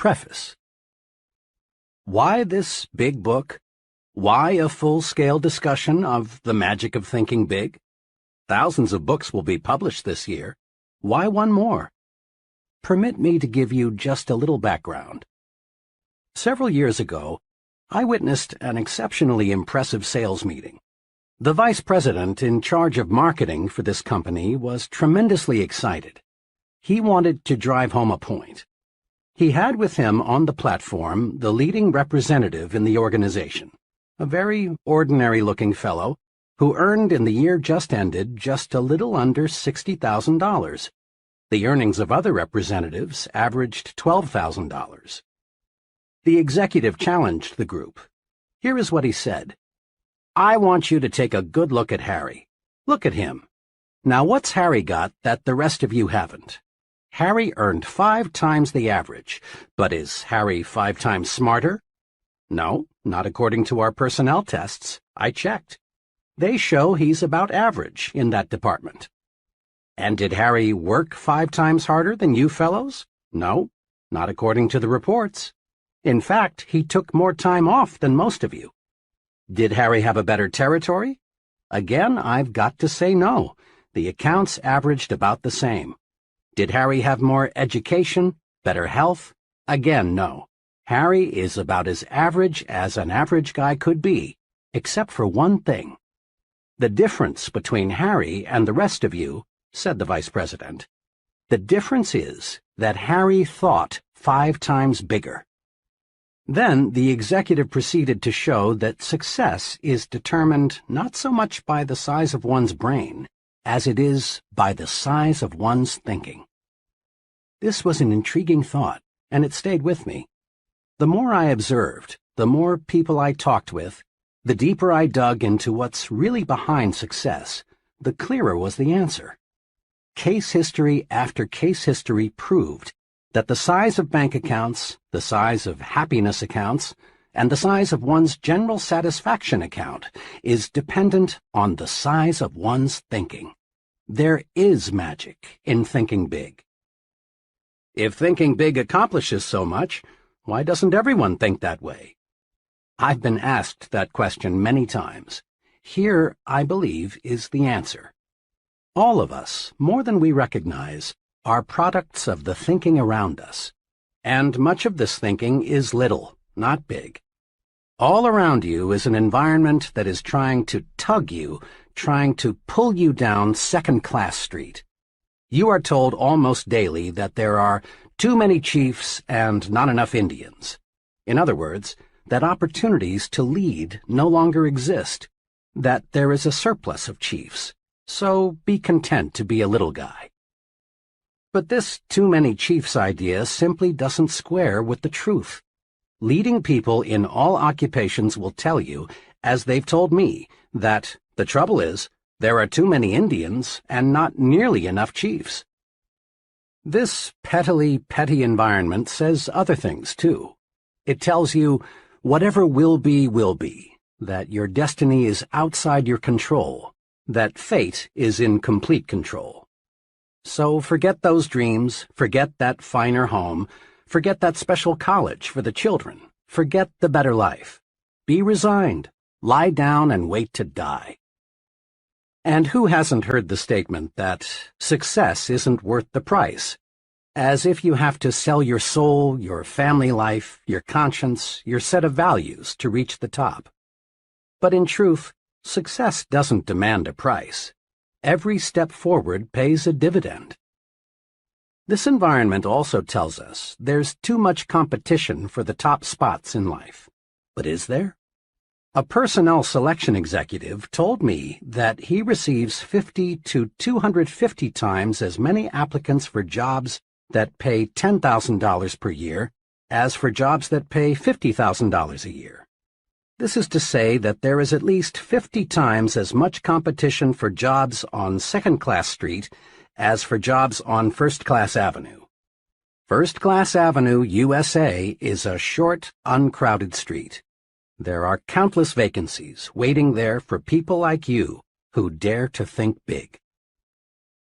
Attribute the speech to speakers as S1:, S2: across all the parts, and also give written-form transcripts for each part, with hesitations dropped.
S1: Preface. Why this big book? Why a full-scale discussion of the magic of thinking big? Thousands of books will be published this year. Why one more? Permit me to give you just a little background. Several years ago, I witnessed an exceptionally impressive sales meeting. The vice president in charge of marketing for this company was tremendously excited. He wanted to drive home a point. He had with him on the platform the leading representative in the organization, a very ordinary-looking fellow who earned in the year just ended just a little under $60,000. The earnings of other representatives averaged $12,000. The executive challenged the group. Here is what he said. I want you to take a good look at Harry. Look at him. Now what's Harry got that the rest of you haven't? Harry earned 5 times the average, but is Harry 5 times smarter? No, not according to our personnel tests. I checked. They show he's about average in that department. And did Harry work 5 times harder than you fellows? No, not according to the reports. In fact, he took more time off than most of you. Did Harry have a better territory? Again, I've got to say no. The accounts averaged about the same. Did Harry have more education, better health? Again, no. Harry is about as average as an average guy could be, except for one thing. The difference between Harry and the rest of you, said the vice president, the difference is that Harry thought 5 times bigger. Then the executive proceeded to show that success is determined not so much by the size of one's brain, as it is by the size of one's thinking. This was an intriguing thought, and it stayed with me. The more I observed, the more people I talked with, the deeper I dug into what's really behind success, the clearer was the answer. Case history after case history proved that the size of bank accounts, the size of happiness accounts, and the size of one's general satisfaction account is dependent on the size of one's thinking. There is magic in thinking big. If thinking big accomplishes so much, why doesn't everyone think that way? I've been asked that question many times. Here, I believe, is the answer. All of us, more than we recognize, are products of the thinking around us. And much of this thinking is little, not big. All around you is an environment that is trying to tug you, trying to pull you down second-class street. You are told almost daily that there are too many chiefs and not enough Indians. In other words, that opportunities to lead no longer exist, that there is a surplus of chiefs, so be content to be a little guy. But this too many chiefs idea simply doesn't square with the truth. Leading people in all occupations will tell you, as they've told me, that the trouble is, there are too many Indians and not nearly enough chiefs. This petty environment says other things, too. It tells you, whatever will be, that your destiny is outside your control, that fate is in complete control. So forget those dreams, forget that finer home, forget that special college for the children, forget the better life. Be resigned, lie down and wait to die. And who hasn't heard the statement that success isn't worth the price? As if you have to sell your soul, your family life, your conscience, your set of values to reach the top. But in truth, success doesn't demand a price. Every step forward pays a dividend. This environment also tells us there's too much competition for the top spots in life. But is there? A personnel selection executive told me that he receives 50 to 250 times as many applicants for jobs that pay $10,000 per year as for jobs that pay $50,000 a year. This is to say that there is at least 50 times as much competition for jobs on Second-Class Street as for jobs on First-Class Avenue. First-Class Avenue, USA, is a short, uncrowded street. There are countless vacancies waiting there for people like you who dare to think big.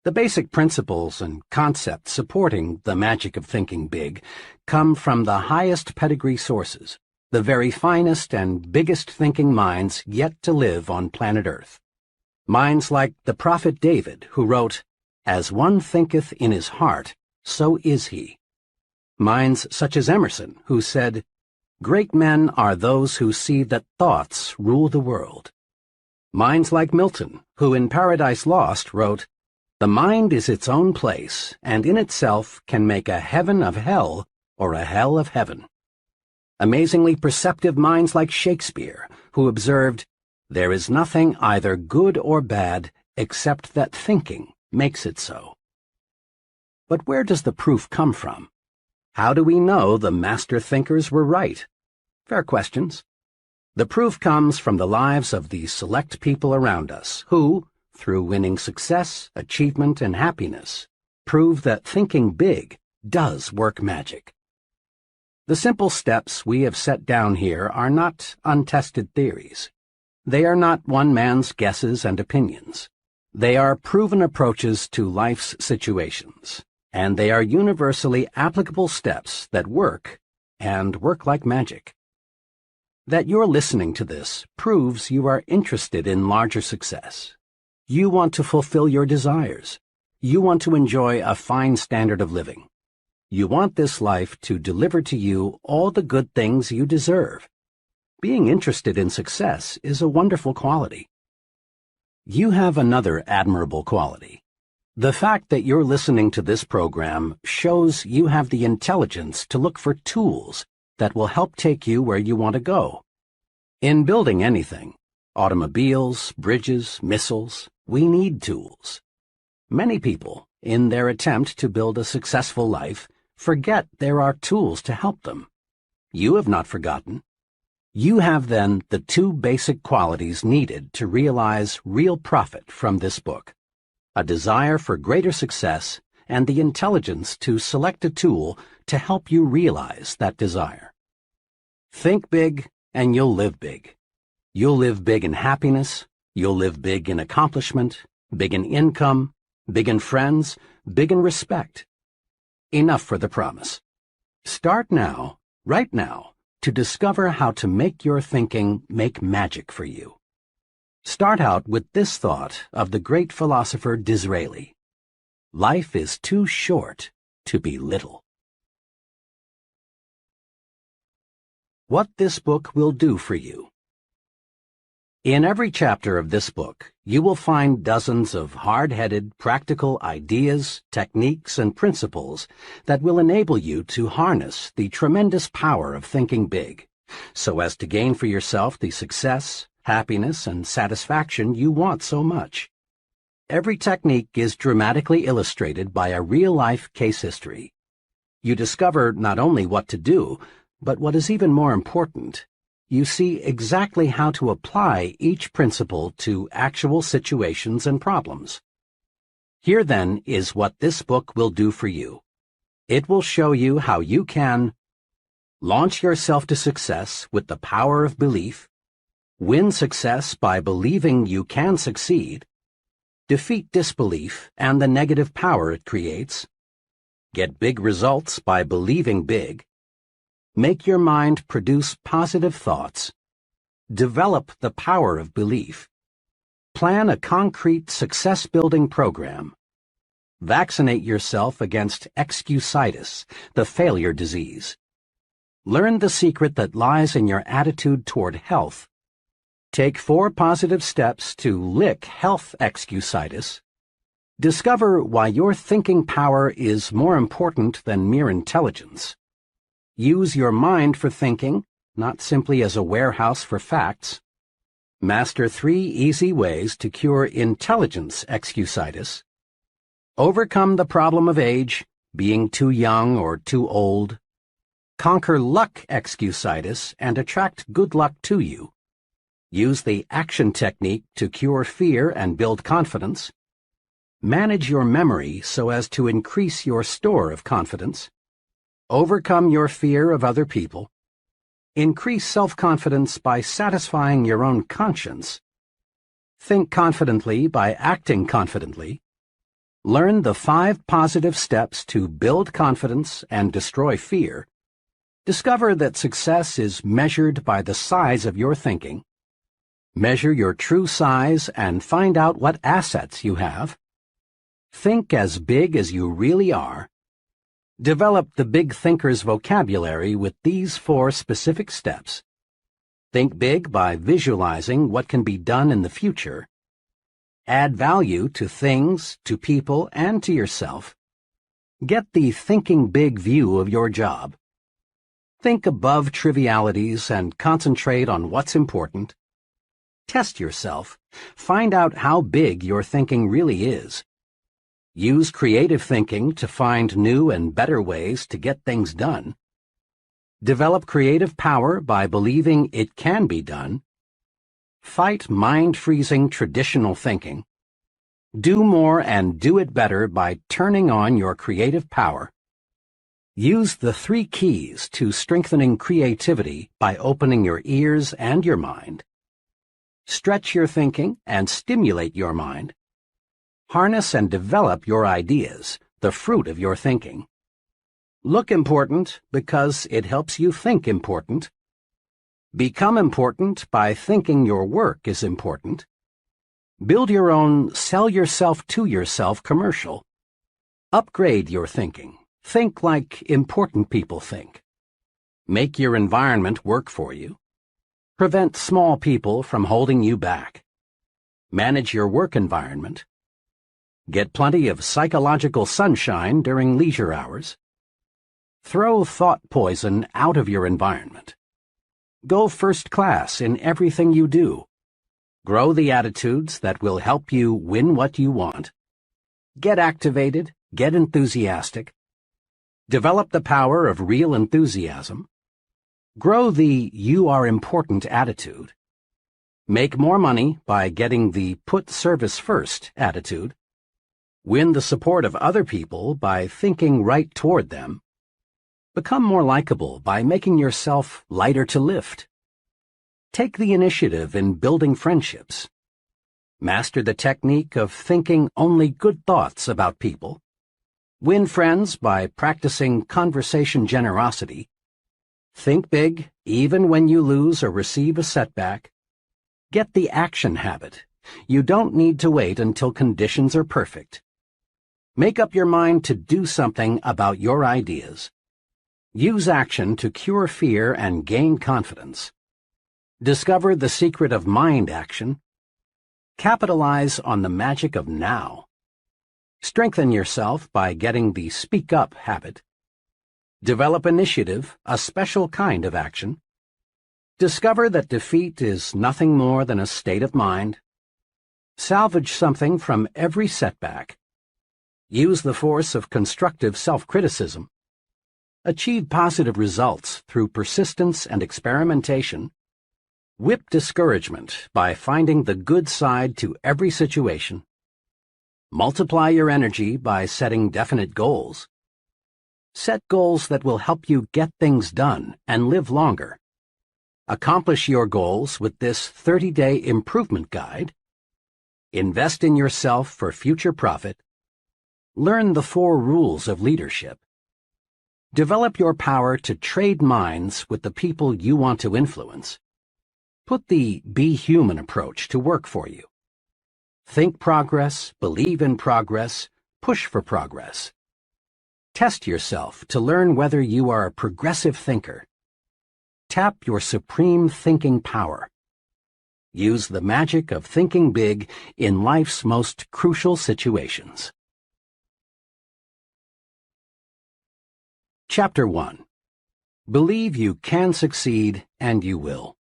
S1: The basic principles and concepts supporting the magic of thinking big come from the highest pedigree sources, the very finest and biggest thinking minds yet to live on planet Earth. Minds like the prophet David, who wrote, "As one thinketh in his heart, so is he." Minds such as Emerson, who said, "Great men are those who see that thoughts rule the world." Minds like Milton, who in Paradise Lost wrote, "The mind is its own place, and in itself can make a heaven of hell or a hell of heaven." Amazingly perceptive minds like Shakespeare, who observed, "There is nothing either good or bad except that thinking makes it so." But where does the proof come from? How do we know the master thinkers were right? Fair questions. The proof comes from the lives of the select people around us who, through winning success, achievement, and happiness, prove that thinking big does work magic. The simple steps we have set down here are not untested theories. They are not one man's guesses and opinions. They are proven approaches to life's situations, and they are universally applicable steps that work, and work like magic. That you're listening to this proves you are interested in larger success. You want to fulfill your desires. You want to enjoy a fine standard of living. You want this life to deliver to you all the good things you deserve. Being interested in success is a wonderful quality. You have another admirable quality. The fact that you're listening to this program shows you have the intelligence to look for tools that will help take you where you want to go. In building anything, automobiles, bridges, missiles, we need tools. Many people, in their attempt to build a successful life, forget there are tools to help them. You have not forgotten. You have, then, the two basic qualities needed to realize real profit from this book: a desire for greater success and the intelligence to select a tool to help you realize that desire. Think big, and you'll live big. You'll live big in happiness, you'll live big in accomplishment, big in income, big in friends, big in respect. Enough for the promise. Start now, right now, to discover how to make your thinking make magic for you. Start out with this thought of the great philosopher Disraeli: life is too short to be little. What this book will do for you. In every chapter of this book, you will find dozens of hard-headed, practical ideas, techniques, and principles that will enable you to harness the tremendous power of thinking big, so as to gain for yourself the success, happiness, and satisfaction you want so much. Every technique is dramatically illustrated by a real-life case history. You discover not only what to do, but what is even more important, you see exactly how to apply each principle to actual situations and problems. Here, then, is what this book will do for you. It will show you how you can launch yourself to success with the power of belief, win success by believing you can succeed, defeat disbelief and the negative power it creates, get big results by believing big, make your mind produce positive thoughts, develop the power of belief, plan a concrete success-building program, vaccinate yourself against excusitis, the failure disease, learn the secret that lies in your attitude toward health, take 4 positive steps to lick health excusitis, discover why your thinking power is more important than mere intelligence, use your mind for thinking, not simply as a warehouse for facts, master 3 easy ways to cure intelligence excusitis, overcome the problem of age, being too young or too old, conquer luck excusitis and attract good luck to you, use the action technique to cure fear and build confidence, manage your memory so as to increase your store of confidence, overcome your fear of other people, increase self-confidence by satisfying your own conscience, think confidently by acting confidently, Learn the 5 positive steps to build confidence and destroy fear. Discover that success is measured by the size of your thinking. Measure your true size and find out what assets you have. Think as big as you really are. Develop the big thinker's vocabulary with these 4 specific steps. Think big by visualizing what can be done in the future. Add value to things, to people, and to yourself. Get the thinking big view of your job. Think above trivialities and concentrate on what's important. Test yourself. Find out how big your thinking really is. Use creative thinking to find new and better ways to get things done. Develop creative power by believing it can be done. Fight mind-freezing traditional thinking. Do more and do it better by turning on your creative power. Use the 3 keys to strengthening creativity by opening your ears and your mind. Stretch your thinking and stimulate your mind. Harness and develop your ideas, the fruit of your thinking. Look important because it helps you think important. Become important by thinking your work is important. Build your own sell yourself to yourself commercial. Upgrade your thinking. Think like important people think. Make your environment work for you. Prevent small people from holding you back. Manage your work environment. Get plenty of psychological sunshine during leisure hours. Throw thought poison out of your environment. Go first class in everything you do. Grow the attitudes that will help you win what you want. Get activated, get enthusiastic. Develop the power of real enthusiasm. Grow the you are important attitude. Make more money by getting the put service first attitude. Win the support of other people by thinking right toward them. Become more likable by making yourself lighter to lift. Take the initiative in building friendships. Master the technique of thinking only good thoughts about people. Win friends by practicing conversation generosity. Think big, even when you lose or receive a setback. Get the action habit. You don't need to wait until conditions are perfect. Make up your mind to do something about your ideas. Use action to cure fear and gain confidence. Discover the secret of mind action. Capitalize on the magic of now. Strengthen yourself by getting the speak up habit. Develop initiative, a special kind of action. Discover that defeat is nothing more than a state of mind. Salvage something from every setback. Use the force of constructive self-criticism. Achieve positive results through persistence and experimentation. Whip discouragement by finding the good side to every situation. Multiply your energy by setting definite goals. Set goals that will help you get things done and live longer. Accomplish your goals with this 30-day improvement guide. Invest in yourself for future profit. Learn the 4 rules of leadership. Develop your power to trade minds with the people you want to influence. Put the be human approach to work for you. Think progress, believe in progress, push for progress. Test yourself to learn whether you are a progressive thinker. Tap your supreme thinking power. Use the magic of thinking big in life's most crucial situations. Chapter 1. Believe you can succeed and you will.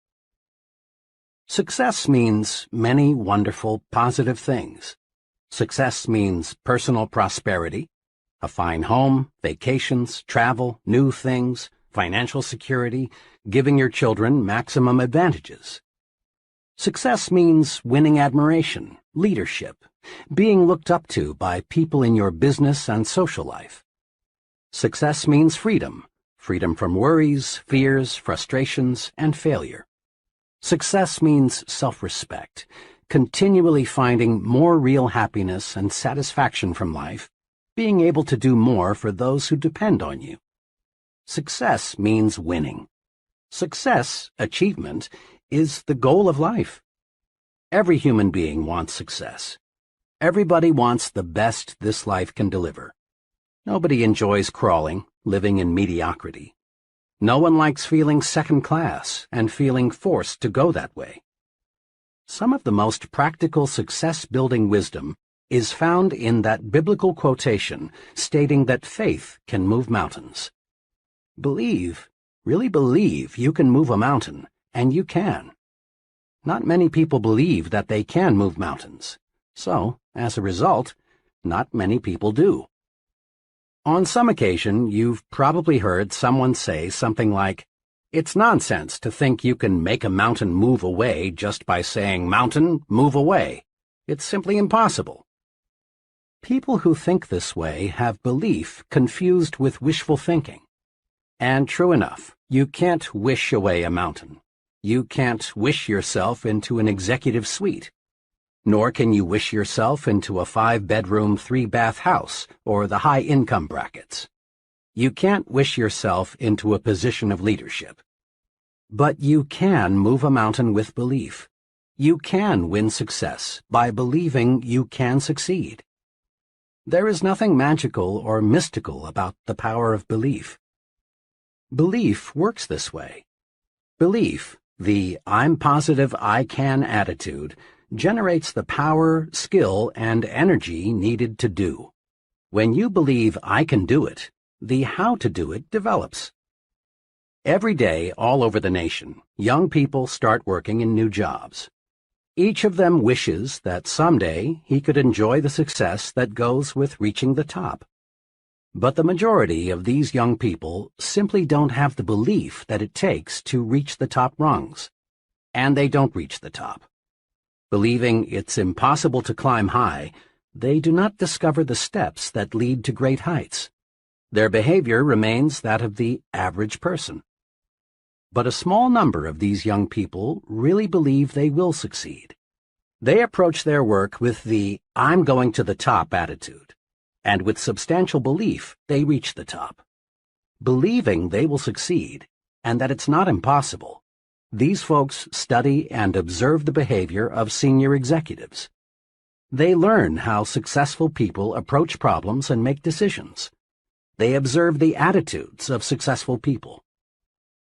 S1: Success means many wonderful, positive things. Success means personal prosperity, a fine home, vacations, travel, new things, financial security, giving your children maximum advantages. Success means winning admiration, leadership, being looked up to by people in your business and social life. Success means freedom, freedom from worries, fears, frustrations, and failure. Success means self-respect, continually finding more real happiness and satisfaction from life, being able to do more for those who depend on you. Success means winning. Success, achievement, is the goal of life. Every human being wants success. Everybody wants the best this life can deliver. Nobody enjoys crawling, living in mediocrity. No one likes feeling second class and feeling forced to go that way. Some of the most practical success-building wisdom is found in that biblical quotation stating that faith can move mountains. Believe, really believe you can move a mountain, and you can. Not many people believe that they can move mountains, so, as a result, not many people do. On some occasion, you've probably heard someone say something like, "It's nonsense to think you can make a mountain move away just by saying, 'Mountain, move away.' It's simply impossible." People who think this way have belief confused with wishful thinking. And true enough, you can't wish away a mountain. You can't wish yourself into an executive suite. Nor can you wish yourself into a 5-bedroom, 3-bath house or the high-income brackets. You can't wish yourself into a position of leadership. But you can move a mountain with belief. You can win success by believing you can succeed. There is nothing magical or mystical about the power of belief. Belief works this way. Belief, the "I'm positive I can" attitude, generates the power, skill, and energy needed to do. When you believe I can do it, the how to do it develops. Every day, all over the nation, young people start working in new jobs. Each of them wishes that someday he could enjoy the success that goes with reaching the top. But the majority of these young people simply don't have the belief that it takes to reach the top rungs, and they don't reach the top. Believing it's impossible to climb high, they do not discover the steps that lead to great heights. Their behavior remains that of the average person. But a small number of these young people really believe they will succeed. They approach their work with the "I'm going to the top" attitude, and with substantial belief they reach the top. Believing they will succeed, and that it's not impossible, these folks study and observe the behavior of senior executives. They learn how successful people approach problems and make decisions. They observe the attitudes of successful people.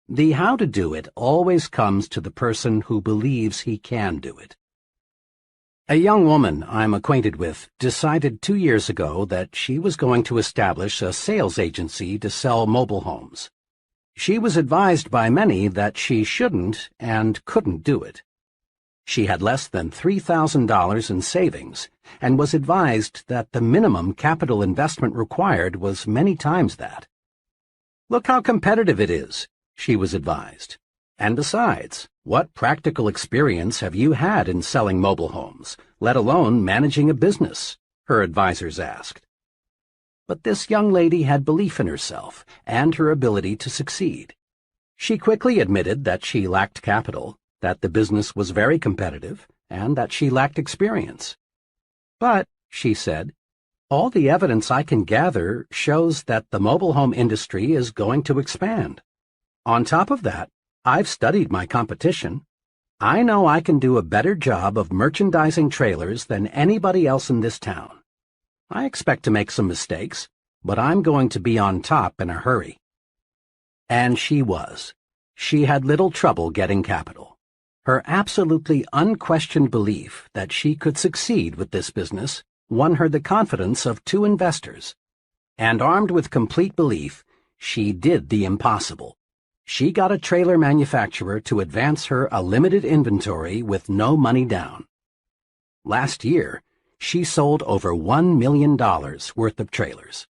S1: The how to do it always comes to the person who believes he can do it. A young woman I'm acquainted with decided 2 years ago that she was going to establish a sales agency to sell mobile homes. She was advised by many that she shouldn't and couldn't do it. She had less than $3,000 in savings and was advised that the minimum capital investment required was many times that. "Look how competitive it is," she was advised. "And besides, what practical experience have you had in selling mobile homes, let alone managing a business?" her advisors asked. But this young lady had belief in herself and her ability to succeed. She quickly admitted that she lacked capital, that the business was very competitive, and that she lacked experience. "But," she said, "all the evidence I can gather shows that the mobile home industry is going to expand. On top of that, I've studied my competition. I know I can do a better job of merchandising trailers than anybody else in this town. I expect to make some mistakes, but I'm going to be on top in a hurry." And she was. She had little trouble getting capital. Her absolutely unquestioned belief that she could succeed with this business won her the confidence of 2 investors. And armed with complete belief, she did the impossible. She got a trailer manufacturer to advance her a limited inventory with no money down. Last year, she sold over $1 million worth of trailers.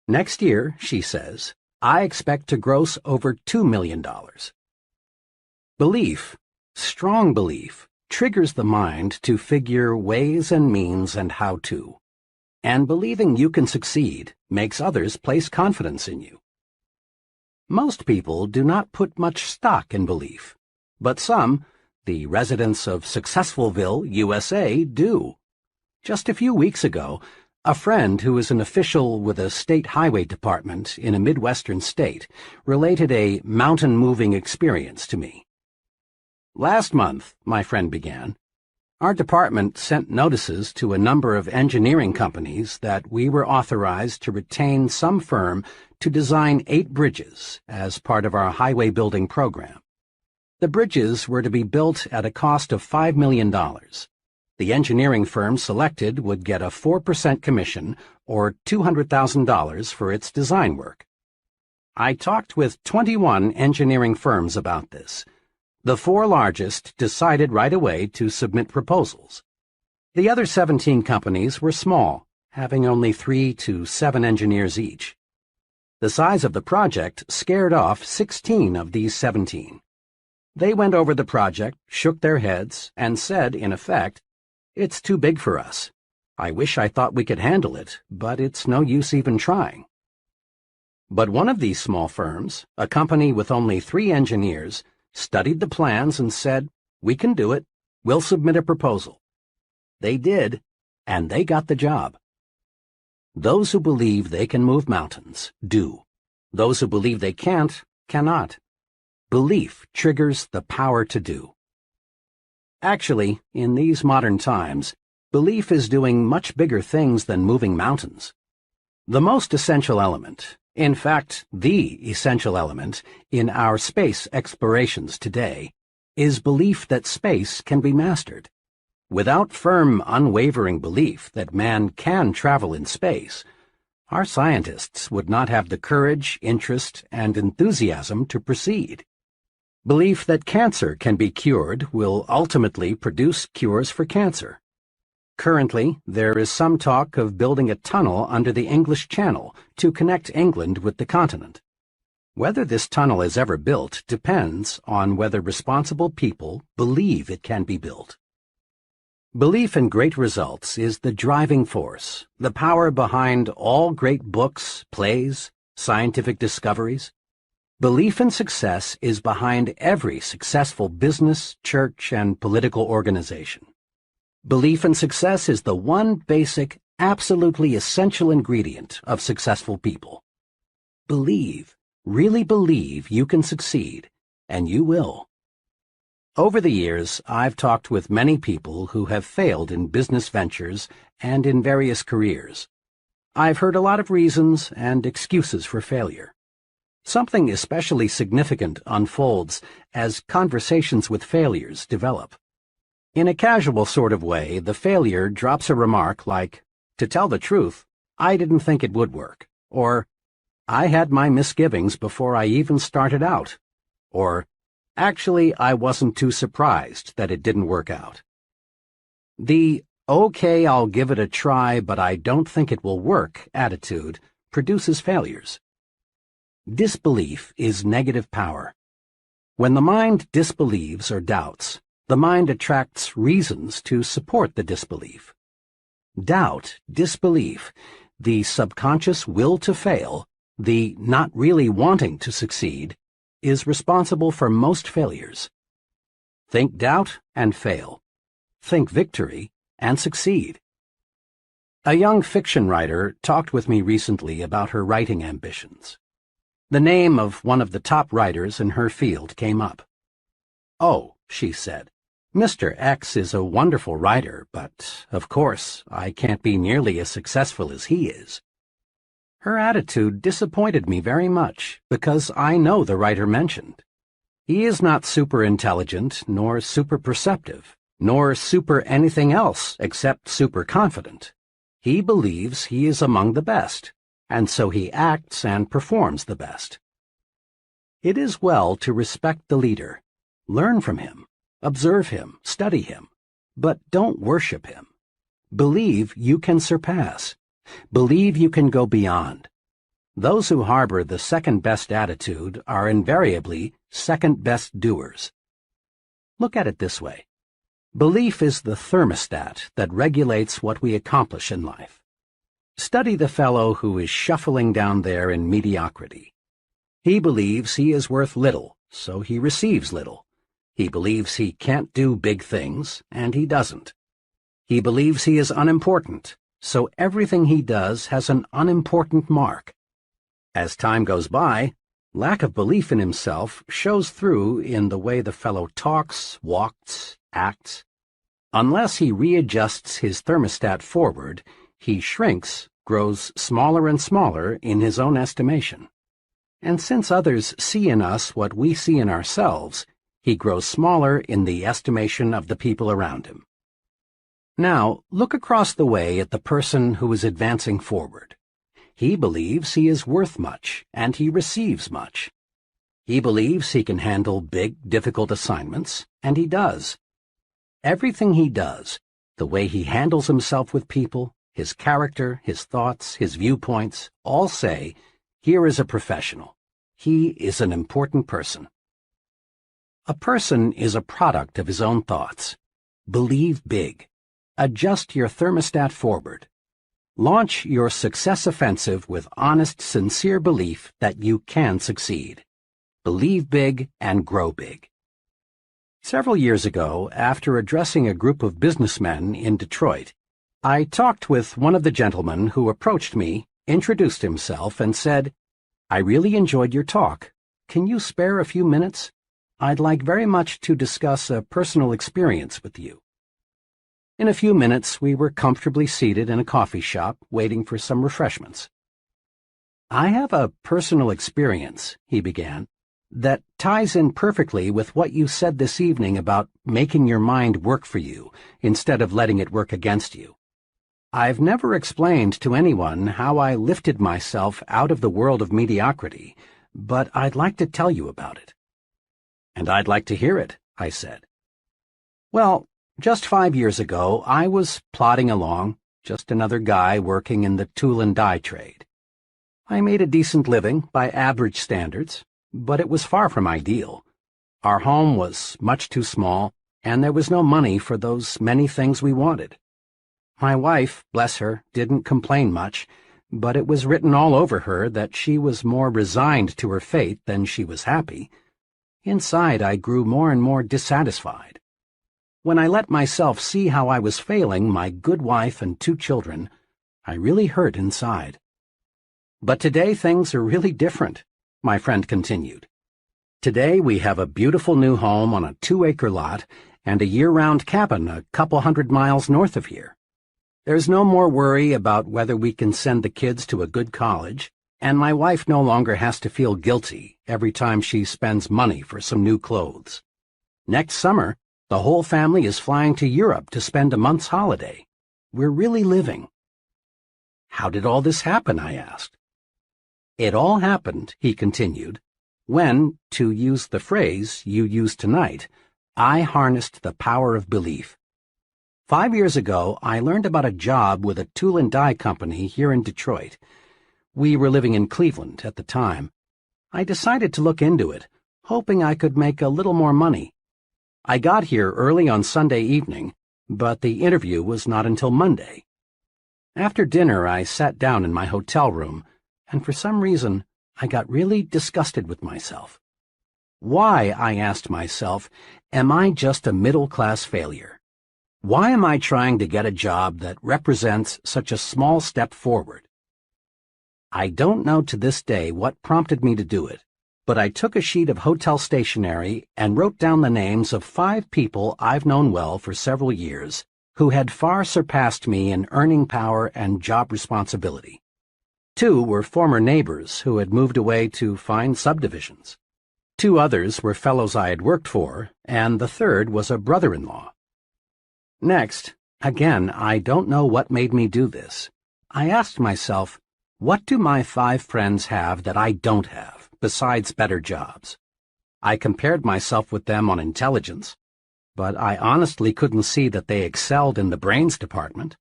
S1: Next year, she says, I expect to gross over $2 million. Belief, strong belief, triggers the mind to figure ways and means and how to. And believing you can succeed makes others place confidence in you. Most people do not put much stock in belief, but some, The residents of Successfulville, USA, do. Just a few weeks ago, a friend who is an official with a state highway department in a Midwestern state related a mountain-moving experience to me. "Last month," my friend began, "our department sent notices to a number of engineering companies that we were authorized to retain some firm to design 8 bridges as part of our highway building program. The bridges were to be built at a cost of $5 million. The engineering firm selected would get a 4% commission, or $200,000 for its design work. I talked with 21 engineering firms about this. The 4 largest decided right away to submit proposals. The other 17 companies were small, having only 3 to 7 engineers each. The size of the project scared off 16 of these 17. They went over the project, shook their heads, and said, in effect, 'It's too big for us. I wish I thought we could handle it, but it's no use even trying.' But one of these small firms, a company with only 3 engineers, studied the plans and said, 'We can do it. We'll submit a proposal.' They did, and they got the job. Those who believe they can move mountains do. Those who believe they can't, cannot. Belief triggers the power to do. Actually, in these modern times, belief is doing much bigger things than moving mountains. The most essential element, in fact, the essential element in our space explorations today, is belief that space can be mastered. Without firm, unwavering belief that man can travel in space, our scientists would not have the courage, interest, and enthusiasm to proceed. Belief that cancer can be cured will ultimately produce cures for cancer. Currently, there is some talk of building a tunnel under the English Channel to connect England with the continent. Whether this tunnel is ever built depends on whether responsible people believe it can be built. Belief in great results is the driving force, the power behind all great books, plays, scientific discoveries. Belief in success is behind every successful business, church, and political organization. Belief in success is the one basic, absolutely essential ingredient of successful people. Believe, really believe you can succeed, and you will. Over the years, I've talked with many people who have failed in business ventures and in various careers. I've heard a lot of reasons and excuses for failure. Something especially significant unfolds as conversations with failures develop. In a casual sort of way, the failure drops a remark like, "To tell the truth, I didn't think it would work," or, "I had my misgivings before I even started out," or, "Actually, I wasn't too surprised that it didn't work out." The "okay, I'll give it a try, but I don't think it will work" attitude produces failures. Disbelief is negative power. When the mind disbelieves or doubts, the mind attracts reasons to support the disbelief. Doubt, disbelief, the subconscious will to fail, the not really wanting to succeed, is responsible for most failures. Think doubt and fail. Think victory and succeed. A young fiction writer talked with me recently about her writing ambitions. The name of one of the top writers in her field came up. "Oh," she said, "Mr. X is a wonderful writer, but, of course, I can't be nearly as successful as he is." Her attitude disappointed me very much, because I know the writer mentioned. He is not super intelligent, nor super perceptive, nor super anything else except super confident. He believes he is among the best, and so he acts and performs the best. It is well to respect the leader, learn from him, observe him, study him, but don't worship him. Believe you can surpass. Believe you can go beyond. Those who harbor the second-best attitude are invariably second-best doers. Look at it this way. Belief is the thermostat that regulates what we accomplish in life. Study the fellow who is shuffling down there in mediocrity. He believes he is worth little, so he receives little. He believes he can't do big things, and he doesn't. He believes he is unimportant, so everything he does has an unimportant mark. As time goes by, lack of belief in himself shows through in the way the fellow talks, walks, acts. Unless he readjusts his thermostat forward, he shrinks, grows smaller and smaller in his own estimation. And since others see in us what we see in ourselves, he grows smaller in the estimation of the people around him. Now, look across the way at the person who is advancing forward. He believes he is worth much, and he receives much. He believes he can handle big, difficult assignments, and he does. Everything he does, the way he handles himself with people, his character, his thoughts, his viewpoints, all say, here is a professional. He is an important person. A person is a product of his own thoughts. Believe big. Adjust your thermostat forward. Launch your success offensive with honest, sincere belief that you can succeed. Believe big and grow big. Several years ago, after addressing a group of businessmen in Detroit, I talked with one of the gentlemen who approached me, introduced himself, and said, "I really enjoyed your talk. Can you spare a few minutes? I'd like very much to discuss a personal experience with you." In a few minutes, we were comfortably seated in a coffee shop, waiting for some refreshments. "I have a personal experience," he began, "that ties in perfectly with what you said this evening about making your mind work for you instead of letting it work against you. I've never explained to anyone how I lifted myself out of the world of mediocrity, but I'd like to tell you about it." "And I'd like to hear it," I said. "Well, just 5 years ago, I was plodding along, just another guy working in the tool and die trade. I made a decent living by average standards, but it was far from ideal. Our home was much too small, and there was no money for those many things we wanted. My wife, bless her, didn't complain much, but it was written all over her that she was more resigned to her fate than she was happy. Inside, I grew more and more dissatisfied. When I let myself see how I was failing my good wife and 2 children, I really hurt inside. But today things are really different," my friend continued. "Today we have a beautiful new home on a 2-acre lot and a year-round cabin a couple 100 miles north of here. There's no more worry about whether we can send the kids to a good college, and my wife no longer has to feel guilty every time she spends money for some new clothes. Next summer, the whole family is flying to Europe to spend a month's holiday. We're really living." "How did all this happen?" I asked. "It all happened," he continued, "when, to use the phrase you used tonight, I harnessed the power of belief. 5 years ago, I learned about a job with a tool and die company here in Detroit. We were living in Cleveland at the time. I decided to look into it, hoping I could make a little more money. I got here early on Sunday evening, but the interview was not until Monday. After dinner, I sat down in my hotel room, and for some reason, I got really disgusted with myself. Why, I asked myself, am I just a middle-class failure? Why am I trying to get a job that represents such a small step forward? I don't know to this day what prompted me to do it, but I took a sheet of hotel stationery and wrote down the names of 5 people I've known well for several years who had far surpassed me in earning power and job responsibility. 2 were former neighbors who had moved away to fine subdivisions. 2 others were fellows I had worked for, and the 3rd was a brother-in-law. Next, again, I don't know what made me do this. I asked myself, what do my 5 friends have that I don't have, besides better jobs? I compared myself with them on intelligence, but I honestly couldn't see that they excelled in the brains department,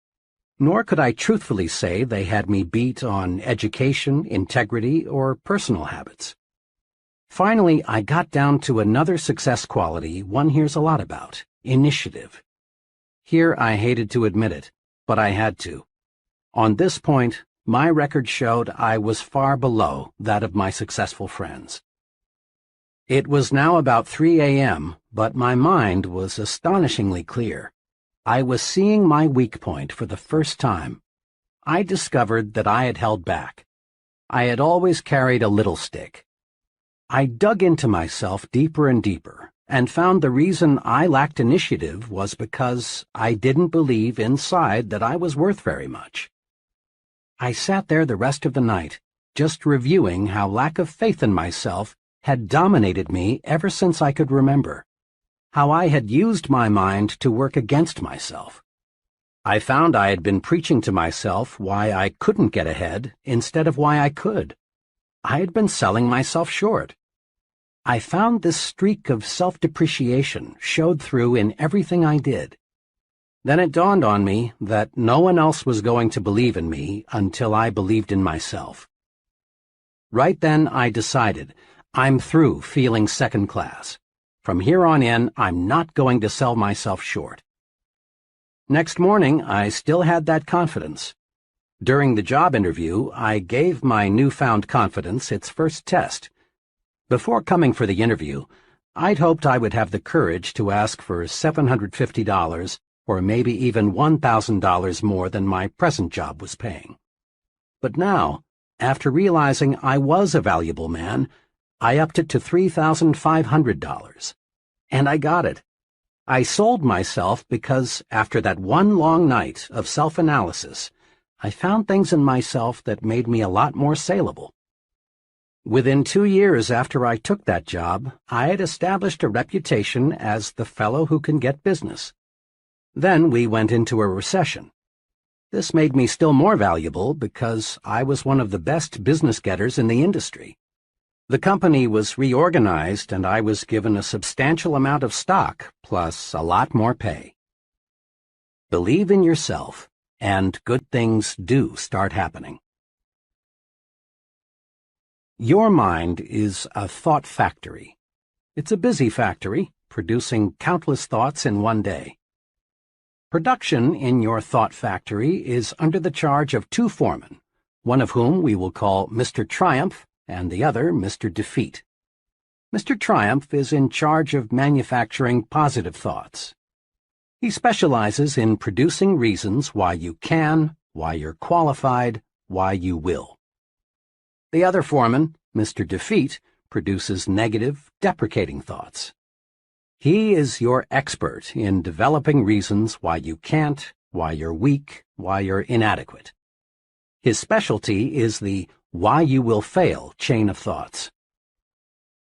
S1: nor could I truthfully say they had me beat on education, integrity, or personal habits. Finally, I got down to another success quality one hears a lot about: initiative. Here I hated to admit it, but I had to. On this point, my record showed I was far below that of my successful friends. It was now about 3 a.m., but my mind was astonishingly clear. I was seeing my weak point for the first time. I discovered that I had held back. I had always carried a little stick. I dug into myself deeper and deeper, and found the reason I lacked initiative was because I didn't believe inside that I was worth very much. I sat there the rest of the night, just reviewing how lack of faith in myself had dominated me ever since I could remember, how I had used my mind to work against myself. I found I had been preaching to myself why I couldn't get ahead instead of why I could. I had been selling myself short. I found this streak of self-depreciation showed through in everything I did. Then it dawned on me that no one else was going to believe in me until I believed in myself. Right then I decided, I'm through feeling second class. From here on in, I'm not going to sell myself short. Next morning, I still had that confidence. During the job interview, I gave my newfound confidence its first test. Before coming for the interview, I'd hoped I would have the courage to ask for $750 or maybe even $1,000 more than my present job was paying. But now, after realizing I was a valuable man, I upped it to $3,500. And I got it. I sold myself because after that one long night of self-analysis, I found things in myself that made me a lot more saleable. Within 2 years after I took that job, I had established a reputation as the fellow who can get business. Then we went into a recession. This made me still more valuable because I was one of the best business getters in the industry. The company was reorganized and I was given a substantial amount of stock, plus a lot more pay. Believe in yourself, and good things do start happening. Your mind is a thought factory. It's a busy factory, producing countless thoughts in one day. Production in your thought factory is under the charge of 2 foremen, one of whom we will call Mr. Triumph and the other Mr. Defeat. Mr. Triumph is in charge of manufacturing positive thoughts. He specializes in producing reasons why you can, why you're qualified, why you will. The other foreman, Mr. Defeat, produces negative, deprecating thoughts. He is your expert in developing reasons why you can't, why you're weak, why you're inadequate. His specialty is the why you will fail chain of thoughts.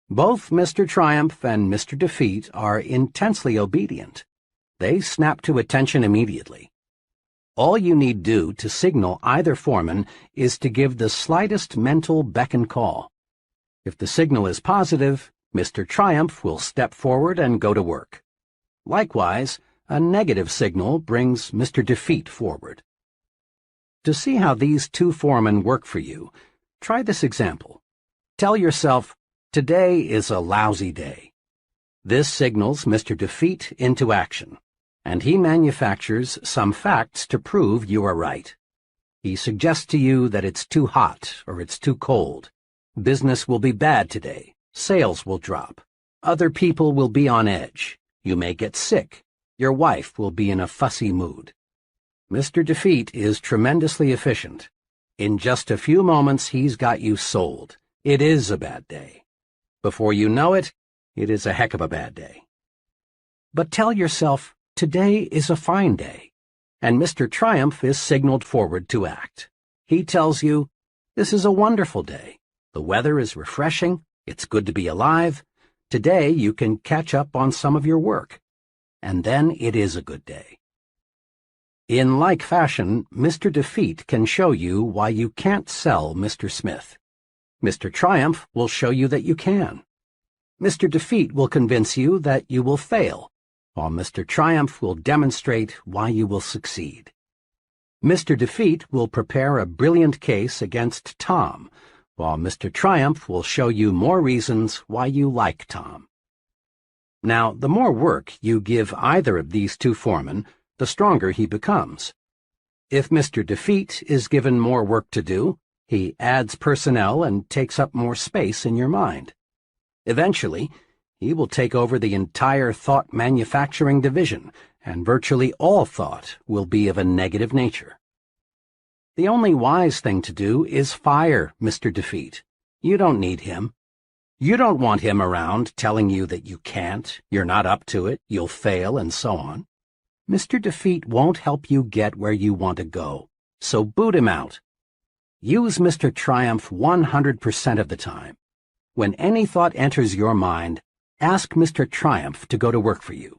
S1: Both Mr. Triumph and Mr. Defeat are intensely obedient. They snap to attention immediately. All you need do to signal either foreman is to give the slightest mental beck and call. If the signal is positive, Mr. Triumph will step forward and go to work. Likewise, a negative signal brings Mr. Defeat forward. To see how these 2 foremen work for you, try this example. Tell yourself, today is a lousy day. This signals Mr. Defeat into action, and he manufactures some facts to prove you are right. He suggests to you that it's too hot or it's too cold. Business will be bad today. Sales will drop. Other people will be on edge. You may get sick. Your wife will be in a fussy mood. Mr. Defeat is tremendously efficient. In just a few moments, he's got you sold. It is a bad day. Before you know it, it is a heck of a bad day. But tell yourself, today is a fine day, and Mr. Triumph is signaled forward to act. He tells you, this is a wonderful day. The weather is refreshing. It's good to be alive. Today you can catch up on some of your work. And then it is a good day. In like fashion, Mr. Defeat can show you why you can't sell Mr. Smith. Mr. Triumph will show you that you can. Mr. Defeat will convince you that you will fail, while Mr. Triumph will demonstrate why you will succeed. Mr. Defeat will prepare a brilliant case against Tom, while Mr. Triumph will show you more reasons why you like Tom. Now, the more work you give either of these 2 foremen, the stronger he becomes. If Mr. Defeat is given more work to do, he adds personnel and takes up more space in your mind. Eventually, he will take over the entire thought manufacturing division, and virtually all thought will be of a negative nature. The only wise thing to do is fire Mr. Defeat. You don't need him. You don't want him around telling you that you can't, you're not up to it, you'll fail, and so on. Mr. Defeat won't help you get where you want to go, so boot him out. Use Mr. Triumph 100% of the time. When any thought enters your mind, ask Mr. Triumph to go to work for you.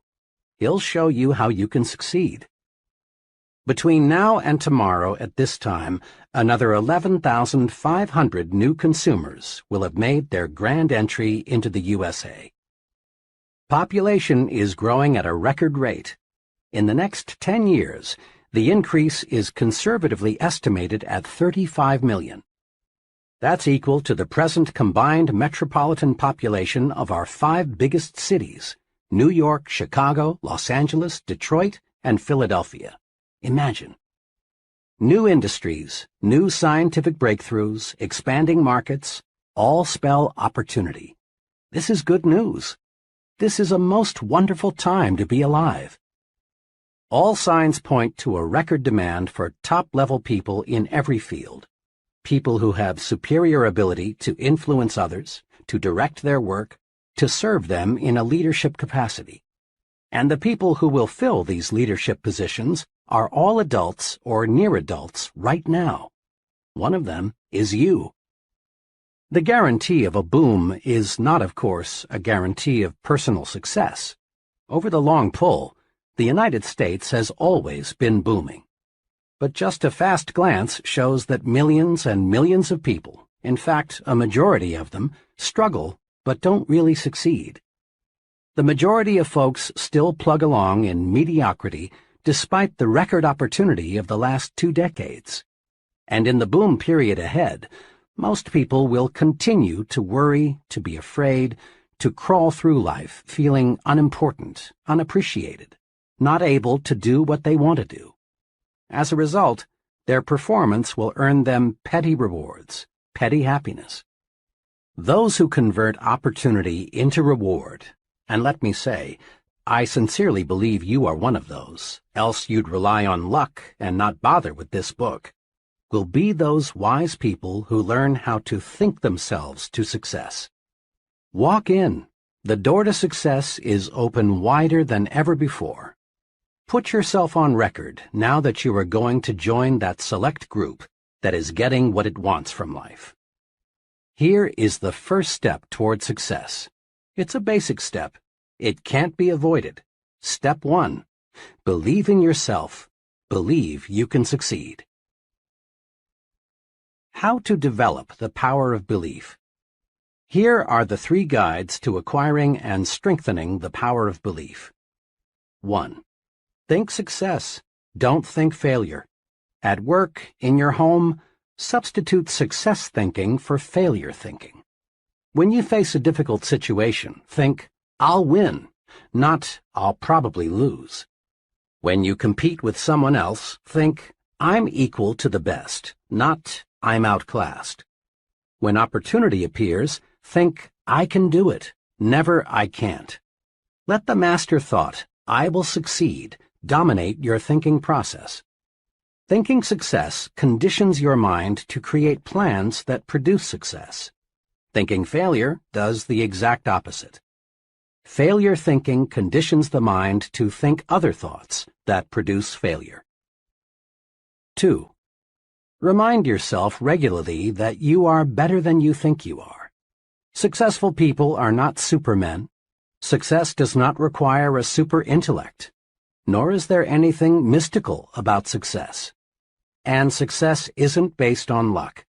S1: He'll show you how you can succeed. Between now and tomorrow at this time, another 11,500 new consumers will have made their grand entry into the USA. Population is growing at a record rate. In the next 10 years, the increase is conservatively estimated at 35 million. That's equal to the present combined metropolitan population of our 5 biggest cities: New York, Chicago, Los Angeles, Detroit, and Philadelphia. Imagine. New industries, new scientific breakthroughs, expanding markets, all spell opportunity. This is good news. This is a most wonderful time to be alive. All signs point to a record demand for top-level people in every field. People who have superior ability to influence others, to direct their work, to serve them in a leadership capacity. And the people who will fill these leadership positions are all adults or near adults right now. One of them is you. The guarantee of a boom is not, of course, a guarantee of personal success. Over the long pull, the United States has always been booming. But just a fast glance shows that millions and millions of people, in fact, a majority of them, struggle but don't really succeed. The majority of folks still plug along in mediocrity despite the record opportunity of the last 2 decades. And in the boom period ahead, most people will continue to worry, to be afraid, to crawl through life feeling unimportant, unappreciated, not able to do what they want to do. As a result, their performance will earn them petty rewards, petty happiness. Those who convert opportunity into reward, and let me say, I sincerely believe you are one of those, else you'd rely on luck and not bother with this book, will be those wise people who learn how to think themselves to success. Walk in. The door to success is open wider than ever before. Put yourself on record now that you are going to join that select group that is getting what it wants from life. Here is the first step toward success. It's a basic step. It can't be avoided. Step 1. Believe in yourself. Believe you can succeed. How to develop the power of belief. Here are the 3 guides to acquiring and strengthening the power of belief. 1. Think success. Don't think failure. At work, in your home, substitute success thinking for failure thinking. When you face a difficult situation, think, I'll win, not I'll probably lose. When you compete with someone else, think, I'm equal to the best, not I'm outclassed. When opportunity appears, think, I can do it, never I can't. Let the master thought, I will succeed, dominate your thinking process. Thinking success conditions your mind to create plans that produce success. Thinking failure does the exact opposite. Failure thinking conditions the mind to think other thoughts that produce failure. 2. Remind yourself regularly that you are better than you think you are. Successful people are not supermen. Success does not require a super intellect, nor is there anything mystical about success. And success isn't based on luck.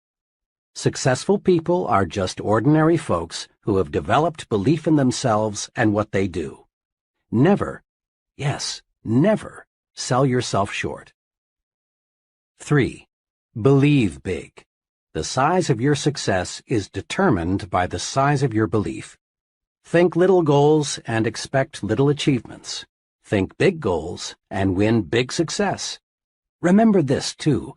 S1: Successful people are just ordinary folks who have developed belief in themselves and what they do. Never, yes, never, sell yourself short. 3. Believe big. The size of your success is determined by the size of your belief. Think little goals and expect little achievements. Think big goals and win big success. Remember this, too.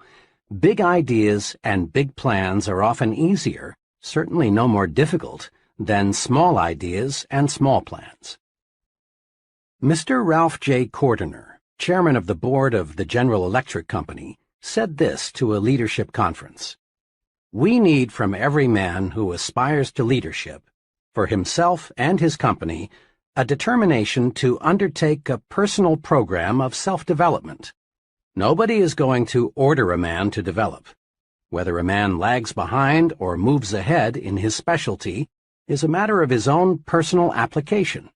S1: Big ideas and big plans are often easier, certainly no more difficult, then small ideas and small plans. Mr. Ralph J. Cordiner, chairman of the board of the General Electric Company, said this to a leadership conference: "We need from every man who aspires to leadership, for himself and his company, a determination to undertake a personal program of self-development. Nobody is going to order a man to develop. Whether a man lags behind or moves ahead in his specialty is a matter of his own personal application.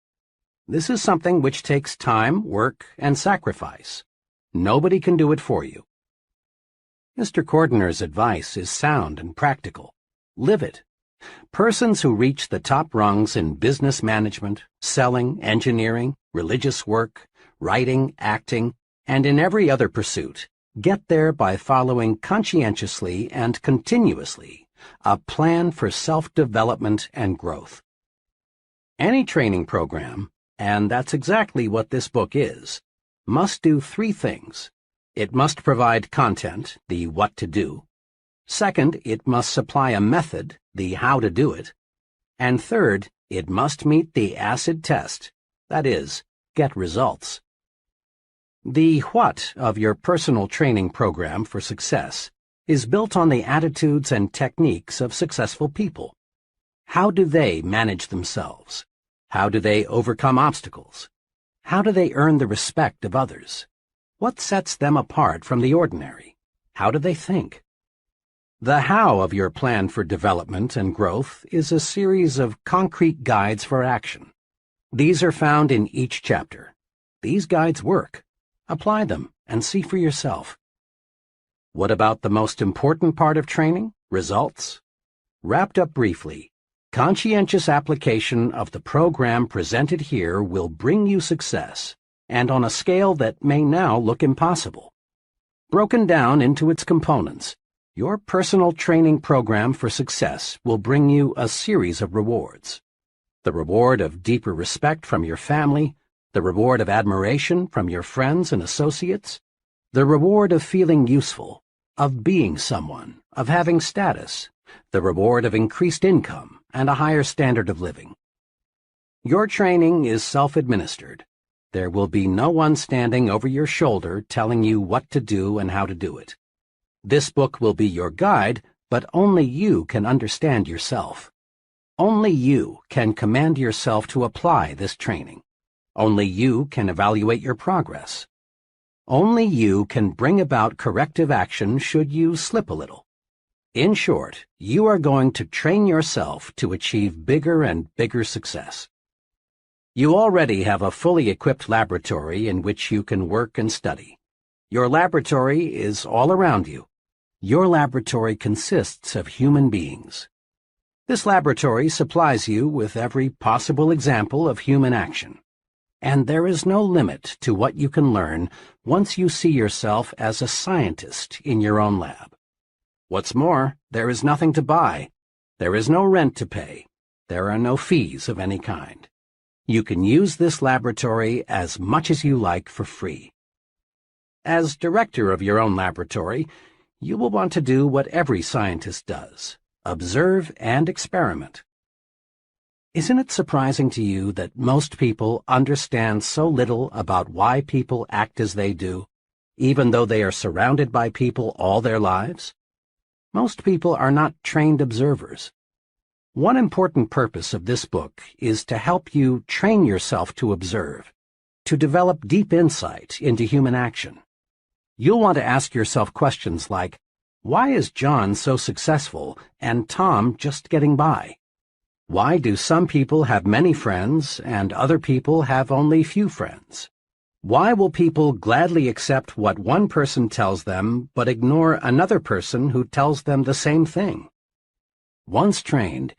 S1: This is something which takes time, work, and sacrifice. Nobody can do it for you." Mr. Cordiner's advice is sound and practical. Live it. Persons who reach the top rungs in business management, selling, engineering, religious work, writing, acting, and in every other pursuit get there by following conscientiously and continuously a plan for self-development and growth. Any training program, and that's exactly what this book is, must do three things. It must provide content, the what to do. Second, it must supply a method, the how to do it. And third, it must meet the acid test, that is, get results. The what of your personal training program for success is built on the attitudes and techniques of successful people. How do they manage themselves? How do they overcome obstacles? How do they earn the respect of others? What sets them apart from the ordinary? How do they think? The how of your plan for development and growth is a series of concrete guides for action. These are found in each chapter. These guides work. Apply them and see for yourself. What about the most important part of training? Results? Wrapped up briefly, conscientious application of the program presented here will bring you success, and on a scale that may now look impossible. Broken down into its components, your personal training program for success will bring you a series of rewards. The reward of deeper respect from your family, the reward of admiration from your friends and associates, the reward of feeling useful, of being someone, of having status, the reward of increased income and a higher standard of living. Your training is self-administered. There will be no one standing over your shoulder telling you what to do and how to do it. This book will be your guide, but only you can understand yourself. Only you can command yourself to apply this training. Only you can evaluate your progress. Only you can bring about corrective action should you slip a little. In short, you are going to train yourself to achieve bigger and bigger success. You already have a fully equipped laboratory in which you can work and study. Your laboratory is all around you. Your laboratory consists of human beings. This laboratory supplies you with every possible example of human action. And there is no limit to what you can learn once you see yourself as a scientist in your own lab. What's more, there is nothing to buy. There is no rent to pay. There are no fees of any kind. You can use this laboratory as much as you like for free. As director of your own laboratory, you will want to do what every scientist does: observe and experiment. Isn't it surprising to you that most people understand so little about why people act as they do, even though they are surrounded by people all their lives? Most people are not trained observers. One important purpose of this book is to help you train yourself to observe, to develop deep insight into human action. You'll want to ask yourself questions like, why is John so successful and Tom just getting by? Why do some people have many friends and other people have only few friends? Why will people gladly accept what one person tells them but ignore another person who tells them the same thing? Once trained,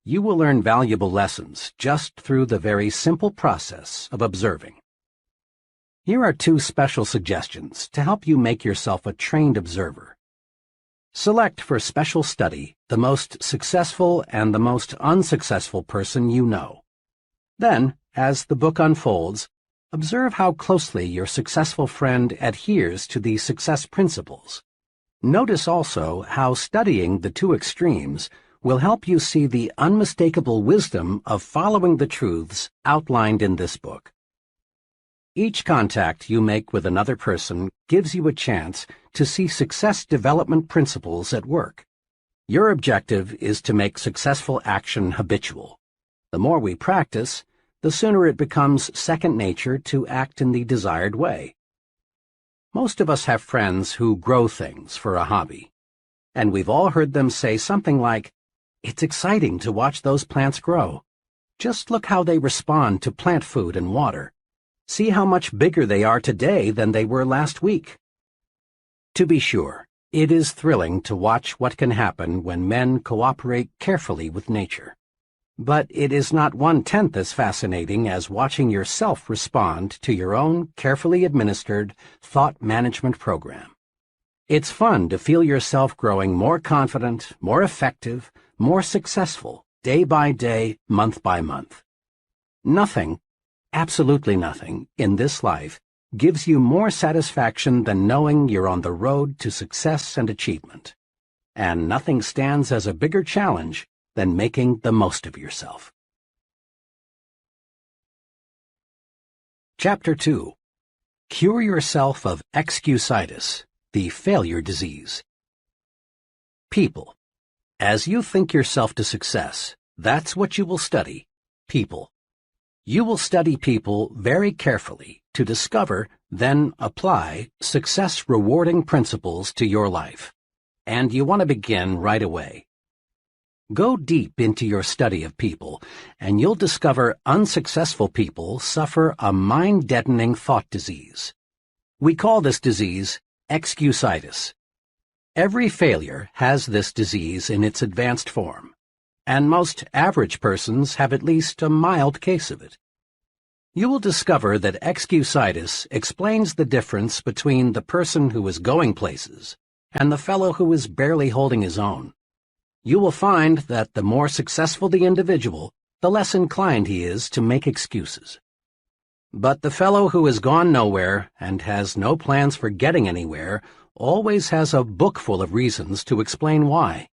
S1: you will learn valuable lessons just through the very simple process of observing. Here are two special suggestions to help you make yourself a trained observer. Select for special study the most successful and the most unsuccessful person you know. Then, as the book unfolds, observe how closely your successful friend adheres to the success principles. Notice also how studying the two extremes will help you see the unmistakable wisdom of following the truths outlined in this book. Each contact you make with another person gives you a chance to see success development principles at work. Your objective is to make successful action habitual. The more we practice, the sooner it becomes second nature to act in the desired way. Most of us have friends who grow things for a hobby, and we've all heard them say something like, "It's exciting to watch those plants grow. Just look how they respond to plant food and water. See how much bigger they are today than they were last week." To be sure, it is thrilling to watch what can happen when men cooperate carefully with nature. But it is not 1/10 as fascinating as watching yourself respond to your own carefully administered thought management program. It's fun to feel yourself growing more confident, more effective, more successful, day by day, month by month. Nothing, absolutely nothing, in this life gives you more satisfaction than knowing you're on the road to success and achievement. And nothing stands as a bigger challenge than making the most of yourself. Chapter 2. Cure yourself of excusitis, the failure disease. People. As you think yourself to success, that's what you will study, people. You will study people very carefully to discover, then apply, success-rewarding principles to your life. And you want to begin right away. Go deep into your study of people, and you'll discover unsuccessful people suffer a mind-deadening thought disease. We call this disease excusitis. Every failure has this disease in its advanced form, and most average persons have at least a mild case of it. You will discover that excusitis explains the difference between the person who is going places and the fellow who is barely holding his own. You will find that the more successful the individual, the less inclined he is to make excuses. But the fellow who has gone nowhere and has no plans for getting anywhere always has a book full of reasons to explain why.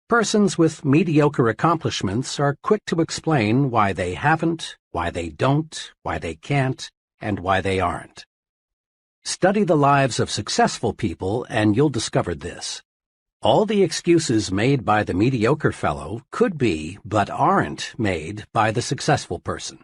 S1: Persons with mediocre accomplishments are quick to explain why they haven't, why they don't, why they can't, and why they aren't. Study the lives of successful people and you'll discover this. All the excuses made by the mediocre fellow could be, but aren't, made by the successful person.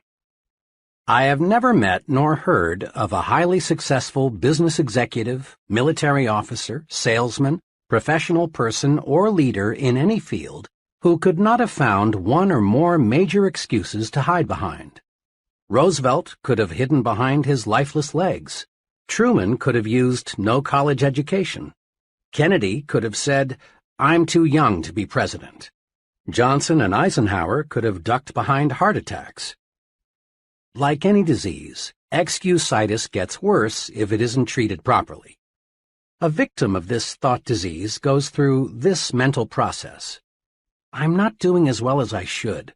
S1: I have never met nor heard of a highly successful business executive, military officer, salesman, professional person, or leader in any field who could not have found one or more major excuses to hide behind. Roosevelt could have hidden behind his lifeless legs. Truman could have used no college education. Kennedy could have said, "I'm too young to be president." Johnson and Eisenhower could have ducked behind heart attacks. Like any disease, excusitis gets worse if it isn't treated properly. A victim of this thought disease goes through this mental process. I'm not doing as well as I should.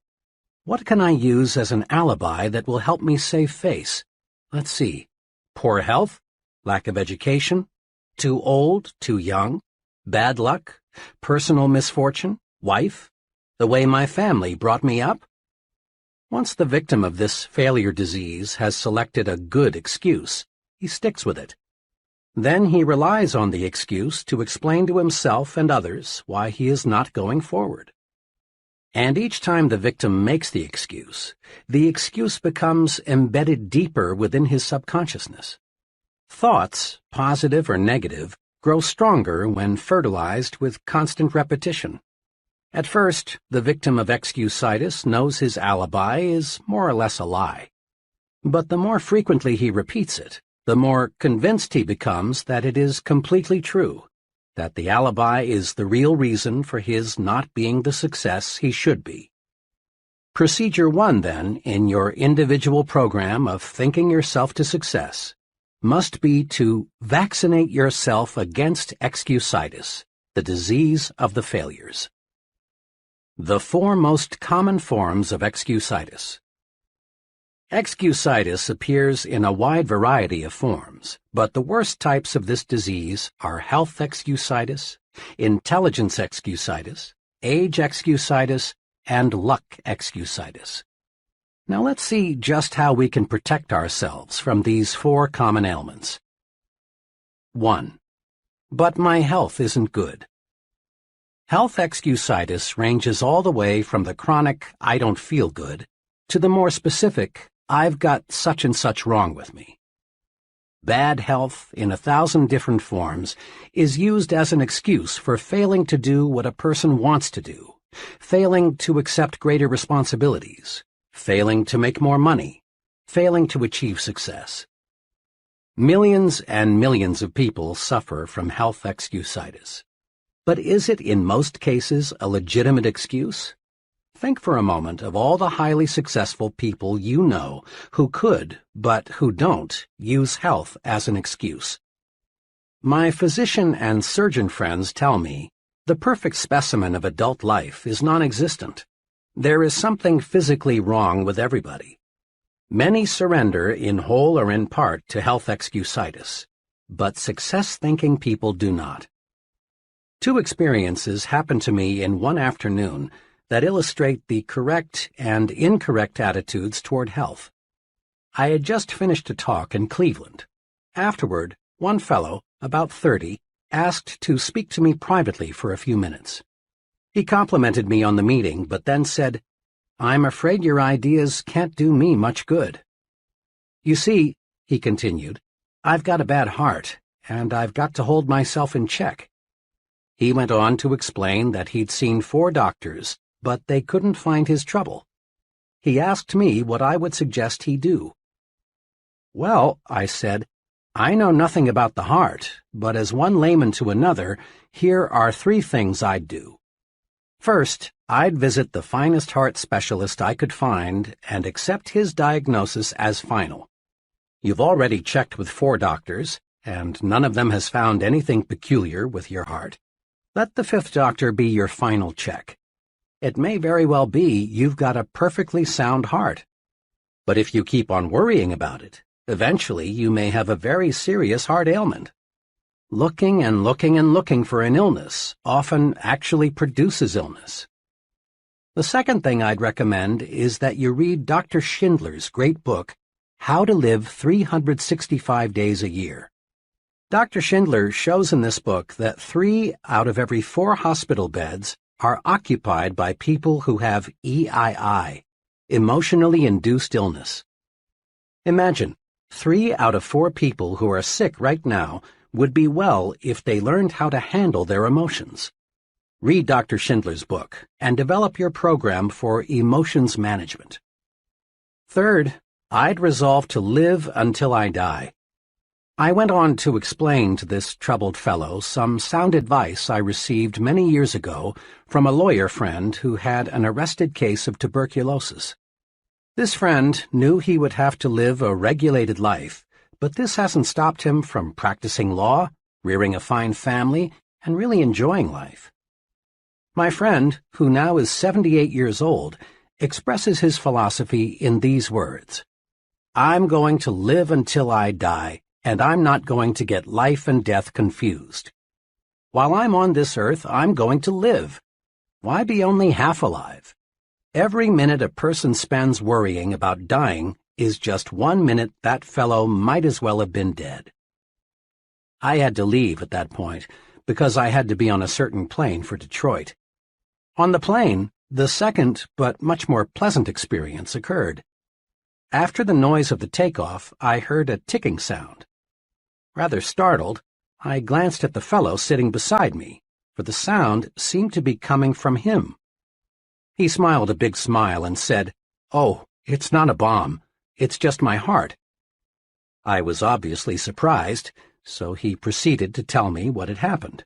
S1: What can I use as an alibi that will help me save face? Let's see. Poor health? Lack of education? Too old? Too young? Bad luck? Personal misfortune? Wife? The way my family brought me up? Once the victim of this failure disease has selected a good excuse, he sticks with it. Then he relies on the excuse to explain to himself and others why he is not going forward. And each time the victim makes the excuse becomes embedded deeper within his subconsciousness. Thoughts, positive or negative, grow stronger when fertilized with constant repetition. At first, the victim of excusitis knows his alibi is more or less a lie. But the more frequently he repeats it, the more convinced he becomes that it is completely true, that the alibi is the real reason for his not being the success he should be. Procedure 1, then, in your individual program of thinking yourself to success, must be to vaccinate yourself against excusitis, the disease of the failures. The 4 most common forms of excusitis. Excusitis appears in a wide variety of forms, but the worst types of this disease are health excusitis, intelligence excusitis, age excusitis, and luck excusitis. Now let's see just how we can protect ourselves from these 4 common ailments. 1. But my health isn't good. Health excusitis ranges all the way from the chronic I don't feel good to the more specific I've got such and such wrong with me. Bad health, in 1,000 different forms, is used as an excuse for failing to do what a person wants to do, failing to accept greater responsibilities, failing to make more money, failing to achieve success. Millions and millions of people suffer from health excusitis. But is it in most cases a legitimate excuse? Think for a moment of all the highly successful people you know who could, but who don't, use health as an excuse. My physician and surgeon friends tell me the perfect specimen of adult life is non-existent. There is something physically wrong with everybody. Many surrender in whole or in part to health excusitis, but success-thinking people do not. 2 experiences happened to me in one afternoon that illustrate the correct and incorrect attitudes toward health. I had just finished a talk in Cleveland. Afterward, one fellow, about 30, asked to speak to me privately for a few minutes. He complimented me on the meeting, but then said, "I'm afraid your ideas can't do me much good." "You see," he continued, "I've got a bad heart, and I've got to hold myself in check." He went on to explain that he'd seen 4 doctors, but they couldn't find his trouble. He asked me what I would suggest he do. "Well," I said, "I know nothing about the heart, but as one layman to another, here are 3 things I'd do. First, I'd visit the finest heart specialist I could find and accept his diagnosis as final. You've already checked with 4 doctors, and none of them has found anything peculiar with your heart. Let the 5th doctor be your final check. It may very well be you've got a perfectly sound heart. But if you keep on worrying about it, eventually you may have a very serious heart ailment. Looking and looking and looking for an illness often actually produces illness." The second thing I'd recommend is that you read Dr. Schindler's great book, How to Live 365 Days a Year. Dr. Schindler shows in this book that 3 out of every 4 hospital beds are occupied by people who have EII, emotionally induced illness. Imagine, 3 out of 4 people who are sick right now would be well if they learned how to handle their emotions. Read Dr. Schindler's book and develop your program for emotions management. Third, I'd resolve to live until I die. I went on to explain to this troubled fellow some sound advice I received many years ago from a lawyer friend who had an arrested case of tuberculosis. This friend knew he would have to live a regulated life, but this hasn't stopped him from practicing law, rearing a fine family, and really enjoying life. My friend, who now is 78 years old, expresses his philosophy in these words: "I'm going to live until I die, and I'm not going to get life and death confused. While I'm on this earth, I'm going to live. Why be only half alive? Every minute a person spends worrying about dying is just 1 minute that fellow might as well have been dead." I had to leave at that point because I had to be on a certain plane for Detroit. On the plane, the second but much more pleasant experience occurred. After the noise of the takeoff, I heard a ticking sound. Rather startled, I glanced at the fellow sitting beside me, for the sound seemed to be coming from him. He smiled a big smile and said, "Oh, it's not a bomb. It's just my heart." I was obviously surprised, so he proceeded to tell me what had happened.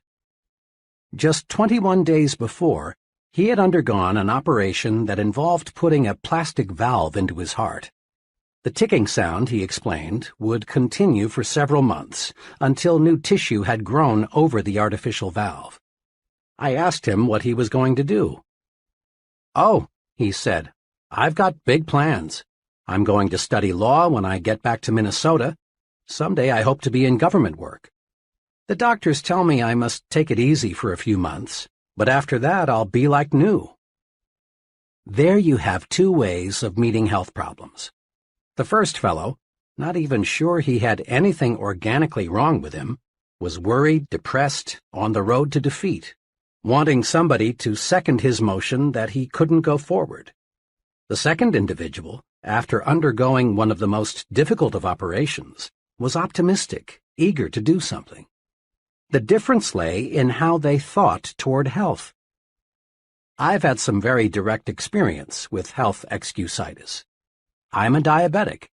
S1: Just 21 days before, he had undergone an operation that involved putting a plastic valve into his heart. The ticking sound, he explained, would continue for several months until new tissue had grown over the artificial valve. I asked him what he was going to do. "Oh," he said, "I've got big plans. I'm going to study law when I get back to Minnesota. Someday I hope to be in government work. The doctors tell me I must take it easy for a few months, but after that I'll be like new. There you have two ways of meeting health problems. The first fellow, not even sure he had anything organically wrong with him, was worried, depressed, on the road to defeat, wanting somebody to second his motion that he couldn't go forward. The second individual, after undergoing one of the most difficult of operations, was optimistic, eager to do something. The difference lay in how they thought toward health. I've had some very direct experience with health excusitis. I'm a diabetic.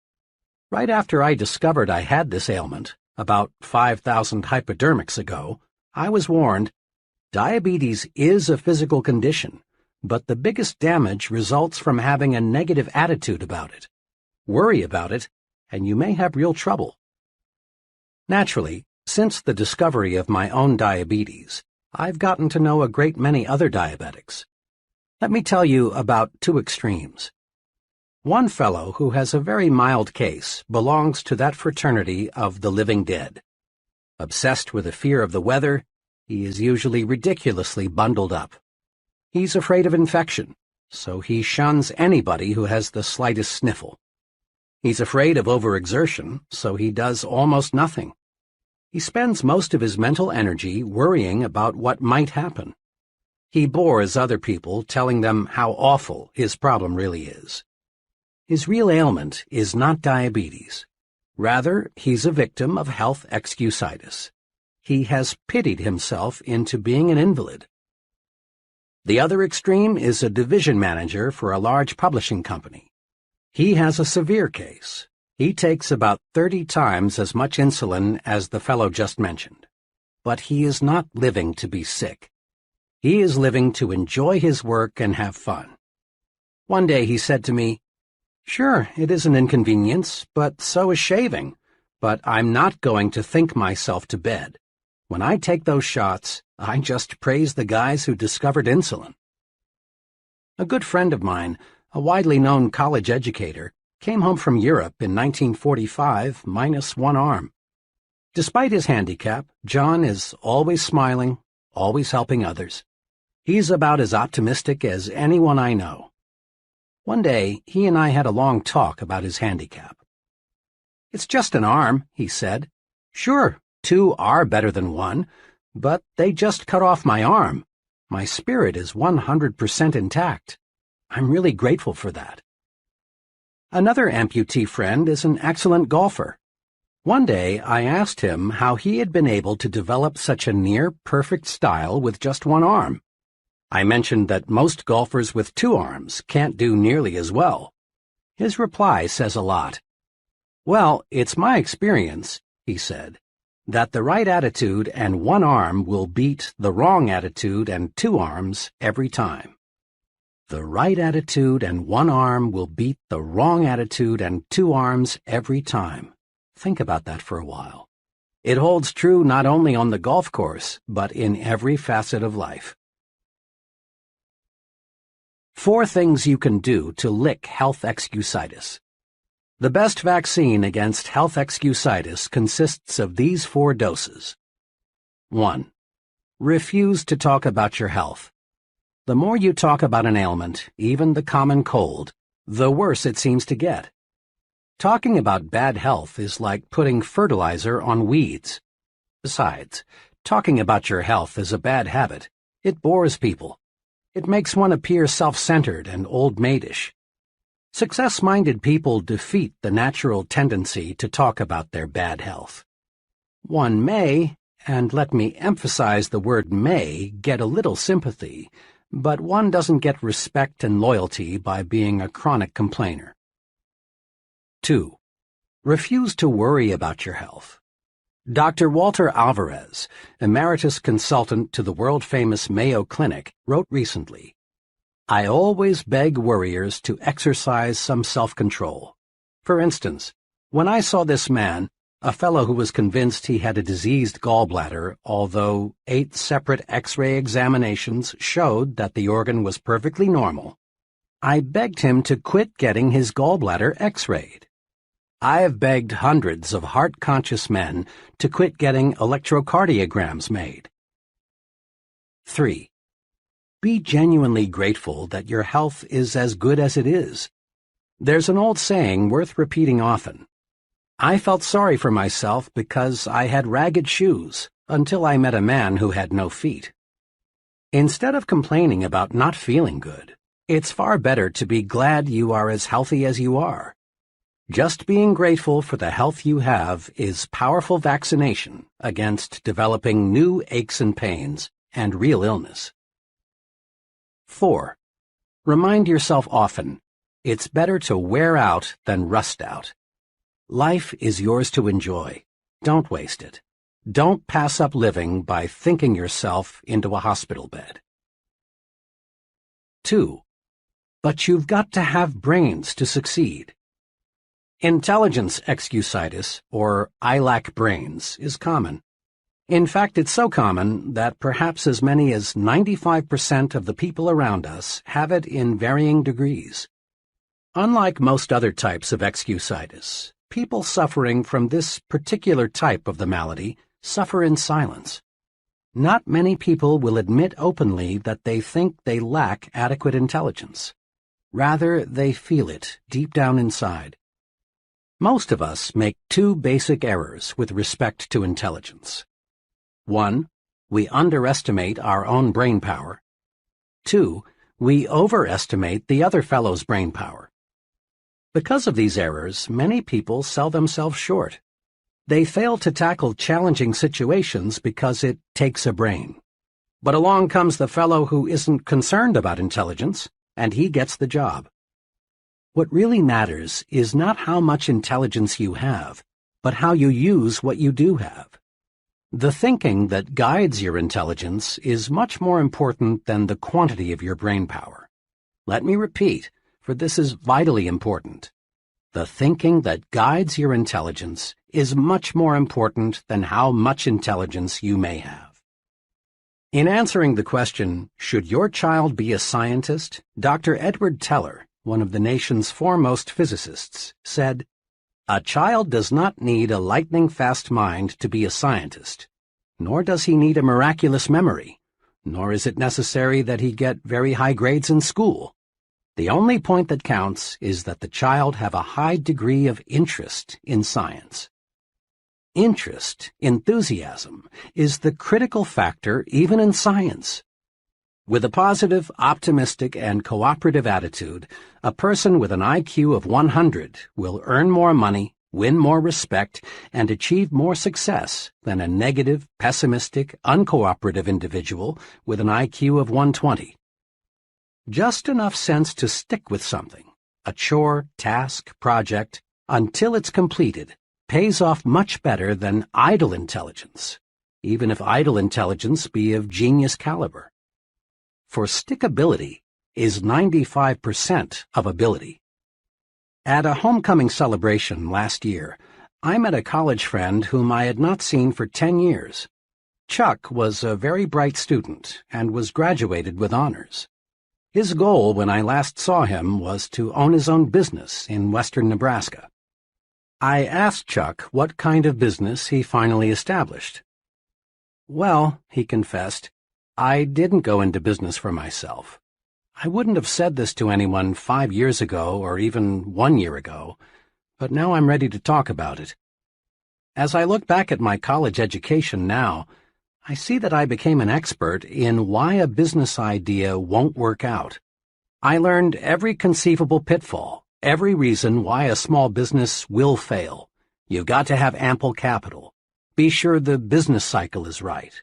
S1: Right after I discovered I had this ailment, about 5,000 hypodermics ago, I was warned, diabetes is a physical condition, but the biggest damage results from having a negative attitude about it. Worry about it, and you may have real trouble. Naturally, since the discovery of my own diabetes, I've gotten to know a great many other diabetics. Let me tell you about two extremes. One fellow who has a very mild case belongs to that fraternity of the living dead. Obsessed with a fear of the weather, he is usually ridiculously bundled up. He's afraid of infection, so he shuns anybody who has the slightest sniffle. He's afraid of overexertion, so he does almost nothing. He spends most of his mental energy worrying about what might happen. He bores other people telling them how awful his problem really is. His real ailment is not diabetes. Rather, he's a victim of health excusitis. He has pitied himself into being an invalid. The other extreme is a division manager for a large publishing company. He has a severe case. He takes about 30 times as much insulin as the fellow just mentioned. But he is not living to be sick. He is living to enjoy his work and have fun. One day he said to me, "Sure, it is an inconvenience, but so is shaving. But I'm not going to think myself to bed. When I take those shots, I just praise the guys who discovered insulin." A good friend of mine, a widely known college educator, came home from Europe in 1945 minus one arm. Despite his handicap, John is always smiling, always helping others. He's about as optimistic as anyone I know. One day, he and I had a long talk about his handicap. "It's just an arm," he said. "Sure, two are better than one, but they just cut off my arm. My spirit is 100% intact. I'm really grateful for that." Another amputee friend is an excellent golfer. One day, I asked him how he had been able to develop such a near-perfect style with just one arm. I mentioned that most golfers with two arms can't do nearly as well. His reply says a lot. "Well, it's my experience," he said, "that the right attitude and one arm will beat the wrong attitude and two arms every time." The right attitude and one arm will beat the wrong attitude and two arms every time. Think about that for a while. It holds true not only on the golf course, but in every facet of life. 4 things you can do to lick health excusitis. The best vaccine against health excusitis consists of these 4 doses. 1. Refuse to talk about your health. The more you talk about an ailment, even the common cold, the worse it seems to get. Talking about bad health is like putting fertilizer on weeds. Besides, talking about your health is a bad habit. It bores people. It makes one appear self-centered and old-maidish. Success-minded people defeat the natural tendency to talk about their bad health. One may, and let me emphasize the word may, get a little sympathy, but one doesn't get respect and loyalty by being a chronic complainer. 2. Refuse to worry about your health. Dr. Walter Alvarez, emeritus consultant to the world-famous Mayo Clinic, wrote recently, "I always beg worriers to exercise some self-control. For instance, when I saw this man, a fellow who was convinced he had a diseased gallbladder, although 8 separate X-ray examinations showed that the organ was perfectly normal, I begged him to quit getting his gallbladder X-rayed. I have begged hundreds of heart-conscious men to quit getting electrocardiograms made." 3. be genuinely grateful that your health is as good as it is. There's an old saying worth repeating often. I felt sorry for myself because I had ragged shoes until I met a man who had no feet. Instead of complaining about not feeling good, it's far better to be glad you are as healthy as you are. Just being grateful for the health you have is powerful vaccination against developing new aches and pains and real illness. 4. Remind yourself often, it's better to wear out than rust out. Life is yours to enjoy. Don't waste it. Don't pass up living by thinking yourself into a hospital bed. 2. But you've got to have brains to succeed. Intelligence excusitis, or I lack brains, is common. In fact, it's so common that perhaps as many as 95% of the people around us have it in varying degrees. Unlike most other types of excusitis, people suffering from this particular type of the malady suffer in silence. Not many people will admit openly that they think they lack adequate intelligence. Rather, they feel it deep down inside. Most of us make two basic errors with respect to intelligence. 1. We underestimate our own brain power. 2. We overestimate the other fellow's brain power. Because of these errors, many people sell themselves short. They fail to tackle challenging situations because it takes a brain. But along comes the fellow who isn't concerned about intelligence, and he gets the job. What really matters is not how much intelligence you have, but how you use what you do have. The thinking that guides your intelligence is much more important than the quantity of your brain power. Let me repeat, for this is vitally important. The thinking that guides your intelligence is much more important than how much intelligence you may have. In answering the question, should your child be a scientist, Dr. Edward Teller, one of the nation's foremost physicists, said, "A child does not need a lightning-fast mind to be a scientist, nor does he need a miraculous memory, nor is it necessary that he get very high grades in school. The only point that counts is that the child have a high degree of interest in science." Interest, enthusiasm, is the critical factor even in science. With a positive, optimistic, and cooperative attitude, a person with an IQ of 100 will earn more money, win more respect, and achieve more success than a negative, pessimistic, uncooperative individual with an IQ of 120. Just enough sense to stick with something, a chore, task, project, until it's completed, pays off much better than idle intelligence, even if idle intelligence be of genius caliber. For stickability is 95% of ability. At a homecoming celebration last year, I met a college friend whom I had not seen for 10 years. Chuck was a very bright student and was graduated with honors. His goal when I last saw him was to own his own business in western Nebraska. I asked Chuck what kind of business he finally established. "Well," he confessed, "I didn't go into business for myself. I wouldn't have said this to anyone 5 years ago or even 1 year ago, but now I'm ready to talk about it. As I look back at my college education now, I see that I became an expert in why a business idea won't work out. I learned every conceivable pitfall, every reason why a small business will fail. You've got to have ample capital. Be sure the business cycle is right.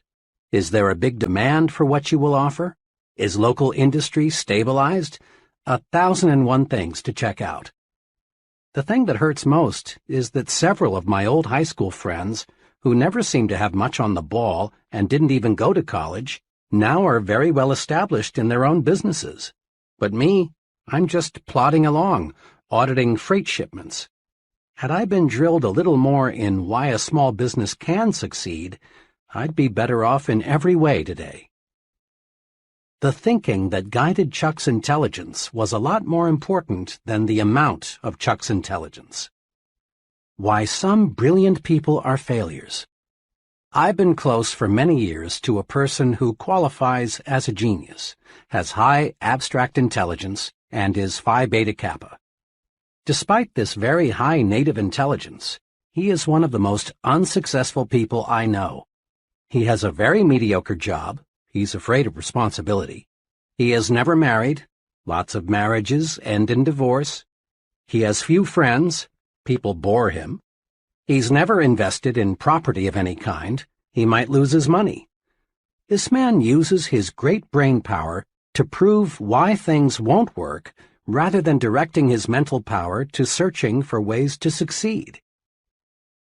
S1: Is there a big demand for what you will offer? Is local industry stabilized? 1,001 things to check out. The thing that hurts most is that several of my old high school friends, who never seemed to have much on the ball and didn't even go to college, now are very well established in their own businesses. But me, I'm just plodding along, auditing freight shipments. Had I been drilled a little more in why a small business can succeed, I'd be better off in every way today. The thinking that guided Chuck's intelligence was a lot more important than the amount of Chuck's intelligence. Why some brilliant people are failures. I've been close for many years to a person who qualifies as a genius, has high abstract intelligence, and is Phi Beta Kappa. Despite this very high native intelligence, he is one of the most unsuccessful people I know. He has a very mediocre job. He's afraid of responsibility. He is never married. Lots of marriages end in divorce. He has few friends. People bore him. He's never invested in property of any kind. He might lose his money. This man uses his great brain power to prove why things won't work rather than directing his mental power to searching for ways to succeed.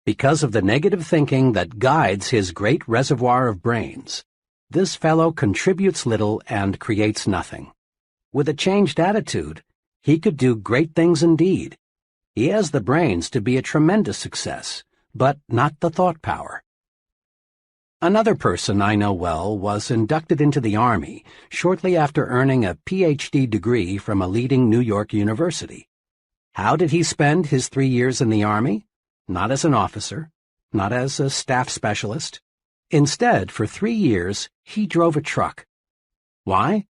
S1: Because of the negative thinking that guides his great reservoir of brains, this fellow contributes little and creates nothing. With a changed attitude, he could do great things indeed. He has the brains to be a tremendous success, but not the thought power. Another person I know well was inducted into the Army shortly after earning a Ph.D. degree from a leading New York university. How did he spend his 3 years in the Army? Not as an officer, not as a staff specialist. Instead, for 3 years, he drove a truck. Why?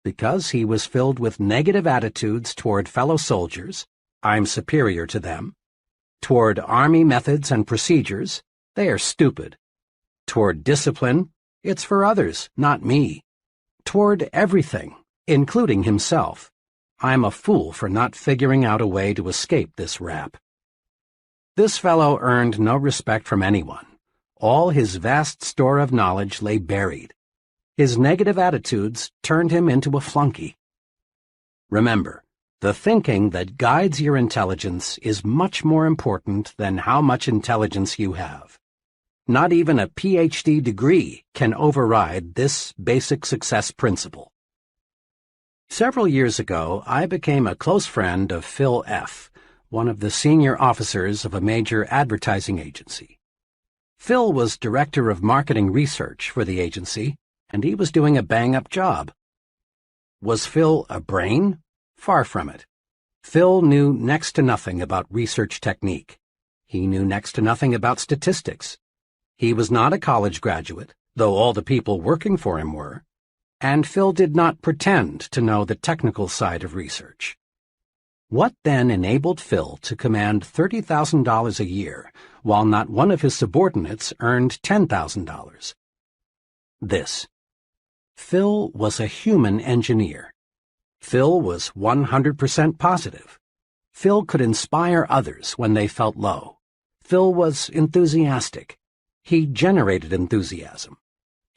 S1: Because he was filled with negative attitudes toward fellow soldiers, I'm superior to them. Toward Army methods and procedures, they are stupid. Toward discipline, it's for others, not me. Toward everything, including himself, I'm a fool for not figuring out a way to escape this rap. This fellow earned no respect from anyone. All his vast store of knowledge lay buried. His negative attitudes turned him into a flunky. Remember, the thinking that guides your intelligence is much more important than how much intelligence you have. Not even a Ph.D. degree can override this basic success principle. Several years ago, I became a close friend of Phil F., one of the senior officers of a major advertising agency. Phil was director of marketing research for the agency, and he was doing a bang-up job. Was Phil a brain? Far from it. Phil knew next to nothing about research technique. He knew next to nothing about statistics. He was not a college graduate, though all the people working for him were, and Phil did not pretend to know the technical side of research. What then enabled Phil to command $30,000 a year, while not one of his subordinates earned $10,000? This. Phil was a human engineer. Phil was 100% positive. Phil could inspire others when they felt low. Phil was enthusiastic. He generated enthusiasm.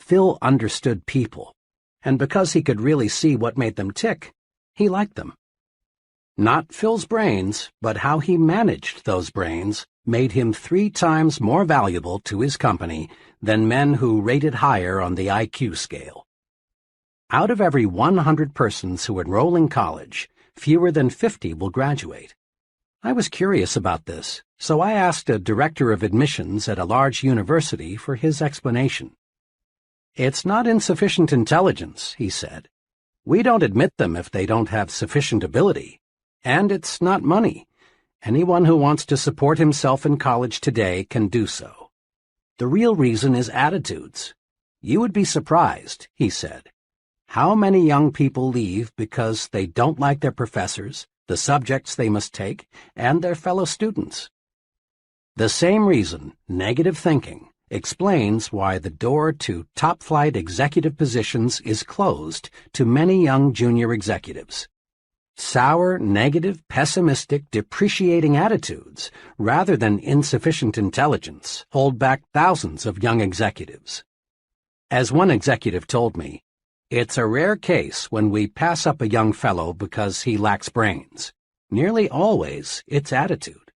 S1: Phil understood people, and because he could really see what made them tick, he liked them. Not Phil's brains, but how he managed those brains made him 3 times more valuable to his company than men who rated higher on the IQ scale. Out of every 100 persons who enroll in college, fewer than 50 will graduate. I was curious about this, so I asked a director of admissions at a large university for his explanation. "It's not insufficient intelligence," he said. "We don't admit them if they don't have sufficient ability. And it's not money. Anyone who wants to support himself in college today can do so. The real reason is attitudes. You would be surprised," he said, "how many young people leave because they don't like their professors, the subjects they must take, and their fellow students." The same reason, negative thinking, explains why the door to top-flight executive positions is closed to many young junior executives. Sour, negative, pessimistic, depreciating attitudes, rather than insufficient intelligence, hold back thousands of young executives. As one executive told me, "It's a rare case when we pass up a young fellow because he lacks brains. Nearly always, it's attitude."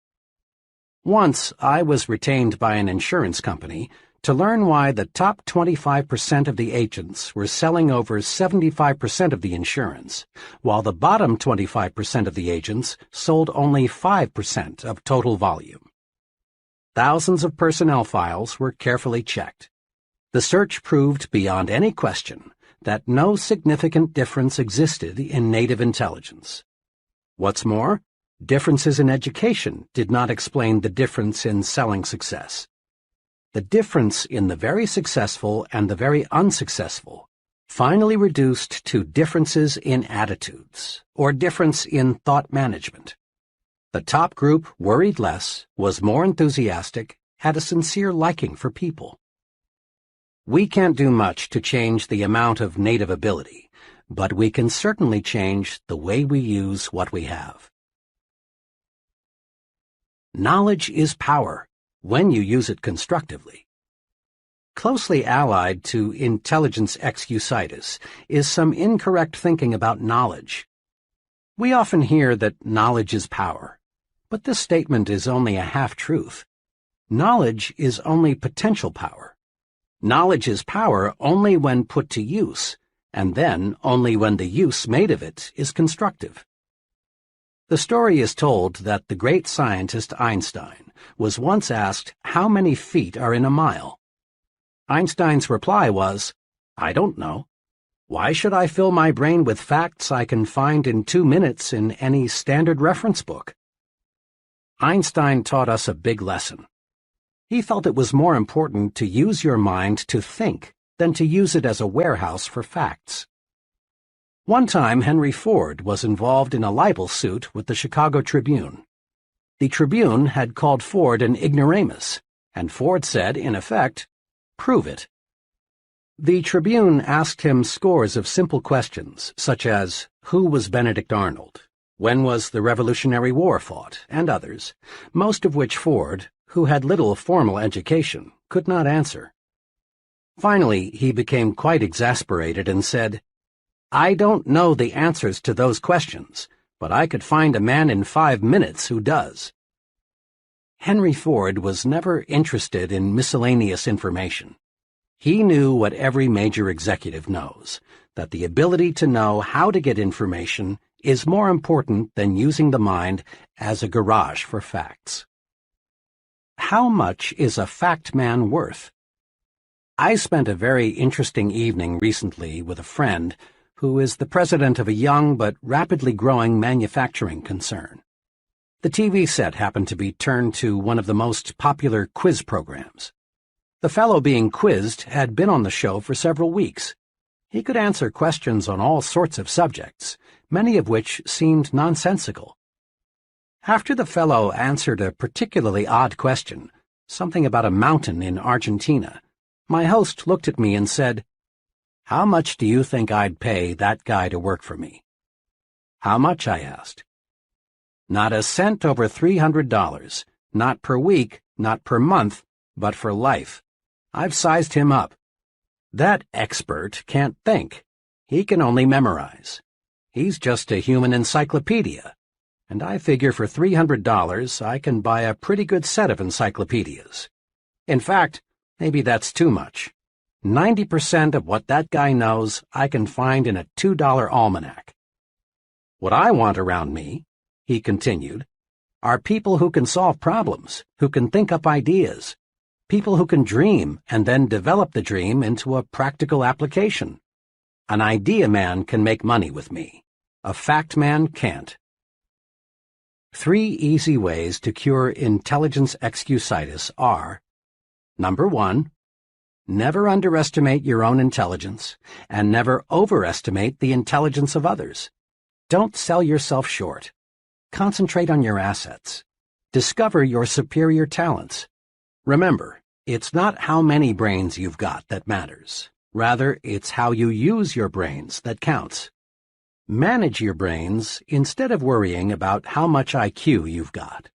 S1: Once, I was retained by an insurance company to learn why the top 25% of the agents were selling over 75% of the insurance, while the bottom 25% of the agents sold only 5% of total volume. Thousands of personnel files were carefully checked. The search proved beyond any question that no significant difference existed in native intelligence. What's more, differences in education did not explain the difference in selling success. The difference in the very successful and the very unsuccessful finally reduced to differences in attitudes, or difference in thought management. The top group worried less, was more enthusiastic, had a sincere liking for people. We can't do much to change the amount of native ability, but we can certainly change the way we use what we have. Knowledge is power, when you use it constructively. Closely allied to intelligence excusitis is some incorrect thinking about knowledge. We often hear that knowledge is power, but this statement is only a half-truth. Knowledge is only potential power. Knowledge is power only when put to use, and then only when the use made of it is constructive. The story is told that the great scientist Einstein was once asked how many feet are in a mile. Einstein's reply was, "I don't know. Why should I fill my brain with facts I can find in 2 minutes in any standard reference book?" Einstein taught us a big lesson. He felt it was more important to use your mind to think than to use it as a warehouse for facts. One time, Henry Ford was involved in a libel suit with the Chicago Tribune. The Tribune had called Ford an ignoramus, and Ford said, in effect, "Prove it." The Tribune asked him scores of simple questions, such as, who was Benedict Arnold? When was the Revolutionary War fought? And others, most of which Ford, who had little formal education, could not answer. Finally, he became quite exasperated and said, "I don't know the answers to those questions, but I could find a man in 5 minutes who does." Henry Ford was never interested in miscellaneous information. He knew what every major executive knows, that the ability to know how to get information is more important than using the mind as a garage for facts. How much is a fact man worth? I spent a very interesting evening recently with a friend who is the president of a young but rapidly growing manufacturing concern. The TV set happened to be turned to one of the most popular quiz programs. The fellow being quizzed had been on the show for several weeks. He could answer questions on all sorts of subjects, many of which seemed nonsensical. After the fellow answered a particularly odd question, something about a mountain in Argentina, my host looked at me and said, "How much do you think I'd pay that guy to work for me?" "How much?" I asked. "Not a cent over $300, not per week, not per month, but for life. I've sized him up. That expert can't think. He can only memorize. He's just a human encyclopedia, and I figure for $300 I can buy a pretty good set of encyclopedias. In fact, maybe that's too much. 90% of what that guy knows I can find in a $2 almanac. What I want around me," he continued, "are people who can solve problems, who can think up ideas, people who can dream and then develop the dream into a practical application. An idea man can make money with me. A fact man can't." 3 easy ways to cure intelligence excusitis are: Number 1, never underestimate your own intelligence, and never overestimate the intelligence of others. Don't sell yourself short. Concentrate on your assets. Discover your superior talents. Remember, it's not how many brains you've got that matters. Rather, it's how you use your brains that counts. Manage your brains instead of worrying about how much IQ you've got.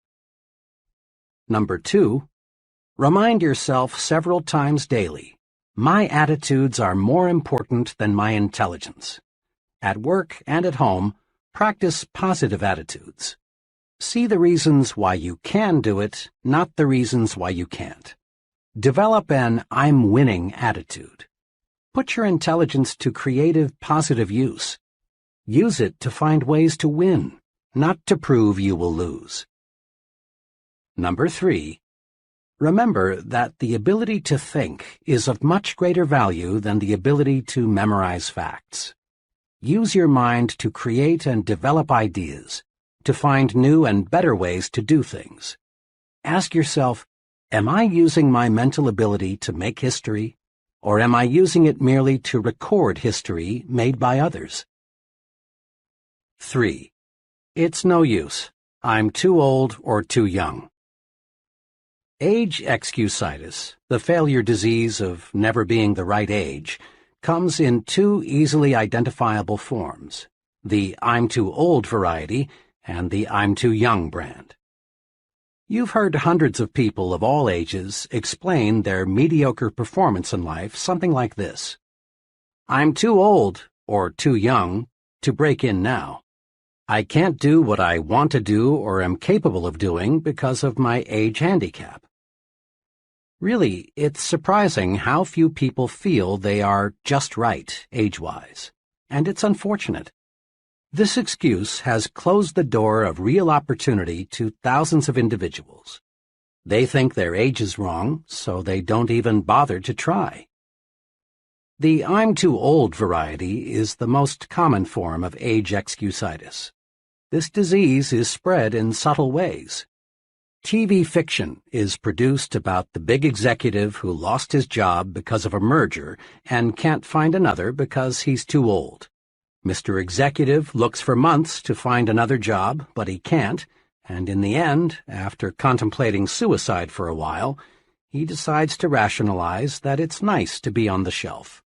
S1: Number 2, remind yourself several times daily, my attitudes are more important than my intelligence. At work and at home, practice positive attitudes. See the reasons why you can do it, not the reasons why you can't. Develop an I'm winning attitude. Put your intelligence to creative, positive use. Use it to find ways to win, not to prove you will lose. Number 3, remember that the ability to think is of much greater value than the ability to memorize facts. Use your mind to create and develop ideas, to find new and better ways to do things. Ask yourself, Am I using my mental ability to make history, or am I using it merely to record history made by others? 3. It's no use. I'm too old or too young. Age excusitis, the failure disease of never being the right age, comes in two easily identifiable forms, the I'm too old variety and the I'm too young brand. You've heard hundreds of people of all ages explain their mediocre performance in life something like this: I'm too old, or too young, to break in now. I can't do what I want to do or am capable of doing because of my age handicap. Really, it's surprising how few people feel they are just right, age-wise, and it's unfortunate. This excuse has closed the door of real opportunity to thousands of individuals. They think their age is wrong, so they don't even bother to try. The I'm too old variety is the most common form of age excusitis. This disease is spread in subtle ways. TV fiction is produced about the big executive who lost his job because of a merger and can't find another because he's too old. Mr. Executive looks for months to find another job, but he can't, and in the end, after contemplating suicide for a while, he decides to rationalize that it's nice to be on the shelf.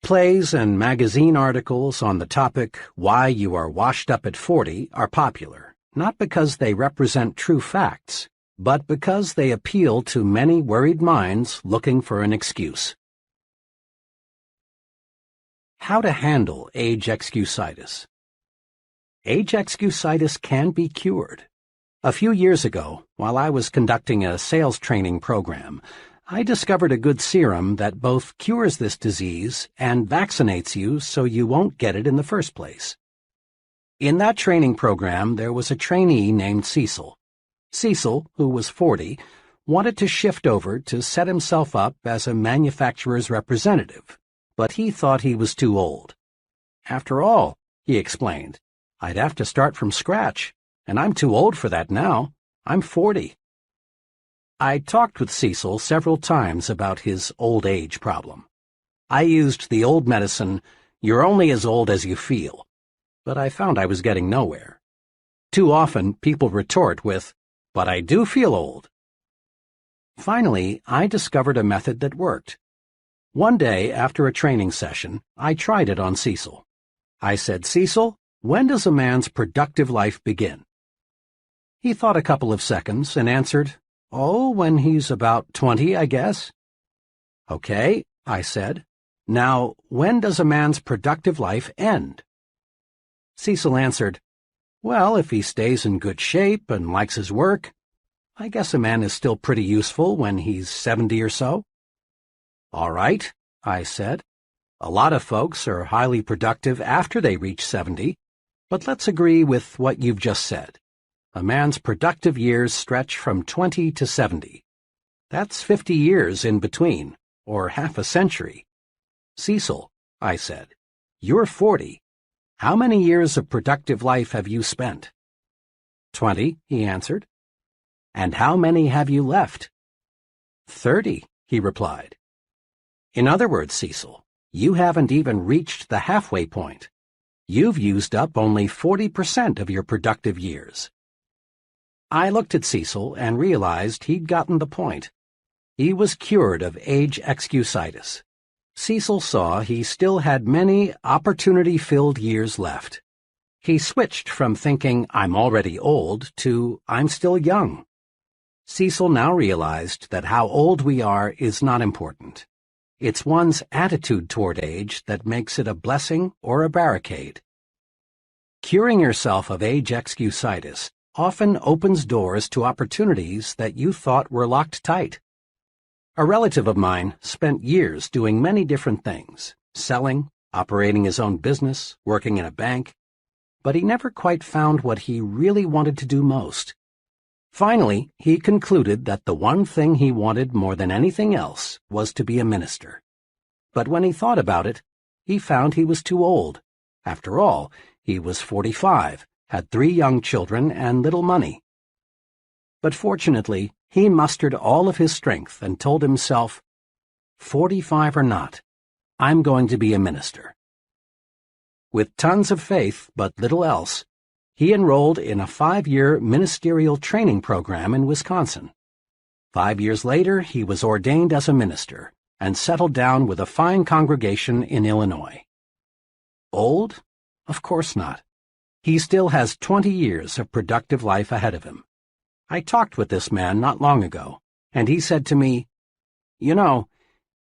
S1: Plays and magazine articles on the topic "Why You Are Washed Up at 40" are popular, not because they represent true facts, but because they appeal to many worried minds looking for an excuse. How to handle age excusitis. Age excusitis can be cured. A few years ago, while I was conducting a sales training program, I discovered a good serum that both cures this disease and vaccinates you so you won't get it in the first place. In that training program, there was a trainee named Cecil. Cecil, who was 40, wanted to shift over to set himself up as a manufacturer's representative, but he thought he was too old. After all, he explained, I'd have to start from scratch, and I'm too old for that now. I'm 40. I talked with Cecil several times about his old age problem. I used the old medicine, "You're only as old as you feel," but I found I was getting nowhere. Too often, people retort with, "But I do feel old." Finally, I discovered a method that worked. One day, after a training session, I tried it on Cecil. I said, "Cecil, when does a man's productive life begin?" He thought a couple of seconds and answered, "Oh, when he's about 20, I guess." "Okay," I said. "Now, when does a man's productive life end?" Cecil answered, "Well, if he stays in good shape and likes his work, I guess a man is still pretty useful when he's 70 or so." "All right," I said. "A lot of folks are highly productive after they reach 70, but let's agree with what you've just said. A man's productive years stretch from 20 to 70. That's 50 years in between, or half a century. Cecil," I said, "you're 40. How many years of productive life have you spent?" 20, he answered. "And how many have you left?" 30, he replied. "In other words, Cecil, you haven't even reached the halfway point. You've used up only 40% of your productive years." I looked at Cecil and realized he'd gotten the point. He was cured of age excusitis. Cecil saw he still had many opportunity-filled years left. He switched from thinking, "I'm already old," to "I'm still young." Cecil now realized that how old we are is not important. It's one's attitude toward age that makes it a blessing or a barricade. Curing yourself of age excusitis often opens doors to opportunities that you thought were locked tight. A relative of mine spent years doing many different things, selling, operating his own business, working in a bank, but he never quite found what he really wanted to do most. Finally, he concluded that the one thing he wanted more than anything else was to be a minister. But when he thought about it, he found he was too old. After all, he was 45, had 3 young children, and little money. But fortunately, he mustered all of his strength and told himself, 45 or not, I'm going to be a minister. With tons of faith but little else, he enrolled in a 5-year ministerial training program in Wisconsin. 5 years later, he was ordained as a minister and settled down with a fine congregation in Illinois. Old? Of course not. He still has 20 years of productive life ahead of him. I talked with this man not long ago, and he said to me, "You know,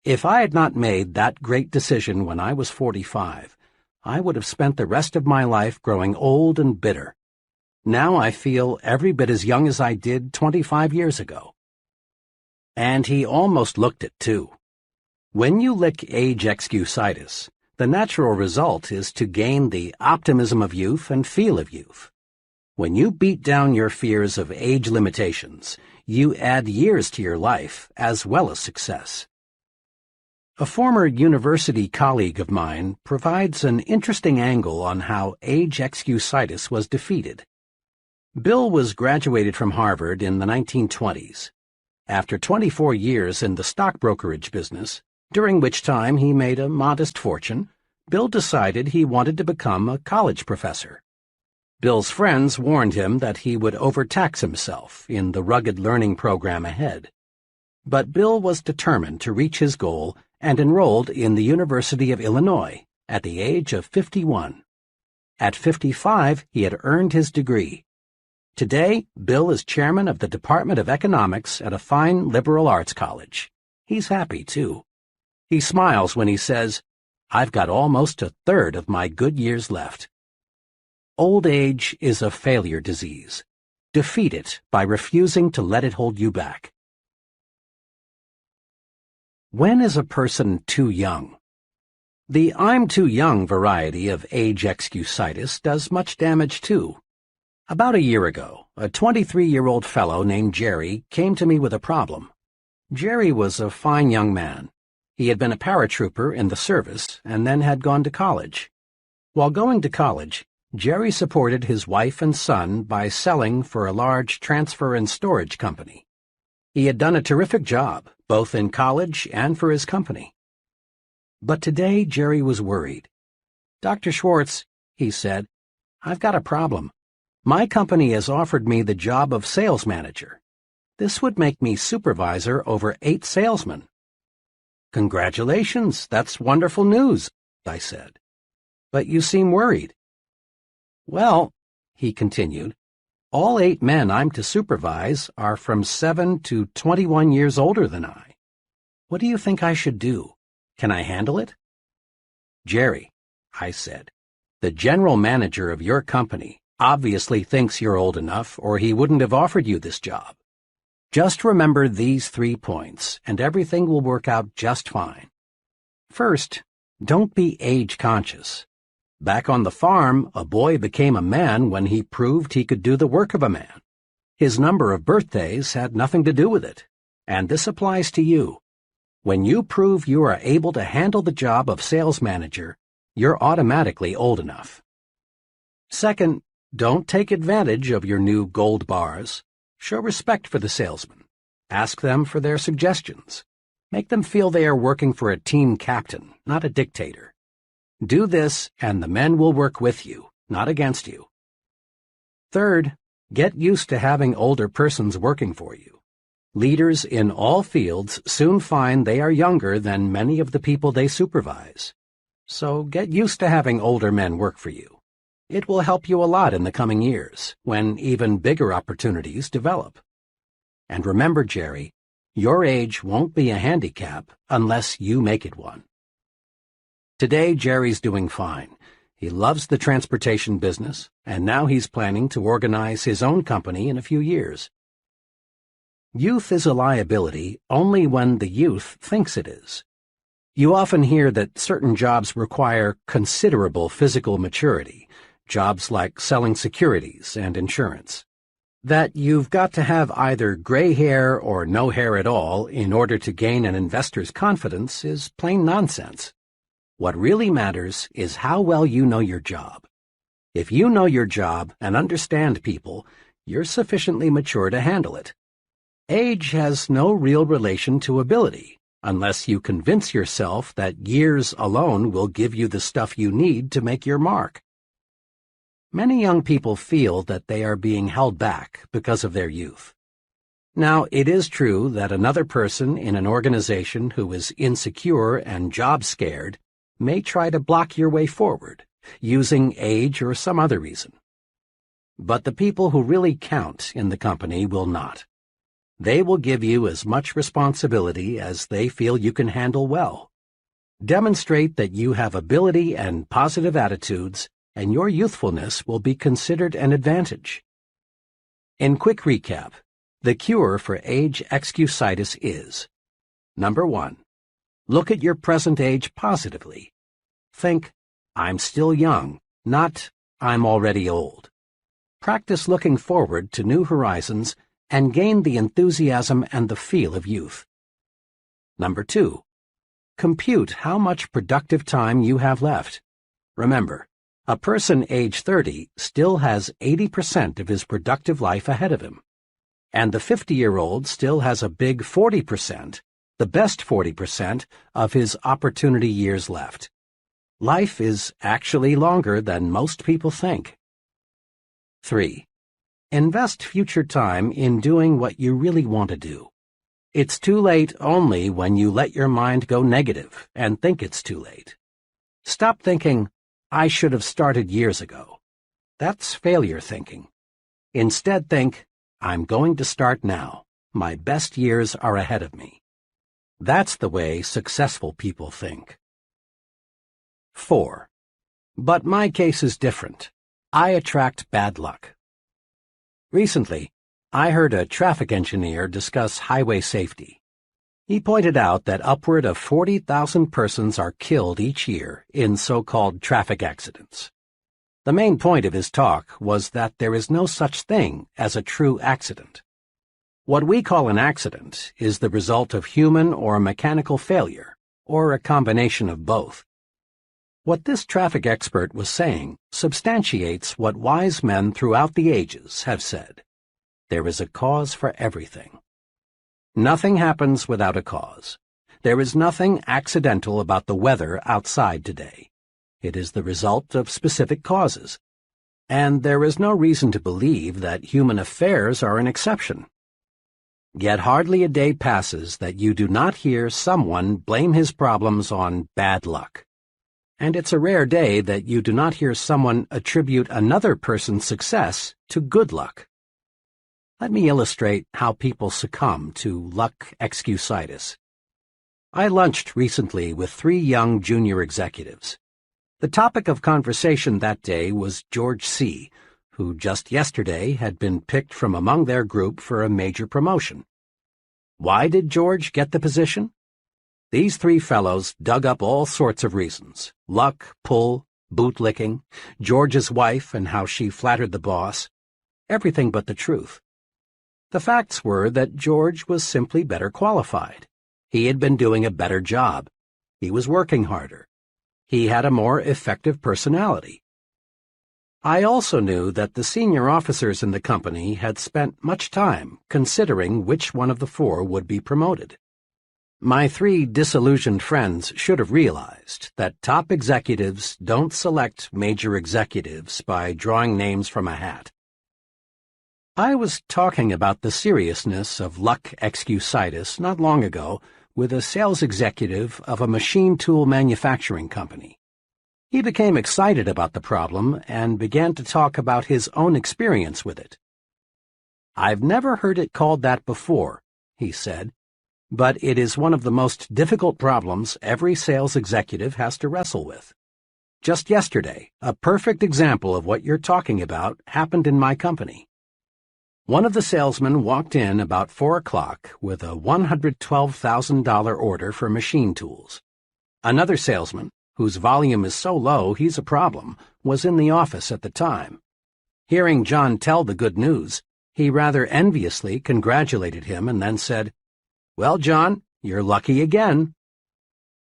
S1: if I had not made that great decision when I was 45, I would have spent the rest of my life growing old and bitter. Now I feel every bit as young as I did 25 years ago." And he almost looked it, too. When you lick age excusitis, the natural result is to gain the optimism of youth and feel of youth. When you beat down your fears of age limitations, you add years to your life as well as success. A former university colleague of mine provides an interesting angle on how age excusitis was defeated. Bill was graduated from Harvard in the 1920s. After 24 years in the stock brokerage business, during which time he made a modest fortune, Bill decided he wanted to become a college professor. Bill's friends warned him that he would overtax himself in the rugged learning program ahead. But Bill was determined to reach his goal and enrolled in the University of Illinois at the age of 51. At 55, he had earned his degree. Today, Bill is chairman of the Department of Economics at a fine liberal arts college. He's happy, too. He smiles when he says, "I've got almost a third of my good years left." Old age is a failure disease. Defeat it by refusing to let it hold you back. When is a person too young? The "I'm too young" variety of age excusitis does much damage, too. About a year ago, a 23-year-old fellow named Jerry came to me with a problem. Jerry was a fine young man. He had been a paratrooper in the service and then had gone to college. While going to college, Jerry supported his wife and son by selling for a large transfer and storage company. He had done a terrific job, both in college and for his company. But today Jerry was worried. "Dr. Schwartz," he said, "I've got a problem. My company has offered me the job of sales manager. This would make me supervisor over 8 salesmen." "Congratulations, that's wonderful news," I said. "But you seem worried." "Well," he continued, "all 8 men I'm to supervise are from 7 to 21 years older than I. What do you think I should do? Can I handle it?" "Jerry," I said, "the general manager of your company obviously thinks you're old enough or he wouldn't have offered you this job. Just remember these 3 points and everything will work out just fine. First, don't be age conscious. Back on the farm, a boy became a man when he proved he could do the work of a man. His number of birthdays had nothing to do with it, and this applies to you. When you prove you are able to handle the job of sales manager, you're automatically old enough. Second, don't take advantage of your new gold bars. Show respect for the salesman. Ask them for their suggestions. Make them feel they are working for a team captain, not a dictator. Do this, and the men will work with you, not against you. Third, get used to having older persons working for you. Leaders in all fields soon find they are younger than many of the people they supervise. So get used to having older men work for you. It will help you a lot in the coming years, when even bigger opportunities develop. And remember, Jerry, your age won't be a handicap unless you make it one. Today, Jerry's doing fine. He loves the transportation business, and now he's planning to organize his own company in a few years. Youth is a liability only when the youth thinks it is. You often hear that certain jobs require considerable physical maturity, jobs like selling securities and insurance. That you've got to have either gray hair or no hair at all in order to gain an investor's confidence is plain nonsense. What really matters is how well you know your job. If you know your job and understand people, you're sufficiently mature to handle it. Age has no real relation to ability, unless you convince yourself that years alone will give you the stuff you need to make your mark. Many young people feel that they are being held back because of their youth. Now, it is true that another person in an organization who is insecure and job-scared may try to block your way forward, using age or some other reason. But the people who really count in the company will not. They will give you as much responsibility as they feel you can handle well. Demonstrate that you have ability and positive attitudes, and your youthfulness will be considered an advantage. In quick recap, the cure for age excusitis is: Number 1. Look at your present age positively. Think, I'm still young, not I'm already old. Practice looking forward to new horizons and gain the enthusiasm and the feel of youth. Number 2. Compute how much productive time you have left. Remember, a person age 30 still has 80% of his productive life ahead of him, and the 50-year-old still has a big 40%, the best 40% of his opportunity years left. Life is actually longer than most people think. 3. Invest future time in doing what you really want to do. It's too late only when you let your mind go negative and think it's too late. Stop thinking, I should have started years ago. That's failure thinking. Instead think, I'm going to start now. My best years are ahead of me. That's the way successful people think. 4. But my case is different. I attract bad luck. Recently, I heard a traffic engineer discuss highway safety. He pointed out that upward of 40,000 persons are killed each year in so-called traffic accidents. The main point of his talk was that there is no such thing as a true accident. What we call an accident is the result of human or mechanical failure, or a combination of both. What this traffic expert was saying substantiates what wise men throughout the ages have said. There is a cause for everything. Nothing happens without a cause. There is nothing accidental about the weather outside today. It is the result of specific causes. And there is no reason to believe that human affairs are an exception. Yet hardly a day passes that you do not hear someone blame his problems on bad luck. And it's a rare day that you do not hear someone attribute another person's success to good luck. Let me illustrate how people succumb to luck excusitis. I lunched recently with 3 young junior executives. The topic of conversation that day was George C., who just yesterday had been picked from among their group for a major promotion. Why did George get the position? These 3 fellows dug up all sorts of reasons: luck, pull, bootlicking, George's wife and how she flattered the boss. Everything but the truth. The facts were that George was simply better qualified. He had been doing a better job. He was working harder. He had a more effective personality. I also knew that the senior officers in the company had spent much time considering which one of the 4 would be promoted. My 3 disillusioned friends should have realized that top executives don't select major executives by drawing names from a hat. I was talking about the seriousness of luck excusitis not long ago with a sales executive of a machine tool manufacturing company. He became excited about the problem and began to talk about his own experience with it. I've never heard it called that before, he said, but it is one of the most difficult problems every sales executive has to wrestle with. Just yesterday, a perfect example of what you're talking about happened in my company. One of the salesmen walked in about 4 o'clock with a $112,000 order for machine tools. Another salesman, whose volume is so low he's a problem, was in the office at the time. Hearing John tell the good news, he rather enviously congratulated him and then said, "Well, John, you're lucky again."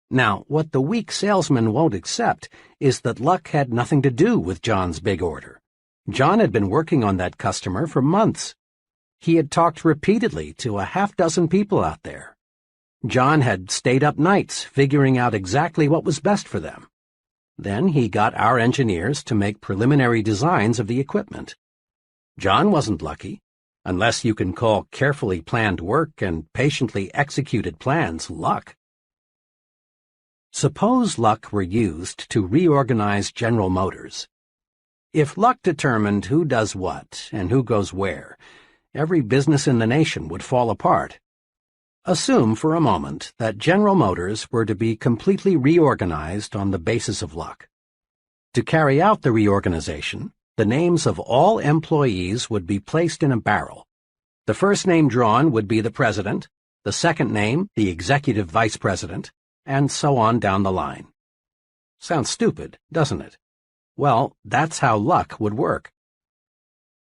S1: Now, what the weak salesman won't accept is that luck had nothing to do with John's big order. John had been working on that customer for months. He had talked repeatedly to a half-dozen people out there. John had stayed up nights figuring out exactly what was best for them. Then he got our engineers to make preliminary designs of the equipment. John wasn't lucky, unless you can call carefully planned work and patiently executed plans luck. Suppose luck were used to reorganize General Motors. If luck determined who does what and who goes where, every business in the nation would fall apart. Assume for a moment that General Motors were to be completely reorganized on the basis of luck. To carry out the reorganization, the names of all employees would be placed in a barrel. The first name drawn would be the president, the second name the executive vice president, and so on down the line. Sounds stupid, doesn't it? Well, that's how luck would work.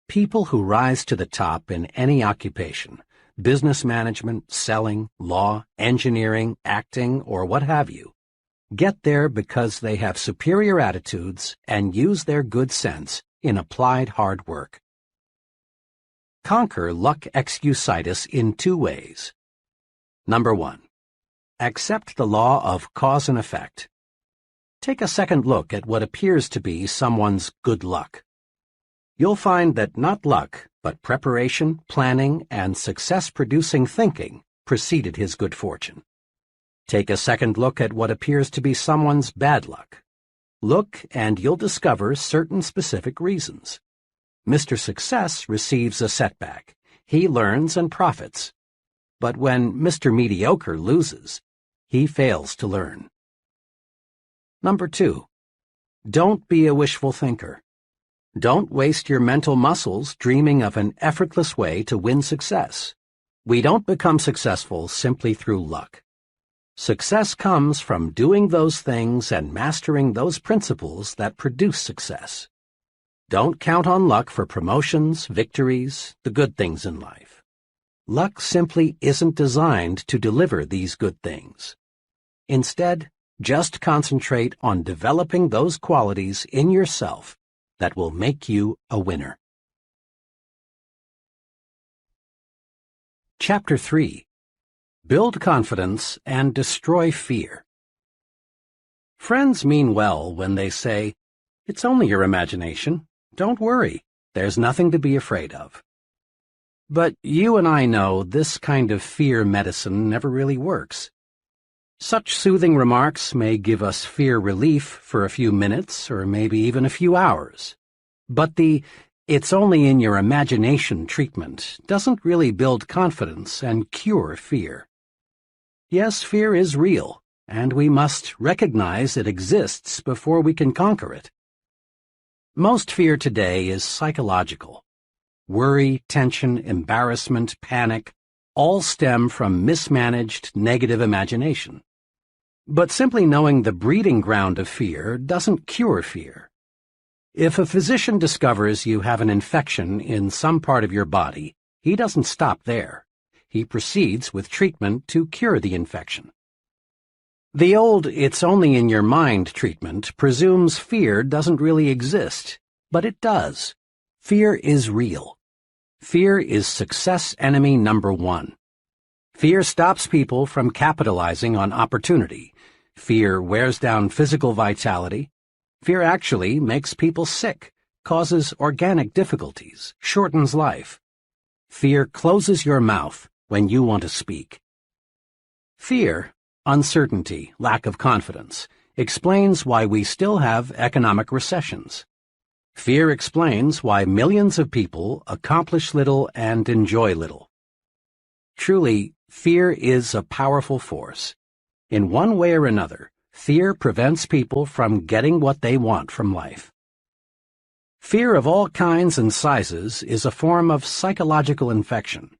S1: People who rise to the top in any occupation, business management, selling, law, engineering, acting, or what have you, get there because they have superior attitudes and use their good sense in applied hard work. Conquer luck excusitis in 2 ways. Number 1. Accept the law of cause and effect. Take a second look at what appears to be someone's good luck. You'll find that not luck, but preparation, planning, and success-producing thinking preceded his good fortune. Take a second look at what appears to be someone's bad luck. Look, and you'll discover certain specific reasons. Mr. Success receives a setback. He learns and profits. But when Mr. Mediocre loses, he fails to learn. Number 2. Don't be a wishful thinker. Don't waste your mental muscles dreaming of an effortless way to win success. We don't become successful simply through luck. Success comes from doing those things and mastering those principles that produce success. Don't count on luck for promotions, victories, the good things in life. Luck simply isn't designed to deliver these good things. Instead, just concentrate on developing those qualities in yourself that will make you a winner. Chapter 3. Build confidence and destroy fear. Friends mean well when they say, "It's only your imagination. Don't worry. There's nothing to be afraid of." But you and I know this kind of fear medicine never really works. Such soothing remarks may give us fear relief for a few minutes or maybe even a few hours. But the "it's only in your imagination" treatment doesn't really build confidence and cure fear. Yes, fear is real, and we must recognize it exists before we can conquer it. Most fear today is psychological. Worry, tension, embarrassment, panic all stem from mismanaged negative imagination. But simply knowing the breeding ground of fear doesn't cure fear. If a physician discovers you have an infection in some part of your body, he doesn't stop there. He proceeds with treatment to cure the infection. The old "it's only in your mind" treatment presumes fear doesn't really exist, but it does. Fear is real. Fear is success enemy number 1. Fear stops people from capitalizing on opportunity. Fear wears down physical vitality. Fear actually makes people sick, causes organic difficulties, shortens life. Fear closes your mouth when you want to speak. Fear, uncertainty, lack of confidence, explains why we still have economic recessions. Fear explains why millions of people accomplish little and enjoy little. Truly, fear is a powerful force. In one way or another, fear prevents people from getting what they want from life. Fear of all kinds and sizes is a form of psychological infection.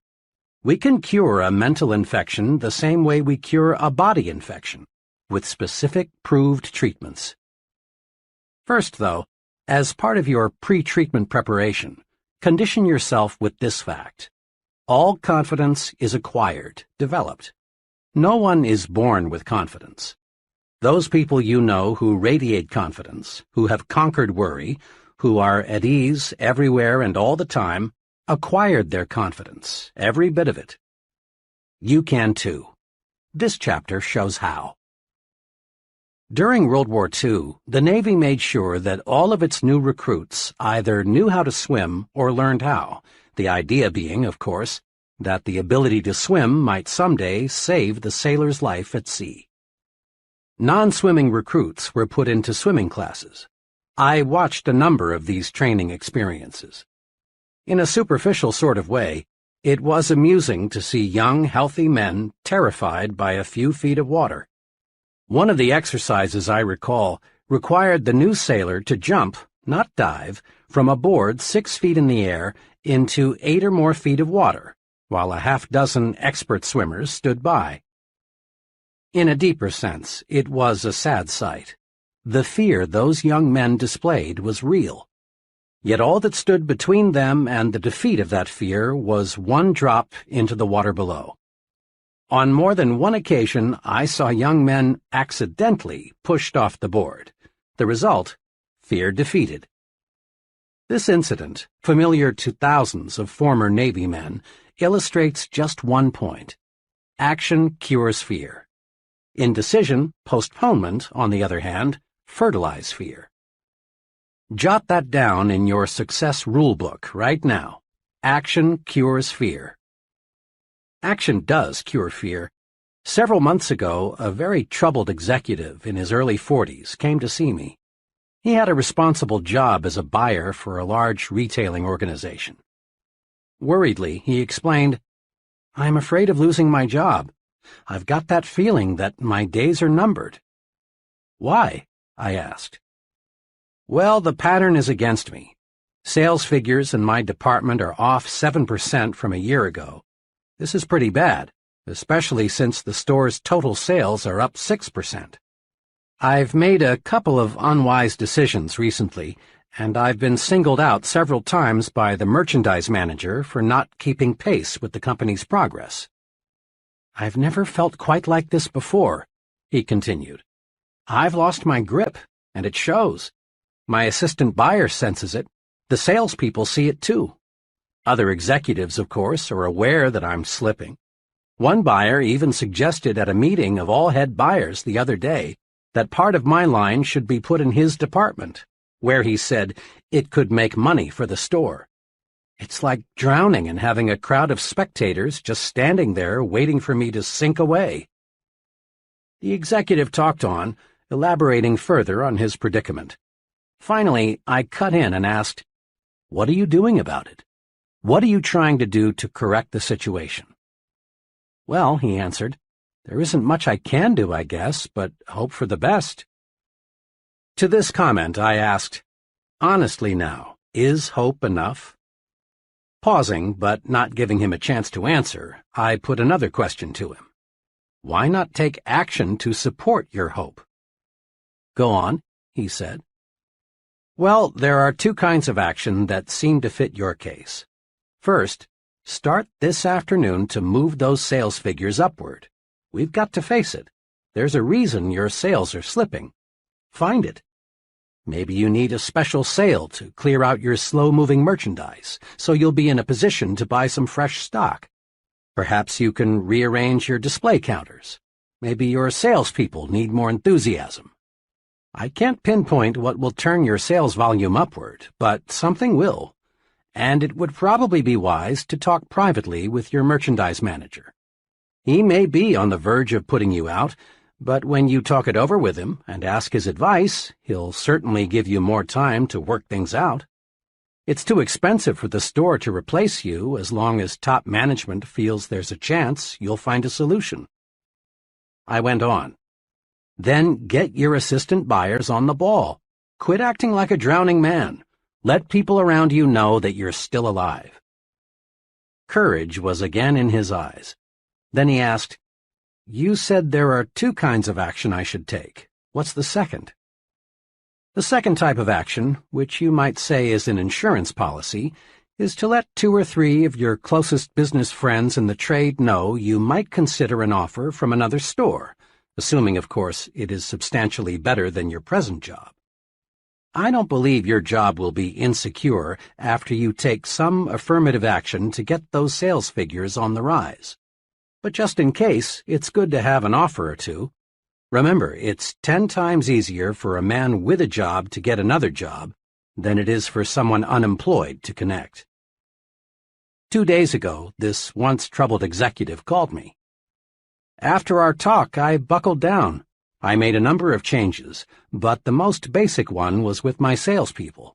S1: We can cure a mental infection the same way we cure a body infection, with specific proved treatments. First, though, as part of your pre-treatment preparation, condition yourself with this fact. All confidence is acquired, developed. No one is born with confidence. Those people you know who radiate confidence, who have conquered worry, who are at ease everywhere and all the time, acquired their confidence, every bit of it. You can too. This chapter shows how. During World War II, the Navy made sure that all of its new recruits either knew how to swim or learned how, the idea being, of course, that the ability to swim might someday save the sailor's life at sea. Non-swimming recruits were put into swimming classes. I watched a number of these training experiences. In a superficial sort of way, it was amusing to see young, healthy men terrified by a few feet of water. One of the exercises I recall required the new sailor to jump, not dive, from a board 6 feet in the air into 8 or more feet of water, while a half-dozen expert swimmers stood by. In a deeper sense, it was a sad sight. The fear those young men displayed was real. Yet all that stood between them and the defeat of that fear was one drop into the water below. On more than one occasion, I saw young men accidentally pushed off the board. The result, fear defeated. This incident, familiar to thousands of former Navy men, illustrates just one point. Action cures fear. Indecision, postponement, on the other hand, fertilize fear. Jot that down in your success rulebook right now. Action cures fear. Action does cure fear. Several months ago, a very troubled executive in his early 40s came to see me. He had a responsible job as a buyer for a large retailing organization. Worriedly, he explained, "I'm afraid of losing my job. I've got that feeling that my days are numbered." "Why?" I asked. "Well, the pattern is against me. Sales figures in my department are off 7% from a year ago. This is pretty bad, especially since the store's total sales are up 6%. I've made a couple of unwise decisions recently, and I've been singled out several times by the merchandise manager for not keeping pace with the company's progress." "I've never felt quite like this before," he continued. "I've lost my grip, and it shows. My assistant buyer senses it. The salespeople see it too. Other executives, of course, are aware that I'm slipping. One buyer even suggested at a meeting of all head buyers the other day that part of my line should be put in his department, where he said it could make money for the store. It's like drowning and having a crowd of spectators just standing there waiting for me to sink away." The executive talked on, elaborating further on his predicament. Finally, I cut in and asked, "What are you doing about it? What are you trying to do to correct the situation?" "Well," he answered, "there isn't much I can do, I guess, but hope for the best." To this comment, I asked, "Honestly now, is hope enough?" Pausing, but not giving him a chance to answer, I put another question to him. "Why not take action to support your hope?" "Go on," he said. "Well, there are two kinds of action that seem to fit your case. First, start this afternoon to move those sales figures upward. We've got to face it. There's a reason your sales are slipping. Find it. Maybe you need a special sale to clear out your slow-moving merchandise, so you'll be in a position to buy some fresh stock. Perhaps you can rearrange your display counters. Maybe your salespeople need more enthusiasm. I can't pinpoint what will turn your sales volume upward, but something will. And it would probably be wise to talk privately with your merchandise manager. He may be on the verge of putting you out, but when you talk it over with him and ask his advice, he'll certainly give you more time to work things out. It's too expensive for the store to replace you as long as top management feels there's a chance you'll find a solution." I went on. "Then get your assistant buyers on the ball. Quit acting like a drowning man. Let people around you know that you're still alive." Courage was again in his eyes. Then he asked, "You said there are two kinds of action I should take. What's the second?" "The second type of action, which you might say is an insurance policy, is to let 2 or 3 of your closest business friends in the trade know you might consider an offer from another store, assuming, of course, it is substantially better than your present job. I don't believe your job will be insecure after you take some affirmative action to get those sales figures on the rise. But just in case, it's good to have an offer or two. Remember, it's 10 times easier for a man with a job to get another job than it is for someone unemployed to connect. 2 days ago, this once troubled executive called me. After our talk, I buckled down. I made a number of changes, but the most basic one was with my salespeople.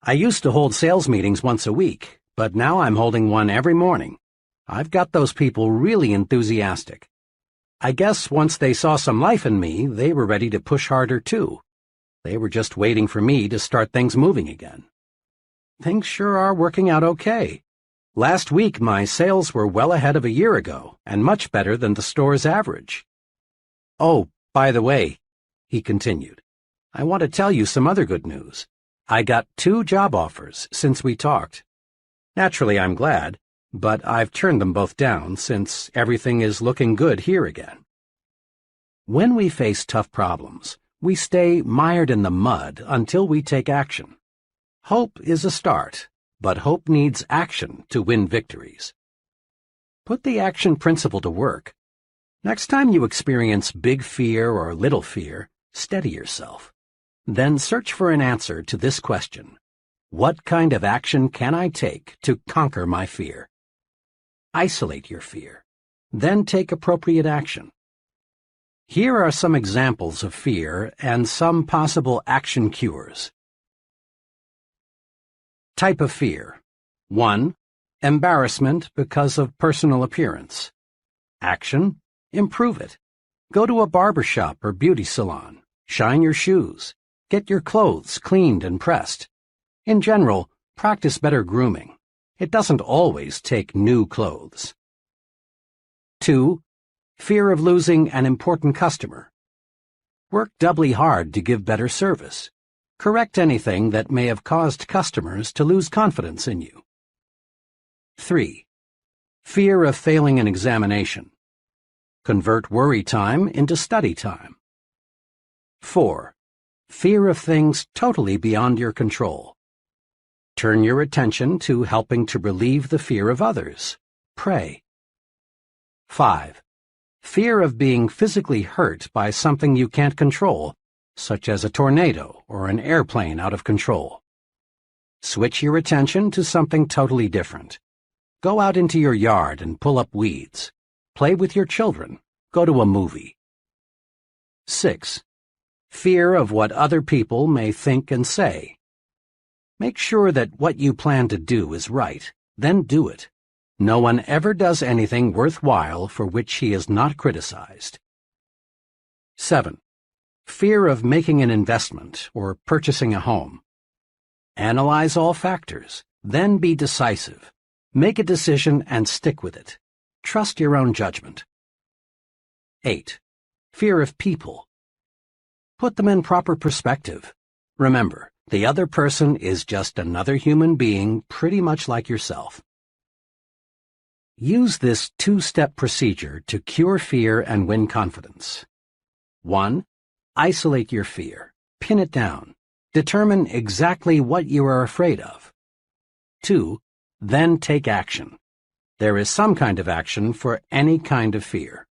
S1: I used to hold sales meetings once a week, but now I'm holding one every morning. I've got those people really enthusiastic. I guess once they saw some life in me, they were ready to push harder too. They were just waiting for me to start things moving again. Things sure are working out okay. Last week my sales were well ahead of a year ago, and much better than the store's average. Oh, by the way, he continued, I want to tell you some other good news. I got 2 job offers since we talked. Naturally, I'm glad, but I've turned them both down since everything is looking good here again. When we face tough problems, we stay mired in the mud until we take action. Hope is a start, but hope needs action to win victories. Put the action principle to work. Next time you experience big fear or little fear, steady yourself. Then search for an answer to this question. What kind of action can I take to conquer my fear? Isolate your fear. Then take appropriate action. Here are some examples of fear and some possible action cures. Type of fear. 1. Embarrassment because of personal appearance. Action. Improve it. Go to a barber shop or beauty salon. Shine your shoes. Get your clothes cleaned and pressed. In general, practice better grooming. It doesn't always take new clothes. 2. Fear of losing an important customer. Work doubly hard to give better service. Correct anything that may have caused customers to lose confidence in you. 3. Fear of failing an examination. Convert worry time into study time. 4. Fear of things totally beyond your control. Turn your attention to helping to relieve the fear of others. Pray. 5. Fear of being physically hurt by something you can't control, such as a tornado or an airplane out of control. Switch your attention to something totally different. Go out into your yard and pull up weeds. Play with your children. Go to a movie. 6. Fear of what other people may think and say. Make sure that what you plan to do is right, then do it. No one ever does anything worthwhile for which he is not criticized. 7. Fear of making an investment or purchasing a home. Analyze all factors, then be decisive. Make a decision and stick with it. Trust your own judgment. 8. Fear of people. Put them in proper perspective. Remember, the other person is just another human being pretty much like yourself. Use this 2-step procedure to cure fear and win confidence. 1. Isolate your fear. Pin it down. Determine exactly what you are afraid of. 2. Then take action. There is some kind of action for any kind of fear.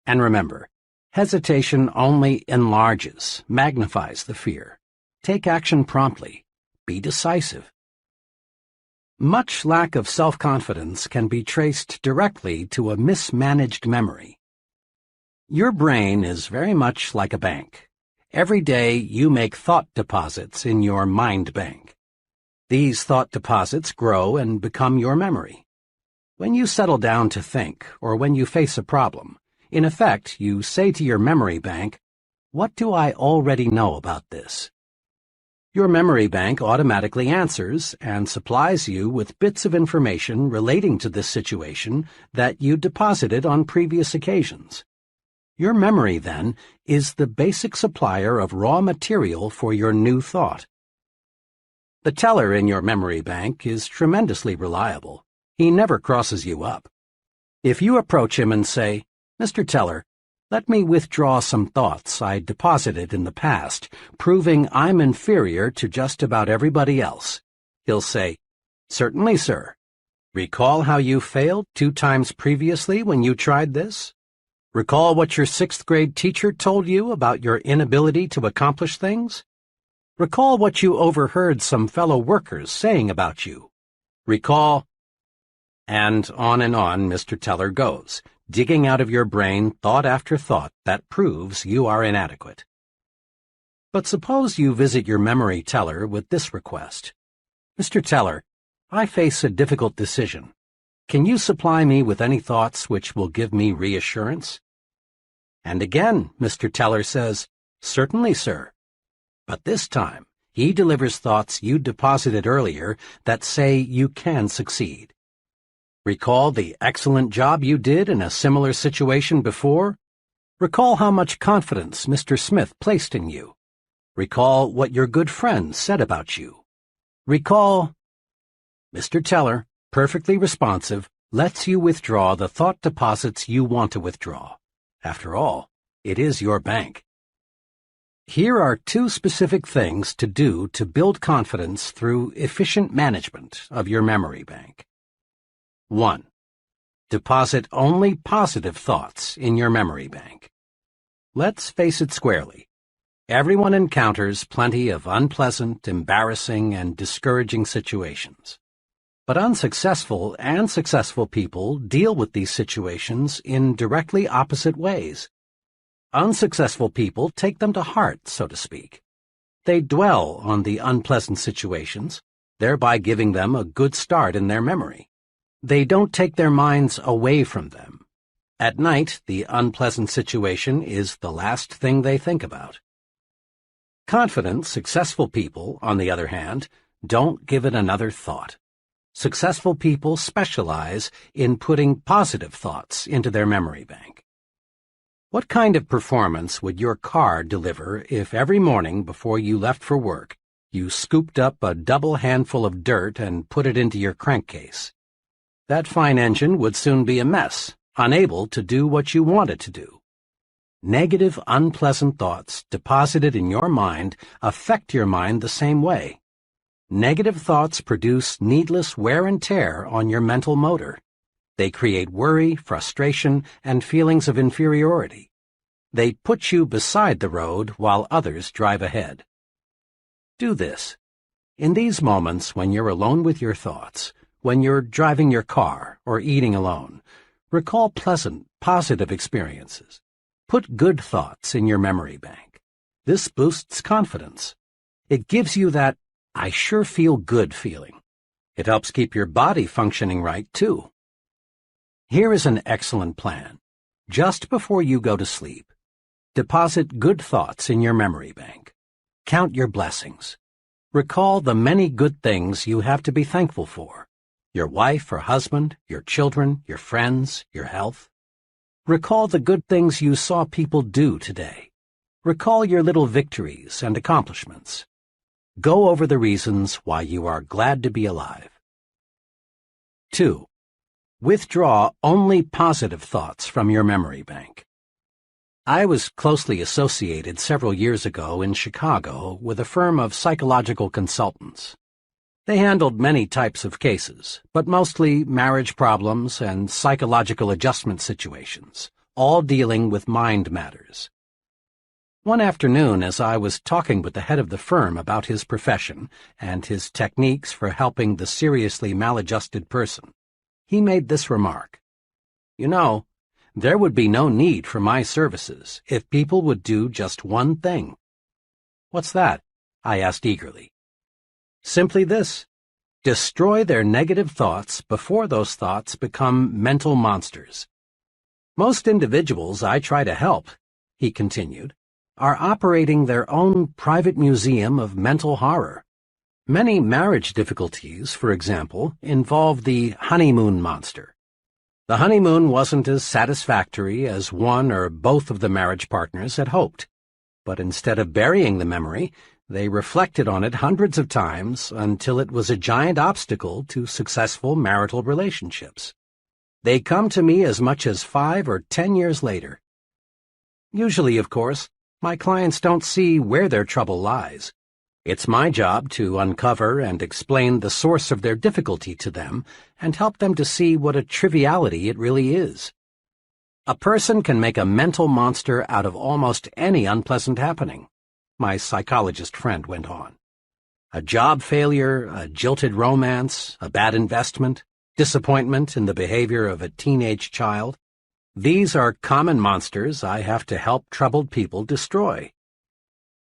S1: And remember, hesitation only enlarges, magnifies the fear. Take action promptly. Be decisive. Much lack of self-confidence can be traced directly to a mismanaged memory. Your brain is very much like a bank. Every day you make thought deposits in your mind bank. These thought deposits grow and become your memory. When you settle down to think, or when you face a problem, in effect you say to your memory bank, "What do I already know about this?" Your memory bank automatically answers and supplies you with bits of information relating to this situation that you deposited on previous occasions. Your memory, then, is the basic supplier of raw material for your new thought. The teller in your memory bank is tremendously reliable. He never crosses you up. If you approach him and say, "Mr. Teller, Let me withdraw some thoughts I deposited in the past, proving I'm inferior to just about everybody else. He'll say, "Certainly, sir. Recall how you failed 2 times previously when you tried this? Recall what your 6th grade teacher told you about your inability to accomplish things? Recall what you overheard some fellow workers saying about you. Recall—" And on Mr. Teller goes, digging out of your brain thought after thought that proves you are inadequate. But suppose you visit your memory teller with this request. "Mr. Teller, I face a difficult decision. Can you supply me with any thoughts which will give me reassurance?" And again, Mr. Teller says, "Certainly, sir." But this time, he delivers thoughts you deposited earlier that say you can succeed. Recall the excellent job you did in a similar situation before? Recall how much confidence Mr. Smith placed in you. Recall what your good friends said about you. Recall— Mr. Teller, perfectly responsive, lets you withdraw the thought deposits you want to withdraw. After all, it is your bank. Here are 2 specific things to do to build confidence through efficient management of your memory bank. 1. Deposit only positive thoughts in your memory bank. Let's face it squarely. Everyone encounters plenty of unpleasant, embarrassing, and discouraging situations. But unsuccessful and successful people deal with these situations in directly opposite ways. Unsuccessful people take them to heart, so to speak. They dwell on the unpleasant situations, thereby giving them a good start in their memory. They don't take their minds away from them. At night, the unpleasant situation is the last thing they think about. Confident, successful people, on the other hand, don't give it another thought. Successful people specialize in putting positive thoughts into their memory bank. What kind of performance would your car deliver if every morning before you left for work, you scooped up a double handful of dirt and put it into your crankcase? That fine engine would soon be a mess, unable to do what you want it to do. Negative, unpleasant thoughts deposited in your mind affect your mind the same way. Negative thoughts produce needless wear and tear on your mental motor. They create worry, frustration, and feelings of inferiority. They put you beside the road while others drive ahead. Do this. In these moments when you're alone with your thoughts, when you're driving your car or eating alone, recall pleasant, positive experiences. Put good thoughts in your memory bank. This boosts confidence. It gives you that "I sure feel good" feeling. It helps keep your body functioning right, too. Here is an excellent plan. Just before you go to sleep, deposit good thoughts in your memory bank. Count your blessings. Recall the many good things you have to be thankful for. Your wife or husband, your children, your friends, your health. Recall the good things you saw people do today. Recall your little victories and accomplishments. Go over the reasons why you are glad to be alive. 2. Withdraw only positive thoughts from your memory bank. I was closely associated several years ago in Chicago with a firm of psychological consultants. They handled many types of cases, but mostly marriage problems and psychological adjustment situations, all dealing with mind matters. One afternoon, as I was talking with the head of the firm about his profession and his techniques for helping the seriously maladjusted person, he made this remark: "You know, there would be no need for my services if people would do just one thing." "What's that?" I asked eagerly. "Simply this: destroy their negative thoughts before those thoughts become mental monsters. Most individuals I try to help," he continued, "are operating their own private museum of mental horror. Many marriage difficulties, for example, involve the honeymoon monster. The honeymoon wasn't as satisfactory as one or both of the marriage partners had hoped, but instead of burying the memory, they reflected on it hundreds of times until it was a giant obstacle to successful marital relationships. They come to me as much as 5 or 10 years later. Usually, of course, my clients don't see where their trouble lies. It's my job to uncover and explain the source of their difficulty to them and help them to see what a triviality it really is. A person can make a mental monster out of almost any unpleasant happening, my psychologist friend went on. A job failure, a jilted romance, a bad investment, disappointment in the behavior of a teenage child. These are common monsters I have to help troubled people destroy.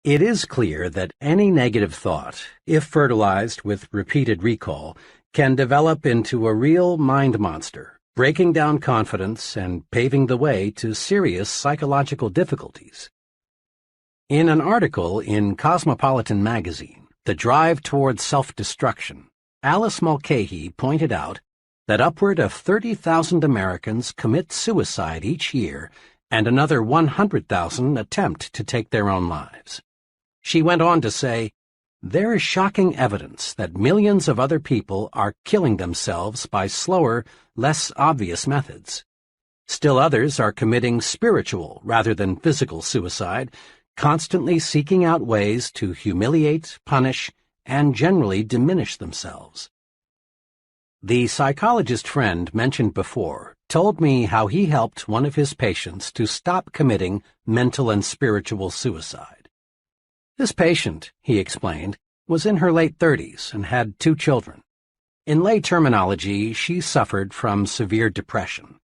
S1: It is clear that any negative thought, if fertilized with repeated recall, can develop into a real mind monster, breaking down confidence and paving the way to serious psychological difficulties. In an article in Cosmopolitan magazine, The Drive Toward Self-Destruction, Alice Mulcahy pointed out that upward of 30,000 Americans commit suicide each year and another 100,000 attempt to take their own lives. She went on to say, "There is shocking evidence that millions of other people are killing themselves by slower, less obvious methods. Still others are committing spiritual rather than physical suicide, constantly seeking out ways to humiliate, punish, and generally diminish themselves." The psychologist friend mentioned before told me how he helped one of his patients to stop committing mental and spiritual suicide. This patient, he explained, was in her late 30s and had 2 children. In lay terminology, she suffered from severe depression.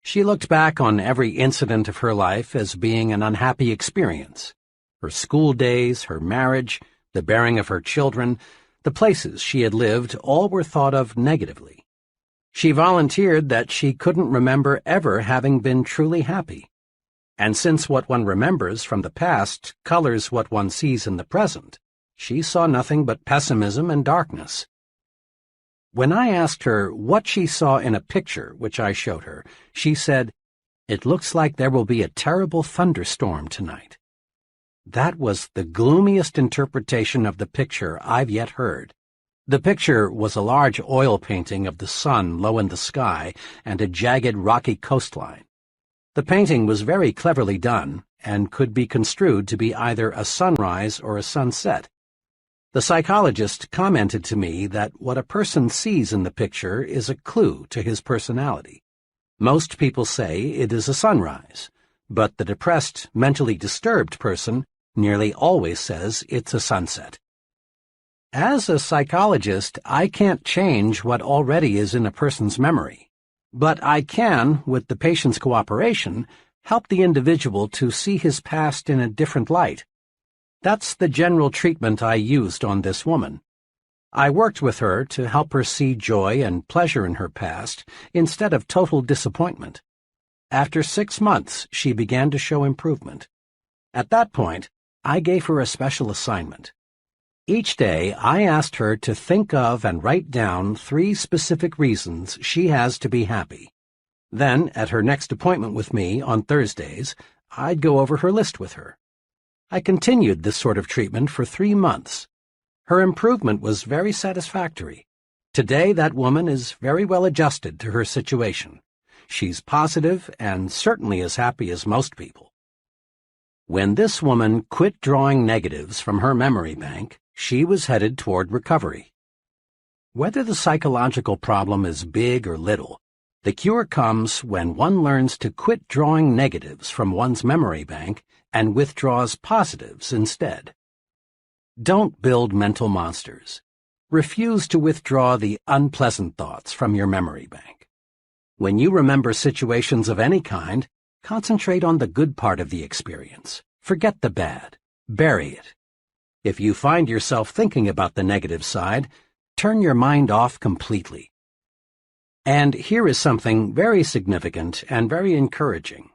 S1: She looked back on every incident of her life as being an unhappy experience. Her school days, her marriage, the bearing of her children, the places she had lived, all were thought of negatively. She volunteered that she couldn't remember ever having been truly happy. And since what one remembers from the past colors what one sees in the present, she saw nothing but pessimism and darkness. When I asked her what she saw in a picture which I showed her, she said, "It looks like there will be a terrible thunderstorm tonight." That was the gloomiest interpretation of the picture I've yet heard. The picture was a large oil painting of the sun low in the sky and a jagged rocky coastline. The painting was very cleverly done and could be construed to be either a sunrise or a sunset. The psychologist commented to me that what a person sees in the picture is a clue to his personality. Most people say it is a sunrise, but the depressed, mentally disturbed person nearly always says it's a sunset. As a psychologist, I can't change what already is in a person's memory. But I can, with the patient's cooperation, help the individual to see his past in a different light. That's the general treatment I used on this woman. I worked with her to help her see joy and pleasure in her past instead of total disappointment. After 6 months, she began to show improvement. At that point, I gave her a special assignment. Each day, I asked her to think of and write down 3 specific reasons she has to be happy. Then, at her next appointment with me on Thursdays, I'd go over her list with her. I continued this sort of treatment for 3 months. Her improvement was very satisfactory. Today, that woman is very well adjusted to her situation. She's positive and certainly as happy as most people. When this woman quit drawing negatives from her memory bank, she was headed toward recovery. Whether the psychological problem is big or little, the cure comes when one learns to quit drawing negatives from one's memory bank and withdraws positives instead. Don't build mental monsters. Refuse to withdraw the unpleasant thoughts from your memory bank. When you remember situations of any kind, concentrate on the good part of the experience. Forget the bad. Bury it. If you find yourself thinking about the negative side, turn your mind off completely. And here is something very significant and very encouraging.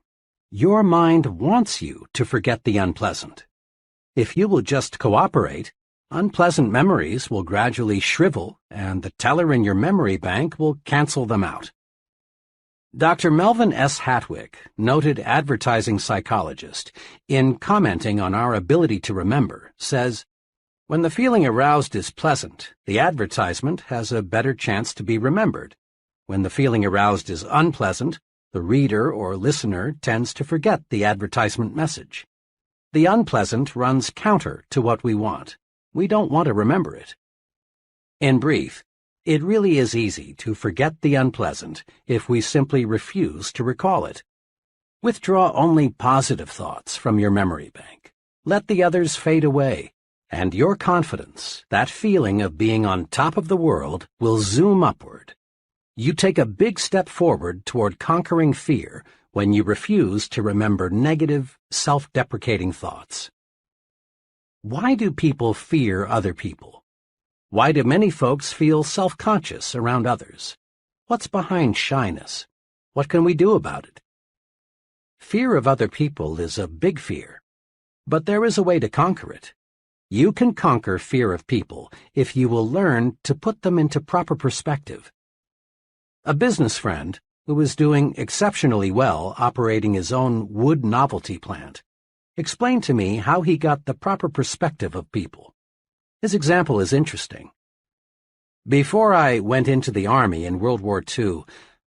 S1: Your mind wants you to forget the unpleasant. If you will just cooperate, unpleasant memories will gradually shrivel and the teller in your memory bank will cancel them out. Dr. Melvin S. Hatwick, noted advertising psychologist, in commenting on our ability to remember, says, "When the feeling aroused is pleasant, the advertisement has a better chance to be remembered. When the feeling aroused is unpleasant, The reader or listener tends to forget the advertisement message. The unpleasant runs counter to what we want. We don't want to remember it. In brief, it really is easy to forget the unpleasant if we simply refuse to recall it. Withdraw only positive thoughts from your memory bank. Let the others fade away, and your confidence, that feeling of being on top of the world, will zoom upward. You take a big step forward toward conquering fear when you refuse to remember negative, self-deprecating thoughts. Why do people fear other people? Why do many folks feel self-conscious around others? What's behind shyness? What can we do about it? Fear of other people is a big fear, but there is a way to conquer it. You can conquer fear of people if you will learn to put them into proper perspective. A business friend, who was doing exceptionally well operating his own wood novelty plant, explained to me how he got the proper perspective of people. His example is interesting. Before I went into the Army in World War II,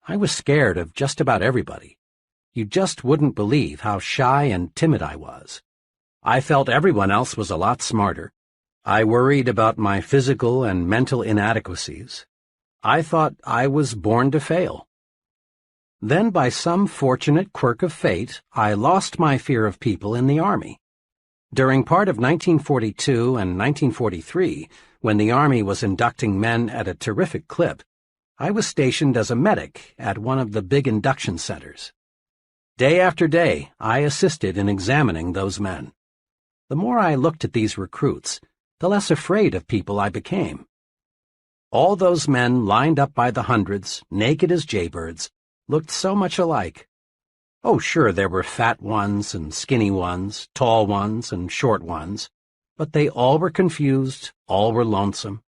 S1: I was scared of just about everybody. You just wouldn't believe how shy and timid I was. I felt everyone else was a lot smarter. I worried about my physical and mental inadequacies. I thought I was born to fail. Then, by some fortunate quirk of fate, I lost my fear of people in the Army. During part of 1942 and 1943, when the Army was inducting men at a terrific clip, I was stationed as a medic at one of the big induction centers. Day after day, I assisted in examining those men. The more I looked at these recruits, the less afraid of people I became. All those men lined up by the hundreds, naked as jaybirds, looked so much alike. Oh, sure, there were fat ones and skinny ones, tall ones and short ones, but they all were confused, all were lonesome.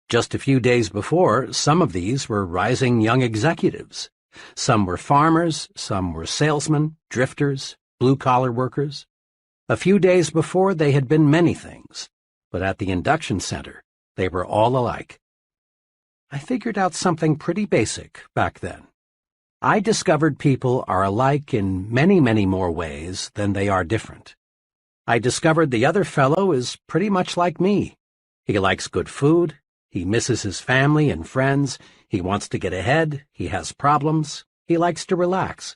S1: Just a few days before, some of these were rising young executives. Some were farmers, some were salesmen, drifters, blue-collar workers. A few days before, they had been many things, but at the induction center, they were all alike. I figured out something pretty basic back then. I discovered people are alike in many, many more ways than they are different. I discovered the other fellow is pretty much like me. He likes good food, he misses his family and friends, he wants to get ahead, he has problems, he likes to relax.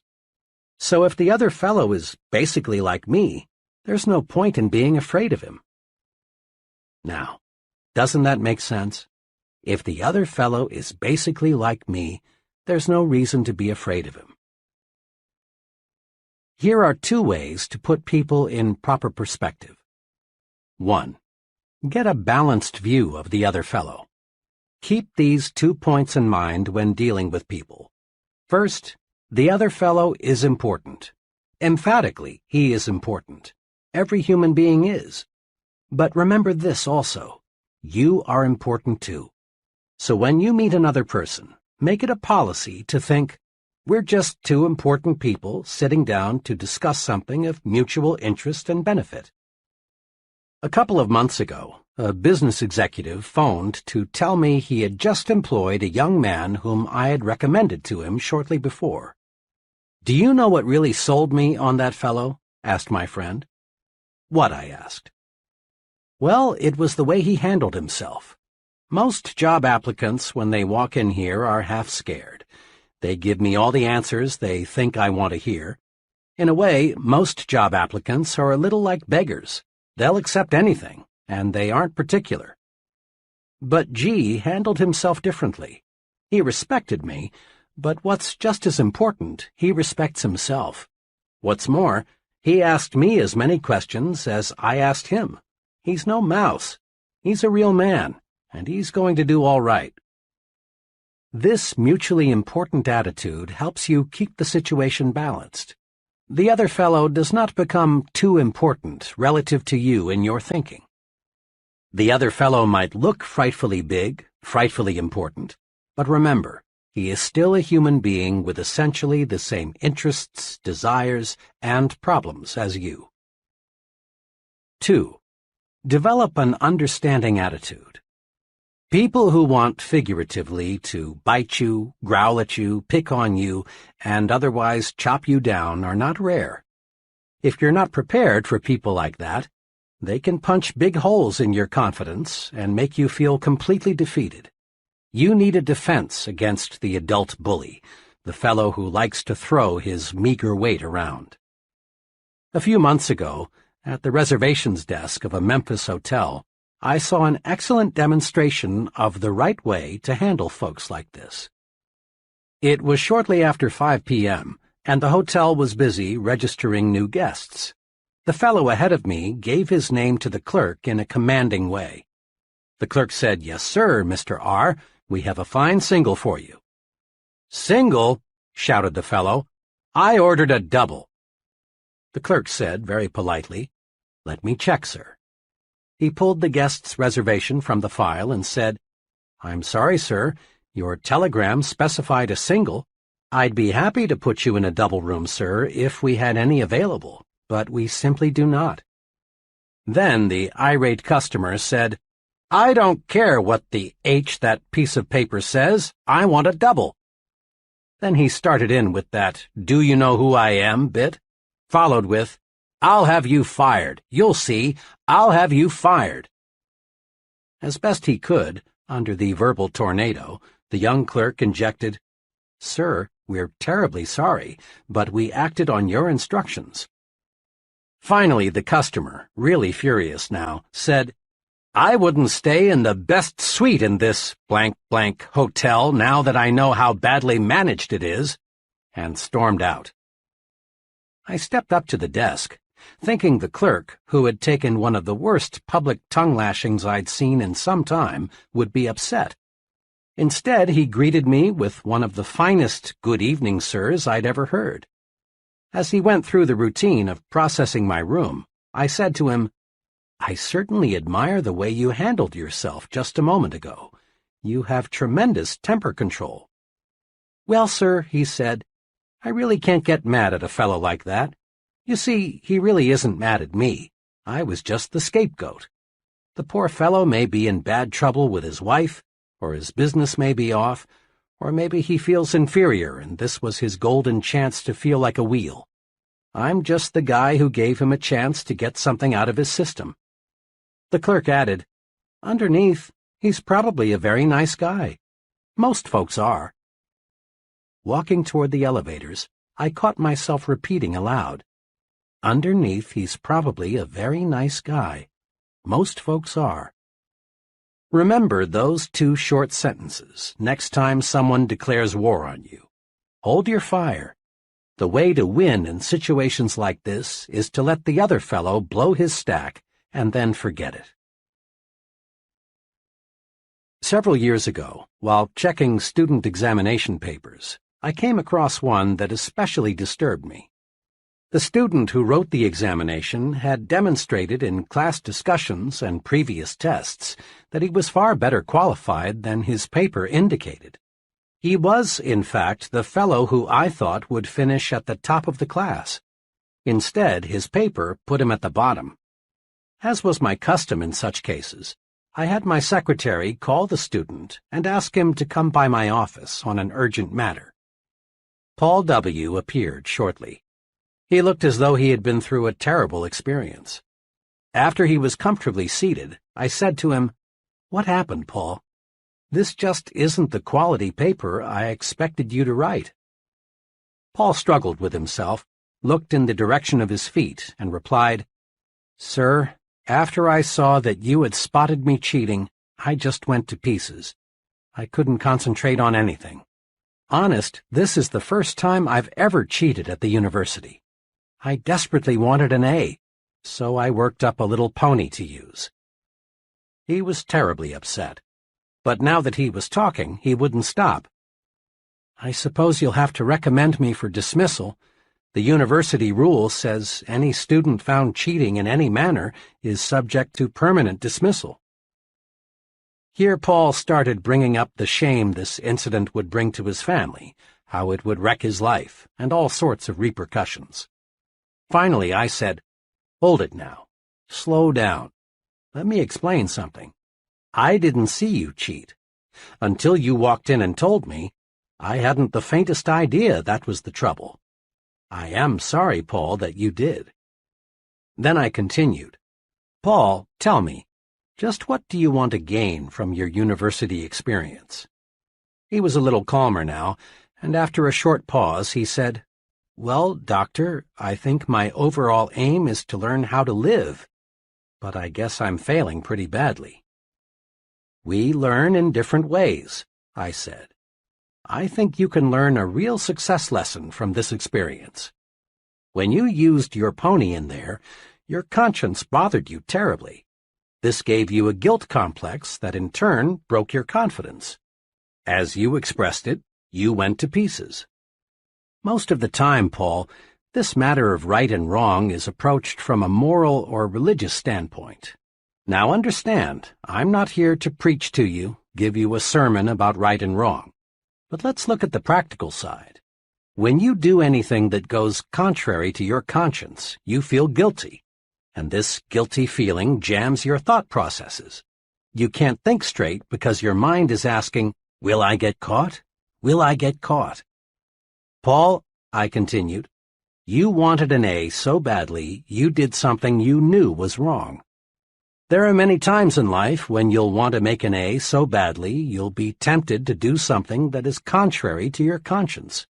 S1: So if the other fellow is basically like me, there's no point in being afraid of him. Now, doesn't that make sense? If the other fellow is basically like me, there's no reason to be afraid of him. Here are two ways to put people in proper perspective. 1. Get a balanced view of the other fellow. Keep these 2 points in mind when dealing with people. First, the other fellow is important. Emphatically, he is important. Every human being is. But remember this also. You are important too. So when you meet another person, make it a policy to think, we're just two important people sitting down to discuss something of mutual interest and benefit. A couple of months ago, a business executive phoned to tell me he had just employed a young man whom I had recommended to him shortly before. Do you know what really sold me on that fellow? Asked my friend. What? I asked. Well, it was the way he handled himself. Most job applicants, when they walk in here, are half scared. They give me all the answers they think I want to hear. In a way, most job applicants are a little like beggars. They'll accept anything, and they aren't particular. But G handled himself differently. He respected me, but what's just as important, he respects himself. What's more, he asked me as many questions as I asked him. He's no mouse. He's a real man. And he's going to do all right. This mutually important attitude helps you keep the situation balanced. The other fellow does not become too important relative to you in your thinking. The other fellow might look frightfully big, frightfully important, but remember, he is still a human being with essentially the same interests, desires, and problems as you. 2. Develop an understanding attitude. People who want figuratively to bite you, growl at you, pick on you, and otherwise chop you down are not rare. If you're not prepared for people like that, they can punch big holes in your confidence and make you feel completely defeated. You need a defense against the adult bully, the fellow who likes to throw his meager weight around. A few months ago, at the reservations desk of a Memphis hotel, I saw an excellent demonstration of the right way to handle folks like this. It was shortly after 5 p.m., and the hotel was busy registering new guests. The fellow ahead of me gave his name to the clerk in a commanding way. The clerk said, "Yes, sir, Mr. R., we have a fine single for you." "Single?" shouted the fellow. "I ordered a double." The clerk said, very politely, "Let me check, sir." He pulled the guest's reservation from the file and said, "I'm sorry, sir, your telegram specified a single. I'd be happy to put you in a double room, sir, if we had any available, but we simply do not." Then the irate customer said, "I don't care what the H that piece of paper says, I want a double." Then he started in with that "do you know who I am" bit, followed with, "I'll have you fired. You'll see, I'll have you fired." As best he could, under the verbal tornado, the young clerk injected, "Sir, we're terribly sorry, but we acted on your instructions." Finally, the customer, really furious now, said, "I wouldn't stay in the best suite in this blank hotel now that I know how badly managed it is," and stormed out. I stepped up to the desk, thinking the clerk, who had taken one of the worst public tongue-lashings I'd seen in some time, would be upset. Instead, he greeted me with one of the finest "good evening, sirs" I'd ever heard. As he went through the routine of processing my room, I said to him, "I certainly admire the way you handled yourself just a moment ago. You have tremendous temper control." "Well, sir," he said, "I really can't get mad at a fellow like that. You see, he really isn't mad at me. I was just the scapegoat. The poor fellow may be in bad trouble with his wife, or his business may be off, or maybe he feels inferior and this was his golden chance to feel like a wheel. I'm just the guy who gave him a chance to get something out of his system." The clerk added, "Underneath, he's probably a very nice guy. Most folks are." Walking toward the elevators, I caught myself repeating aloud, "Underneath, he's probably a very nice guy. Most folks are." Remember those two short sentences next time someone declares war on you. Hold your fire. The way to win in situations like this is to let the other fellow blow his stack and then forget it. Several years ago, while checking student examination papers, I came across one that especially disturbed me. The student who wrote the examination had demonstrated in class discussions and previous tests that he was far better qualified than his paper indicated. He was, in fact, the fellow who I thought would finish at the top of the class. Instead, his paper put him at the bottom. As was my custom in such cases, I had my secretary call the student and ask him to come by my office on an urgent matter. Paul W. appeared shortly. He looked as though he had been through a terrible experience. After he was comfortably seated, I said to him, "What happened, Paul? This just isn't the quality paper I expected you to write." Paul struggled with himself, looked in the direction of his feet, and replied, "Sir, after I saw that you had spotted me cheating, I just went to pieces. I couldn't concentrate on anything. Honest, this is the first time I've ever cheated at the university. I desperately wanted an A, so I worked up a little pony to use." He was terribly upset, but now that he was talking, he wouldn't stop. "I suppose you'll have to recommend me for dismissal. The university rule says any student found cheating in any manner is subject to permanent dismissal." Here Paul started bringing up the shame this incident would bring to his family, how it would wreck his life, and all sorts of repercussions. Finally, I said, "Hold it now. Slow down. Let me explain something. I didn't see you cheat. Until you walked in and told me, I hadn't the faintest idea that was the trouble. I am sorry, Paul, that you did." Then I continued, "Paul, tell me, just what do you want to gain from your university experience?" He was a little calmer now, and after a short pause he said, "Well, Doctor, I think my overall aim is to learn how to live, but I guess I'm failing pretty badly." "We learn in different ways," I said. "I think you can learn a real success lesson from this experience. When you used your pony in there, your conscience bothered you terribly. This gave you a guilt complex that in turn broke your confidence. As you expressed it, you went to pieces. Most of the time, Paul, this matter of right and wrong is approached from a moral or religious standpoint. Now understand, I'm not here to preach to you, give you a sermon about right and wrong. But let's look at the practical side. When you do anything that goes contrary to your conscience, you feel guilty, and this guilty feeling jams your thought processes. You can't think straight because your mind is asking, "Will I get caught? Will I get caught?" "Paul," I continued, "you wanted an A so badly you did something you knew was wrong. There are many times in life when you'll want to make an A so badly you'll be tempted to do something that is contrary to your conscience.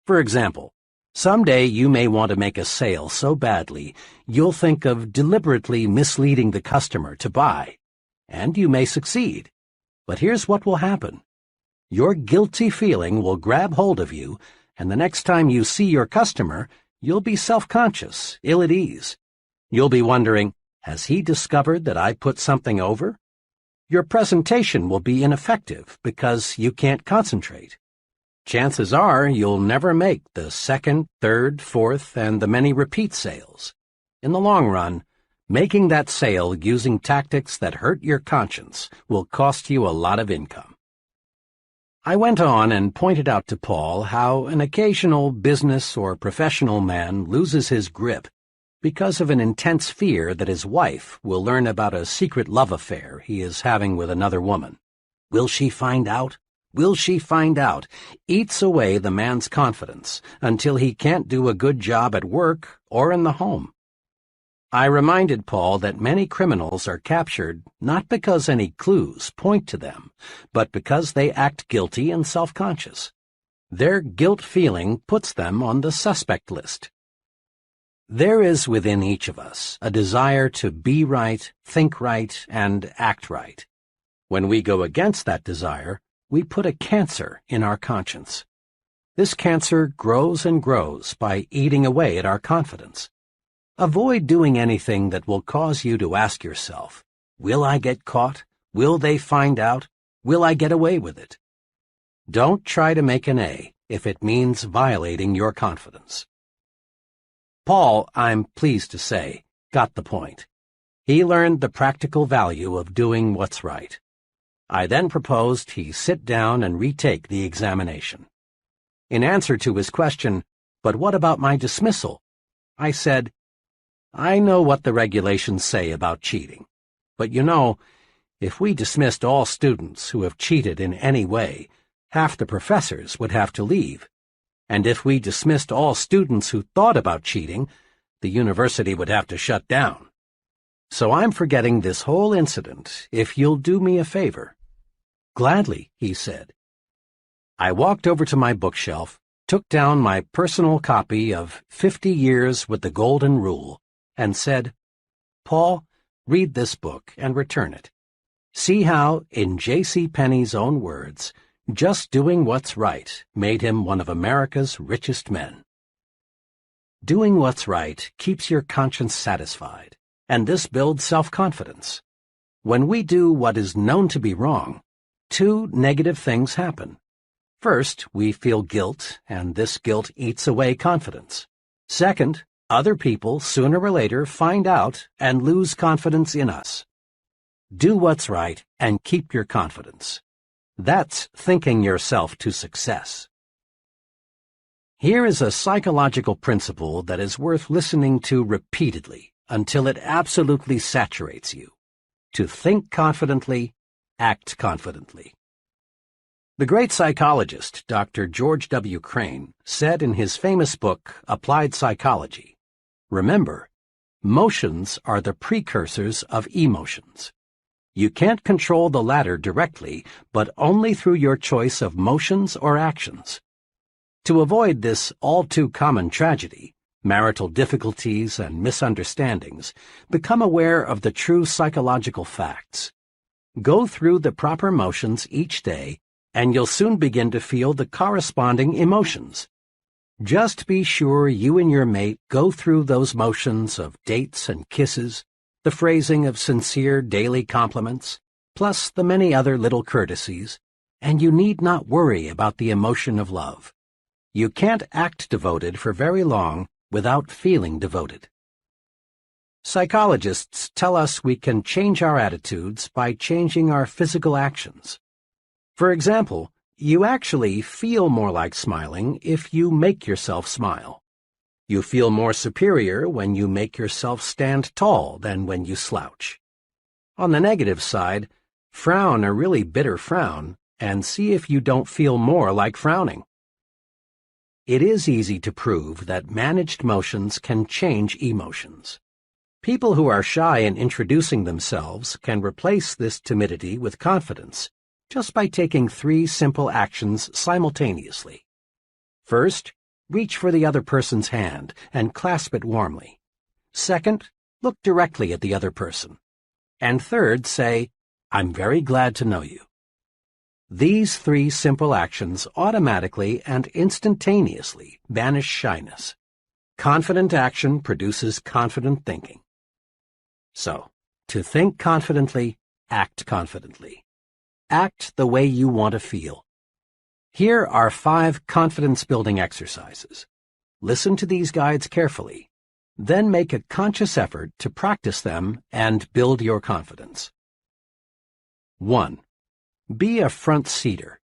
S1: For example, someday you may want to make a sale so badly you'll think of deliberately misleading the customer to buy, and you may succeed. But here's what will happen. Your guilty feeling will grab hold of you, and the next time you see your customer, you'll be self-conscious, ill at ease. You'll be wondering, has he discovered that I put something over? Your presentation will be ineffective because you can't concentrate. Chances are you'll never make the second, third, fourth, and the many repeat sales. In the long run, making that sale using tactics that hurt your conscience will cost you a lot of income." I went on and pointed out to Paul how an occasional business or professional man loses his grip because of an intense fear that his wife will learn about a secret love affair he is having with another woman. Will she find out? Will she find out? Eats away the man's confidence until he can't do a good job at work or in the home. I reminded Paul that many criminals are captured not because any clues point to them, but because they act guilty and self-conscious. Their guilt feeling puts them on the suspect list. There is within each of us a desire to be right, think right, and act right. When we go against that desire, we put a cancer in our conscience. This cancer grows and grows by eating away at our confidence. Avoid doing anything that will cause you to ask yourself, "Will I get caught? Will they find out? Will I get away with it?" Don't try to make an A if it means violating your confidence. Paul, I'm pleased to say, got the point. He learned the practical value of doing what's right. I then proposed he sit down and retake the examination. In answer to his question, "But what about my dismissal?" I said, "I know what the regulations say about cheating, but you know, if we dismissed all students who have cheated in any way, half the professors would have to leave. And if we dismissed all students who thought about cheating, the university would have to shut down. So I'm forgetting this whole incident if you'll do me a favor." "Gladly," he said. I walked over to my bookshelf, took down my personal copy of 50 Years with the Golden Rule, and said, "Paul, read this book and return it. See how, in J.C. Penney's own words, just doing what's right made him one of America's richest men." Doing what's right keeps your conscience satisfied, and this builds self-confidence. When we do what is known to be wrong, two negative things happen. First, we feel guilt, and this guilt eats away confidence. Second, other people sooner or later find out and lose confidence in us. Do what's right and keep your confidence. That's thinking yourself to success. Here is a psychological principle that is worth listening to repeatedly until it absolutely saturates you. To think confidently, act confidently. The great psychologist, Dr. George W. Crane, said in his famous book, Applied Psychology, "Remember, motions are the precursors of emotions. You can't control the latter directly, but only through your choice of motions or actions. To avoid this all-too-common tragedy, marital difficulties and misunderstandings, become aware of the true psychological facts. Go through the proper motions each day, and you'll soon begin to feel the corresponding emotions. Just be sure you and your mate go through those motions of dates and kisses, the phrasing of sincere daily compliments, plus the many other little courtesies, and you need not worry about the emotion of love. You can't act devoted for very long without feeling devoted." Psychologists tell us we can change our attitudes by changing our physical actions. For example, you actually feel more like smiling if you make yourself smile. You feel more superior when you make yourself stand tall than when you slouch. On the negative side, frown a really bitter frown and see if you don't feel more like frowning. It is easy to prove that managed motions can change emotions. People who are shy in introducing themselves can replace this timidity with confidence just by taking 3 simple actions simultaneously. First, reach for the other person's hand and clasp it warmly. Second, look directly at the other person. And third, say, "I'm very glad to know you." These 3 simple actions automatically and instantaneously banish shyness. Confident action produces confident thinking. So, to think confidently, act confidently. Act the way you want to feel. Here are 5 confidence-building exercises. Listen to these guides carefully, then make a conscious effort to practice them and build your confidence. 1. Be a front-seater.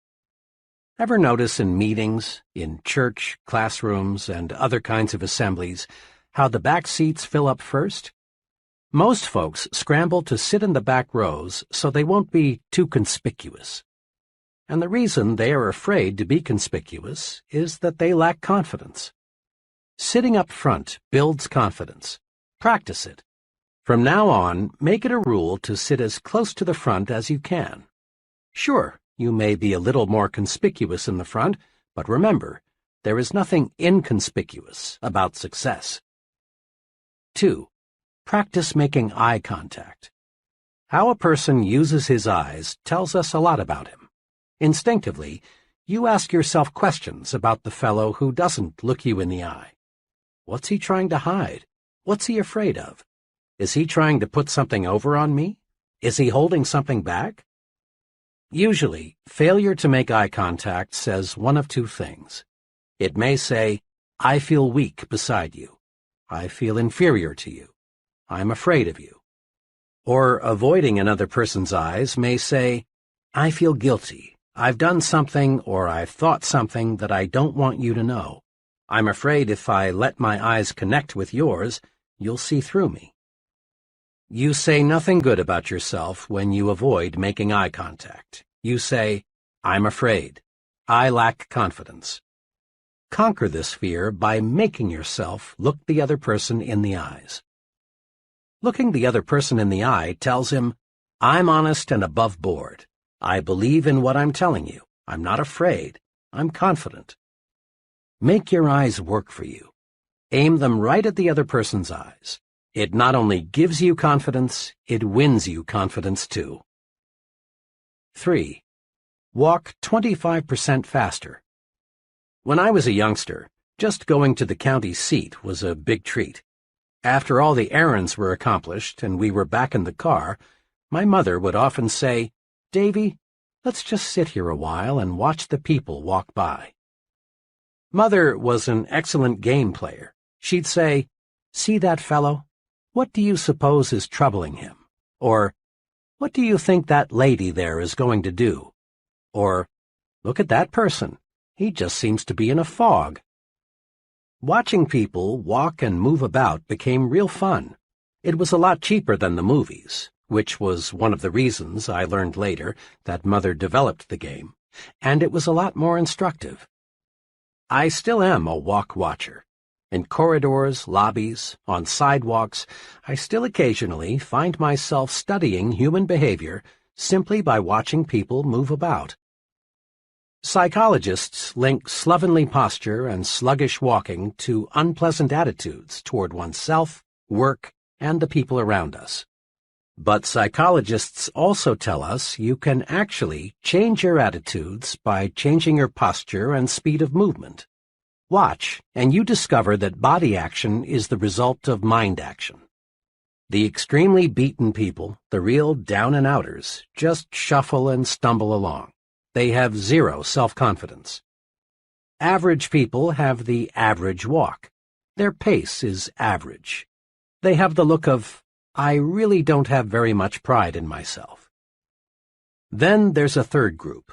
S1: Ever notice in meetings, in church, classrooms, and other kinds of assemblies, how the back seats fill up first? Most folks scramble to sit in the back rows so they won't be too conspicuous. And the reason they are afraid to be conspicuous is that they lack confidence. Sitting up front builds confidence. Practice it. From now on, make it a rule to sit as close to the front as you can. Sure, you may be a little more conspicuous in the front, but remember, there is nothing inconspicuous about success. 2. Practice making eye contact. How a person uses his eyes tells us a lot about him. Instinctively, you ask yourself questions about the fellow who doesn't look you in the eye. What's he trying to hide? What's he afraid of? Is he trying to put something over on me? Is he holding something back? Usually, failure to make eye contact says one of 2 things. It may say, "I feel weak beside you. I feel inferior to you. I'm afraid of you." Or avoiding another person's eyes may say, "I feel guilty. I've done something or I've thought something that I don't want you to know. I'm afraid if I let my eyes connect with yours, you'll see through me." You say nothing good about yourself when you avoid making eye contact. You say, "I'm afraid. I lack confidence." Conquer this fear by making yourself look the other person in the eyes. Looking the other person in the eye tells him, "I'm honest and above board. I believe in what I'm telling you. I'm not afraid. I'm confident." Make your eyes work for you. Aim them right at the other person's eyes. It not only gives you confidence, it wins you confidence too. 3. Walk 25% faster. When I was a youngster, just going to the county seat was a big treat. After all the errands were accomplished and we were back in the car, my mother would often say, "Davy, let's just sit here a while and watch the people walk by." Mother was an excellent game player. She'd say, "See that fellow? What do you suppose is troubling him?" Or, "What do you think that lady there is going to do?" Or, "Look at that person. He just seems to be in a fog." Watching people walk and move about became real fun. It was a lot cheaper than the movies. which was one of the reasons I learned later that Mother developed the game, and it was a lot more instructive. I still am a walk watcher. In corridors, lobbies, on sidewalks, I still occasionally find myself studying human behavior simply by watching people move about. Psychologists link slovenly posture and sluggish walking to unpleasant attitudes toward oneself, work, and the people around us. But psychologists also tell us you can actually change your attitudes by changing your posture and speed of movement. Watch, and you discover that body action is the result of mind action. The extremely beaten people, the real down-and-outers, just shuffle and stumble along. They have zero self-confidence. Average people have the average walk. Their pace is average. They have the look of, I really don't have very much pride in myself. Then there's a third group.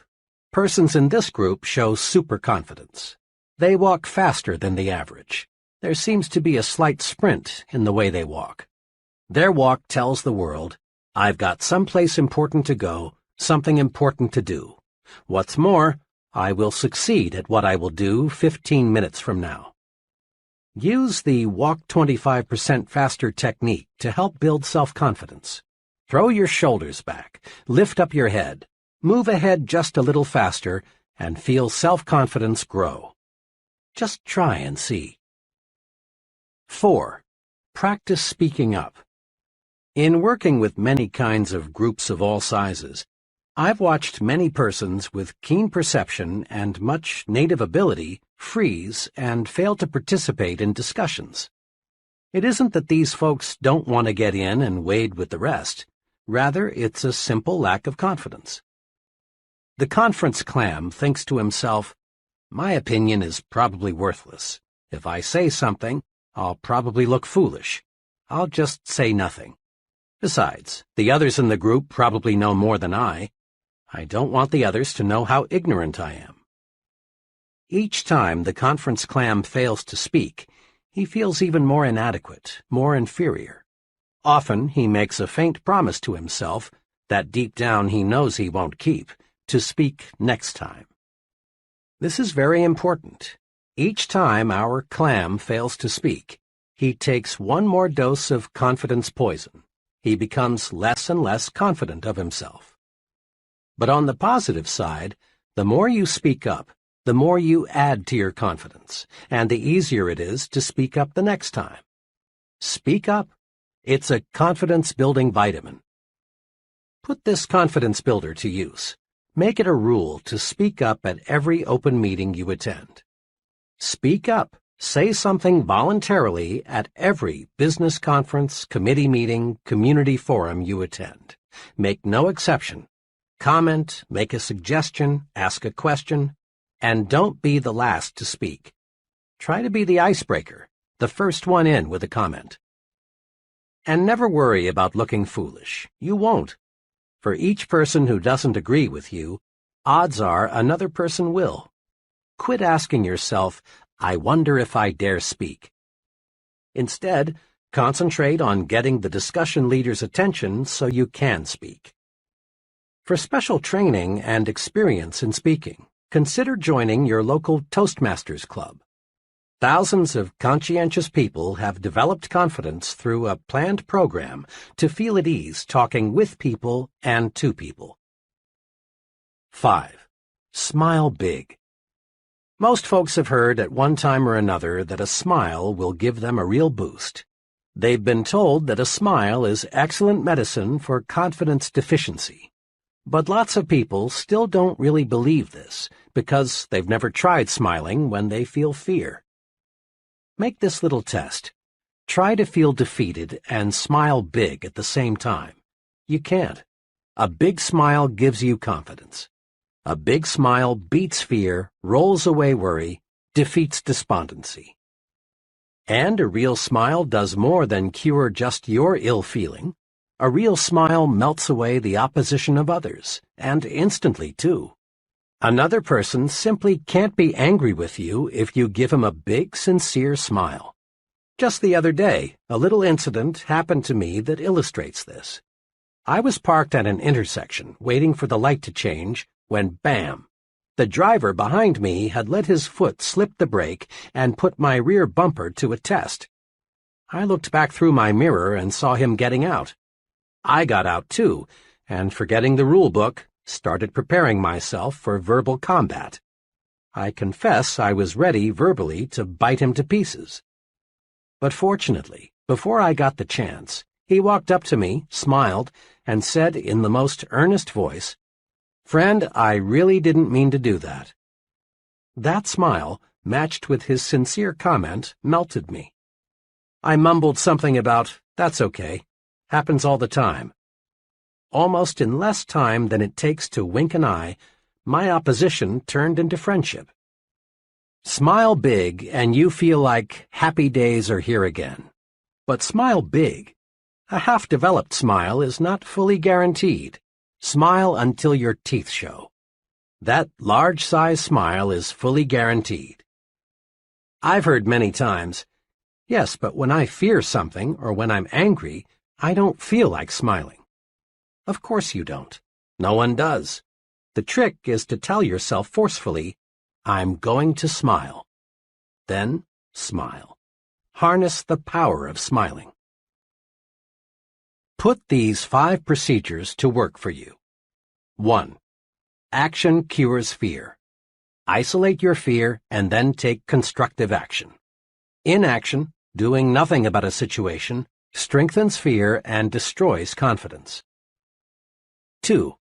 S1: Persons in this group show superconfidence. They walk faster than the average. There seems to be a slight sprint in the way they walk. Their walk tells the world, I've got someplace important to go, something important to do. What's more, I will succeed at what I will do 15 minutes from now. Use the walk 25% faster technique to help build self-confidence. Throw your shoulders back, lift up your head, move ahead just a little faster, and feel self-confidence grow. Just try and see. 4. Practice speaking up. In working with many kinds of groups of all sizes, I've watched many persons with keen perception and much native ability freeze and fail to participate in discussions. It isn't that these folks don't want to get in and wade with the rest. Rather, it's a simple lack of confidence. The conference clam thinks to himself, my opinion is probably worthless. If I say something, I'll probably look foolish. I'll just say nothing. Besides, the others in the group probably know more than I. I don't want the others to know how ignorant I am. Each time the conference clam fails to speak, he feels even more inadequate, more inferior. Often he makes a faint promise to himself that deep down he knows he won't keep, to speak next time. This is very important. Each time our clam fails to speak, he takes one more dose of confidence poison. He becomes less and less confident of himself. But on the positive side, the more you speak up, the more you add to your confidence, and the easier it is to speak up the next time. Speak up. It's a confidence-building vitamin. Put this confidence builder to use. Make it a rule to speak up at every open meeting you attend. Speak up. Say something voluntarily at every business conference, committee meeting, community forum you attend. Make no exception. Comment, make a suggestion, ask a question, and don't be the last to speak. Try to be the icebreaker, the first one in with a comment. And never worry about looking foolish. You won't. For each person who doesn't agree with you, odds are another person will. Quit asking yourself, I wonder if I dare speak. Instead, concentrate on getting the discussion leader's attention so you can speak. For special training and experience in speaking, consider joining your local Toastmasters club. Thousands of conscientious people have developed confidence through a planned program to feel at ease talking with people and to people. 5. Smile big. Most folks have heard at one time or another that a smile will give them a real boost. They've been told that a smile is excellent medicine for confidence deficiency. But lots of people still don't really believe this because they've never tried smiling when they feel fear. Make this little test. Try to feel defeated and smile big at the same time. You can't. A big smile gives you confidence. A big smile beats fear, rolls away worry, defeats despondency. And a real smile does more than cure just your ill feeling. A real smile melts away the opposition of others, and instantly, too. Another person simply can't be angry with you if you give him a big, sincere smile. Just the other day, a little incident happened to me that illustrates this. I was parked at an intersection, waiting for the light to change, when bam! The driver behind me had let his foot slip the brake and put my rear bumper to a test. I looked back through my mirror and saw him getting out. I got out too, and forgetting the rule book, started preparing myself for verbal combat. I confess I was ready verbally to bite him to pieces. But fortunately, before I got the chance, he walked up to me, smiled, and said in the most earnest voice, "Friend, I really didn't mean to do that." That smile, matched with his sincere comment, melted me. I mumbled something about, "That's okay. Happens all the time." Almost in less time than it takes to wink an eye, my opposition turned into friendship. Smile big and you feel like happy days are here again. But smile big. A half-developed smile is not fully guaranteed. Smile until your teeth show. That large-size smile is fully guaranteed. I've heard many times, "Yes, but when I fear something or when I'm angry, I don't feel like smiling." Of course you don't. No one does. The trick is to tell yourself forcefully, "I'm going to smile." Then smile. Harness the power of smiling. Put these 5 procedures to work for you. 1. Action cures fear. Isolate your fear and then take constructive action. Inaction, doing nothing about a situation, strengthens fear and destroys confidence. 2.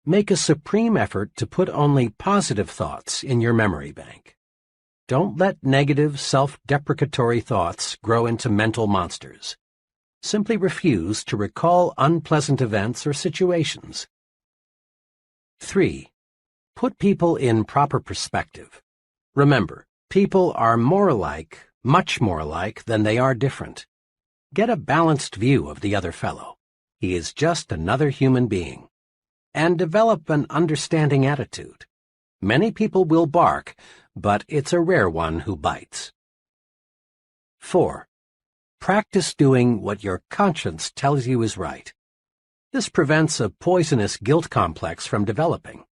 S1: Make a supreme effort to put only positive thoughts in your memory bank. Don't let negative, self-deprecatory thoughts grow into mental monsters. Simply refuse to recall unpleasant events or situations. 3. Put people in proper perspective. Remember, people are more alike, much more alike, than they are different. Get a balanced view of the other fellow. He is just another human being. And develop an understanding attitude. Many people will bark, but it's a rare one who bites. 4. Practice doing what your conscience tells you is right. This prevents a poisonous guilt complex from developing.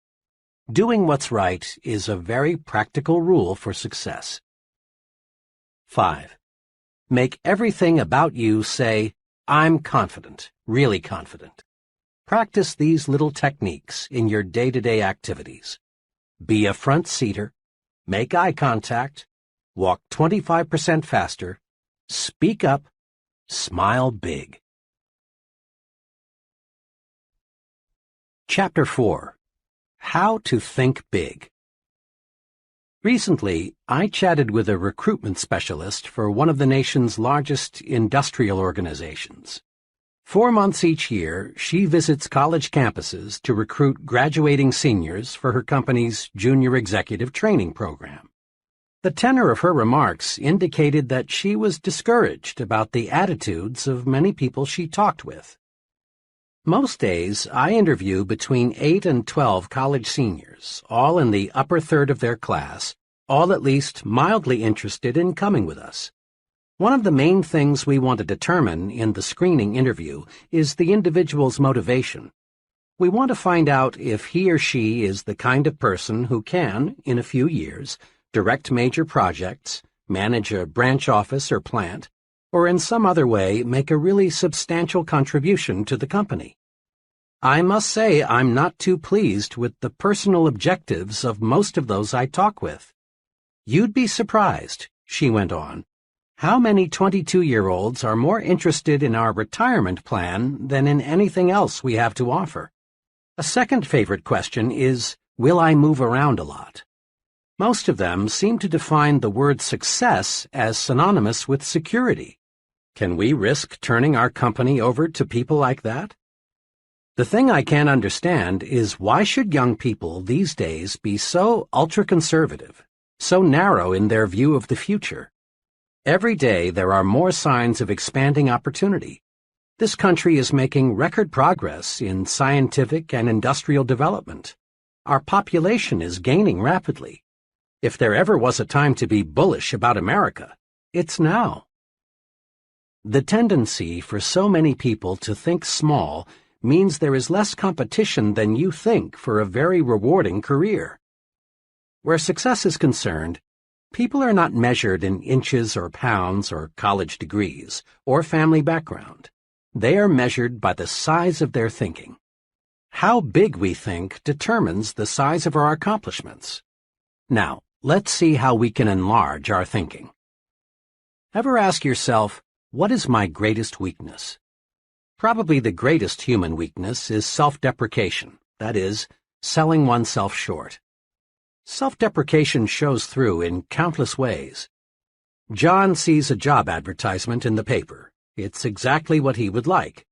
S1: Doing what's right is a very practical rule for success. 5. Make everything about you say, "I'm confident, really confident." Practice these little techniques in your day-to-day activities. Be a front-seater, make eye contact, walk 25% faster, speak up, smile big. Chapter 4. How to Think Big. Recently, I chatted with a recruitment specialist for one of the nation's largest industrial organizations. 4 months each year, she visits college campuses to recruit graduating seniors for her company's junior executive training program. The tenor of her remarks indicated that she was discouraged about the attitudes of many people she talked with. Most days, I interview between 8 and 12 college seniors, all in the upper third of their class, all at least mildly interested in coming with us. One of the main things we want to determine in the screening interview is the individual's motivation. We want to find out if he or she is the kind of person who can, in a few years, direct major projects, manage a branch office or plant, or in some other way make a really substantial contribution to the company. I must say I'm not too pleased with the personal objectives of most of those I talk with. You'd be surprised, she went on, how many 22-year-olds are more interested in our retirement plan than in anything else we have to offer. A second favorite question is, will I move around a lot? Most of them seem to define the word success as synonymous with security. Can we risk turning our company over to people like that? The thing I can't understand is why should young people these days be so ultra-conservative, so narrow in their view of the future? Every day there are more signs of expanding opportunity. This country is making record progress in scientific and industrial development. Our population is gaining rapidly. If there ever was a time to be bullish about America, it's now. The tendency for so many people to think small means there is less competition than you think for a very rewarding career. Where success is concerned, people are not measured in inches or pounds or college degrees or family background. They are measured by the size of their thinking. How big we think determines the size of our accomplishments. Now, let's see how we can enlarge our thinking. Ever ask yourself, what is my greatest weakness? Probably the greatest human weakness is self-deprecation, that is, selling oneself short. Self-deprecation shows through in countless ways. John sees a job advertisement in the paper. It's exactly what he would like.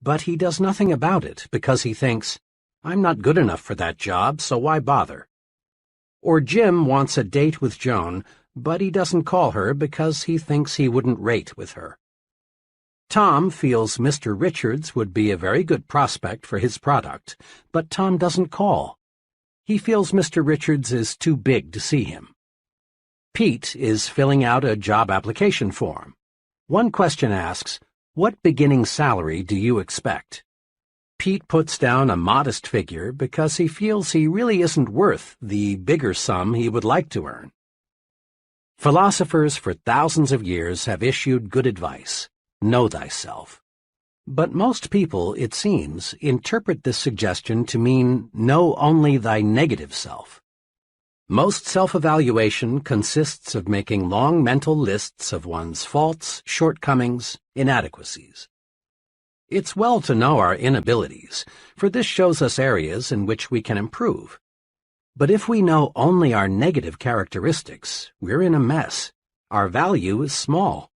S1: But he does nothing about it because he thinks, I'm not good enough for that job, so why bother? Or Jim wants a date with Joan, but he doesn't call her because he thinks he wouldn't rate with her. Tom feels Mr. Richards would be a very good prospect for his product, but Tom doesn't call. He feels Mr. Richards is too big to see him. Pete is filling out a job application form. One question asks, what beginning salary do you expect? Pete puts down a modest figure because he feels he really isn't worth the bigger sum he would like to earn. Philosophers for thousands of years have issued good advice, know thyself. But most people, it seems, interpret this suggestion to mean know only thy negative self. Most self-evaluation consists of making long mental lists of one's faults, shortcomings, inadequacies. It's well to know our inabilities, for this shows us areas in which we can improve. But if we know only our negative characteristics, we're in a mess. Our value is small.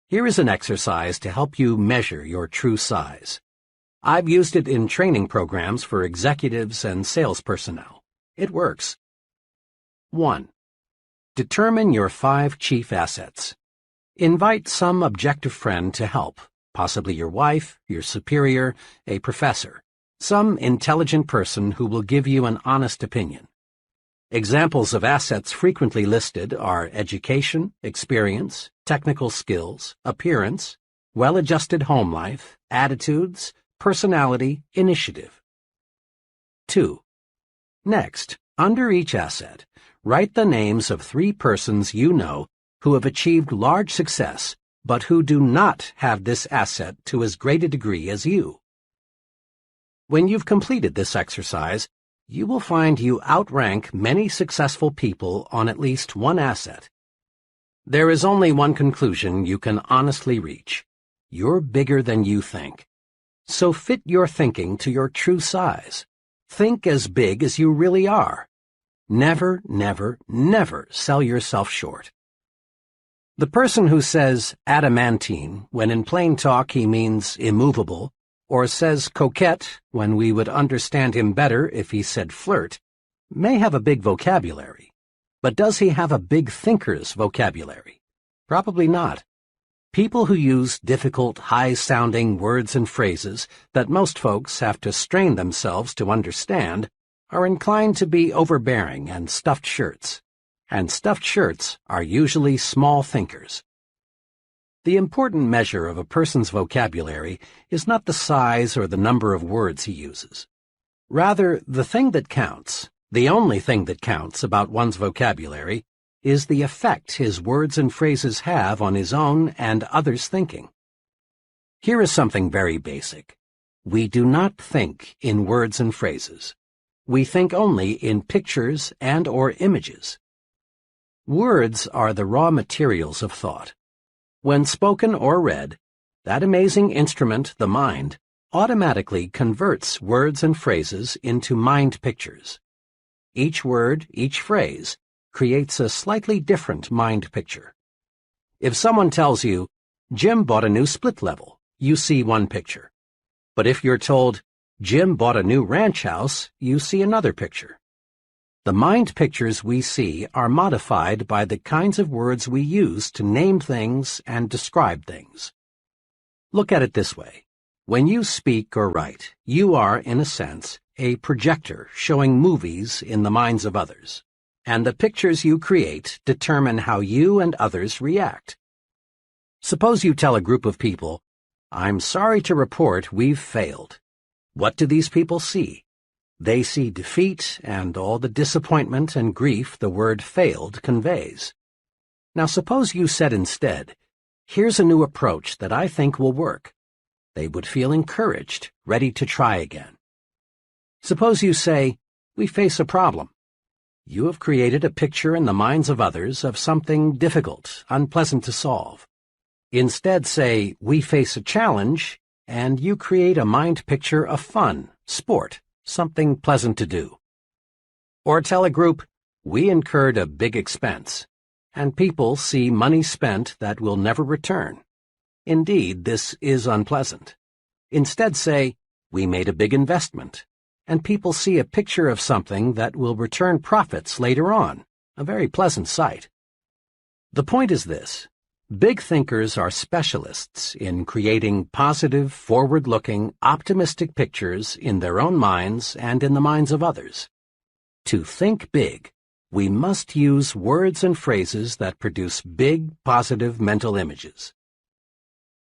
S1: Here is an exercise to help you measure your true size. I've used it in training programs for executives and sales personnel. It works. 1. Determine your 5 chief assets. Invite some objective friend to help, possibly your wife, your superior, a professor, some intelligent person who will give you an honest opinion. Examples of assets frequently listed are education, experience, technical skills, appearance, well-adjusted home life, attitudes, personality, initiative. 2. Next, under each asset, write the names of 3 persons you know who have achieved large success, but who do not have this asset to as great a degree as you. When you've completed this exercise, you will find you outrank many successful people on at least one asset. There is only one conclusion you can honestly reach. You're bigger than you think. So fit your thinking to your true size. Think as big as you really are. Never, never, never sell yourself short. The person who says adamantine when in plain talk he means immovable, or says coquette when we would understand him better if he said flirt, may have a big vocabulary. But does he have a big thinker's vocabulary? Probably not. People who use difficult, high-sounding words and phrases that most folks have to strain themselves to understand are inclined to be overbearing and stuffed shirts. And stuffed shirts are usually small thinkers. The important measure of a person's vocabulary is not the size or the number of words he uses. Rather, the thing that counts, the only thing that counts about one's vocabulary, is the effect his words and phrases have on his own and others' thinking. Here is something very basic. We do not think in words and phrases. We think only in pictures and/or images. Words are the raw materials of thought. When spoken or read, that amazing instrument, the mind, automatically converts words and phrases into mind pictures. Each word, each phrase, creates a slightly different mind picture. If someone tells you, Jim bought a new split level, you see one picture. But if you're told, Jim bought a new ranch house, you see another picture. The mind pictures we see are modified by the kinds of words we use to name things and describe things. Look at it this way. When you speak or write, you are, in a sense, a projector showing movies in the minds of others, and the pictures you create determine how you and others react. Suppose you tell a group of people, I'm sorry to report we've failed. What do these people see? They see defeat and all the disappointment and grief the word failed conveys. Now suppose you said instead, "Here's a new approach that I think will work." They would feel encouraged, ready to try again. Suppose you say, "We face a problem." You have created a picture in the minds of others of something difficult, unpleasant to solve. Instead say, "We face a challenge," and you create a mind picture of fun, sport, something pleasant to do. Or tell a group, "We incurred a big expense," and people see money spent that will never return. Indeed, this is unpleasant. Instead say, "We made a big investment," and people see a picture of something that will return profits later on, a very pleasant sight. The point is this: big thinkers are specialists in creating positive, forward-looking, optimistic pictures in their own minds and in the minds of others. To think big, we must use words and phrases that produce big, positive mental images.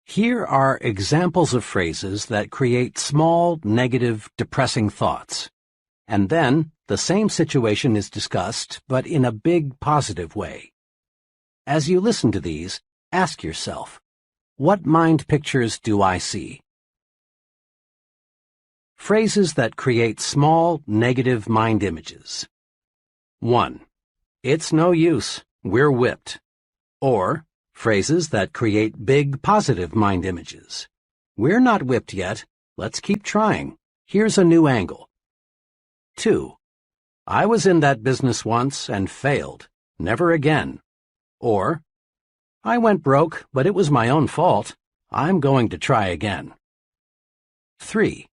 S1: Here are examples of phrases that create small, negative, depressing thoughts. And then, the same situation is discussed, but in a big, positive way. As you listen to these, ask yourself, what mind pictures do I see? Phrases that create small, negative mind images. 1. It's no use, we're whipped. Or, phrases that create big, positive mind images. We're not whipped yet. Let's keep trying. Here's a new angle. 2. I was in that business once and failed. Never again. Or, I went broke, but it was my own fault. I'm going to try again. 3.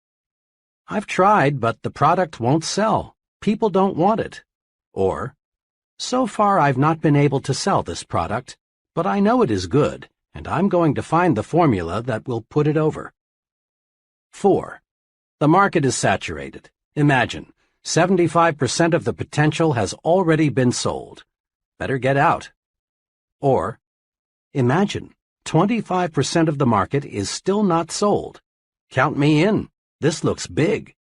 S1: I've tried, but the product won't sell. People don't want it. Or, so far I've not been able to sell this product, but I know it is good, and I'm going to find the formula that will put it over. 4. The market is saturated. Imagine, 75% of the potential has already been sold. Better get out. Or, imagine, 25% of the market is still not sold. Count me in. This looks big.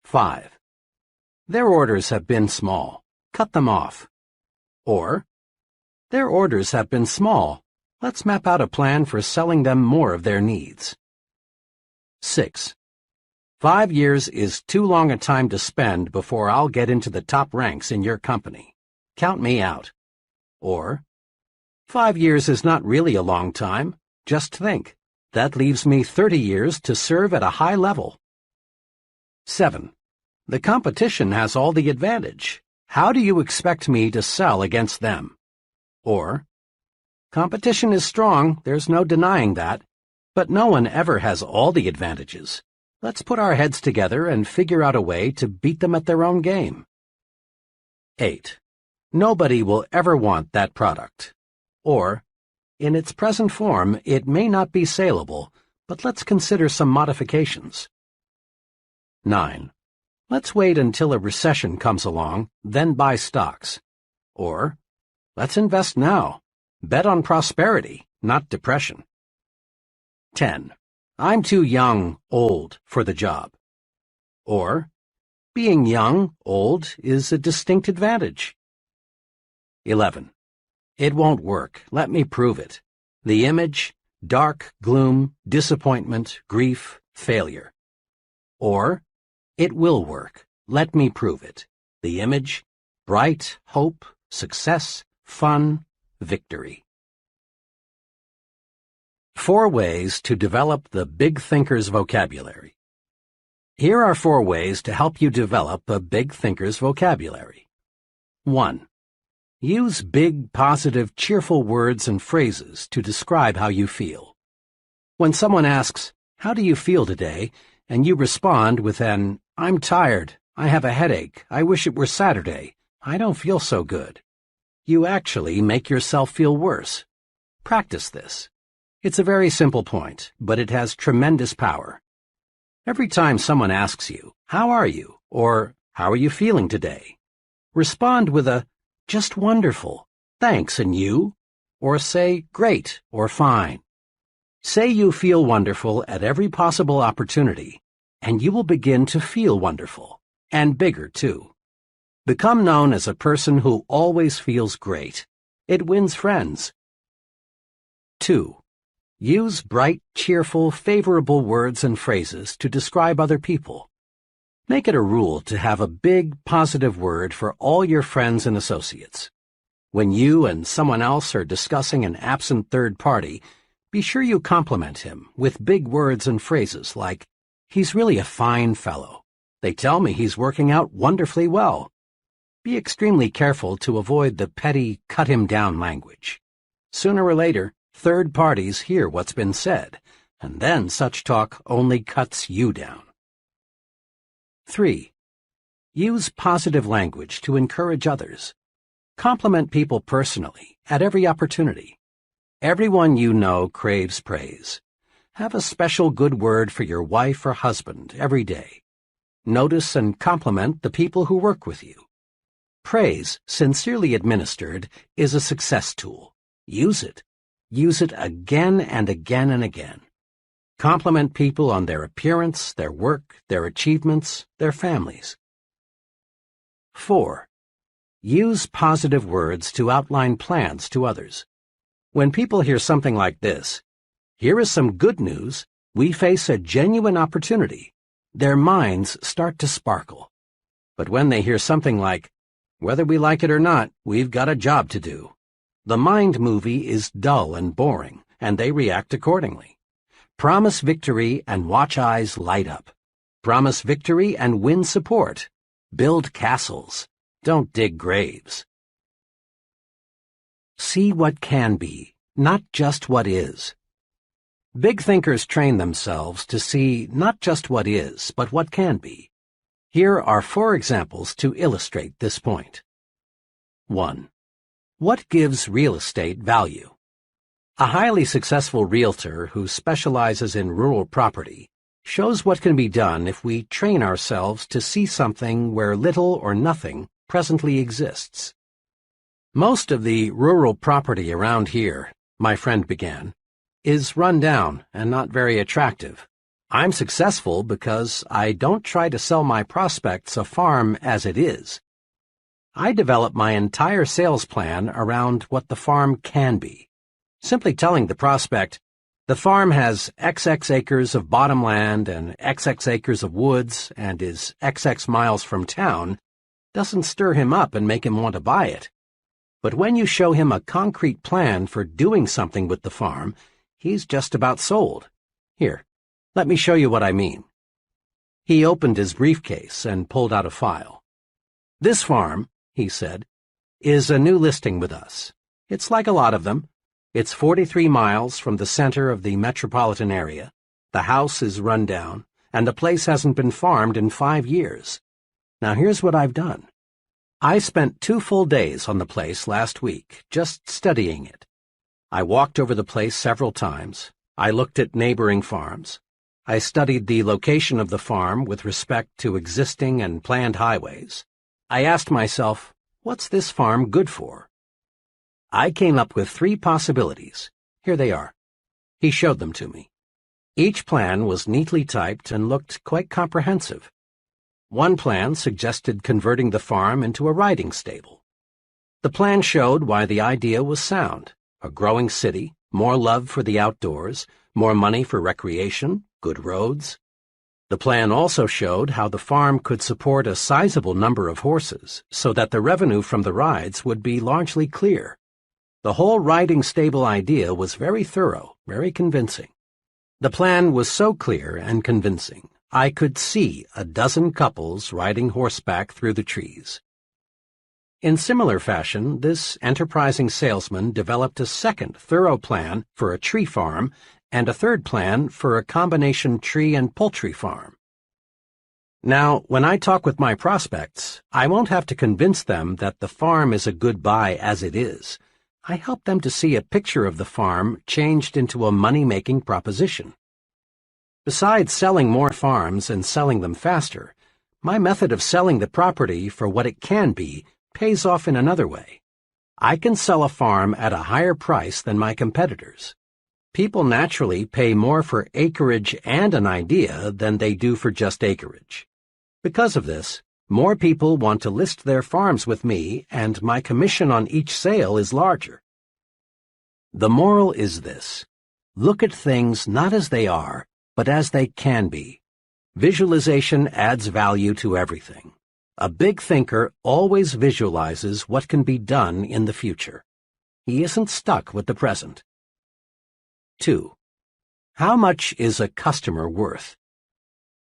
S1: 5. Their orders have been small. Cut them off. Or, their orders have been small. Let's map out a plan for selling them more of their needs. 6. 5 years is too long a time to spend before I'll get into the top ranks in your company. Count me out. Or, 5 years is not really a long time. Just think. That leaves me 30 years to serve at a high level. 7. The competition has all the advantage. How do you expect me to sell against them? Or, competition is strong, there's no denying that, but no one ever has all the advantages. Let's put our heads together and figure out a way to beat them at their own game. 8. Nobody will ever want that product. Or, in its present form, it may not be saleable, but let's consider some modifications. 9. Let's wait until a recession comes along, then buy stocks. Or, let's invest now. Bet on prosperity, not depression. 10. I'm too young, old, for the job. Or, being young, old, is a distinct advantage. 11. It won't work. Let me prove it. The image, dark, gloom, disappointment, grief, failure. Or, it will work. Let me prove it. The image, bright, hope, success, fun, victory. 4 ways to develop the big thinker's vocabulary. Here are 4 ways to help you develop a big thinker's vocabulary. 1. Use big, positive, cheerful words and phrases to describe how you feel. When someone asks, "How do you feel today?" and you respond with an, "I'm tired, I have a headache, I wish it were Saturday, I don't feel so good," you actually make yourself feel worse. Practice this. It's a very simple point, but it has tremendous power. Every time someone asks you, "How are you?" or "How are you feeling today?" respond with a, "Just wonderful, thanks, and you?" or say, "Great," or "Fine." Say you feel wonderful at every possible opportunity, and you will begin to feel wonderful, and bigger too. Become known as a person who always feels great. It wins friends. 2. Use bright, cheerful, favorable words and phrases to describe other people. Make it a rule to have a big, positive word for all your friends and associates. When you and someone else are discussing an absent third party, be sure you compliment him with big words and phrases like, "He's really a fine fellow. They tell me he's working out wonderfully well." Be extremely careful to avoid the petty, cut-him-down language. Sooner or later, third parties hear what's been said, and then such talk only cuts you down. 3. Use positive language to encourage others. Compliment people personally, at every opportunity. Everyone you know craves praise. Have a special good word for your wife or husband every day. Notice and compliment the people who work with you. Praise, sincerely administered, is a success tool. Use it. Use it again and again and again. Compliment people on their appearance, their work, their achievements, their families. 4. Use positive words to outline plans to others. When people hear something like this, "Here is some good news. We face a genuine opportunity," their minds start to sparkle. But when they hear something like, "Whether we like it or not, we've got a job to do," the mind movie is dull and boring, and they react accordingly. Promise victory and watch eyes light up. Promise victory and win support. Build castles. Don't dig graves. See what can be, not just what is. Big thinkers train themselves to see not just what is, but what can be. Here are 4 examples to illustrate this point. 1. What gives real estate value? A highly successful realtor who specializes in rural property shows what can be done if we train ourselves to see something where little or nothing presently exists. "Most of the rural property around here," my friend began, "is run down and not very attractive. I'm successful because I don't try to sell my prospects a farm as it is. I develop my entire sales plan around what the farm can be. Simply telling the prospect, 'The farm has XX acres of bottom land and XX acres of woods and is XX miles from town,' doesn't stir him up and make him want to buy it. But when you show him a concrete plan for doing something with the farm, he's just about sold. Here, let me show you what I mean." He opened his briefcase and pulled out a file. "This farm," he said, "is a new listing with us. It's like a lot of them. It's 43 miles from the center of the metropolitan area. The house is run down, and the place hasn't been farmed in 5 years. Now here's what I've done. I spent 2 full days on the place last week, just studying it. I walked over the place several times. I looked at neighboring farms. I studied the location of the farm with respect to existing and planned highways. I asked myself, what's this farm good for? I came up with 3 possibilities. Here they are." He showed them to me. Each plan was neatly typed and looked quite comprehensive. One plan suggested converting the farm into a riding stable. The plan showed why the idea was sound: a growing city, more love for the outdoors, more money for recreation, good roads. The plan also showed how the farm could support a sizable number of horses so that the revenue from the rides would be largely clear. The whole riding stable idea was very thorough, very convincing. The plan was so clear and convincing, I could see a dozen couples riding horseback through the trees. In similar fashion, this enterprising salesman developed a second thorough plan for a tree farm and a third plan for a combination tree and poultry farm. Now, when I talk with my prospects, I won't have to convince them that the farm is a good buy as it is. I help them to see a picture of the farm changed into a money-making proposition. Besides selling more farms and selling them faster, my method of selling the property for what it can be pays off in another way. I can sell a farm at a higher price than my competitors. People naturally pay more for acreage and an idea than they do for just acreage. Because of this, more people want to list their farms with me, and my commission on each sale is larger. The moral is this: look at things not as they are, but as they can be. Visualization adds value to everything. A big thinker always visualizes what can be done in the future. He isn't stuck with the present. 2. How much is a customer worth?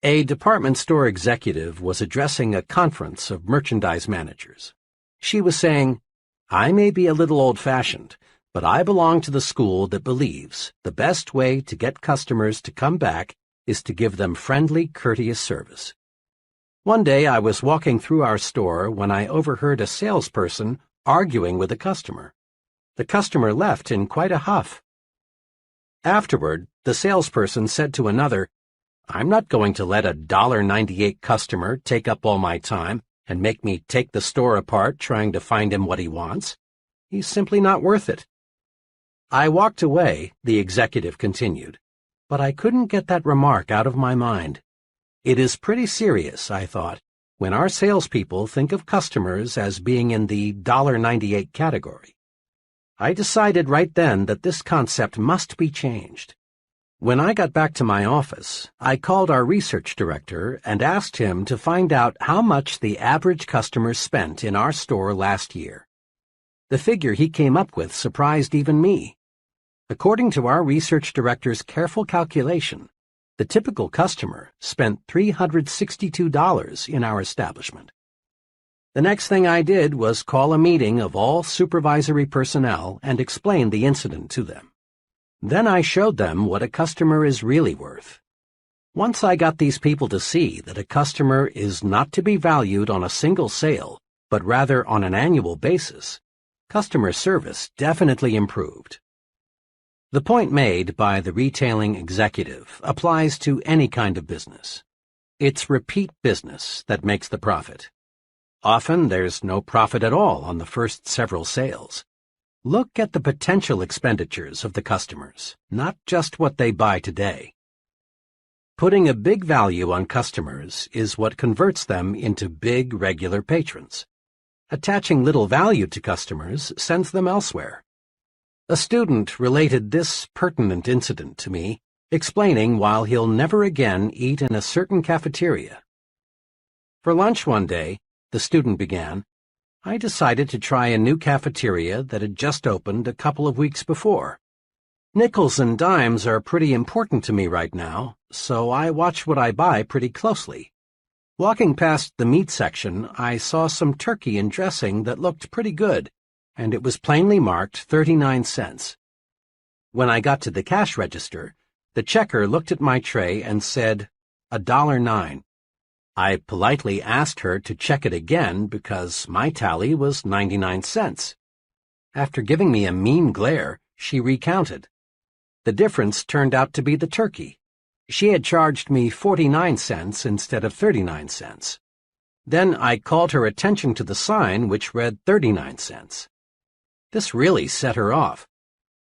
S1: A department store executive was addressing a conference of merchandise managers. She was saying, "I may be a little old-fashioned, but I belong to the school that believes the best way to get customers to come back is to give them friendly, courteous service." One day I was walking through our store when I overheard a salesperson arguing with a customer. The customer left in quite a huff. Afterward, the salesperson said to another, "I'm not going to let a $1.98 customer take up all my time and make me take the store apart trying to find him what he wants. He's simply not worth it." I walked away, the executive continued, but I couldn't get that remark out of my mind. It is pretty serious, I thought, when our salespeople think of customers as being in the $1.98 category. I decided right then that this concept must be changed. When I got back to my office, I called our research director and asked him to find out how much the average customer spent in our store last year. The figure he came up with surprised even me. According to our research director's careful calculation, the typical customer spent $362 in our establishment. The next thing I did was call a meeting of all supervisory personnel and explain the incident to them. Then I showed them what a customer is really worth. Once I got these people to see that a customer is not to be valued on a single sale, but rather on an annual basis, customer service definitely improved. The point made by the retailing executive applies to any kind of business. It's repeat business that makes the profit. Often there's no profit at all on the first several sales. Look at the potential expenditures of the customers, not just what they buy today. Putting a big value on customers is what converts them into big regular patrons. Attaching little value to customers sends them elsewhere. A student related this pertinent incident to me, explaining why he'll never again eat in a certain cafeteria. For lunch one day, the student began, I decided to try a new cafeteria that had just opened a couple of weeks before. Nickels and dimes are pretty important to me right now, so I watch what I buy pretty closely. Walking past the meat section, I saw some turkey and dressing that looked pretty good, and it was plainly marked 39 cents. When I got to the cash register, the checker looked at my tray and said, $1.09. I politely asked her to check it again because my tally was 99 cents. After giving me a mean glare, she recounted. The difference turned out to be the turkey. She had charged me 49 cents instead of 39 cents. Then I called her attention to the sign which read 39 cents. This really set her off.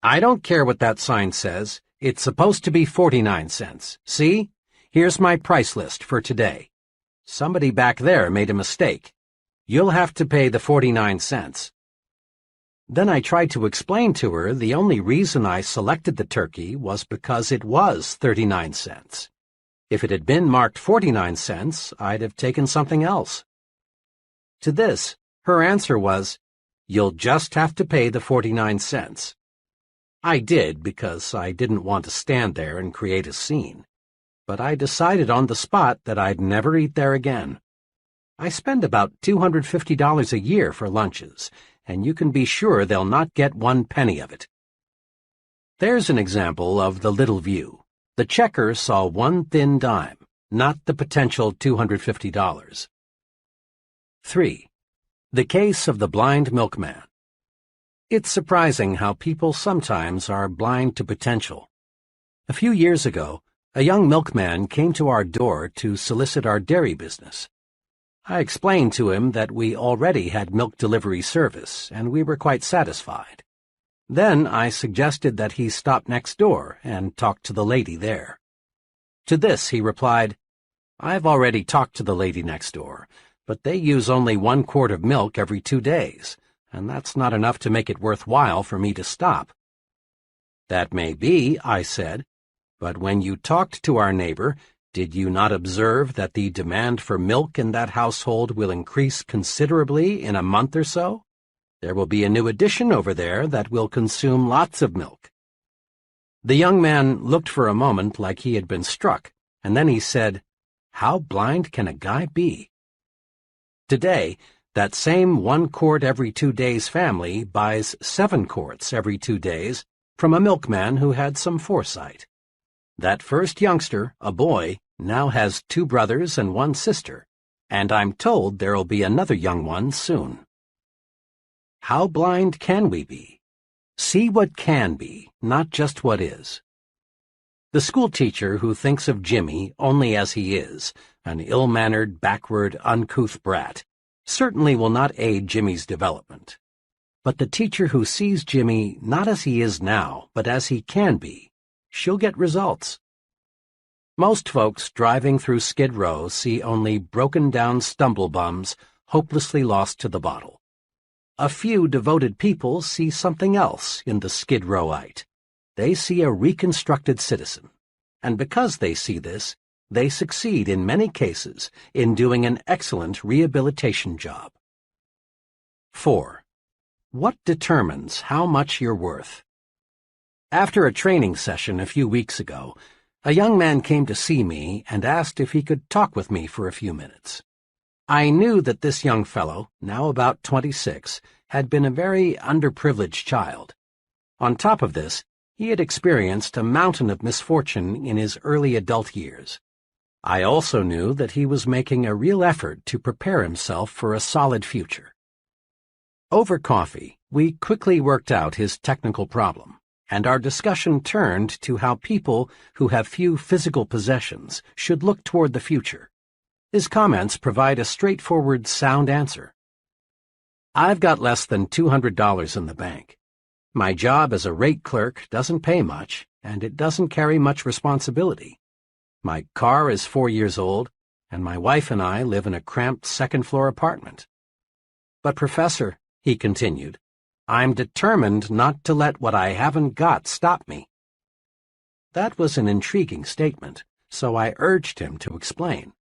S1: I don't care what that sign says. It's supposed to be 49 cents. See? Here's my price list for today. Somebody back there made a mistake. You'll have to pay the 49 cents. Then I tried to explain to her the only reason I selected the turkey was because it was 39 cents. If it had been marked 49 cents, I'd have taken something else. To this, her answer was, "You'll just have to pay the 49 cents. I did because I didn't want to stand there and create a scene. But I decided on the spot that I'd never eat there again. I spend about $250 a year for lunches, and you can be sure they'll not get 1 penny of it. There's an example of the little view. The checker saw 1 thin dime, not the potential $250. 3. The case of the blind milkman. It's surprising how people sometimes are blind to potential. A few years ago, a young milkman came to our door to solicit our dairy business. I explained to him that we already had milk delivery service, and we were quite satisfied. Then I suggested that he stop next door and talk to the lady there. To this he replied, "I've already talked to the lady next door, but they use only 1 quart of milk every 2 days, and that's not enough to make it worthwhile for me to stop." "That may be," I said, "but when you talked to our neighbor, did you not observe that the demand for milk in that household will increase considerably in a month or so? There will be a new addition over there that will consume lots of milk." The young man looked for a moment like he had been struck, and then he said, "How blind can a guy be?" Today, that same 1 quart every 2 days family buys 7 quarts every 2 days from a milkman who had some foresight. That first youngster, a boy, now has 2 brothers and 1 sister, and I'm told there'll be another young one soon. How blind can we be? See what can be, not just what is. The schoolteacher who thinks of Jimmy only as he is, an ill-mannered, backward, uncouth brat, certainly will not aid Jimmy's development. But the teacher who sees Jimmy not as he is now, but as he can be, she'll get results. Most folks driving through Skid Row see only broken-down stumblebums hopelessly lost to the bottle. A few devoted people see something else in the Skid Rowite. They see a reconstructed citizen, and because they see this, they succeed in many cases in doing an excellent rehabilitation job. 4. What determines how much you're worth? After a training session a few weeks ago, a young man came to see me and asked if he could talk with me for a few minutes. I knew that this young fellow, now about 26, had been a very underprivileged child. On top of this, he had experienced a mountain of misfortune in his early adult years. I also knew that he was making a real effort to prepare himself for a solid future. Over coffee, we quickly worked out his technical problem, and our discussion turned to how people who have few physical possessions should look toward the future. His comments provide a straightforward, sound answer. "I've got less than $200 in the bank. My job as a rate clerk doesn't pay much, and it doesn't carry much responsibility. My car is 4 years old, and my wife and I live in a cramped second-floor apartment. But, Professor," he continued, "I'm determined not to let what I haven't got stop me." That was an intriguing statement, so I urged him to explain.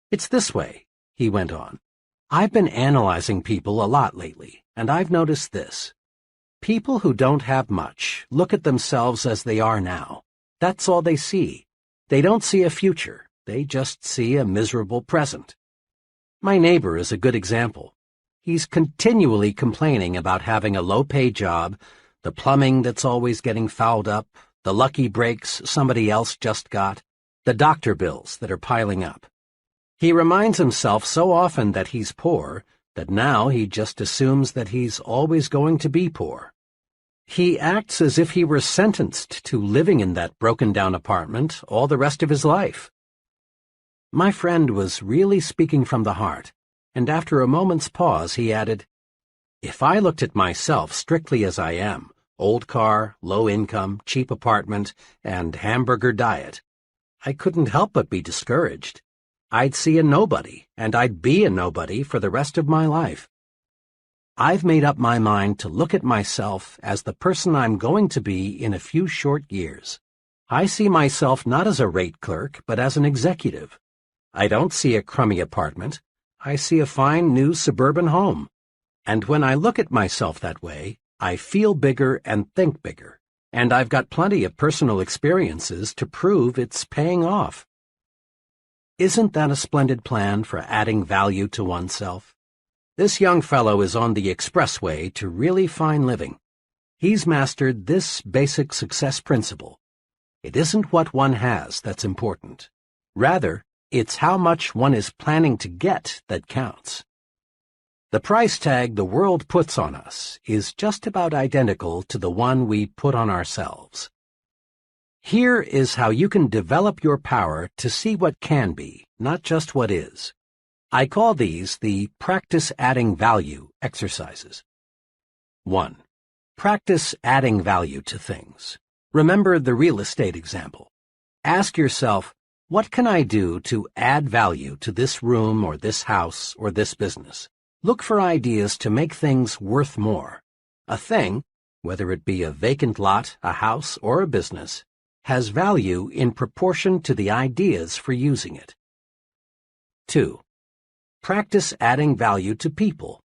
S1: "It's this way," he went on. "I've been analyzing people a lot lately, and I've noticed this. People who don't have much look at themselves as they are now. That's all they see. They don't see a future. They just see a miserable present. My neighbor is a good example. He's continually complaining about having a low-pay job, the plumbing that's always getting fouled up, the lucky breaks somebody else just got, the doctor bills that are piling up. He reminds himself so often that he's poor that now he just assumes that he's always going to be poor. He acts as if he were sentenced to living in that broken-down apartment all the rest of his life." My friend was really speaking from the heart, and after a moment's pause he added, "If I looked at myself strictly as I am, old car, low income, cheap apartment, and hamburger diet, I couldn't help but be discouraged. I'd see a nobody, and I'd be a nobody for the rest of my life. I've made up my mind to look at myself as the person I'm going to be in a few short years. I see myself not as a rate clerk, but as an executive. I don't see a crummy apartment. I see a fine new suburban home. And when I look at myself that way, I feel bigger and think bigger, and I've got plenty of personal experiences to prove it's paying off." Isn't that a splendid plan for adding value to oneself? This young fellow is on the expressway to really fine living. He's mastered this basic success principle. It isn't what one has that's important. Rather, it's how much one is planning to get that counts. The price tag the world puts on us is just about identical to the one we put on ourselves. Here is how you can develop your power to see what can be, not just what is. I call these the practice adding value exercises. 1. Practice adding value to things. Remember the real estate example. Ask yourself, what can I do to add value to this room or this house or this business? Look for ideas to make things worth more. A thing, whether it be a vacant lot, a house, or a business, has value in proportion to the ideas for using it. 2. Practice adding value to people.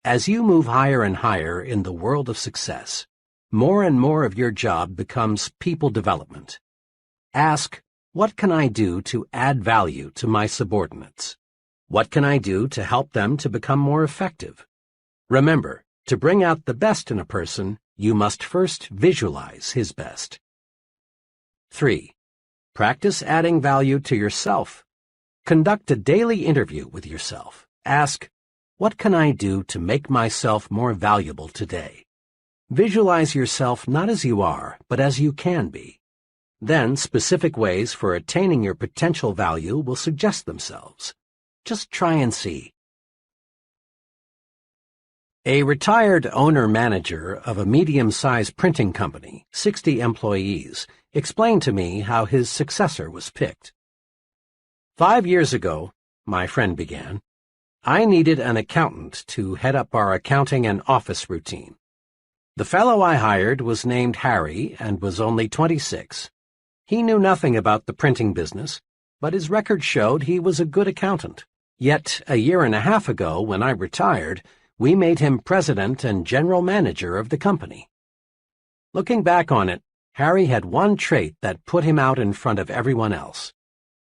S1: As you move higher and higher in the world of success, more and more of your job becomes people development. Ask, what can I do to add value to my subordinates? What can I do to help them to become more effective? Remember, to bring out the best in a person, you must first visualize his best. 3. Practice adding value to yourself. Conduct a daily interview with yourself. Ask, what can I do to make myself more valuable today? Visualize yourself not as you are, but as you can be. Then specific ways for attaining your potential value will suggest themselves. Just try and see. A retired owner-manager of a medium-sized printing company, 60 employees, explained to me how his successor was picked. 5 years ago, my friend began, I needed an accountant to head up our accounting and office routine. The fellow I hired was named Harry and was only 26. He knew nothing about the printing business, but his record showed he was a good accountant. Yet, a year and a half ago, when I retired, we made him president and general manager of the company. Looking back on it, Harry had one trait that put him out in front of everyone else.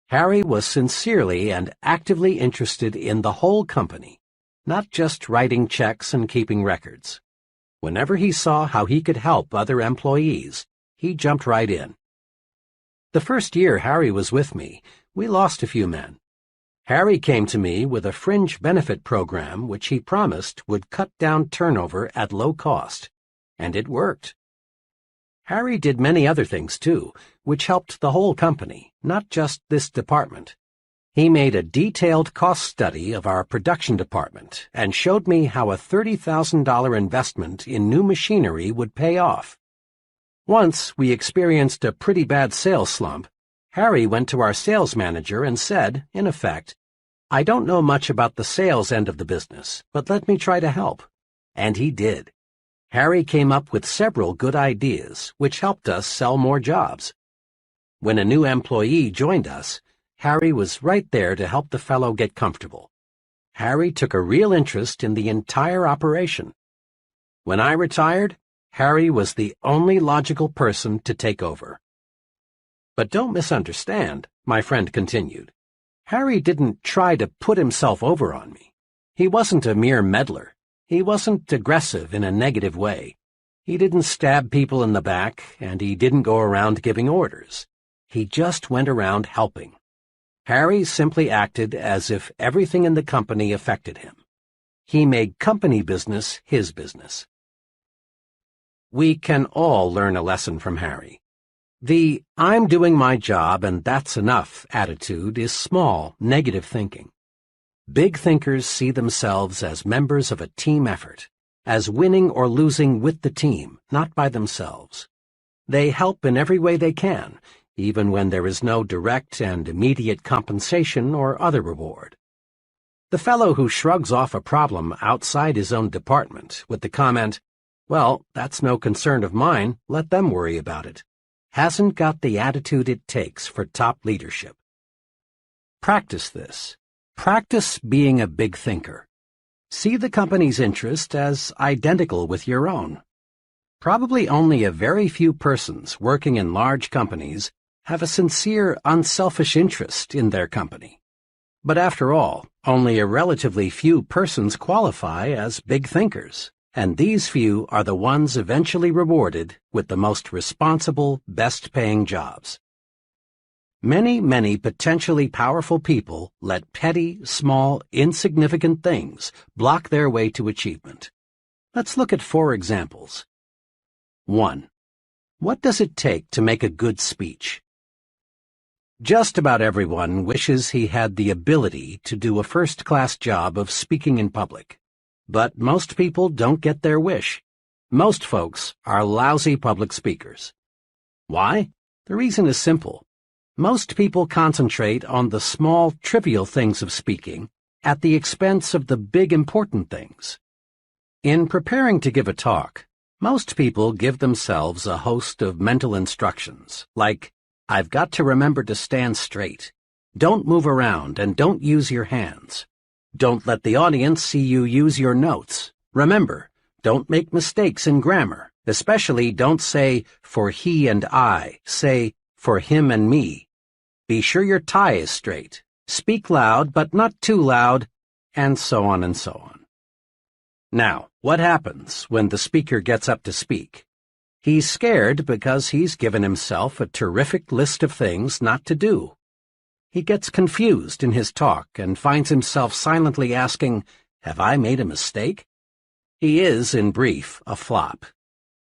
S1: Harry was sincerely and actively interested in the whole company, not just writing checks and keeping records. Whenever he saw how he could help other employees, he jumped right in. The first year Harry was with me, we lost a few men. Harry came to me with a fringe benefit program which he promised would cut down turnover at low cost, and it worked. Harry did many other things, too, which helped the whole company, not just this department. He made a detailed cost study of our production department and showed me how a $30,000 investment in new machinery would pay off. Once we experienced a pretty bad sales slump. Harry went to our sales manager and said, in effect, I don't know much about the sales end of the business, but let me try to help. And he did. Harry came up with several good ideas, which helped us sell more jobs. When a new employee joined us, Harry was right there to help the fellow get comfortable. Harry took a real interest in the entire operation. When I retired, Harry was the only logical person to take over. But don't misunderstand, my friend continued. Harry didn't try to put himself over on me. He wasn't a mere meddler. He wasn't aggressive in a negative way. He didn't stab people in the back, and he didn't go around giving orders. He just went around helping. Harry simply acted as if everything in the company affected him. He made company business his business. We can all learn a lesson from Harry. The I'm doing my job and that's enough attitude is small, negative thinking. Big thinkers see themselves as members of a team effort, as winning or losing with the team, not by themselves. They help in every way they can, even when there is no direct and immediate compensation or other reward. The fellow who shrugs off a problem outside his own department with the comment, well, that's no concern of mine, let them worry about it, hasn't got the attitude it takes for top leadership. Practice this. Practice being a big thinker. See the company's interest as identical with your own. Probably only a very few persons working in large companies have a sincere, unselfish interest in their company. But after all, only a relatively few persons qualify as big thinkers. And these few are the ones eventually rewarded with the most responsible, best-paying jobs. Many potentially powerful people let petty, small, insignificant things block their way to achievement. Let's look at 4 examples. 1. What does it take to make a good speech? Just about everyone wishes he had the ability to do a first-class job of speaking in public. But most people don't get their wish. Most folks are lousy public speakers. Why? The reason is simple. Most people concentrate on the small, trivial things of speaking at the expense of the big, important things. In preparing to give a talk, most people give themselves a host of mental instructions, like, I've got to remember to stand straight. Don't move around and don't use your hands. Don't let the audience see you use your notes. Remember, don't make mistakes in grammar. Especially don't say, for he and I. Say, for him and me. Be sure your tie is straight. Speak loud, but not too loud, and so on and so on. Now, what happens when the speaker gets up to speak? He's scared because he's given himself a terrific list of things not to do. He gets confused in his talk and finds himself silently asking, have I made a mistake? He is, in brief, a flop.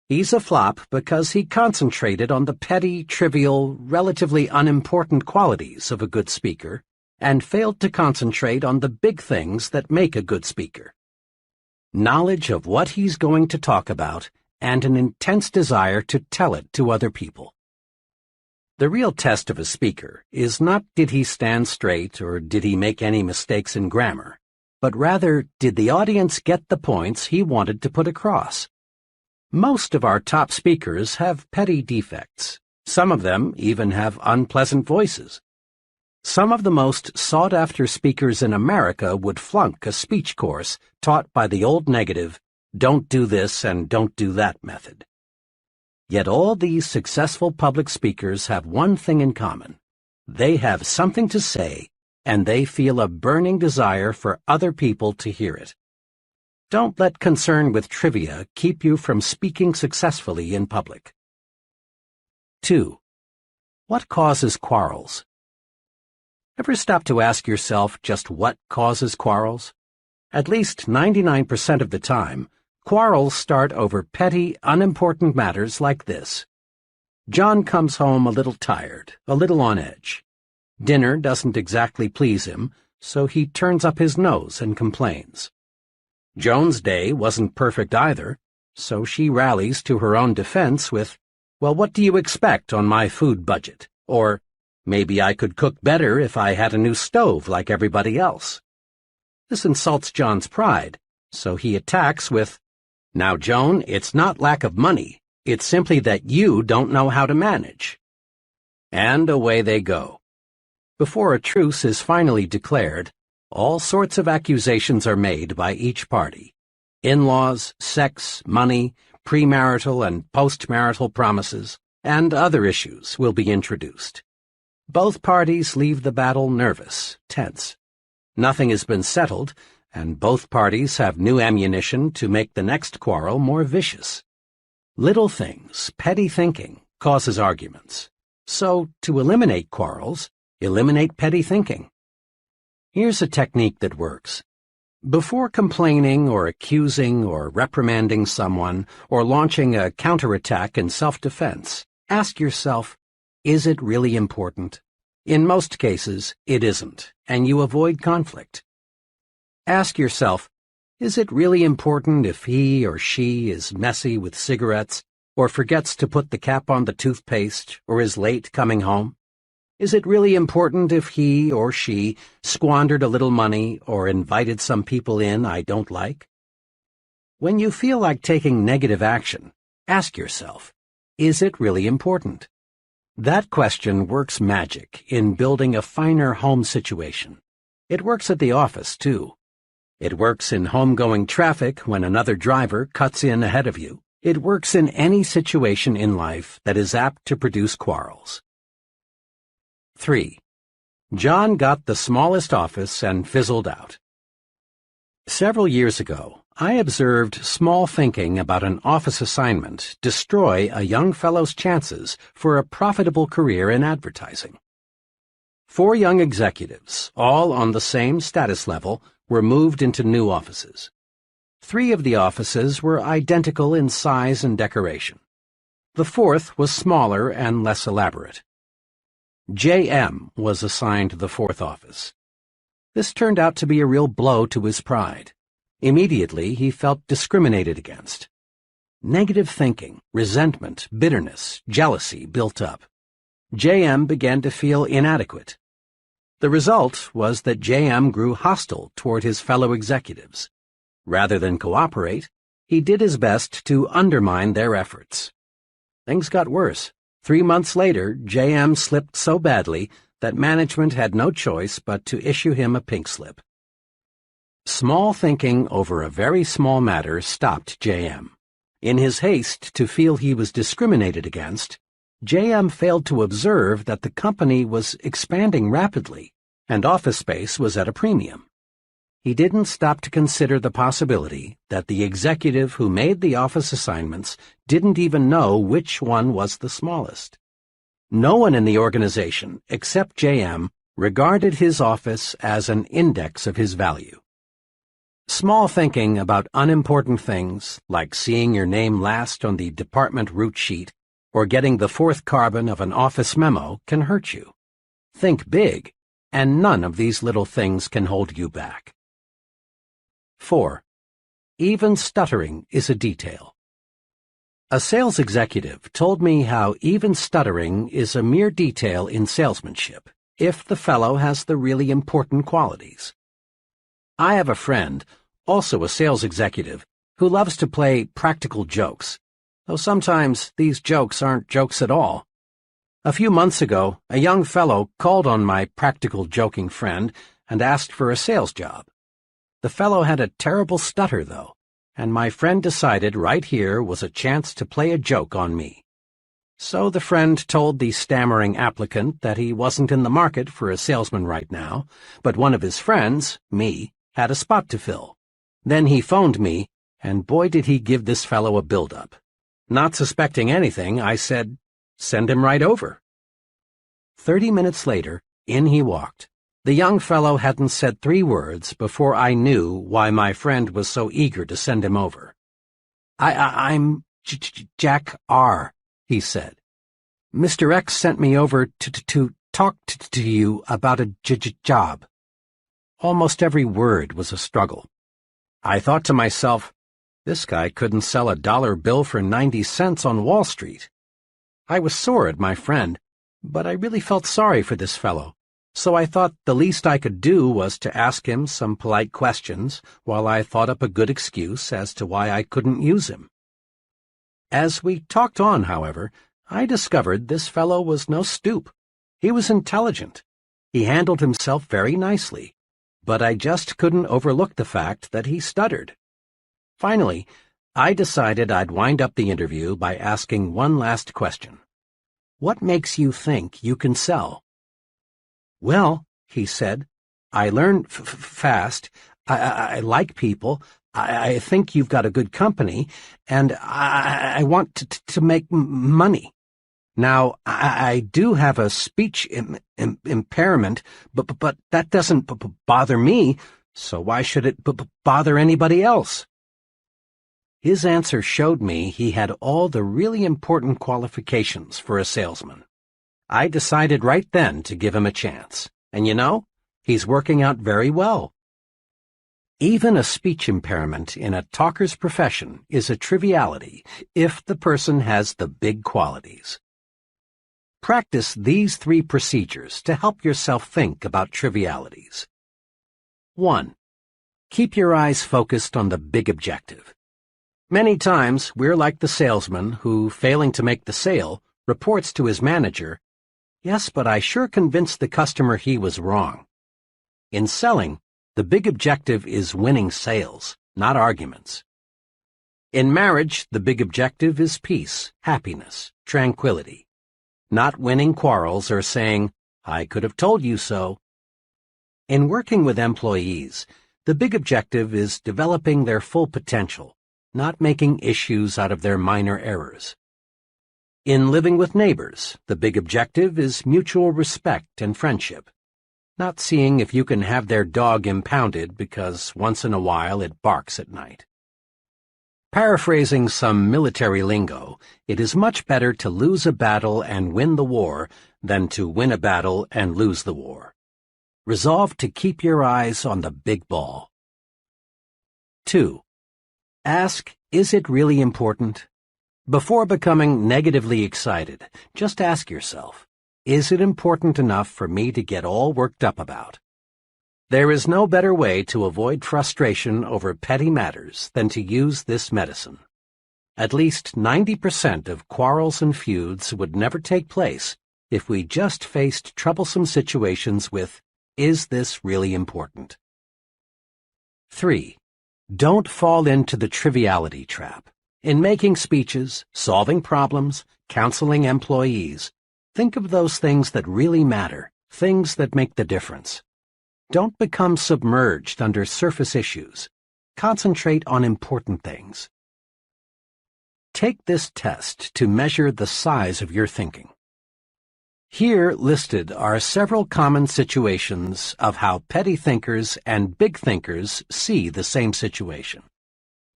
S1: He's a flop because he concentrated on the petty, trivial, relatively unimportant qualities of a good speaker and failed to concentrate on the big things that make a good speaker. Knowledge of what he's going to talk about and an intense desire to tell it to other people. The real test of a speaker is not did he stand straight or did he make any mistakes in grammar, but rather did the audience get the points he wanted to put across. Most of our top speakers have petty defects. Some of them even have unpleasant voices. Some of the most sought-after speakers in America would flunk a speech course taught by the old negative, don't do this and don't do that method. Yet all these successful public speakers have one thing in common. They have something to say, and they feel a burning desire for other people to hear it. Don't let concern with trivia keep you from speaking successfully in public. 2. What causes quarrels? Ever stop to ask yourself just what causes quarrels? At least 99% of the time, quarrels start over petty, unimportant matters like this. John comes home a little tired, a little on edge. Dinner doesn't exactly please him, so he turns up his nose and complains. Joan's day wasn't perfect either, so she rallies to her own defense with, well, what do you expect on my food budget? Or, maybe I could cook better if I had a new stove like everybody else. This insults John's pride, so he attacks with, now, Joan, it's not lack of money. It's simply that you don't know how to manage. And away they go. Before a truce is finally declared, all sorts of accusations are made by each party. In-laws, sex, money, premarital and postmarital promises, and other issues will be introduced. Both parties leave the battle nervous, tense. Nothing has been settled, and both parties have new ammunition to make the next quarrel more vicious. Little things, petty thinking, causes arguments. So, to eliminate quarrels, eliminate petty thinking. Here's a technique that works. Before complaining or accusing or reprimanding someone or launching a counterattack in self-defense, ask yourself, is it really important? In most cases, it isn't, and you avoid conflict. Ask yourself, is it really important if he or she is messy with cigarettes or forgets to put the cap on the toothpaste or is late coming home? Is it really important if he or she squandered a little money or invited some people in I don't like? When you feel like taking negative action, ask yourself, is it really important? That question works magic in building a finer home situation. It works at the office, too. It works in homegoing traffic when another driver cuts in ahead of you. It works in any situation in life that is apt to produce quarrels. 3. John got the smallest office and fizzled out. Several years ago, I observed small thinking about an office assignment destroy a young fellow's chances for a profitable career in advertising. 4 young executives, all on the same status level, were moved into new offices. 3 of the offices were identical in size and decoration. The 4th was smaller and less elaborate. J.M. was assigned the 4th office. This turned out to be a real blow to his pride. Immediately, he felt discriminated against. Negative thinking, resentment, bitterness, jealousy built up. JM began to feel inadequate. The result was that JM grew hostile toward his fellow executives. Rather than cooperate, he did his best to undermine their efforts. Things got worse. 3 months later, JM slipped so badly that management had no choice but to issue him a pink slip. Small thinking over a very small matter stopped JM. In his haste to feel he was discriminated against, JM failed to observe that the company was expanding rapidly and office space was at a premium. He didn't stop to consider the possibility that the executive who made the office assignments didn't even know which one was the smallest. No one in the organization, except JM, regarded his office as an index of his value. Small thinking about unimportant things, like seeing your name last on the department route sheet or getting the fourth carbon of an office memo, can hurt you. Think big, and none of these little things can hold you back. 4. Even stuttering is a detail. A sales executive told me how even stuttering is a mere detail in salesmanship, if the fellow has the really important qualities. I have a friend, also a sales executive, who loves to play practical jokes, though sometimes these jokes aren't jokes at all. A few months ago, a young fellow called on my practical joking friend and asked for a sales job. The fellow had a terrible stutter, though, and my friend decided right here was a chance to play a joke on me. So the friend told the stammering applicant that he wasn't in the market for a salesman right now, but one of his friends, me, had a spot to fill. Then he phoned me, and boy did he give this fellow a build-up. Not suspecting anything, I said, "Send him right over." 30 minutes later, in he walked. The young fellow hadn't said 3 words before I knew why my friend was so eager to send him over. I'm Jack R., he said. "Mr. X sent me over to talk to you about a job." Almost every word was a struggle. I thought to myself, this guy couldn't sell a dollar bill for 90 cents on Wall Street. I was sore at my friend, but I really felt sorry for this fellow, so I thought the least I could do was to ask him some polite questions while I thought up a good excuse as to why I couldn't use him. As we talked on, however, I discovered this fellow was no stoop. He was intelligent. He handled himself very nicely, but I just couldn't overlook the fact that he stuttered. Finally, I decided I'd wind up the interview by asking one last question. "What makes you think you can sell?" "Well," he said, "I learn fast. I like people. I think you've got a good company, and I want to make money. Now, I do have a speech impairment, but that doesn't bother me, so why should it bother anybody else?" His answer showed me he had all the really important qualifications for a salesman. I decided right then to give him a chance, and you know, he's working out very well. Even a speech impairment in a talker's profession is a triviality if the person has the big qualities. Practice these 3 procedures to help yourself think about trivialities. 1. Keep your eyes focused on the big objective. Many times, we're like the salesman who, failing to make the sale, reports to his manager, "Yes, but I sure convinced the customer he was wrong." In selling, the big objective is winning sales, not arguments. In marriage, the big objective is peace, happiness, tranquility. Not winning quarrels or saying, "I could have told you so." In working with employees, the big objective is developing their full potential, not making issues out of their minor errors. In living with neighbors, the big objective is mutual respect and friendship, not seeing if you can have their dog impounded because once in a while it barks at night. Paraphrasing some military lingo, it is much better to lose a battle and win the war than to win a battle and lose the war. Resolve to keep your eyes on the big ball. 2. Ask, is it really important? Before becoming negatively excited, just ask yourself, is it important enough for me to get all worked up about? There is no better way to avoid frustration over petty matters than to use this medicine. At least 90% of quarrels and feuds would never take place if we just faced troublesome situations with, is this really important? 3. Don't fall into the triviality trap. In making speeches, solving problems, counseling employees, think of those things that really matter, things that make the difference. Don't become submerged under surface issues. Concentrate on important things. Take this test to measure the size of your thinking. Here listed are several common situations of how petty thinkers and big thinkers see the same situation.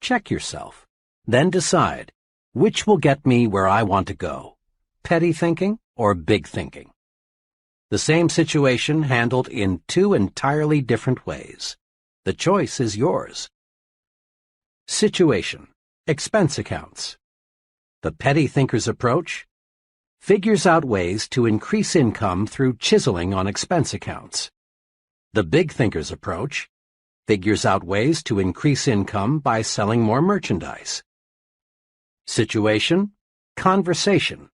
S1: Check yourself, then decide which will get me where I want to go, petty thinking or big thinking. The same situation handled in two entirely different ways. The choice is yours. Situation: expense accounts. The petty thinker's approach figures out ways to increase income through chiseling on expense accounts. The big thinker's approach figures out ways to increase income by selling more merchandise. Situation: conversation.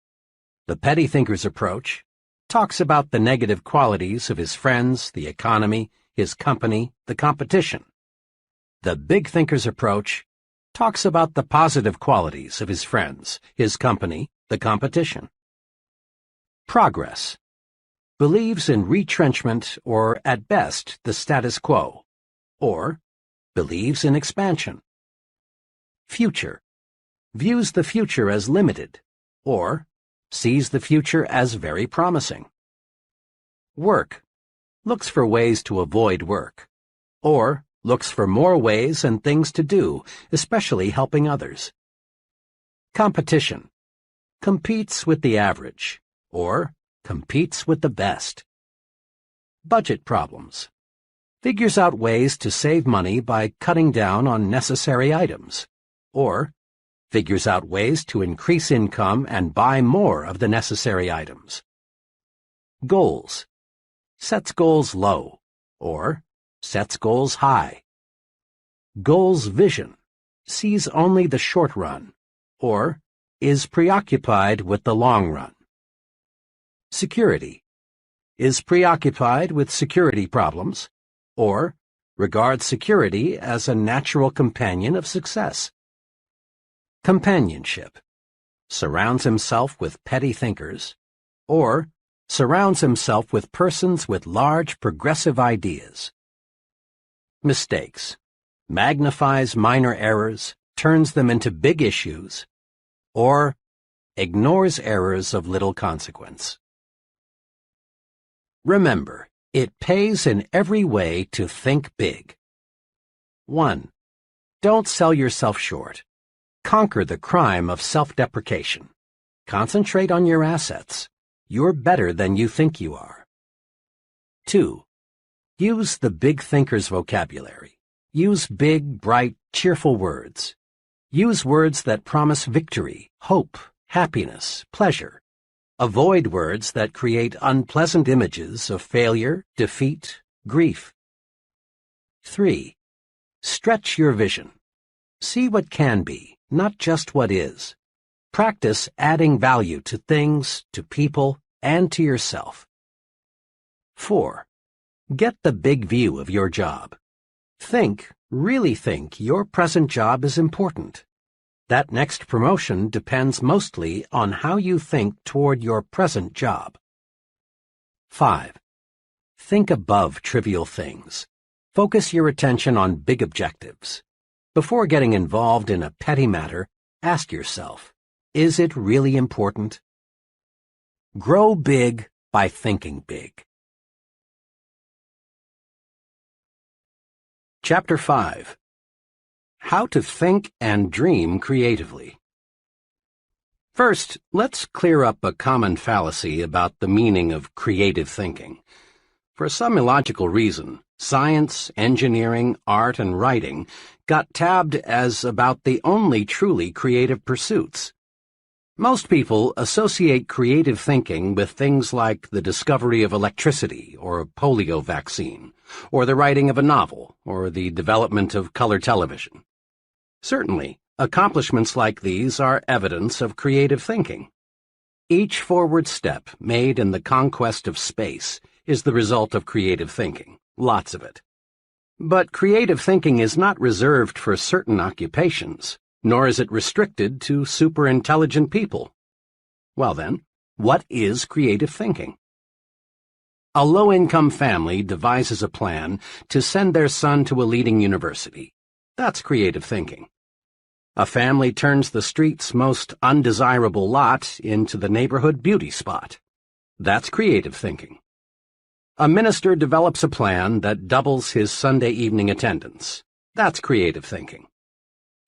S1: The petty thinker's approach talks about the negative qualities of his friends, the economy, his company, the competition. The big thinker's approach talks about the positive qualities of his friends, his company, the competition. Progress: believes in retrenchment or, at best, the status quo, or believes in expansion. Future: views the future as limited, or sees the future as very promising. Work: looks for ways to avoid work, or looks for more ways and things to do, especially helping others. Competition: competes with the average, or competes with the best. Budget problems: figures out ways to save money by cutting down on necessary items, or figures out ways to increase income and buy more of the necessary items. Goals: sets goals low, or sets goals high. Goals vision: sees only the short run, or is preoccupied with the long run. Security: is preoccupied with security problems, or regards security as a natural companion of success. Companionship: surrounds himself with petty thinkers, or surrounds himself with persons with large progressive ideas. Mistakes: magnifies minor errors, turns them into big issues, or ignores errors of little consequence. Remember, it pays in every way to think big. 1. Don't sell yourself short. Conquer the crime of self-deprecation. Concentrate on your assets. You're better than you think you are. 2. Use the big thinker's vocabulary. Use big, bright, cheerful words. Use words that promise victory, hope, happiness, pleasure. Avoid words that create unpleasant images of failure, defeat, grief. 3. Stretch your vision. See what can be, not just what is. Practice adding value to things, to people, and to yourself. 4. Get the big view of your job. Really think your present job is important. That next promotion depends mostly on how you think toward your present job. 5. Think above trivial things. Focus your attention on big objectives. Before getting involved in a petty matter, ask yourself, is it really important? Grow big by thinking big. Chapter 5. How to Think and Dream Creatively. First, let's clear up a common fallacy about the meaning of creative thinking. For some illogical reason, science, engineering, art, and writing got tabbed as about the only truly creative pursuits. Most people associate creative thinking with things like the discovery of electricity or a polio vaccine, or the writing of a novel, or the development of color television. Certainly, accomplishments like these are evidence of creative thinking. Each forward step made in the conquest of space is the result of creative thinking, lots of it. But creative thinking is not reserved for certain occupations, nor is it restricted to super-intelligent people. Well then, what is creative thinking? A low-income family devises a plan to send their son to a leading university. That's creative thinking. A family turns the street's most undesirable lot into the neighborhood beauty spot. That's creative thinking. A minister develops a plan that doubles his Sunday evening attendance. That's creative thinking.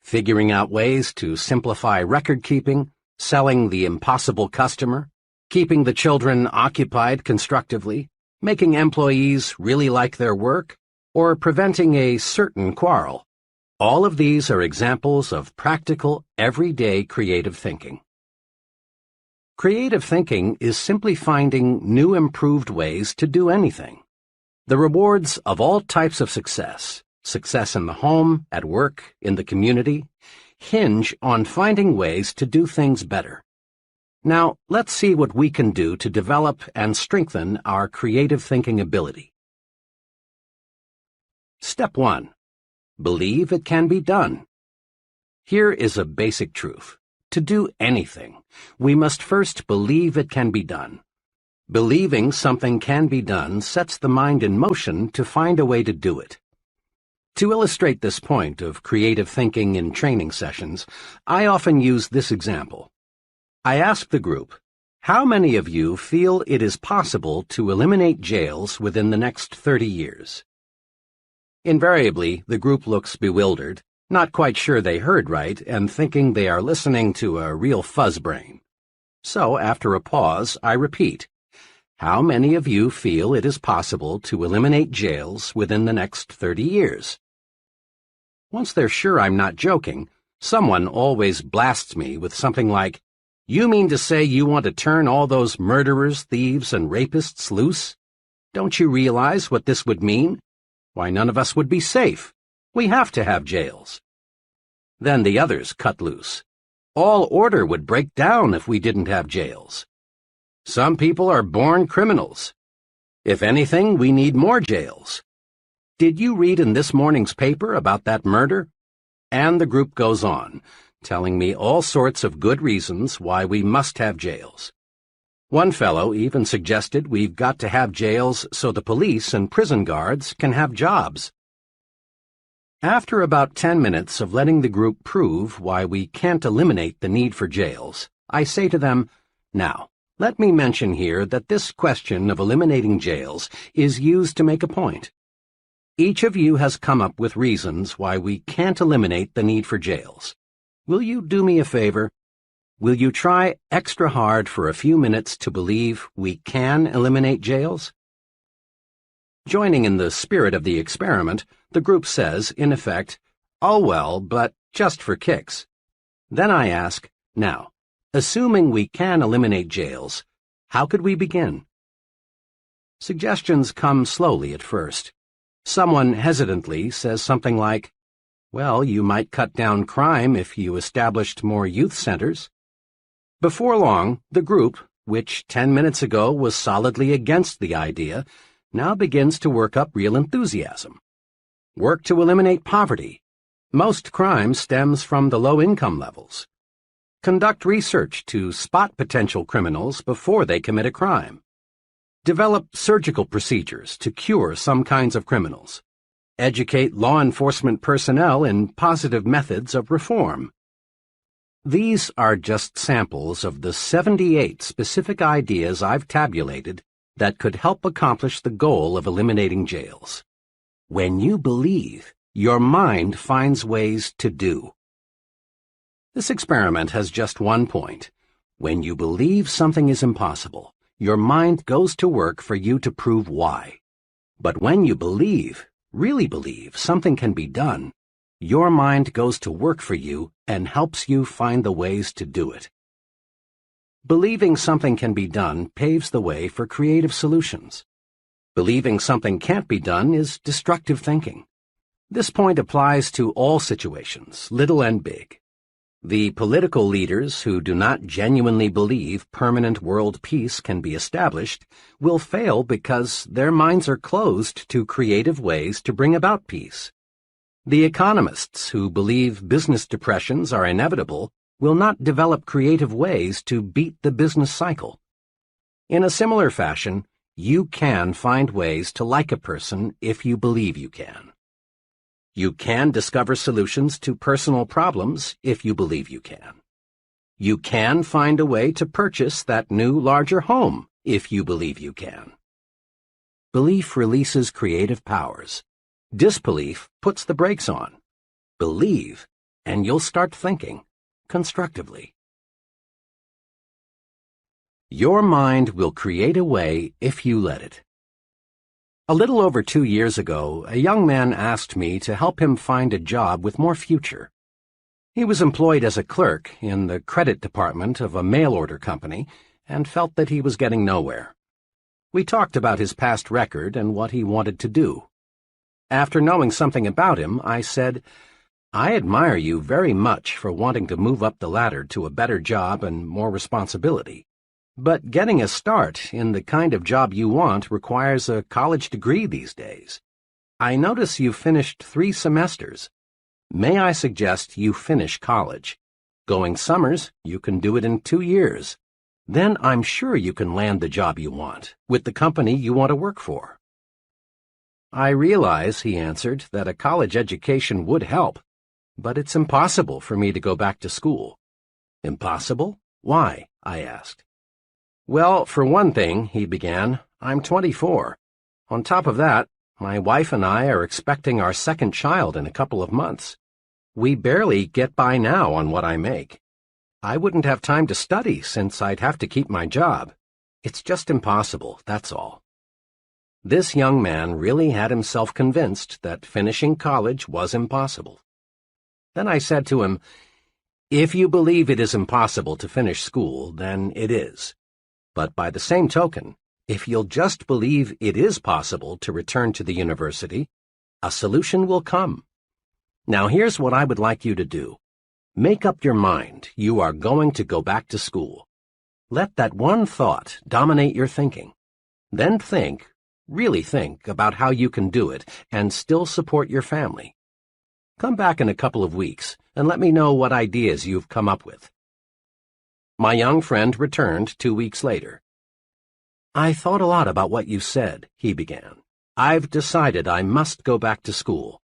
S1: Figuring out ways to simplify record-keeping, selling the impossible customer, keeping the children occupied constructively, making employees really like their work, or preventing a certain quarrel. All of these are examples of practical, everyday creative thinking. Creative thinking is simply finding new improved ways to do anything. The rewards of all types of success in the home, at work, in the community, hinge on finding ways to do things better. Now, let's see what we can do to develop and strengthen our creative thinking ability. Step 1. Believe it can be done. Here is a basic truth. To do anything, we must first believe it can be done. Believing something can be done sets the mind in motion to find a way to do it. To illustrate this point of creative thinking in training sessions, I often use this example. I ask the group, how many of you feel it is possible to eliminate jails within the next 30 years? Invariably, the group looks bewildered, not quite sure they heard right, and thinking they are listening to a real fuzzbrain. So, after a pause, I repeat, how many of you feel it is possible to eliminate jails within the next 30 years? Once they're sure I'm not joking, someone always blasts me with something like, "You mean to say you want to turn all those murderers, thieves, and rapists loose? Don't you realize what this would mean? Why, none of us would be safe. We have to have jails." Then the others cut loose. All order would break down if we didn't have jails. Some people are born criminals. If anything, we need more jails. Did you read in this morning's paper about that murder? And the group goes on, telling me all sorts of good reasons why we must have jails. One fellow even suggested we've got to have jails so the police and prison guards can have jobs. After about 10 minutes of letting the group prove why we can't eliminate the need for jails, I say to them, now, let me mention here that this question of eliminating jails is used to make a point. Each of you has come up with reasons why we can't eliminate the need for jails. Will you do me a favor? Will you try extra hard for a few minutes to believe we can eliminate jails? Joining in the spirit of the experiment, the group says, in effect, "Oh well, but just for kicks." Then I ask, now, assuming we can eliminate jails, how could we begin? Suggestions come slowly at first. Someone hesitantly says something like, well, you might cut down crime if you established more youth centers. Before long, the group, which 10 minutes ago was solidly against the idea, now begins to work up real enthusiasm. Work to eliminate poverty. Most crime stems from the low income levels. Conduct research to spot potential criminals before they commit a crime. Develop surgical procedures to cure some kinds of criminals. Educate law enforcement personnel in positive methods of reform. These are just samples of the 78 specific ideas I've tabulated that could help accomplish the goal of eliminating jails. When you believe, your mind finds ways to do. This experiment has just one point. When you believe something is impossible, your mind goes to work for you to prove why. But when you believe, really believe, something can be done, your mind goes to work for you and helps you find the ways to do it. Believing something can be done paves the way for creative solutions. Believing something can't be done is destructive thinking. This point applies to all situations, little and big. The political leaders who do not genuinely believe permanent world peace can be established will fail because their minds are closed to creative ways to bring about peace. The economists who believe business depressions are inevitable will not develop creative ways to beat the business cycle. In a similar fashion, you can find ways to like a person if you believe you can. You can discover solutions to personal problems if you believe you can. You can find a way to purchase that new, larger home if you believe you can. Belief releases creative powers. Disbelief puts the brakes on. Believe, and you'll start thinking constructively. Your mind will create a way if you let it. A little over 2 years ago, a young man asked me to help him find a job with more future. He was employed as a clerk in the credit department of a mail-order company and felt that he was getting nowhere. We talked about his past record and what he wanted to do. After knowing something about him, I said, "I admire you very much for wanting to move up the ladder to a better job and more responsibility. But getting a start in the kind of job you want requires a college degree these days. I notice you finished 3 semesters. May I suggest you finish college? Going summers, you can do it in 2 years. Then I'm sure you can land the job you want, with the company you want to work for." "I realize," he answered, "that a college education would help, but it's impossible for me to go back to school." "Impossible? Why?" I asked. "Well, for one thing," he began, "I'm 24. On top of that, my wife and I are expecting our second child in a couple of months. We barely get by now on what I make. I wouldn't have time to study since I'd have to keep my job. It's just impossible, that's all." This young man really had himself convinced that finishing college was impossible. Then I said to him, "If you believe it is impossible to finish school, then it is. But by the same token, if you'll just believe it is possible to return to the university, a solution will come. Now here's what I would like you to do. Make up your mind you are going to go back to school. Let that one thought dominate your thinking. Then really think about how you can do it and still support your family. Come back in a couple of weeks and let me know what ideas you've come up with." My young friend returned 2 weeks later. "I thought a lot about what you said," he began. "I've decided I must go back to school.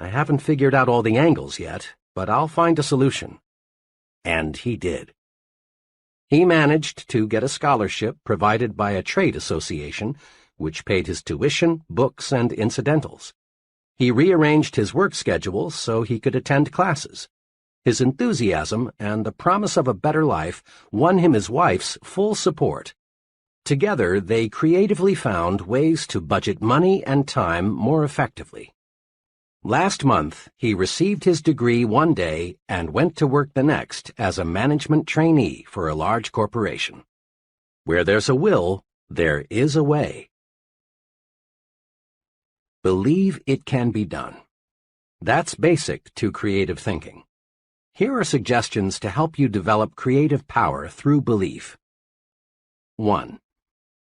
S1: I haven't figured out all the angles yet, but I'll find a solution." And he did. He managed to get a scholarship provided by a trade association, which paid his tuition, books, and incidentals. He rearranged his work schedule so he could attend classes. His enthusiasm and the promise of a better life won him his wife's full support. Together, they creatively found ways to budget money and time more effectively. Last month, he received his degree one day and went to work the next as a management trainee for a large corporation. Where there's a will, there is a way. Believe it can be done. That's basic to creative thinking. Here are suggestions to help you develop creative power through belief. 1.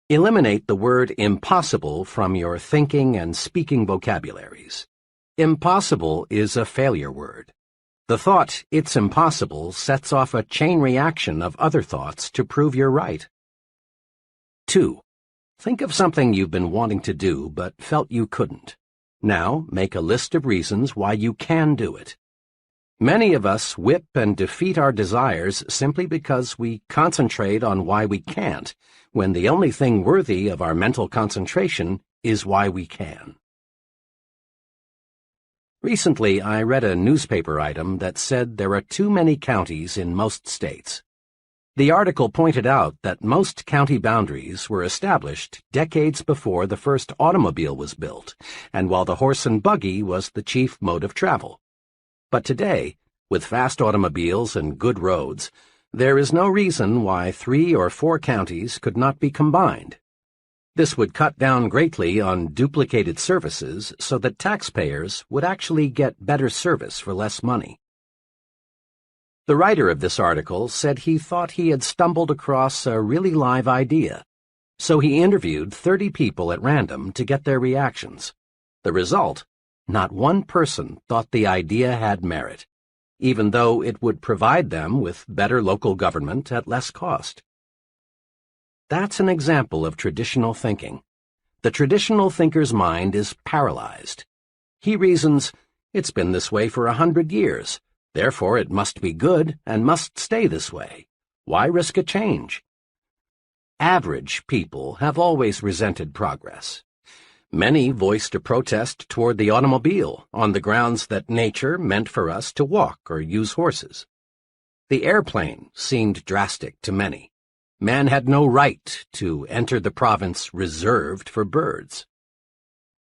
S1: Eliminate the word impossible from your thinking and speaking vocabularies. Impossible is a failure word. The thought, "it's impossible," sets off a chain reaction of other thoughts to prove you're right. 2. Think of something you've been wanting to do but felt you couldn't. Now make a list of reasons why you can do it. Many of us whip and defeat our desires simply because we concentrate on why we can't, when the only thing worthy of our mental concentration is why we can. Recently, I read a newspaper item that said there are too many counties in most states. The article pointed out that most county boundaries were established decades before the first automobile was built, and while the horse and buggy was the chief mode of travel. But today, with fast automobiles and good roads, There is no reason why 3 or 4 counties could not be combined. This would cut down greatly on duplicated services so that taxpayers would actually get better service for less money. The writer of this article said he thought he had stumbled across a really live idea, so he interviewed 30 people at random to get their reactions. The result? Not one person thought the idea had merit, even though it would provide them with better local government at less cost. That's an example of traditional thinking. The traditional thinker's mind is paralyzed. He reasons, it's been this way for 100 years, therefore it must be good and must stay this way. Why risk a change? Average people have always resented progress. Many voiced a protest toward the automobile on the grounds that nature meant for us to walk or use horses. The airplane seemed drastic to many. Man had no right to enter the province reserved for birds.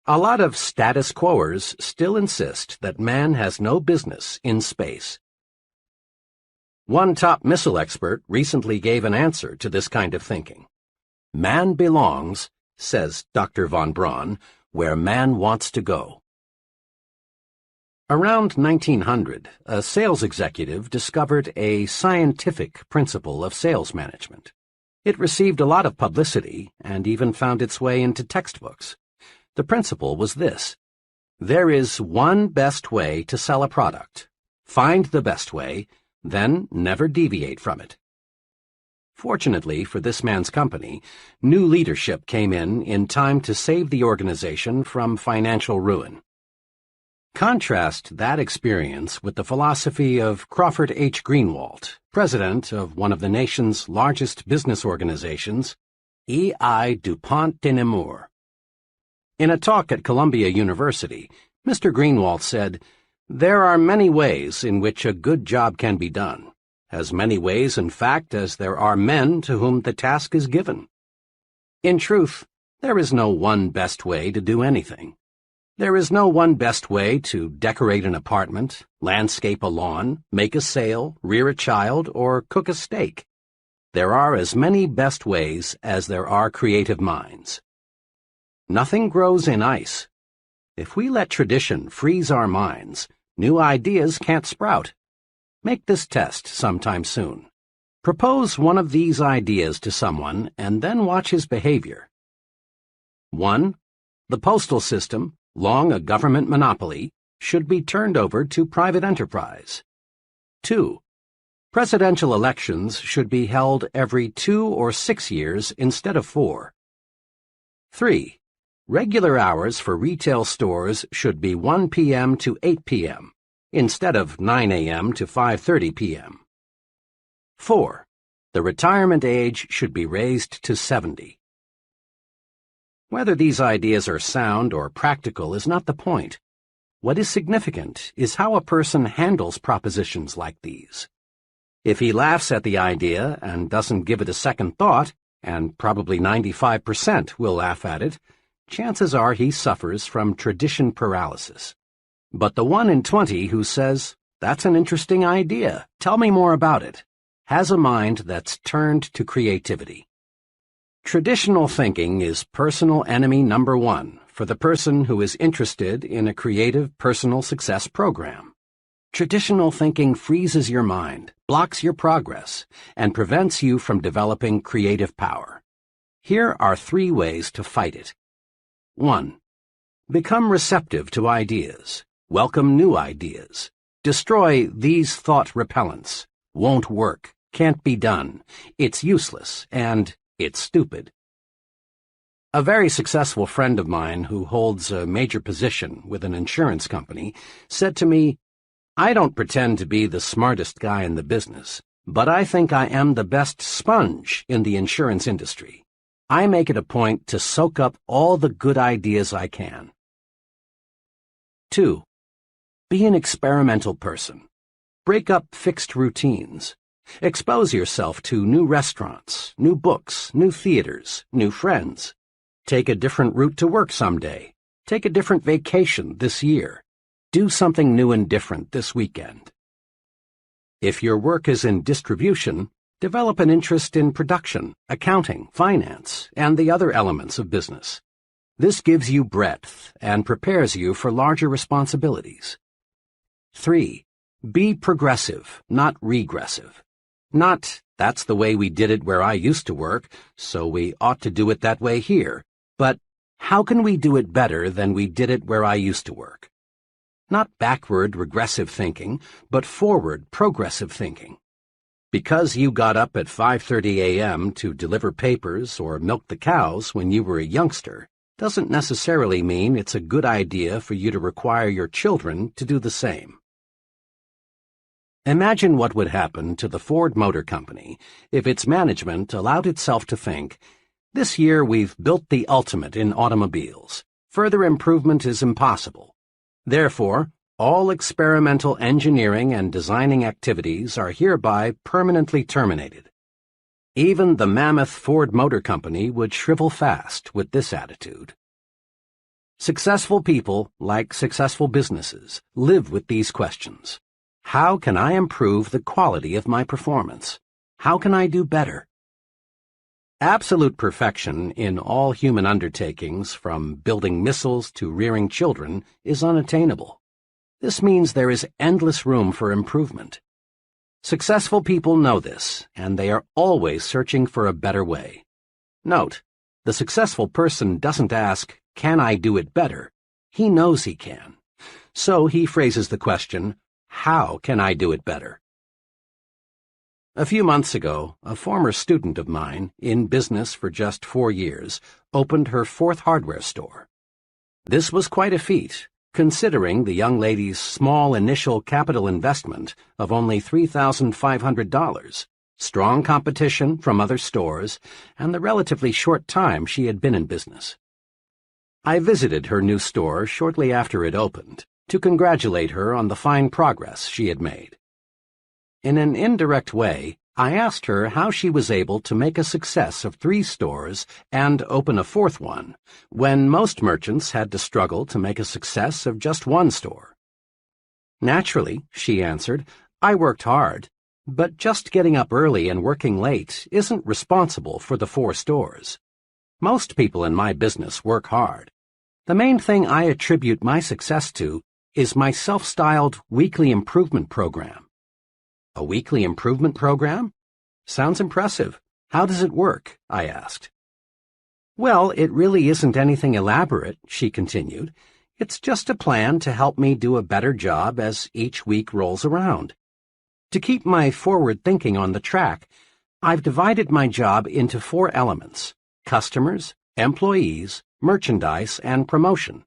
S1: A lot of status quoers still insist that man has no business in space. One top missile expert recently gave an answer to this kind of thinking. Man belongs, says Dr. von Braun, where man wants to go. Around 1900, a sales executive discovered a scientific principle of sales management. It received a lot of publicity and even found its way into textbooks. The principle was this: there is one best way to sell a product. Find the best way, then never deviate from it. Fortunately for this man's company, new leadership came in time to save the organization from financial ruin. Contrast that experience with the philosophy of Crawford H. Greenwald, president of one of the nation's largest business organizations, E.I. DuPont de Nemours. In a talk at Columbia University, Mr. Greenwald said, "There are many ways in which a good job can be done, as many ways, in fact, as there are men to whom the task is given. In truth, there is no one best way to do anything. There is no one best way to decorate an apartment, landscape a lawn, make a sale, rear a child, or cook a steak. There are as many best ways as there are creative minds. Nothing grows in ice. If we let tradition freeze our minds, new ideas can't sprout. Make this test sometime soon. Propose one of these ideas to someone and then watch his behavior. 1. The postal system, long a government monopoly, should be turned over to private enterprise. 2. Presidential elections should be held every 2 or 6 years instead of 4. 3. Regular hours for retail stores should be 1 p.m. to 8 p.m. instead of 9 a.m. to 5:30 p.m. 4. The retirement age should be raised to 70. Whether these ideas are sound or practical is not the point. What is significant is how a person handles propositions like these. If he laughs at the idea and doesn't give it a second thought, and probably 95% will laugh at it, chances are he suffers from tradition paralysis. But the 1 in 20 who says, "That's an interesting idea, tell me more about it," has a mind that's turned to creativity. Traditional thinking is personal enemy number 1 for the person who is interested in a creative personal success program. Traditional thinking freezes your mind, blocks your progress, and prevents you from developing creative power. Here are 3 ways to fight it. 1. Become receptive to ideas. Welcome new ideas. Destroy these thought repellents. Won't work. Can't be done. It's useless. And it's stupid. A very successful friend of mine who holds a major position with an insurance company said to me, "I don't pretend to be the smartest guy in the business, but I think I am the best sponge in the insurance industry. I make it a point to soak up all the good ideas I can." 2. Be an experimental person. Break up fixed routines. Expose yourself to new restaurants, new books, new theaters, new friends. Take a different route to work someday. Take a different vacation this year. Do something new and different this weekend. If your work is in distribution, Develop an interest in production, accounting, finance, and the other elements of business. This gives you breadth and prepares you for larger responsibilities. 3. Be progressive, not regressive. Not, that's the way we did it where I used to work, so we ought to do it that way here, but how can we do it better than we did it where I used to work? Not backward, regressive thinking, but forward, progressive thinking. Because you got up at 5:30 a.m. to deliver papers or milk the cows when you were a youngster doesn't necessarily mean it's a good idea for you to require your children to do the same. Imagine what would happen to the Ford Motor Company if its management allowed itself to think, "This year we've built the ultimate in automobiles. Further improvement is impossible. Therefore, all experimental engineering and designing activities are hereby permanently terminated." Even the mammoth Ford Motor Company would shrivel fast with this attitude. Successful people, like successful businesses, live with these questions. How can I improve the quality of my performance? How can I do better? Absolute perfection in all human undertakings, from building missiles to rearing children, is unattainable. This means there is endless room for improvement. Successful people know this, and they are always searching for a better way. Note, the successful person doesn't ask, "Can I do it better?" He knows he can. So he phrases the question, "How can I do it better?" A few months ago, a former student of mine, in business for just 4 years, opened her 4th hardware store. This was quite a feat, considering the young lady's small initial capital investment of only $3,500, strong competition from other stores, and the relatively short time she had been in business. I visited her new store shortly after it opened to congratulate her on the fine progress she had made. In an indirect way, I asked her how she was able to make a success of 3 stores and open a 4th one, when most merchants had to struggle to make a success of just 1 store. "Naturally," she answered, "I worked hard, but just getting up early and working late isn't responsible for the 4 stores. Most people in my business work hard. The main thing I attribute my success to is my self-styled weekly improvement program." "A weekly improvement program? Sounds impressive. How does it work?" I asked. "Well, it really isn't anything elaborate," she continued. "It's just a plan to help me do a better job as each week rolls around. To keep my forward thinking on the track, I've divided my job into 4 elements: customers, employees, merchandise, and promotion.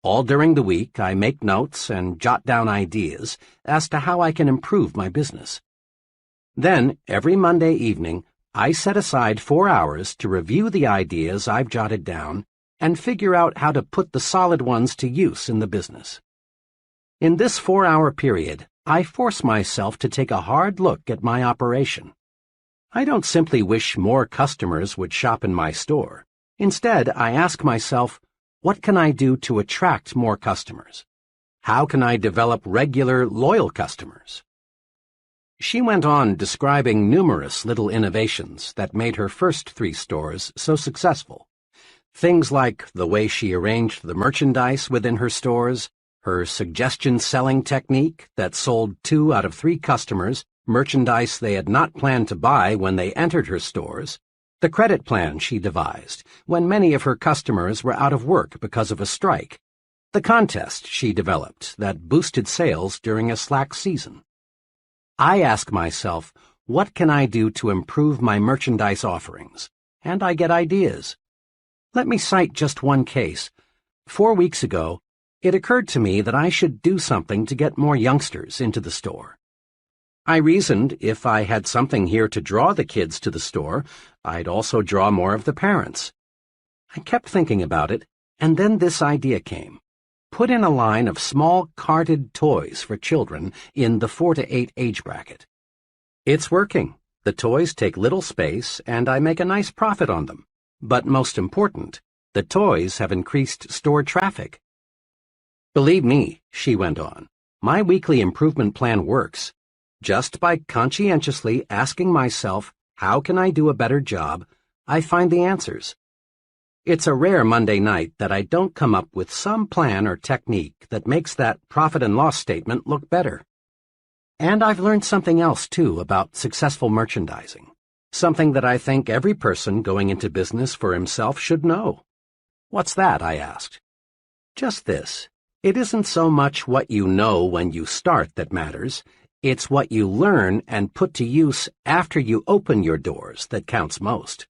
S1: All during the week, I make notes and jot down ideas as to how I can improve my business. Then, every Monday evening, I set aside 4 hours to review the ideas I've jotted down and figure out how to put the solid ones to use in the business. In this 4-hour period, I force myself to take a hard look at my operation. I don't simply wish more customers would shop in my store. Instead, I ask myself, what can I do to attract more customers? How can I develop regular, loyal customers? She went on describing numerous little innovations that made her first 3 stores so successful. Things like the way she arranged the merchandise within her stores, her suggestion selling technique that sold 2 out of 3 customers merchandise they had not planned to buy when they entered her stores, the credit plan she devised when many of her customers were out of work because of a strike, the contest she developed that boosted sales during a slack season. I ask myself, what can I do to improve my merchandise offerings? And I get ideas. Let me cite just one case. 4 weeks ago, it occurred to me that I should do something to get more youngsters into the store. I reasoned if I had something here to draw the kids to the store, I'd also draw more of the parents. I kept thinking about it, and then this idea came. Put in a line of small carded toys for children in the 4 to 8 age bracket. It's working. The toys take little space, and I make a nice profit on them. But most important, the toys have increased store traffic. "Believe me," she went on, "my weekly improvement plan works. Just by conscientiously asking myself, how can I do a better job, I find the answers. It's a rare Monday night that I don't come up with some plan or technique that makes that profit and loss statement look better. And I've learned something else, too, about successful merchandising. Something that I think every person going into business for himself should know. What's that? I asked. Just this. It isn't so much what you know when you start that matters. It's what you learn and put to use after you open your doors that counts most.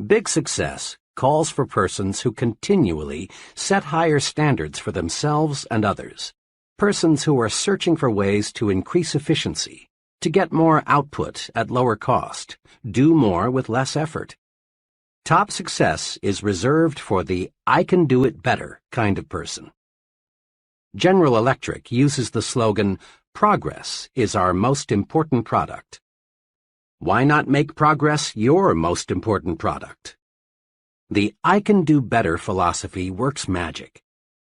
S1: Big success calls for persons who continually set higher standards for themselves and others. Persons who are searching for ways to increase efficiency, to get more output at lower cost, do more with less effort. Top success is reserved for the I can do it better kind of person. General Electric uses the slogan, "Progress is our most important product." Why not make progress your most important product? The I can do better philosophy works magic.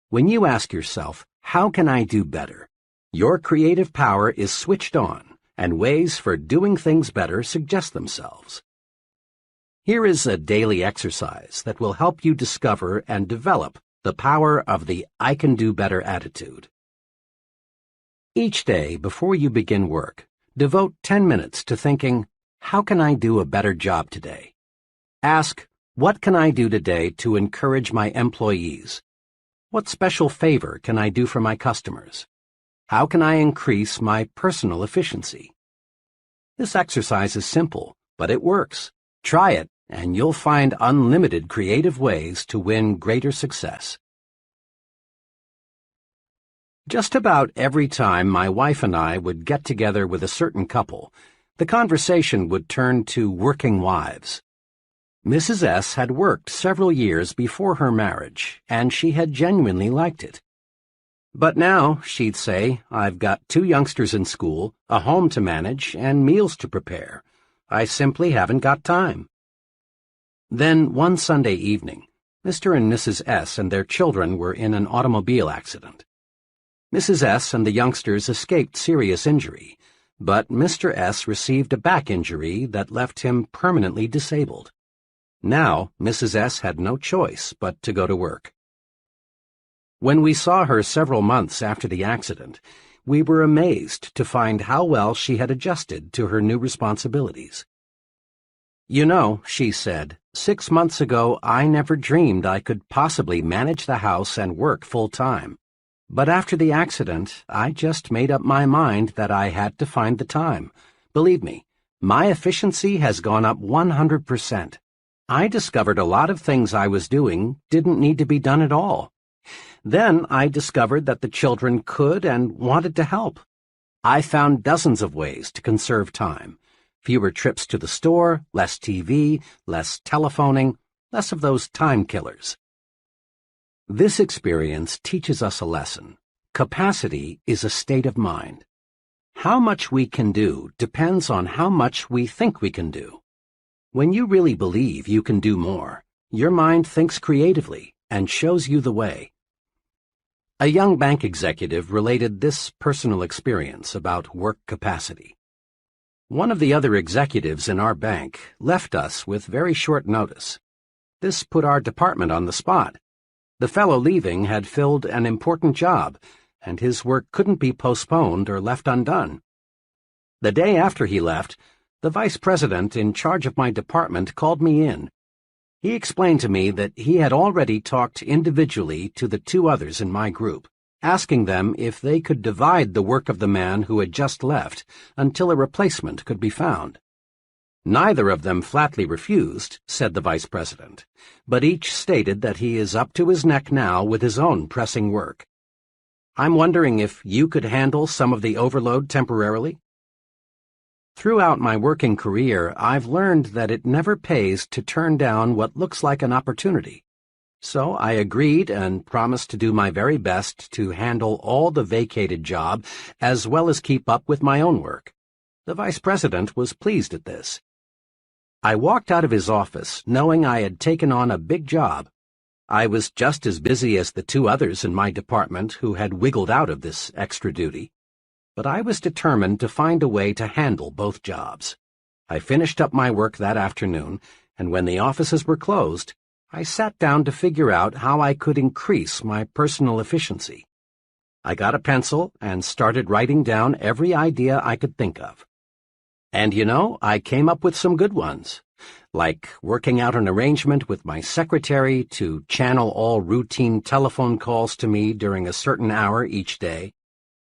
S1: When you ask yourself, how can I do better? Your creative power is switched on, and ways for doing things better suggest themselves. Here is a daily exercise that will help you discover and develop the power of the I can do better attitude. Each day before you begin work, devote 10 minutes to thinking, how can I do a better job today? Ask, what can I do today to encourage my employees? What special favor can I do for my customers? How can I increase my personal efficiency? This exercise is simple, but it works. Try it, and you'll find unlimited creative ways to win greater success. Just about every time my wife and I would get together with a certain couple, the conversation would turn to working wives. Mrs. S. had worked several years before her marriage, and she had genuinely liked it. But now, she'd say, I've got 2 youngsters in school, a home to manage, and meals to prepare. I simply haven't got time. Then, one Sunday evening, Mr. and Mrs. S. and their children were in an automobile accident. Mrs. S. and the youngsters escaped serious injury, but Mr. S. received a back injury that left him permanently disabled. Now, Mrs. S. had no choice but to go to work. When we saw her several months after the accident, we were amazed to find how well she had adjusted to her new responsibilities. You know, she said, 6 months ago I never dreamed I could possibly manage the house and work full-time. But after the accident, I just made up my mind that I had to find the time. Believe me, my efficiency has gone up 100%. I discovered a lot of things I was doing didn't need to be done at all. Then I discovered that the children could and wanted to help. I found dozens of ways to conserve time. Fewer trips to the store, less TV, less telephoning, less of those time killers. This experience teaches us a lesson. Capacity is a state of mind. How much we can do depends on how much we think we can do. When you really believe you can do more, your mind thinks creatively and shows you the way. A young bank executive related this personal experience about work capacity. One of the other executives in our bank left us with very short notice. This put our department on the spot. The fellow leaving had filled an important job, and his work couldn't be postponed or left undone. The day after he left, the vice president in charge of my department called me in. He explained to me that he had already talked individually to the 2 others in my group, asking them if they could divide the work of the man who had just left until a replacement could be found. Neither of them flatly refused, said the vice president, but each stated that he is up to his neck now with his own pressing work. I'm wondering if you could handle some of the overload temporarily? Throughout my working career, I've learned that it never pays to turn down what looks like an opportunity. So I agreed and promised to do my very best to handle all the vacated job as well as keep up with my own work. The vice president was pleased at this. I walked out of his office knowing I had taken on a big job. I was just as busy as the 2 others in my department who had wiggled out of this extra duty. but I was determined to find a way to handle both jobs. I finished up my work that afternoon, and when the offices were closed, I sat down to figure out how I could increase my personal efficiency. I got a pencil and started writing down every idea I could think of. And I came up with some good ones, like working out an arrangement with my secretary to channel all routine telephone calls to me during a certain hour each day,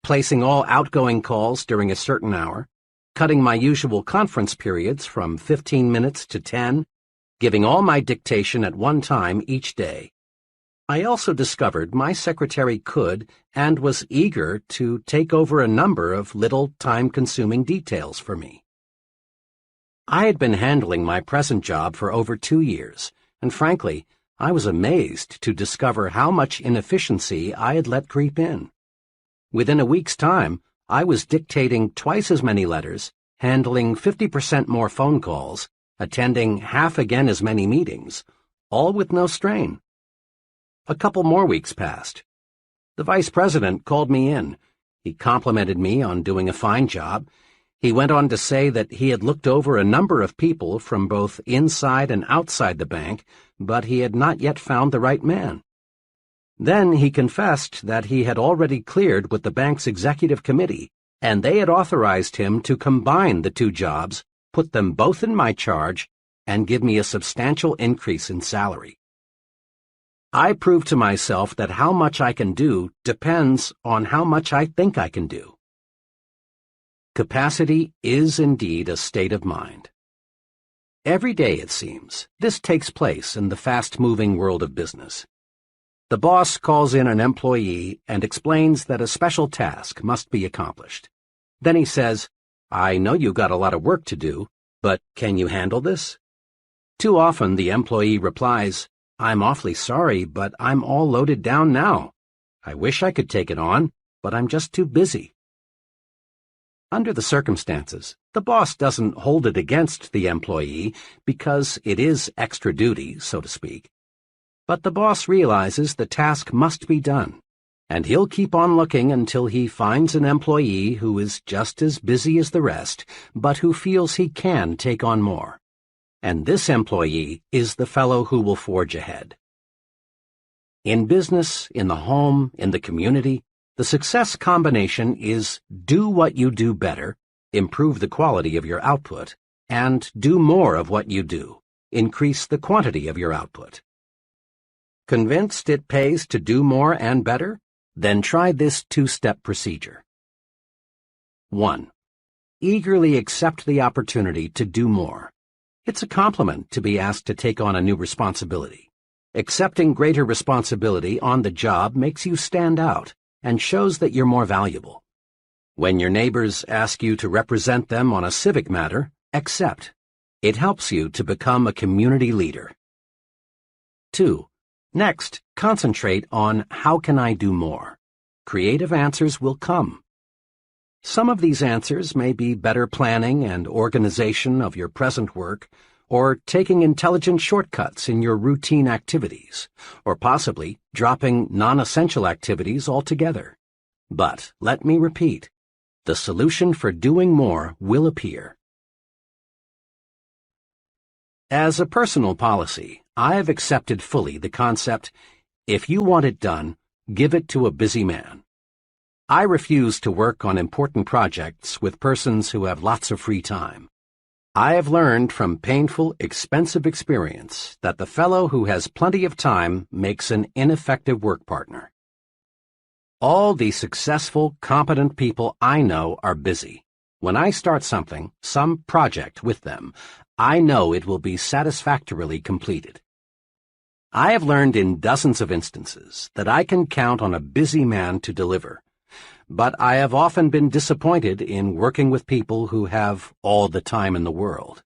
S1: placing all outgoing calls during a certain hour, cutting my usual conference periods from 15 minutes to 10, giving all my dictation at one time each day. I also discovered my secretary could and was eager to take over a number of little time-consuming details for me. I had been handling my present job for over 2 years, and frankly, I was amazed to discover how much inefficiency I had let creep in. Within a week's time, I was dictating twice as many letters, handling 50% more phone calls, attending half again as many meetings, all with no strain. A couple more weeks passed. The vice president called me in. He complimented me on doing a fine job. He went on to say that he had looked over a number of people from both inside and outside the bank, but he had not yet found the right man. Then he confessed that he had already cleared with the bank's executive committee, and they had authorized him to combine the two jobs, put them both in my charge, and give me a substantial increase in salary. I proved to myself that how much I can do depends on how much I think I can do. Capacity is indeed a state of mind. Every day, it seems, this takes place in the fast-moving world of business. The boss calls in an employee and explains that a special task must be accomplished. Then he says, "I know you got a lot of work to do, but can you handle this?" Too often the employee replies, "I'm awfully sorry, but I'm all loaded down now. I wish I could take it on, but I'm just too busy." Under the circumstances, the boss doesn't hold it against the employee because it is extra duty, so to speak. But the boss realizes the task must be done, and he'll keep on looking until he finds an employee who is just as busy as the rest, but who feels he can take on more. And this employee is the fellow who will forge ahead. In business, in the home, in the community, the success combination is do what you do better, improve the quality of your output, and do more of what you do, increase the quantity of your output. Convinced it pays to do more and better? Then try this two-step procedure. 1. Eagerly accept the opportunity to do more. It's a compliment to be asked to take on a new responsibility. Accepting greater responsibility on the job makes you stand out and shows that you're more valuable. When your neighbors ask you to represent them on a civic matter, accept. It helps you to become a community leader. 2. Next, concentrate on how can I do more. Creative answers will come. Some of these answers may be better planning and organization of your present work, or taking intelligent shortcuts in your routine activities, or possibly dropping non-essential activities altogether. But, let me repeat, the solution for doing more will appear. As a personal policy, I have accepted fully the concept, if you want it done, give it to a busy man. I refuse to work on important projects with persons who have lots of free time. I have learned from painful, expensive experience that the fellow who has plenty of time makes an ineffective work partner. All the successful, competent people I know are busy. When I start something, some project with them, I know it will be satisfactorily completed. I have learned in dozens of instances that I can count on a busy man to deliver, but I have often been disappointed in working with people who have all the time in the world.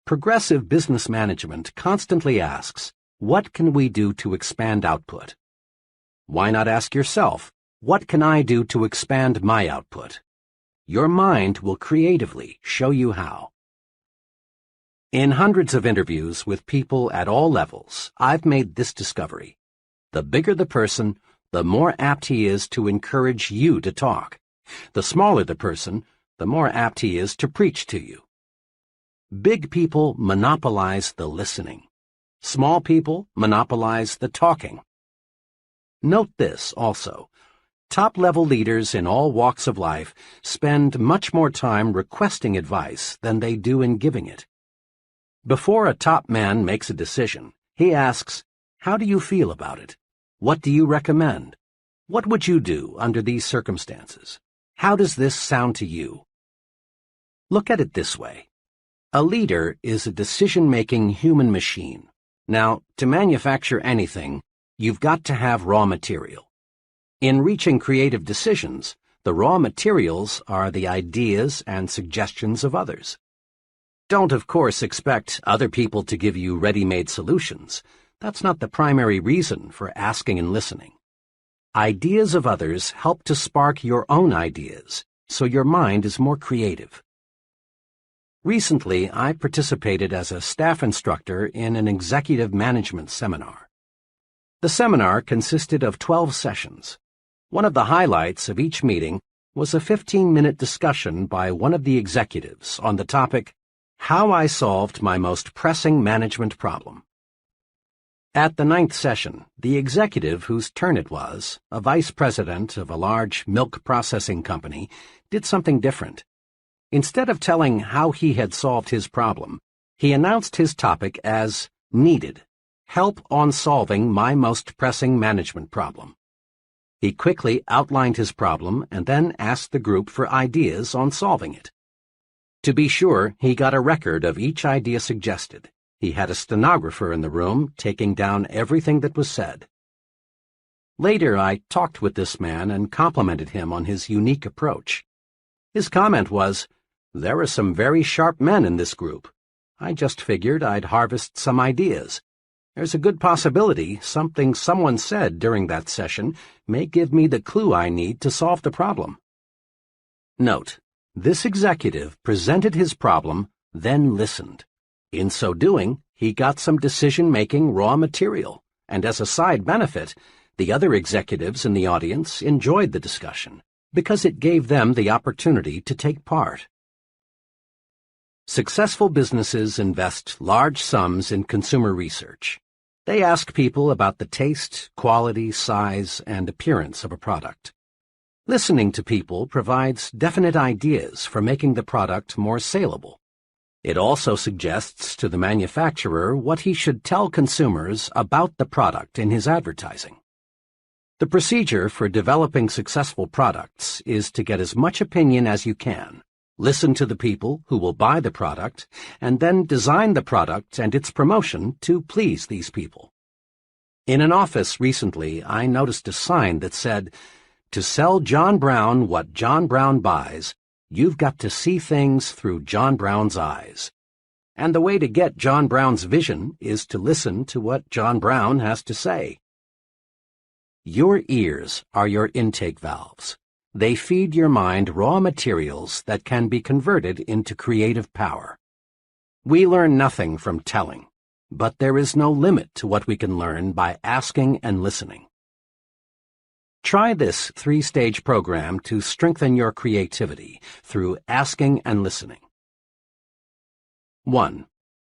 S1: Progressive business management constantly asks, what can we do to expand output? Why not ask yourself, what can I do to expand my output? Your mind will creatively show you how. In hundreds of interviews with people at all levels, I've made this discovery. The bigger the person, the more apt he is to encourage you to talk, The smaller the person, the more apt he is to preach to you. Big people monopolize the listening. Small people monopolize the talking. Note this also. Top-level leaders in all walks of life spend much more time requesting advice than they do in giving it. Before a top man makes a decision, he asks, "How do you feel about it? What do you recommend? What would you do under these circumstances? How does this sound to you?" Look at it this way. A leader is a decision-making human machine. Now, to manufacture anything, you've got to have raw material. In reaching creative decisions, the raw materials are the ideas and suggestions of others. Don't, of course, expect other people to give you ready-made solutions. That's not the primary reason for asking and listening. Ideas of others help to spark your own ideas, so your mind is more creative. Recently, I participated as a staff instructor in an executive management seminar. The seminar consisted of 12 sessions. One of the highlights of each meeting was a 15-minute discussion by one of the executives on the topic, "How I Solved My Most Pressing Management Problem." At the 9th session, the executive whose turn it was, a vice president of a large milk processing company, did something different. Instead of telling how he had solved his problem, he announced his topic as "Needed. Help on solving my most pressing management problem." He quickly outlined his problem and then asked the group for ideas on solving it. To be sure, he got a record of each idea suggested. He had a stenographer in the room taking down everything that was said. Later, I talked with this man and complimented him on his unique approach. His comment was, "There are some very sharp men in this group. I just figured I'd harvest some ideas. There's a good possibility something someone said during that session may give me the clue I need to solve the problem." Note, this executive presented his problem, then listened. In so doing, he got some decision-making raw material, and as a side benefit, the other executives in the audience enjoyed the discussion, because it gave them the opportunity to take part. Successful businesses invest large sums in consumer research. They ask people about the taste, quality, size, and appearance of a product. Listening to people provides definite ideas for making the product more saleable. It also suggests to the manufacturer what he should tell consumers about the product in his advertising. The procedure for developing successful products is to get as much opinion as you can, listen to the people who will buy the product, and then design the product and its promotion to please these people. In an office recently, I noticed a sign that said, "To sell John Brown what John Brown buys, you've got to see things through John Brown's eyes." And the way to get John Brown's vision is to listen to what John Brown has to say. Your ears are your intake valves. They feed your mind raw materials that can be converted into creative power. We learn nothing from telling, but there is no limit to what we can learn by asking and listening. Try this 3-stage program to strengthen your creativity through asking and listening. 1.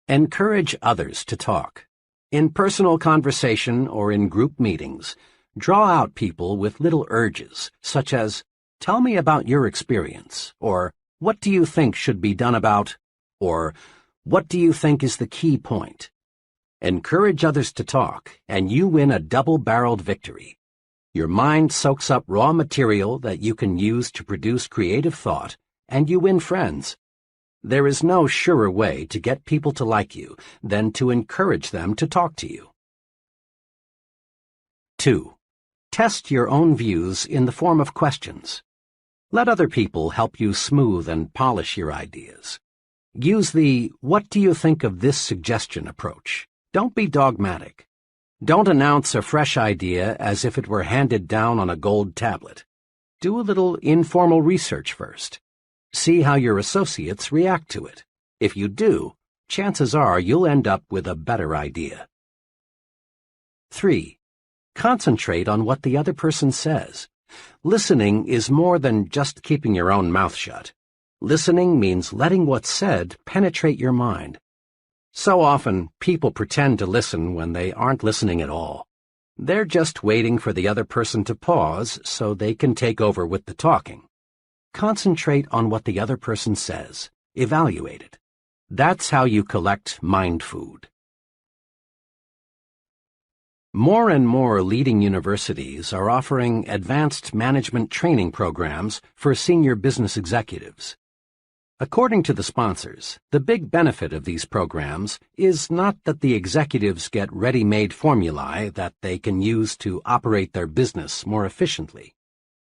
S1: Encourage others to talk. In personal conversation or in group meetings, draw out people with little urges, such as, "Tell me about your experience," or "What do you think should be done about," or "What do you think is the key point?" Encourage others to talk, and you win a double-barreled victory. Your mind soaks up raw material that you can use to produce creative thought, and you win friends. There is no surer way to get people to like you than to encourage them to talk to you. 2. Test your own views in the form of questions. Let other people help you smooth and polish your ideas. Use the "What do you think of this suggestion" approach. Don't be dogmatic. Don't announce a fresh idea as if it were handed down on a gold tablet. Do a little informal research first. See how your associates react to it. If you do, chances are you'll end up with a better idea. 3. Concentrate on what the other person says. Listening is more than just keeping your own mouth shut. Listening means letting what's said penetrate your mind. So often, people pretend to listen when they aren't listening at all. They're just waiting for the other person to pause so they can take over with the talking. Concentrate on what the other person says. Evaluate it. That's how you collect mind food. More and more leading universities are offering advanced management training programs for senior business executives. According to the sponsors, the big benefit of these programs is not that the executives get ready-made formulae that they can use to operate their business more efficiently.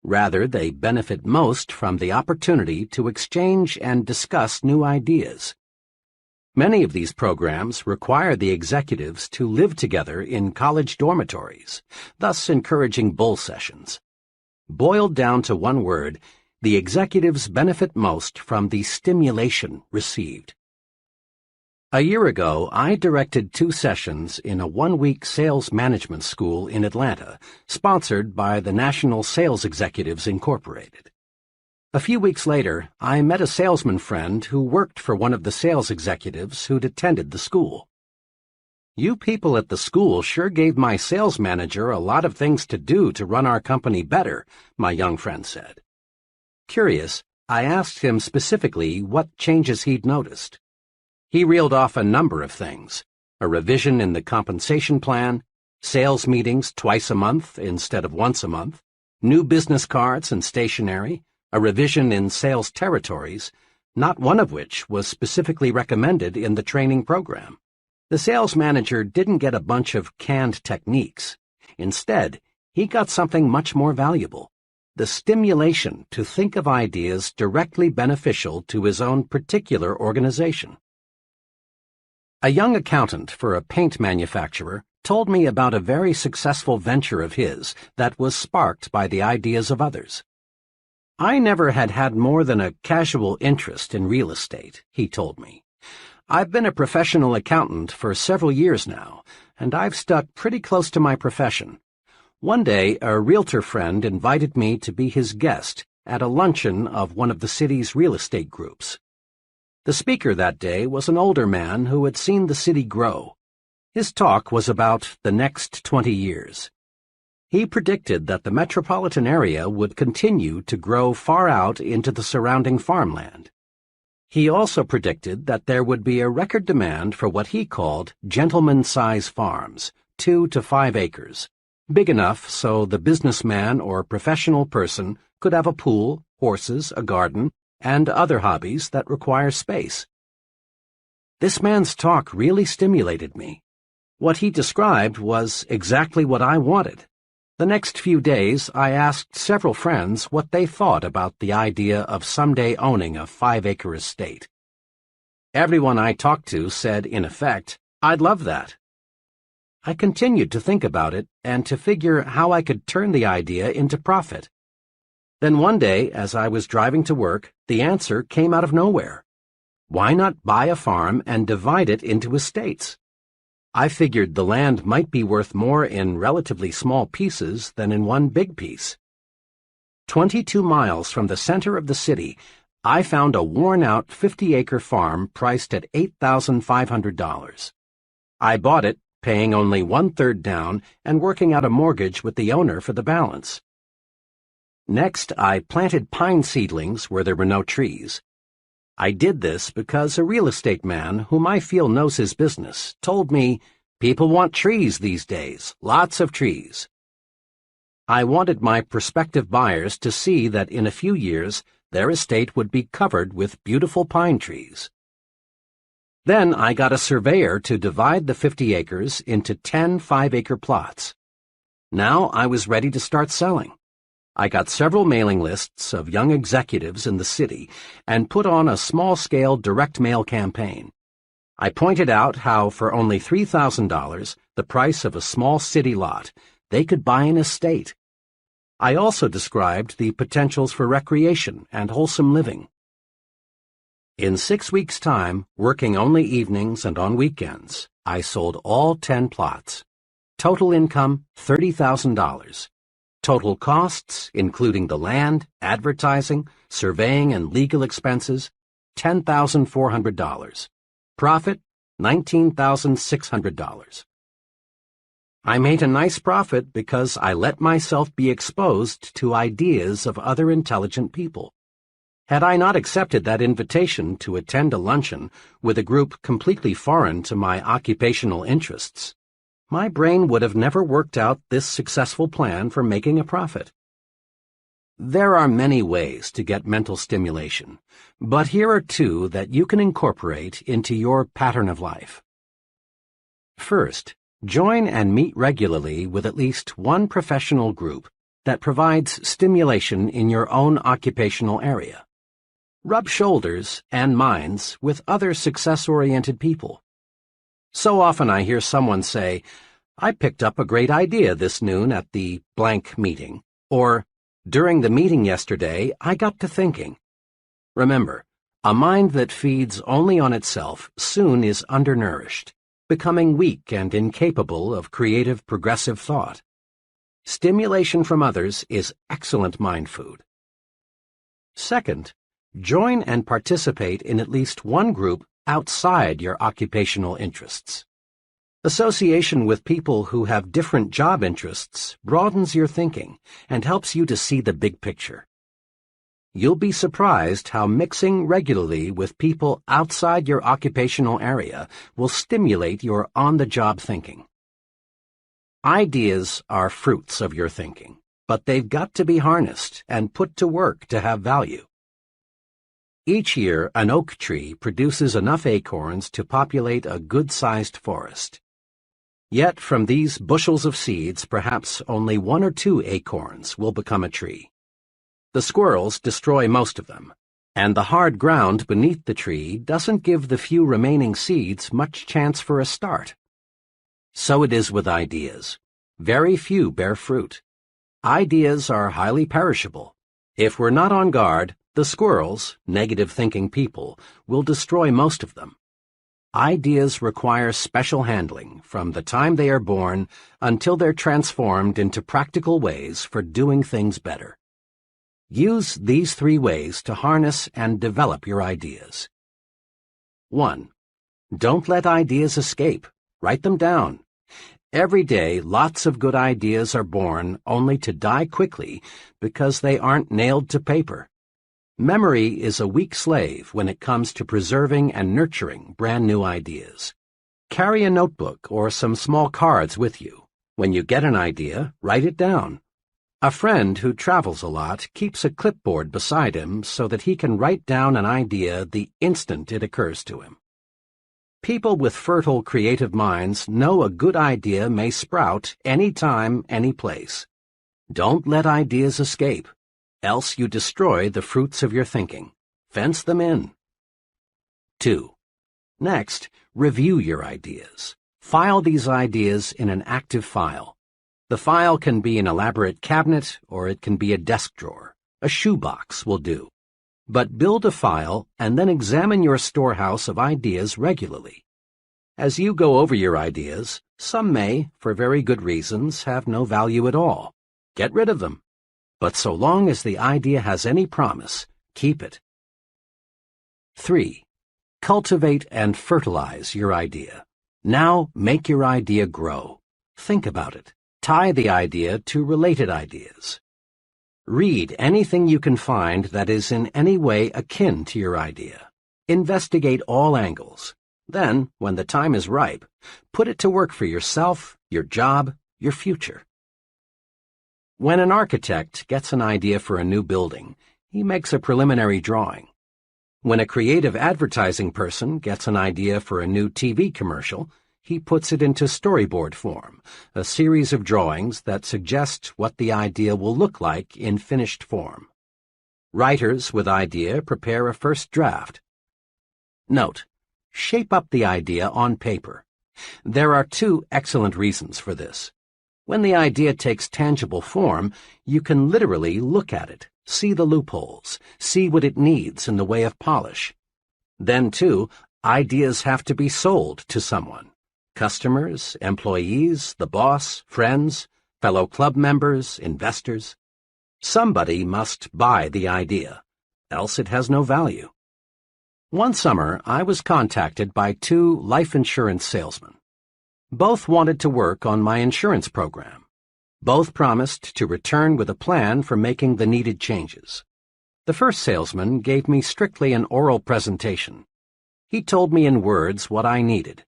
S1: Rather, they benefit most from the opportunity to exchange and discuss new ideas. Many of these programs require the executives to live together in college dormitories, thus encouraging bull sessions. Boiled down to one word, the executives benefit most from the stimulation received. A year ago, I directed 2 sessions in a 1-week sales management school in Atlanta, sponsored by the National Sales Executives Incorporated. A few weeks later, I met a salesman friend who worked for one of the sales executives who'd attended the school. "You people at the school sure gave my sales manager a lot of things to do to run our company better," my young friend said. Curious, I asked him specifically what changes he'd noticed. He reeled off a number of things: a revision in the compensation plan, sales meetings twice a month instead of once a month, new business cards and stationery, a revision in sales territories, not one of which was specifically recommended in the training program. The sales manager didn't get a bunch of canned techniques. Instead, he got something much more valuable: the stimulation to think of ideas directly beneficial to his own particular organization. A young accountant for a paint manufacturer told me about a very successful venture of his that was sparked by the ideas of others. "I never had more than a casual interest in real estate," he told me. "I've been a professional accountant for several years now, and I've stuck pretty close to my profession. One day, a realtor friend invited me to be his guest at a luncheon of one of the city's real estate groups. The speaker that day was an older man who had seen the city grow. His talk was about the next 20 years. He predicted that the metropolitan area would continue to grow far out into the surrounding farmland. He also predicted that there would be a record demand for what he called gentleman-size farms, 2 to 5 acres. Big enough so the businessman or professional person could have a pool, horses, a garden, and other hobbies that require space. This man's talk really stimulated me. What he described was exactly what I wanted. The next few days, I asked several friends what they thought about the idea of someday owning a 5-acre estate. Everyone I talked to said, in effect, "I'd love that." I continued to think about it and to figure how I could turn the idea into profit. Then one day, as I was driving to work, the answer came out of nowhere. Why not buy a farm and divide it into estates? I figured the land might be worth more in relatively small pieces than in one big piece. 22 miles from the center of the city, I found a worn-out 50-acre farm priced at $8,500. I bought it, paying only 1/3 down and working out a mortgage with the owner for the balance. Next, I planted pine seedlings where there were no trees. I did this because a real estate man, whom I feel knows his business, told me, "People want trees these days, lots of trees." I wanted my prospective buyers to see that in a few years their estate would be covered with beautiful pine trees. Then I got a surveyor to divide the 50 acres into 10 5-acre plots. Now I was ready to start selling. I got several mailing lists of young executives in the city and put on a small-scale direct mail campaign. I pointed out how for only $3,000, the price of a small city lot, they could buy an estate. I also described the potentials for recreation and wholesome living. In 6 weeks' time, working only evenings and on weekends, I sold all 10 plots. Total income, $30,000. Total costs, including the land, advertising, surveying, and legal expenses, $10,400. Profit, $19,600. I made a nice profit because I let myself be exposed to ideas of other intelligent people. Had I not accepted that invitation to attend a luncheon with a group completely foreign to my occupational interests, my brain would have never worked out this successful plan for making a profit. There are many ways to get mental stimulation, but here are two that you can incorporate into your pattern of life. First, join and meet regularly with at least one professional group that provides stimulation in your own occupational area. Rub shoulders and minds with other success-oriented people. So often I hear someone say, "I picked up a great idea this noon at the blank meeting," or, "During the meeting yesterday, I got to thinking." Remember, a mind that feeds only on itself soon is undernourished, becoming weak and incapable of creative, progressive thought. Stimulation from others is excellent mind food. Second, join and participate in at least one group outside your occupational interests. Association with people who have different job interests broadens your thinking and helps you to see the big picture. You'll be surprised how mixing regularly with people outside your occupational area will stimulate your on-the-job thinking. Ideas are fruits of your thinking, but they've got to be harnessed and put to work to have value. Each year, an oak tree produces enough acorns to populate a good-sized forest. Yet from these bushels of seeds, perhaps only 1 or 2 acorns will become a tree. The squirrels destroy most of them, and the hard ground beneath the tree doesn't give the few remaining seeds much chance for a start. So it is with ideas. Very few bear fruit. Ideas are highly perishable. If we're not on guard, the squirrels, negative-thinking people, will destroy most of them. Ideas require special handling from the time they are born until they're transformed into practical ways for doing things better. Use these 3 ways to harness and develop your ideas. 1. Don't let ideas escape. Write them down. Every day, lots of good ideas are born only to die quickly because they aren't nailed to paper. Memory is a weak slave when it comes to preserving and nurturing brand new ideas. Carry a notebook or some small cards with you. When you get an idea, write it down. A friend who travels a lot keeps a clipboard beside him so that he can write down an idea the instant it occurs to him. People with fertile creative minds know a good idea may sprout any time, any place. Don't let ideas escape, else you destroy the fruits of your thinking. Fence them in. 2. Next, review your ideas. File these ideas in an active file. The file can be an elaborate cabinet or it can be a desk drawer. A shoebox will do. But build a file and then examine your storehouse of ideas regularly. As you go over your ideas, some may, for very good reasons, have no value at all. Get rid of them. But so long as the idea has any promise, keep it. 3. Cultivate and fertilize your idea. Now make your idea grow. Think about it. Tie the idea to related ideas. Read anything you can find that is in any way akin to your idea. Investigate all angles. Then, when the time is ripe, put it to work for yourself, your job, your future. When an architect gets an idea for a new building, he makes a preliminary drawing. When a creative advertising person gets an idea for a new TV commercial, he puts it into storyboard form, a series of drawings that suggest what the idea will look like in finished form. Writers with idea prepare a first draft. Note: shape up the idea on paper. There are 2 excellent reasons for this. When the idea takes tangible form, you can literally look at it, see the loopholes, see what it needs in the way of polish. Then, too, ideas have to be sold to someone. Customers, employees, the boss, friends, fellow club members, investors. Somebody must buy the idea, else it has no value. One summer, I was contacted by two life insurance salesmen. Both wanted to work on my insurance program. Both promised to return with a plan for making the needed changes. The first salesman gave me strictly an oral presentation. He told me in words what I needed,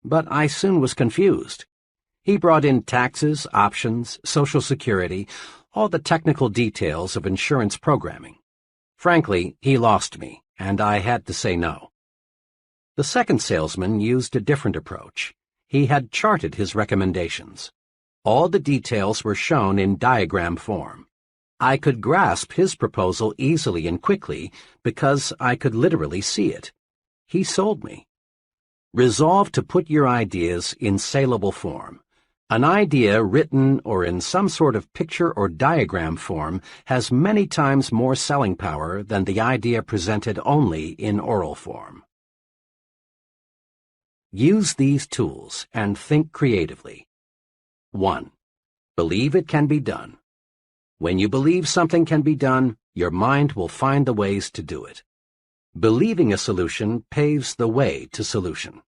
S1: but I soon was confused. He brought in taxes, options, Social Security, all the technical details of insurance programming. Frankly, he lost me, and I had to say no. The second salesman used a different approach. He had charted his recommendations. All the details were shown in diagram form. I could grasp his proposal easily and quickly because I could literally see it. He sold me. Resolve to put your ideas in saleable form. An idea written or in some sort of picture or diagram form has many times more selling power than the idea presented only in oral form. Use these tools and think creatively. 1. Believe it can be done. When you believe something can be done, your mind will find the ways to do it. Believing a solution paves the way to solution.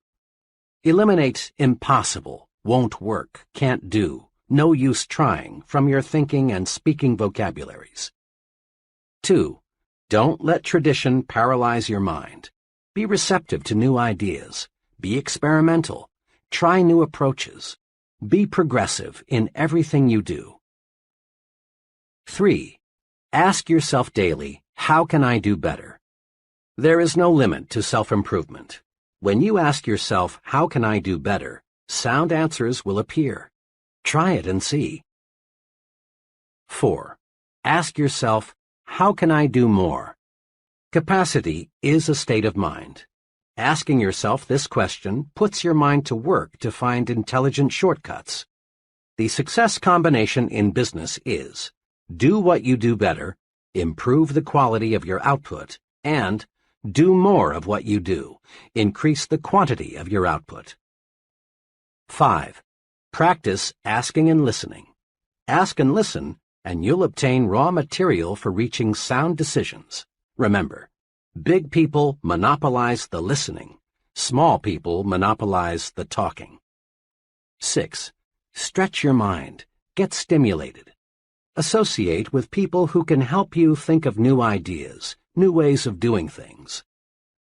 S1: Eliminate impossible, won't work, can't do, no use trying from your thinking and speaking vocabularies. 2. Don't let tradition paralyze your mind. Be receptive to new ideas. Be experimental. Try new approaches. Be progressive in everything you do. 3. Ask yourself daily, how can I do better? There is no limit to self-improvement. When you ask yourself, how can I do better, sound answers will appear. Try it and see. 4. Ask yourself, how can I do more? Capacity is a state of mind. Asking yourself this question puts your mind to work to find intelligent shortcuts. The success combination in business is do what you do better, improve the quality of your output, and do more of what you do, increase the quantity of your output. 5. Practice asking and listening. Ask and listen, and you'll obtain raw material for reaching sound decisions. Remember, big people monopolize the listening. Small people monopolize the talking. 6. Stretch your mind. Get stimulated. Associate with people who can help you think of new ideas, new ways of doing things.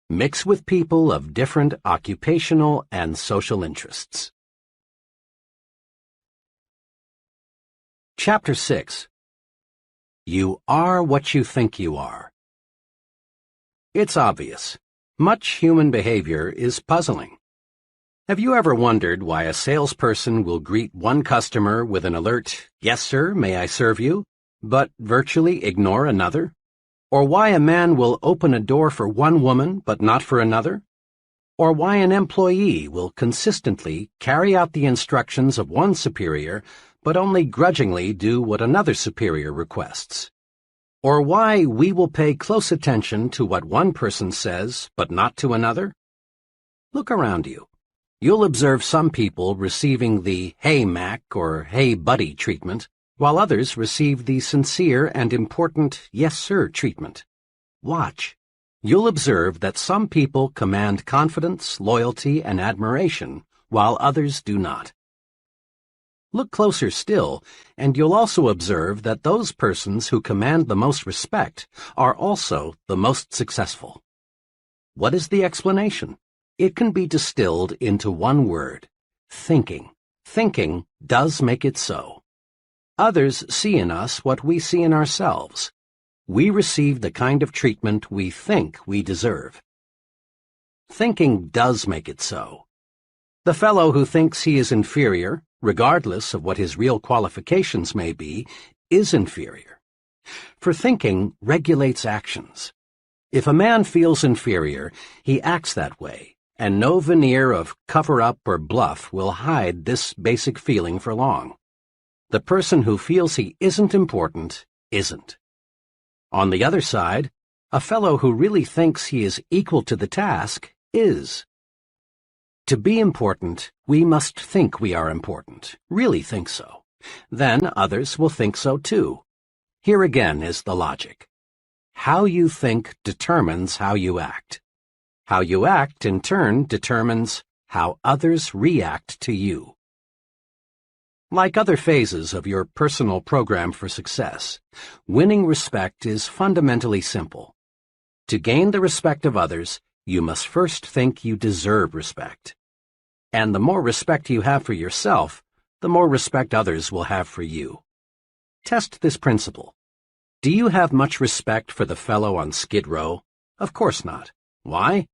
S1: Mix with people of different occupational and social interests. Chapter 6. You are what you think you are. It's obvious. Much human behavior is puzzling. Have you ever wondered why a salesperson will greet one customer with an alert, "Yes, sir, may I serve you?" but virtually ignore another? Or why a man will open a door for one woman but not for another? Or why an employee will consistently carry out the instructions of one superior but only grudgingly do what another superior requests? Or why we will pay close attention to what one person says but not to another? Look around you. You'll observe some people receiving the "Hey, Mac" or "Hey, buddy" treatment, while others receive the sincere and important "Yes, sir" treatment. Watch. You'll observe that some people command confidence, loyalty, and admiration, while others do not. Look closer still, and you'll also observe that those persons who command the most respect are also the most successful. What is the explanation? It can be distilled into one word: thinking. Thinking does make it so. Others see in us what we see in ourselves. We receive the kind of treatment we think we deserve. Thinking does make it so. The fellow who thinks he is inferior, regardless of what his real qualifications may be, is inferior. For thinking regulates actions. If a man feels inferior, he acts that way, and no veneer of cover-up or bluff will hide this basic feeling for long. The person who feels he isn't important isn't. On the other side, a fellow who really thinks he is equal to the task is. To be important, we must think we are important, really think so. Then others will think so too. Here again is the logic. How you think determines how you act. How you act, in turn, determines how others react to you. Like other phases of your personal program for success, winning respect is fundamentally simple. To gain the respect of others, you must first think you deserve respect. And the more respect you have for yourself, the more respect others will have for you. Test this principle. Do you have much respect for the fellow on Skid Row? Of course not. Why?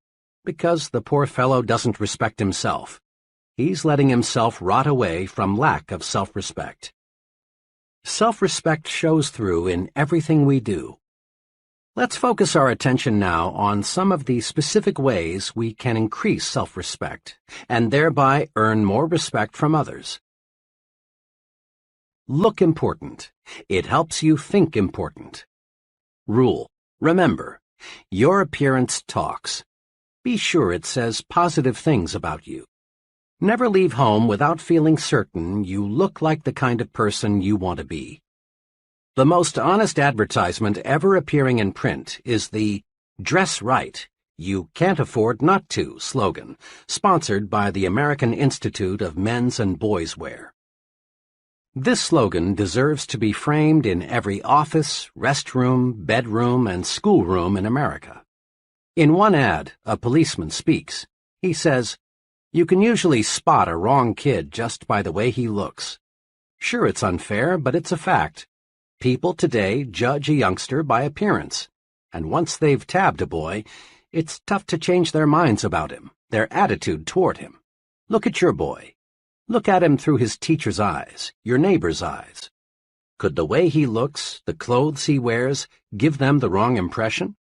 S1: Because the poor fellow doesn't respect himself. He's letting himself rot away from lack of self-respect. Self-respect shows through in everything we do. Let's focus our attention now on some of the specific ways we can increase self-respect and thereby earn more respect from others. Look important. It helps you think important. Rule. Remember, your appearance talks. Be sure it says positive things about you. Never leave home without feeling certain you look like the kind of person you want to be. The most honest advertisement ever appearing in print is the "Dress Right, You Can't Afford Not To" slogan, sponsored by the American Institute of Men's and Boys' Wear. This slogan deserves to be framed in every office, restroom, bedroom, and schoolroom in America. In one ad, a policeman speaks. He says, "You can usually spot a wrong kid just by the way he looks. Sure, it's unfair, but it's a fact. People today judge a youngster by appearance, and once they've tabbed a boy, it's tough to change their minds about him, their attitude toward him. Look at your boy. Look at him through his teacher's eyes, your neighbor's eyes. Could the way he looks, the clothes he wears, give them the wrong impression?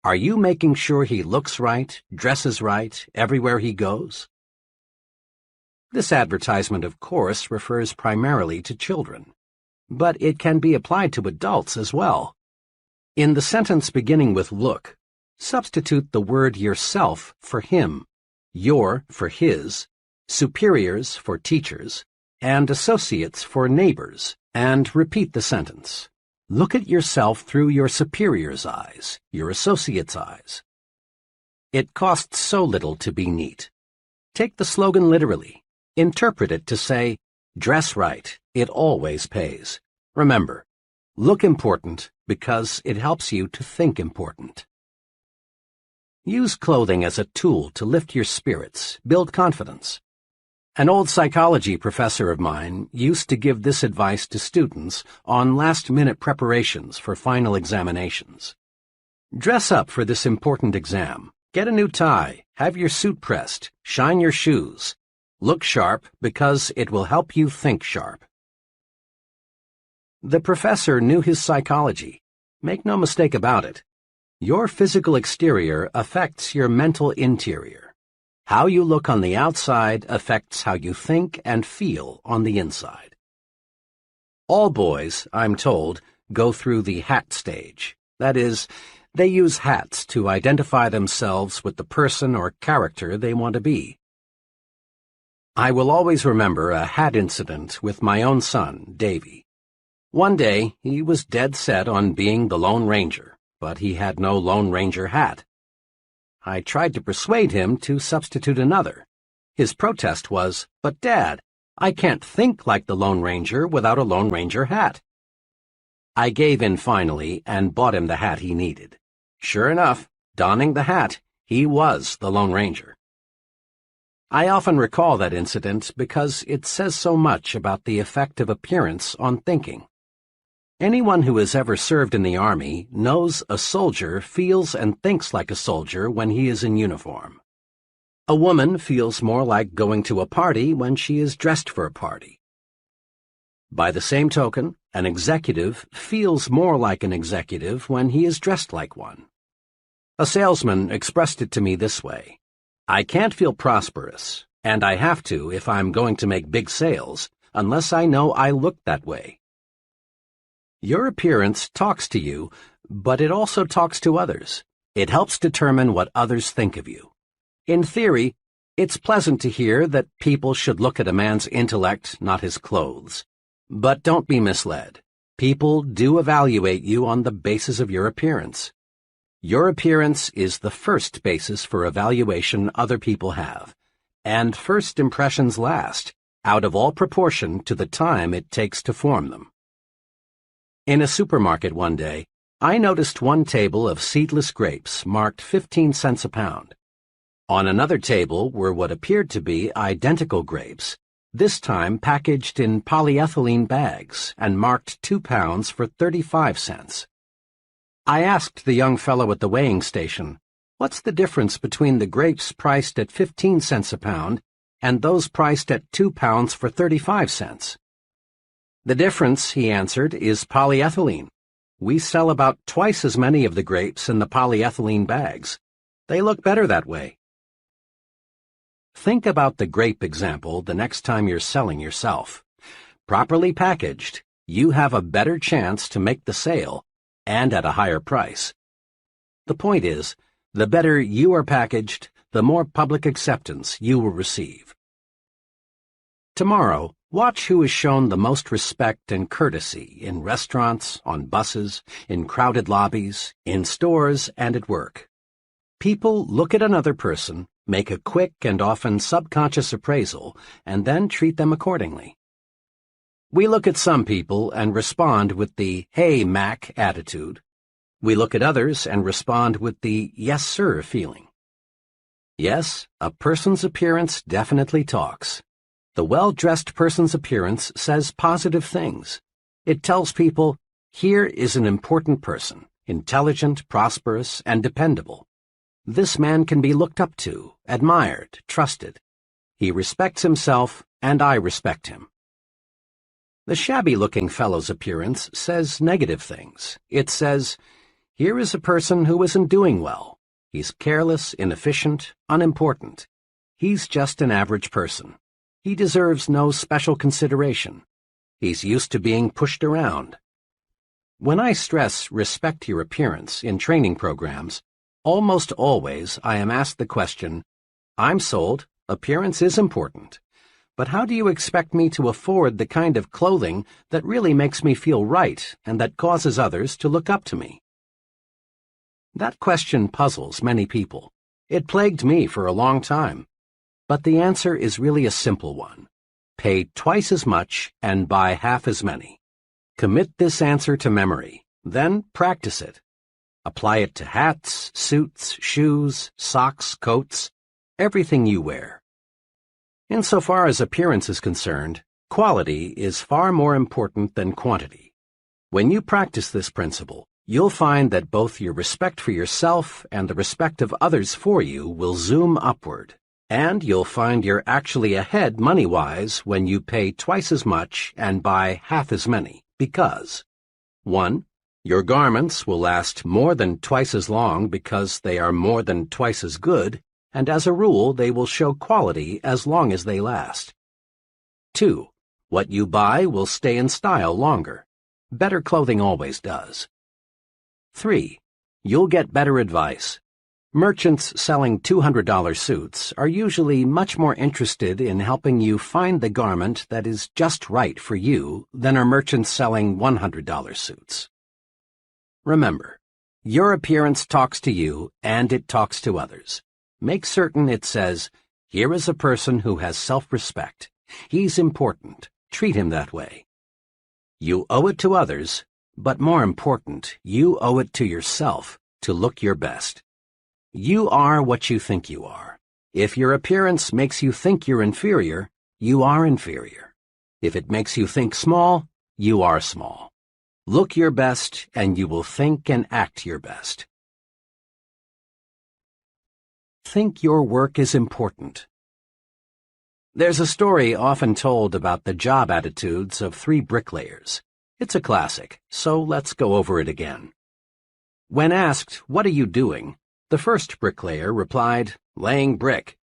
S1: Are you making sure he looks right, dresses right, everywhere he goes?" This advertisement, of course, refers primarily to children, but it can be applied to adults as well. In the sentence beginning with "look," substitute the word yourself for him, your for his, superiors for teachers, and associates for neighbors, and repeat the sentence. Look at yourself through your superior's eyes, your associate's eyes. It costs so little to be neat. Take the slogan literally. Interpret it to say, "Dress right, it always pays." Remember, look important because it helps you to think important. Use clothing as a tool to lift your spirits, build confidence. An old psychology professor of mine used to give this advice to students on last-minute preparations for final examinations. Dress up for this important exam. Get a new tie, have your suit pressed, shine your shoes. Look sharp because it will help you think sharp. The professor knew his psychology. Make no mistake about it. Your physical exterior affects your mental interior. How you look on the outside affects how you think and feel on the inside. All boys, I'm told, go through the hat stage. That is, they use hats to identify themselves with the person or character they want to be. I will always remember a hat incident with my own son, Davy. One day, he was dead set on being the Lone Ranger, but he had no Lone Ranger hat. I tried to persuade him to substitute another. His protest was, "But Dad, I can't think like the Lone Ranger without a Lone Ranger hat." I gave in finally and bought him the hat he needed. Sure enough, donning the hat, he was the Lone Ranger. I often recall that incident because it says so much about the effect of appearance on thinking. Anyone who has ever served in the Army knows a soldier feels and thinks like a soldier when he is in uniform. A woman feels more like going to a party when she is dressed for a party. By the same token, an executive feels more like an executive when he is dressed like one. A salesman expressed it to me this way: "I can't feel prosperous, and I have to if I'm going to make big sales, unless I know I look that way." Your appearance talks to you, but it also talks to others. It helps determine what others think of you. In theory, it's pleasant to hear that people should look at a man's intellect, not his clothes. But don't be misled. People do evaluate you on the basis of your appearance. Your appearance is the first basis for evaluation other people have, and first impressions last, out of all proportion to the time it takes to form them. In a supermarket one day, I noticed one table of seedless grapes marked 15 cents a pound. On another table were what appeared to be identical grapes, this time packaged in polyethylene bags and marked 2 pounds for 35 cents. I asked the young fellow at the weighing station, "What's the difference between the grapes priced at 15 cents a pound and those priced at 2 pounds for 35 cents? "The difference," he answered, "is polyethylene. We sell about twice as many of the grapes in the polyethylene bags. They look better that way." Think about the grape example the next time you're selling yourself. Properly packaged, you have a better chance to make the sale, and at a higher price. The point is, the better you are packaged, the more public acceptance you will receive. Tomorrow, watch who is shown the most respect and courtesy in restaurants, on buses, in crowded lobbies, in stores, and at work. People look at another person, make a quick and often subconscious appraisal, and then treat them accordingly. We look at some people and respond with the "Hey, Mac" attitude. We look at others and respond with the "Yes, sir" feeling. Yes, a person's appearance definitely talks. The well-dressed person's appearance says positive things. It tells people, here is an important person, intelligent, prosperous, and dependable. This man can be looked up to, admired, trusted. He respects himself, and I respect him. The shabby-looking fellow's appearance says negative things. It says, here is a person who isn't doing well. He's careless, inefficient, unimportant. He's just an average person. He deserves no special consideration. He's used to being pushed around. When I stress respect your appearance in training programs, almost always I am asked the question, I'm sold, appearance is important, but how do you expect me to afford the kind of clothing that really makes me feel right and that causes others to look up to me? That question puzzles many people. It plagued me for a long time. But the answer is really a simple one. Pay twice as much and buy half as many. Commit this answer to memory, then practice it. Apply it to hats, suits, shoes, socks, coats, everything you wear. Insofar as appearance is concerned, quality is far more important than quantity. When you practice this principle, you'll find that both your respect for yourself and the respect of others for you will zoom upward. And you'll find you're actually ahead money-wise when you pay twice as much and buy half as many, because 1. Your garments will last more than twice as long because they are more than twice as good, and as a rule they will show quality as long as they last. 2. What you buy will stay in style longer. Better clothing always does. 3. You'll get better advice. Merchants selling $200 suits are usually much more interested in helping you find the garment that is just right for you than are merchants selling $100 suits. Remember, your appearance talks to you and it talks to others. Make certain it says, here is a person who has self-respect. He's important. Treat him that way. You owe it to others, but more important, you owe it to yourself to look your best. You are what you think you are. If your appearance makes you think you're inferior, you are inferior. If it makes you think small, you are small. Look your best, and you will think and act your best. Think your work is important. There's a story often told about the job attitudes of 3 bricklayers. It's a classic, so let's go over it again. When asked, what are you doing? The first bricklayer replied, laying brick.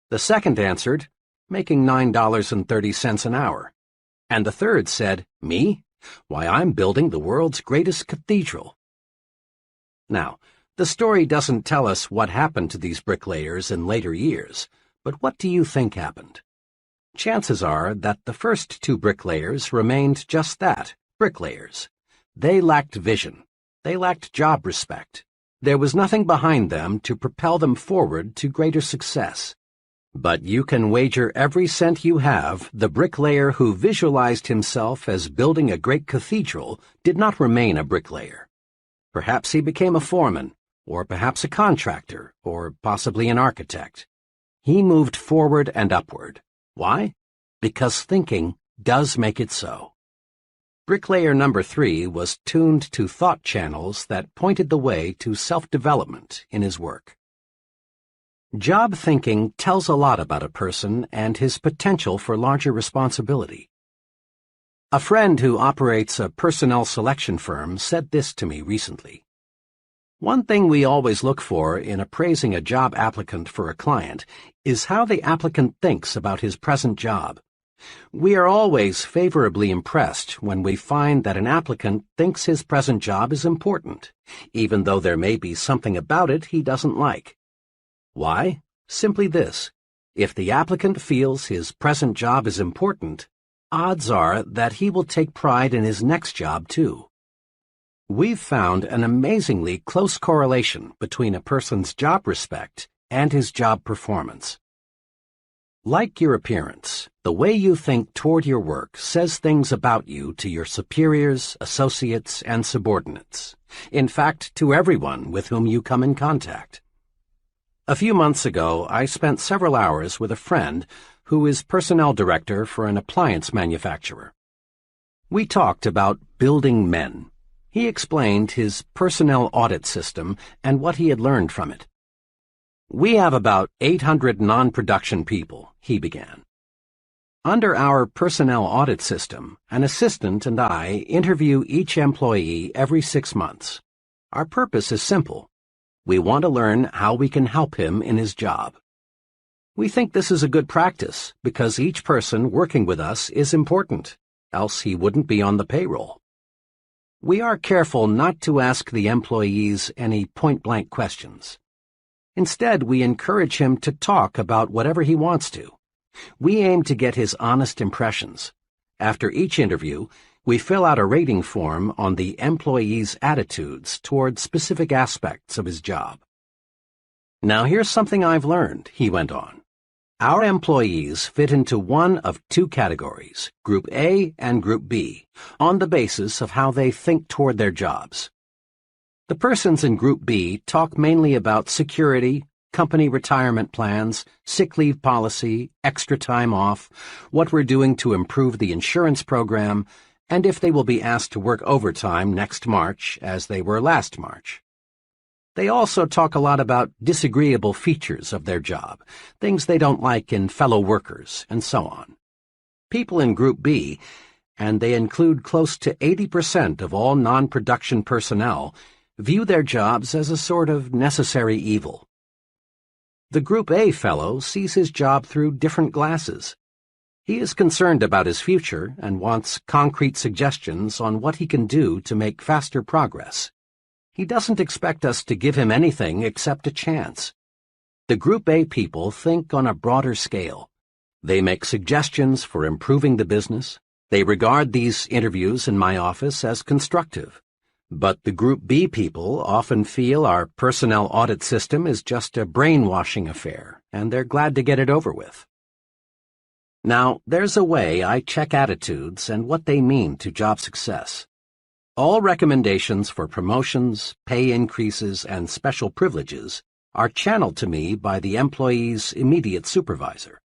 S1: The second answered, making $9.30 an hour. And the third said, me? Why, I'm building the world's greatest cathedral. Now, the story doesn't tell us what happened to these bricklayers in later years, but what do you think happened? chances are that the first two bricklayers remained just that, bricklayers. They lacked vision. They lacked job respect. There was nothing behind them to propel them forward to greater success. But you can wager every cent you have the bricklayer who visualized himself as building a great cathedral did not remain a bricklayer. Perhaps he became a foreman, or perhaps a contractor, or possibly an architect. He moved forward and upward. Why? Because thinking does make it so. Bricklayer number 3 was tuned to thought channels that pointed the way to self-development in his work. Job thinking tells a lot about a person and his potential for larger responsibility. A friend who operates a personnel selection firm said this to me recently. One thing we always look for in appraising a job applicant for a client is how the applicant thinks about his present job. We are always favorably impressed when we find that an applicant thinks his present job is important, even though there may be something about it he doesn't like. Why? Simply this. If the applicant feels his present job is important, odds are that he will take pride in his next job too. We've found an amazingly close correlation between a person's job respect and his job performance. Like your appearance, the way you think toward your work says things about you to your superiors, associates, and subordinates. In fact, to everyone with whom you come in contact. A few months ago, I spent several hours with a friend who is personnel director for an appliance manufacturer. We talked about building men. He explained his personnel audit system and what he had learned from it. We have about 800 non-production people, he began. Under our personnel audit system, an assistant and I interview each employee every 6 months. Our purpose is simple. We want to learn how we can help him in his job. We think this is a good practice because each person working with us is important, else he wouldn't be on the payroll. We are careful not to ask the employees any point-blank questions. Instead, we encourage him to talk about whatever he wants to. We aim to get his honest impressions. After each interview, we fill out a rating form on the employee's attitudes toward specific aspects of his job. Now here's something I've learned, he went on. Our employees fit into one of 2 categories, Group A and Group B, on the basis of how they think toward their jobs. The persons in Group B talk mainly about security, company retirement plans, sick leave policy, extra time off, what we're doing to improve the insurance program, and if they will be asked to work overtime next March as they were last March. They also talk a lot about disagreeable features of their job, things they don't like in fellow workers, and so on. People in Group B, and they include close to 80% of all non-production personnel, view their jobs as a sort of necessary evil. The Group A fellow sees his job through different glasses. He is concerned about his future and wants concrete suggestions on what he can do to make faster progress. He doesn't expect us to give him anything except a chance. The Group A people think on a broader scale. They make suggestions for improving the business. They regard these interviews in my office as constructive. But the Group B people often feel our personnel audit system is just a brainwashing affair, and they're glad to get it over with. Now, there's a way I check attitudes and what they mean to job success. All recommendations for promotions, pay increases, and special privileges are channeled to me by the employee's immediate supervisor.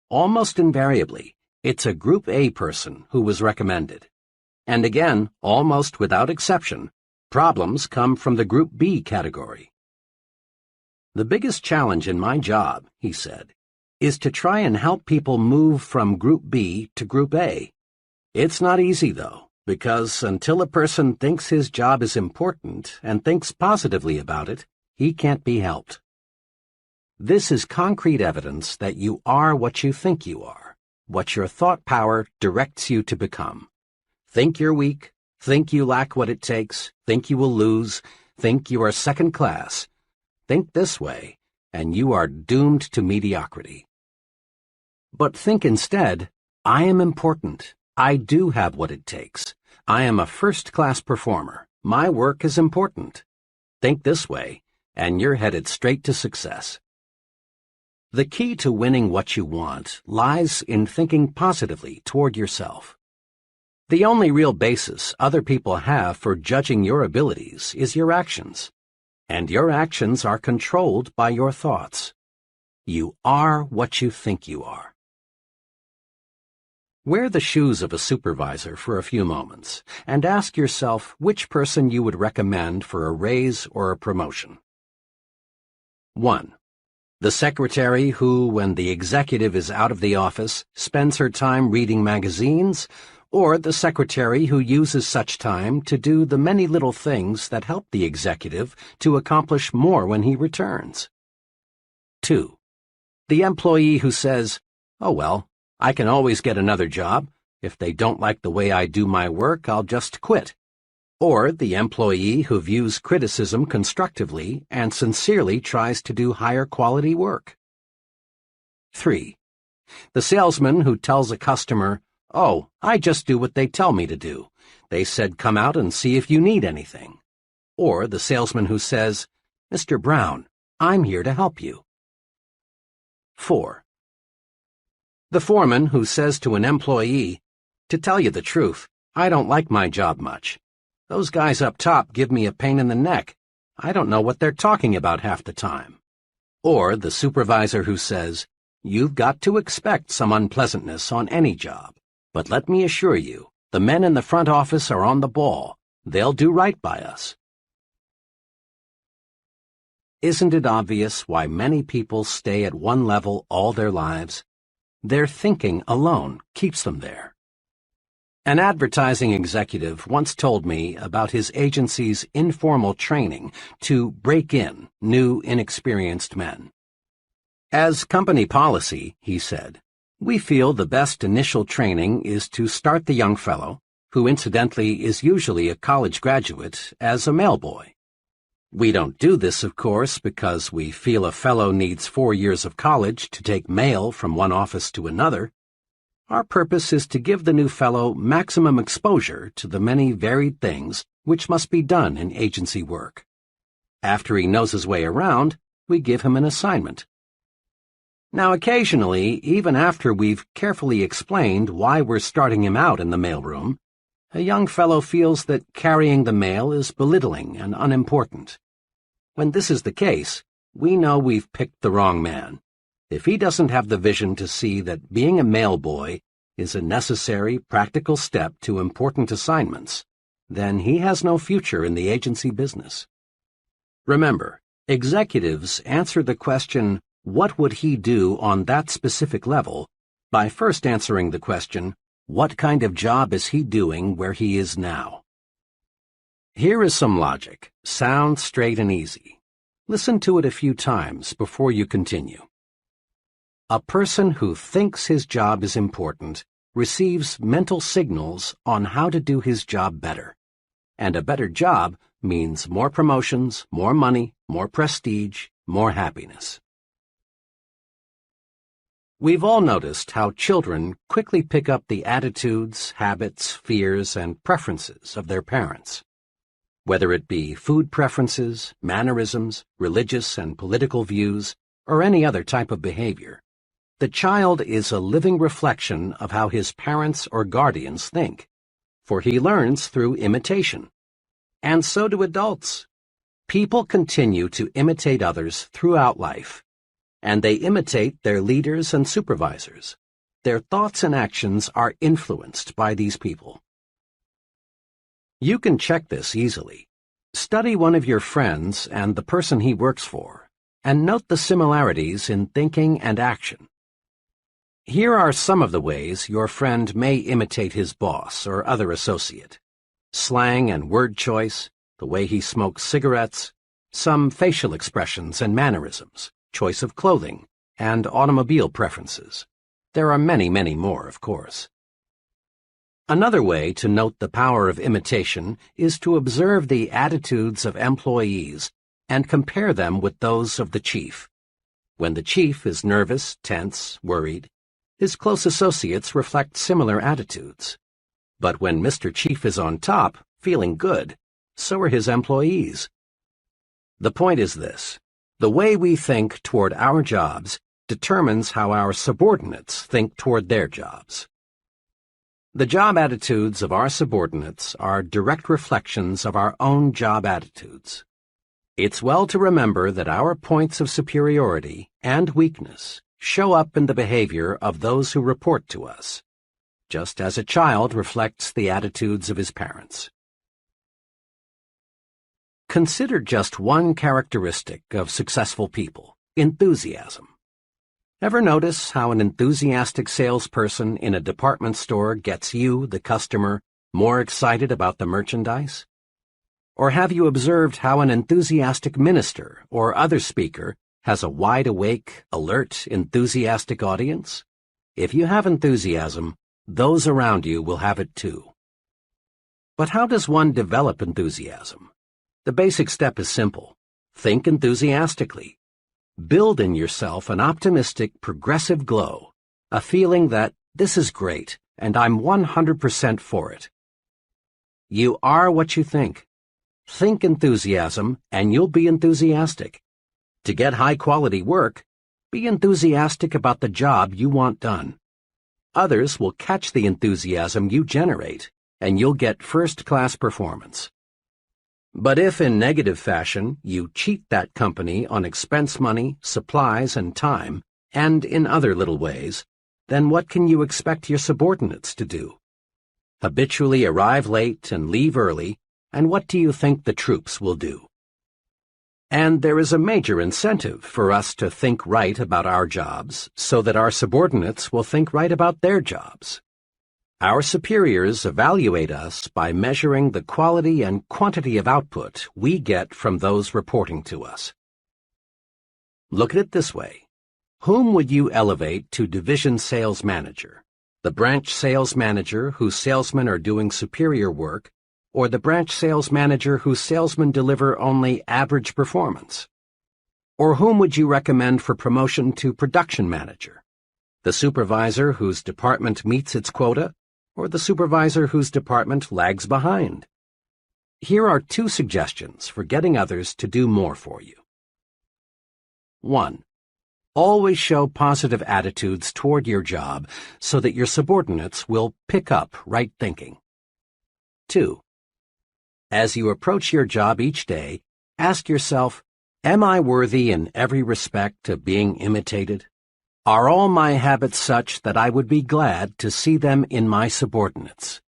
S1: Almost invariably, it's a Group A person who was recommended. And again, almost without exception, problems come from the Group B category. The biggest challenge in my job, he said, is to try and help people move from Group B to Group A. It's not easy, though, because until a person thinks his job is important and thinks positively about it, he can't be helped. This is concrete evidence that you are what you think you are, what your thought power directs you to become. Think you're weak, think you lack what it takes, think you will lose, think you are second class. Think this way, and you are doomed to mediocrity. But think instead, I am important. I do have what it takes. I am a first-class performer. My work is important. Think this way, and you're headed straight to success. The key to winning what you want lies in thinking positively toward yourself. The only real basis other people have for judging your abilities is your actions, and your actions are controlled by your thoughts. You are what you think you are. Wear the shoes of a supervisor for a few moments and ask yourself which person you would recommend for a raise or a promotion. 1. The secretary who, when the executive is out of the office, spends her time reading magazines, or the secretary who uses such time to do the many little things that help the executive to accomplish more when he returns. 2. The employee who says, "Oh well, I can always get another job. If they don't like the way I do my work, I'll just quit." Or the employee who views criticism constructively and sincerely tries to do higher quality work. 3. The salesman who tells a customer, "Oh, I just do what they tell me to do. They said come out and see if you need anything." Or the salesman who says, "Mr. Brown, I'm here to help you." 4. The foreman who says to an employee, "To tell you the truth, I don't like my job much. Those guys up top give me a pain in the neck. I don't know what they're talking about half the time." Or the supervisor who says, "You've got to expect some unpleasantness on any job. But let me assure you, the men in the front office are on the ball. They'll do right by us." Isn't it obvious why many people stay at one level all their lives? Their thinking alone keeps them there. An advertising executive once told me about his agency's informal training to break in new, inexperienced men. "As company policy," he said, "we feel the best initial training is to start the young fellow, who incidentally is usually a college graduate, as a mailboy. We don't do this, of course, because we feel a fellow needs 4 years of college to take mail from one office to another. Our purpose is to give the new fellow maximum exposure to the many varied things which must be done in agency work. After he knows his way around, we give him an assignment. Now occasionally, even after we've carefully explained why we're starting him out in the mailroom, a young fellow feels that carrying the mail is belittling and unimportant. When this is the case, we know we've picked the wrong man. If he doesn't have the vision to see that being a mailboy is a necessary, practical step to important assignments, then he has no future in the agency business. Remember, executives answer the question, "What would he do on that specific level?" by first answering the question, "What kind of job is he doing where he is now?" Here is some logic, sound, straight, and easy. Listen to it a few times before you continue. A person who thinks his job is important receives mental signals on how to do his job better. And a better job means more promotions, more money, more prestige, more happiness. We've all noticed how children quickly pick up the attitudes, habits, fears, and preferences of their parents. Whether it be food preferences, mannerisms, religious and political views, or any other type of behavior, the child is a living reflection of how his parents or guardians think, for he learns through imitation. And so do adults. People continue to imitate others throughout life, and they imitate their leaders and supervisors. Their thoughts and actions are influenced by these people. You can check this easily. Study one of your friends and the person he works for, and note the similarities in thinking and action. Here are some of the ways your friend may imitate his boss or other associate: slang and word choice, the way he smokes cigarettes, some facial expressions and mannerisms, choice of clothing, and automobile preferences. There are many, many more, of course. Another way to note the power of imitation is to observe the attitudes of employees and compare them with those of the chief. When the chief is nervous, tense, worried, His close associates reflect similar attitudes. But when Mr. Chief is on top, feeling good, so are his employees. The point is this: the way we think toward our jobs determines how our subordinates think toward their jobs. The job attitudes of our subordinates are direct reflections of our own job attitudes. It's well to remember that our points of superiority and weakness show up in the behavior of those who report to us, just as a child reflects the attitudes of his parents. Consider just one characteristic of successful people: enthusiasm. Ever notice how an enthusiastic salesperson in a department store gets you, the customer, more excited about the merchandise? Or have you observed how an enthusiastic minister or other speaker has a wide-awake, alert, enthusiastic audience? If you have enthusiasm, those around you will have it too. But how does one develop enthusiasm? The basic step is simple. Think enthusiastically. Build in yourself an optimistic, progressive glow, a feeling that this is great and I'm 100% for it. You are what you think. Think enthusiasm and you'll be enthusiastic. To get high-quality work, be enthusiastic about the job you want done. Others will catch the enthusiasm you generate, and you'll get first-class performance. But if in negative fashion you cheat that company on expense money, supplies, and time, and in other little ways, then what can you expect your subordinates to do? Habitually arrive late and leave early, and what do you think the troops will do? And there is a major incentive for us to think right about our jobs so that our subordinates will think right about their jobs. Our superiors evaluate us by measuring the quality and quantity of output we get from those reporting to us. Look at it this way. Whom would you elevate to division sales manager? The branch sales manager whose salesmen are doing superior work, or the branch sales manager whose salesmen deliver only average performance? Or whom would you recommend for promotion to production manager? The supervisor whose department meets its quota, or the supervisor whose department lags behind? Here are 2 suggestions for getting others to do more for you. 1. Always show positive attitudes toward your job so that your subordinates will pick up right thinking. 2. As you approach your job each day, ask yourself, am I worthy in every respect of being imitated? Are all my habits such that I would be glad to see them in my subordinates?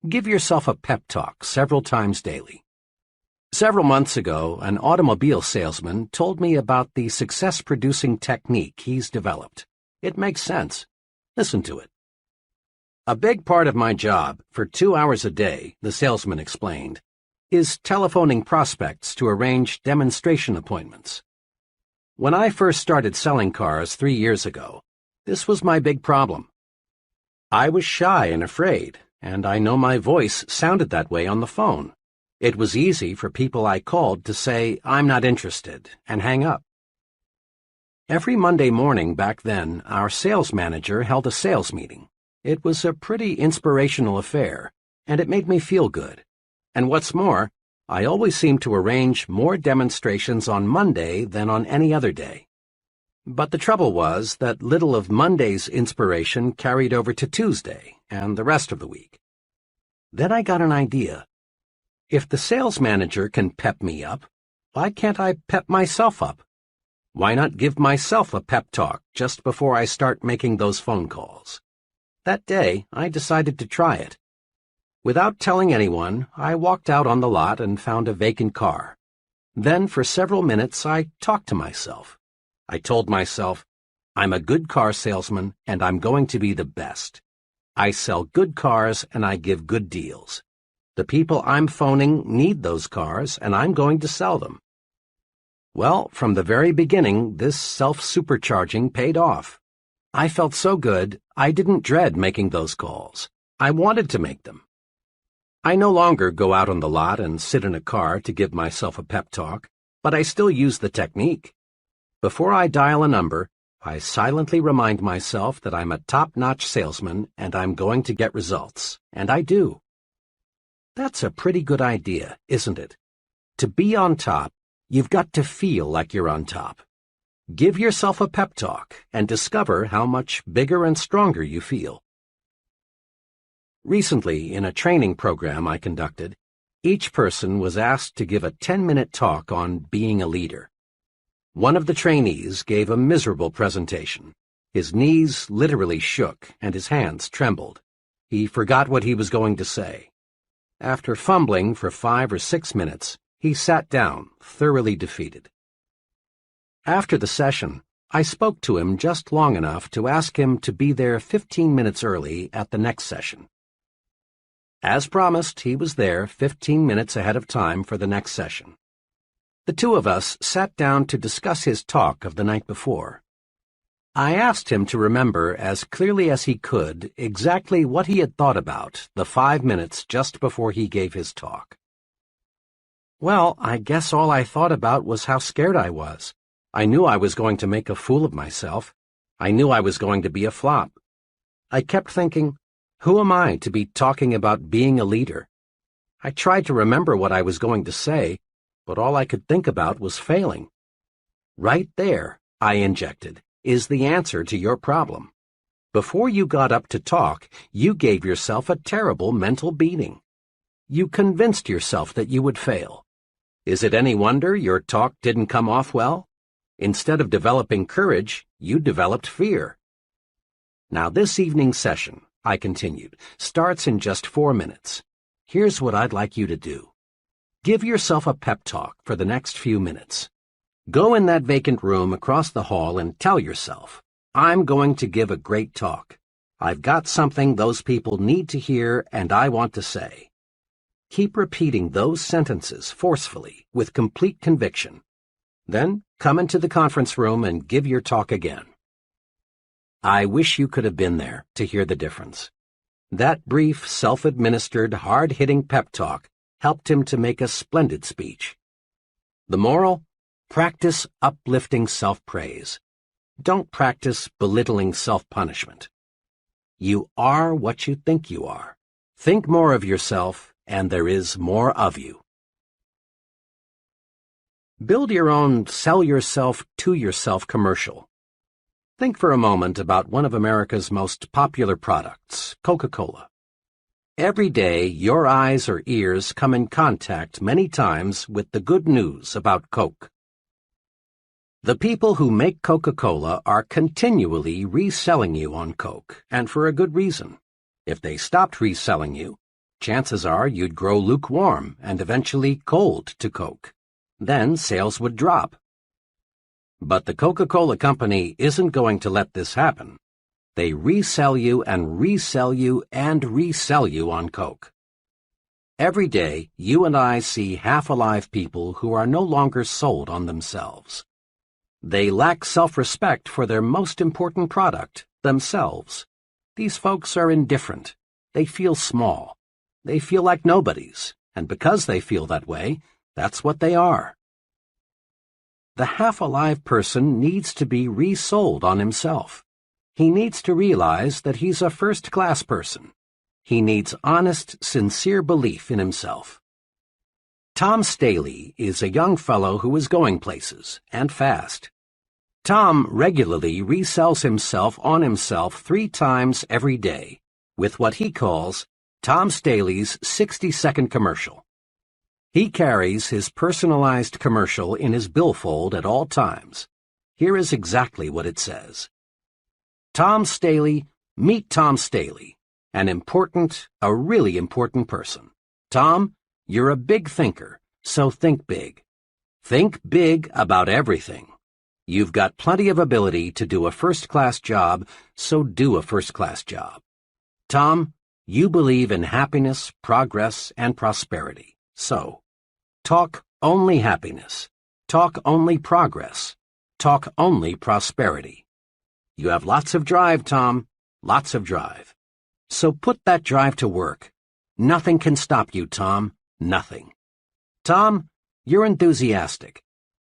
S1: Give yourself a pep talk several times daily. Several months ago, an automobile salesman told me about the success-producing technique he's developed. It makes sense. Listen to it. A big part of my job, for 2 hours a day, the salesman explained, is telephoning prospects to arrange demonstration appointments. When I first started selling cars 3 years ago, this was my big problem. I was shy and afraid, and I know my voice sounded that way on the phone. It was easy for people I called to say, "I'm not interested," and hang up. Every Monday morning back then, our sales manager held a sales meeting. It was a pretty inspirational affair, and it made me feel good. And what's more, I always seemed to arrange more demonstrations on Monday than on any other day. But the trouble was that little of Monday's inspiration carried over to Tuesday and the rest of the week. Then I got an idea. If the sales manager can pep me up, why can't I pep myself up? Why not give myself a pep talk just before I start making those phone calls? That day, I decided to try it. Without telling anyone, I walked out on the lot and found a vacant car. Then, for several minutes, I talked to myself. I told myself, I'm a good car salesman, and I'm going to be the best. I sell good cars, and I give good deals. The people I'm phoning need those cars, and I'm going to sell them. Well, from the very beginning, this self-supercharging paid off. I felt so good, I didn't dread making those calls. I wanted to make them. I no longer go out on the lot and sit in a car to give myself a pep talk, but I still use the technique. Before I dial a number, I silently remind myself that I'm a top-notch salesman and I'm going to get results, and I do. That's a pretty good idea, isn't it? To be on top, you've got to feel like you're on top. Give yourself a pep talk and discover how much bigger and stronger you feel. Recently, in a training program I conducted, each person was asked to give a 10-minute talk on being a leader. One of the trainees gave a miserable presentation. His knees literally shook and his hands trembled. He forgot what he was going to say. After fumbling for 5 or 6 minutes, he sat down, thoroughly defeated. After the session, I spoke to him just long enough to ask him to be there 15 minutes early at the next session. As promised, he was there 15 minutes ahead of time for the next session. The two of us sat down to discuss his talk of the night before. I asked him to remember as clearly as he could exactly what he had thought about the 5 minutes just before he gave his talk. Well, I guess all I thought about was how scared I was. I knew I was going to make a fool of myself. I knew I was going to be a flop. I kept thinking, who am I to be talking about being a leader? I tried to remember what I was going to say, but all I could think about was failing. Right there, I injected, is the answer to your problem. Before you got up to talk, you gave yourself a terrible mental beating. You convinced yourself that you would fail. Is it any wonder your talk didn't come off well? Instead of developing courage, you developed fear. Now this evening's session, I continued, starts in just 4 minutes. Here's what I'd like you to do. Give yourself a pep talk for the next few minutes. Go in that vacant room across the hall and tell yourself, I'm going to give a great talk. I've got something those people need to hear and I want to say. Keep repeating those sentences forcefully, with complete conviction. Then come into the conference room and give your talk again. I wish you could have been there to hear the difference. That brief, self-administered, hard-hitting pep talk helped him to make a splendid speech. The moral? Practice uplifting self-praise. Don't practice belittling self-punishment. You are what you think you are. Think more of yourself, and there is more of you. Build your own sell yourself to yourself commercial. Think for a moment about one of America's most popular products, Coca-Cola. Every day, your eyes or ears come in contact many times with the good news about Coke. The people who make Coca-Cola are continually reselling you on Coke, and for a good reason. If they stopped reselling you, chances are you'd grow lukewarm and eventually cold to Coke. Then sales would drop. But the Coca-Cola Company isn't going to let this happen. They resell you and resell you and resell you on Coke. Every day, you and I see half-alive people who are no longer sold on themselves. They lack self-respect for their most important product, themselves. These folks are indifferent. They feel small. They feel like nobodies, and because they feel that way, that's what they are. The half-alive person needs to be resold on himself. He needs to realize that he's a first-class person. He needs honest, sincere belief in himself. Tom Staley is a young fellow who is going places, and fast. Tom regularly resells himself on himself 3 times every day, with what he calls Tom Staley's 60-second commercial. He carries his personalized commercial in his billfold at all times. Here is exactly what it says. Tom Staley, meet Tom Staley, a really important person. Tom, you're a big thinker, so think big. Think big about everything. You've got plenty of ability to do a first-class job, so do a first-class job. Tom, you believe in happiness, progress, and prosperity, so talk only happiness, talk only progress, talk only prosperity. You have lots of drive, Tom, lots of drive. So put that drive to work. Nothing can stop you, Tom, nothing. Tom, you're enthusiastic.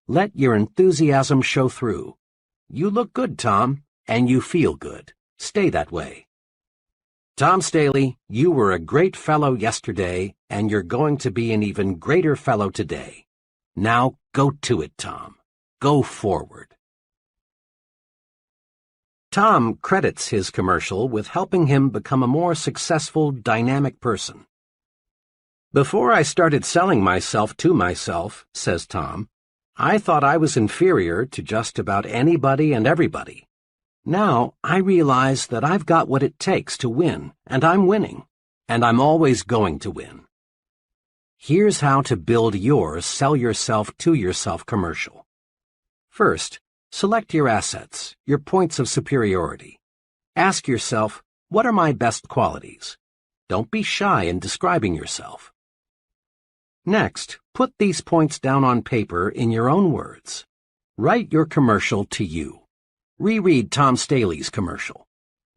S1: Let your enthusiasm show through. "You look good, Tom, and you feel good. Stay that way." "Tom Staley, you were a great fellow yesterday, and you're going to be an even greater fellow today. Now go to it, Tom. Go forward." Tom credits his commercial with helping him become a more successful, dynamic person. "Before I started selling myself to myself," says Tom, "I thought I was inferior to just about anybody and everybody. Now I realize that I've got what it takes to win, and I'm winning, and I'm always going to win." Here's how to build your sell yourself to yourself commercial. First, select your assets, your points of superiority. Ask yourself, what are my best qualities? Don't be shy in describing yourself. Next, put these points down on paper in your own words. Write your commercial to you. Reread Tom Staley's commercial.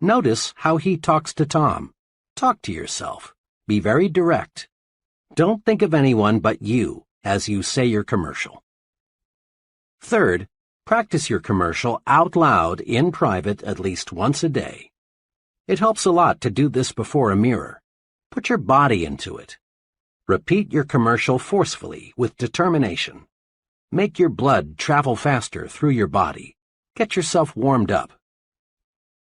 S1: Notice how he talks to Tom. Talk to yourself. Be very direct. Don't think of anyone but you as you say your commercial. Third, practice your commercial out loud in private at least once a day. It helps a lot to do this before a mirror. Put your body into it. Repeat your commercial forcefully with determination. Make your blood travel faster through your body. Get yourself warmed up.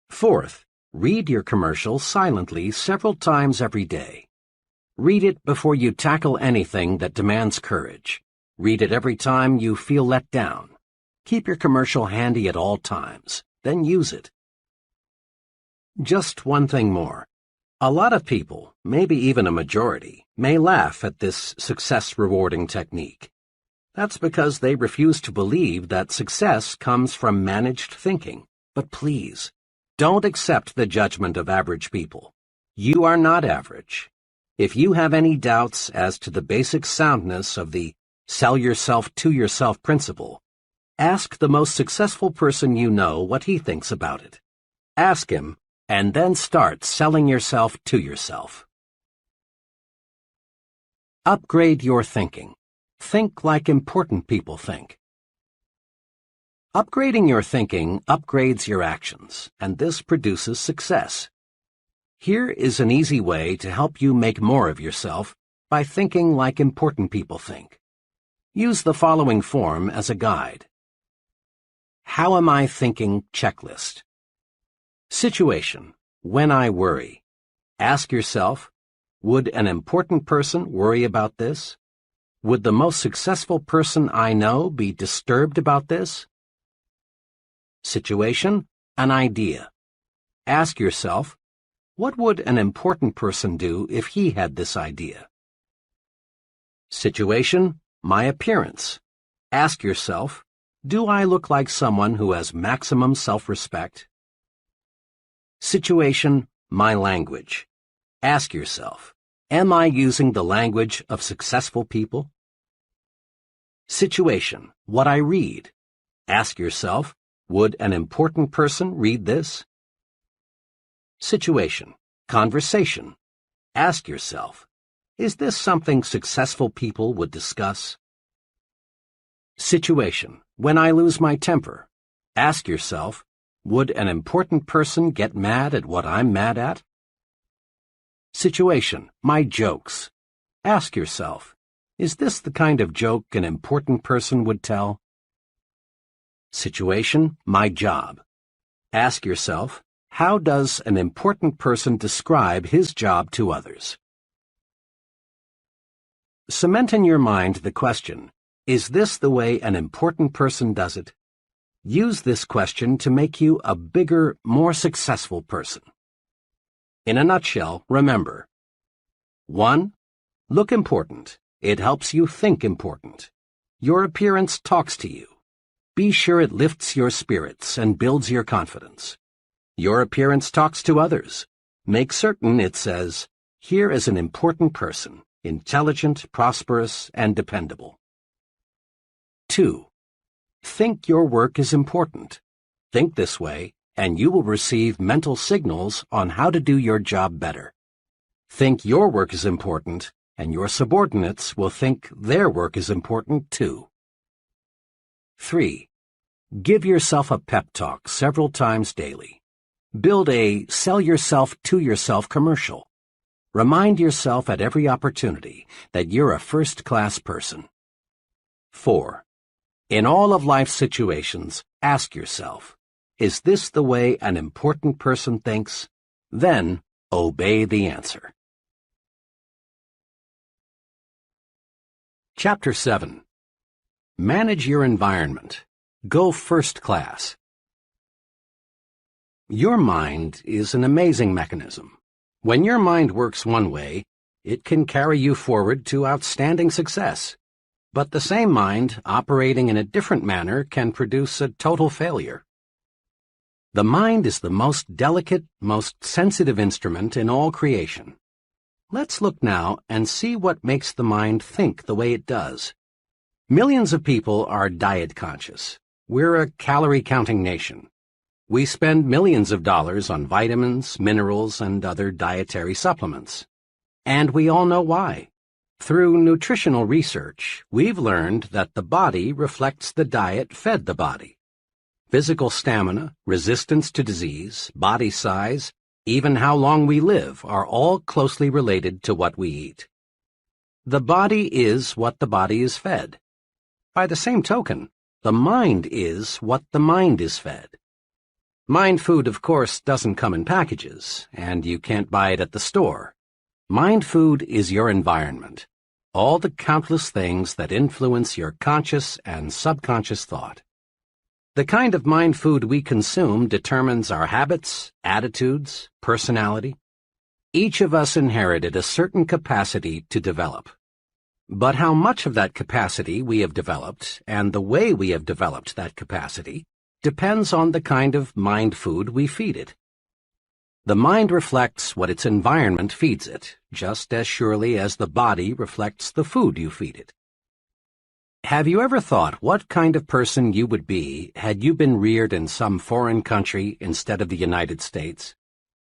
S1: Fourth, read your commercial silently several times every day. Read it before you tackle anything that demands courage. Read it every time you feel let down. Keep your commercial handy at all times, then use it. Just one thing more. A lot of people, maybe even a majority, may laugh at this success-rewarding technique. That's because they refuse to believe that success comes from managed thinking. But please, don't accept the judgment of average people. You are not average. If you have any doubts as to the basic soundness of the sell yourself to yourself principle, ask the most successful person you know what he thinks about it. Ask him, and then start selling yourself to yourself. Upgrade your thinking. Think like important people think. Upgrading your thinking upgrades your actions, and this produces success. Here is an easy way to help you make more of yourself by thinking like important people think. Use the following form as a guide. How am I thinking checklist. Situation, when I worry. Ask yourself, would an important person worry about this? Would the most successful person I know be disturbed about this? Situation, an idea. Ask yourself, what would an important person do if he had this idea? Situation, my appearance. Ask yourself, do I look like someone who has maximum self-respect? Situation, my language. Ask yourself, am I using the language of successful people? Situation, what I read. Ask yourself, would an important person read this? Situation, conversation. Ask yourself, is this something successful people would discuss? Situation, when I lose my temper. Ask yourself, would an important person get mad at what I'm mad at? Situation, my jokes. Ask yourself, is this the kind of joke an important person would tell? Situation, my job. Ask yourself, how does an important person describe his job to others? Cement in your mind the question, is this the way an important person does it? Use this question to make you a bigger, more successful person. In a nutshell, remember. 1. Look important. It helps you think important. Your appearance talks to you. Be sure it lifts your spirits and builds your confidence. Your appearance talks to others. Make certain it says, here is an important person, intelligent, prosperous, and dependable. 2. Think your work is important. Think this way, and you will receive mental signals on how to do your job better. Think your work is important, and your subordinates will think their work is important too. 3. Give yourself a pep talk several times daily. Build a sell yourself to yourself commercial. Remind yourself at every opportunity that you're a first-class person. 4. In all of life's situations, ask yourself, is this the way an important person thinks? Then, obey the answer. Chapter 7. Manage your environment. Go first class. Your mind is an amazing mechanism. When your mind works one way, it can carry you forward to outstanding success. But the same mind, operating in a different manner, can produce a total failure. The mind is the most delicate, most sensitive instrument in all creation. Let's look now and see what makes the mind think the way it does. Millions of people are diet conscious. We're a calorie-counting nation. We spend millions of dollars on vitamins, minerals, and other dietary supplements. And we all know why. Through nutritional research, we've learned that the body reflects the diet fed the body. Physical stamina, resistance to disease, body size, even how long we live are all closely related to what we eat. The body is what the body is fed. By the same token, the mind is what the mind is fed. Mind food, of course, doesn't come in packages, and you can't buy it at the store. Mind food is your environment, all the countless things that influence your conscious and subconscious thought. The kind of mind food we consume determines our habits, attitudes, personality. Each of us inherited a certain capacity to develop. But how much of that capacity we have developed, and the way we have developed that capacity, depends on the kind of mind food we feed it. The mind reflects what its environment feeds it, just as surely as the body reflects the food you feed it. Have you ever thought what kind of person you would be had you been reared in some foreign country instead of the United States?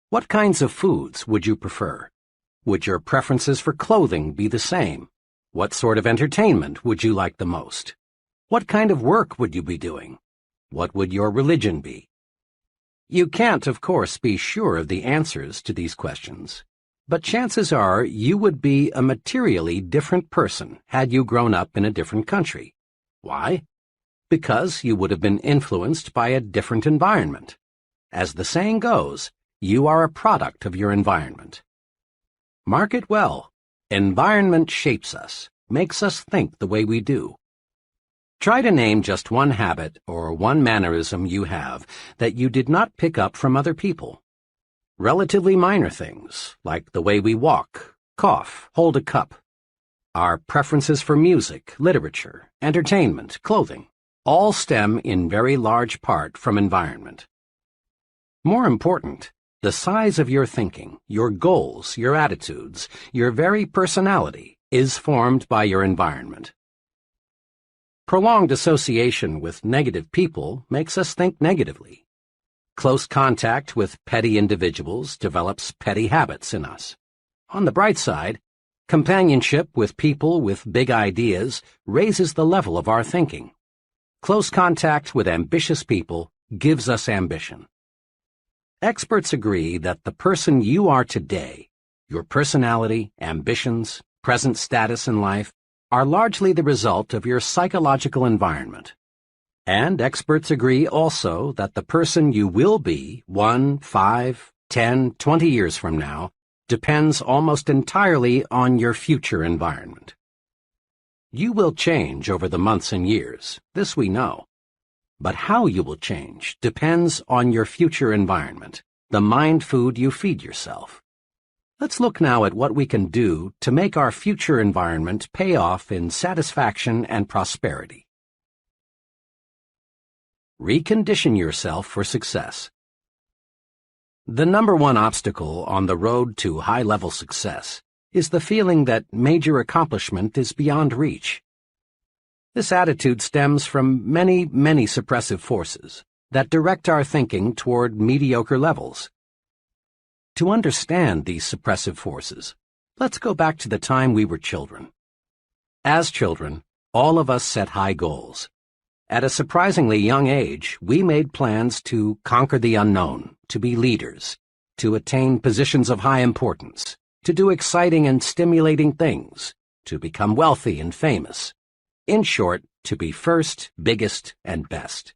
S1: What kinds of foods would you prefer? Would your preferences for clothing be the same? What sort of entertainment would you like the most? What kind of work would you be doing? What would your religion be? You can't, of course, be sure of the answers to these questions, but chances are you would be a materially different person had you grown up in a different country. Why? Because you would have been influenced by a different environment. As the saying goes, you are a product of your environment. Mark it well. Environment shapes us, makes us think the way we do. Try to name just one habit or one mannerism you have that you did not pick up from other people. Relatively minor things, like the way we walk, cough, hold a cup. Our preferences for music, literature, entertainment, clothing, all stem in very large part from environment. More important, the size of your thinking, your goals, your attitudes, your very personality is formed by your environment. Prolonged association with negative people makes us think negatively. Close contact with petty individuals develops petty habits in us. On the bright side, companionship with people with big ideas raises the level of our thinking. Close contact with ambitious people gives us ambition. Experts agree that the person you are today, your personality, ambitions, present status in life, are largely the result of your psychological environment. And experts agree also that the person you will be 1, 5, 10, 20 years from now depends almost entirely on your future environment. You will change over the months and years, this we know. But how you will change depends on your future environment, the mind food you feed yourself. Let's look now at what we can do to make our future environment pay off in satisfaction and prosperity. Recondition yourself for success. The number one obstacle on the road to high-level success is the feeling that major accomplishment is beyond reach. This attitude stems from many, many suppressive forces that direct our thinking toward mediocre levels. To understand these suppressive forces, let's go back to the time we were children. As children, all of us set high goals. At a surprisingly young age, we made plans to conquer the unknown, to be leaders, to attain positions of high importance, to do exciting and stimulating things, to become wealthy and famous. In short, to be first, biggest, and best.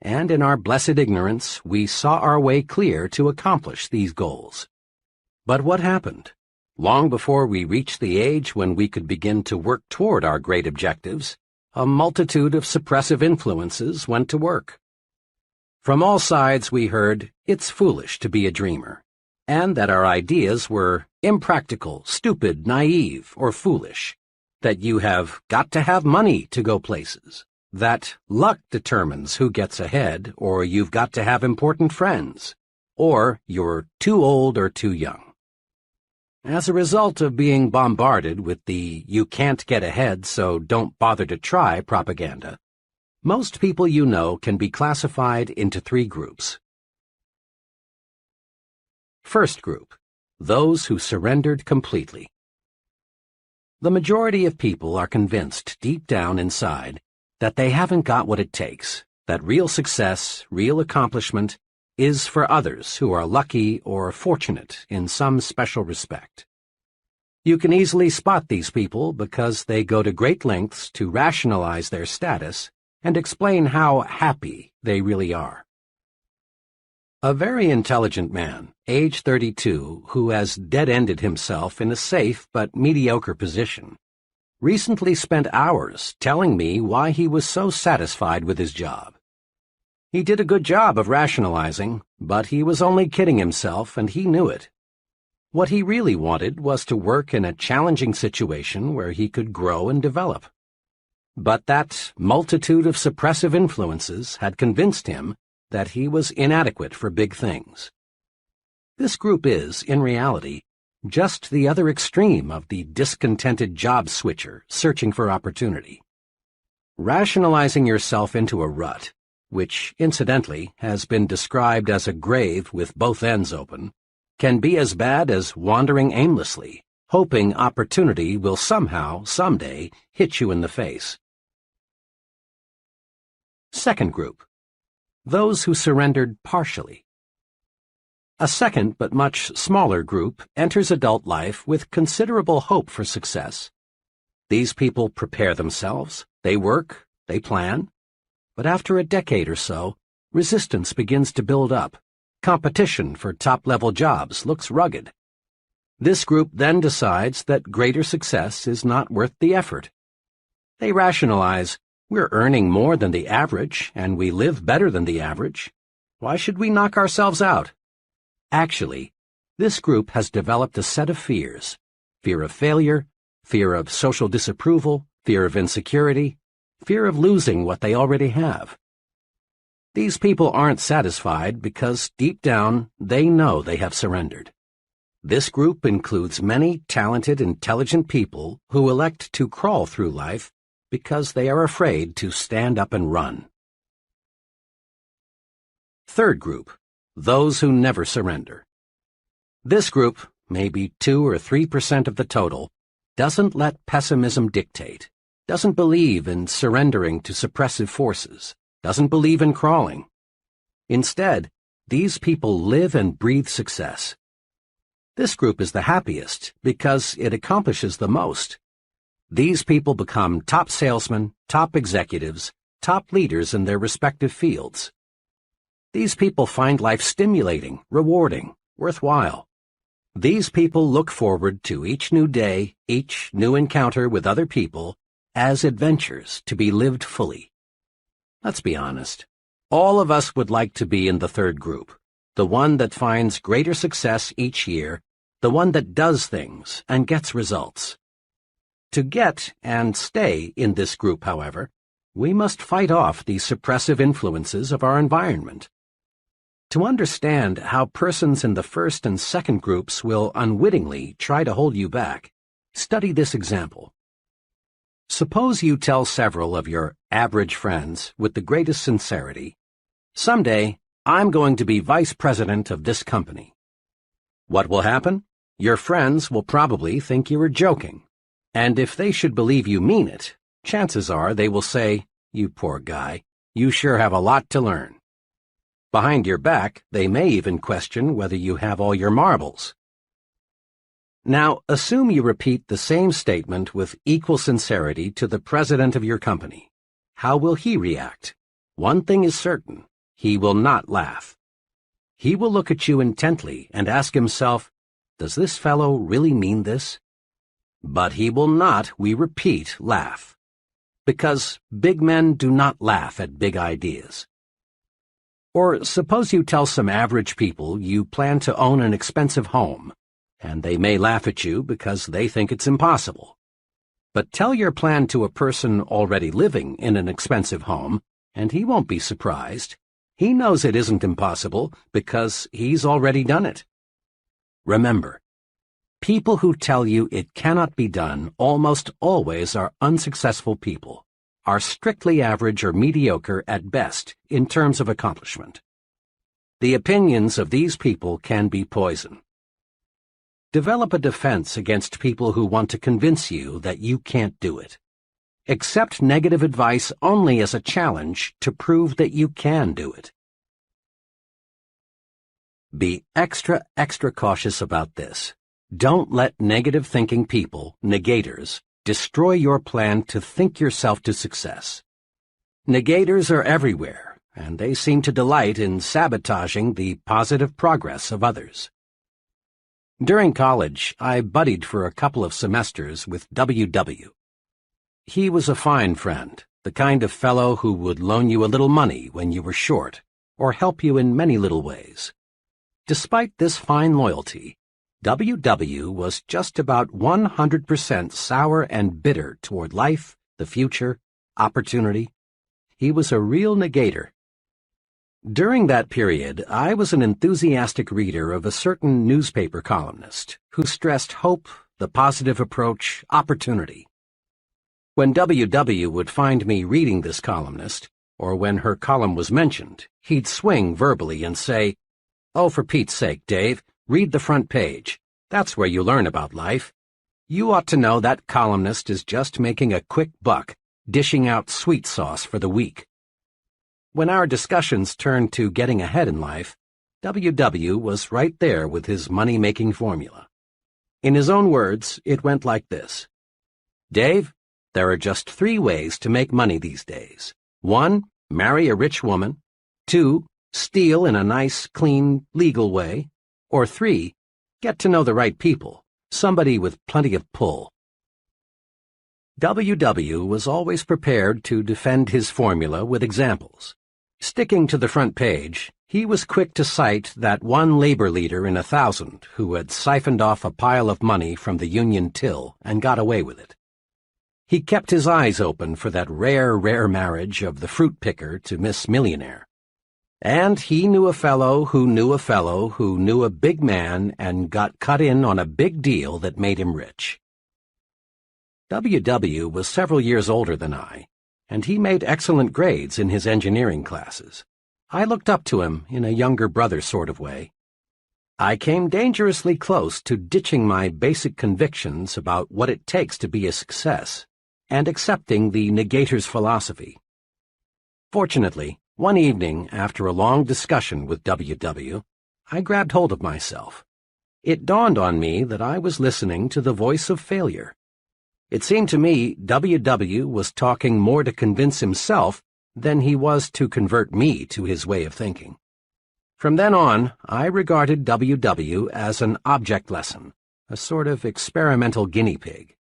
S1: And in our blessed ignorance, we saw our way clear to accomplish these goals. But what happened? Long before we reached the age when we could begin to work toward our great objectives, a multitude of suppressive influences went to work. From all sides we heard, it's foolish to be a dreamer, and that our ideas were impractical, stupid, naive, or foolish, that you have got to have money to go places, that luck determines who gets ahead, or you've got to have important friends, or you're too old or too young. As a result of being bombarded with the "you can't get ahead, so don't bother to try" propaganda, most people you know can be classified into 3 groups. First group, those who surrendered completely. The majority of people are convinced deep down inside that they haven't got what it takes, that real success, real accomplishment, is for others who are lucky or fortunate in some special respect. You can easily spot these people because they go to great lengths to rationalize their status and explain how happy they really are. A very intelligent man, age 32, who has dead-ended himself in a safe but mediocre position, recently spent hours telling me why he was so satisfied with his job. He did a good job of rationalizing, but he was only kidding himself, and he knew it. What he really wanted was to work in a challenging situation where he could grow and develop. But that multitude of suppressive influences had convinced him that he was inadequate for big things. This group is, in reality, just the other extreme of the discontented job switcher searching for opportunity. Rationalizing yourself into a rut, which, incidentally, has been described as a grave with both ends open, can be as bad as wandering aimlessly, hoping opportunity will somehow, someday, hit you in the face. Second group, those who surrendered partially. A second but much smaller group enters adult life with considerable hope for success. These people prepare themselves, they work, they plan, but after a decade or so, resistance begins to build up. Competition for top-level jobs looks rugged. This group then decides that greater success is not worth the effort. They rationalize, we're earning more than the average, and we live better than the average. Why should we knock ourselves out? Actually, this group has developed a set of fears: fear of failure, fear of social disapproval, fear of insecurity, fear of losing what they already have. These people aren't satisfied because deep down they know they have surrendered. This group includes many talented, intelligent people who elect to crawl through life because they are afraid to stand up and run. Third group, those who never surrender. This group, maybe 2 or 3% of the total, doesn't let pessimism dictate, doesn't believe in surrendering to suppressive forces, doesn't believe in crawling. Instead, these people live and breathe success. This group is the happiest because it accomplishes the most. These people become top salesmen, top executives, top leaders in their respective fields. These people find life stimulating, rewarding, worthwhile. These people look forward to each new day, each new encounter with other people, as adventures to be lived fully. Let's be honest. All of us would like to be in the third group, the one that finds greater success each year, the one that does things and gets results. To get and stay in this group, however, we must fight off the suppressive influences of our environment. To understand how persons in the first and second groups will unwittingly try to hold you back, study this example. Suppose you tell several of your average friends with the greatest sincerity, "Someday, I'm going to be vice president of this company." What will happen? Your friends will probably think you are joking. And if they should believe you mean it, chances are they will say, You poor guy, you sure have a lot to learn. Behind your back, they may even question whether you have all your marbles. Now, assume you repeat the same statement with equal sincerity to the president of your company. How will he react? One thing is certain, he will not laugh. He will look at you intently and ask himself, does this fellow really mean this? But he will not, we repeat, laugh. Because big men do not laugh at big ideas. Or suppose you tell some average people you plan to own an expensive home, and they may laugh at you because they think it's impossible. But tell your plan to a person already living in an expensive home, and he won't be surprised. He knows it isn't impossible because he's already done it. Remember, people who tell you it cannot be done almost always are unsuccessful people, are strictly average or mediocre at best in terms of accomplishment. The opinions of these people can be poison. Develop a defense against people who want to convince you that you can't do it. Accept negative advice only as a challenge to prove that you can do it. Be extra cautious about this. Don't let negative thinking people, negators, destroy your plan to think yourself to success. Negators are everywhere, and they seem to delight in sabotaging the positive progress of others. During college, I buddied for a couple of semesters with W.W. He was a fine friend, the kind of fellow who would loan you a little money when you were short, or help you in many little ways. Despite this fine loyalty, W.W. was just about 100% sour and bitter toward life, the future, opportunity. He was a real negator. During that period, I was an enthusiastic reader of a certain newspaper columnist who stressed hope, the positive approach, opportunity. When W.W. would find me reading this columnist, or when her column was mentioned, he'd swing verbally and say, "Oh, for Pete's sake, Dave, read the front page. That's where you learn about life. You ought to know that columnist is just making a quick buck, dishing out sweet sauce for the weak." When our discussions turned to getting ahead in life, W.W. was right there with his money-making formula. In his own words, it went like this. "Dave, there are just 3 ways to make money these days. 1, marry a rich woman. 2, steal in a nice, clean, legal way. Or 3, get to know the right people, somebody with plenty of pull." W.W. was always prepared to defend his formula with examples. Sticking to the front page, he was quick to cite that one labor leader in 1,000 who had siphoned off a pile of money from the union till and got away with it. He kept his eyes open for that rare marriage of the fruit picker to Miss Millionaire. And he knew a fellow who knew a fellow who knew a big man and got cut in on a big deal that made him rich. W.W. was several years older than I, and he made excellent grades in his engineering classes. I looked up to him in a younger brother sort of way. I came dangerously close to ditching my basic convictions about what it takes to be a success and accepting the negator's philosophy. Fortunately, one evening, after a long discussion with W.W., I grabbed hold of myself. It dawned on me that I was listening to the voice of failure. It seemed to me W.W. was talking more to convince himself than he was to convert me to his way of thinking. From then on, I regarded W.W. as an object lesson, a sort of experimental guinea pig.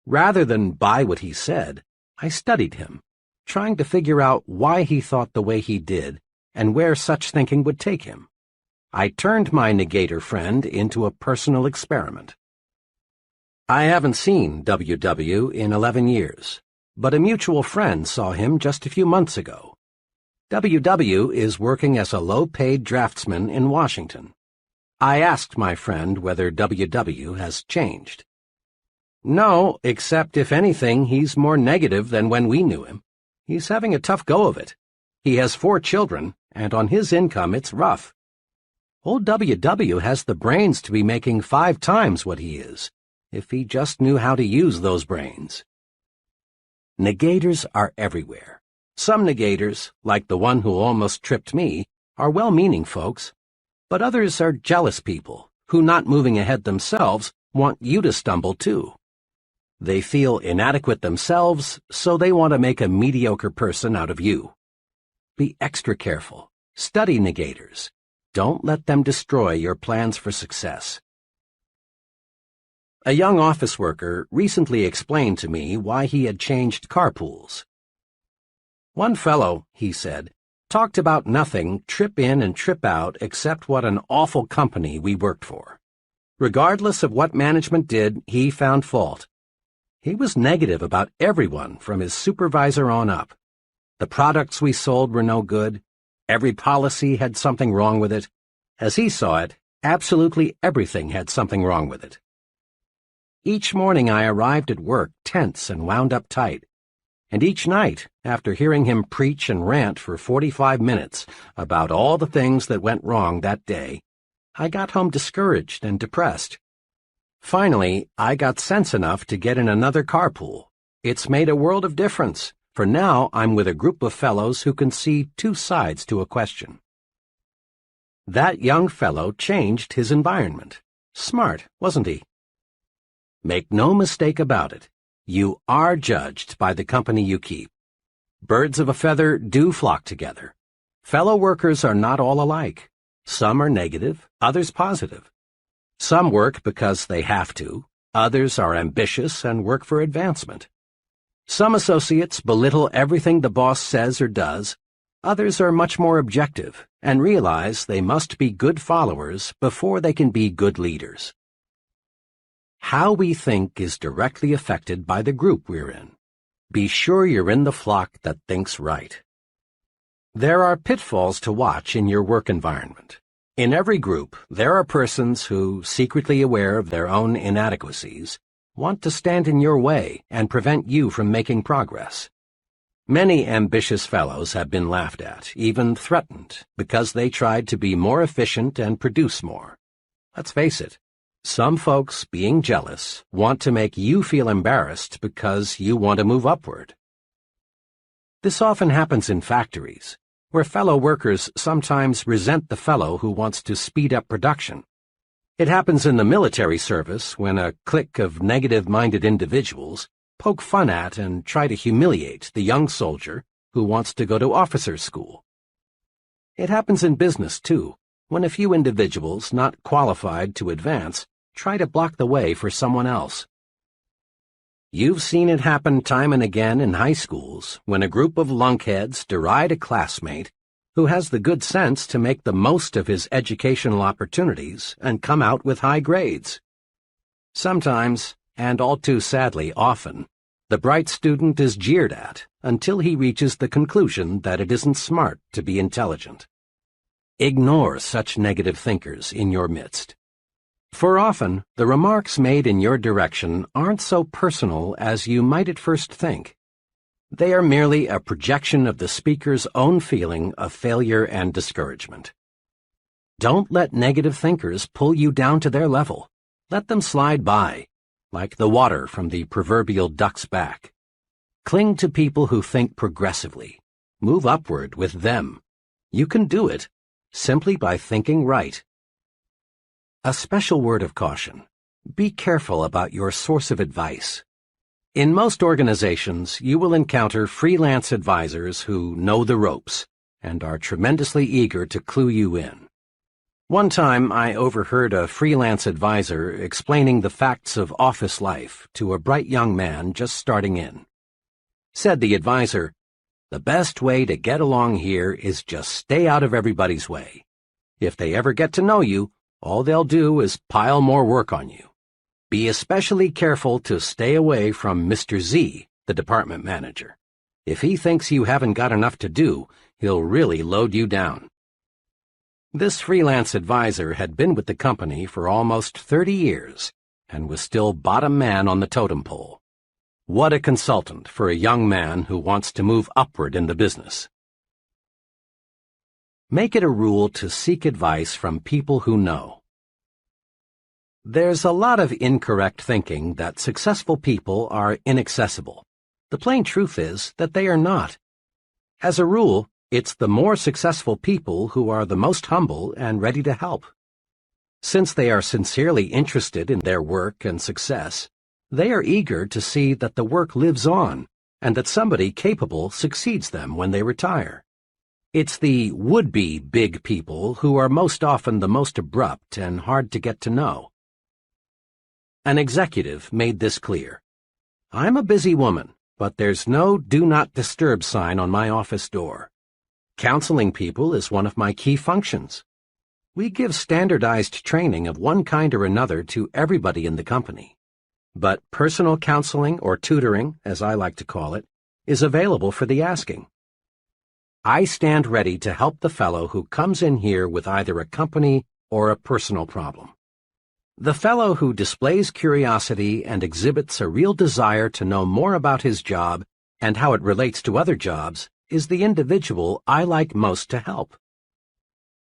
S1: Rather than buy what he said, I studied him, trying to figure out why he thought the way he did and where such thinking would take him. I turned my negator friend into a personal experiment. I haven't seen W.W. in 11 years, but a mutual friend saw him just a few months ago. W.W. is working as a low-paid draftsman in Washington. I asked my friend whether W.W. has changed. No, except if anything, he's more negative than when we knew him. He's having a tough go of it. He has 4 children, and on his income it's rough. Old W.W. has the brains to be making 5 times what he is, if he just knew how to use those brains. Negators are everywhere, Some negators, like the one who almost tripped me, are well-meaning folks, but others are jealous people who, not moving ahead themselves, want you to stumble too. They feel inadequate themselves, so they want to make a mediocre person out of you. Be extra careful. Study negators. Don't let them destroy your plans for success. A young office worker recently explained to me why he had changed carpools. One fellow, he said, talked about nothing trip in and trip out except what an awful company we worked for. Regardless of what management did, he found fault. He was negative about everyone from his supervisor on up. The products we sold were no good. Every policy had something wrong with it. As he saw it, absolutely everything had something wrong with it. Each morning I arrived at work tense and wound up tight. And each night, after hearing him preach and rant for 45 minutes about all the things that went wrong that day, I got home discouraged and depressed. Finally, I got sense enough to get in another carpool. It's made a world of difference, for now I'm with a group of fellows who can see two sides to a question. That young fellow changed his environment. Smart, wasn't he? Make no mistake about it. You are judged by the company you keep. Birds of a feather do flock together. Fellow workers are not all alike. Some are negative, others positive. Some work because they have to. Others are ambitious and work for advancement. Some associates belittle everything the boss says or does. Others are much more objective and realize they must be good followers before they can be good leaders. How we think is directly affected by the group we're in. Be sure you're in the flock that thinks right. There are pitfalls to watch in your work environment. In every group, there are persons who, secretly aware of their own inadequacies, want to stand in your way and prevent you from making progress. Many ambitious fellows have been laughed at, even threatened, because they tried to be more efficient and produce more. Let's face it. Some folks, being jealous, want to make you feel embarrassed because you want to move upward. This often happens in factories, where fellow workers sometimes resent the fellow who wants to speed up production. It happens in the military service when a clique of negative-minded individuals poke fun at and try to humiliate the young soldier who wants to go to officer's school. It happens in business, too, when a few individuals not qualified to advance try to block the way for someone else. You've seen it happen time and again in high schools when a group of lunkheads deride a classmate who has the good sense to make the most of his educational opportunities and come out with high grades. Sometimes, and all too sadly often, the bright student is jeered at until he reaches the conclusion that it isn't smart to be intelligent. Ignore such negative thinkers in your midst. For often, the remarks made in your direction aren't so personal as you might at first think. They are merely a projection of the speaker's own feeling of failure and discouragement. Don't let negative thinkers pull you down to their level. Let them slide by, like the water from the proverbial duck's back. Cling to people who think progressively. Move upward with them. You can do it simply by thinking right. A special word of caution. Be careful about your source of advice. In most organizations, you will encounter freelance advisors who know the ropes and are tremendously eager to clue you in. One time, I overheard a freelance advisor explaining the facts of office life to a bright young man just starting in. Said the advisor, "The best way to get along here is just stay out of everybody's way. If they ever get to know you, all they'll do is pile more work on you. Be especially careful to stay away from Mr. Z, the department manager. If he thinks you haven't got enough to do, he'll really load you down." This freelance advisor had been with the company for almost 30 years and was still bottom man on the totem pole. What a consultant for a young man who wants to move upward in the business. Make it a rule to seek advice from people who know. There's a lot of incorrect thinking that successful people are inaccessible. The plain truth is that they are not. As a rule, it's the more successful people who are the most humble and ready to help. Since they are sincerely interested in their work and success, they are eager to see that the work lives on and that somebody capable succeeds them when they retire. It's the would-be big people who are most often the most abrupt and hard to get to know. An executive made this clear. "I'm a busy woman, but there's no do not disturb sign on my office door. Counseling people is one of my key functions. We give standardized training of one kind or another to everybody in the company. But personal counseling, or tutoring, as I like to call it, is available for the asking. I stand ready to help the fellow who comes in here with either a company or a personal problem. The fellow who displays curiosity and exhibits a real desire to know more about his job and how it relates to other jobs is the individual I like most to help.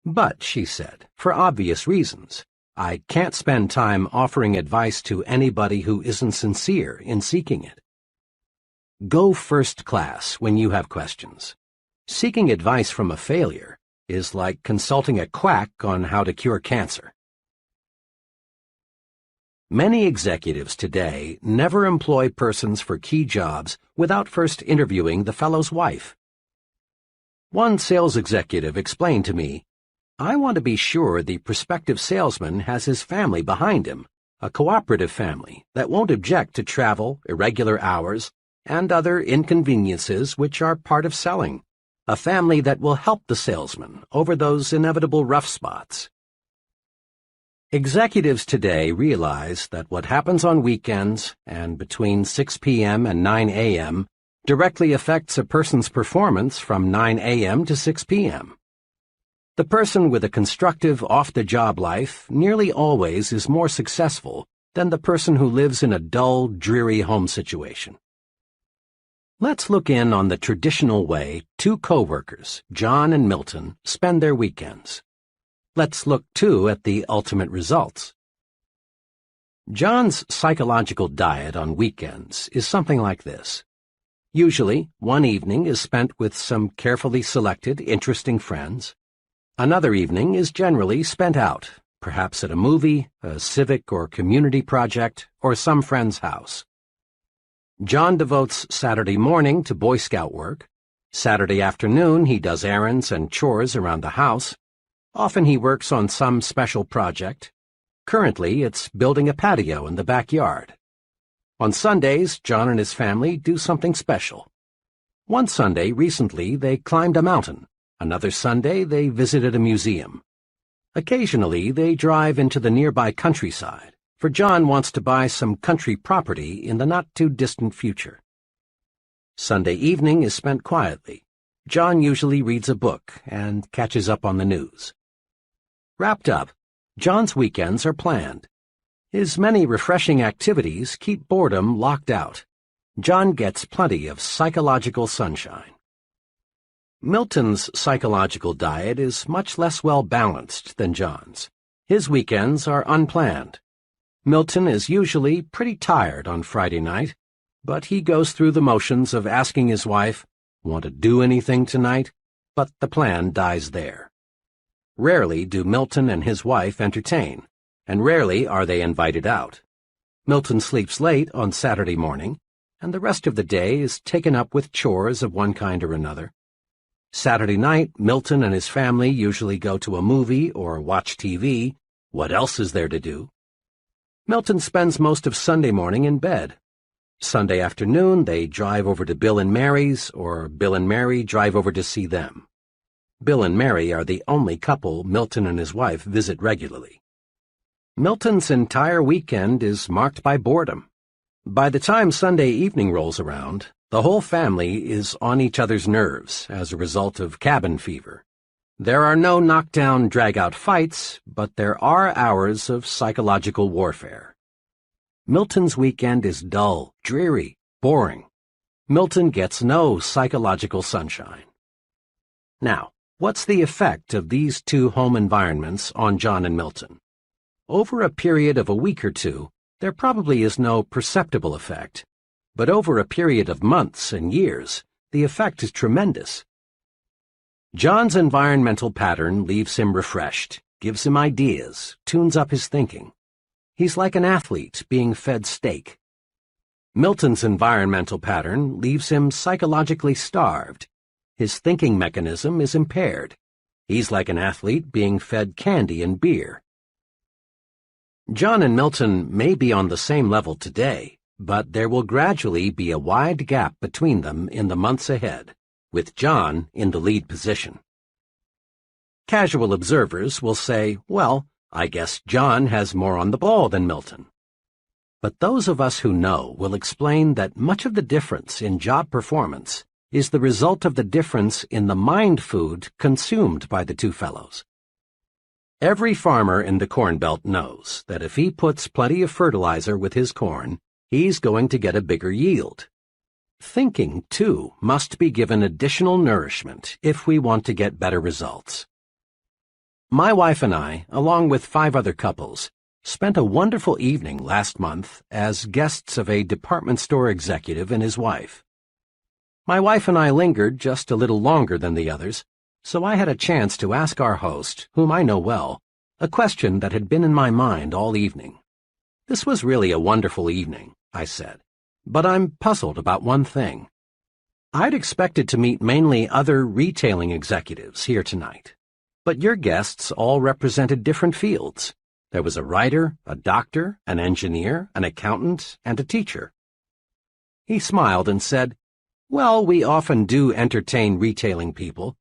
S1: But," she said, "for obvious reasons, I can't spend time offering advice to anybody who isn't sincere in seeking it. Go first class when you have questions. Seeking advice from a failure is like consulting a quack on how to cure cancer." Many executives today never employ persons for key jobs without first interviewing the fellow's wife. One sales executive explained to me, "I want to be sure the prospective salesman has his family behind him, a cooperative family that won't object to travel, irregular hours, and other inconveniences which are part of selling. A family that will help the salesman over those inevitable rough spots." Executives today realize that what happens on weekends and between 6 p.m. and 9 a.m. directly affects a person's performance from 9 a.m. to 6 p.m. The person with a constructive off-the-job life nearly always is more successful than the person who lives in a dull, dreary home situation. Let's look in on the traditional way two co-workers, John and Milton, spend their weekends. Let's look, too, at the ultimate results. John's psychological diet on weekends is something like this. Usually, one evening is spent with some carefully selected, interesting friends. Another evening is generally spent out, perhaps at a movie, a civic or community project, or some friend's house. John devotes Saturday morning to Boy Scout work. Saturday afternoon he does errands and chores around the house. Often he works on some special project. Currently, it's building a patio in the backyard. On Sundays, John and his family do something special. One Sunday recently, they climbed a mountain. Another Sunday, they visited a museum. Occasionally, they drive into the nearby countryside, for John wants to buy some country property in the not-too-distant future. Sunday evening is spent quietly. John usually reads a book and catches up on the news. Wrapped up, John's weekends are planned. His many refreshing activities keep boredom locked out. John gets plenty of psychological sunshine. Milton's psychological diet is much less well-balanced than John's. His weekends are unplanned. Milton is usually pretty tired on Friday night, but he goes through the motions of asking his wife, "Want to do anything tonight?" But the plan dies there. Rarely do Milton and his wife entertain, and rarely are they invited out. Milton sleeps late on Saturday morning, and the rest of the day is taken up with chores of one kind or another. Saturday night, Milton and his family usually go to a movie or watch TV. What else is there to do? Milton spends most of Sunday morning in bed. Sunday afternoon, they drive over to Bill and Mary's, or Bill and Mary drive over to see them. Bill and Mary are the only couple Milton and his wife visit regularly. Milton's entire weekend is marked by boredom. By the time Sunday evening rolls around, the whole family is on each other's nerves as a result of cabin fever. There are no knockdown, drag-out fights, but there are hours of psychological warfare. Milton's weekend is dull, dreary, boring. Milton gets no psychological sunshine. Now, what's the effect of these two home environments on John and Milton? Over a period of a week or two, there probably is no perceptible effect. But over a period of months and years, the effect is tremendous. John's environmental pattern leaves him refreshed, gives him ideas, tunes up his thinking. He's like an athlete being fed steak. Milton's environmental pattern leaves him psychologically starved. His thinking mechanism is impaired. He's like an athlete being fed candy and beer. John and Milton may be on the same level today, but there will gradually be a wide gap between them in the months ahead, with John in the lead position. Casual observers will say, well, I guess John has more on the ball than Milton. But those of us who know will explain that much of the difference in job performance is the result of the difference in the mind food consumed by the two fellows. Every farmer in the Corn Belt knows that if he puts plenty of fertilizer with his corn, he's going to get a bigger yield. Thinking, too, must be given additional nourishment if we want to get better results. My wife and I, along with 5 other couples, spent a wonderful evening last month as guests of a department store executive and his wife. My wife and I lingered just a little longer than the others, so I had a chance to ask our host, whom I know well, a question that had been in my mind all evening. This was really a wonderful evening, I said, but I'm puzzled about one thing. I'd expected to meet mainly other retailing executives here tonight, but your guests all represented different fields. There was a writer, a doctor, an engineer, an accountant, and a teacher. He smiled and said, well, we often do entertain retailing people,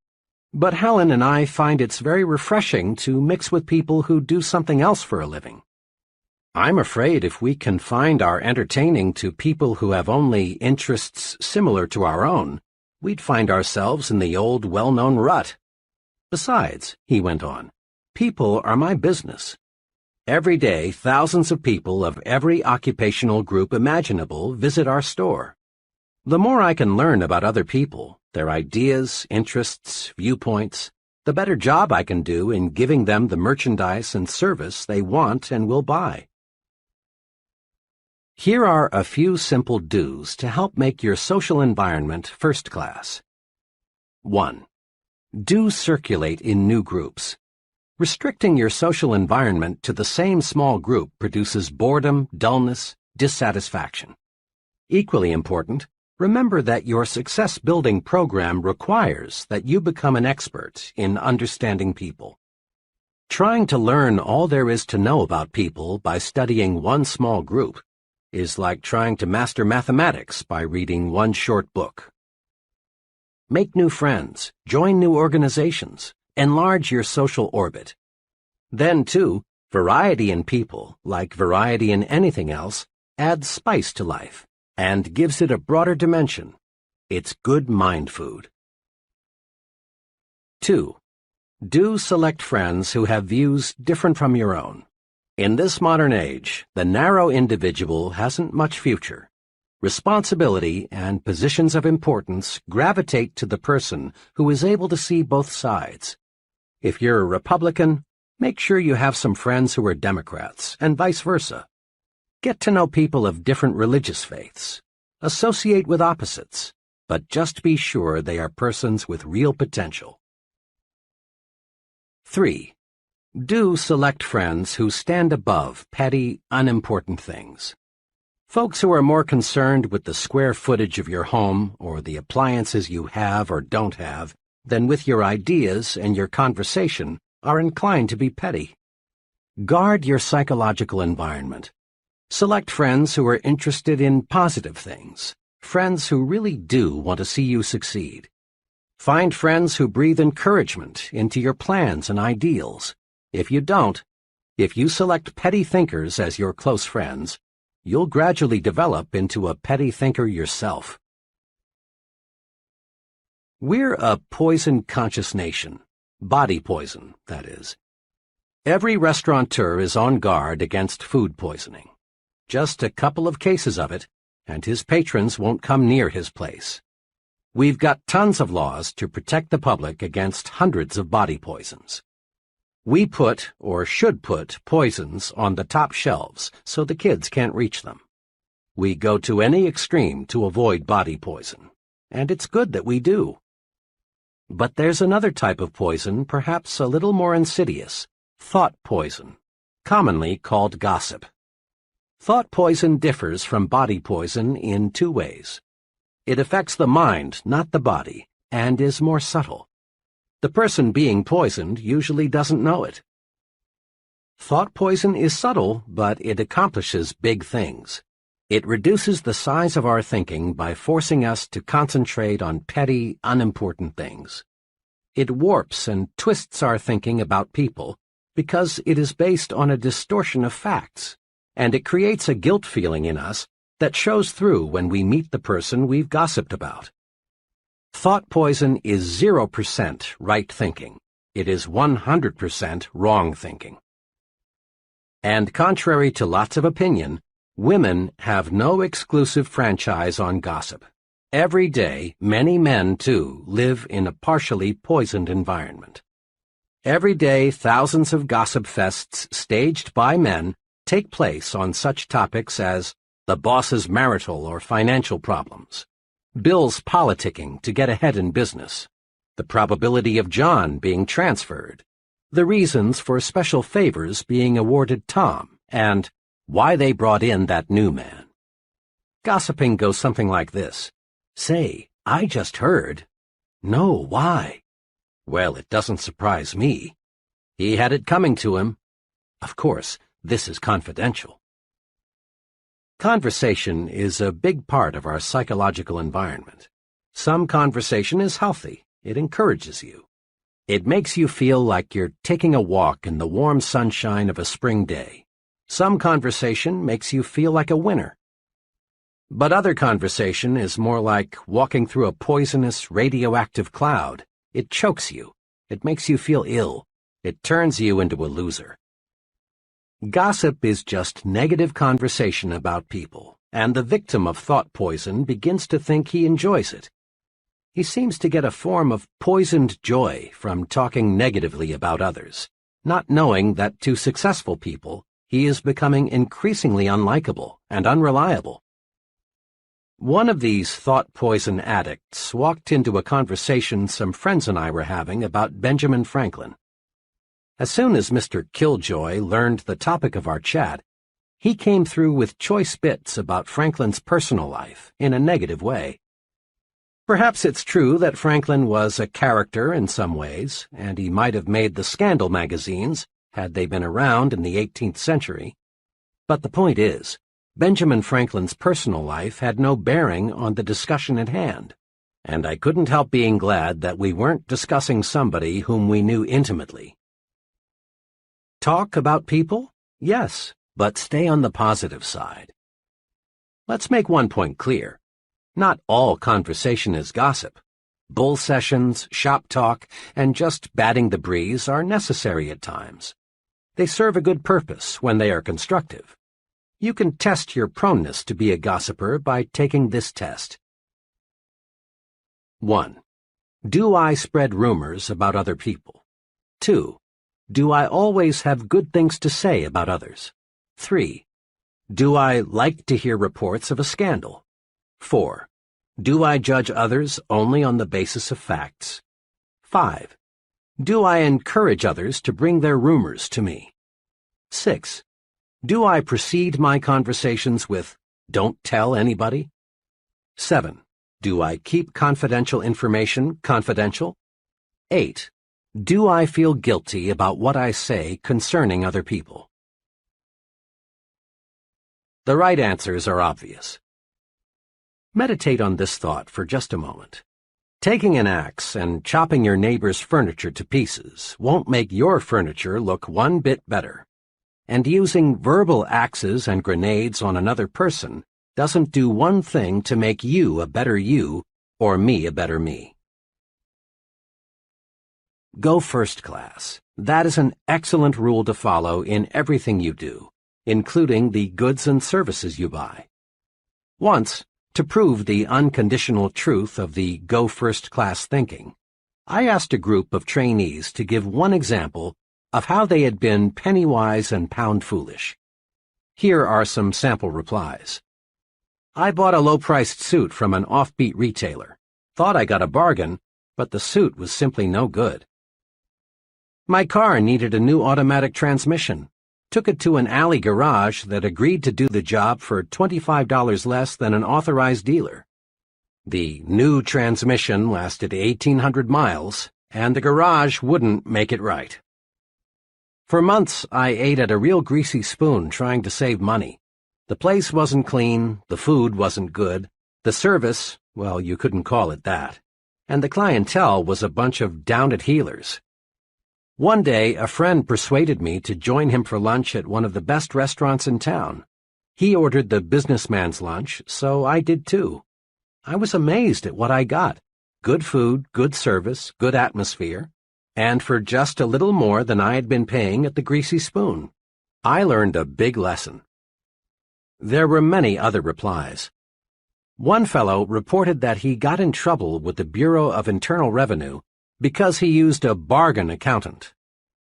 S1: but Helen and I find it's very refreshing to mix with people who do something else for a living. I'm afraid if we confined our entertaining to people who have only interests similar to our own, we'd find ourselves in the old well-known rut. Besides, he went on, people are my business. Every day, thousands of people of every occupational group imaginable visit our store. The more I can learn about other people, their ideas, interests, viewpoints, the better job I can do in giving them the merchandise and service they want and will buy. Here are a few simple do's to help make your social environment first class. 1. Do circulate in new groups. Restricting your social environment to the same small group produces boredom, dullness, dissatisfaction. Equally important, remember that your success-building program requires that you become an expert in understanding people. Trying to learn all there is to know about people by studying one small group is like trying to master mathematics by reading one short book. Make new friends, join new organizations, enlarge your social orbit. Then, too, variety in people, like variety in anything else, adds spice to life and gives it a broader dimension. It's good mind food. 2. Do select friends who have views different from your own. In this modern age, the narrow individual hasn't much future. Responsibility and positions of importance gravitate to the person who is able to see both sides. If you're a Republican, make sure you have some friends who are Democrats, and vice versa. Get to know people of different religious faiths. Associate with opposites, but just be sure they are persons with real potential. 3. Do select friends who stand above petty, unimportant things. Folks who are more concerned with the square footage of your home or the appliances you have or don't have than with your ideas and your conversation are inclined to be petty. Guard your psychological environment. Select friends who are interested in positive things, friends who really do want to see you succeed. Find friends who breathe encouragement into your plans and ideals. If you don't, if you select petty thinkers as your close friends, you'll gradually develop into a petty thinker yourself. We're a poison-conscious nation. Body poison, that is. Every restaurateur is on guard against food poisoning. Just a couple of cases of it, and his patrons won't come near his place. We've got tons of laws to protect the public against hundreds of body poisons. We put, or should put, poisons on the top shelves so the kids can't reach them. We go to any extreme to avoid body poison, and it's good that we do. But there's another type of poison, perhaps a little more insidious, thought poison, commonly called gossip. Thought poison differs from body poison in two ways. It affects the mind, not the body, and is more subtle. The person being poisoned usually doesn't know it. Thought poison is subtle, but it accomplishes big things. It reduces the size of our thinking by forcing us to concentrate on petty, unimportant things. It warps and twists our thinking about people because it is based on a distortion of facts, and it creates a guilt feeling in us that shows through when we meet the person we've gossiped about. Thought poison is 0% right thinking. It is 100% wrong thinking. And contrary to lots of opinion, women have no exclusive franchise on gossip. Every day, many men, too, live in a partially poisoned environment. Every day, thousands of gossip fests staged by men take place on such topics as the boss's marital or financial problems, Bill's politicking to get ahead in business, the probability of John being transferred, the reasons for special favors being awarded Tom, and why they brought in that new man. Gossiping goes something like this. Say, I just heard. No, why? Well, it doesn't surprise me. He had it coming to him. Of course, this is confidential. Conversation is a big part of our psychological environment. Some conversation is healthy. It encourages you. It makes you feel like you're taking a walk in the warm sunshine of a spring day. Some conversation makes you feel like a winner. But other conversation is more like walking through a poisonous, radioactive cloud. It chokes you. It makes you feel ill. It turns you into a loser. Gossip is just negative conversation about people, and the victim of thought poison begins to think he enjoys it. He seems to get a form of poisoned joy from talking negatively about others, not knowing that to successful people, he is becoming increasingly unlikable and unreliable. One of these thought poison addicts walked into a conversation some friends and I were having about Benjamin Franklin. As soon as Mr. Killjoy learned the topic of our chat, he came through with choice bits about Franklin's personal life in a negative way. Perhaps it's true that Franklin was a character in some ways, and he might have made the scandal magazines had they been around in the 18th century. But the point is, Benjamin Franklin's personal life had no bearing on the discussion at hand, and I couldn't help being glad that we weren't discussing somebody whom we knew intimately. Talk about people? Yes, but stay on the positive side. Let's make one point clear. Not all conversation is gossip. Bull sessions, shop talk, and just batting the breeze are necessary at times. They serve a good purpose when they are constructive. You can test your proneness to be a gossiper by taking this test. 1. Do I spread rumors about other people? 2. Do I always have good things to say about others? 3. Do I like to hear reports of a scandal? 4. Do I judge others only on the basis of facts? 5. Do I encourage others to bring their rumors to me? 6. Do I precede my conversations with, "Don't tell anybody"? 7. Do I keep confidential information confidential? 8. Do I feel guilty about what I say concerning other people? The right answers are obvious. Meditate on this thought for just a moment. Taking an axe and chopping your neighbor's furniture to pieces won't make your furniture look one bit better. And using verbal axes and grenades on another person doesn't do one thing to make you a better you or me a better me. Go first class. That is an excellent rule to follow in everything you do, including the goods and services you buy. Once, to prove the unconditional truth of the go first class thinking, I asked a group of trainees to give one example of how they had been penny-wise and pound-foolish. Here are some sample replies. I bought a low-priced suit from an offbeat retailer, thought I got a bargain, but the suit was simply no good. My car needed a new automatic transmission. Took it to an alley garage that agreed to do the job for $25 less than an authorized dealer. The new transmission lasted 1,800 miles, and the garage wouldn't make it right. For months, I ate at a real greasy spoon trying to save money. The place wasn't clean, the food wasn't good, the service, well, you couldn't call it that, and the clientele was a bunch of down-at-heelers. One day, a friend persuaded me to join him for lunch at one of the best restaurants in town. He ordered the businessman's lunch, so I did too. I was amazed at what I got. Good food, good service, good atmosphere, and for just a little more than I had been paying at the Greasy Spoon. I learned a big lesson. There were many other replies. One fellow reported that he got in trouble with the Bureau of Internal Revenue because he used a bargain accountant.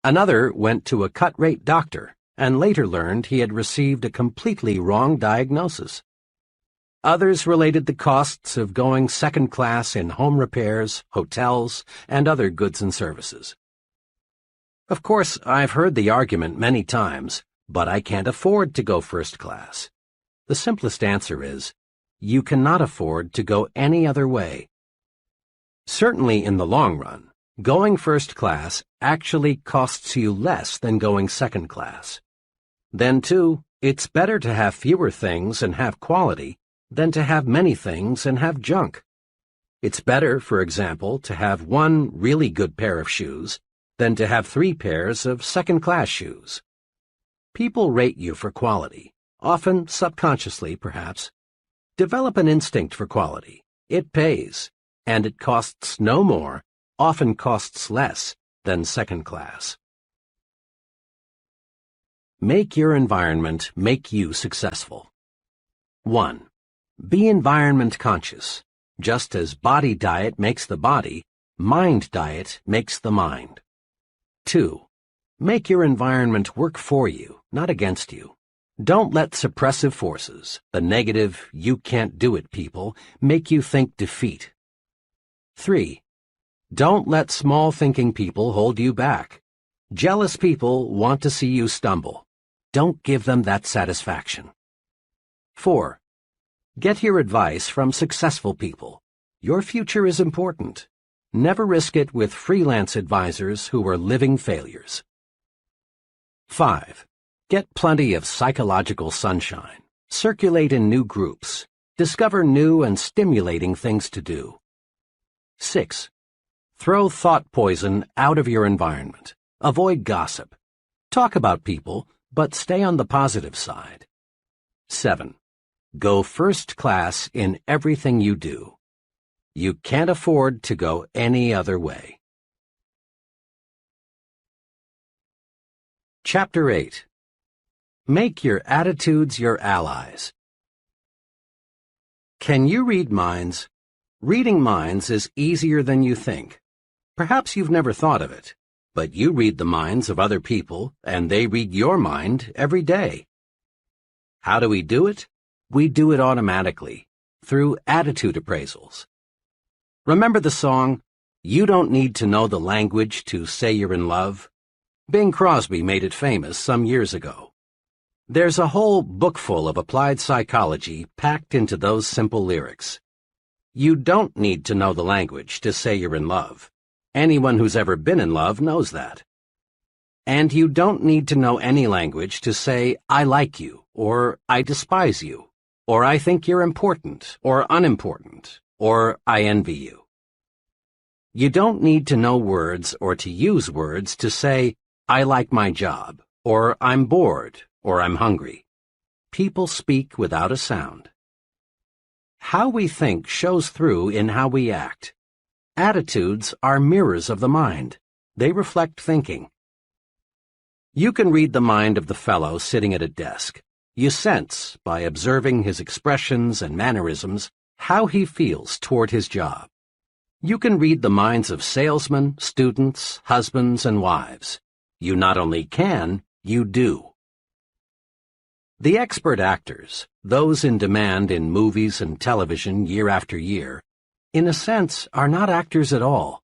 S1: Another went to a cut-rate doctor and later learned he had received a completely wrong diagnosis. Others related the costs of going second class in home repairs, hotels, and other goods and services. Of course, I've heard the argument many times, but I can't afford to go first class. The simplest answer is, you cannot afford to go any other way. Certainly in the long run, going first class actually costs you less than going second class. Then, too, it's better to have fewer things and have quality than to have many things and have junk. It's better, for example, to have one really good pair of shoes than to have 3 pairs of second-class shoes. People rate you for quality, often subconsciously, perhaps. Develop an instinct for quality. It pays, and it costs no more, often costs less, than second class. Make your environment make you successful. 1. Be environment conscious. Just as body diet makes the body, mind diet makes the mind. 2. Make your environment work for you, not against you. Don't let suppressive forces, the negative, you can't do it people, make you think defeat. 3. Don't let small-thinking people hold you back. Jealous people want to see you stumble. Don't give them that satisfaction. 4. Get your advice from successful people. Your future is important. Never risk it with freelance advisors who are living failures. 5. Get plenty of psychological sunshine. Circulate in new groups. Discover new and stimulating things to do. 6. Throw thought poison out of your environment. Avoid gossip. Talk about people, but stay on the positive side. 7. Go first class in everything you do. You can't afford to go any other way. Chapter 8. Make your attitudes your allies. Can you read minds? Reading minds is easier than you think. Perhaps you've never thought of it, but you read the minds of other people, and they read your mind every day. How do we do it? We do it automatically, through attitude appraisals. Remember the song, "You Don't Need to Know the Language to Say You're in Love"? Bing Crosby made it famous some years ago. There's a whole book full of applied psychology packed into those simple lyrics. You don't need to know the language to say you're in love. Anyone who's ever been in love knows that. And you don't need to know any language to say, I like you, or I despise you, or I think you're important, or unimportant, or I envy you. You don't need to know words or to use words to say, I like my job, or I'm bored, or I'm hungry. People speak without a sound. How we think shows through in how we act. Attitudes are mirrors of the mind. They reflect thinking. You can read the mind of the fellow sitting at a desk. You sense, by observing his expressions and mannerisms, how he feels toward his job. You can read the minds of salesmen, students, husbands, and wives. You not only can, you do. The expert actors, those in demand in movies and television year after year, in a sense, are not actors at all.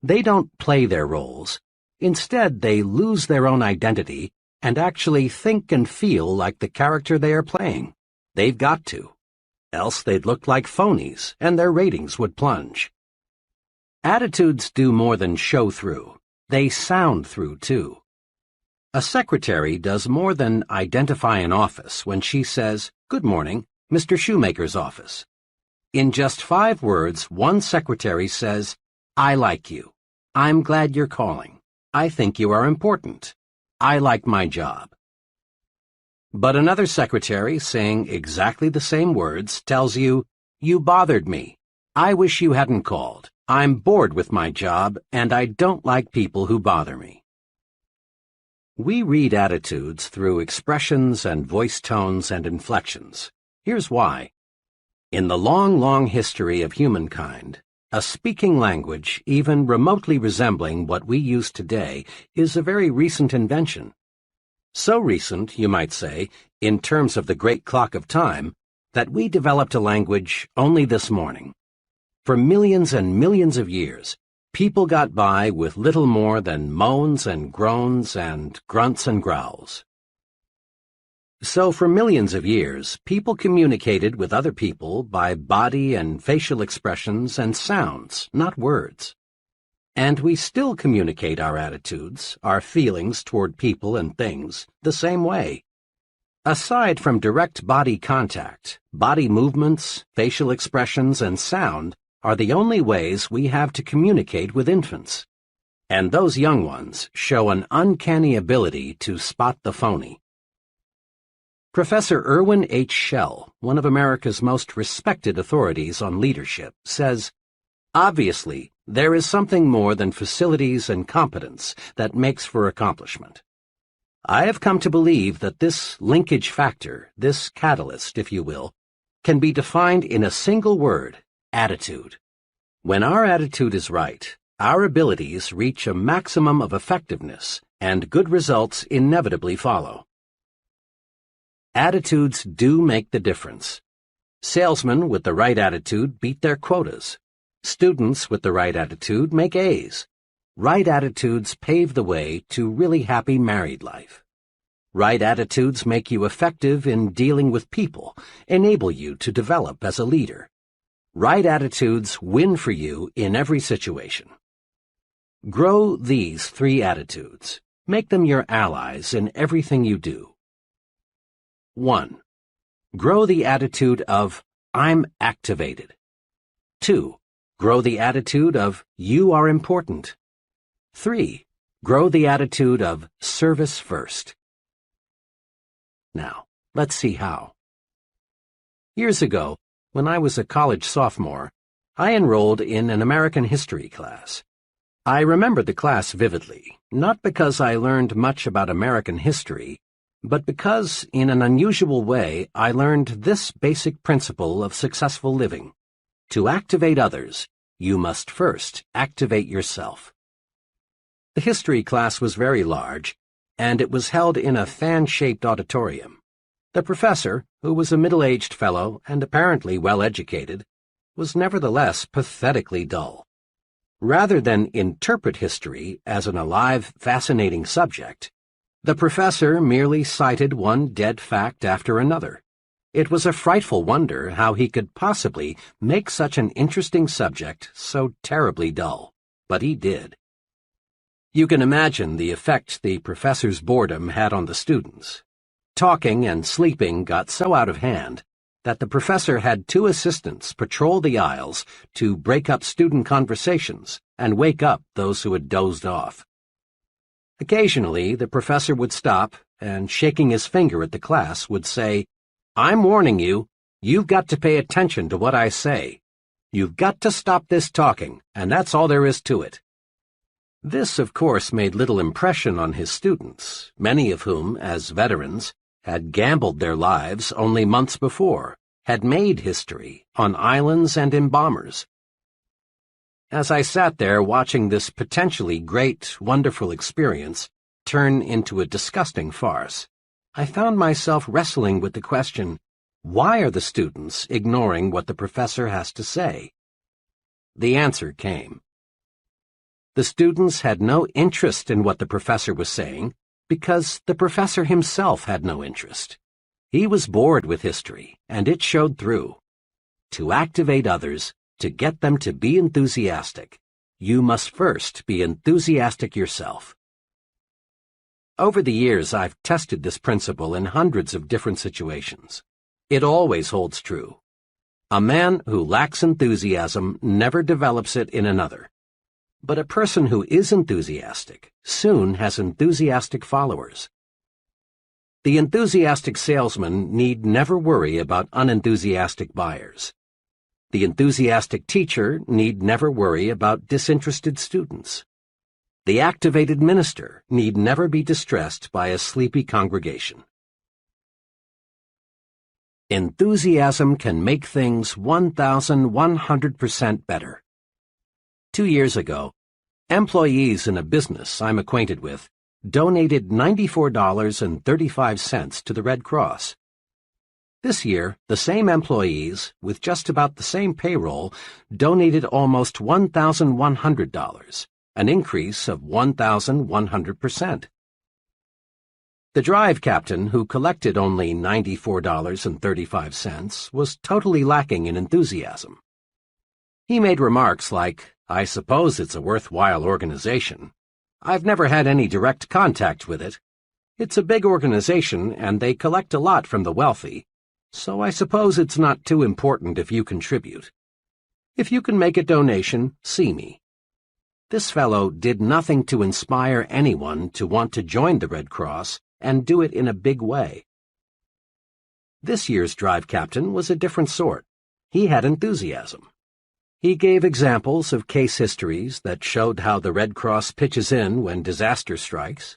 S1: They don't play their roles. Instead, they lose their own identity and actually think and feel like the character they are playing. They've got to. Else they'd look like phonies, and their ratings would plunge. Attitudes do more than show through. They sound through, too. A secretary does more than identify an office when she says, "Good morning, Mr. Shoemaker's office." In just 5 words, one secretary says, "I like you. I'm glad you're calling. I think you are important. I like my job." But another secretary, saying exactly the same words, tells you, "You bothered me. I wish you hadn't called. I'm bored with my job, and I don't like people who bother me." We read attitudes through expressions and voice tones and inflections. Here's why. In the long, long history of humankind, a speaking language, even remotely resembling what we use today, is a very recent invention. So recent, you might say, in terms of the great clock of time, that we developed a language only this morning. For millions and millions of years, people got by with little more than moans and groans and grunts and growls. So for millions of years, people communicated with other people by body and facial expressions and sounds, not words. And we still communicate our attitudes, our feelings toward people and things, the same way. Aside from direct body contact, body movements, facial expressions, and sound are the only ways we have to communicate with infants. And those young ones show an uncanny ability to spot the phony. Professor Irwin H. Shell, one of America's most respected authorities on leadership, says, "Obviously, there is something more than facilities and competence that makes for accomplishment. I have come to believe that this linkage factor, this catalyst, if you will, can be defined in a single word, attitude. When our attitude is right, our abilities reach a maximum of effectiveness, and good results inevitably follow." Attitudes do make the difference. Salesmen with the right attitude beat their quotas. Students with the right attitude make A's. Right attitudes pave the way to really happy married life. Right attitudes make you effective in dealing with people, enable you to develop as a leader. Right attitudes win for you in every situation. Grow these 3 attitudes. Make them your allies in everything you do. 1. Grow the attitude of, "I'm activated." 2. Grow the attitude of, "You are important." 3. Grow the attitude of, "Service first." Now, let's see how. Years ago, when I was a college sophomore, I enrolled in an American history class. I remember the class vividly, not because I learned much about American history, but because, in an unusual way, I learned this basic principle of successful living. To activate others, you must first activate yourself. The history class was very large, and it was held in a fan-shaped auditorium. The professor, who was a middle-aged fellow and apparently well-educated, was nevertheless pathetically dull. Rather than interpret history as an alive, fascinating subject, the professor merely cited one dead fact after another. It was a frightful wonder how he could possibly make such an interesting subject so terribly dull, but he did. You can imagine the effect the professor's boredom had on the students. Talking and sleeping got so out of hand that the professor had 2 assistants patrol the aisles to break up student conversations and wake up those who had dozed off. Occasionally, the professor would stop and, shaking his finger at the class, would say, "I'm warning you, you've got to pay attention to what I say. You've got to stop this talking, and that's all there is to it." This, of course, made little impression on his students, many of whom, as veterans, had gambled their lives only months before, had made history on islands and in bombers. As I sat there watching this potentially great, wonderful experience turn into a disgusting farce, I found myself wrestling with the question, why are the students ignoring what the professor has to say? the answer came. The students had no interest in what the professor was saying because the professor himself had no interest. He was bored with history, and it showed through. To activate others, to get them to be enthusiastic, you must first be enthusiastic yourself. Over the years, I've tested this principle in hundreds of different situations. It always holds true. A man who lacks enthusiasm never develops it in another. But a person who is enthusiastic soon has enthusiastic followers. The enthusiastic salesman need never worry about unenthusiastic buyers. The enthusiastic teacher need never worry about disinterested students. The activated minister need never be distressed by a sleepy congregation. Enthusiasm can make things 1,100% better. 2 years ago, employees in a business I'm acquainted with donated $94.35 to the Red Cross. This year, the same employees, with just about the same payroll, donated almost $1,100, an increase of 1,100%. The drive captain, who collected only $94.35, was totally lacking in enthusiasm. He made remarks like, "I suppose it's a worthwhile organization. I've never had any direct contact with it. It's a big organization and they collect a lot from the wealthy, so I suppose it's not too important if you contribute. If you can make a donation, see me." This fellow did nothing to inspire anyone to want to join the Red Cross and do it in a big way. This year's drive captain was a different sort. He had enthusiasm. He gave examples of case histories that showed how the Red Cross pitches in when disaster strikes.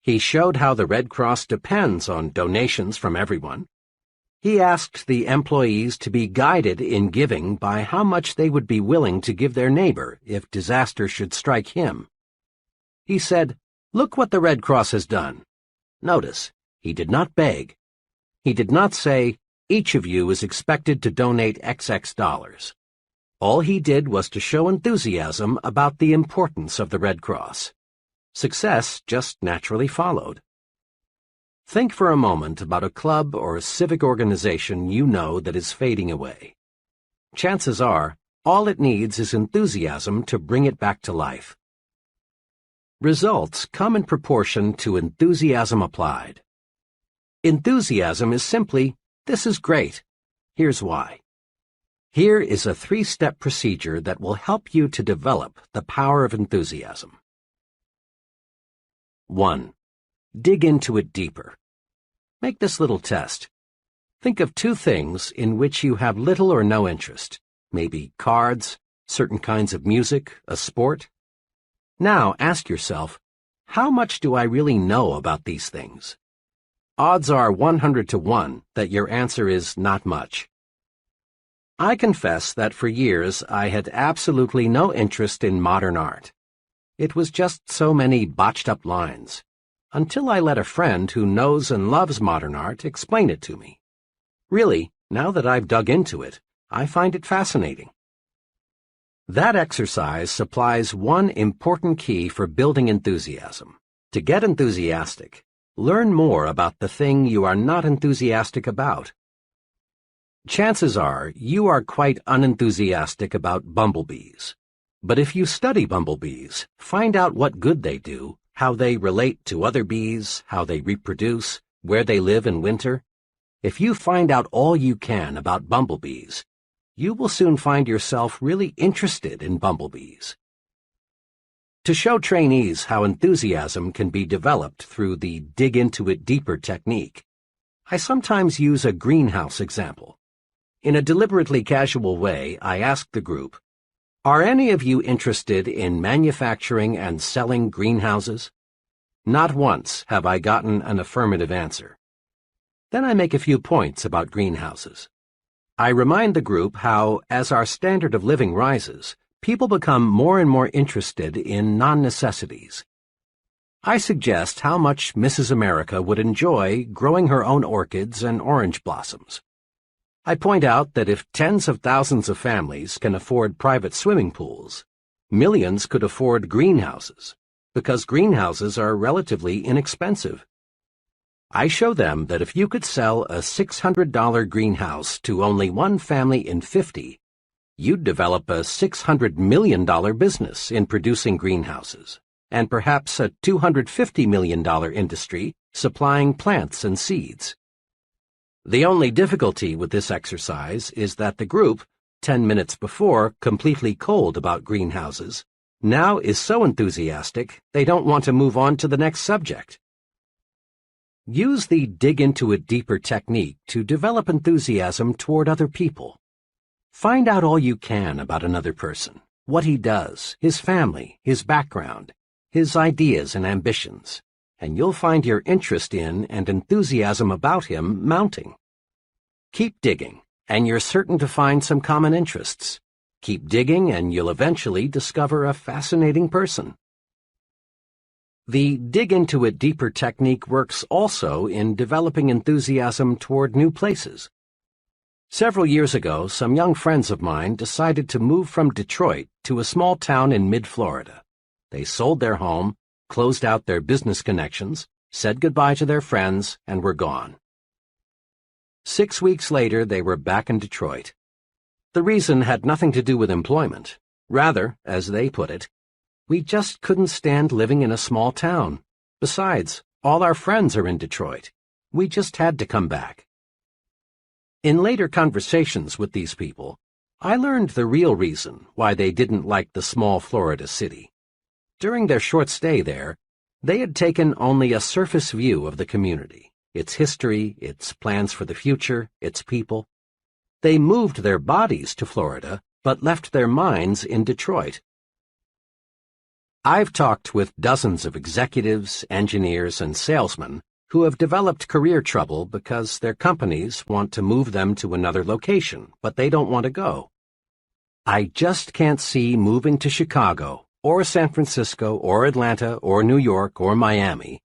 S1: He showed how the Red Cross depends on donations from everyone. He asked the employees to be guided in giving by how much they would be willing to give their neighbor if disaster should strike him. He said, "Look what the Red Cross has done." Notice, he did not beg. He did not say, "Each of you is expected to donate XX dollars." All he did was to show enthusiasm about the importance of the Red Cross. Success just naturally followed. Think for a moment about a club or a civic organization you know that is fading away. Chances are, all it needs is enthusiasm to bring it back to life. Results come in proportion to enthusiasm applied. Enthusiasm is simply, "This is great. Here's why." Here is a 3-step procedure that will help you to develop the power of enthusiasm. 1. Dig into it deeper. Make this little test. Think of 2 things in which you have little or no interest, maybe cards, certain kinds of music, a sport. Now ask yourself, how much do I really know about these things? Odds are 100 to 1 that your answer is not much. I confess that for years I had absolutely no interest in modern art. It was just so many botched-up lines, until I let a friend who knows and loves modern art explain it to me. Really, now that I've dug into it, I find it fascinating. That exercise supplies one important key for building enthusiasm. To get enthusiastic, learn more about the thing you are not enthusiastic about. Chances are you are quite unenthusiastic about bumblebees. But if you study bumblebees, find out what good they do, how they relate to other bees, how they reproduce, where they live in winter. If you find out all you can about bumblebees, you will soon find yourself really interested in bumblebees. To show trainees how enthusiasm can be developed through the dig into it deeper technique, I sometimes use a greenhouse example. In a deliberately casual way, I ask the group, "Are any of you interested in manufacturing and selling greenhouses?" Not once have I gotten an affirmative answer. Then I make a few points about greenhouses. I remind the group how, as our standard of living rises, people become more and more interested in non-necessities. I suggest how much Mrs. America would enjoy growing her own orchids and orange blossoms. I point out that if tens of thousands of families can afford private swimming pools, millions could afford greenhouses, because greenhouses are relatively inexpensive. I show them that if you could sell a $600 greenhouse to only one family in 50, you'd develop a $600 million business in producing greenhouses, and perhaps a $250 million industry supplying plants and seeds. The only difficulty with this exercise is that the group, 10 minutes before completely cold about greenhouses, now is so enthusiastic they don't want to move on to the next subject. Use the dig into it deeper technique to develop enthusiasm toward other people. Find out all you can about another person, what he does, his family, his background, his ideas and ambitions, and you'll find your interest in and enthusiasm about him mounting. Keep digging, and you're certain to find some common interests. Keep digging, and you'll eventually discover a fascinating person. The dig into it deeper technique works also in developing enthusiasm toward new places. Several years ago, some young friends of mine decided to move from Detroit to a small town in mid-Florida. They sold their home, closed out their business connections, said goodbye to their friends, and were gone. 6 weeks later, they were back in Detroit. The reason had nothing to do with employment. Rather, as they put it, we just couldn't stand living in a small town. Besides, all our friends are in Detroit. We just had to come back. In later conversations with these people, I learned the real reason why they didn't like the small Florida city. During their short stay there, they had taken only a surface view of the community, its history, its plans for the future, its people. They moved their bodies to Florida, but left their minds in Detroit. I've talked with dozens of executives, engineers, and salesmen who have developed career trouble because their companies want to move them to another location, but they don't want to go. I just can't see moving to Chicago, or San Francisco, or Atlanta, or New York, or Miami,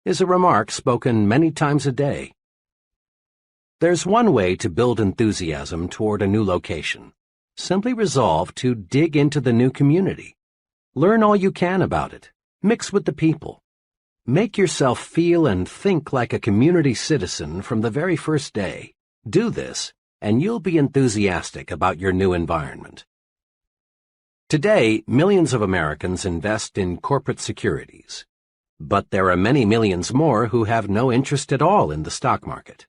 S1: is a remark spoken many times a day. There's one way to build enthusiasm toward a new location. Simply resolve to dig into the new community. Learn all you can about it. Mix with the people. Make yourself feel and think like a community citizen from the very first day. Do this, and you'll be enthusiastic about your new environment. Today, millions of Americans invest in corporate securities. But there are many millions more who have no interest at all in the stock market.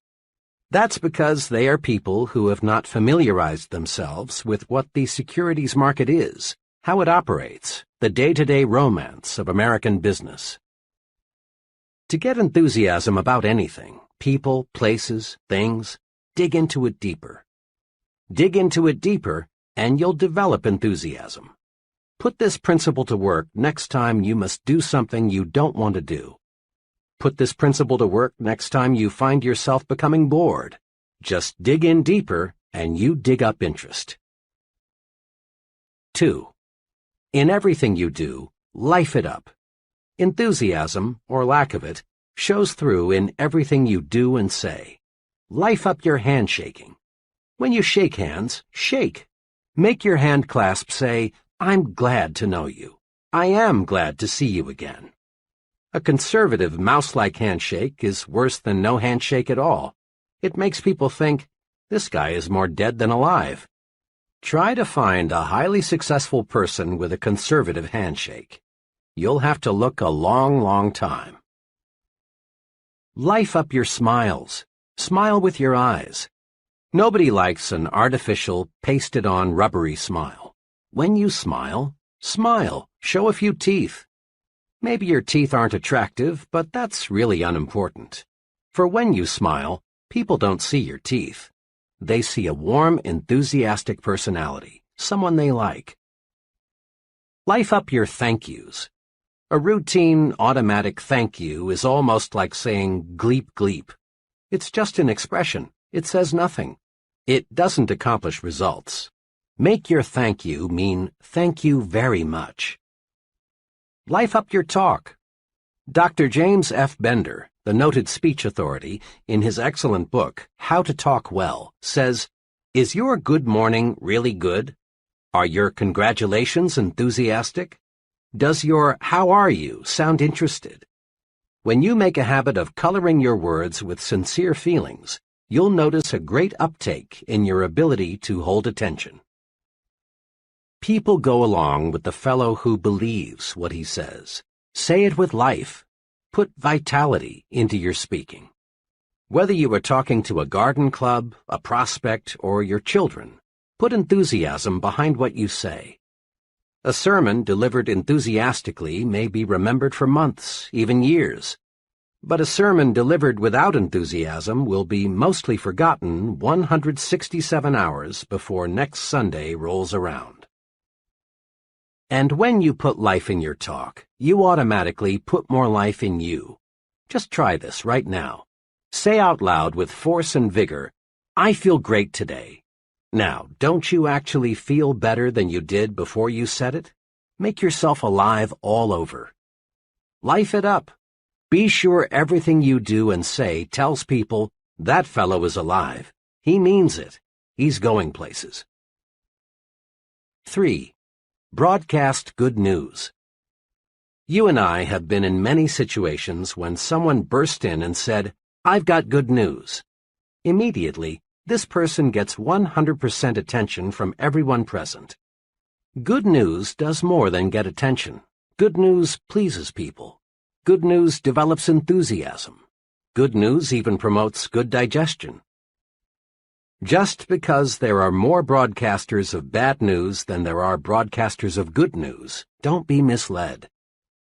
S1: That's because they are people who have not familiarized themselves with what the securities market is, how it operates, the day-to-day romance of American business. To get enthusiasm about anything, people, places, things, dig into it deeper. Dig into it deeper, and you'll develop enthusiasm. Put this principle to work next time you must do something you don't want to do. Put this principle to work next time you find yourself becoming bored. Just dig in deeper, and you dig up interest. 2. In everything you do, life it up. Enthusiasm, or lack of it, shows through in everything you do and say. Life up your handshaking. When you shake hands, shake. Make your hand clasp say, "I'm glad to know you. I am glad to see you again." A conservative, mouse-like handshake is worse than no handshake at all. It makes people think, this guy is more dead than alive. Try to find a highly successful person with a conservative handshake. You'll have to look a long, long time. Life up your smiles. Smile with your eyes. Nobody likes an artificial, pasted-on, rubbery smile. When you smile, smile. Show a few teeth. Maybe your teeth aren't attractive, but that's really unimportant. For when you smile, people don't see your teeth. They see a warm, enthusiastic personality, someone they like. Life up your thank yous. A routine, automatic thank you is almost like saying gleep gleep. It's just an expression. It says nothing. It doesn't accomplish results. Make your thank you mean thank you very much. Life up your talk. Dr. James F. Bender, the noted speech authority, in his excellent book, How to Talk Well, says, Is your good morning really good? Are your congratulations enthusiastic? Does your how are you sound interested? When you make a habit of coloring your words with sincere feelings, you'll notice a great uptake in your ability to hold attention. People go along with the fellow who believes what he says. Say it with life. Put vitality into your speaking. Whether you are talking to a garden club, a prospect, or your children, put enthusiasm behind what you say. A sermon delivered enthusiastically may be remembered for months, even years. But a sermon delivered without enthusiasm will be mostly forgotten 167 hours before next Sunday rolls around. And when you put life in your talk, you automatically put more life in you. Just try this right now. Say out loud with force and vigor, "I feel great today." Now, don't you actually feel better than you did before you said it? Make yourself alive all over. Life it up. Be sure everything you do and say tells people, "That fellow is alive. He means it. He's going places." 3. Broadcast good news. You and I have been in many situations when someone burst in and said, "I've got good news." Immediately, this person gets 100% attention from everyone present. Good news does more than get attention. Good news pleases people. Good news develops enthusiasm. Good news even promotes good digestion. Just because there are more broadcasters of bad news than there are broadcasters of good news, don't be misled.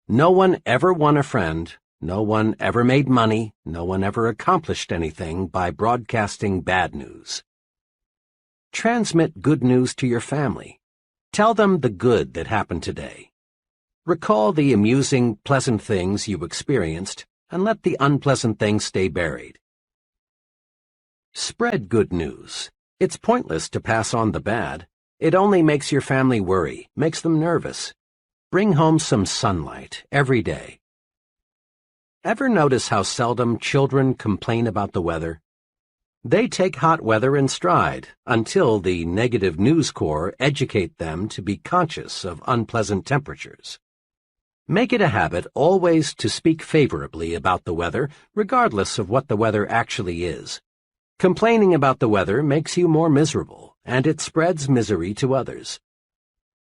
S1: No one ever won a friend, no one ever made money, no one ever accomplished anything by broadcasting bad news. Transmit good news to your family. Tell them the good that happened today. Recall the amusing, pleasant things you experienced, and let the unpleasant things stay buried. Spread good news. It's pointless to pass on the bad. It only makes your family worry, makes them nervous. Bring home some sunlight every day. Ever notice how seldom children complain about the weather? They take hot weather in stride until the negative news corps educate them to be conscious of unpleasant temperatures. Make it a habit always to speak favorably about the weather, regardless of what the weather actually is. Complaining about the weather makes you more miserable, and it spreads misery to others.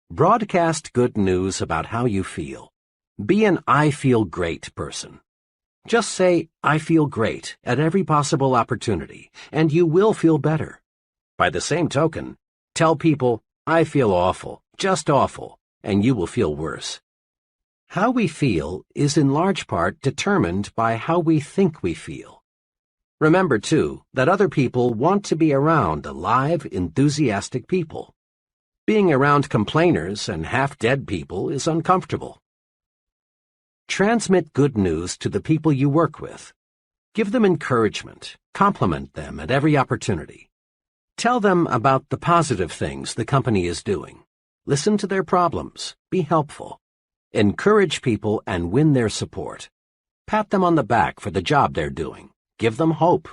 S1: Broadcast good news about how you feel. Be an "I feel great" person. Just say, "I feel great" at every possible opportunity, and you will feel better. By the same token, tell people, "I feel awful, just awful," and you will feel worse. How we feel is in large part determined by how we think we feel. Remember, too, that other people want to be around alive, enthusiastic people. Being around complainers and half-dead people is uncomfortable. Transmit good news to the people you work with. Give them encouragement. Compliment them at every opportunity. Tell them about the positive things the company is doing. Listen to their problems. Be helpful. Encourage people and win their support. Pat them on the back for the job they're doing. Give them hope.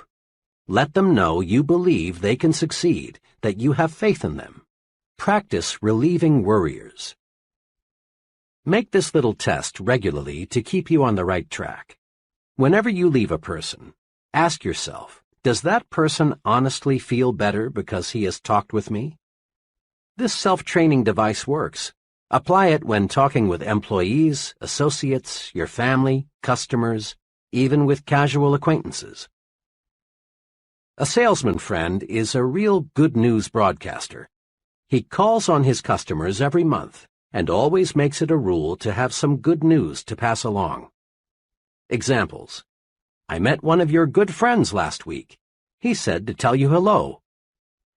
S1: Let them know you believe they can succeed, that you have faith in them. Practice relieving worriers. Make this little test regularly to keep you on the right track. Whenever you leave a person, ask yourself, does that person honestly feel better because he has talked with me? This self-training device works. Apply it when talking with employees, associates, your family, customers, even with casual acquaintances. A salesman friend is a real good news broadcaster. He calls on his customers every month and always makes it a rule to have some good news to pass along. Examples. "I met one of your good friends last week. He said to tell you hello.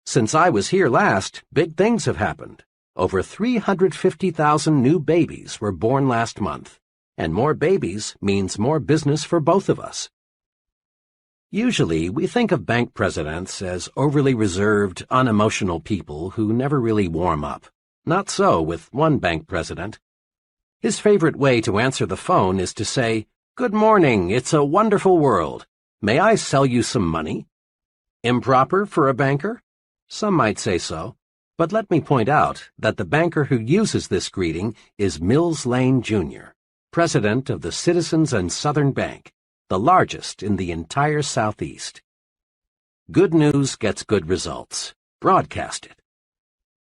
S1: Since I was here last, big things have happened. Over 350,000 new babies were born last month. And more babies means more business for both of us." Usually, we think of bank presidents as overly reserved, unemotional people who never really warm up. Not so with one bank president. His favorite way to answer the phone is to say, "Good morning, it's a wonderful world. May I sell you some money?" Improper for a banker? Some might say so, but let me point out that the banker who uses this greeting is Mills Lane, Jr., president of the Citizens and Southern Bank, the largest in the entire Southeast. Good news gets good results. Broadcast it.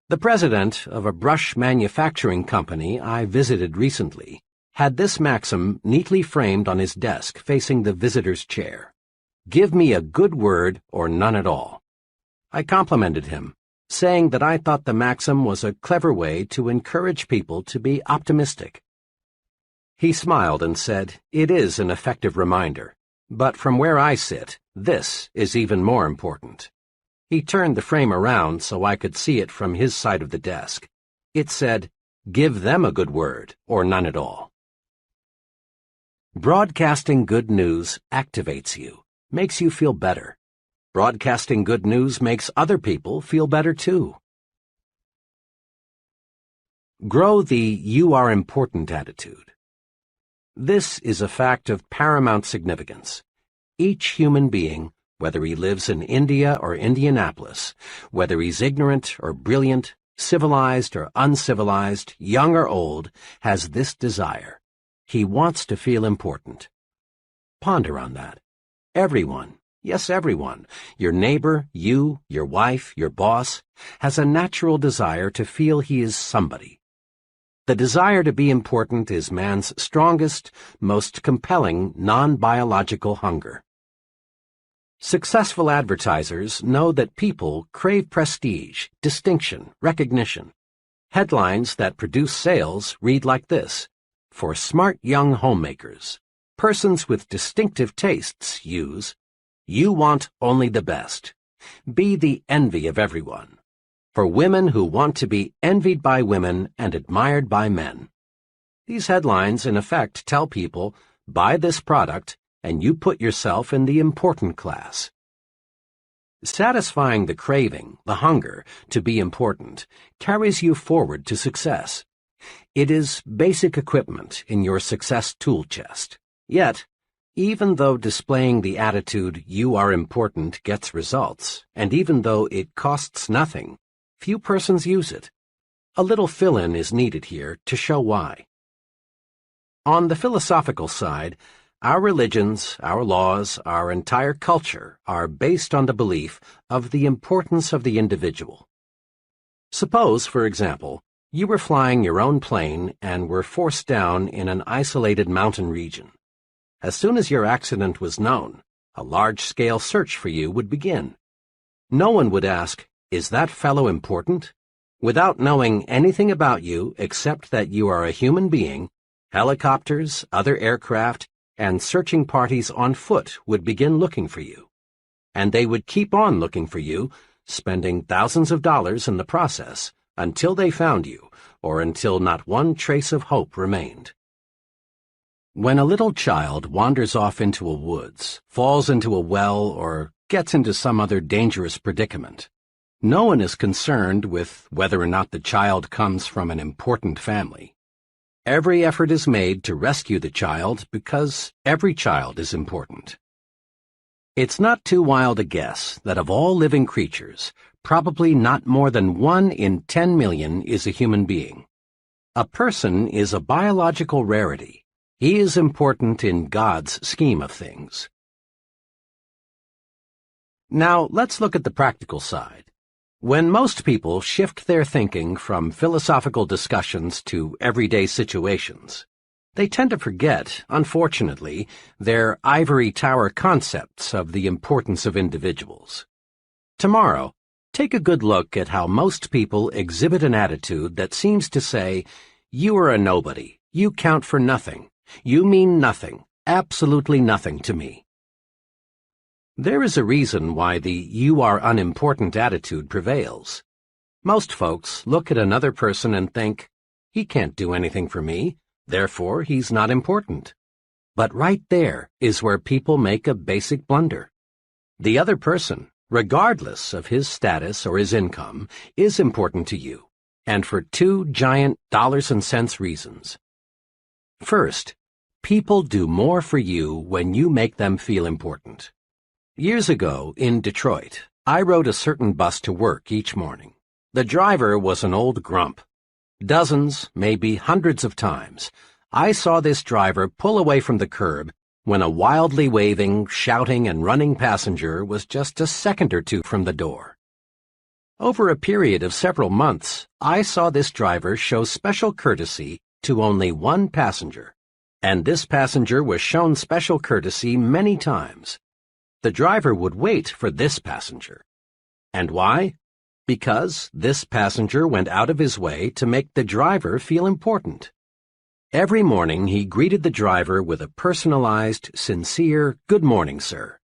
S1: The president of a brush manufacturing company I visited recently had this maxim neatly framed on his desk facing the visitor's chair. Give me a good word or none at all. I complimented him, saying that I thought the maxim was a clever way to encourage people to be optimistic. He smiled and said, "It is an effective reminder, but from where I sit, this is even more important." He turned the frame around so I could see it from his side of the desk. It said, "Give them a good word or none at all." Broadcasting good news activates you, makes you feel better. Broadcasting good news makes other people feel better too. Grow the "you are important" attitude. This is a fact of paramount significance. Each human being, whether he lives in India or Indianapolis, whether he's ignorant or brilliant, civilized or uncivilized, young or old, has this desire. He wants to feel important. Ponder on that. Everyone, yes, everyone, your neighbor, you, your wife, your boss, has a natural desire to feel he is somebody. The desire to be important is man's strongest, most compelling non-biological hunger. Successful advertisers know that people crave prestige, distinction, recognition. Headlines that produce sales read like this: "For smart young homemakers, persons with distinctive tastes use, you want only the best. Be the envy of everyone. For women who want to be envied by women and admired by men." These headlines, in effect, tell people, buy this product, and you put yourself in the important class. Satisfying the craving, the hunger, to be important, carries you forward to success. It is basic equipment in your success tool chest. Yet, even though displaying the attitude "you are important" gets results, and even though it costs nothing, few persons use it. A little fill-in is needed here to show why. On the philosophical side, our religions, our laws, our entire culture are based on the belief of the importance of the individual. Suppose, for example, you were flying your own plane and were forced down in an isolated mountain region. As soon as your accident was known, a large-scale search for you would begin. No one would ask, "Is that fellow important?" Without knowing anything about you except that you are a human being, helicopters, other aircraft, and searching parties on foot would begin looking for you. And they would keep on looking for you, spending thousands of dollars in the process, until they found you, or until not one trace of hope remained. When a little child wanders off into a woods, falls into a well, or gets into some other dangerous predicament, no one is concerned with whether or not the child comes from an important family. Every effort is made to rescue the child because every child is important. It's not too wild a guess that of all living creatures, probably not more than 1 in 10 million is a human being. A person is a biological rarity. He is important in God's scheme of things. Now, let's look at the practical side. When most people shift their thinking from philosophical discussions to everyday situations, they tend to forget, unfortunately, their ivory tower concepts of the importance of individuals. Tomorrow, take a good look at how most people exhibit an attitude that seems to say, "You are a nobody, you count for nothing, you mean nothing, absolutely nothing to me." There is a reason why the "you are unimportant" attitude prevails. Most folks look at another person and think, "He can't do anything for me, therefore he's not important." But right there is where people make a basic blunder. The other person, regardless of his status or his income, is important to you, and for 2 giant dollars and cents reasons. First, people do more for you when you make them feel important. Years ago, in Detroit, I rode a certain bus to work each morning. The driver was an old grump. Dozens, maybe hundreds of times, I saw this driver pull away from the curb when a wildly waving, shouting, and running passenger was just a second or two from the door. Over a period of several months, I saw this driver show special courtesy to only one passenger, and this passenger was shown special courtesy many times. The driver would wait for this passenger. And why? Because this passenger went out of his way to make the driver feel important. Every morning he greeted the driver with a personalized, sincere, "Good morning, sir."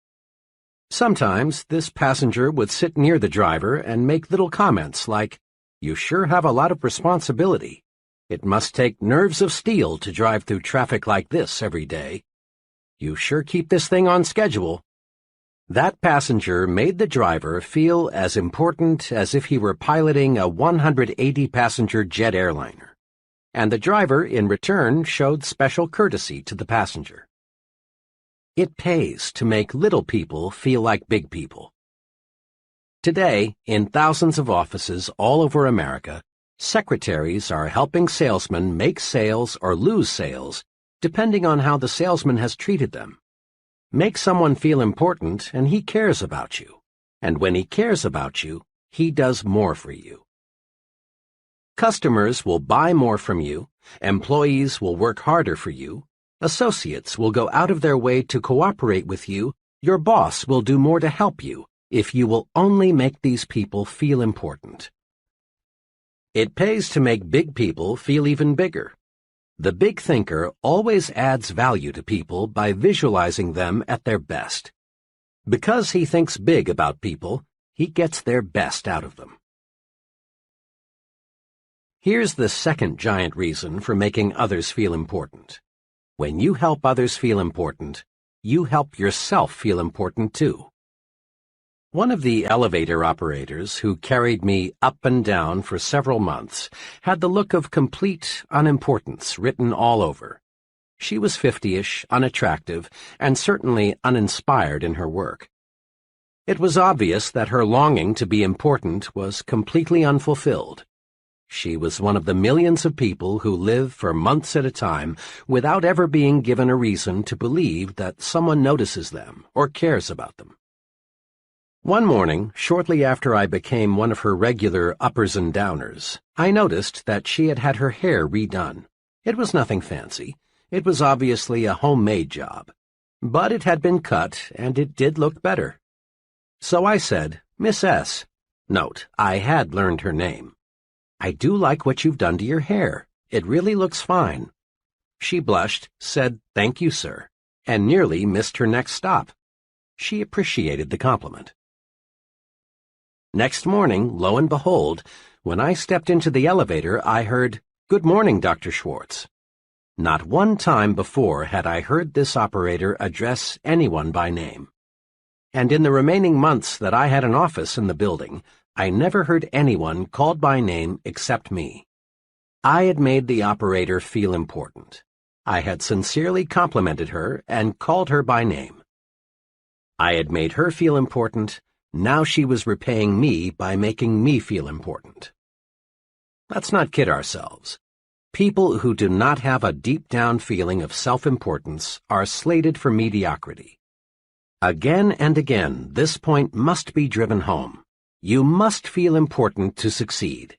S1: Sometimes this passenger would sit near the driver and make little comments like, "You sure have a lot of responsibility. It must take nerves of steel to drive through traffic like this every day. You sure keep this thing on schedule." That passenger made the driver feel as important as if he were piloting a 180-passenger jet airliner. And the driver, in return, showed special courtesy to the passenger. It pays to make little people feel like big people. Today, in thousands of offices all over America, secretaries are helping salesmen make sales or lose sales, depending on how the salesman has treated them. Make someone feel important, and he cares about you. And when he cares about you, he does more for you. Customers will buy more from you, employees will work harder for you, associates will go out of their way to cooperate with you, your boss will do more to help you if you will only make these people feel important. It pays to make big people feel even bigger. The big thinker always adds value to people by visualizing them at their best. Because he thinks big about people, he gets their best out of them. Here's the second giant reason for making others feel important. When you help others feel important, you help yourself feel important too. One of the elevator operators who carried me up and down for several months had the look of complete unimportance written all over. She was 50-ish, unattractive, and certainly uninspired in her work. It was obvious that her longing to be important was completely unfulfilled. She was one of the millions of people who live for months at a time without ever being given a reason to believe that someone notices them or cares about them. One morning, shortly after I became one of her regular uppers and downers, I noticed that she had had her hair redone. It was nothing fancy. It was obviously a homemade job. But it had been cut, and it did look better. So I said, "Miss S." Note, I had learned her name. "I do like what you've done to your hair. It really looks fine." She blushed, said, "Thank you, sir," and nearly missed her next stop. She appreciated the compliment. Next morning, lo and behold, when I stepped into the elevator, I heard, "Good morning, Dr. Schwartz." Not one time before had I heard this operator address anyone by name. And in the remaining months that I had an office in the building, I never heard anyone called by name except me. I had made the operator feel important. I had sincerely complimented her and called her by name. I had made her feel important. Now she was repaying me by making me feel important. Let's not kid ourselves. People who do not have a deep-down feeling of self-importance are slated for mediocrity. Again and again, this point must be driven home. You must feel important to succeed.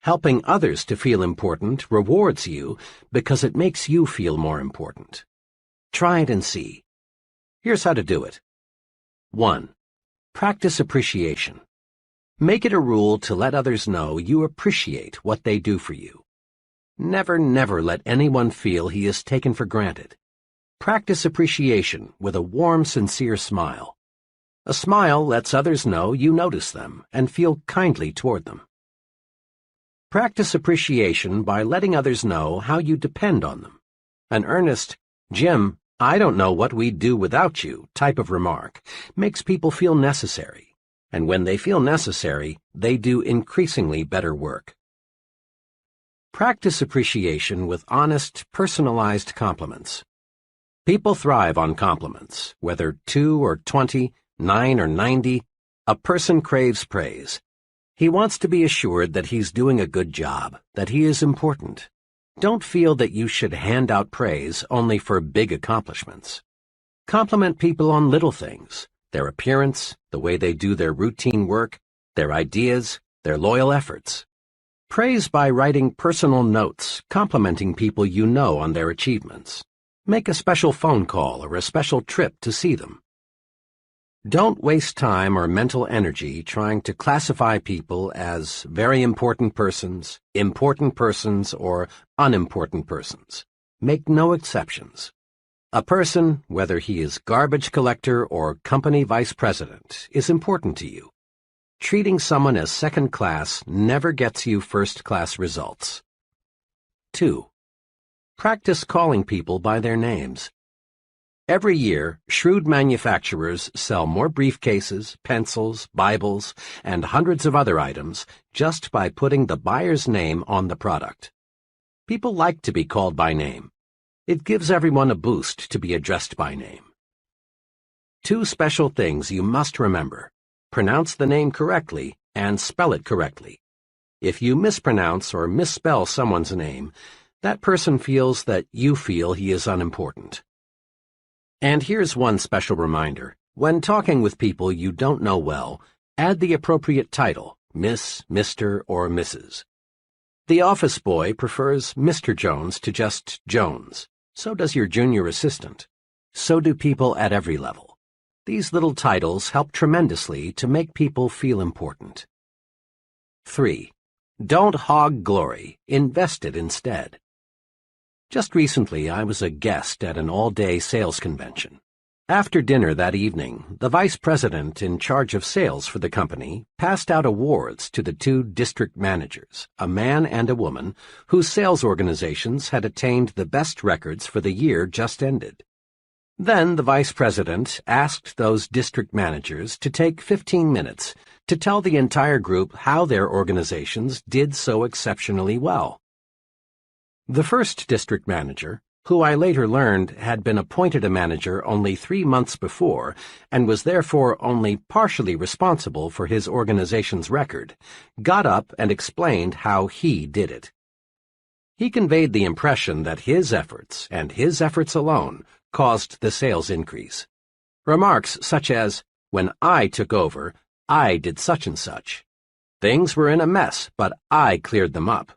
S1: Helping others to feel important rewards you because it makes you feel more important. Try it and see. Here's how to do it. 1. Practice appreciation. Make it a rule to let others know you appreciate what they do for you. Never, never let anyone feel he is taken for granted. Practice appreciation with a warm, sincere smile. A smile lets others know you notice them and feel kindly toward them. Practice appreciation by letting others know how you depend on them. An earnest, "Jim, I don't know what we'd do without you" type of remark makes people feel necessary, and when they feel necessary, they do increasingly better work. Practice appreciation with honest, personalized compliments. People thrive on compliments, whether 2 or 20, 9 or 90. A person craves praise. He wants to be assured that he's doing a good job, that he is important. Don't feel that you should hand out praise only for big accomplishments. Compliment people on little things, their appearance, the way they do their routine work, their ideas, their loyal efforts. Praise by writing personal notes, complimenting people you know on their achievements. Make a special phone call or a special trip to see them. Don't waste time or mental energy trying to classify people as very important persons, or unimportant persons. Make no exceptions. A person, whether he is garbage collector or company vice president, is important to you. Treating someone as second class never gets you first-class results. 2. Practice calling people by their names. Every year, shrewd manufacturers sell more briefcases, pencils, Bibles, and hundreds of other items just by putting the buyer's name on the product. People like to be called by name. It gives everyone a boost to be addressed by name. 2 special things you must remember. Pronounce the name correctly and spell it correctly. If you mispronounce or misspell someone's name, that person feels that you feel he is unimportant. And here's one special reminder. When talking with people you don't know well, add the appropriate title, Miss, Mr., or Mrs. The office boy prefers Mr. Jones to just Jones. So does your junior assistant. So do people at every level. These little titles help tremendously to make people feel important. 3. Don't hog glory. Invest it instead. Just recently, I was a guest at an all-day sales convention. After dinner that evening, the vice president in charge of sales for the company passed out awards to the 2 district managers, a man and a woman, whose sales organizations had attained the best records for the year just ended. Then the vice president asked those district managers to take 15 minutes to tell the entire group how their organizations did so exceptionally well. The first district manager, who I later learned had been appointed a manager only 3 months before and was therefore only partially responsible for his organization's record, got up and explained how he did it. He conveyed the impression that his efforts, and his efforts alone, caused the sales increase. Remarks such as, "When I took over, I did such and such. Things were in a mess, but I cleared them up.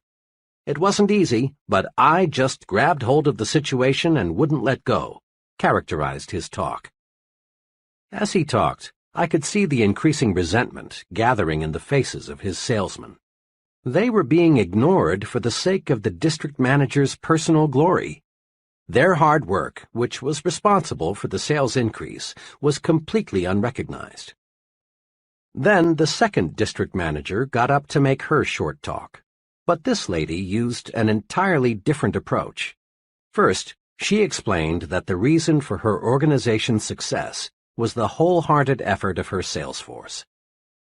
S1: It wasn't easy, but I just grabbed hold of the situation and wouldn't let go," characterized his talk. As he talked, I could see the increasing resentment gathering in the faces of his salesmen. They were being ignored for the sake of the district manager's personal glory. Their hard work, which was responsible for the sales increase, was completely unrecognized. Then the second district manager got up to make her short talk. But this lady used an entirely different approach. First, she explained that the reason for her organization's success was the wholehearted effort of her sales force.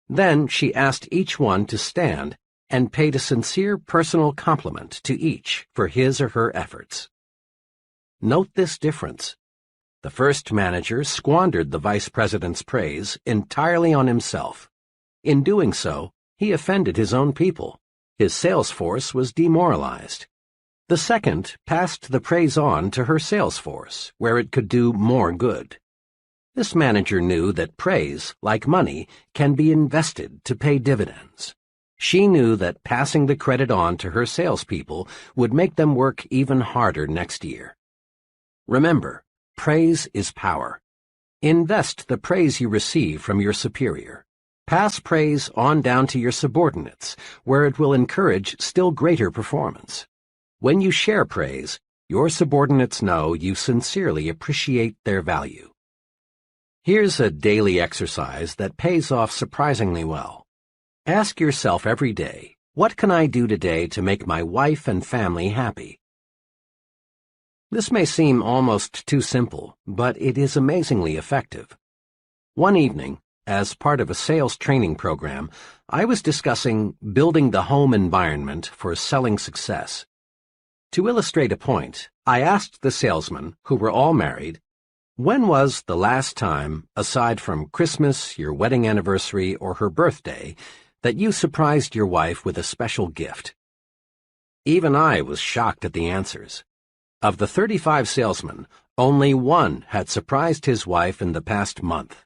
S1: Then she asked each one to stand and paid a sincere personal compliment to each for his or her efforts. Note this difference. The first manager squandered the vice president's praise entirely on himself. In doing so, he offended his own people. His sales force was demoralized. The second passed the praise on to her sales force, where it could do more good. This manager knew that praise, like money, can be invested to pay dividends. She knew that passing the credit on to her salespeople would make them work even harder next year. Remember, praise is power. Invest the praise you receive from your superior. Pass praise on down to your subordinates, where it will encourage still greater performance. When you share praise, your subordinates know you sincerely appreciate their value. Here's a daily exercise that pays off surprisingly well. Ask yourself every day, what can I do today to make my wife and family happy? This may seem almost too simple, but it is amazingly effective. One evening, as part of a sales training program, I was discussing building the home environment for selling success. To illustrate a point, I asked the salesmen, who were all married, When was the last time, aside from Christmas, your wedding anniversary, or her birthday, that you surprised your wife with a special gift? Even I was shocked at the answers. Of the 35 salesmen, only one had surprised his wife in the past month.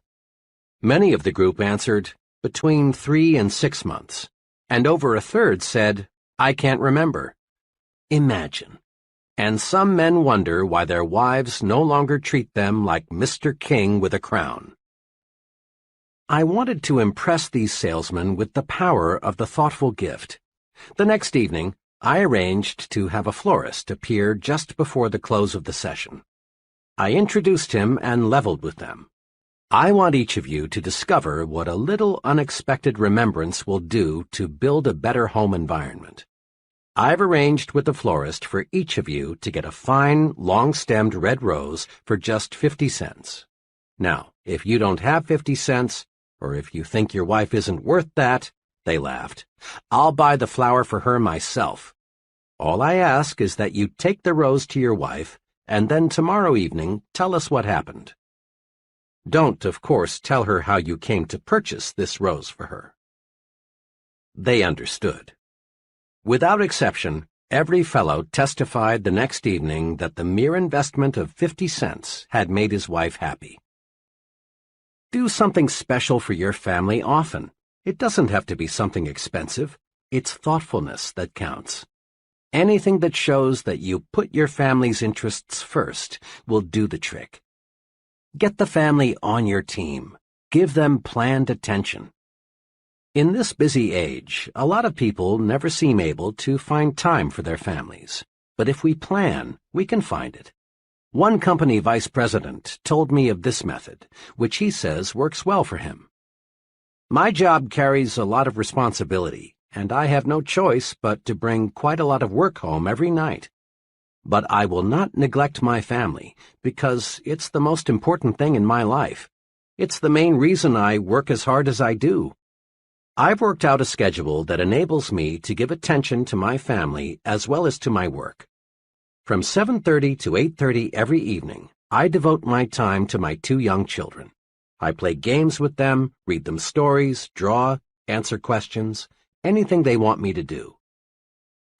S1: Many of the group answered between 3 and 6 months, and over a third said, "I can't remember." Imagine. And some men wonder why their wives no longer treat them like Mr. King with a crown. I wanted to impress these salesmen with the power of the thoughtful gift. The next evening, I arranged to have a florist appear just before the close of the session. I introduced him and leveled with them. I want each of you to discover what a little unexpected remembrance will do to build a better home environment. I've arranged with the florist for each of you to get a fine, long-stemmed red rose for just 50 cents. Now, if you don't have 50 cents, or if you think your wife isn't worth that, they laughed, I'll buy the flower for her myself. All I ask is that you take the rose to your wife, and then tomorrow evening tell us what happened. Don't, of course, tell her how you came to purchase this rose for her. They understood. Without exception, every fellow testified the next evening that the mere investment of 50 cents had made his wife happy. Do something special for your family often. It doesn't have to be something expensive. It's thoughtfulness that counts. Anything that shows that you put your family's interests first will do the trick. Get the family on your team. Give them planned attention. In this busy age, a lot of people never seem able to find time for their families. But if we plan, we can find it. One company vice president told me of this method, which he says works well for him. My job carries a lot of responsibility, and I have no choice but to bring quite a lot of work home every night. But I will not neglect my family, because it's the most important thing in my life. It's the main reason I work as hard as I do. I've worked out a schedule that enables me to give attention to my family as well as to my work. From 7:30 to 8:30 every evening, I devote my time to my 2 young children. I play games with them, read them stories, draw, answer questions, anything they want me to do.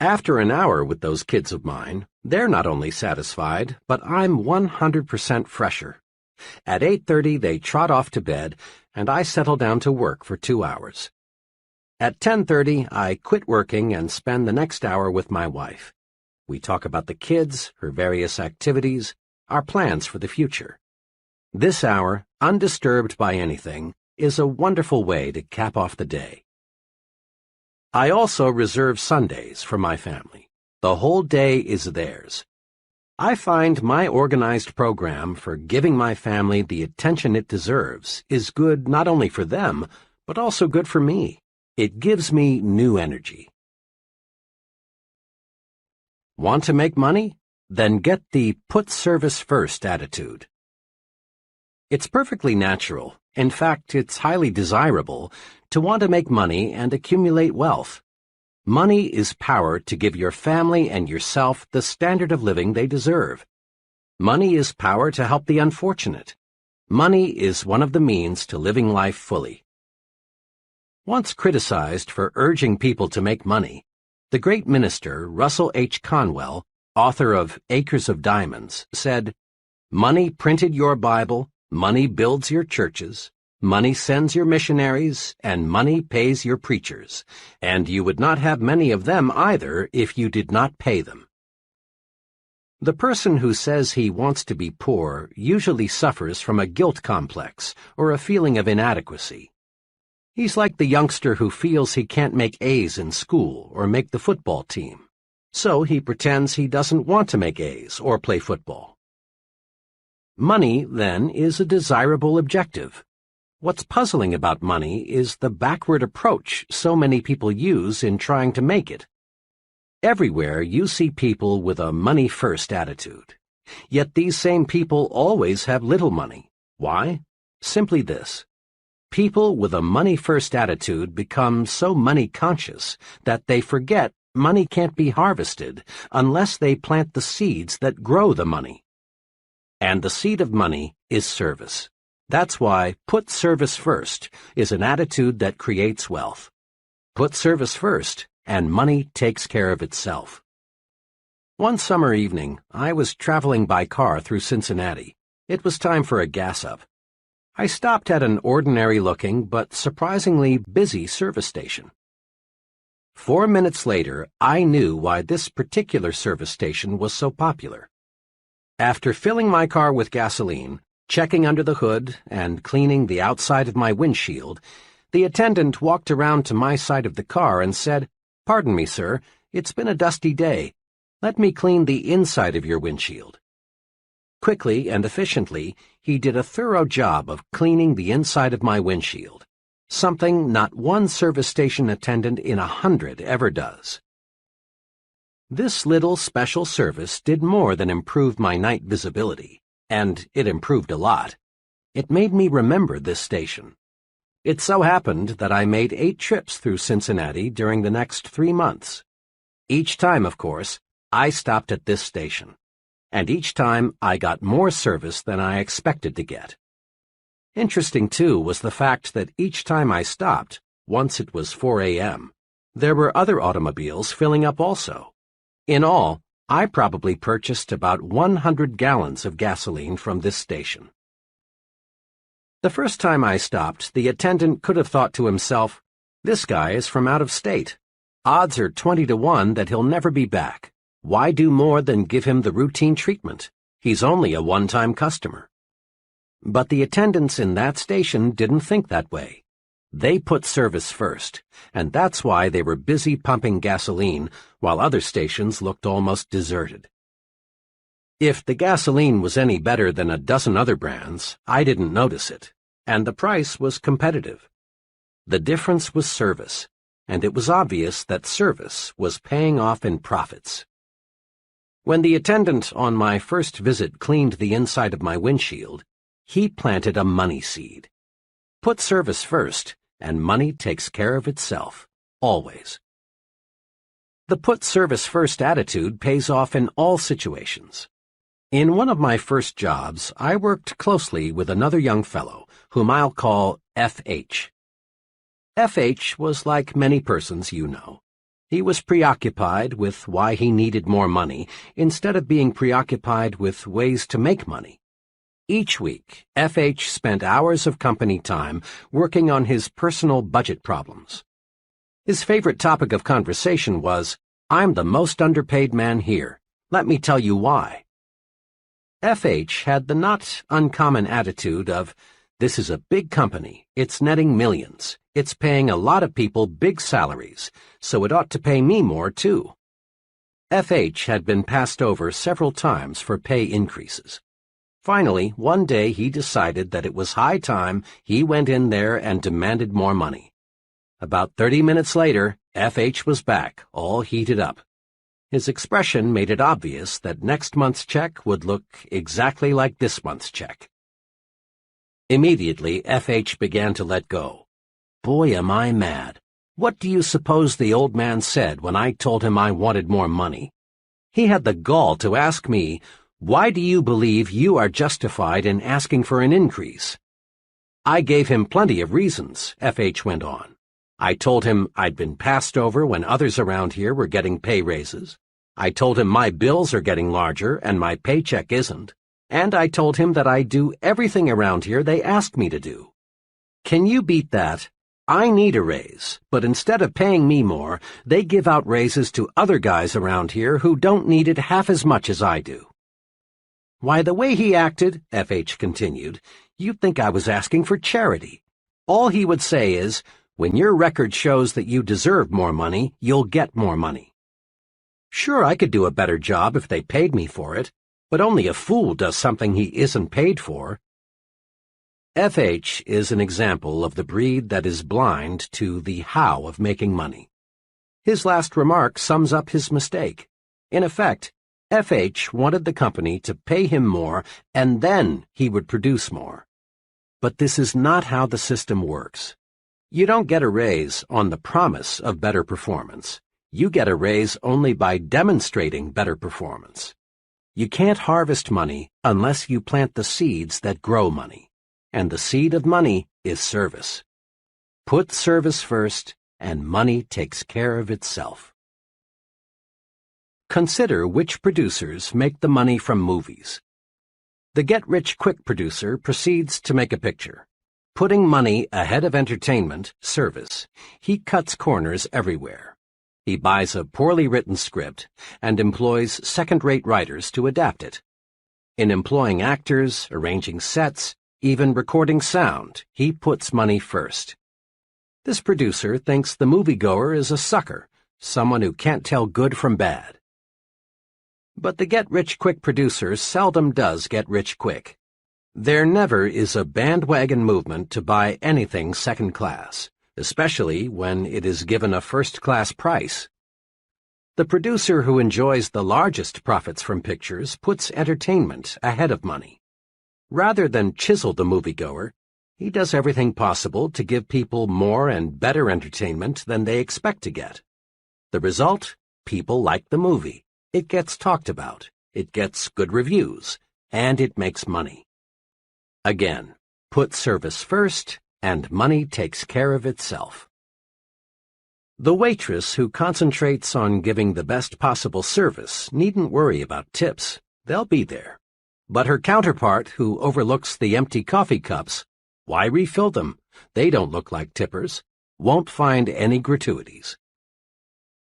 S1: After an hour with those kids of mine, they're not only satisfied, but I'm 100% fresher. At 8:30 they trot off to bed, and I settle down to work for 2 hours. At 10:30 I quit working and spend the next hour with my wife. We talk about the kids, her various activities, our plans for the future. This hour, undisturbed by anything, is a wonderful way to cap off the day. I also reserve Sundays for my family. The whole day is theirs. I find my organized program for giving my family the attention it deserves is good not only for them, but also good for me. It gives me new energy. Want to make money? Then get the put service first attitude. It's perfectly natural, in fact, it's highly desirable, to want to make money and accumulate wealth. Money is power to give your family and yourself the standard of living they deserve. Money is power to help the unfortunate. Money is one of the means to living life fully. Once criticized for urging people to make money, the great minister Russell H. Conwell, author of Acres of Diamonds, said, "Money printed your Bible, money builds your churches, money sends your missionaries, and money pays your preachers, and you would not have many of them either if you did not pay them." The person who says he wants to be poor usually suffers from a guilt complex or a feeling of inadequacy. He's like the youngster who feels he can't make A's in school or make the football team, so he pretends he doesn't want to make A's or play football. Money, then, is a desirable objective. What's puzzling about money is the backward approach so many people use in trying to make it. Everywhere you see people with a money-first attitude. Yet these same people always have little money. Why? Simply this. People with a money-first attitude become so money-conscious that they forget money can't be harvested unless they plant the seeds that grow the money. And the seed of money is service. That's why put service first is an attitude that creates wealth. Put service first, and money takes care of itself. One summer evening, I was traveling by car through Cincinnati. It was time for a gas-up. I stopped at an ordinary-looking but surprisingly busy service station. 4 minutes later, I knew why this particular service station was so popular. After filling my car with gasoline, checking under the hood, and cleaning the outside of my windshield, the attendant walked around to my side of the car and said, "Pardon me, sir, it's been a dusty day. Let me clean the inside of your windshield." Quickly and efficiently, he did a thorough job of cleaning the inside of my windshield, something not one service station attendant in 100 ever does. This little special service did more than improve my night visibility, and it improved a lot. It made me remember this station. It so happened that I made 8 trips through Cincinnati during the next 3 months. Each time, of course, I stopped at this station, and each time I got more service than I expected to get. Interesting, too, was the fact that each time I stopped, once it was 4 a.m., there were other automobiles filling up also. In all, I probably purchased about 100 gallons of gasoline from this station. The first time I stopped, the attendant could have thought to himself, "This guy is from out of state. Odds are 20 to 1 that he'll never be back. Why do more than give him the routine treatment? He's only a one-time customer." But the attendants in that station didn't think that way. They put service first, and that's why they were busy pumping gasoline while other stations looked almost deserted. If the gasoline was any better than a dozen other brands, I didn't notice it, and the price was competitive. The difference was service, and it was obvious that service was paying off in profits. When the attendant on my first visit cleaned the inside of my windshield, he planted a money seed. Put service first, and money takes care of itself, always. The put service first attitude pays off in all situations. In one of my first jobs, I worked closely with another young fellow, whom I'll call F.H. F.H. was like many persons you know. He was preoccupied with why he needed more money instead of being preoccupied with ways to make money. Each week, F.H. spent hours of company time working on his personal budget problems. His favorite topic of conversation was, "I'm the most underpaid man here. Let me tell you why." F.H. had the not uncommon attitude of, "This is a big company, it's netting millions, it's paying a lot of people big salaries, so it ought to pay me more too." F.H. had been passed over several times for pay increases. Finally, one day he decided that it was high time he went in there and demanded more money. About 30 minutes later, F.H. was back, all heated up. His expression made it obvious that next month's check would look exactly like this month's check. Immediately, F.H. began to let go. Boy, am I mad. What do you suppose the old man said when I told him I wanted more money? He had the gall to ask me, "Why do you believe you are justified in asking for an increase?" I gave him plenty of reasons, F.H. went on. I told him I'd been passed over when others around here were getting pay raises. I told him my bills are getting larger and my paycheck isn't. And I told him that I do everything around here they ask me to do. Can you beat that? I need a raise, but instead of paying me more, they give out raises to other guys around here who don't need it half as much as I do. Why, the way he acted, F.H. continued, you'd think I was asking for charity. All he would say is, "When your record shows that you deserve more money, you'll get more money." Sure, I could do a better job if they paid me for it, but only a fool does something he isn't paid for. F.H. is an example of the breed that is blind to the how of making money. His last remark sums up his mistake. In effect, F.H. wanted the company to pay him more, and then he would produce more. But this is not how the system works. You don't get a raise on the promise of better performance. You get a raise only by demonstrating better performance. You can't harvest money unless you plant the seeds that grow money. And the seed of money is service. Put service first, and money takes care of itself. Consider which producers make the money from movies. The get-rich-quick producer proceeds to make a picture. Putting money ahead of entertainment, service, he cuts corners everywhere. He buys a poorly written script and employs second-rate writers to adapt it. In employing actors, arranging sets, even recording sound, he puts money first. This producer thinks the moviegoer is a sucker, someone who can't tell good from bad. But the get-rich-quick producer seldom does get rich quick. There never is a bandwagon movement to buy anything second class, especially when it is given a first-class price. The producer who enjoys the largest profits from pictures puts entertainment ahead of money. Rather than chisel the moviegoer, he does everything possible to give people more and better entertainment than they expect to get. The result? People like the movie. It gets talked about, it gets good reviews, and it makes money. Again, put service first, and money takes care of itself. The waitress who concentrates on giving the best possible service needn't worry about tips. They'll be there. But her counterpart who overlooks the empty coffee cups, why refill them? They don't look like tippers, won't find any gratuities.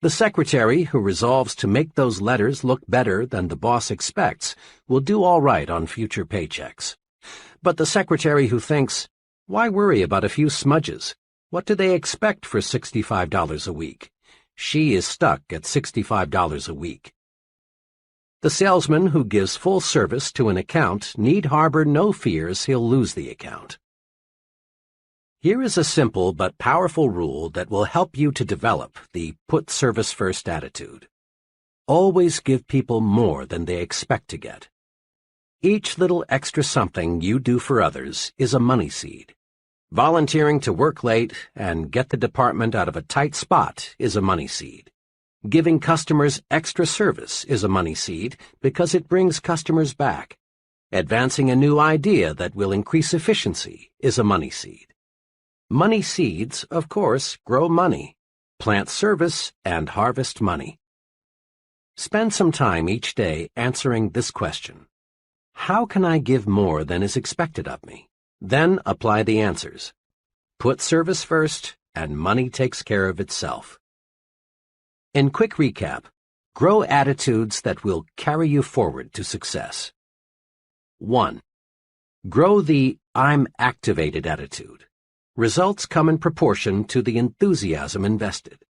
S1: The secretary who resolves to make those letters look better than the boss expects will do all right on future paychecks. But the secretary who thinks, why worry about a few smudges? What do they expect for $65 a week? She is stuck at $65 a week. The salesman who gives full service to an account need harbor no fears he'll lose the account. Here is a simple but powerful rule that will help you to develop the put service first attitude. Always give people more than they expect to get. Each little extra something you do for others is a money seed. Volunteering to work late and get the department out of a tight spot is a money seed. Giving customers extra service is a money seed because it brings customers back. Advancing a new idea that will increase efficiency is a money seed. Money seeds, of course, grow money. Plant service and harvest money. Spend some time each day answering this question. How can I give more than is expected of me? Then apply the answers. Put service first, and money takes care of itself. In quick recap, grow attitudes that will carry you forward to success. 1. Grow the I'm activated attitude. Results come in proportion to the enthusiasm invested.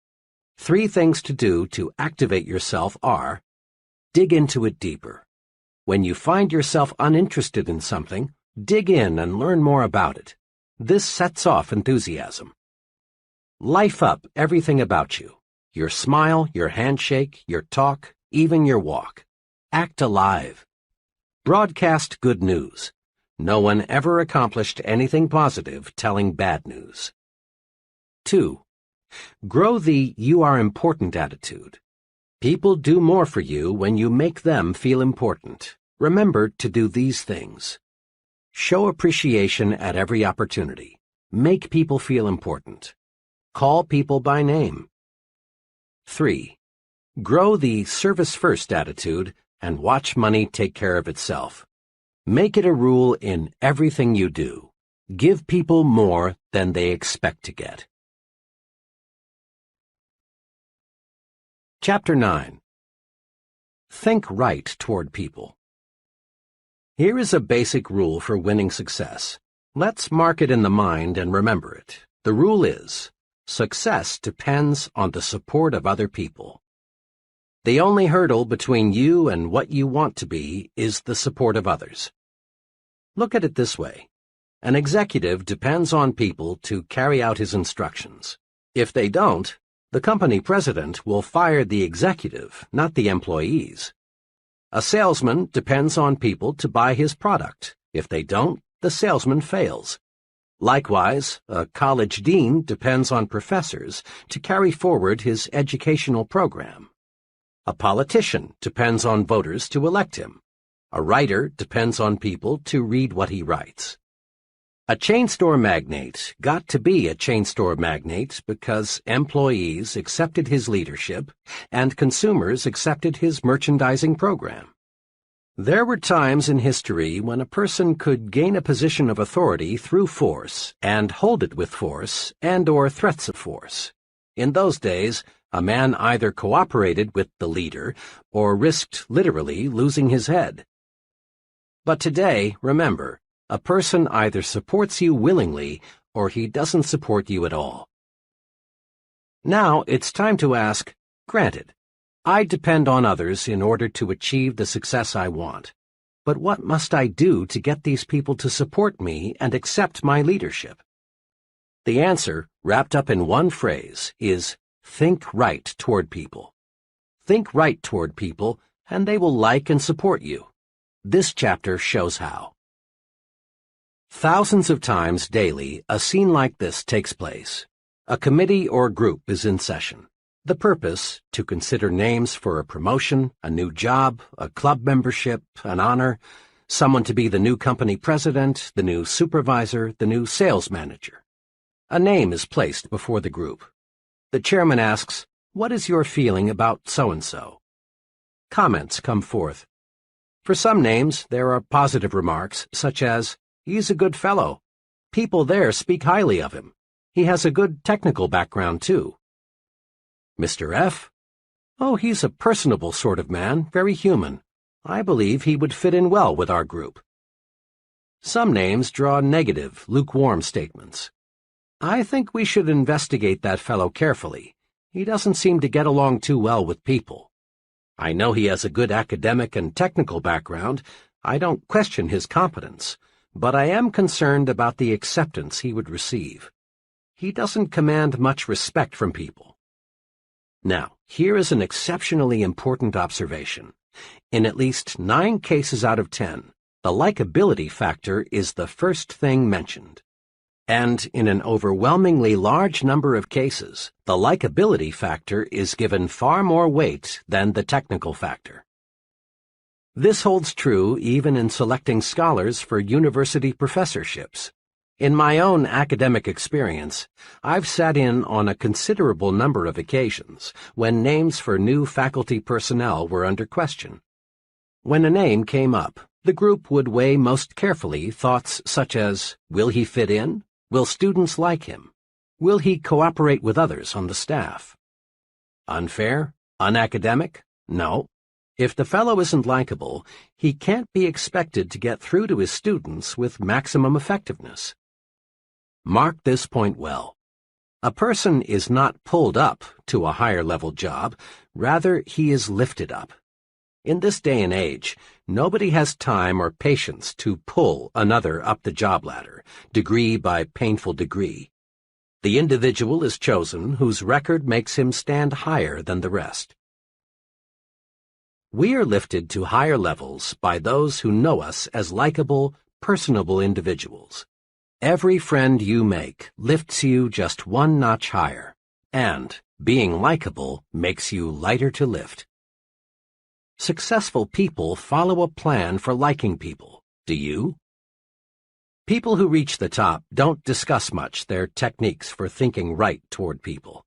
S1: 3 things to do to activate yourself are: dig into it deeper. When you find yourself uninterested in something, dig in and learn more about it. This sets off enthusiasm. Life up everything about you. Your smile, your handshake, your talk, even your walk. Act alive. Broadcast good news. No one ever accomplished anything positive telling bad news. 2. Grow the you are important attitude. People do more for you when you make them feel important. Remember to do these things. Show appreciation at every opportunity. Make people feel important. Call people by name. 3. Grow the service-first attitude and watch money take care of itself. Make it a rule in everything you do. Give people more than they expect to get. Chapter 9. Think right toward people. Here is a basic rule for winning success. Let's mark it in the mind and remember it. The rule is, success depends on the support of other people. The only hurdle between you and what you want to be is the support of others. Look at it this way. An executive depends on people to carry out his instructions. If they don't, the company president will fire the executive, not the employees. A salesman depends on people to buy his product. If they don't, the salesman fails. Likewise, a college dean depends on professors to carry forward his educational program. A politician depends on voters to elect him. A writer depends on people to read what he writes. A chain store magnate got to be a chain store magnate because employees accepted his leadership and consumers accepted his merchandising program. There were times in history when a person could gain a position of authority through force and hold it with force and/or threats of force. In those days, a man either cooperated with the leader or risked literally losing his head. But today, remember, a person either supports you willingly or he doesn't support you at all. Now it's time to ask, granted, I depend on others in order to achieve the success I want. But what must I do to get these people to support me and accept my leadership? The answer, wrapped up in one phrase, is think right toward people. Think right toward people, and they will like and support you. This chapter shows how. Thousands of times daily, a scene like this takes place. A committee or group is in session. The purpose, to consider names for a promotion, a new job, a club membership, an honor, someone to be the new company president, the new supervisor, the new sales manager. A name is placed before the group. The chairman asks, "What is your feeling about so-and-so?" Comments come forth. For some names, there are positive remarks, such as, "He's a good fellow. People there speak highly of him. He has a good technical background, too." Mr. F. "Oh, he's a personable sort of man, very human. I believe he would fit in well with our group." Some names draw negative, lukewarm statements. "I think we should investigate that fellow carefully. He doesn't seem to get along too well with people. I know he has a good academic and technical background. I don't question his competence, but I am concerned about the acceptance he would receive. He doesn't command much respect from people." Now, here is an exceptionally important observation. In at least 9 cases out of 10, the likability factor is the first thing mentioned. And in an overwhelmingly large number of cases, the likability factor is given far more weight than the technical factor. This holds true even in selecting scholars for university professorships. In my own academic experience, I've sat in on a considerable number of occasions when names for new faculty personnel were under question. When a name came up, the group would weigh most carefully thoughts such as, will he fit in? Will students like him? Will he cooperate with others on the staff? Unfair? Unacademic? No. If the fellow isn't likable, he can't be expected to get through to his students with maximum effectiveness. Mark this point well. A person is not pulled up to a higher-level job, rather he is lifted up. In this day and age, nobody has time or patience to pull another up the job ladder, degree by painful degree. The individual is chosen whose record makes him stand higher than the rest. We are lifted to higher levels by those who know us as likable, personable individuals. Every friend you make lifts you just one notch higher, and being likable makes you lighter to lift. Successful people follow a plan for liking people. Do you? People who reach the top don't discuss much their techniques for thinking right toward people.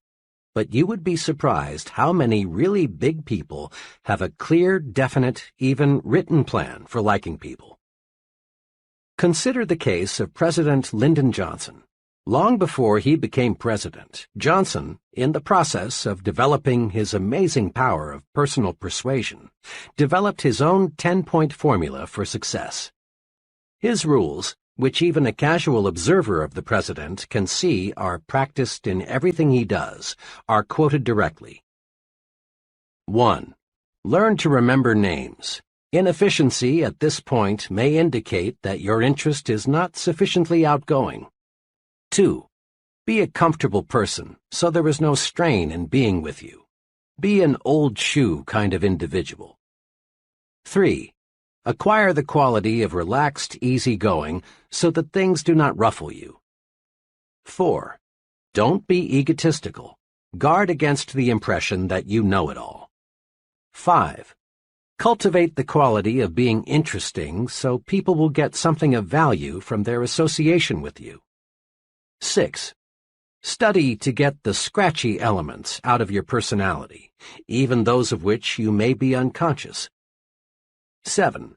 S1: But you would be surprised how many really big people have a clear, definite, even written plan for liking people. Consider the case of President Lyndon Johnson. Long before he became president, Johnson, in the process of developing his amazing power of personal persuasion, developed his own 10-point formula for success. His rules, which even a casual observer of the president can see are practiced in everything he does, are quoted directly. 1. Learn to remember names. Inefficiency at this point may indicate that your interest is not sufficiently outgoing. 2. Be a comfortable person, so there is no strain in being with you. Be an old shoe kind of individual. 3. Acquire the quality of relaxed, easygoing, so that things do not ruffle you. 4. Don't be egotistical. Guard against the impression that you know it all. 5. Cultivate the quality of being interesting so people will get something of value from their association with you. 6. Study to get the scratchy elements out of your personality, even those of which you may be unconscious. 7.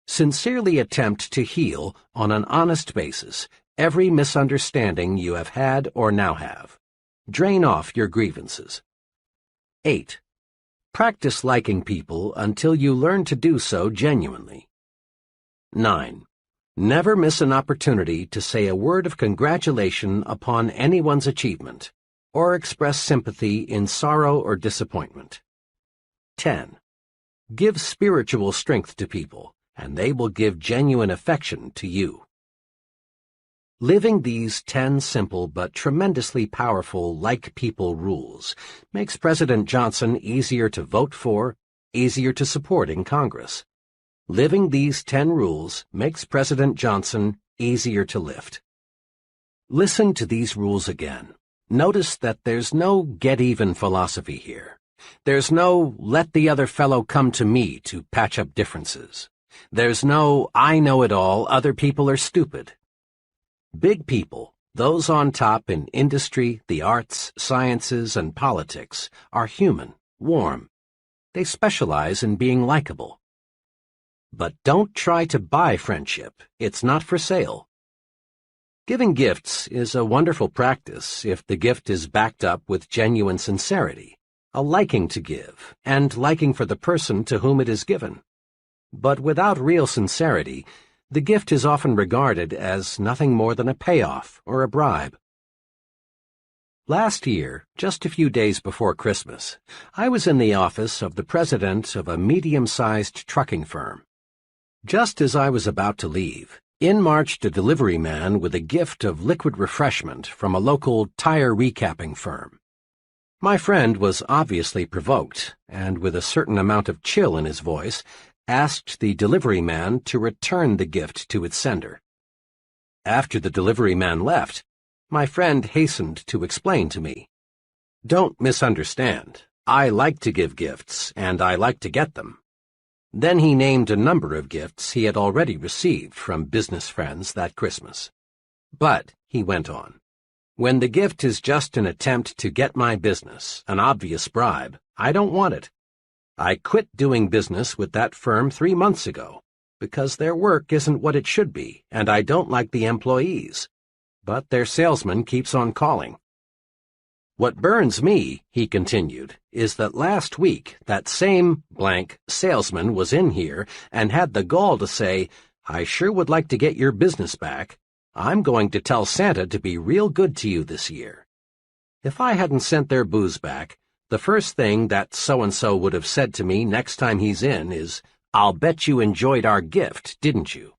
S1: Sincerely attempt to heal on an honest basis every misunderstanding you have had or now have. Drain off your grievances. 8. Practice liking people until you learn to do so genuinely. 9. Never miss an opportunity to say a word of congratulation upon anyone's achievement, or express sympathy in sorrow or disappointment. 10. Give spiritual strength to people, and they will give genuine affection to you. Living these 10 simple but tremendously powerful like people rules makes President Johnson easier to vote for, easier to support in Congress. Living these 10 rules makes President Johnson easier to lift. Listen to these rules again. Notice that there's no get-even philosophy here. There's no let the other fellow come to me to patch up differences. There's no I know it all, other people are stupid. Big people, those on top in industry, the arts, sciences, and politics, are human, warm. They specialize in being likable. But don't try to buy friendship. It's not for sale. Giving gifts is a wonderful practice if the gift is backed up with genuine sincerity, a liking to give, and liking for the person to whom it is given. But without real sincerity, the gift is often regarded as nothing more than a payoff or a bribe. Last year, just a few days before Christmas, I was in the office of the president of a medium-sized trucking firm. Just as I was about to leave, in marched a delivery man with a gift of liquid refreshment from a local tire recapping firm. My friend was obviously provoked, and with a certain amount of chill in his voice, asked the delivery man to return the gift to its sender. After the delivery man left, my friend hastened to explain to me, "Don't misunderstand. I like to give gifts, and I like to get them." Then he named a number of gifts he had already received from business friends that Christmas. "But," he went on, "when the gift is just an attempt to get my business, an obvious bribe, I don't want it. I quit doing business with that firm 3 months ago, because their work isn't what it should be, and I don't like the employees. But their salesman keeps on calling. What burns me," he continued, "is that last week that same blank salesman was in here and had the gall to say, 'I sure would like to get your business back. I'm going to tell Santa to be real good to you this year.' If I hadn't sent their booze back, the first thing that so-and-so would have said to me next time he's in is, 'I'll bet you enjoyed our gift, didn't you?'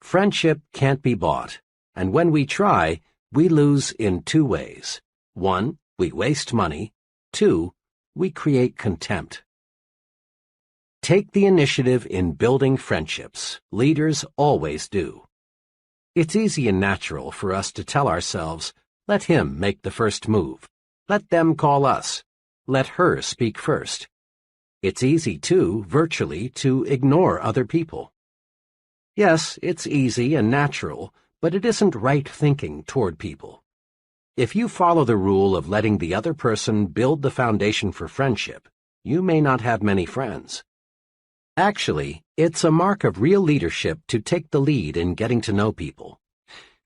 S1: Friendship can't be bought, and when we try, we lose in 2 ways. 1, we waste money. 2, we create contempt. Take the initiative in building friendships. Leaders always do. It's easy and natural for us to tell ourselves, let him make the first move. Let them call us. Let her speak first. It's easy, too, virtually, to ignore other people. Yes, it's easy and natural, but it isn't right thinking toward people. If you follow the rule of letting the other person build the foundation for friendship, you may not have many friends. Actually, it's a mark of real leadership to take the lead in getting to know people.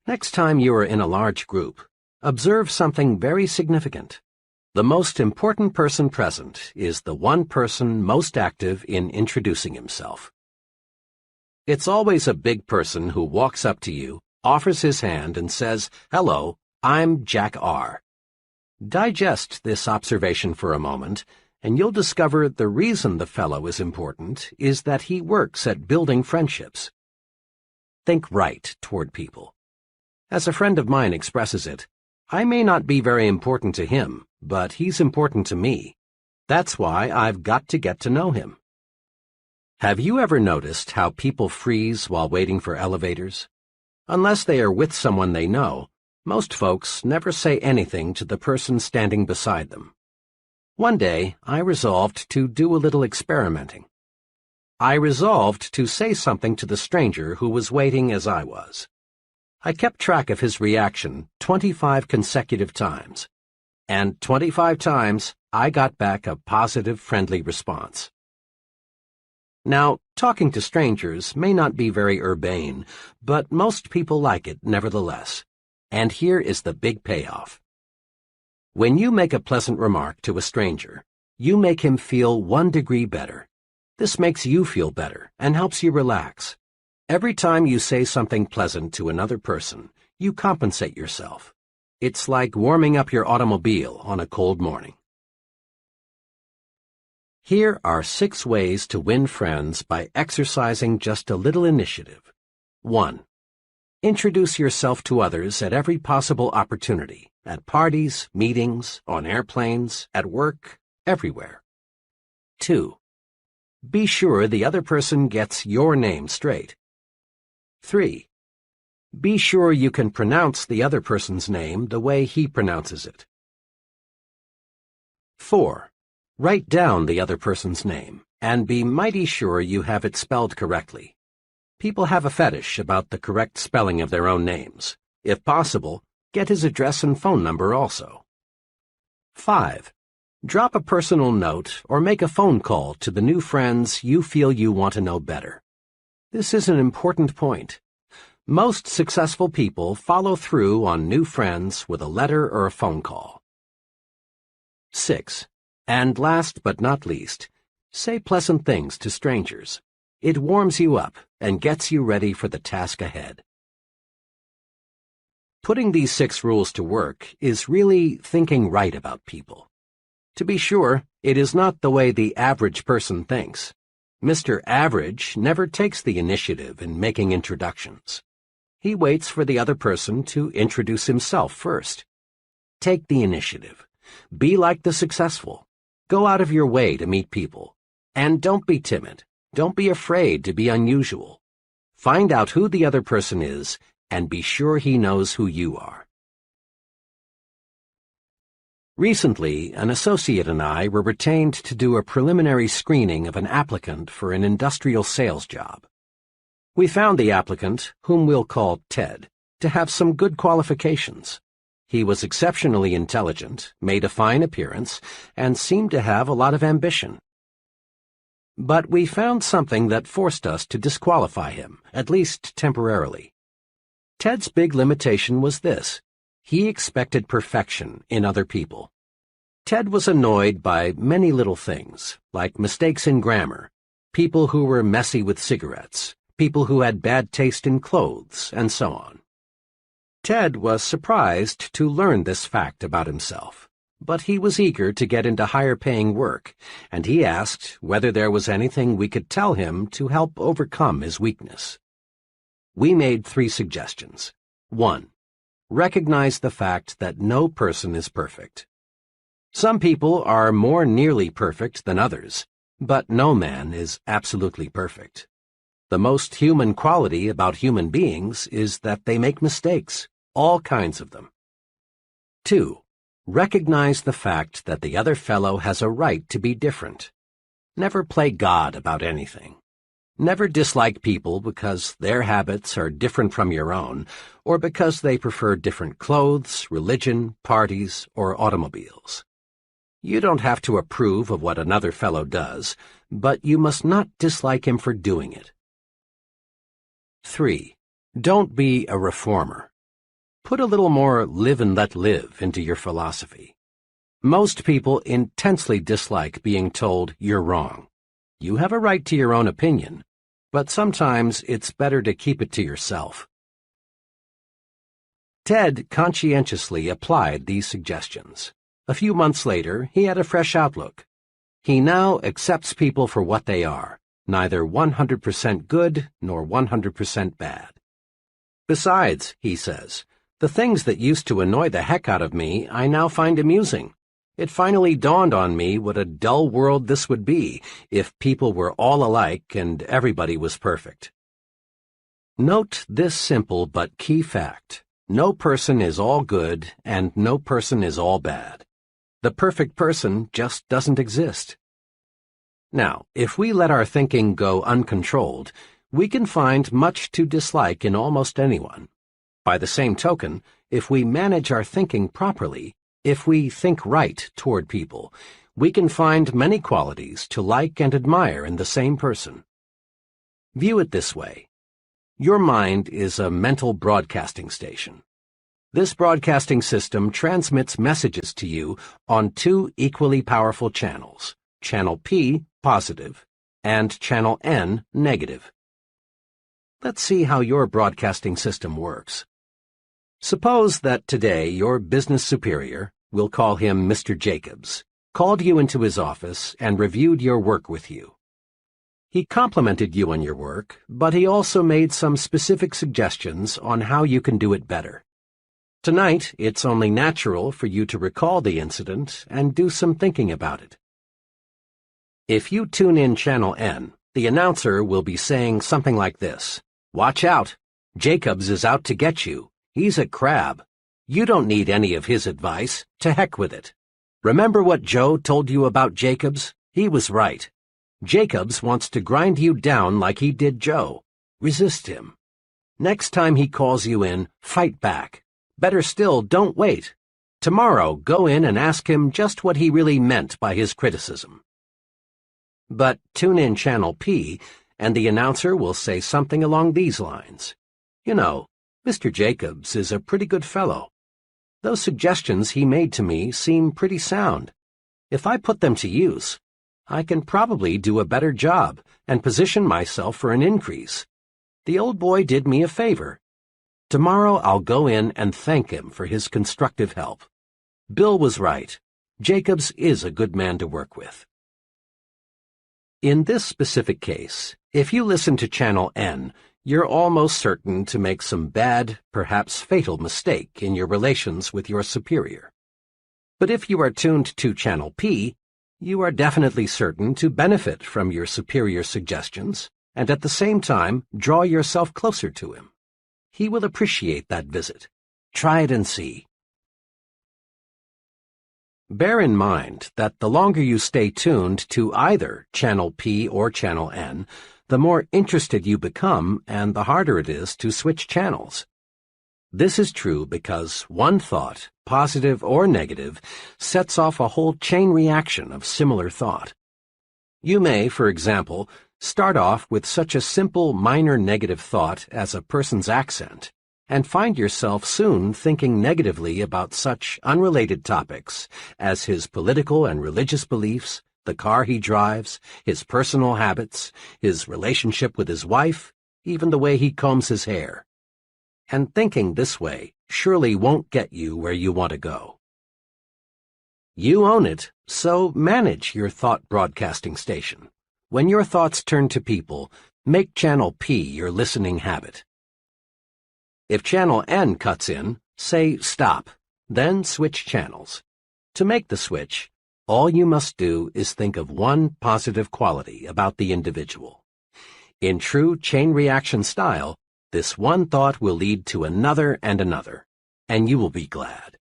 S1: Next time you are in a large group, observe something very significant. The most important person present is the one person most active in introducing himself. It's always a big person who walks up to you, offers his hand, and says, "Hello, I'm Jack R." Digest this observation for a moment, and you'll discover the reason the fellow is important is that he works at building friendships. Think right toward people. As a friend of mine expresses it, I may not be very important to him, but he's important to me. That's why I've got to get to know him. Have you ever noticed how people freeze while waiting for elevators? Unless they are with someone they know, most folks never say anything to the person standing beside them. One day, I resolved to do a little experimenting. I resolved to say something to the stranger who was waiting as I was. I kept track of his reaction 25 consecutive times, and 25 times I got back a positive, friendly response. Now, talking to strangers may not be very urbane, but most people like it nevertheless. And here is the big payoff. When you make a pleasant remark to a stranger, you make him feel 1 degree better. This makes you feel better and helps you relax. Every time you say something pleasant to another person, you compensate yourself. It's like warming up your automobile on a cold morning. Here are 6 ways to win friends by exercising just a little initiative. 1. Introduce yourself to others at every possible opportunity, at parties, meetings, on airplanes, at work, everywhere. 2. Be sure the other person gets your name straight. 3. Be sure you can pronounce the other person's name the way he pronounces it. 4. Write down the other person's name, and be mighty sure you have it spelled correctly. People have a fetish about the correct spelling of their own names. If possible, get his address and phone number also. 5. Drop a personal note or make a phone call to the new friends you feel you want to know better. This is an important point. Most successful people follow through on new friends with a letter or a phone call. 6. And last but not least, say pleasant things to strangers. It warms you up and gets you ready for the task ahead. Putting these 6 rules to work is really thinking right about people. To be sure, it is not the way the average person thinks. Mr. Average never takes the initiative in making introductions. He waits for the other person to introduce himself first. Take the initiative. Be like the successful. Go out of your way to meet people. And don't be timid. Don't be afraid to be unusual. Find out who the other person is, and be sure he knows who you are. Recently, an associate and I were retained to do a preliminary screening of an applicant for an industrial sales job. We found the applicant, whom we'll call Ted, to have some good qualifications. He was exceptionally intelligent, made a fine appearance, and seemed to have a lot of ambition. But we found something that forced us to disqualify him, at least temporarily. Ted's big limitation was this: he expected perfection in other people. Ted was annoyed by many little things, like mistakes in grammar, people who were messy with cigarettes, people who had bad taste in clothes, and so on. Ted was surprised to learn this fact about himself, but he was eager to get into higher-paying work, and he asked whether there was anything we could tell him to help overcome his weakness. We made 3 suggestions. 1. Recognize the fact that no person is perfect. Some people are more nearly perfect than others, but no man is absolutely perfect. The most human quality about human beings is that they make mistakes, all kinds of them. 2. Recognize the fact that the other fellow has a right to be different. Never play God about anything. Never dislike people because their habits are different from your own, or because they prefer different clothes, religion, parties, or automobiles. You don't have to approve of what another fellow does, but you must not dislike him for doing it. 3. Don't be a reformer. Put a little more live and let live into your philosophy. Most people intensely dislike being told you're wrong. You have a right to your own opinion, but sometimes it's better to keep it to yourself. Ted conscientiously applied these suggestions. A few months later, he had a fresh outlook. He now accepts people for what they are, neither 100% good nor 100% bad. Besides, he says, the things that used to annoy the heck out of me I now find amusing. It finally dawned on me what a dull world this would be if people were all alike and everybody was perfect. Note this simple but key fact: no person is all good and no person is all bad. The perfect person just doesn't exist. Now, if we let our thinking go uncontrolled, we can find much to dislike in almost anyone. By the same token, if we manage our thinking properly, if we think right toward people, we can find many qualities to like and admire in the same person. View it this way. Your mind is a mental broadcasting station. This broadcasting system transmits messages to you on two equally powerful channels, Channel P, positive, and Channel N, negative. Let's see how your broadcasting system works. Suppose that today your business superior, we'll call him Mr. Jacobs, called you into his office and reviewed your work with you. He complimented you on your work, but he also made some specific suggestions on how you can do it better. Tonight, it's only natural for you to recall the incident and do some thinking about it. If you tune in Channel N, the announcer will be saying something like this: "Watch out! Jacobs is out to get you. He's a crab. You don't need any of his advice. To heck with it. Remember what Joe told you about Jacobs? He was right. Jacobs wants to grind you down like he did Joe. Resist him. Next time he calls you in, fight back. Better still, don't wait. Tomorrow, go in and ask him just what he really meant by his criticism." But tune in Channel P, and the announcer will say something along these lines. "You know, Mr. Jacobs is a pretty good fellow. Those suggestions he made to me seem pretty sound. If I put them to use, I can probably do a better job and position myself for an increase. The old boy did me a favor. Tomorrow I'll go in and thank him for his constructive help. Bill was right. Jacobs is a good man to work with." In this specific case, if you listen to Channel N, you're almost certain to make some bad, perhaps fatal mistake in your relations with your superior. But if you are tuned to Channel P, you are definitely certain to benefit from your superior's suggestions and at the same time draw yourself closer to him. He will appreciate that visit. Try it and see. Bear in mind that the longer you stay tuned to either Channel P or Channel N, the more interested you become and the harder it is to switch channels. This is true because one thought, positive or negative, sets off a whole chain reaction of similar thought. You may, for example, start off with such a simple minor negative thought as a person's accent, and find yourself soon thinking negatively about such unrelated topics as his political and religious beliefs, the car he drives, his personal habits, his relationship with his wife, even the way he combs his hair. And thinking this way surely won't get you where you want to go. You own it, so manage your thought broadcasting station. When your thoughts turn to people, make Channel P your listening habit. If Channel N cuts in, say stop, then switch channels. To make the switch, all you must do is think of one positive quality about the individual. In true chain reaction style, this one thought will lead to another and another, and you will be glad.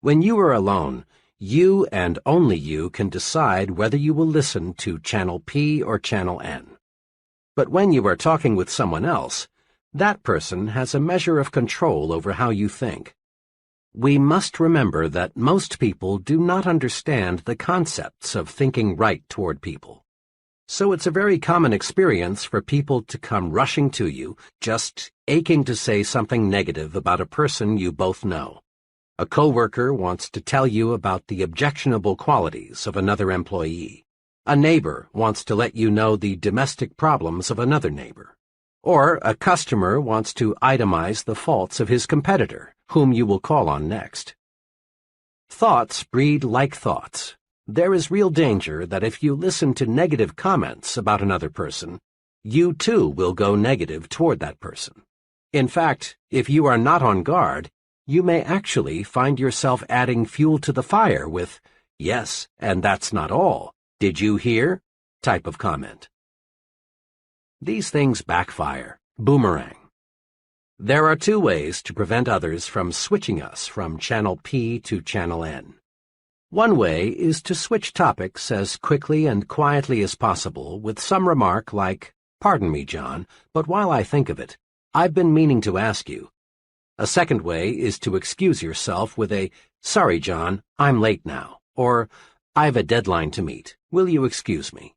S1: When you are alone, you and only you can decide whether you will listen to Channel P or Channel N. But when you are talking with someone else, that person has a measure of control over how you think. We must remember that most people do not understand the concepts of thinking right toward people. So it's a very common experience for people to come rushing to you, just aching to say something negative about a person you both know. A coworker wants to tell you about the objectionable qualities of another employee. A neighbor wants to let you know the domestic problems of another neighbor. Or a customer wants to itemize the faults of his competitor, whom you will call on next. Thoughts breed like thoughts. There is real danger that if you listen to negative comments about another person, you too will go negative toward that person. In fact, if you are not on guard, you may actually find yourself adding fuel to the fire with, "Yes, and that's not all. Did you hear?" type of comment. These things backfire, boomerang. There are two ways to prevent others from switching us from Channel P to Channel N. One way is to switch topics as quickly and quietly as possible with some remark like, "Pardon me, John, but while I think of it, I've been meaning to ask you." A second way is to excuse yourself with a, "Sorry, John, I'm late now," or, "I've a deadline to meet. Will you excuse me?"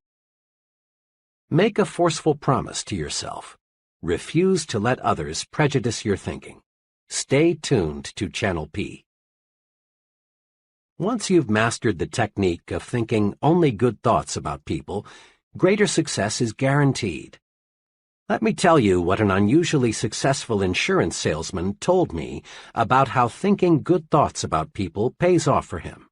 S1: Make a forceful promise to yourself. Refuse to let others prejudice your thinking. Stay tuned to Channel P. Once you've mastered the technique of thinking only good thoughts about people, greater success is guaranteed. Let me tell you what an unusually successful insurance salesman told me about how thinking good thoughts about people pays off for him.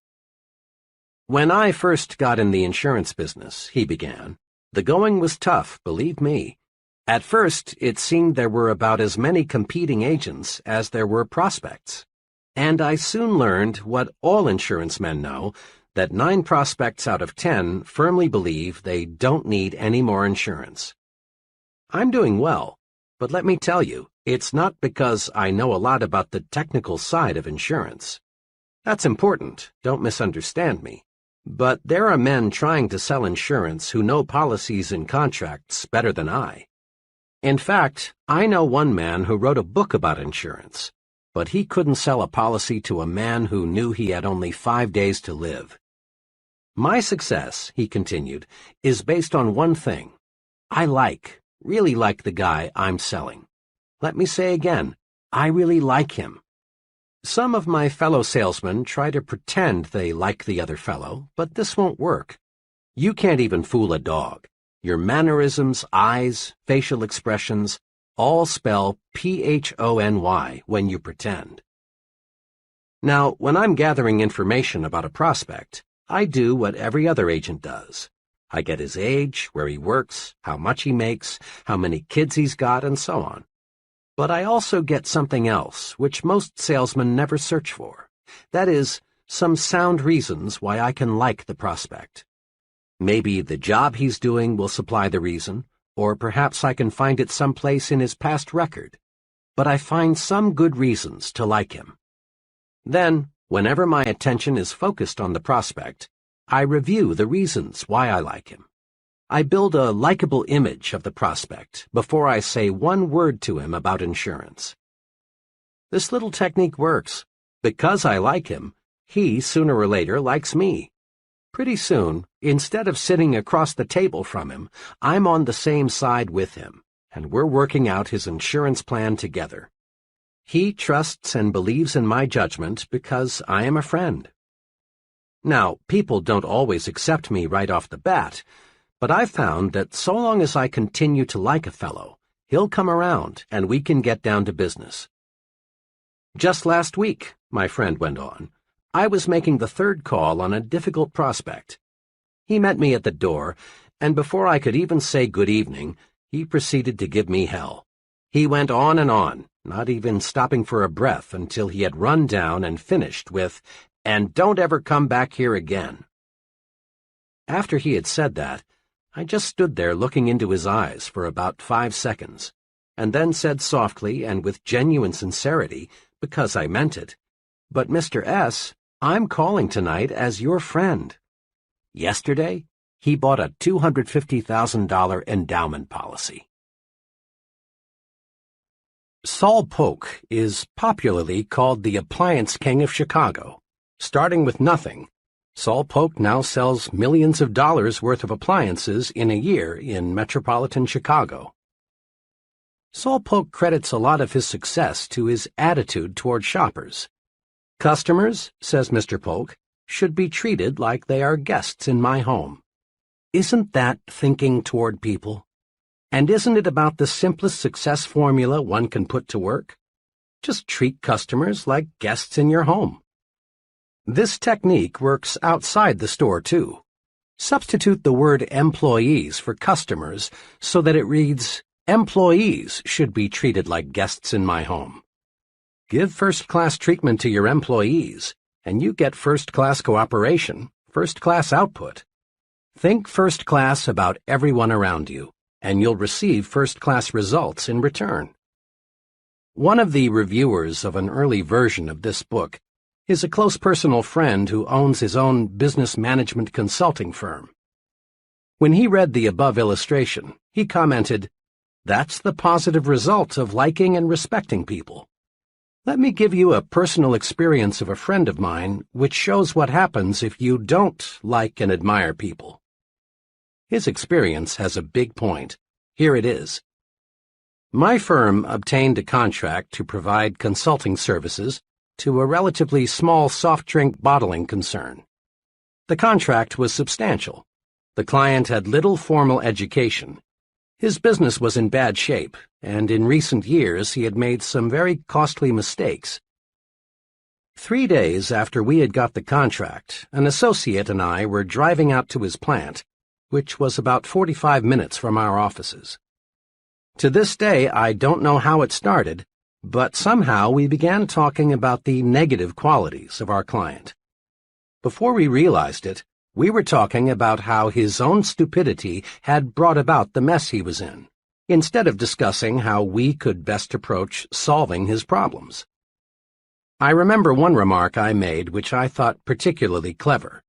S1: "When I first got in the insurance business," he began, "the going was tough, believe me. At first, it seemed there were about as many competing agents as there were prospects. And I soon learned what all insurance men know, that 9 prospects out of 10 firmly believe they don't need any more insurance. I'm doing well, but let me tell you, it's not because I know a lot about the technical side of insurance. That's important, don't misunderstand me. But there are men trying to sell insurance who know policies and contracts better than I. In fact, I know one man who wrote a book about insurance, but he couldn't sell a policy to a man who knew he had only 5 days to live. My success," he continued, "is based on one thing. I really like the guy I'm selling. Let me say again, I really like him. Some of my fellow salesmen try to pretend they like the other fellow, but this won't work. You can't even fool a dog. Your mannerisms, eyes, facial expressions, all spell PHONY when you pretend. Now, when I'm gathering information about a prospect, I do what every other agent does. I get his age, where he works, how much he makes, how many kids he's got, and so on. But I also get something else, which most salesmen never search for. That is, some sound reasons why I can like the prospect. Maybe the job he's doing will supply the reason, or perhaps I can find it someplace in his past record. But I find some good reasons to like him. Then, whenever my attention is focused on the prospect, I review the reasons why I like him. I build a likable image of the prospect before I say one word to him about insurance. This little technique works. Because I like him, he sooner or later likes me. Pretty soon, instead of sitting across the table from him, I'm on the same side with him, and we're working out his insurance plan together. He trusts and believes in my judgment because I am a friend. Now, people don't always accept me right off the bat, but I've found that so long as I continue to like a fellow, he'll come around and we can get down to business. Just last week, my friend went on, I was making the 3rd call on a difficult prospect. He met me at the door, and before I could even say good evening, he proceeded to give me hell. He went on, not even stopping for a breath until he had run down and finished with, "And don't ever come back here again." After he had said that, I just stood there looking into his eyes for about 5 seconds, and then said softly and with genuine sincerity, because I meant it, "But Mr. S., I'm calling tonight as your friend." Yesterday, he bought a $250,000 endowment policy. Saul Polk is popularly called the appliance king of Chicago. Starting with nothing, Saul Polk now sells millions of dollars worth of appliances in a year in metropolitan Chicago. Saul Polk credits a lot of his success to his attitude toward shoppers. "Customers," says Mr. Polk, "should be treated like they are guests in my home." Isn't that thinking toward people? And isn't it about the simplest success formula one can put to work? Just treat customers like guests in your home. This technique works outside the store, too. Substitute the word employees for customers so that it reads, "Employees should be treated like guests in my home." Give first-class treatment to your employees, and you get first-class cooperation, first-class output. Think first-class about everyone around you, and you'll receive first-class results in return. One of the reviewers of an early version of this book is a close personal friend who owns his own business management consulting firm. When he read the above illustration, he commented, "That's the positive result of liking and respecting people. Let me give you a personal experience of a friend of mine which shows what happens if you don't like and admire people." His experience has a big point. Here it is. My firm obtained a contract to provide consulting services to a relatively small soft drink bottling concern. The contract was substantial. The client had little formal education. His business was in bad shape, and in recent years he had made some very costly mistakes. 3 days after we had got the contract, an associate and I were driving out to his plant, which was about 45 minutes from our offices. To this day, I don't know how it started, but somehow we began talking about the negative qualities of our client. Before we realized it, we were talking about how his own stupidity had brought about the mess he was in, instead of discussing how we could best approach solving his problems. I remember one remark I made which I thought particularly clever.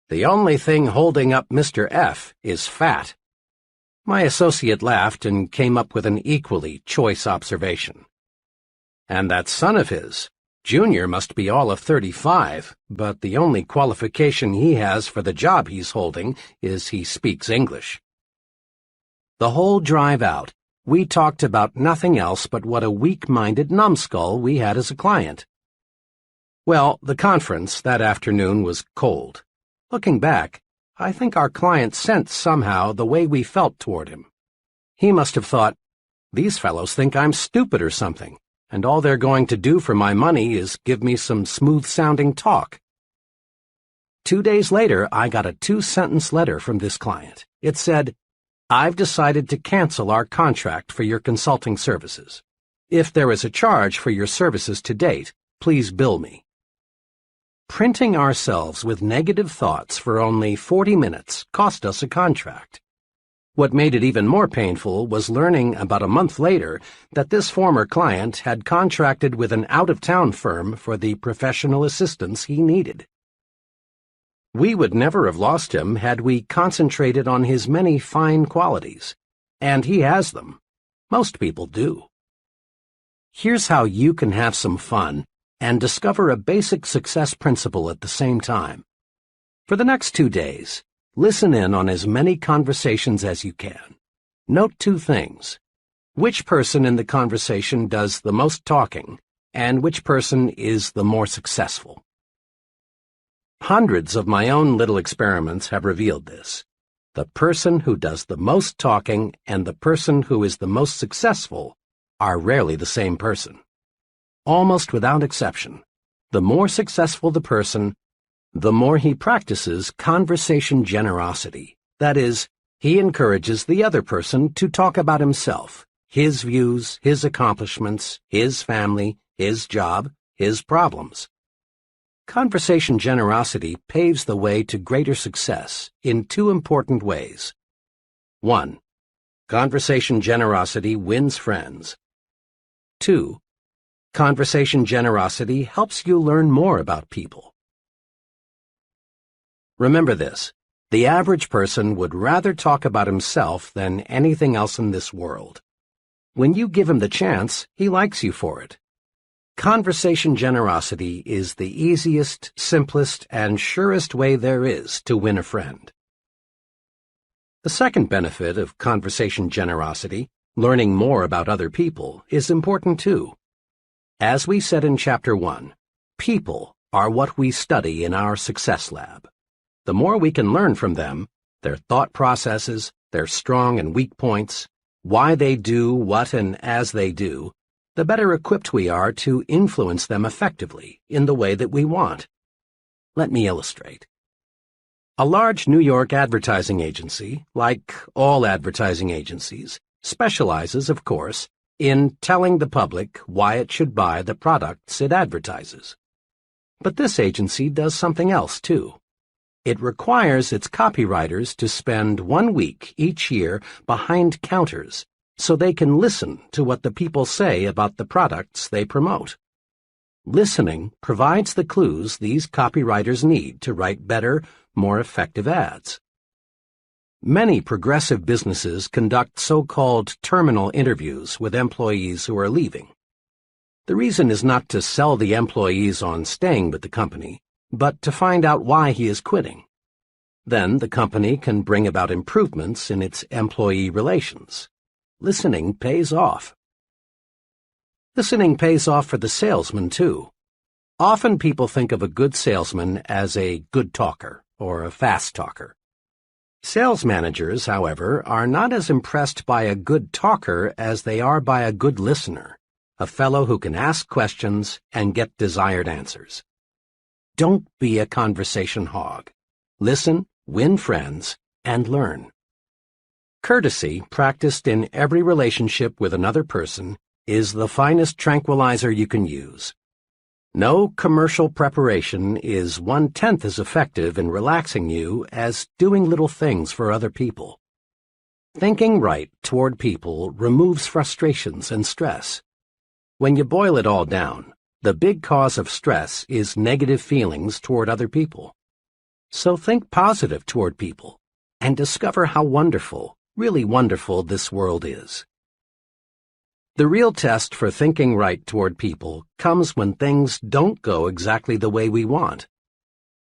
S1: "The only thing holding up Mr. F is fat." My associate laughed and came up with an equally choice observation. "And that son of his, Junior, must be all of 35, but the only qualification he has for the job he's holding is he speaks English." The whole drive out, we talked about nothing else but what a weak-minded numbskull we had as a client. Well, the conference that afternoon was cold. Looking back, I think our client sensed somehow the way we felt toward him. He must have thought, "These fellows think I'm stupid or something, and all they're going to do for my money is give me some smooth-sounding talk." 2 days later, I got a 2-sentence letter from this client. It said, "I've decided to cancel our contract for your consulting services. If there is a charge for your services to date, please bill me." Printing ourselves with negative thoughts for only 40 minutes cost us a contract. What made it even more painful was learning about a month later that this former client had contracted with an out-of-town firm for the professional assistance he needed. We would never have lost him had we concentrated on his many fine qualities, and he has them. Most people do. Here's how you can have some fun and discover a basic success principle at the same time. For the next 2 days, listen in on as many conversations as you can. Note 2 things. Which person in the conversation does the most talking, and which person is the more successful. Hundreds of my own little experiments have revealed this. The person who does the most talking and the person who is the most successful are rarely the same person. Almost without exception, the more successful the person, the more he practices conversation generosity. That is, he encourages the other person to talk about himself, his views, his accomplishments, his family, his job, his problems. Conversation generosity paves the way to greater success in 2 important ways. 1. Conversation generosity wins friends. 2. Conversation generosity helps you learn more about people. Remember this, the average person would rather talk about himself than anything else in this world. When you give him the chance, he likes you for it. Conversation generosity is the easiest, simplest, and surest way there is to win a friend. The second benefit of conversation generosity, learning more about other people, is important too. As we said in Chapter 1, people are what we study in our Success Lab. The more we can learn from them, their thought processes, their strong and weak points, why they do what and as they do, the better equipped we are to influence them effectively in the way that we want. Let me illustrate. A large New York advertising agency, like all advertising agencies, specializes, of course, in telling the public why it should buy the products it advertises. But this agency does something else, too. It requires its copywriters to spend 1 week each year behind counters so they can listen to what the people say about the products they promote. Listening provides the clues these copywriters need to write better, more effective ads. Many progressive businesses conduct so-called terminal interviews with employees who are leaving. The reason is not to sell the employees on staying with the company, but to find out why he is quitting. Then the company can bring about improvements in its employee relations. Listening pays off. Listening pays off for the salesman, too. Often people think of a good salesman as a good talker or a fast talker. Sales managers, however, are not as impressed by a good talker as they are by a good listener, a fellow who can ask questions and get desired answers. Don't be a conversation hog. Listen, win friends, and learn. Courtesy, practiced in every relationship with another person, is the finest tranquilizer you can use. No commercial preparation is 1/10 as effective in relaxing you as doing little things for other people. Thinking right toward people removes frustrations and stress. When you boil it all down, the big cause of stress is negative feelings toward other people. So think positive toward people and discover how wonderful, really wonderful this world is. The real test for thinking right toward people comes when things don't go exactly the way we want.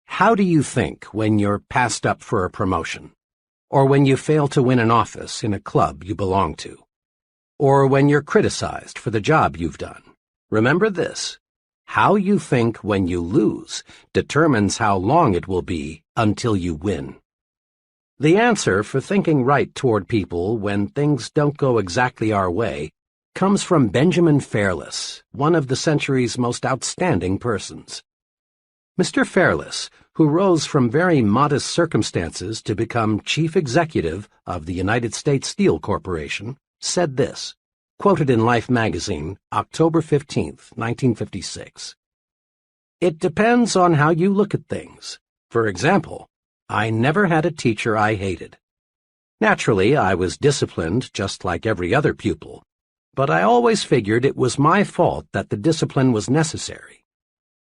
S1: How do you think when you're passed up for a promotion? Or when you fail to win an office in a club you belong to? Or when you're criticized for the job you've done? Remember this: how you think when you lose determines how long it will be until you win. The answer for thinking right toward people when things don't go exactly our way comes from Benjamin Fairless, one of the century's most outstanding persons. Mr. Fairless, who rose from very modest circumstances to become chief executive of the United States Steel Corporation, said this, quoted in Life magazine, October 15, 1956. "It depends on how you look at things. For example, I never had a teacher I hated. Naturally, I was disciplined just like every other pupil, but I always figured it was my fault that the discipline was necessary.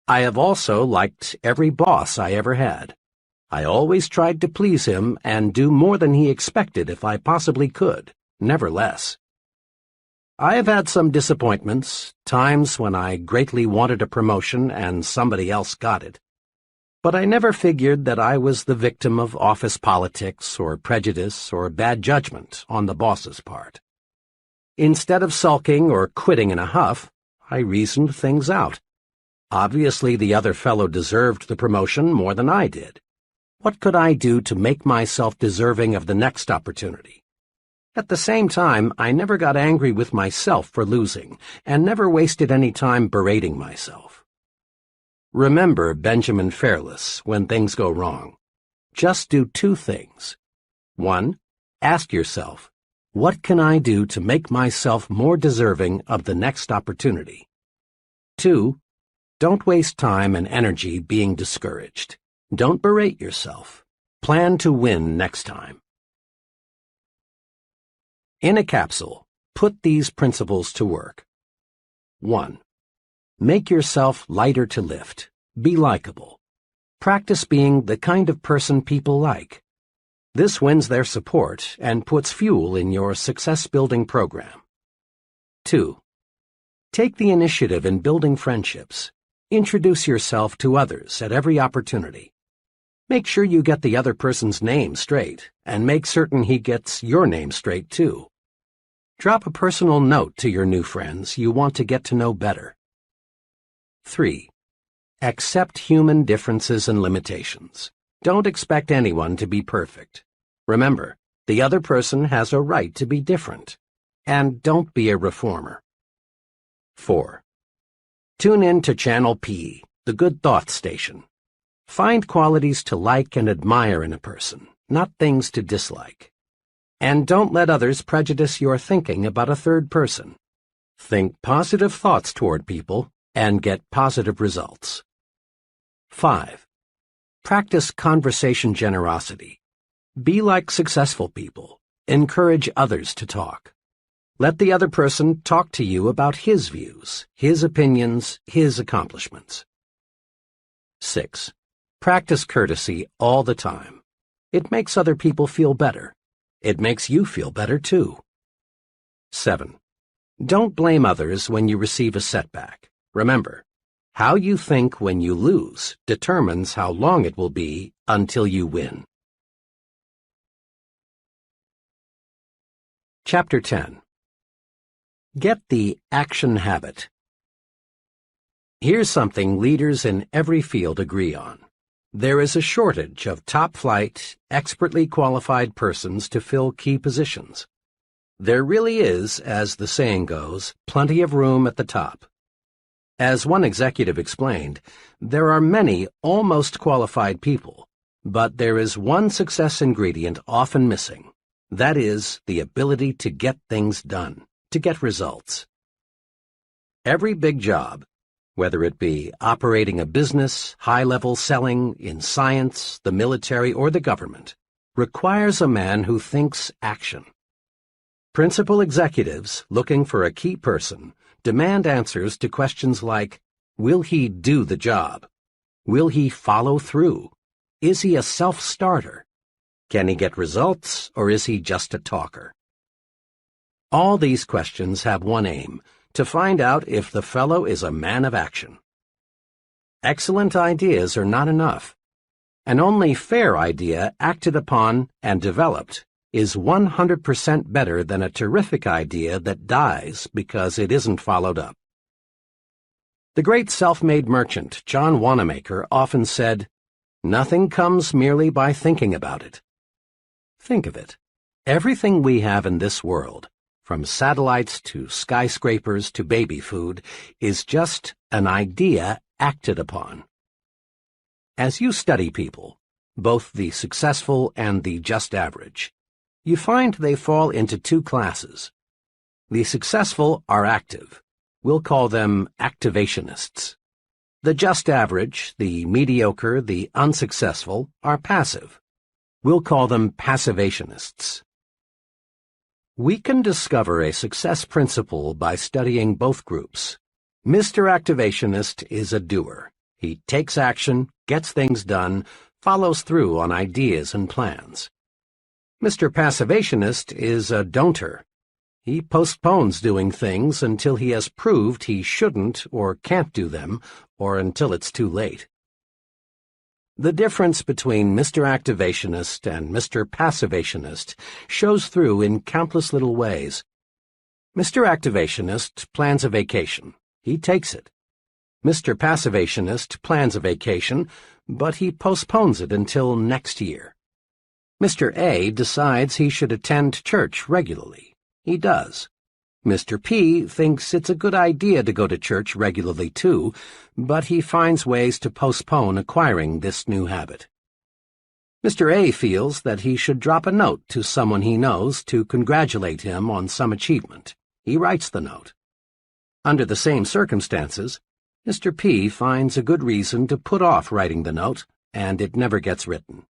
S1: I have also liked every boss I ever had. I always tried to please him and do more than he expected if I possibly could, never less. I have had some disappointments, times when I greatly wanted a promotion and somebody else got it. But I never figured that I was the victim of office politics or prejudice or bad judgment on the boss's part. Instead of sulking or quitting in a huff, I reasoned things out. Obviously, the other fellow deserved the promotion more than I did. What could I do to make myself deserving of the next opportunity? At the same time, I never got angry with myself for losing, and never wasted any time berating myself. Remember Benjamin Fairless when things go wrong. Just do two things. 1. Ask yourself, what can I do to make myself more deserving of the next opportunity? 2. Don't waste time and energy being discouraged. Don't berate yourself. Plan to win next time. In a capsule, put these principles to work. 1. Make yourself lighter to lift. Be likable. Practice being the kind of person people like. This wins their support and puts fuel in your success-building program. 2. Take the initiative in building friendships. Introduce yourself to others at every opportunity. Make sure you get the other person's name straight, and make certain he gets your name straight, too. Drop a personal note to your new friends you want to get to know better. 3. Accept human differences and limitations. Don't expect anyone to be perfect. Remember, the other person has a right to be different. And don't be a reformer. 4. Tune in to Channel P, the Good Thoughts Station. Find qualities to like and admire in a person, not things to dislike. And don't let others prejudice your thinking about a third person. Think positive thoughts toward people and get positive results. 5. Practice conversation generosity. Be like successful people. Encourage others to talk. Let the other person talk to you about his views, his opinions, his accomplishments. 6. Practice courtesy all the time. It makes other people feel better. It makes you feel better, too. 7. Don't blame others when you receive a setback. Remember, how you think when you lose determines how long it will be until you win. Chapter 10. Get the action habit. Here's something leaders in every field agree on. There is a shortage of top-flight, expertly qualified persons to fill key positions. There really is, as the saying goes, plenty of room at the top. As one executive explained, there are many almost qualified people, but there is one success ingredient often missing. That is, the ability to get things done, to get results. Every big job, whether it be operating a business, high-level selling, in science, the military, or the government, requires a man who thinks action. Principal executives, looking for a key person, demand answers to questions like, will he do the job? Will he follow through? Is he a self-starter? Can he get results, or is he just a talker? All these questions have one aim: to find out if the fellow is a man of action. Excellent ideas are not enough. An only fair idea acted upon and developed is 100% better than a terrific idea that dies because it isn't followed up. The great self-made merchant John Wanamaker often said, "Nothing comes merely by thinking about it." Think of it. Everything we have in this world, from satellites to skyscrapers to baby food, is just an idea acted upon. As you study people, both the successful and the just average, you find they fall into two classes. The successful are active. We'll call them activationists. The just average, the mediocre, the unsuccessful, are passive. We'll call them passivationists. We can discover a success principle by studying both groups. Mr. Activationist is a doer. He takes action, gets things done, follows through on ideas and plans. Mr. Passivationist is a don'ter. He postpones doing things until he has proved he shouldn't or can't do them, or until it's too late. The difference between Mr. Activationist and Mr. Passivationist shows through in countless little ways. Mr. Activationist plans a vacation. He takes it. Mr. Passivationist plans a vacation, but he postpones it until next year. Mr. A decides he should attend church regularly. He does. Mr. P thinks it's a good idea to go to church regularly too, but he finds ways to postpone acquiring this new habit. Mr. A feels that he should drop a note to someone he knows to congratulate him on some achievement. He writes the note. Under the same circumstances, Mr. P finds a good reason to put off writing the note, and it never gets written.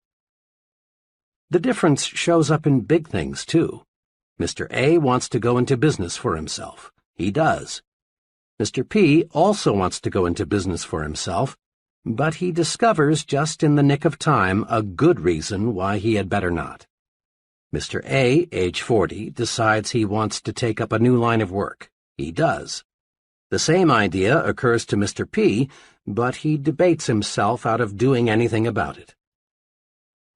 S1: The difference shows up in big things, too. Mr. A wants to go into business for himself. He does. Mr. P also wants to go into business for himself, but he discovers just in the nick of time a good reason why he had better not. Mr. A, age 40, decides he wants to take up a new line of work. He does. The same idea occurs to Mr. P, but he debates himself out of doing anything about it.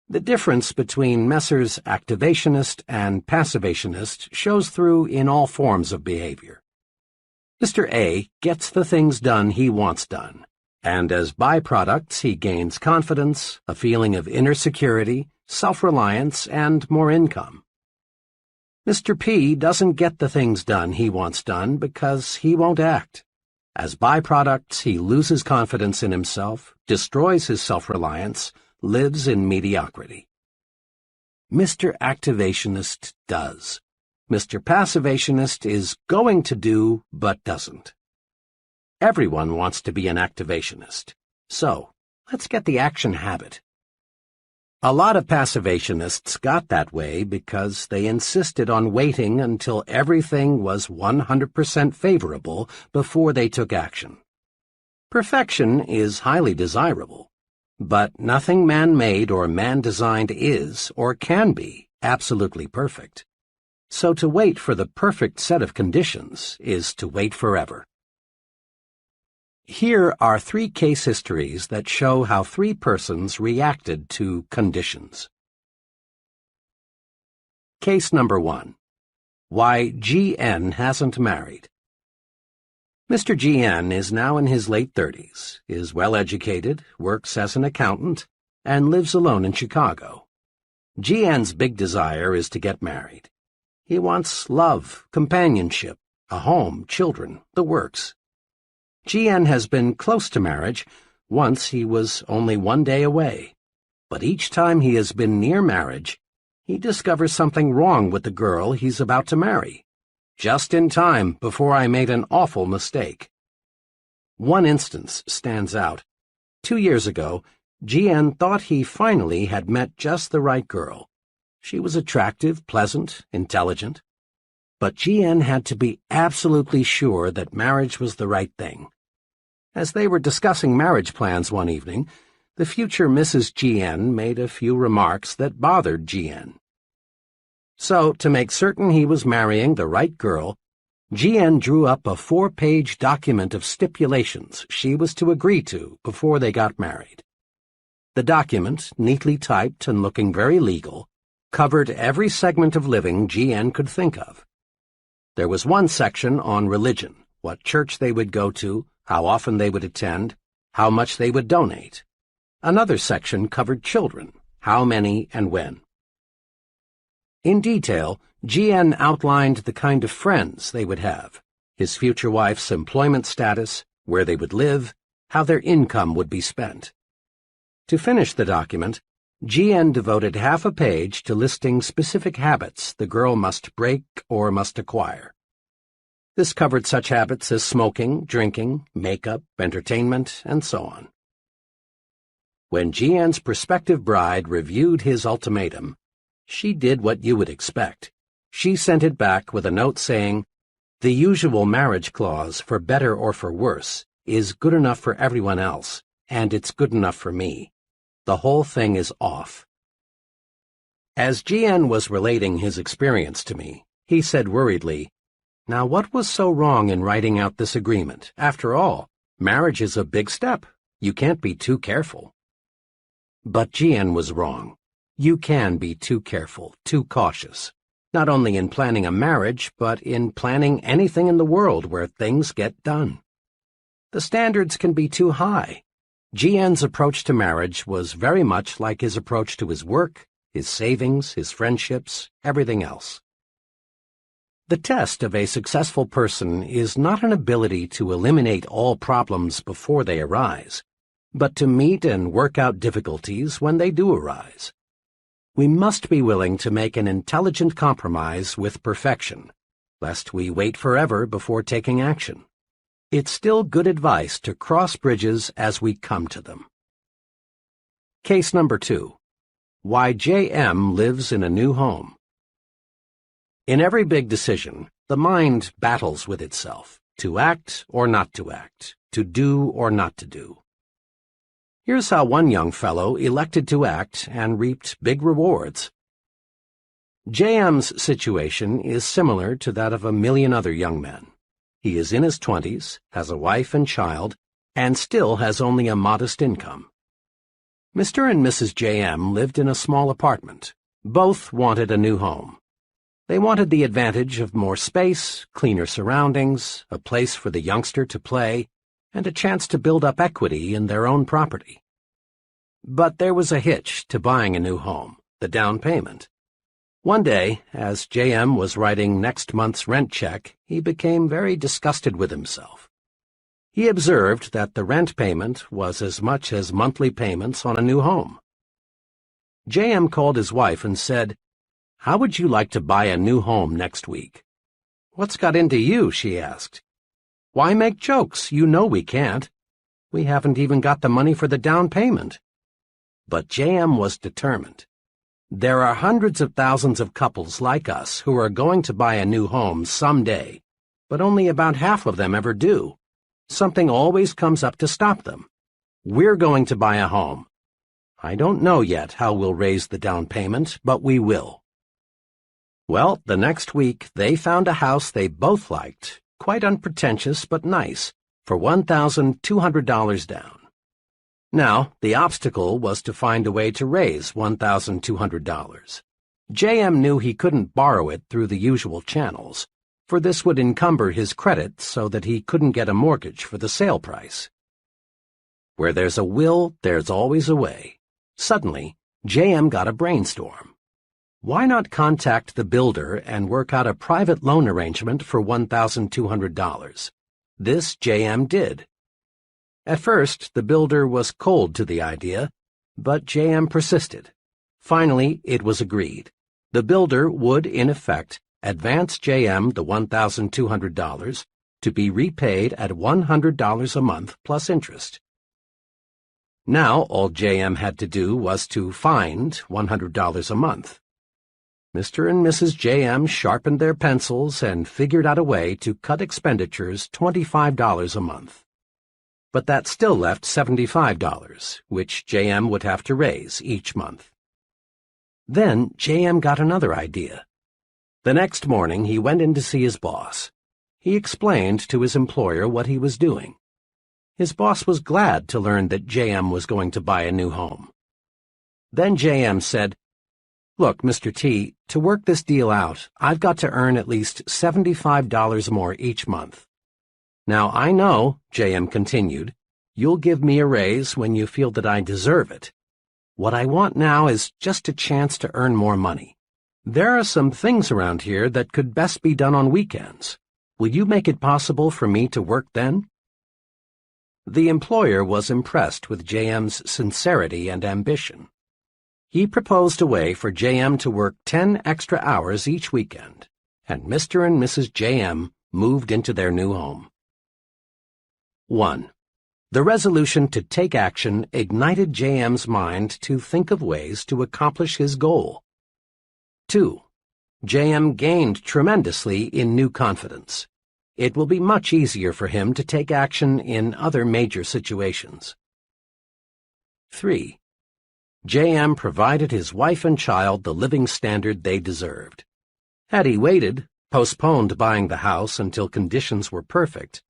S1: The difference between Messrs. Activationist and Passivationist shows through in all forms of behavior. Mr. A gets the things done he wants done, and as byproducts he gains confidence, a feeling of inner security, self-reliance, and more income. Mr. P doesn't get the things done he wants done because he won't act. As byproducts, he loses confidence in himself, destroys his self-reliance, lives in mediocrity. Mr. Activationist does. Mr. Passivationist is going to do, but doesn't. Everyone wants to be an activationist. So, let's get the action habit. A lot of passivationists got that way because they insisted on waiting until everything was 100% favorable before they took action. Perfection is highly desirable, but nothing man-made or man-designed is or can be absolutely perfect. So to wait for the perfect set of conditions is to wait forever. Here are 3 case histories that show how 3 persons reacted to conditions. Case number 1. Why G.N. hasn't married. Mr. G.N. is now in his late 30s, is well-educated, works as an accountant, and lives alone in Chicago. G.N.'s big desire is to get married. He wants love, companionship, a home, children, the works. G.N. has been close to marriage. Once he was only 1 day away. But each time he has been near marriage, he discovers something wrong with the girl he's about to marry. Just in time before I made an awful mistake. One instance stands out. 2 years ago, G.N. thought he finally had met just the right girl. She was attractive, pleasant, intelligent. But G.N. had to be absolutely sure that marriage was the right thing. As they were discussing marriage plans one evening, the future Mrs. G.N. made a few remarks that bothered G.N. So, to make certain he was marrying the right girl, G.N. drew up a 4-page document of stipulations she was to agree to before they got married. The document, neatly typed and looking very legal, covered every segment of living G.N. could think of. There was one section on religion, what church they would go to, how often they would attend, how much they would donate. Another section covered children, how many and when. In detail, G.N. outlined the kind of friends they would have, his future wife's employment status, where they would live, how their income would be spent. To finish the document, G.N. devoted half a page to listing specific habits the girl must break or must acquire. This covered such habits as smoking, drinking, makeup, entertainment, and so on. When G.N.'s prospective bride reviewed his ultimatum, she did what you would expect. She sent it back with a note saying, "The usual marriage clause, for better or for worse, is good enough for everyone else, and it's good enough for me. The whole thing is off." As G.N. was relating his experience to me, he said worriedly, "Now what was so wrong in writing out this agreement? After all, marriage is a big step. You can't be too careful." But G.N. was wrong. You can be too careful, too cautious, not only in planning a marriage, but in planning anything in the world where things get done. The standards can be too high. G.N.'s approach to marriage was very much like his approach to his work, his savings, his friendships, everything else. The test of a successful person is not an ability to eliminate all problems before they arise, but to meet and work out difficulties when they do arise. We must be willing to make an intelligent compromise with perfection, lest we wait forever before taking action. It's still good advice to cross bridges as we come to them. Case number 2. Why J.M. lives in a new home. In every big decision, the mind battles with itself, to act or not to act, to do or not to do. Here's how one young fellow elected to act and reaped big rewards. J.M.'s situation is similar to that of a million other young men. He is in his 20s, has a wife and child, and still has only a modest income. Mr. and Mrs. J.M. lived in a small apartment. Both wanted a new home. They wanted the advantage of more space, cleaner surroundings, a place for the youngster to play, and a chance to build up equity in their own property. But there was a hitch to buying a new home, the down payment. One day, as J.M. was writing next month's rent check, he became very disgusted with himself. He observed that the rent payment was as much as monthly payments on a new home. J.M. called his wife and said, "How would you like to buy a new home next week?" "What's got into you?" she asked. "Why make jokes? You know we can't. We haven't even got the money for the down payment." But JM was determined. There are hundreds of thousands of couples like us who are going to buy a new home someday, but only about half of them ever do. Something always comes up to stop them. We're going to buy a home. I don't know yet how we'll raise the down payment, but we will. Well, the next week they found a house they both liked, quite unpretentious but nice, for $1,200 down. Now, the obstacle was to find a way to raise $1,200. JM knew he couldn't borrow it through the usual channels, for this would encumber his credit so that he couldn't get a mortgage for the sale price. Where there's a will, there's always a way. Suddenly, JM got a brainstorm. Why not contact the builder and work out a private loan arrangement for $1,200? This JM did. At first, the builder was cold to the idea, but JM persisted. Finally, it was agreed. The builder would, in effect, advance JM the $1,200 to be repaid at $100 a month plus interest. Now, all JM had to do was to find $100 a month. Mr. and Mrs. JM sharpened their pencils and figured out a way to cut expenditures $25 a month. But that still left $75, which JM would have to raise each month. Then JM got another idea. The next morning he went in to see his boss. He explained to his employer what he was doing. His boss was glad to learn that JM was going to buy a new home. Then JM said, "Look, Mr. T, to work this deal out, I've got to earn at least $75 more each month. Now, I know," JM continued, "you'll give me a raise when you feel that I deserve it. What I want now is just a chance to earn more money. There are some things around here that could best be done on weekends. Will you make it possible for me to work then?" The employer was impressed with JM's sincerity and ambition. He proposed a way for JM to work 10 extra hours each weekend, and Mr. and Mrs. JM moved into their new home. 1. The resolution to take action ignited JM's mind to think of ways to accomplish his goal. 2. JM gained tremendously in new confidence. It will be much easier for him to take action in other major situations. 3. JM provided his wife and child the living standard they deserved. Had he waited, postponed buying the house until conditions were perfect,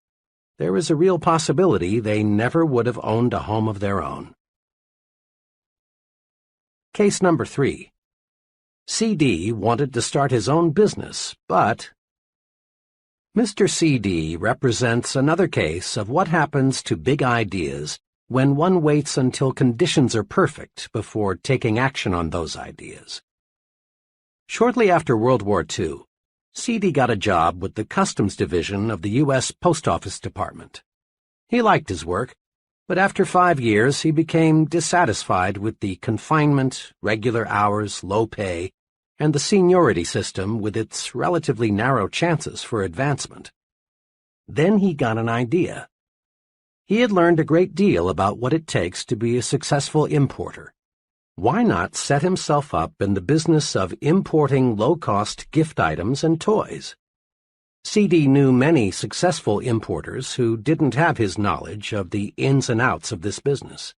S1: there is a real possibility they never would have owned a home of their own. Case number 3. CD wanted to start his own business, but Mr. CD represents another case of what happens to big ideas when one waits until conditions are perfect before taking action on those ideas. Shortly after World War II, CD got a job with the Customs Division of the U.S. Post Office Department. He liked his work, but after 5 years he became dissatisfied with the confinement, regular hours, low pay, and the seniority system with its relatively narrow chances for advancement. Then he got an idea. He had learned a great deal about what it takes to be a successful importer. Why not set himself up in the business of importing low-cost gift items and toys? CD knew many successful importers who didn't have his knowledge of the ins and outs of this business.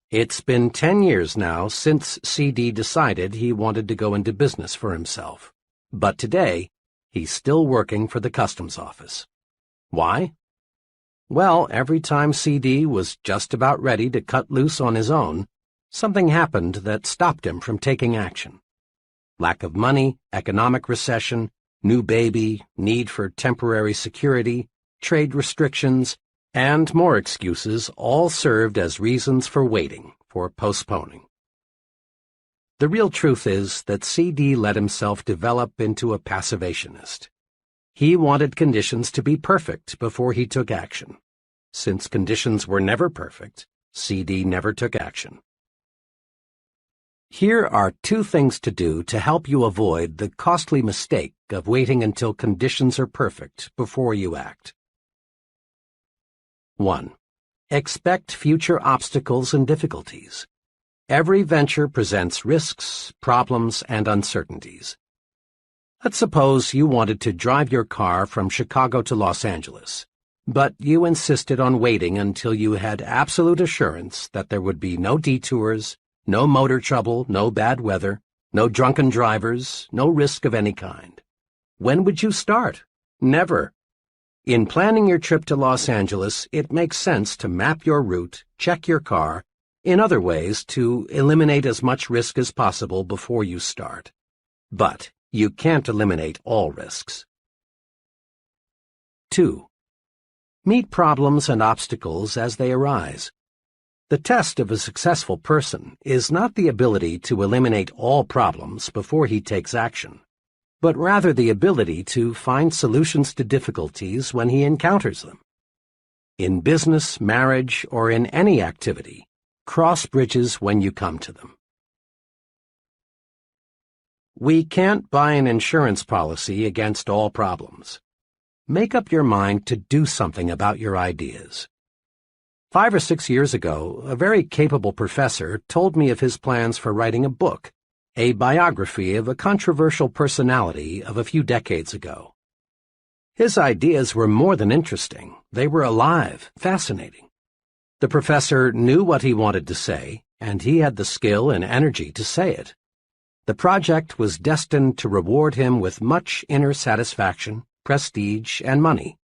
S1: It's been 10 years now since CD decided he wanted to go into business for himself. But today, he's still working for the customs office. Why? Well, every time CD was just about ready to cut loose on his own, something happened that stopped him from taking action. Lack of money, economic recession, new baby, need for temporary security, trade restrictions, and more excuses all served as reasons for waiting, for postponing. The real truth is that CD let himself develop into a passivationist. He wanted conditions to be perfect before he took action. Since conditions were never perfect, CD never took action. Here are 2 things to do to help you avoid the costly mistake of waiting until conditions are perfect before you act. 1. Expect future obstacles and difficulties. Every venture presents risks, problems, and uncertainties. Let's suppose you wanted to drive your car from Chicago to Los Angeles, but you insisted on waiting until you had absolute assurance that there would be no detours, no motor trouble, no bad weather, no drunken drivers, no risk of any kind. When would you start? Never. In planning your trip to Los Angeles, it makes sense to map your route, check your car, in other ways to eliminate as much risk as possible before you start. But you can't eliminate all risks. 2. Meet problems and obstacles as they arise. The test of a successful person is not the ability to eliminate all problems before he takes action, but rather the ability to find solutions to difficulties when he encounters them. In business, marriage, or in any activity, cross bridges when you come to them. We can't buy an insurance policy against all problems. Make up your mind to do something about your ideas. 5 or 6 years ago, a very capable professor told me of his plans for writing a book, a biography of a controversial personality of a few decades ago. His ideas were more than interesting. They were alive, fascinating. The professor knew what he wanted to say, and he had the skill and energy to say it. The project was destined to reward him with much inner satisfaction, prestige, and money.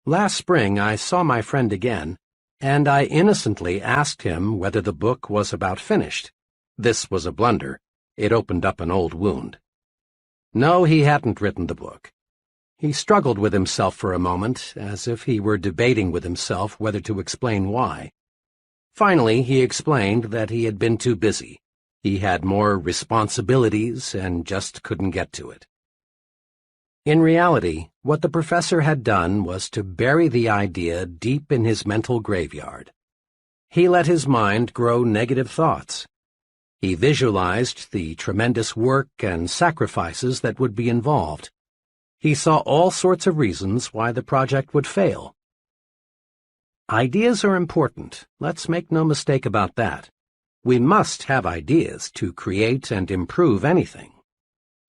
S1: Last spring I saw my friend again, and I innocently asked him whether the book was about finished. This was a blunder. It opened up an old wound. No, he hadn't written the book. He struggled with himself for a moment, as if he were debating with himself whether to explain why. Finally, he explained that he had been too busy. He had more responsibilities and just couldn't get to it. In reality, what the professor had done was to bury the idea deep in his mental graveyard. He let his mind grow negative thoughts. He visualized the tremendous work and sacrifices that would be involved. He saw all sorts of reasons why the project would fail. Ideas are important. Let's make no mistake about that. We must have ideas to create and improve anything.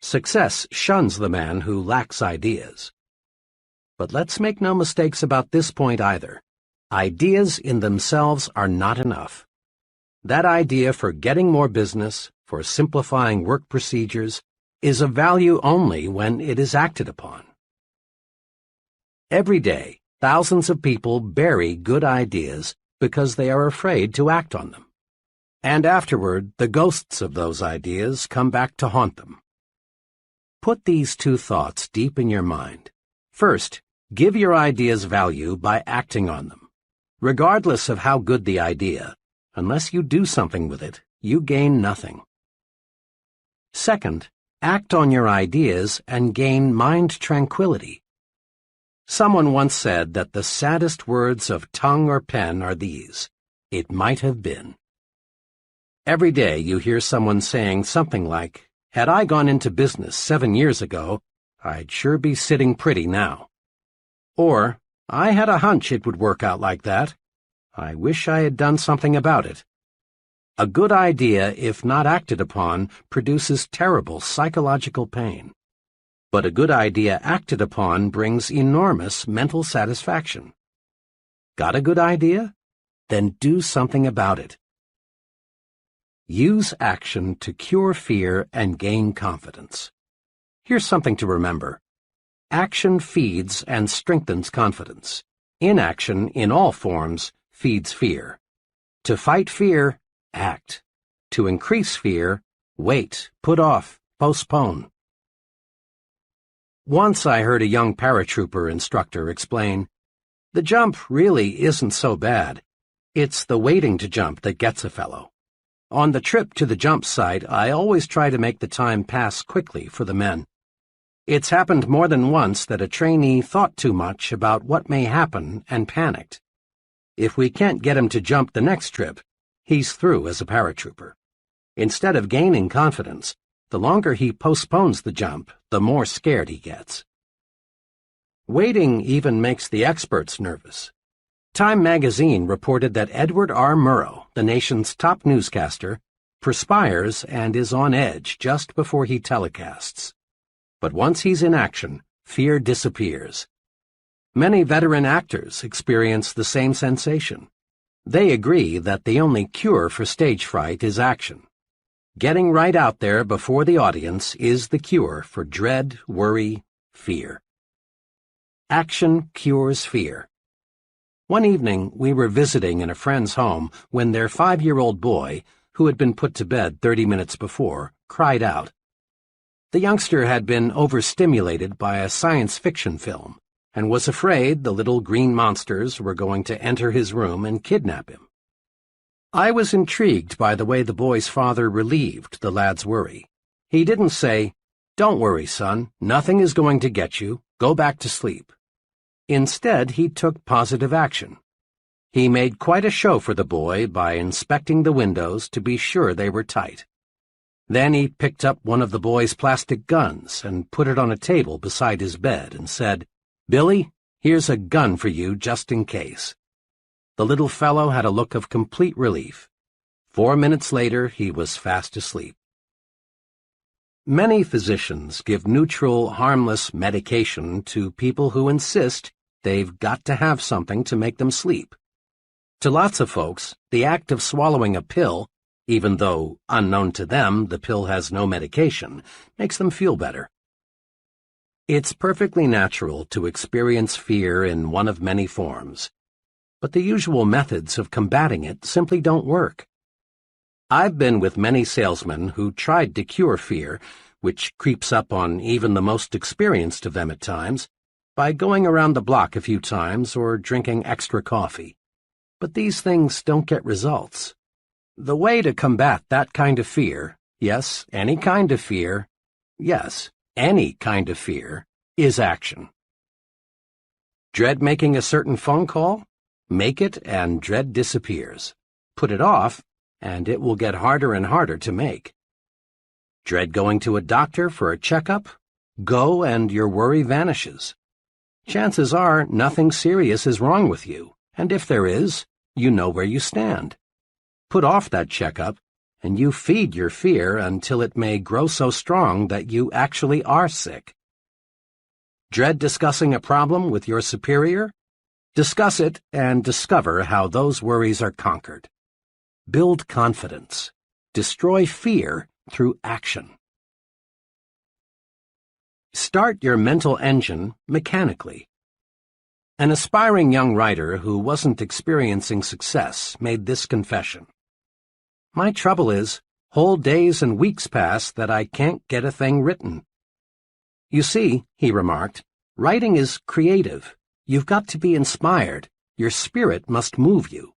S1: Success shuns the man who lacks ideas. But let's make no mistakes about this point either. Ideas in themselves are not enough. That idea for getting more business, for simplifying work procedures, is of value only when it is acted upon. Every day, thousands of people bury good ideas because they are afraid to act on them. And afterward, the ghosts of those ideas come back to haunt them. Put these 2 thoughts deep in your mind. First, give your ideas value by acting on them. Regardless of how good the idea, unless you do something with it, you gain nothing. Second, act on your ideas and gain mind tranquility. Someone once said that the saddest words of tongue or pen are these: "It might have been." Every day you hear someone saying something like, "Had I gone into business 7 years ago, I'd sure be sitting pretty now." Or, "I had a hunch it would work out like that. I wish I had done something about it." A good idea, if not acted upon, produces terrible psychological pain. But a good idea acted upon brings enormous mental satisfaction. Got a good idea? Then do something about it. Use action to cure fear and gain confidence. Here's something to remember. Action feeds and strengthens confidence. Inaction, in all forms, feeds fear. To fight fear, act. To increase fear, wait, put off, postpone. Once I heard a young paratrooper instructor explain, "The jump really isn't so bad. It's the waiting to jump that gets a fellow." On the trip to the jump site, I always try to make the time pass quickly for the men. It's happened more than once that a trainee thought too much about what may happen and panicked. If we can't get him to jump the next trip, he's through as a paratrooper. Instead of gaining confidence, the longer he postpones the jump, the more scared he gets. Waiting even makes the experts nervous. Time magazine reported that Edward R. Murrow, the nation's top newscaster, perspires and is on edge just before he telecasts. But once he's in action, fear disappears. Many veteran actors experience the same sensation. They agree that the only cure for stage fright is action. Getting right out there before the audience is the cure for dread, worry, fear. Action cures fear. One evening, we were visiting in a friend's home when their 5-year-old boy, who had been put to bed 30 minutes before, cried out. The youngster had been overstimulated by a science fiction film and was afraid the little green monsters were going to enter his room and kidnap him. I was intrigued by the way the boy's father relieved the lad's worry. He didn't say, "Don't worry, son, nothing is going to get you, go back to sleep." Instead, he took positive action. He made quite a show for the boy by inspecting the windows to be sure they were tight. Then he picked up one of the boy's plastic guns and put it on a table beside his bed and said, "Billy, here's a gun for you just in case." The little fellow had a look of complete relief. 4 minutes later, he was fast asleep. Many physicians give neutral, harmless medication to people who insist they've got to have something to make them sleep. To lots of folks, the act of swallowing a pill, even though, unknown to them, the pill has no medication, makes them feel better. It's perfectly natural to experience fear in one of many forms, but the usual methods of combating it simply don't work. I've been with many salesmen who tried to cure fear, which creeps up on even the most experienced of them at times, by going around the block a few times or drinking extra coffee. But these things don't get results. The way to combat that kind of fear, yes, any kind of fear, is action. Dread making a certain phone call? Make it and dread disappears. Put it off, and it will get harder and harder to make. Dread going to a doctor for a checkup? Go and your worry vanishes. Chances are nothing serious is wrong with you, and if there is, you know where you stand. Put off that checkup, and you feed your fear until it may grow so strong that you actually are sick. Dread discussing a problem with your superior? Discuss it and discover how those worries are conquered. Build confidence. Destroy fear through action. Start your mental engine mechanically. An aspiring young writer who wasn't experiencing success made this confession. My trouble is, whole days and weeks pass that I can't get a thing written. You see, he remarked, writing is creative. You've got to be inspired. Your spirit must move you.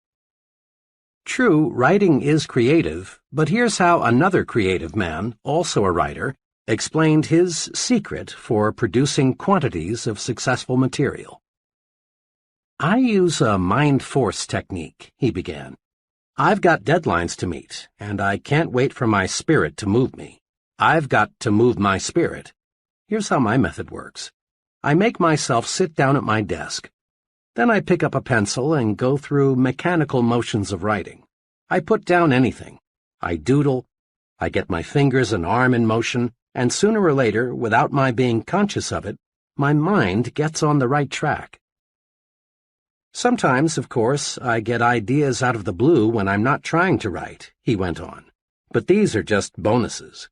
S1: True, writing is creative, but here's how another creative man, also a writer, explained his secret for producing quantities of successful material. I use a mind force technique, he began. I've got deadlines to meet, and I can't wait for my spirit to move me. I've got to move my spirit. Here's how my method works. I make myself sit down at my desk. Then I pick up a pencil and go through mechanical motions of writing. I put down anything. I doodle. I get my fingers and arm in motion, and sooner or later, without my being conscious of it, my mind gets on the right track. Sometimes, of course, I get ideas out of the blue when I'm not trying to write, he went on, but these are just bonuses.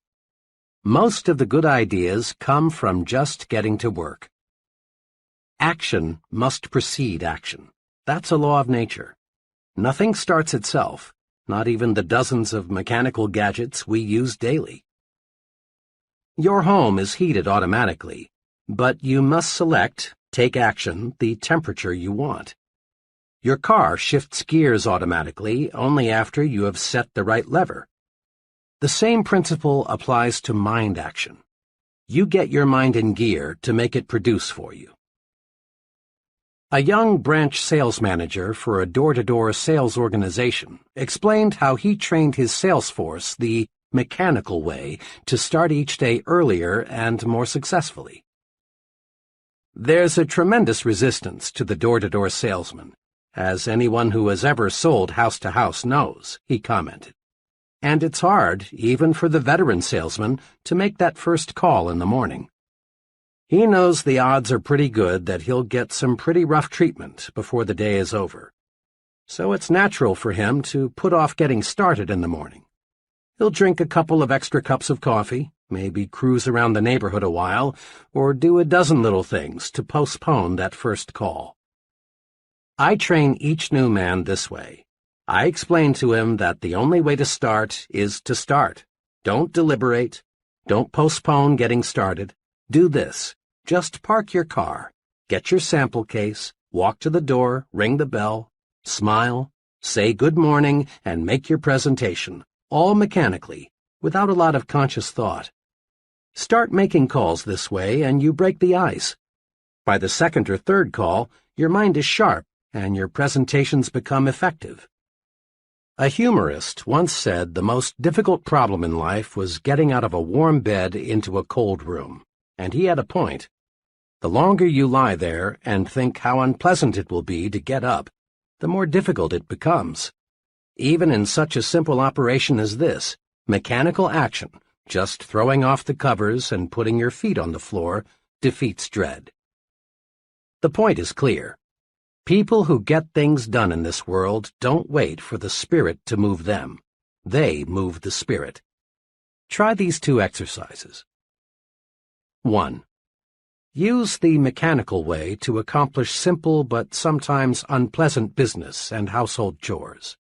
S1: Most of the good ideas come from just getting to work. Action must precede action. That's a law of nature. Nothing starts itself, not even the dozens of mechanical gadgets we use daily. Your home is heated automatically, but you must select, take action, the temperature you want. Your car shifts gears automatically only after you have set the right lever. The same principle applies to mind action. You get your mind in gear to make it produce for you. A young branch sales manager for a door-to-door sales organization explained how he trained his sales force the mechanical way to start each day earlier and more successfully. There's a tremendous resistance to the door-to-door salesman, as anyone who has ever sold house to house knows," he commented. "And it's hard, even for the veteran salesman, to make that first call in the morning. He knows the odds are pretty good that he'll get some pretty rough treatment before the day is over. So it's natural for him to put off getting started in the morning. He'll drink a couple of extra cups of coffee, maybe cruise around the neighborhood a while, or do a dozen little things to postpone that first call. I train each new man this way. I explain to him that the only way to start is to start. Don't deliberate. Don't postpone getting started. Do this. Just park your car, get your sample case, walk to the door, ring the bell, smile, say good morning, and make your presentation, all mechanically, without a lot of conscious thought. Start making calls this way and you break the ice. By the second or third call, your mind is sharp and your presentations become effective. A humorist once said the most difficult problem in life was getting out of a warm bed into a cold room, and he had a point. The longer you lie there and think how unpleasant it will be to get up, the more difficult it becomes. Even in such a simple operation as this, mechanical action, just throwing off the covers and putting your feet on the floor, defeats dread. The point is clear. People who get things done in this world don't wait for the spirit to move them. They move the spirit. Try these 2 exercises. 1. Use the mechanical way to accomplish simple but sometimes unpleasant business and household chores.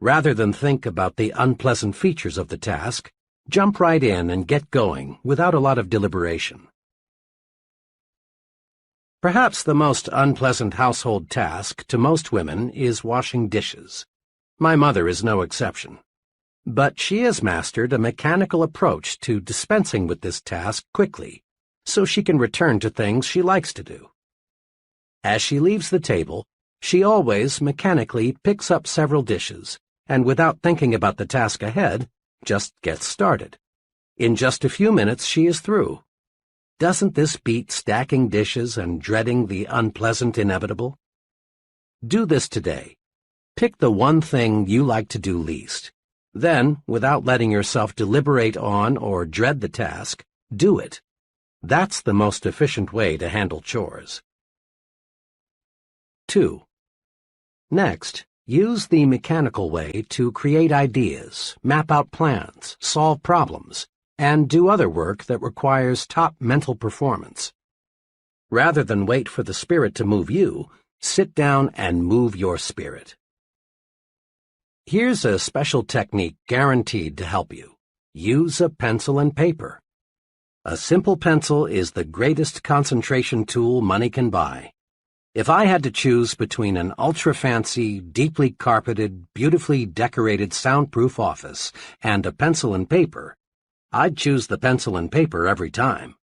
S1: Rather than think about the unpleasant features of the task, jump right in and get going without a lot of deliberation. Perhaps the most unpleasant household task to most women is washing dishes. My mother is no exception. But she has mastered a mechanical approach to dispensing with this task quickly, so she can return to things she likes to do. As she leaves the table, she always mechanically picks up several dishes, and without thinking about the task ahead, just gets started. In just a few minutes she is through. Doesn't this beat stacking dishes and dreading the unpleasant inevitable? Do this today. Pick the one thing you like to do least. Then, without letting yourself deliberate on or dread the task, do it. That's the most efficient way to handle chores. 2. Next, use the mechanical way to create ideas, map out plans, solve problems, and do other work that requires top mental performance. Rather than wait for the spirit to move you, sit down and move your spirit. Here's a special technique guaranteed to help you. Use a pencil and paper. A simple pencil is the greatest concentration tool money can buy. If I had to choose between an ultra-fancy, deeply carpeted, beautifully decorated soundproof office and a pencil and paper, I'd choose the pencil and paper every time.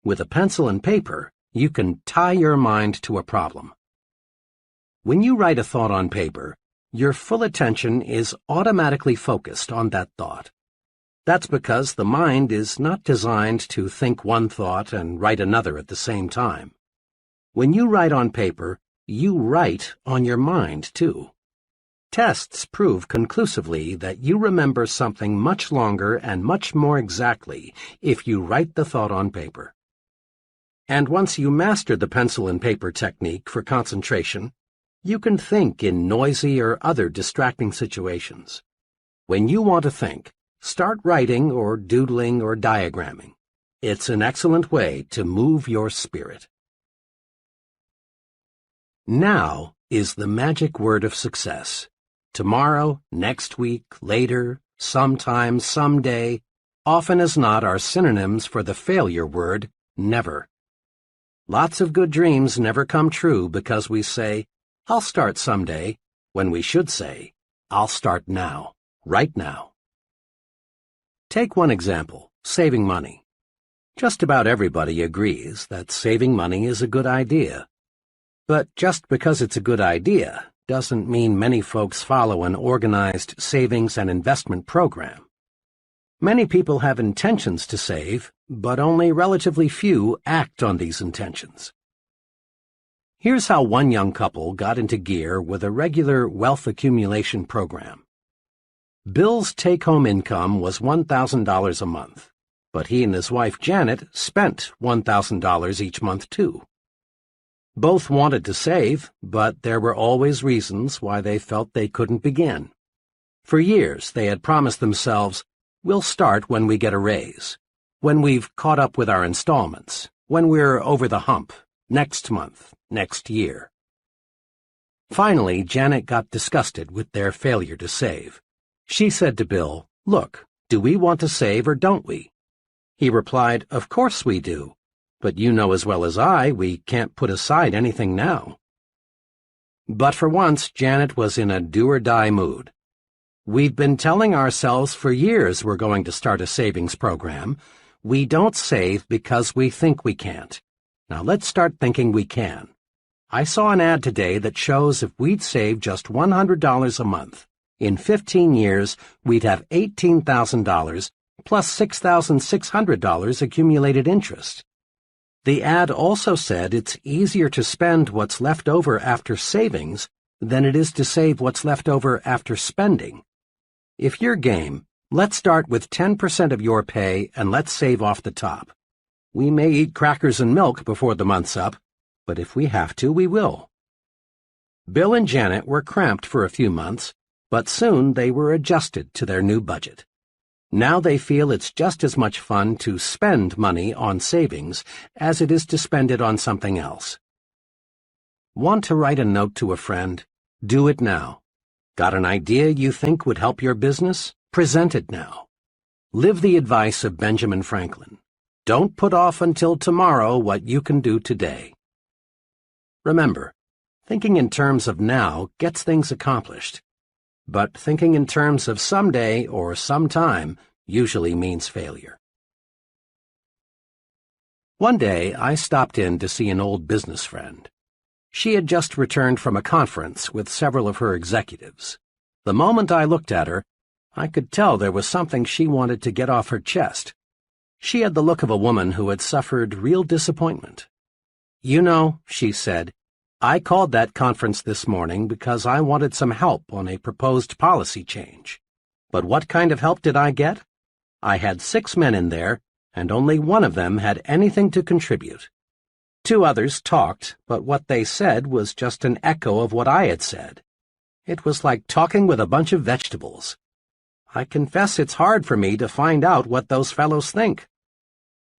S1: With a pencil and paper, you can tie your mind to a problem. When you write a thought on paper, your full attention is automatically focused on that thought. That's because the mind is not designed to think one thought and write another at the same time. When you write on paper, you write on your mind, too. Tests prove conclusively that you remember something much longer and much more exactly if you write the thought on paper. And once you master the pencil and paper technique for concentration, you can think in noisy or other distracting situations. When you want to think, start writing or doodling or diagramming. It's an excellent way to move your spirit. Now is the magic word of success. Tomorrow, next week, later, sometime, someday, often as not are synonyms for the failure word, never. Lots of good dreams never come true because we say, I'll start someday, when we should say, I'll start now, right now. Take one example, saving money. Just about everybody agrees that saving money is a good idea. But just because it's a good idea doesn't mean many folks follow an organized savings and investment program. Many people have intentions to save, but only relatively few act on these intentions. Here's how one young couple got into gear with a regular wealth accumulation program. Bill's take-home income was $1,000 a month, but he and his wife Janet spent $1,000 each month too. Both wanted to save, but there were always reasons why they felt they couldn't begin. For years, they had promised themselves, "We'll start when we get a raise, when we've caught up with our installments, when we're over the hump, next month, next year." Finally, Janet got disgusted with their failure to save. She said to Bill, "Look, do we want to save or don't we?" He replied, "Of course we do. But you know as well as I, we can't put aside anything now." But for once, Janet was in a do-or-die mood. "We've been telling ourselves for years we're going to start a savings program. We don't save because we think we can't. Now let's start thinking we can. I saw an ad today that shows if we'd save just $100 a month, in 15 years we'd have $18,000 plus $6,600 accumulated interest." The ad also said it's easier to spend what's left over after savings than it is to save what's left over after spending. If you're game, let's start with 10% of your pay and let's save off the top. We may eat crackers and milk before the month's up, but if we have to, we will. Bill and Janet were cramped for a few months, but soon they were adjusted to their new budget. Now they feel it's just as much fun to spend money on savings as it is to spend it on something else. Want to write a note to a friend? Do it now. Got an idea you think would help your business? Present it now. Live the advice of Benjamin Franklin. Don't put off until tomorrow what you can do today. Remember, thinking in terms of now gets things accomplished. But thinking in terms of someday or sometime usually means failure. One day, I stopped in to see an old business friend. She had just returned from a conference with several of her executives. The moment I looked at her, I could tell there was something she wanted to get off her chest. She had the look of a woman who had suffered real disappointment. "You know," she said, "I called that conference this morning because I wanted some help on a proposed policy change. But what kind of help did I get? I had 6 men in there, and only one of them had anything to contribute. 2 others talked, but what they said was just an echo of what I had said. It was like talking with a bunch of vegetables. I confess it's hard for me to find out what those fellows think."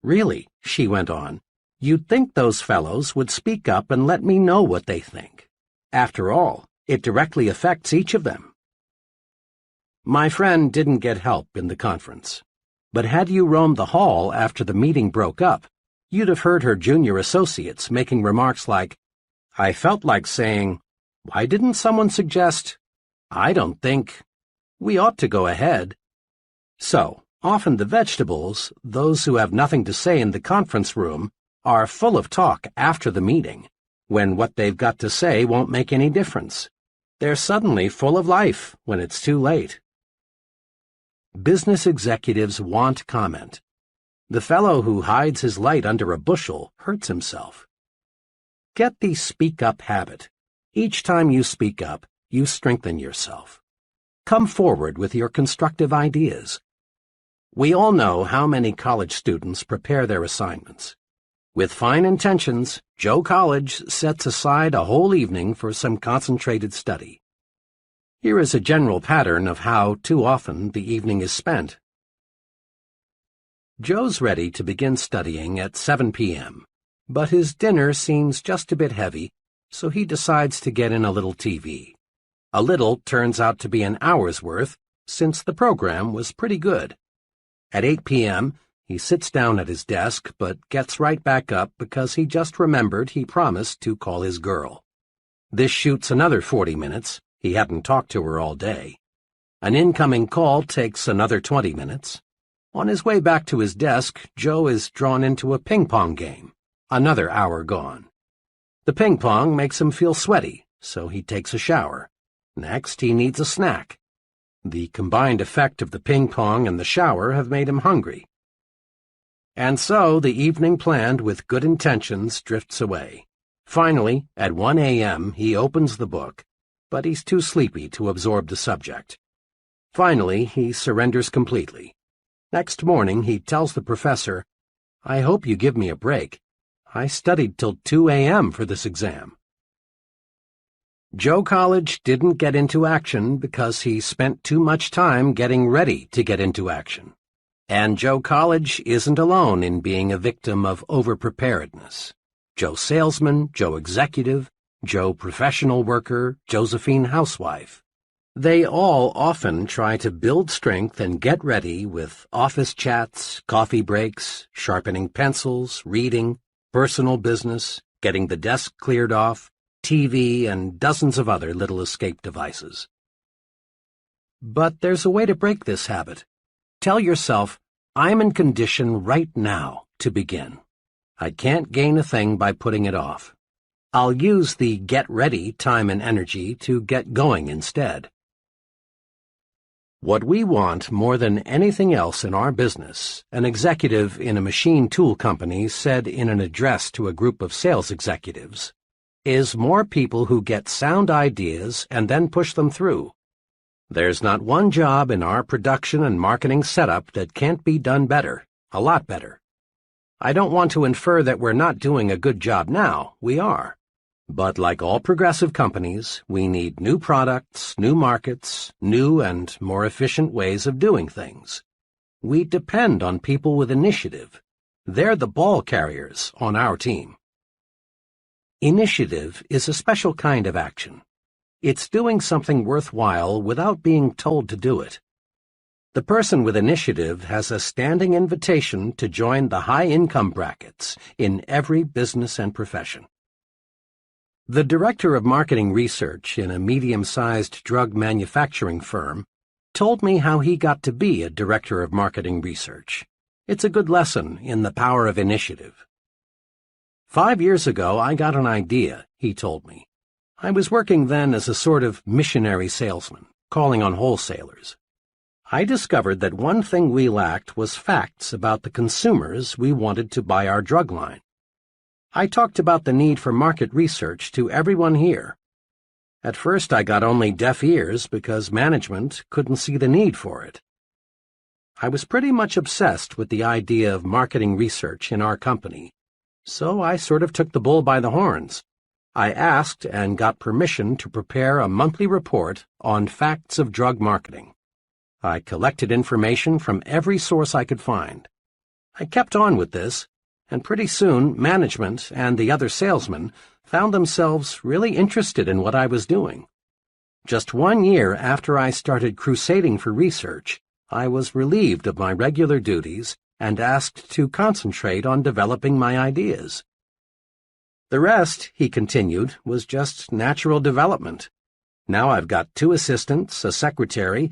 S1: "Really," she went on, "you'd think those fellows would speak up and let me know what they think. After all, it directly affects each of them." My friend didn't get help in the conference. But had you roamed the hall after the meeting broke up, you'd have heard her junior associates making remarks like, "I felt like saying, why didn't someone suggest, I don't think, we ought to go ahead." So, often the vegetables, those who have nothing to say in the conference room, are full of talk after the meeting, when what they've got to say won't make any difference. They're suddenly full of life when it's too late. Business executives want comment. The fellow who hides his light under a bushel hurts himself. Get the speak-up habit. Each time you speak up, you strengthen yourself. Come forward with your constructive ideas. We all know how many college students prepare their assignments. With fine intentions, Joe College sets aside a whole evening for some concentrated study. Here is a general pattern of how, too often, the evening is spent. Joe's ready to begin studying at 7 p.m., but his dinner seems just a bit heavy, so he decides to get in a little TV. A little turns out to be an hour's worth, since the program was pretty good. At 8 p.m., he sits down at his desk, but gets right back up because he just remembered he promised to call his girl. This shoots another 40 minutes. He hadn't talked to her all day. An incoming call takes another 20 minutes. On his way back to his desk, Joe is drawn into a ping-pong game. Another hour gone. The ping-pong makes him feel sweaty, so he takes a shower. Next, he needs a snack. The combined effect of the ping-pong and the shower have made him hungry. And so the evening planned with good intentions drifts away. Finally, at 1 a.m., he opens the book, but he's too sleepy to absorb the subject. Finally, he surrenders completely. Next morning, he tells the professor, "I hope you give me a break. I studied till 2 a.m. for this exam." Joe College didn't get into action because he spent too much time getting ready to get into action. And Joe College isn't alone in being a victim of overpreparedness. Joe Salesman, Joe Executive, Joe Professional Worker, Josephine Housewife. They all often try to build strength and get ready with office chats, coffee breaks, sharpening pencils, reading, personal business, getting the desk cleared off, TV, and dozens of other little escape devices. But there's a way to break this habit. Tell yourself, "I'm in condition right now to begin. I can't gain a thing by putting it off. I'll use the get ready time and energy to get going instead." What we want more than anything else in our business, an executive in a machine tool company said in an address to a group of sales executives, is more people who get sound ideas and then push them through. There's not one job in our production and marketing setup that can't be done better, a lot better. I don't want to infer that we're not doing a good job now. We are. But like all progressive companies, we need new products, new markets, new and more efficient ways of doing things. We depend on people with initiative. They're the ball carriers on our team. Initiative is a special kind of action. It's doing something worthwhile without being told to do it. The person with initiative has a standing invitation to join the high-income brackets in every business and profession. The director of marketing research in a medium-sized drug manufacturing firm told me how he got to be a director of marketing research. It's a good lesson in the power of initiative. 5 years ago, I got an idea, he told me. I was working then as a sort of missionary salesman, calling on wholesalers. I discovered that one thing we lacked was facts about the consumers we wanted to buy our drug line. I talked about the need for market research to everyone here. At first, I got only deaf ears because management couldn't see the need for it. I was pretty much obsessed with the idea of marketing research in our company, so I sort of took the bull by the horns. I asked and got permission to prepare a monthly report on facts of drug marketing. I collected information from every source I could find. I kept on with this, and pretty soon management and the other salesmen found themselves really interested in what I was doing. Just 1 year after I started crusading for research, I was relieved of my regular duties and asked to concentrate on developing my ideas. The rest, he continued, was just natural development. Now I've got 2 assistants, a secretary,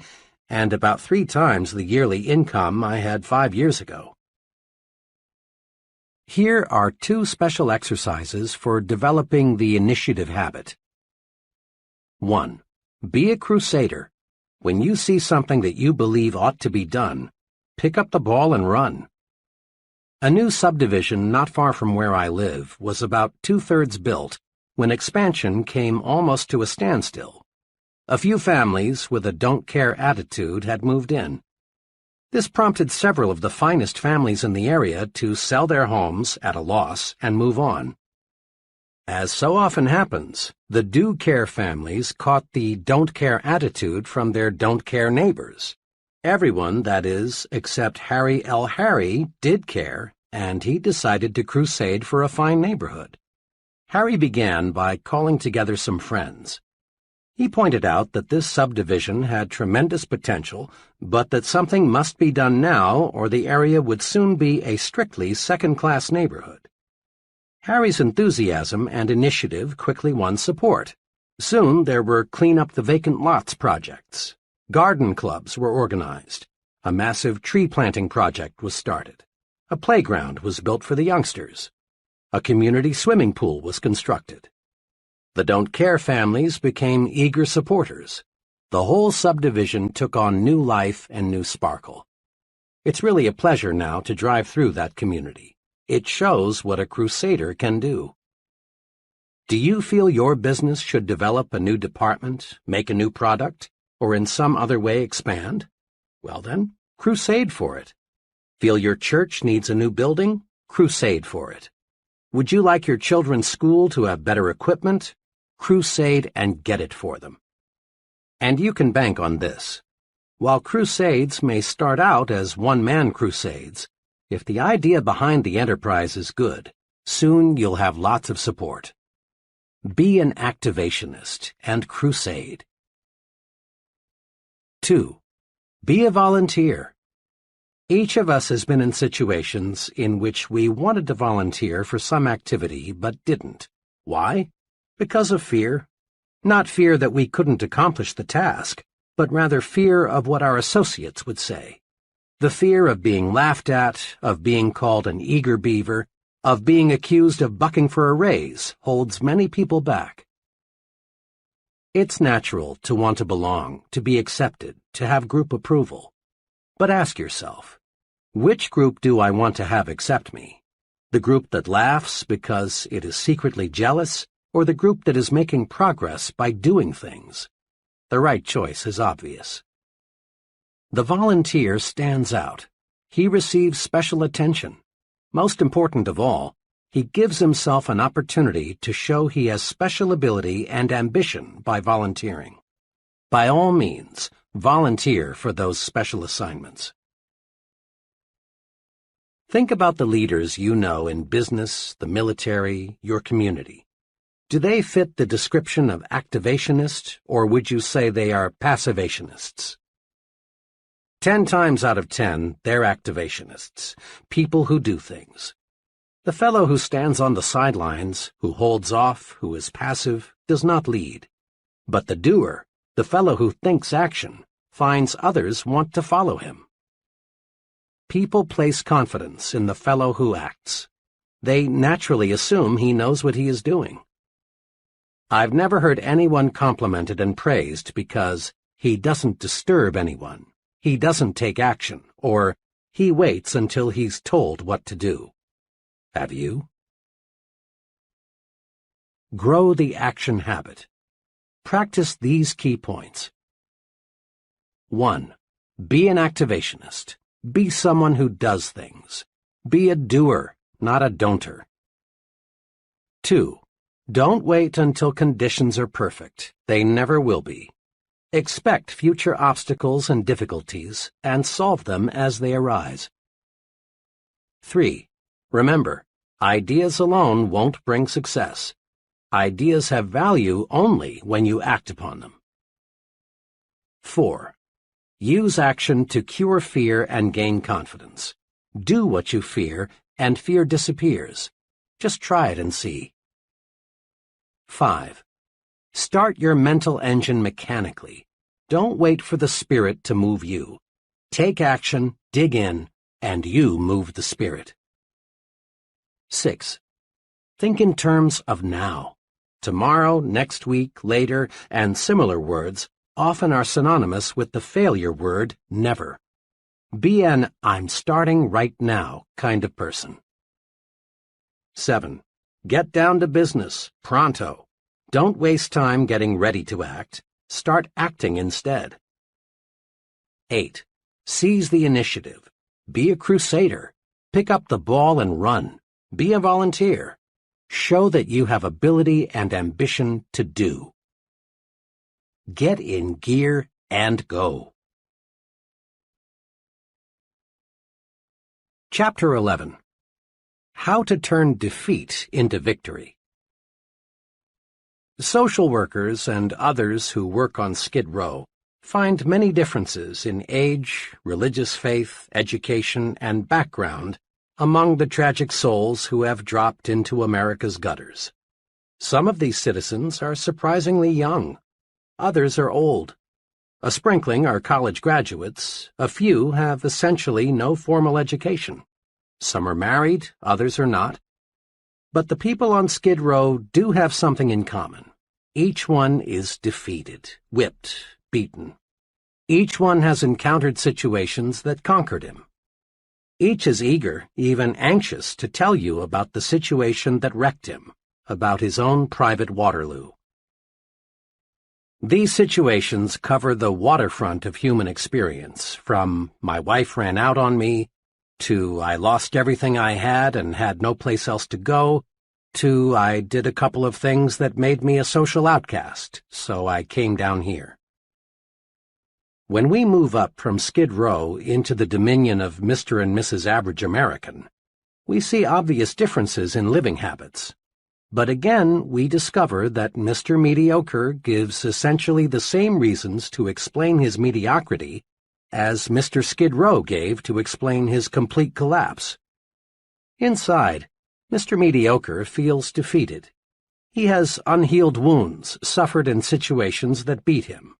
S1: and about 3 times the yearly income I had 5 years ago. Here are 2 special exercises for developing the initiative habit. 1. Be a crusader. When you see something that you believe ought to be done, pick up the ball and run. A new subdivision not far from where I live was about 2/3 built when expansion came almost to a standstill. A few families with a don't-care attitude had moved in. This prompted several of the finest families in the area to sell their homes at a loss and move on. As so often happens, the do-care families caught the don't-care attitude from their don't-care neighbors. Everyone, that is, except Harry L. Harry, did care, and he decided to crusade for a fine neighborhood. Harry began by calling together some friends. He pointed out that this subdivision had tremendous potential, but that something must be done now or the area would soon be a strictly second-class neighborhood. Harry's enthusiasm and initiative quickly won support. Soon there were clean-up-the-vacant lots projects. Garden clubs were organized. A massive tree-planting project was started. A playground was built for the youngsters. A community swimming pool was constructed. The don't-care families became eager supporters. The whole subdivision took on new life and new sparkle. It's really a pleasure now to drive through that community. It shows what a crusader can do. Do you feel your business should develop a new department, make a new product, or in some other way expand? Well then, crusade for it. Feel your church needs a new building? Crusade for it. Would you like your children's school to have better equipment? Crusade and get it for them. And you can bank on this. While crusades may start out as one-man crusades, if the idea behind the enterprise is good, soon you'll have lots of support. Be an activationist and crusade. 2. Be a volunteer. Each of us has been in situations in which we wanted to volunteer for some activity but didn't. Why? Because of fear. Not fear that we couldn't accomplish the task, but rather fear of what our associates would say. The fear of being laughed at, of being called an eager beaver, of being accused of bucking for a raise holds many people back. It's natural to want to belong, to be accepted, to have group approval. But ask yourself, which group do I want to have accept me? The group that laughs because it is secretly jealous, or the group that is making progress by doing things? The right choice is obvious. The volunteer stands out. He receives special attention. Most important of all, he gives himself an opportunity to show he has special ability and ambition by volunteering. By all means, volunteer for those special assignments. Think about the leaders you know in business, the military, your community. Do they fit the description of activationist, or would you say they are passivationists? 10 times out of 10, they're activationists, people who do things. The fellow who stands on the sidelines, who holds off, who is passive, does not lead. But the doer, the fellow who thinks action, finds others want to follow him. People place confidence in the fellow who acts. They naturally assume he knows what he is doing. I've never heard anyone complimented and praised because he doesn't disturb anyone. He doesn't take action, or he waits until he's told what to do. Have you? Grow the action habit. Practice these key points. 1. Be an activationist. Be someone who does things. Be a doer, not a don'ter. 2. Don't wait until conditions are perfect. They never will be. Expect future obstacles and difficulties and solve them as they arise. 3. Remember, ideas alone won't bring success. Ideas have value only when you act upon them. 4. Use action to cure fear and gain confidence. Do what you fear, and fear disappears. Just try it and see. 5. Start your mental engine mechanically. Don't wait for the spirit to move you. Take action, dig in, and you move the spirit. 6. Think in terms of now. Tomorrow, next week, later, and similar words often are synonymous with the failure word never. Be an I'm starting right now kind of person. 7. Get down to business, pronto. Don't waste time getting ready to act. Start acting instead. 8. Seize the initiative. Be a crusader. Pick up the ball and run. Be a volunteer. Show that you have ability and ambition to do. Get in gear and go. Chapter 11. How to turn defeat into victory. Social workers and others who work on Skid Row find many differences in age, religious faith, education, and background among the tragic souls who have dropped into America's gutters. Some of these citizens are surprisingly young. Others are old. A sprinkling are college graduates. A few have essentially no formal education. Some are married, others are not. But the people on Skid Row do have something in common. Each one is defeated, whipped, beaten. Each one has encountered situations that conquered him. Each is eager, even anxious, to tell you about the situation that wrecked him, about his own private Waterloo. These situations cover the waterfront of human experience, from "my wife ran out on me," to "I lost everything I had and had no place else to go," to "I did a couple of things that made me a social outcast, so I came down here." When we move up from Skid Row into the dominion of Mr. and Mrs. Average American, we see obvious differences in living habits. But again, we discover that Mr. Mediocre gives essentially the same reasons to explain his mediocrity as Mr. Skid Row gave to explain his complete collapse. Inside, Mr. Mediocre feels defeated. He has unhealed wounds suffered in situations that beat him.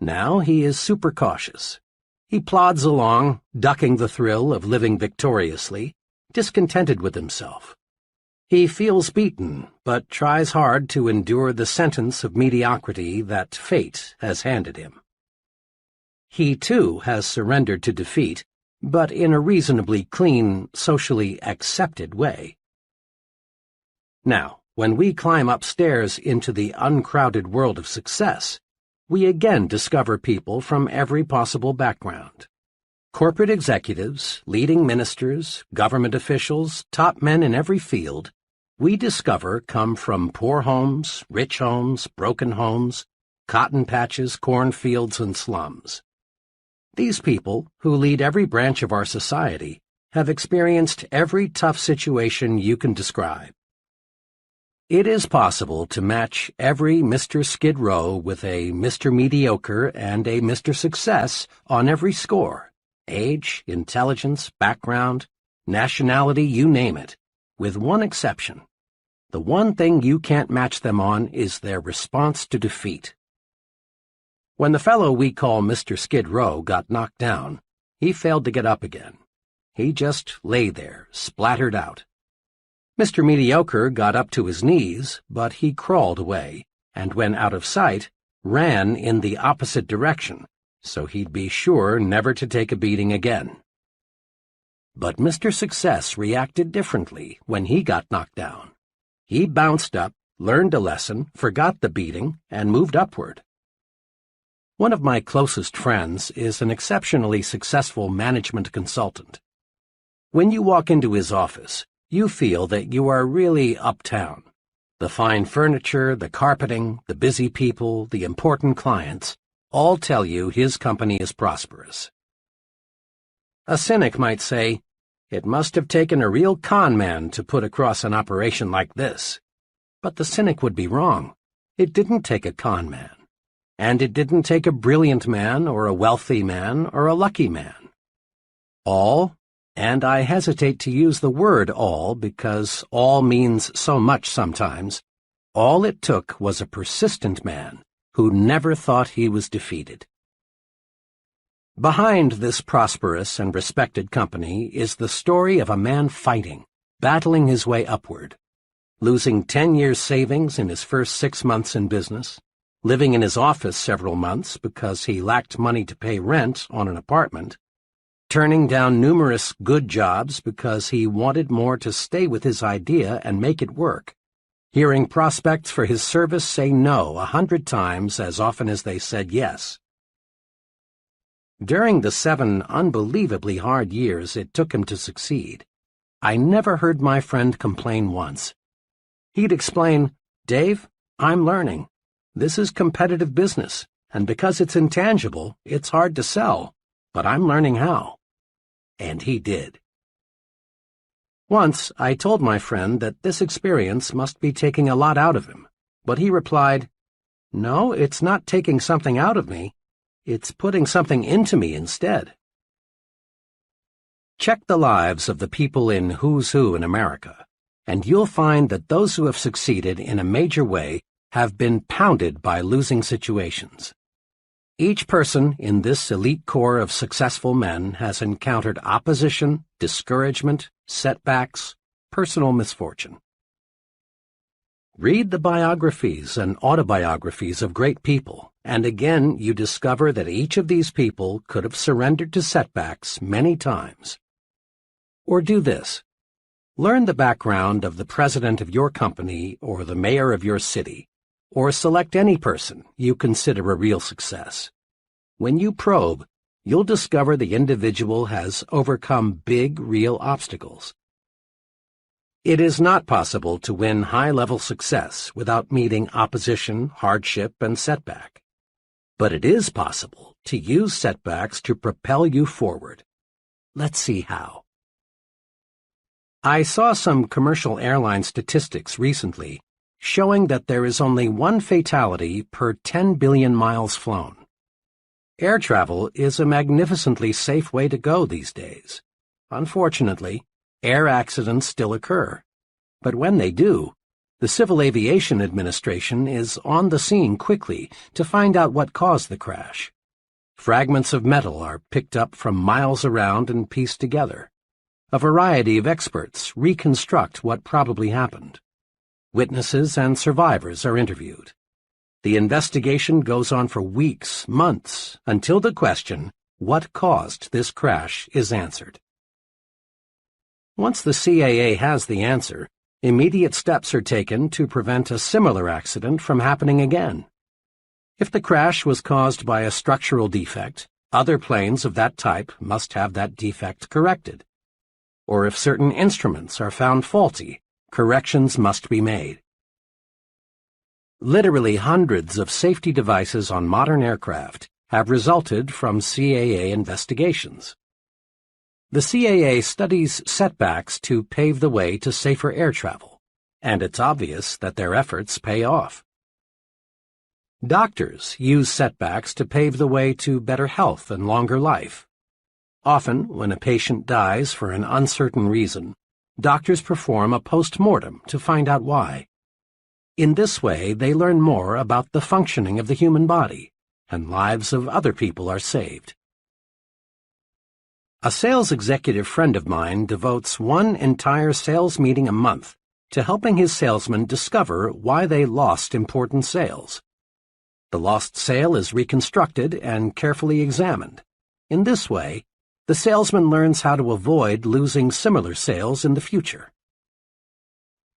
S1: Now he is super cautious. He plods along, ducking the thrill of living victoriously, discontented with himself. He feels beaten, but tries hard to endure the sentence of mediocrity that fate has handed him. He, too, has surrendered to defeat, but in a reasonably clean, socially accepted way. Now, when we climb upstairs into the uncrowded world of success, we again discover people from every possible background. Corporate executives, leading ministers, government officials, top men in every field, we discover come from poor homes, rich homes, broken homes, cotton patches, cornfields, and slums. These people, who lead every branch of our society, have experienced every tough situation you can describe. It is possible to match every Mr. Skid Row with a Mr. Mediocre and a Mr. Success on every score: age, intelligence, background, nationality, you name it, with one exception. The one thing you can't match them on is their response to defeat. When the fellow we call Mr. Skid Row got knocked down, he failed to get up again. He just lay there, splattered out. Mr. Mediocre got up to his knees, but he crawled away, and when out of sight, ran in the opposite direction, so he'd be sure never to take a beating again. But Mr. Success reacted differently when he got knocked down. He bounced up, learned a lesson, forgot the beating, and moved upward. One of my closest friends is an exceptionally successful management consultant. When you walk into his office, you feel that you are really uptown. The fine furniture, the carpeting, the busy people, the important clients, all tell you his company is prosperous. A cynic might say, "It must have taken a real con man to put across an operation like this." But the cynic would be wrong. It didn't take a con man. And it didn't take a brilliant man or a wealthy man or a lucky man. All, and I hesitate to use the word all because all means so much sometimes, all it took was a persistent man who never thought he was defeated. Behind this prosperous and respected company is the story of a man fighting, battling his way upward, losing 10 years' savings in his first 6 months in business, living in his office several months because he lacked money to pay rent on an apartment, turning down numerous good jobs because he wanted more to stay with his idea and make it work, hearing prospects for his service say no 100 times as often as they said yes. During the 7 unbelievably hard years it took him to succeed, I never heard my friend complain once. He'd explain, "Dave, I'm learning. This is competitive business, and because it's intangible, it's hard to sell, but I'm learning how." And he did. Once I told my friend that this experience must be taking a lot out of him, but he replied, "No, it's not taking something out of me. It's putting something into me instead." Check the lives of the people in Who's Who in America, and you'll find that those who have succeeded in a major way have been pounded by losing situations. Each person in this elite core of successful men has encountered opposition, discouragement, setbacks, personal misfortune. Read the biographies and autobiographies of great people, and again you discover that each of these people could have surrendered to setbacks many times. Or do this. Learn the background of the president of your company or the mayor of your city, or select any person you consider a real success. When you probe, you'll discover the individual has overcome big, real obstacles. It is not possible to win high-level success without meeting opposition, hardship, and setback. But it is possible to use setbacks to propel you forward. Let's see how. I saw some commercial airline statistics recently showing that there is only one fatality per 10 billion miles flown. Air travel is a magnificently safe way to go these days. Unfortunately, air accidents still occur. But when they do, the Civil Aviation Administration is on the scene quickly to find out what caused the crash. Fragments of metal are picked up from miles around and pieced together. A variety of experts reconstruct what probably happened. Witnesses and survivors are interviewed. The investigation goes on for weeks, months, until the question, what caused this crash, is answered. Once the CAA has the answer, immediate steps are taken to prevent a similar accident from happening again. If the crash was caused by a structural defect, other planes of that type must have that defect corrected. Or if certain instruments are found faulty, corrections must be made. Literally hundreds of safety devices on modern aircraft have resulted from CAA investigations. The CAA studies setbacks to pave the way to safer air travel, and it's obvious that their efforts pay off. Doctors use setbacks to pave the way to better health and longer life. Often, when a patient dies for an uncertain reason, doctors perform a post-mortem to find out why. In this way, they learn more about the functioning of the human body, and lives of other people are saved. A sales executive friend of mine devotes one entire sales meeting a month to helping his salesmen discover why they lost important sales. The lost sale is reconstructed and carefully examined. In this way, the salesman learns how to avoid losing similar sales in the future.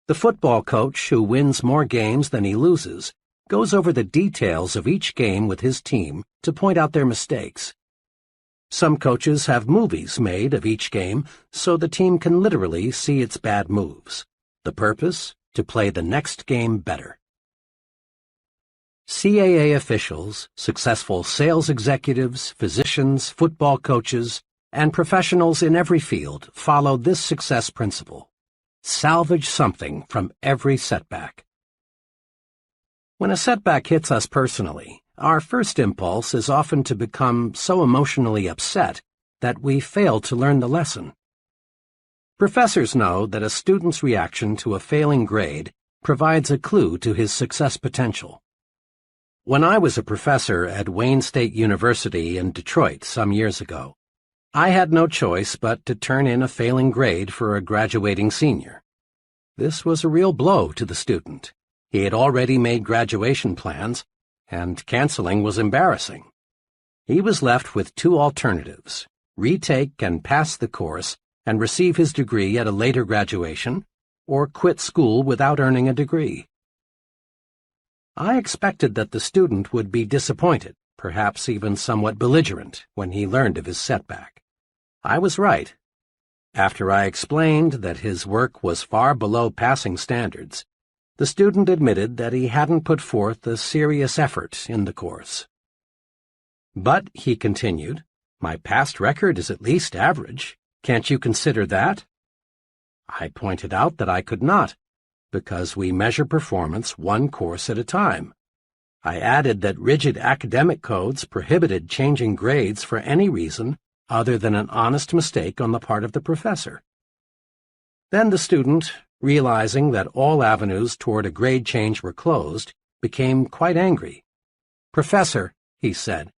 S1: The football coach who wins more games than he loses goes over the details of each game with his team to point out their mistakes. Some coaches have movies made of each game so the team can literally see its bad moves. The purpose? To play the next game better. CAA officials, successful sales executives, physicians, football coaches, and professionals in every field follow this success principle. Salvage something from every setback. When a setback hits us personally, our first impulse is often to become so emotionally upset that we fail to learn the lesson. Professors know that a student's reaction to a failing grade provides a clue to his success potential. When I was a professor at Wayne State University in Detroit some years ago, I had no choice but to turn in a failing grade for a graduating senior. This was a real blow to the student. He had already made graduation plans, and canceling was embarrassing. He was left with two alternatives: retake and pass the course and receive his degree at a later graduation, or quit school without earning a degree. I expected that the student would be disappointed, perhaps even somewhat belligerent, when he learned of his setback. I was right. After I explained that his work was far below passing standards, the student admitted that he hadn't put forth a serious effort in the course. But, he continued, my past record is at least average. Can't you consider that? I pointed out that I could not, because we measure performance one course at a time. I added that rigid academic codes prohibited changing grades for any reason other than an honest mistake on the part of the professor. Then the student, realizing that all avenues toward a grade change were closed, became quite angry. Professor, he said,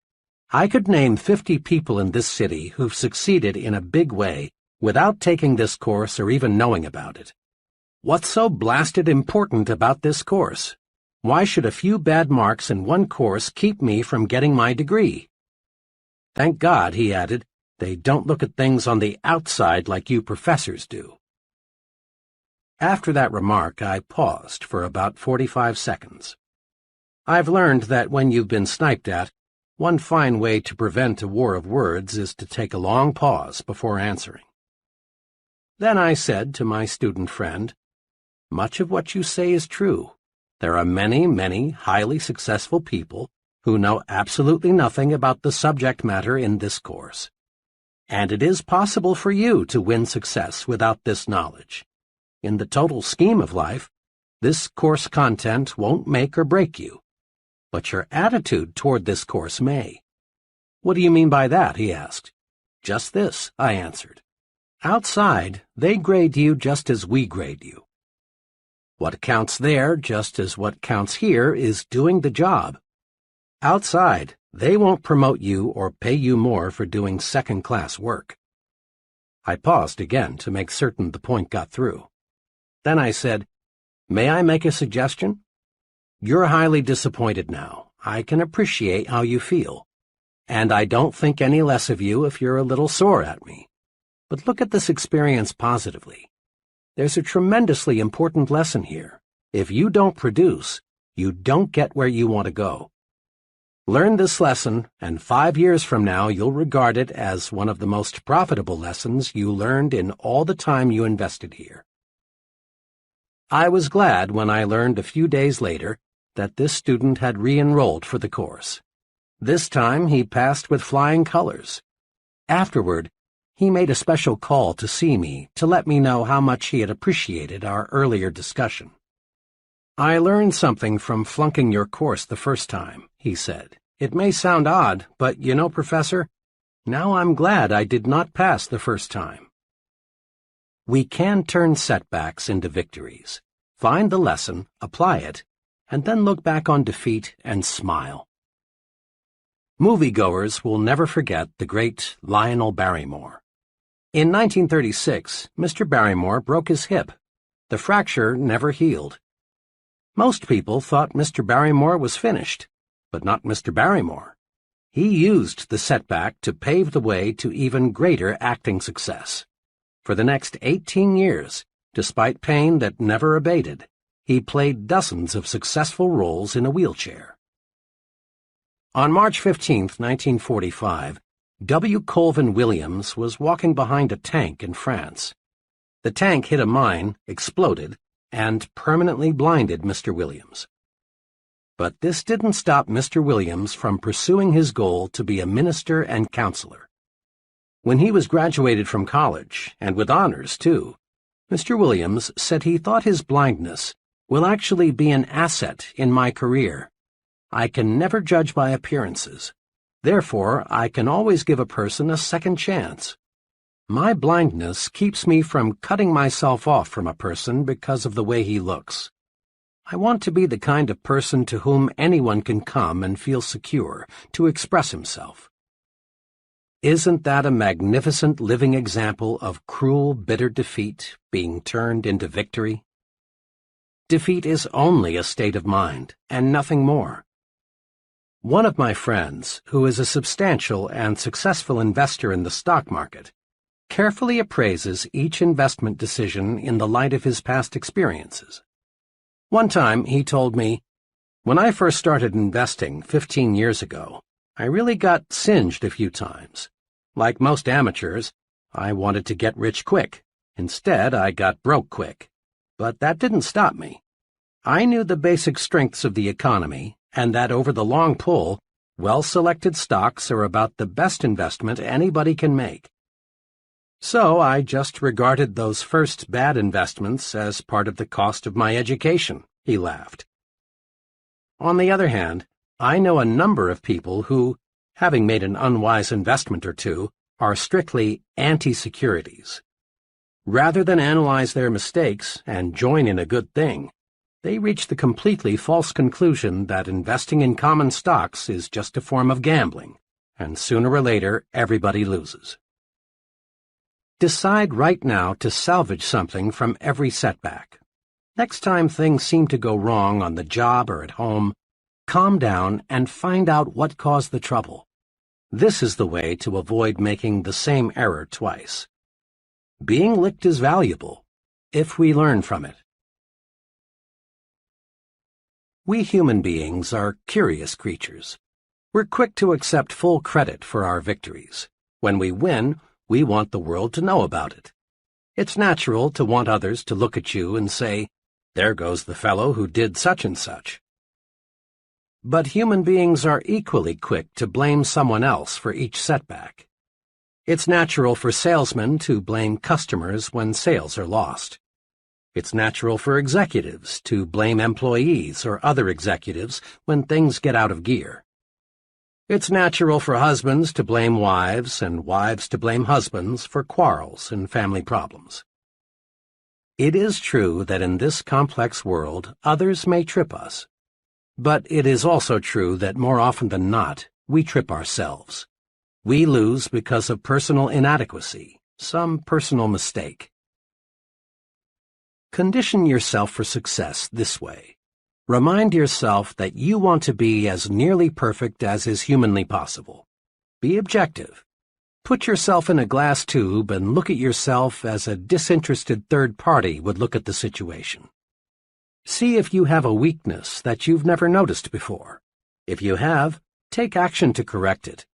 S1: I could name 50 people in this city who've succeeded in a big way without taking this course or even knowing about it. What's so blasted important about this course? Why should a few bad marks in one course keep me from getting my degree? Thank God, he added, they don't look at things on the outside like you professors do. After that remark, I paused for about 45 seconds. I've learned that when you've been sniped at, one fine way to prevent a war of words is to take a long pause before answering. Then I said to my student friend, "Much of what you say is true. There are many, many highly successful people who know absolutely nothing about the subject matter in this course. And it is possible for you to win success without this knowledge. In the total scheme of life, this course content won't make or break you. But your attitude toward this course may." "What do you mean by that?" he asked. "Just this," I answered. "Outside, they grade you just as we grade you. What counts there, just as what counts here, is doing the job. Outside, they won't promote you or pay you more for doing second-class work." I paused again to make certain the point got through. Then I said, "May I make a suggestion? You're highly disappointed now. I can appreciate how you feel. And I don't think any less of you if you're a little sore at me. But look at this experience positively. There's a tremendously important lesson here. If you don't produce, you don't get where you want to go. Learn this lesson, and 5 years from now you'll regard it as one of the most profitable lessons you learned in all the time you invested here." I was glad when I learned a few days later that this student had re-enrolled for the course. This time he passed with flying colors. Afterward, he made a special call to see me to let me know how much he had appreciated our earlier discussion. "I learned something from flunking your course the first time," he said. "It may sound odd, but you know, Professor, now I'm glad I did not pass the first time." We can turn setbacks into victories, find the lesson, apply it, and then look back on defeat and smile. Moviegoers will never forget the great Lionel Barrymore. In 1936, Mr. Barrymore broke his hip. The fracture never healed. Most people thought Mr. Barrymore was finished, but not Mr. Barrymore. He used the setback to pave the way to even greater acting success. For the next 18 years, despite pain that never abated, he played dozens of successful roles in a wheelchair. On March 15, 1945, W. Colvin Williams was walking behind a tank in France. The tank hit a mine, exploded, and permanently blinded Mr. Williams. But this didn't stop Mr. Williams from pursuing his goal to be a minister and counselor. When he was graduated from college, and with honors too, Mr. Williams said he thought his blindness will actually be an asset in my career. I can never judge by appearances. Therefore, I can always give a person a second chance. My blindness keeps me from cutting myself off from a person because of the way he looks. I want to be the kind of person to whom anyone can come and feel secure to express himself. Isn't that a magnificent living example of cruel, bitter defeat being turned into victory? Defeat is only a state of mind, and nothing more. One of my friends, who is a substantial and successful investor in the stock market, carefully appraises each investment decision in the light of his past experiences. One time he told me, "When I first started investing 15 years ago, I really got singed a few times. Like most amateurs, I wanted to get rich quick. Instead, I got broke quick. But that didn't stop me. I knew the basic strengths of the economy, and that over the long pull, well-selected stocks are about the best investment anybody can make. So I just regarded those first bad investments as part of the cost of my education," he laughed. On the other hand, I know a number of people who, having made an unwise investment or two, are strictly anti-securities. Rather than analyze their mistakes and join in a good thing, they reach the completely false conclusion that investing in common stocks is just a form of gambling, and sooner or later everybody loses. Decide right now to salvage something from every setback. Next time things seem to go wrong on the job or at home, calm down and find out what caused the trouble. This is the way to avoid making the same error twice. Being licked is valuable. if we learn from it. We human beings are curious creatures. We're quick to accept full credit for our victories. When we win, we want the world to know about it. It's natural to want others to look at you and say, "There goes the fellow who did such and such." But human beings are equally quick to blame someone else for each setback. It's natural for salesmen to blame customers when sales are lost. It's natural for executives to blame employees or other executives when things get out of gear. It's natural for husbands to blame wives and wives to blame husbands for quarrels and family problems. It is true that in this complex world, others may trip us. But it is also true that more often than not, we trip ourselves. We lose because of personal inadequacy, some personal mistake. Condition yourself for success this way. Remind yourself that you want to be as nearly perfect as is humanly possible. Be objective. Put yourself in a glass tube and look at yourself as a disinterested third party would look at the situation. See if you have a weakness that you've never noticed before. If you have, take action to correct it.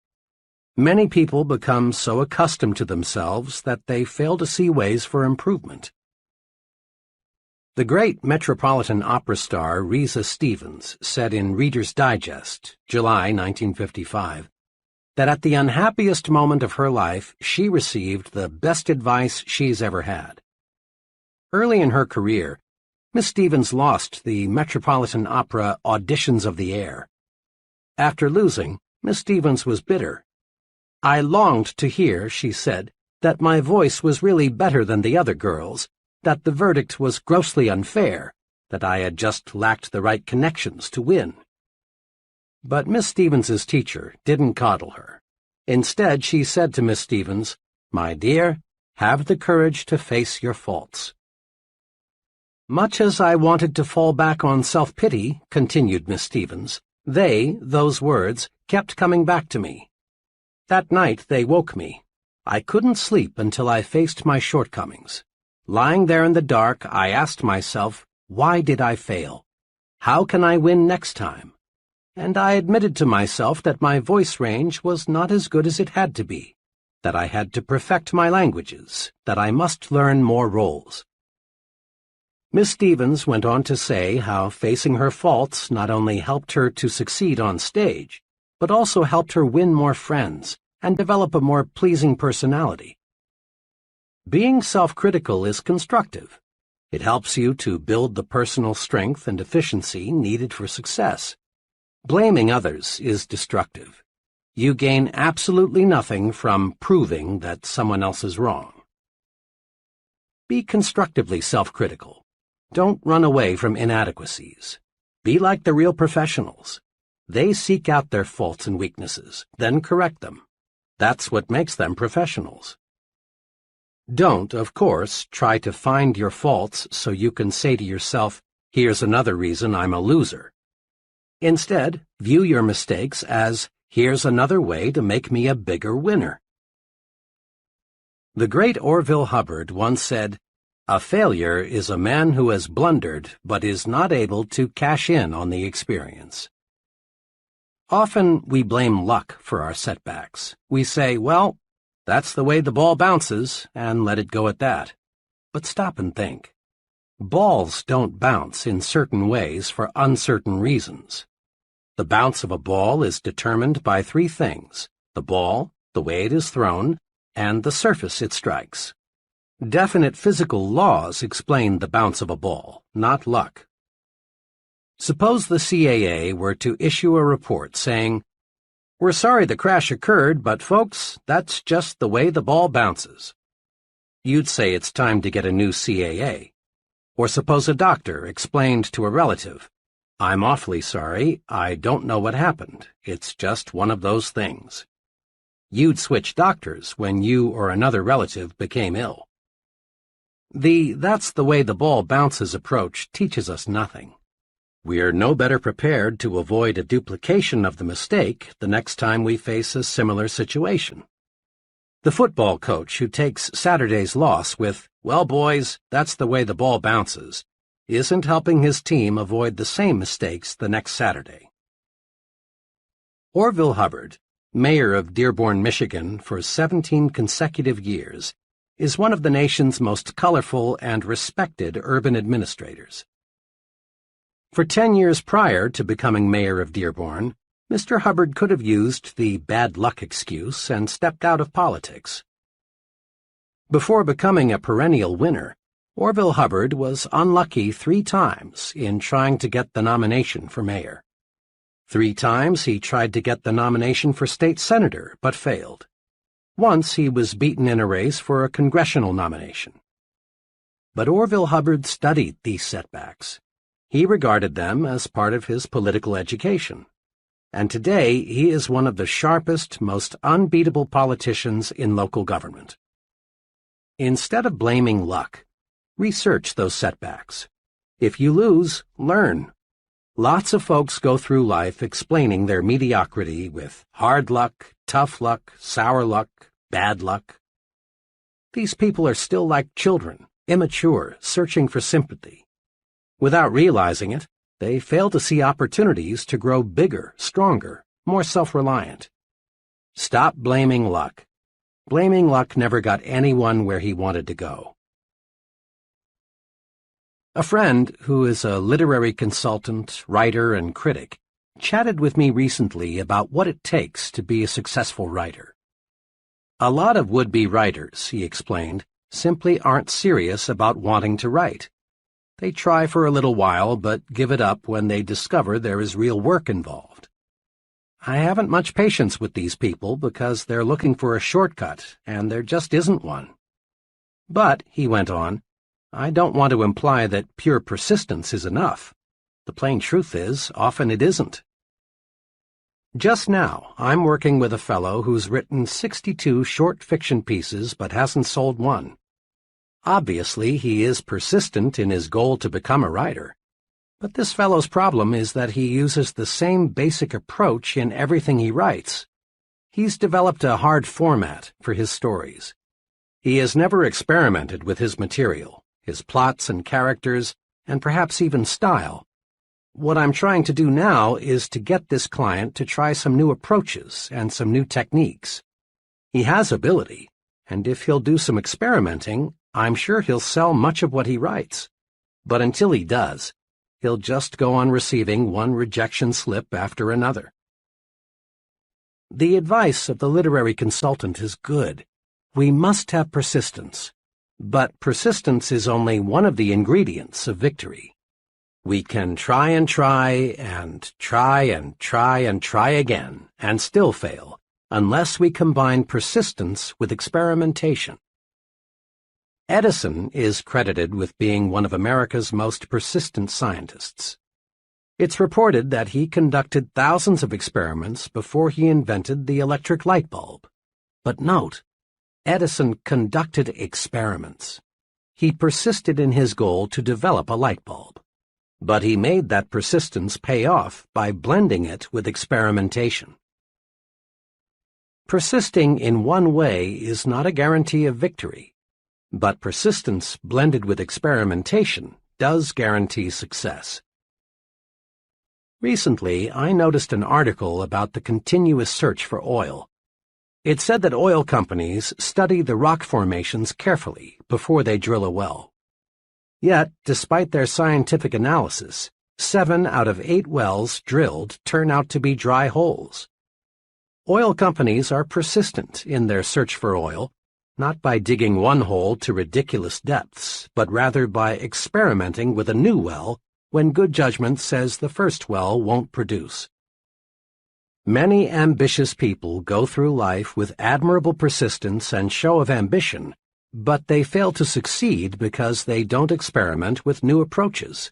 S1: Many people become so accustomed to themselves that they fail to see ways for improvement. The great Metropolitan Opera star Risa Stevens said in Reader's Digest, July 1955, that at the unhappiest moment of her life, she received the best advice she's ever had. Early in her career, Miss Stevens lost the Metropolitan Opera Auditions of the Air. After losing, Miss Stevens was bitter. "I longed to hear," she said, "that my voice was really better than the other girls', that the verdict was grossly unfair, that I had just lacked the right connections to win." But Miss Stevens's teacher didn't coddle her. Instead, she said to Miss Stevens, "My dear, have the courage to face your faults." Much as I wanted to fall back on self-pity, continued Miss Stevens, those words, kept coming back to me. That night they woke me. I couldn't sleep until I faced my shortcomings. Lying there in the dark, I asked myself, why did I fail? How can I win next time? And I admitted to myself that my voice range was not as good as it had to be, that I had to perfect my languages, that I must learn more roles. Miss Stevens went on to say how facing her faults not only helped her to succeed on stage, but also helped her win more friends and develop a more pleasing personality. Being self-critical is constructive. It helps you to build the personal strength and efficiency needed for success. Blaming others is destructive. You gain absolutely nothing from proving that someone else is wrong. Be constructively self-critical. Don't run away from inadequacies. Be like the real professionals. They seek out their faults and weaknesses, then correct them. That's what makes them professionals. Don't, of course, try to find your faults so you can say to yourself, "Here's another reason I'm a loser." Instead, view your mistakes as, "Here's another way to make me a bigger winner." The great Orville Hubbard once said, "A failure is a man who has blundered but is not able to cash in on the experience." Often we blame luck for our setbacks. We say, "Well, that's the way the ball bounces," and let it go at that. But stop and think. Balls don't bounce in certain ways for uncertain reasons. The bounce of a ball is determined by three things: the ball, the way it is thrown, and the surface it strikes. Definite physical laws explain the bounce of a ball, not luck. Suppose the CAA were to issue a report saying, "We're sorry the crash occurred, but folks, that's just the way the ball bounces." You'd say it's time to get a new CAA. Or suppose a doctor explained to a relative, "I'm awfully sorry, I don't know what happened. It's just one of those things." You'd switch doctors when you or another relative became ill. The "that's the way the ball bounces" approach teaches us nothing. We're no better prepared to avoid a duplication of the mistake the next time we face a similar situation. The football coach who takes Saturday's loss with, "Well, boys, that's the way the ball bounces," isn't helping his team avoid the same mistakes the next Saturday. Orville Hubbard, mayor of Dearborn, Michigan for 17 consecutive years, is one of the nation's most colorful and respected urban administrators. For 10 years prior to becoming mayor of Dearborn, Mr. Hubbard could have used the bad luck excuse and stepped out of politics. Before becoming a perennial winner, Orville Hubbard was unlucky 3 times in trying to get the nomination for mayor. 3 times he tried to get the nomination for state senator, but failed. Once he was beaten in a race for a congressional nomination. But Orville Hubbard studied these setbacks. He regarded them as part of his political education. And today he is one of the sharpest, most unbeatable politicians in local government. Instead of blaming luck, research those setbacks. If you lose, learn. Lots of folks go through life explaining their mediocrity with hard luck, tough luck, sour luck, bad luck. These people are still like children, immature, searching for sympathy. Without realizing it, they fail to see opportunities to grow bigger, stronger, more self-reliant. Stop blaming luck. Blaming luck never got anyone where he wanted to go. A friend, who is a literary consultant, writer, and critic, chatted with me recently about what it takes to be a successful writer. A lot of would-be writers, he explained, simply aren't serious about wanting to write. They try for a little while, but give it up when they discover there is real work involved. I haven't much patience with these people because they're looking for a shortcut, and there just isn't one. But, he went on, I don't want to imply that pure persistence is enough. The plain truth is, often it isn't. Just now, I'm working with a fellow who's written 62 short fiction pieces but hasn't sold one. Obviously, he is persistent in his goal to become a writer. But this fellow's problem is that he uses the same basic approach in everything he writes. He's developed a hard format for his stories. He has never experimented with his material, his plots and characters, and perhaps even style. What I'm trying to do now is to get this client to try some new approaches and some new techniques. He has ability, and if he'll do some experimenting, I'm sure he'll sell much of what he writes. But until he does, he'll just go on receiving one rejection slip after another. The advice of the literary consultant is good. We must have persistence. But persistence is only one of the ingredients of victory. We can try and try and try and try and try again and still fail, unless we combine persistence with experimentation. Edison is credited with being one of America's most persistent scientists. It's reported that he conducted thousands of experiments before he invented the electric light bulb. But note, Edison conducted experiments. He persisted in his goal to develop a light bulb. But he made that persistence pay off by blending it with experimentation. Persisting in one way is not a guarantee of victory. But persistence blended with experimentation does guarantee success. Recently, I noticed an article about the continuous search for oil. It said that oil companies study the rock formations carefully before they drill a well. Yet, despite their scientific analysis, 7 out of 8 wells drilled turn out to be dry holes. Oil companies are persistent in their search for oil, not by digging one hole to ridiculous depths, but rather by experimenting with a new well when good judgment says the first well won't produce. Many ambitious people go through life with admirable persistence and show of ambition, but they fail to succeed because they don't experiment with new approaches.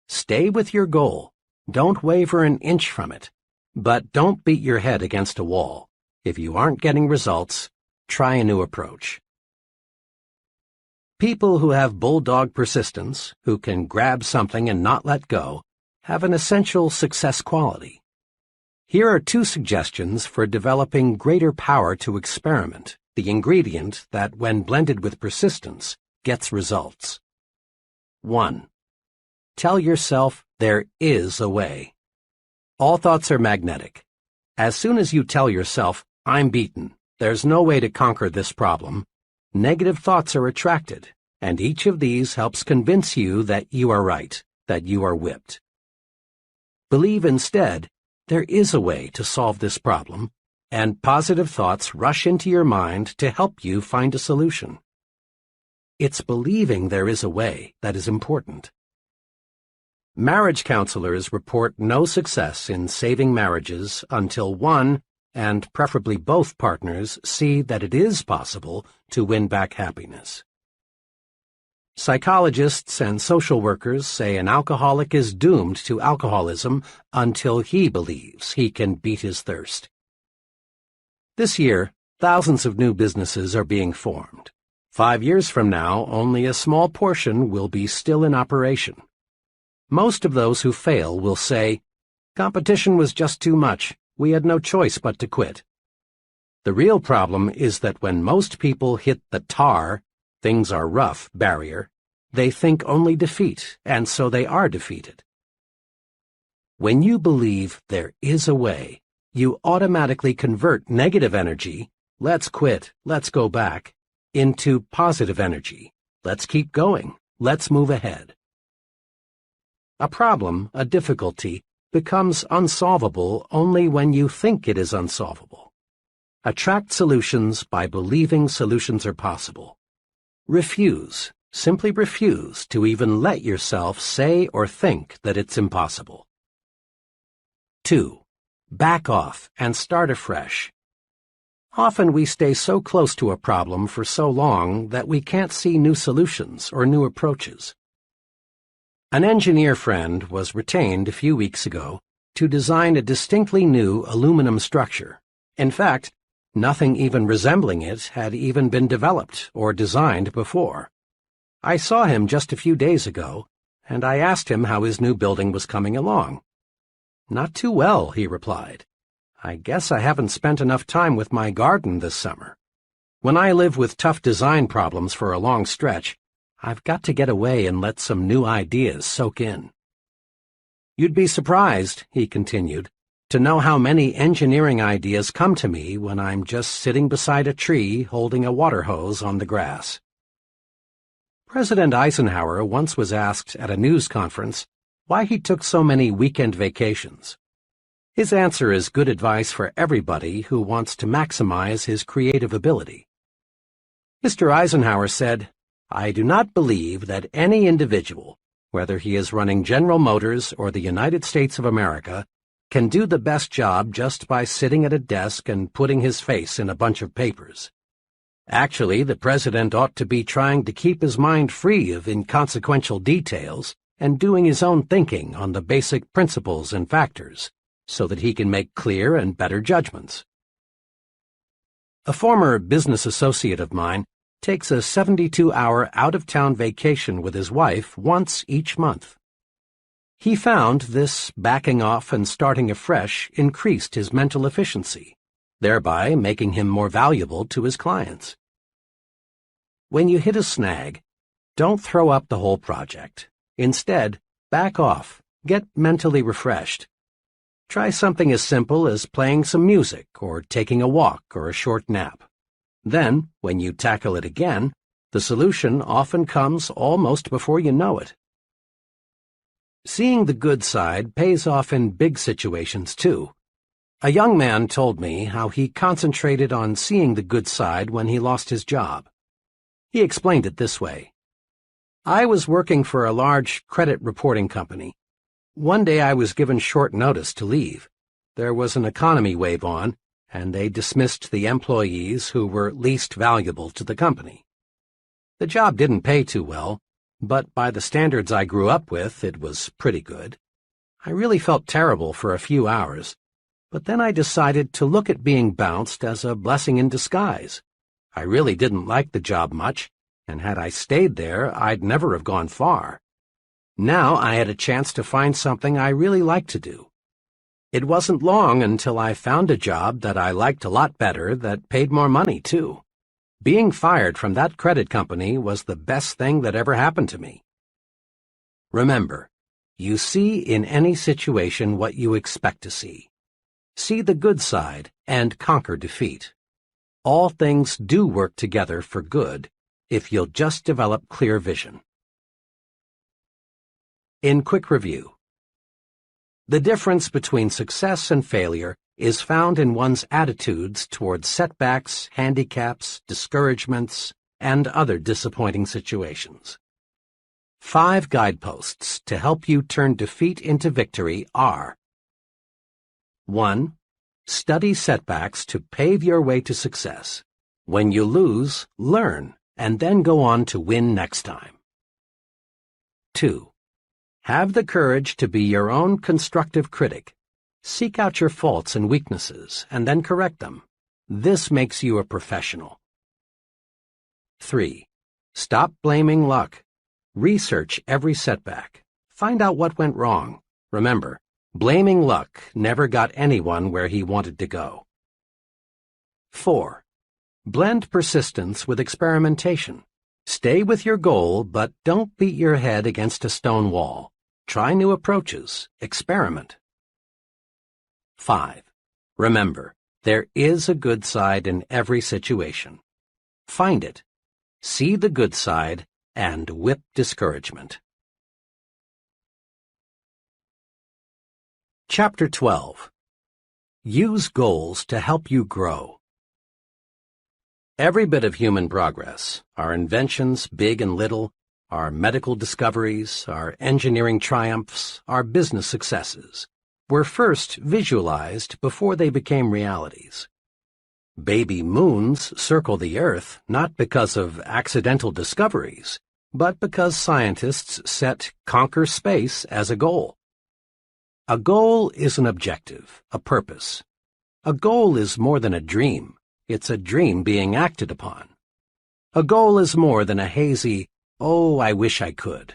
S1: Stay with your goal. Don't waver an inch from it. But don't beat your head against a wall. If you aren't getting results, try a new approach. People who have bulldog persistence, who can grab something and not let go, have an essential success quality. Here are 2 suggestions for developing greater power to experiment the ingredient that, when blended with persistence, gets results. 1. Tell yourself there is a way. All thoughts are magnetic. As soon as you tell yourself, I'm beaten, there's no way to conquer this problem, negative thoughts are attracted, and each of these helps convince you that you are right, that you are whipped. Believe instead, there is a way to solve this problem, and positive thoughts rush into your mind to help you find a solution. It's believing there is a way that is important. Marriage counselors report no success in saving marriages until one, and preferably both partners, see that it is possible to win back happiness. Psychologists and social workers say an alcoholic is doomed to alcoholism until he believes he can beat his thirst. This year, thousands of new businesses are being formed. 5 years from now, only a small portion will be still in operation. Most of those who fail will say, "Competition was just too much. We had no choice but to quit." The real problem is that when most people hit the tar, things are rough barrier, they think only defeat, and so they are defeated. When you believe there is a way, you automatically convert negative energy, let's quit, let's go back, into positive energy, let's keep going, let's move ahead. A problem, a difficulty, becomes unsolvable only when you think it is unsolvable. Attract solutions by believing solutions are possible. Refuse, simply refuse to even let yourself say or think that it's impossible. 2. Back off and start afresh. Often we stay so close to a problem for so long that we can't see new solutions or new approaches. An engineer friend was retained a few weeks ago to design a distinctly new aluminum structure. In fact, nothing even resembling it had even been developed or designed before. I saw him just a few days ago, and I asked him how his new building was coming along. "Not too well," he replied. "I guess I haven't spent enough time with my garden this summer. When I live with tough design problems for a long stretch, I've got to get away and let some new ideas soak in." "You'd be surprised," he continued, "to know how many engineering ideas come to me when I'm just sitting beside a tree holding a water hose on the grass." President Eisenhower once was asked at a news conference why he took so many weekend vacations. His answer is good advice for everybody who wants to maximize his creative ability. Mr. Eisenhower said, "I do not believe that any individual, whether he is running General Motors or the United States of America, can do the best job just by sitting at a desk and putting his face in a bunch of papers. Actually, the president ought to be trying to keep his mind free of inconsequential details and doing his own thinking on the basic principles and factors, so that he can make clear and better judgments." A former business associate of mine takes a 72-hour out-of-town vacation with his wife once each month. He found this backing off and starting afresh increased his mental efficiency, thereby making him more valuable to his clients. When you hit a snag, don't throw up the whole project. Instead, back off, get mentally refreshed. Try something as simple as playing some music or taking a walk or a short nap. Then, when you tackle it again, the solution often comes almost before you know it. Seeing the good side pays off in big situations, too. A young man told me how he concentrated on seeing the good side when he lost his job. He explained it this way. "I was working for a large credit reporting company. One day I was given short notice to leave. There was an economy wave on, and they dismissed the employees who were least valuable to the company. The job didn't pay too well, but by the standards I grew up with, it was pretty good. I really felt terrible for a few hours, but then I decided to look at being bounced as a blessing in disguise. I really didn't like the job much, and had I stayed there, I'd never have gone far. Now I had a chance to find something I really liked to do. It wasn't long until I found a job that I liked a lot better that paid more money, too. Being fired from that credit company was the best thing that ever happened to me. Remember, you see in any situation what you expect to see. See the good side and conquer defeat. All things do work together for good if you'll just develop clear vision. In quick review, the difference between success and failure is found in one's attitudes towards setbacks, handicaps, discouragements, and other disappointing situations. 5 guideposts to help you turn defeat into victory are: 1. Study setbacks to pave your way to success. When you lose, learn, and then go on to win next time. 2. Have the courage to be your own constructive critic. Seek out your faults and weaknesses, and then correct them. This makes you a professional. 3. Stop blaming luck. Research every setback. Find out what went wrong. Remember, blaming luck never got anyone where he wanted to go. 4. Blend persistence with experimentation. Stay with your goal, but don't beat your head against a stone wall. Try new approaches. Experiment. 5. Remember, there is a good side in every situation. Find it. See the good side and whip discouragement. Chapter 12. Use goals to help you grow. Every bit of human progress, our inventions, big and little, our medical discoveries, our engineering triumphs, our business successes, were first visualized before they became realities. Baby moons circle the Earth not because of accidental discoveries, but because scientists set conquer space as a goal. A goal is an objective, a purpose. A goal is more than a dream. It's a dream being acted upon. A goal is more than a hazy, "Oh, I wish I could."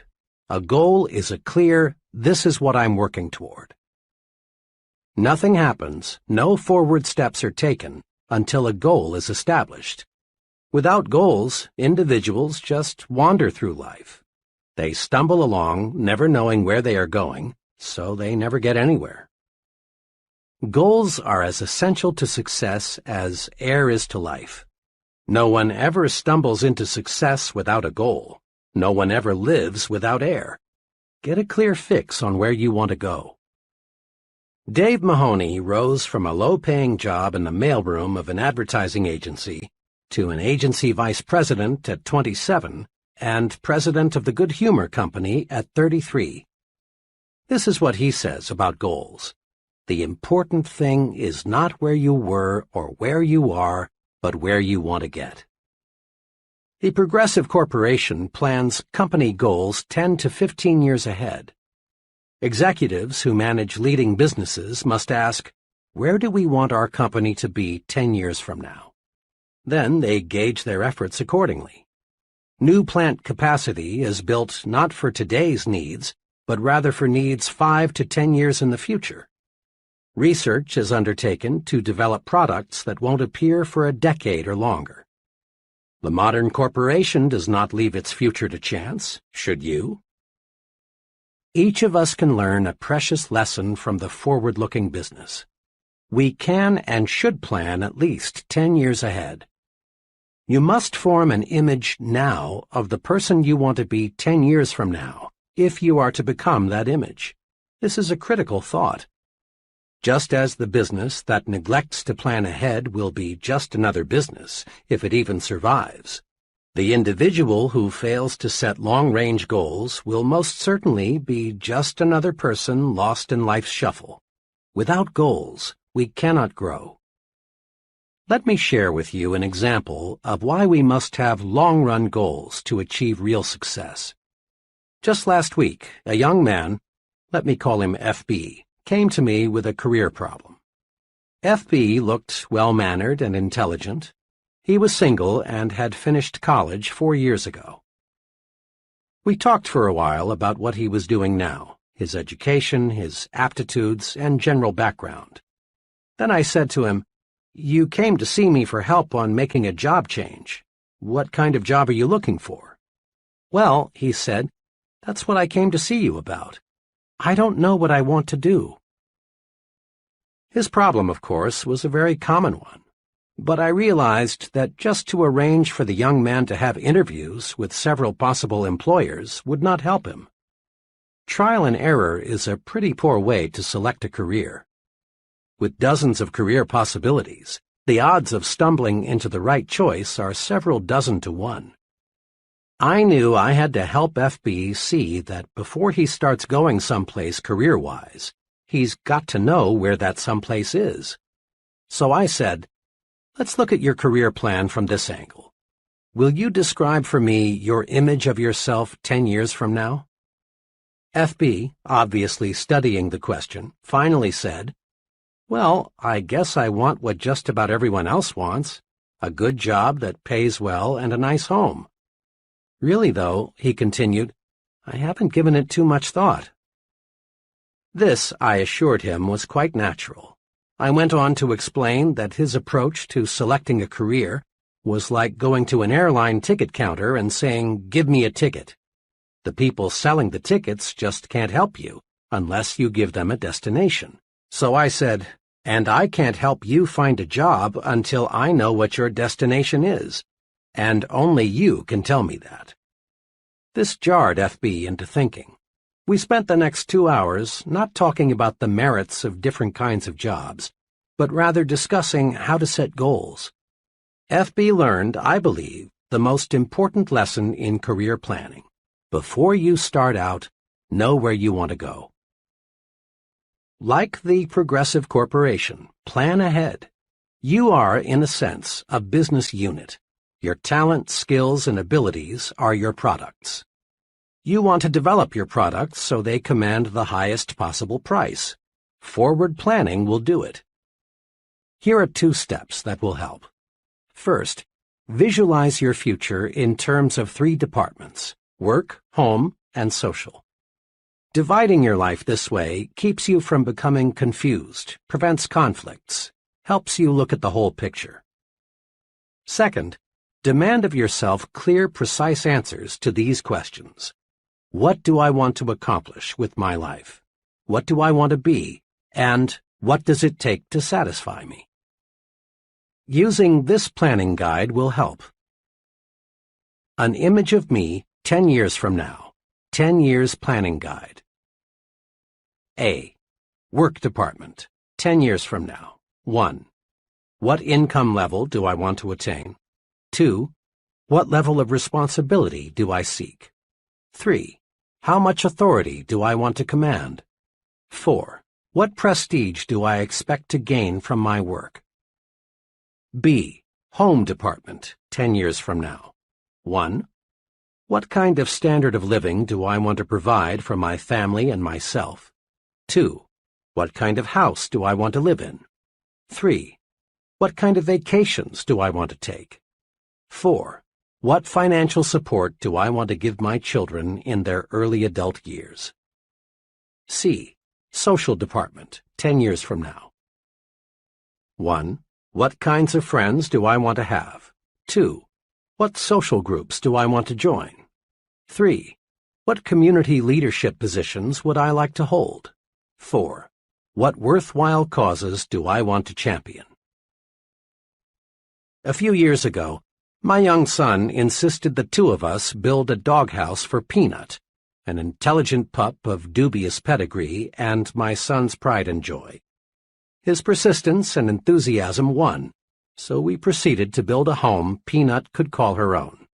S1: A goal is a clear, "This is what I'm working toward." Nothing happens, no forward steps are taken, until a goal is established. Without goals, individuals just wander through life. They stumble along, never knowing where they are going, so they never get anywhere. Goals are as essential to success as air is to life. No one ever stumbles into success without a goal. No one ever lives without air. Get a clear fix on where you want to go. Dave Mahoney rose from a low-paying job in the mailroom of an advertising agency to an agency vice president at 27 and president of the Good Humor Company at 33. This is what he says about goals. The important thing is not where you were or where you are, but where you want to get. The Progressive Corporation plans company goals 10 to 15 years ahead. Executives who manage leading businesses must ask, where do we want our company to be 10 years from now? Then they gauge their efforts accordingly. New plant capacity is built not for today's needs, but rather for needs 5 to 10 years in the future. Research is undertaken to develop products that won't appear for a decade or longer. The modern corporation does not leave its future to chance, should you? Each of us can learn a precious lesson from the forward-looking business. We can and should plan at least 10 years ahead. You must form an image now of the person you want to be 10 years from now, if you are to become that image. This is a critical thought. Just as the business that neglects to plan ahead will be just another business, if it even survives, the individual who fails to set long-range goals will most certainly be just another person lost in life's shuffle. Without goals, we cannot grow. Let me share with you an example of why we must have long-run goals to achieve real success. Just last week, a young man, let me call him FB, came to me with a career problem. FB looked well-mannered and intelligent. He was single and had finished college 4 years ago. We talked for a while about what he was doing now, his education, his aptitudes, and general background. Then I said to him, "You came to see me for help on making a job change. "What kind of job are you looking for?" "Well," he said, "that's what I came to see you about. I don't know what I want to do." His problem, of course, was a very common one, but I realized that just to arrange for the young man to have interviews with several possible employers would not help him. Trial and error is a pretty poor way to select a career. With dozens of career possibilities, the odds of stumbling into the right choice are several dozen to one. I knew I had to help FB see that before he starts going someplace career-wise, he's got to know where that someplace is. So I said, "Let's look at your career plan from this angle. Will you describe for me your image of yourself 10 years from now?" FB, obviously studying the question, finally said, "Well, I guess I want what just about everyone else wants, a good job that pays well and a nice home. Really, though," he continued, "I haven't given it too much thought." This, I assured him, was quite natural. I went on to explain that his approach to selecting a career was like going to an airline ticket counter and saying, "Give me a ticket." The people selling the tickets just can't help you unless you give them a destination. So I said, "And I can't help you find a job until I know what your destination is, and only you can tell me that." This jarred FB into thinking. We spent the next 2 hours not talking about the merits of different kinds of jobs, but rather discussing how to set goals. FB learned, I believe, the most important lesson in career planning. Before you start out, know where you want to go. Like the Progressive Corporation, plan ahead. You are, in a sense, a business unit. Your talent, skills, and abilities are your products. You want to develop your products so they command the highest possible price. Forward planning will do it. Here are 2 steps that will help. First, visualize your future in terms of 3 departments: work, home, and social. Dividing your life this way keeps you from becoming confused, prevents conflicts, helps you look at the whole picture. Second, demand of yourself clear, precise answers to these questions. What do I want to accomplish with my life? What do I want to be? And what does it take to satisfy me? Using this planning guide will help. An image of me 10 years from now. 10 years planning guide. A. Work department. 10 years from now. 1. What income level do I want to attain? 2. What level of responsibility do I seek? 3. How much authority do I want to command? 4. What prestige do I expect to gain from my work? B. Home department, 10 years from now. 1. What kind of standard of living do I want to provide for my family and myself? 2. What kind of house do I want to live in? 3. What kind of vacations do I want to take? 4. What financial support do I want to give my children in their early adult years? C. Social department, 10 years from now. 1. What kinds of friends do I want to have? 2. What social groups do I want to join? 3. What community leadership positions would I like to hold? 4. What worthwhile causes do I want to champion? A few years ago, my young son insisted the 2 of us build a doghouse for Peanut, an intelligent pup of dubious pedigree and my son's pride and joy. His persistence and enthusiasm won, so we proceeded to build a home Peanut could call her own.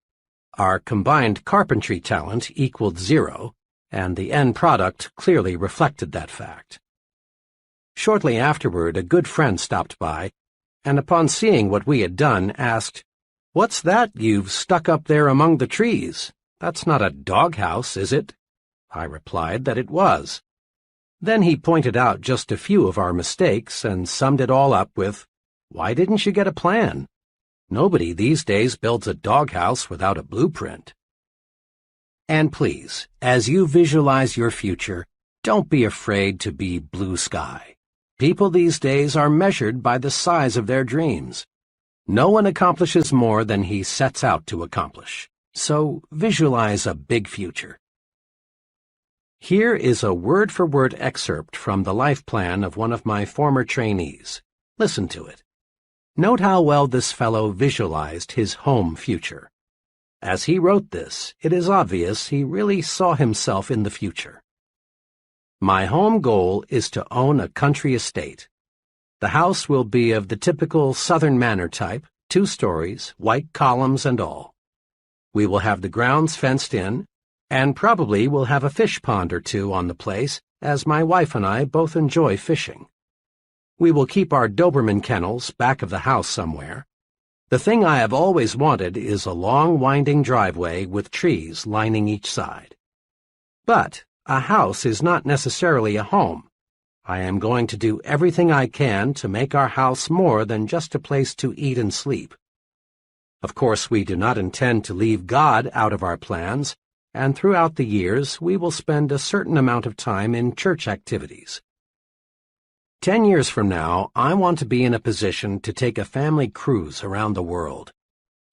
S1: Our combined carpentry talent equaled 0, and the end product clearly reflected that fact. Shortly afterward, a good friend stopped by, and upon seeing what we had done, asked, "What's that you've stuck up there among the trees? That's not a doghouse, is it?" I replied that it was. Then he pointed out just a few of our mistakes and summed it all up with, "Why didn't you get a plan? Nobody these days builds a doghouse without a blueprint." And please, as you visualize your future, don't be afraid to be blue sky. People these days are measured by the size of their dreams. No one accomplishes more than he sets out to accomplish. So visualize a big future. Here is a word-for-word excerpt from the life plan of one of my former trainees. Listen to it. Note how well this fellow visualized his home future. As he wrote this, it is obvious he really saw himself in the future. My home goal is to own a country estate. The house will be of the typical Southern manor type, 2 stories, white columns and all. We will have the grounds fenced in, and probably we'll have a fish pond or 2 on the place, as my wife and I both enjoy fishing. We will keep our Doberman kennels back of the house somewhere. The thing I have always wanted is a long winding driveway with trees lining each side. But a house is not necessarily a home. I am going to do everything I can to make our house more than just a place to eat and sleep. Of course, we do not intend to leave God out of our plans, and throughout the years we will spend a certain amount of time in church activities. 10 years from now, I want to be in a position to take a family cruise around the world.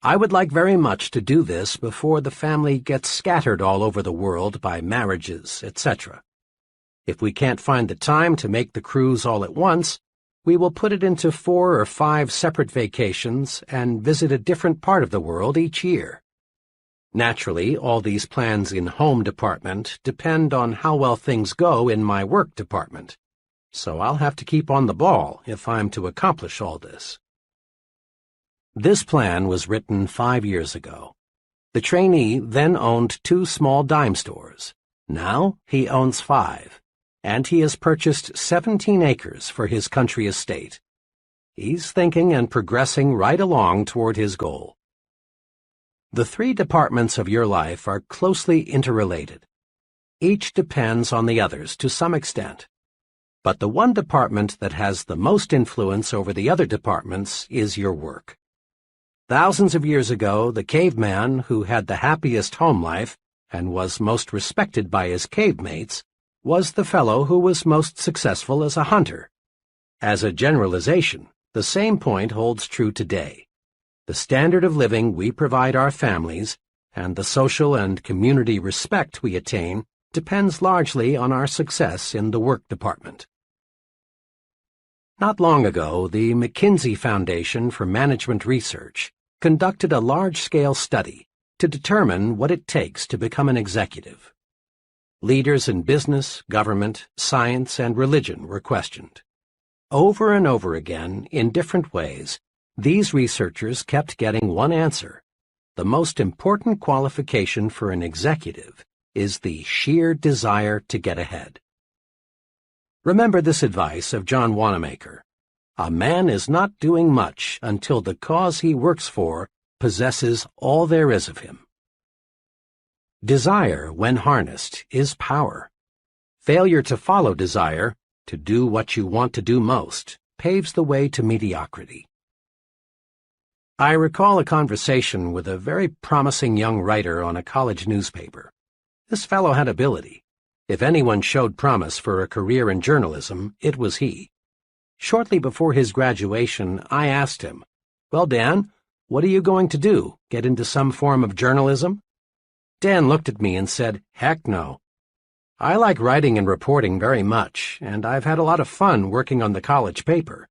S1: I would like very much to do this before the family gets scattered all over the world by marriages, etc. If we can't find the time to make the cruise all at once, we will put it into 4 or 5 separate vacations and visit a different part of the world each year. Naturally, all these plans in home department depend on how well things go in my work department. So I'll have to keep on the ball if I'm to accomplish all this. This plan was written 5 years ago. The trainee then owned 2 small dime stores. Now he owns 5, and he has purchased 17 acres for his country estate. He's thinking and progressing right along toward his goal. The 3 departments of your life are closely interrelated. Each depends on the others to some extent. But the one department that has the most influence over the other departments is your work. Thousands of years ago, the caveman who had the happiest home life and was most respected by his cave mates was the fellow who was most successful as a hunter. As a generalization, the same point holds true today. The standard of living we provide our families and the social and community respect we attain depends largely on our success in the work department. Not long ago, the McKinsey Foundation for Management Research conducted a large-scale study to determine what it takes to become an executive. Leaders in business, government, science, and religion were questioned. Over and over again, in different ways, these researchers kept getting one answer. The most important qualification for an executive is the sheer desire to get ahead. Remember this advice of John Wanamaker. A man is not doing much until the cause he works for possesses all there is of him. Desire, when harnessed, is power. Failure to follow desire, to do what you want to do most, paves the way to mediocrity. I recall a conversation with a very promising young writer on a college newspaper. This fellow had ability. If anyone showed promise for a career in journalism, it was he. Shortly before his graduation, I asked him, "Well, Dan, what are you going to do? Get into some form of journalism?" Dan looked at me and said, "Heck no. I like writing and reporting very much, and I've had a lot of fun working on the college paper.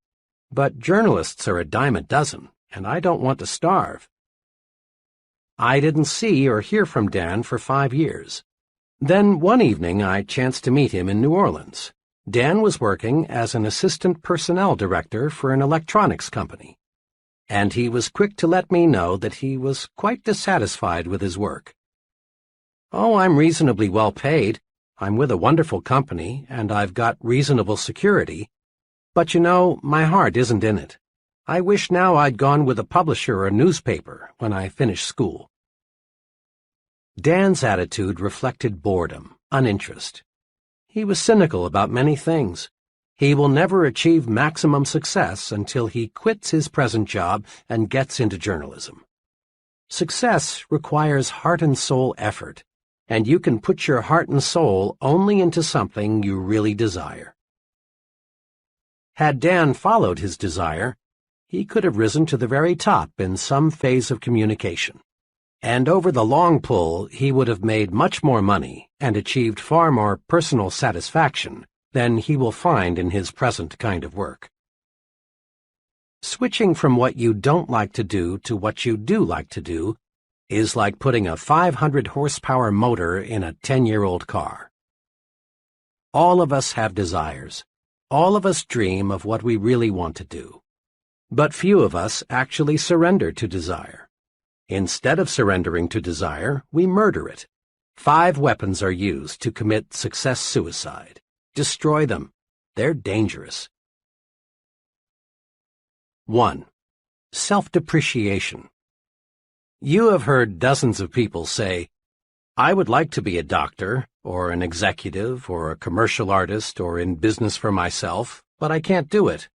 S1: But journalists are a dime a dozen, and I don't want to starve." I didn't see or hear from Dan for 5 years. Then one evening I chanced to meet him in New Orleans. Dan was working as an assistant personnel director for an electronics company, and he was quick to let me know that he was quite dissatisfied with his work. "Oh, I'm reasonably well paid. I'm with a wonderful company, and I've got reasonable security. But you know, my heart isn't in it. I wish now I'd gone with a publisher or a newspaper when I finished school." Dan's attitude reflected boredom, uninterest. He was cynical about many things. He will never achieve maximum success until he quits his present job and gets into journalism. Success requires heart and soul effort, and you can put your heart and soul only into something you really desire. Had Dan followed his desire, he could have risen to the very top in some phase of communication. And over the long pull, he would have made much more money and achieved far more personal satisfaction than he will find in his present kind of work. Switching from what you don't like to do to what you do like to do is like putting a 500-horsepower motor in a 10-year-old car. All of us have desires. All of us dream of what we really want to do. But few of us actually surrender to desire. Instead of surrendering to desire, we murder it. 5 weapons are used to commit success suicide. Destroy them. They're dangerous. 1. Self-depreciation. You have heard dozens of people say, "I would like to be a doctor, or an executive, or a commercial artist, or in business for myself, but I can't do it.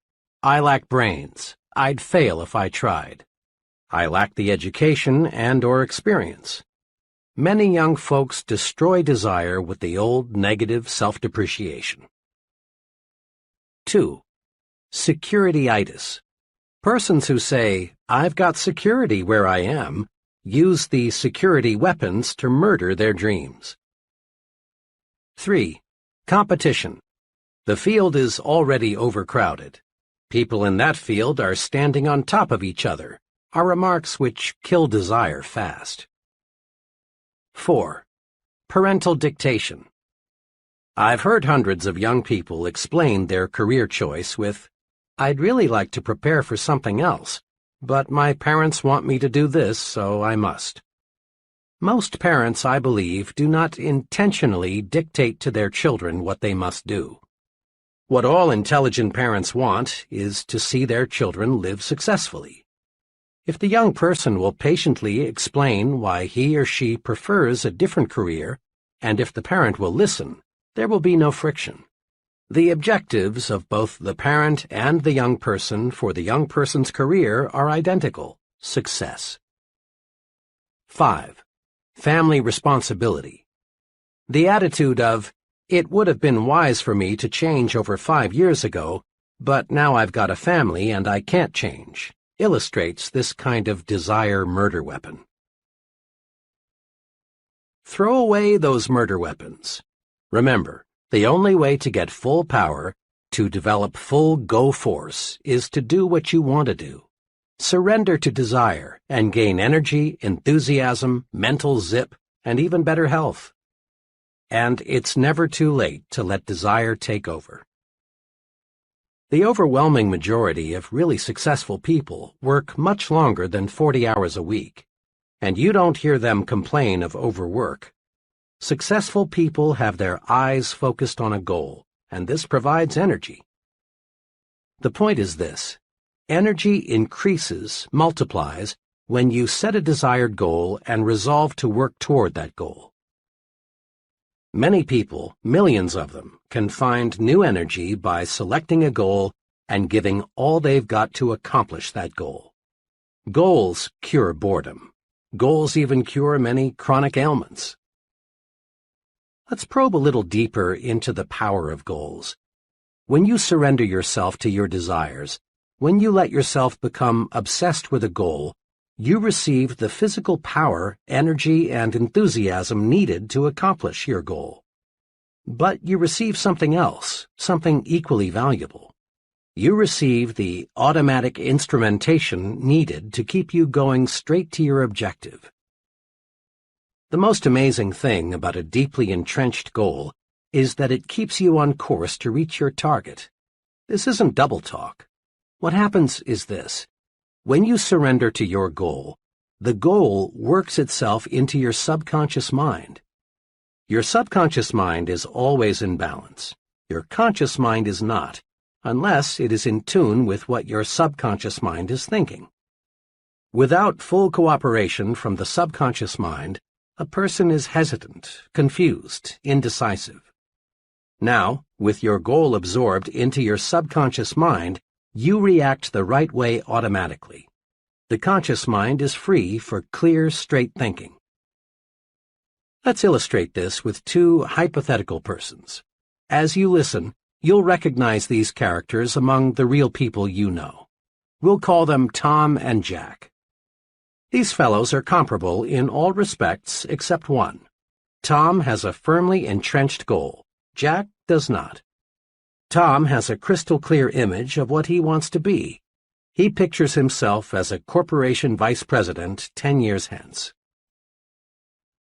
S1: I lack brains. I'd fail if I tried. I lack the education and/or experience." Many young folks destroy desire with the old negative self-depreciation. 2. Security-itis. Persons who say, "I've got security where I am," use the security weapons to murder their dreams. 3. Competition. The field is already overcrowded. People in that field are standing on top of each other, are remarks which kill desire fast. 4. Parental dictation. I've heard hundreds of young people explain their career choice with, "I'd really like to prepare for something else, but my parents want me to do this, so I must." Most parents, I believe, do not intentionally dictate to their children what they must do. What all intelligent parents want is to see their children live successfully. If the young person will patiently explain why he or she prefers a different career, and if the parent will listen, there will be no friction. The objectives of both the parent and the young person for the young person's career are identical: success. 5. Family responsibility. The attitude of, "It would have been wise for me to change over 5 years ago, but now I've got a family and I can't change," illustrates this kind of desire murder weapon. Throw away those murder weapons. Remember, the only way to get full power, to develop full go force, is to do what you want to do. Surrender to desire and gain energy, enthusiasm, mental zip, and even better health. And it's never too late to let desire take over. The overwhelming majority of really successful people work much longer than 40 hours a week, and you don't hear them complain of overwork. Successful people have their eyes focused on a goal, and this provides energy. The point is this: energy increases, multiplies, when you set a desired goal and resolve to work toward that goal. Many people, millions of them, can find new energy by selecting a goal and giving all they've got to accomplish that goal. Goals cure boredom. Goals even cure many chronic ailments. Let's probe a little deeper into the power of goals. When you surrender yourself to your desires, when you let yourself become obsessed with a goal, you receive the physical power, energy, and enthusiasm needed to accomplish your goal. But you receive something else, something equally valuable. You receive the automatic instrumentation needed to keep you going straight to your objective. The most amazing thing about a deeply entrenched goal is that it keeps you on course to reach your target. This isn't double talk. What happens is this: when you surrender to your goal, the goal works itself into your subconscious mind. Your subconscious mind is always in balance. Your conscious mind is not, unless it is in tune with what your subconscious mind is thinking. Without full cooperation from the subconscious mind, a person is hesitant, confused, indecisive. Now, with your goal absorbed into your subconscious mind, you react the right way automatically. The conscious mind is free for clear, straight thinking. Let's illustrate this with 2 hypothetical persons. As you listen, you'll recognize these characters among the real people you know. We'll call them Tom and Jack. These fellows are comparable in all respects except one. Tom has a firmly entrenched goal. Jack does not. Tom has a crystal-clear image of what he wants to be. He pictures himself as a corporation vice president 10 years hence.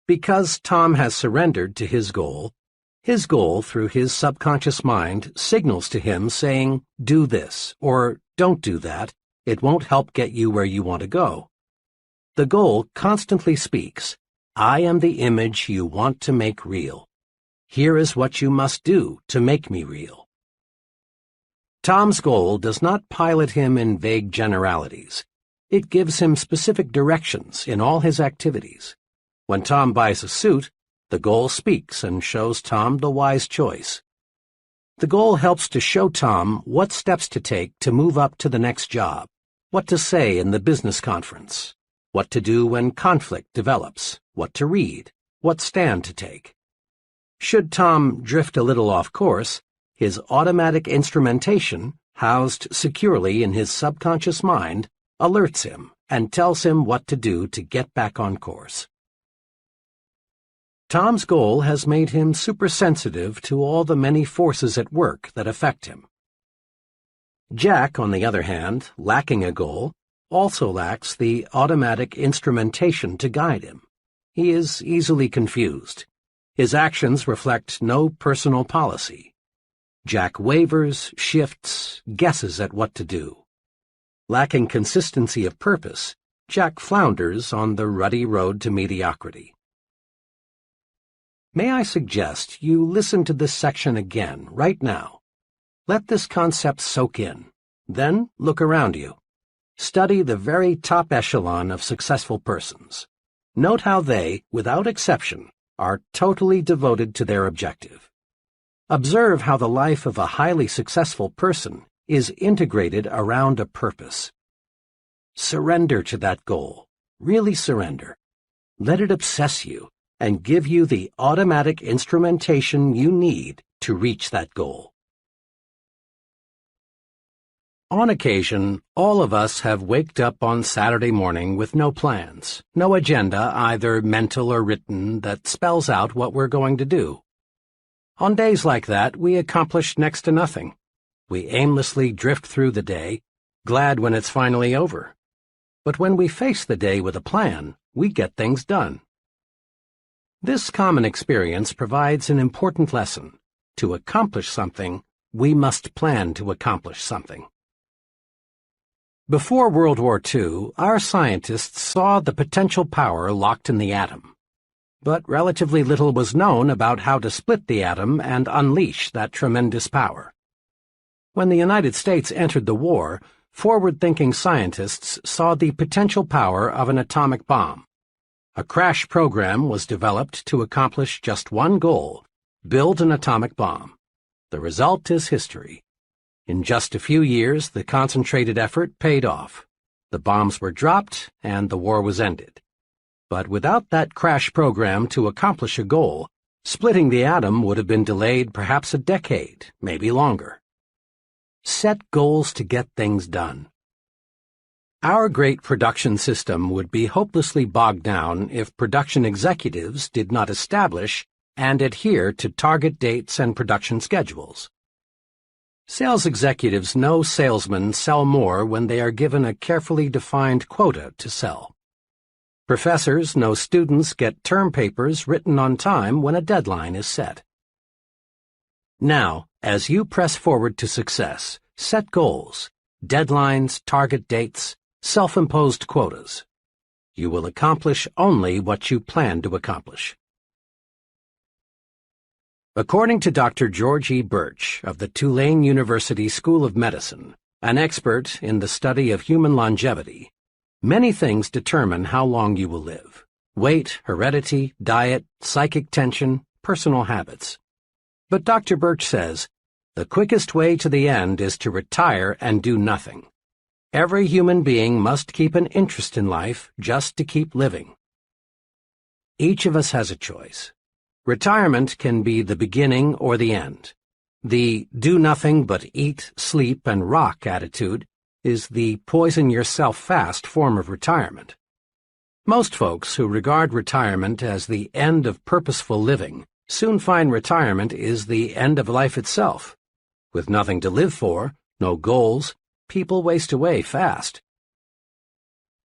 S1: Because Tom has surrendered to his goal through his subconscious mind signals to him saying, "Do this," or "Don't do that. It won't help get you where you want to go." The goal constantly speaks, "I am the image you want to make real. Here is what you must do to make me real." Tom's goal does not pilot him in vague generalities. It gives him specific directions in all his activities. When Tom buys a suit, the goal speaks and shows Tom the wise choice. The goal helps to show Tom what steps to take to move up to the next job, what to say in the business conference, what to do when conflict develops, what to read, what stand to take. Should Tom drift a little off course, his automatic instrumentation, housed securely in his subconscious mind, alerts him and tells him what to do to get back on course. Tom's goal has made him supersensitive to all the many forces at work that affect him. Jack, on the other hand, lacking a goal, also lacks the automatic instrumentation to guide him. He is easily confused. His actions reflect no personal policy. Jack wavers, shifts, guesses at what to do. Lacking consistency of purpose, Jack flounders on the ruddy road to mediocrity. May I suggest you listen to this section again, right now. Let this concept soak in. Then look around you. Study the very top echelon of successful persons. Note how they, without exception, are totally devoted to their objective. Observe how the life of a highly successful person is integrated around a purpose. Surrender to that goal. Really surrender. Let it obsess you and give you the automatic instrumentation you need to reach that goal. On occasion, all of us have waked up on Saturday morning with no plans, no agenda, either mental or written, that spells out what we're going to do. On days like that, we accomplish next to nothing. We aimlessly drift through the day, glad when it's finally over. But when we face the day with a plan, we get things done. This common experience provides an important lesson. To accomplish something, we must plan to accomplish something. Before World War II, our scientists saw the potential power locked in the atom. But relatively little was known about how to split the atom and unleash that tremendous power. When the United States entered the war, forward-thinking scientists saw the potential power of an atomic bomb. A crash program was developed to accomplish just one goal: build an atomic bomb. The result is history. In just a few years, the concentrated effort paid off. The bombs were dropped, and the war was ended. But without that crash program to accomplish a goal, splitting the atom would have been delayed perhaps a decade, maybe longer. Set goals to get things done. Our great production system would be hopelessly bogged down if production executives did not establish and adhere to target dates and production schedules. Sales executives know salesmen sell more when they are given a carefully defined quota to sell. Professors know students get term papers written on time when a deadline is set. Now, as you press forward to success, set goals, deadlines, target dates, self-imposed quotas. You will accomplish only what you plan to accomplish. According to Dr. George E. Birch of the Tulane University School of Medicine, an expert in the study of human longevity, many things determine how long you will live: weight, heredity, diet, psychic tension, personal habits. But Dr. Birch says, the quickest way to the end is to retire and do nothing. Every human being must keep an interest in life just to keep living. Each of us has a choice. Retirement can be the beginning or the end. The do nothing but eat, sleep, and rock attitude is the poison-yourself-fast form of retirement. Most folks who regard retirement as the end of purposeful living soon find retirement is the end of life itself. With nothing to live for, no goals, people waste away fast.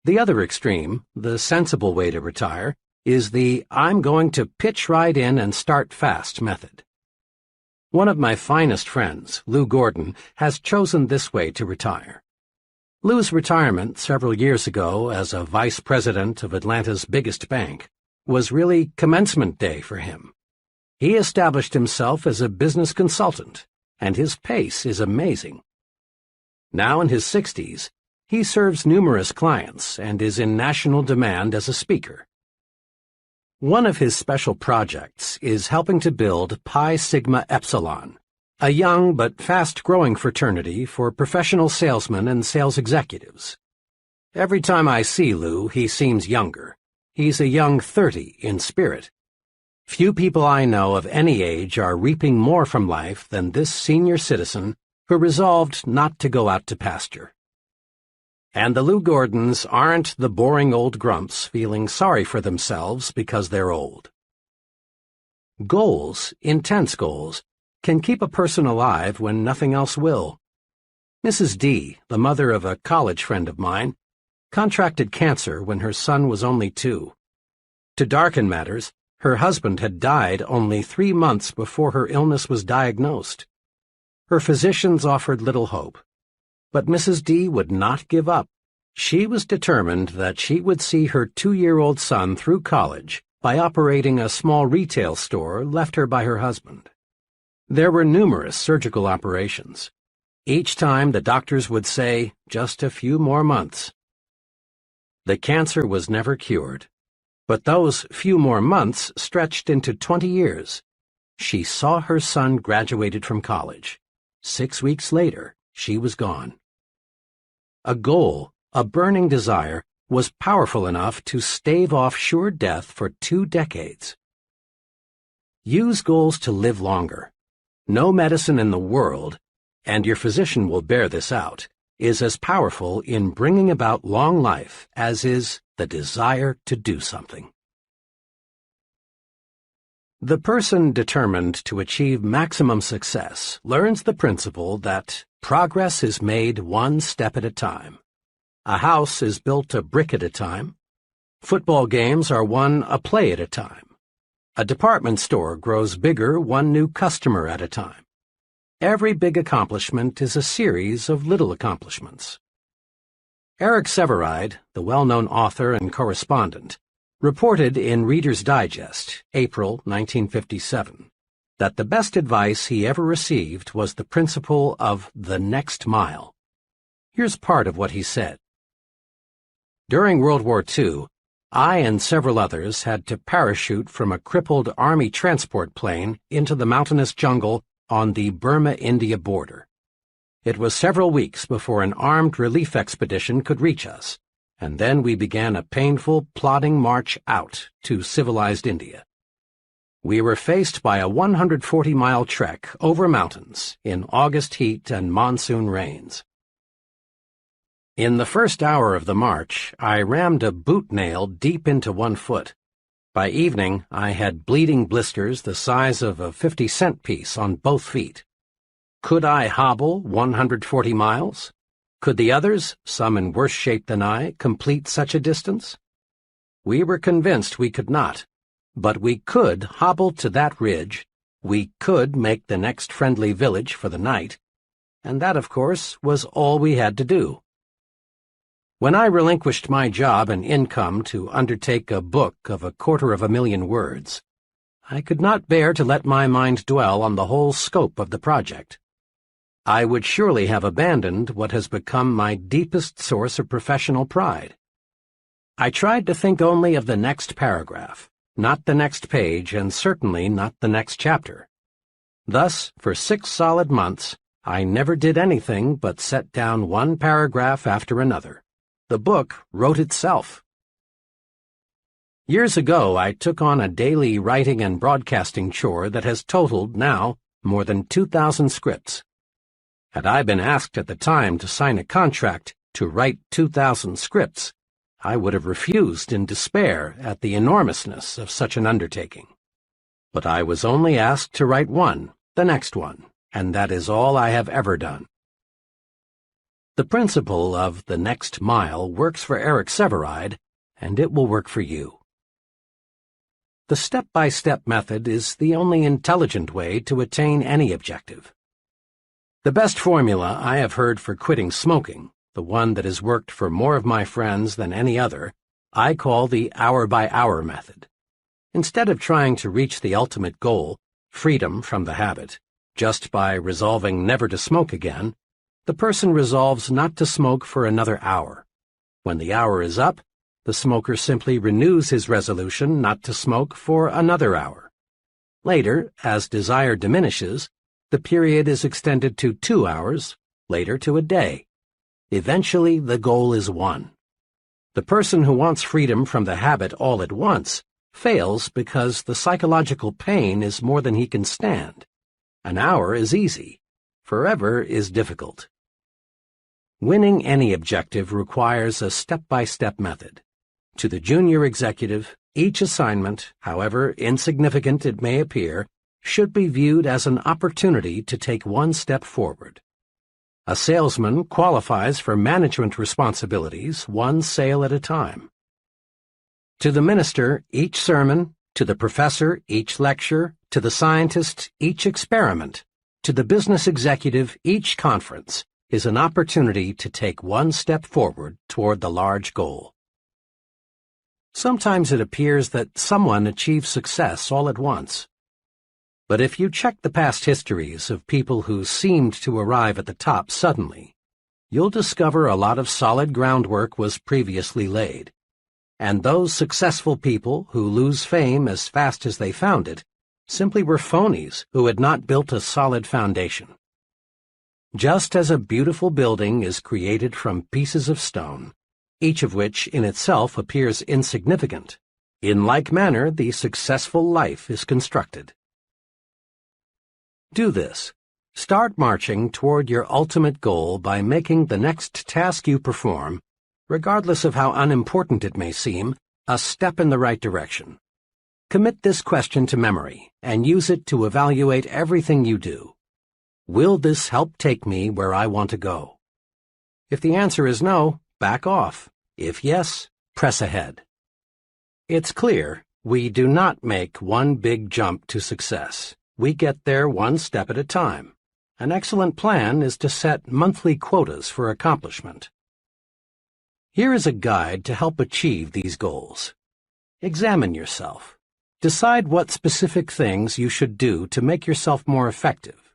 S1: The other extreme, the sensible way to retire, is the I'm going to pitch right in and start fast method. One of my finest friends, Lou Gordon, has chosen this way to retire. Lou's retirement several years ago as a vice president of Atlanta's biggest bank was really commencement day for him. He established himself as a business consultant, and his pace is amazing. Now in his 60s, he serves numerous clients and is in national demand as a speaker. One of his special projects is helping to build Pi Sigma Epsilon, a young but fast-growing fraternity for professional salesmen and sales executives. Every time I see Lou, he seems younger. He's a young 30 in spirit. Few people I know of any age are reaping more from life than this senior citizen who resolved not to go out to pasture. And the Lou Gordons aren't the boring old grumps feeling sorry for themselves because they're old. Goals, intense goals, can keep a person alive when nothing else will. Mrs. D, the mother of a college friend of mine, contracted cancer when her son was only 2. To darken matters, her husband had died only 3 months before her illness was diagnosed. Her physicians offered little hope. But Mrs. D would not give up. She was determined that she would see her 2-year-old son through college by operating a small retail store left her by her husband. There were numerous surgical operations. Each time the doctors would say, just a few more months. The cancer was never cured, but those few more months stretched into 20 years. She saw her son graduated from college. 6 weeks later, she was gone. A goal, a burning desire, was powerful enough to stave off sure death for 2 decades. Use goals to live longer. No medicine in the world, and your physician will bear this out, is as powerful in bringing about long life as is the desire to do something. The person determined to achieve maximum success learns the principle that progress is made 1 step at a time. A house is built a brick at a time. Football games are won a play at a time. A department store grows bigger 1 new customer at a time. Every big accomplishment is a series of little accomplishments. Eric Sevareid, the well-known author and correspondent, reported in Reader's Digest, April 1957, that the best advice he ever received was the principle of the next mile. Here's part of what he said. During World War II, I and several others had to parachute from a crippled Army transport plane into the mountainous jungle on the Burma-India border. It was several weeks before an armed relief expedition could reach us, and then we began a painful, plodding march out to civilized India. We were faced by a 140-mile trek over mountains in August heat and monsoon rains. In the first hour of the march, I rammed a boot nail deep into 1 foot. By evening, I had bleeding blisters the size of a 50-cent piece on both feet. Could I hobble 140 miles? Could the others, some in worse shape than I, complete such a distance? We were convinced we could not, but we could hobble to that ridge, we could make the next friendly village for the night, and that, of course, was all we had to do. When I relinquished my job and income to undertake a book of 250,000 words, I could not bear to let my mind dwell on the whole scope of the project. I would surely have abandoned what has become my deepest source of professional pride. I tried to think only of the next paragraph, not the next page, and certainly not the next chapter. Thus, for 6 solid months, I never did anything but set down 1 paragraph after another. The book wrote itself. Years ago, I took on a daily writing and broadcasting chore that has totaled, now, more than 2,000 scripts. Had I been asked at the time to sign a contract to write 2,000 scripts, I would have refused in despair at the enormousness of such an undertaking. But I was only asked to write one, the next one, and that is all I have ever done. The principle of the next mile works for Eric Sevareid, and it will work for you. The step-by-step method is the only intelligent way to attain any objective. The best formula I have heard for quitting smoking, the one that has worked for more of my friends than any other, I call the hour-by-hour method. Instead of trying to reach the ultimate goal, freedom from the habit, just by resolving never to smoke again, the person resolves not to smoke for another hour. When the hour is up, the smoker simply renews his resolution not to smoke for another hour. Later, as desire diminishes, the period is extended to 2 hours, later to a day. Eventually, the goal is won. The person who wants freedom from the habit all at once fails because the psychological pain is more than he can stand. An hour is easy. Forever is difficult. Winning any objective requires a step-by-step method. To the junior executive, each assignment, however insignificant it may appear, should be viewed as an opportunity to take one step forward. A salesman qualifies for management responsibilities one sale at a time. To the minister, each sermon; to the professor, each lecture; to the scientist, each experiment; to the business executive, each conference is an opportunity to take one step forward toward the large goal. Sometimes it appears that someone achieves success all at once. But if you check the past histories of people who seemed to arrive at the top suddenly, you'll discover a lot of solid groundwork was previously laid. And those successful people who lose fame as fast as they found it simply were phonies who had not built a solid foundation. Just as a beautiful building is created from pieces of stone, each of which in itself appears insignificant, in like manner the successful life is constructed. Do this. Start marching toward your ultimate goal by making the next task you perform, regardless of how unimportant it may seem, a step in the right direction. Commit this question to memory and use it to evaluate everything you do. Will this help take me where I want to go? If the answer is no, back off. If yes, press ahead. It's clear we do not make one big jump to success. We get there one step at a time. An excellent plan is to set monthly quotas for accomplishment. Here is a guide to help achieve these goals. Examine yourself. Decide what specific things you should do to make yourself more effective.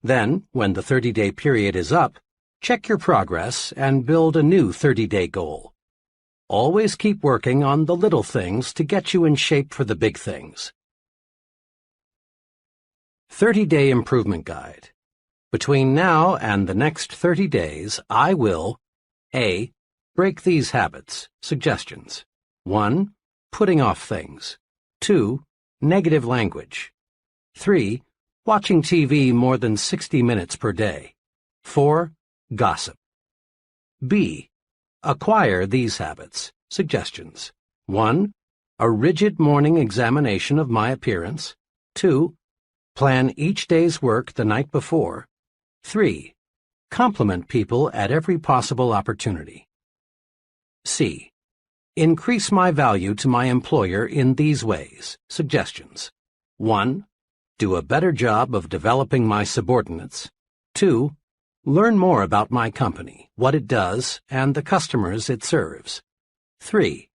S1: Then, when the 30-day period is up, check your progress and build a new 30-day goal. Always keep working on the little things to get you in shape for the big things. 30-Day Improvement Guide. Between now and the next 30 days, I will A. Break these habits. Suggestions. 1. Putting off things. 2. Negative language. 3. Watching TV more than 60 minutes per day. 4. Gossip. B. Acquire these habits. Suggestions. 1. A rigid morning examination of my appearance. 2. Plan each day's work the night before. 3. Compliment people at every possible opportunity. C. Increase my value to my employer in these ways. Suggestions. 1. Do a better job of developing my subordinates. 2. Learn more about my company, what it does, and the customers it serves. 3.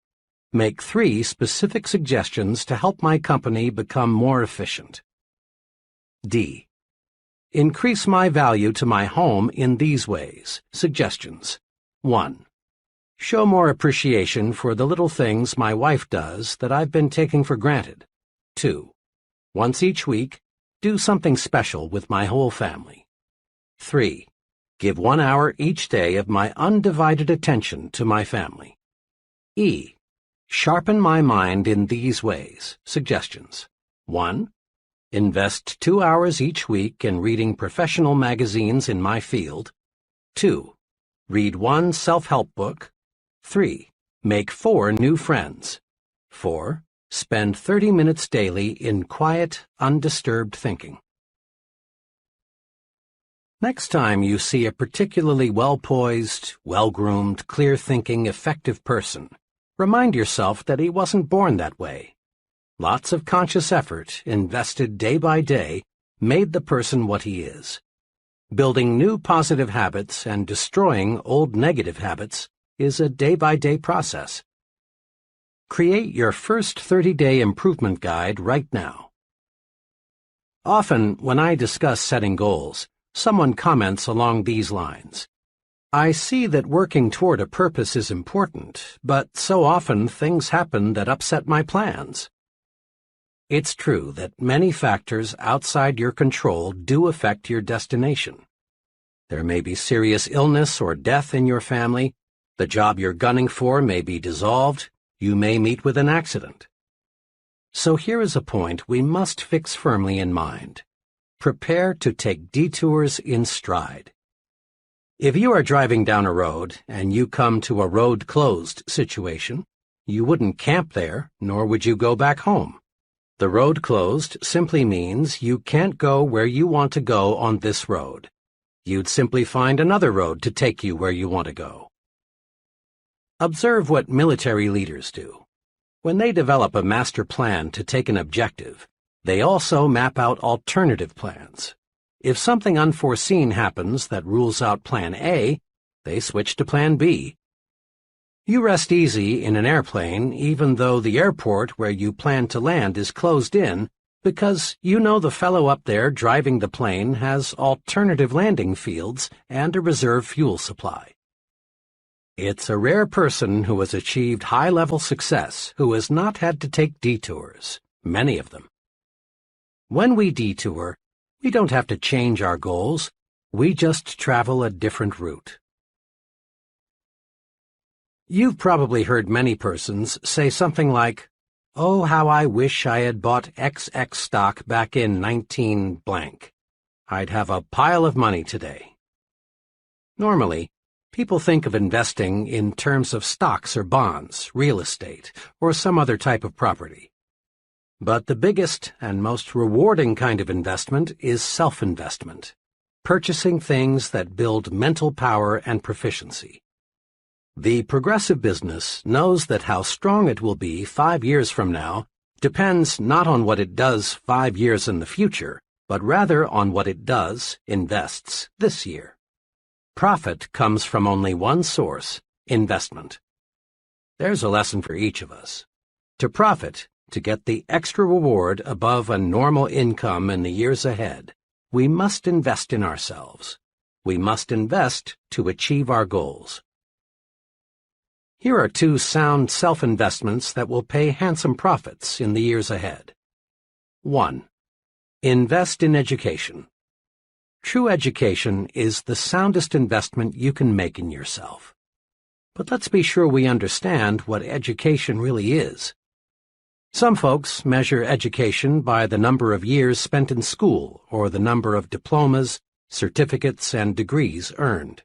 S1: Make 3 specific suggestions to help my company become more efficient. D. Increase my value to my home in these ways. Suggestions. 1. Show more appreciation for the little things my wife does that I've been taking for granted. 2. Once each week, do something special with my whole family. 3. Give 1 hour each day of my undivided attention to my family. E. Sharpen my mind in these ways. Suggestions. 1. Invest 2 hours each week in reading professional magazines in my field. 2. Read 1 self-help book. 3. Make 4 new friends. 4. Spend 30 minutes daily in quiet, undisturbed thinking. Next time you see a particularly well-poised, well-groomed, clear-thinking, effective person, remind yourself that he wasn't born that way. Lots of conscious effort, invested day by day, made the person what he is. Building new positive habits and destroying old negative habits is a day-by-day process. Create your first 30-day improvement guide right now. Often, when I discuss setting goals, someone comments along these lines. I see that working toward a purpose is important, but so often things happen that upset my plans. It's true that many factors outside your control do affect your destination. There may be serious illness or death in your family, the job you're gunning for may be dissolved, you may meet with an accident. So here is a point we must fix firmly in mind. Prepare to take detours in stride. If you are driving down a road and you come to a road closed situation, you wouldn't camp there, nor would you go back home. The road closed simply means you can't go where you want to go on this road. You'd simply find another road to take you where you want to go. Observe what military leaders do. When they develop a master plan to take an objective, they also map out alternative plans. If something unforeseen happens that rules out Plan A, they switch to Plan B. You rest easy in an airplane even though the airport where you plan to land is closed in because you know the fellow up there driving the plane has alternative landing fields and a reserve fuel supply. It's a rare person who has achieved high-level success who has not had to take detours, many of them. When we detour, we don't have to change our goals, we just travel a different route. You've probably heard many persons say something like, "Oh, how I wish I had bought XX stock back in 19 blank. I'd have a pile of money today." Normally, people think of investing in terms of stocks or bonds, real estate, or some other type of property. But the biggest and most rewarding kind of investment is self-investment, purchasing things that build mental power and proficiency. The progressive business knows that how strong it will be 5 years from now depends not on what it does 5 years in the future, but rather on what it does, invests, this year. Profit comes from only one source, investment. There's a lesson for each of us. To profit, to get the extra reward above a normal income in the years ahead, we must invest in ourselves. We must invest to achieve our goals. Here are 2 sound self-investments that will pay handsome profits in the years ahead. 1. Invest in education. True education is the soundest investment you can make in yourself. But let's be sure we understand what education really is. Some folks measure education by the number of years spent in school or the number of diplomas, certificates, and degrees earned.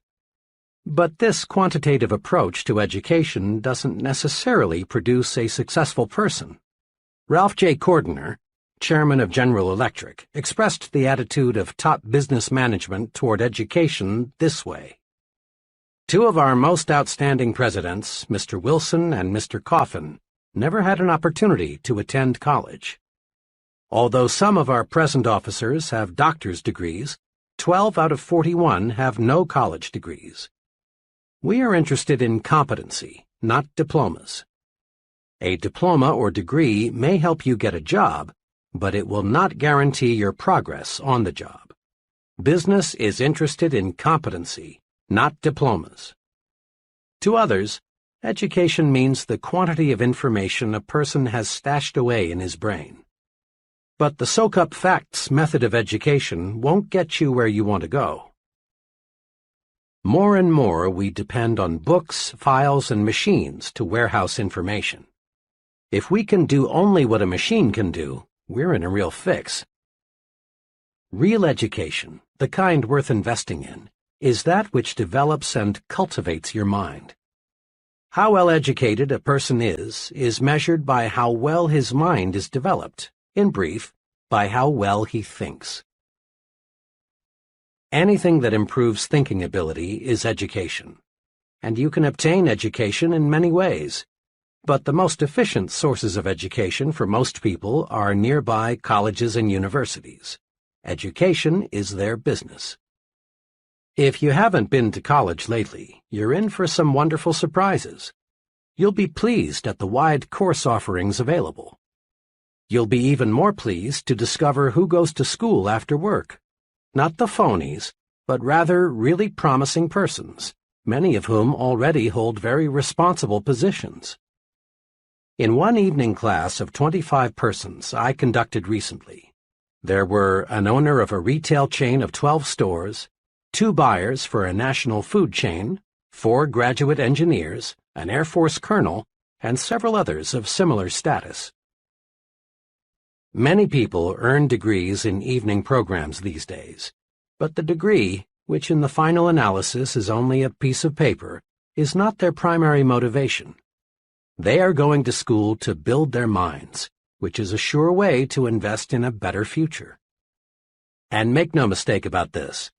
S1: But this quantitative approach to education doesn't necessarily produce a successful person. Ralph J. Cordiner, chairman of General Electric, expressed the attitude of top business management toward education this way. 2 of our most outstanding presidents, Mr. Wilson and Mr. Coffin, never had an opportunity to attend college. Although some of our present officers have doctor's degrees, 12 out of 41 have no college degrees. We are interested in competency, not diplomas. A diploma or degree may help you get a job, but it will not guarantee your progress on the job. Business is interested in competency, not diplomas. To others, education means the quantity of information a person has stashed away in his brain. But the soak-up facts method of education won't get you where you want to go. More and more we depend on books, files, and machines to warehouse information. If we can do only what a machine can do, we're in a real fix. Real education, the kind worth investing in, is that which develops and cultivates your mind. How well educated a person is measured by how well his mind is developed, in brief, by how well he thinks. Anything that improves thinking ability is education, and you can obtain education in many ways. But the most efficient sources of education for most people are nearby colleges and universities. Education is their business. If you haven't been to college lately, you're in for some wonderful surprises. You'll be pleased at the wide course offerings available. You'll be even more pleased to discover who goes to school after work. Not the phonies, but rather really promising persons, many of whom already hold very responsible positions. In one evening class of 25 persons I conducted recently, there were an owner of a retail chain of 12 stores, 2 buyers for a national food chain, 4 graduate engineers, an Air Force colonel, and several others of similar status. Many people earn degrees in evening programs these days, but the degree, which in the final analysis is only a piece of paper, is not their primary motivation. They are going to school to build their minds, which is a sure way to invest in a better future. And make no mistake about this,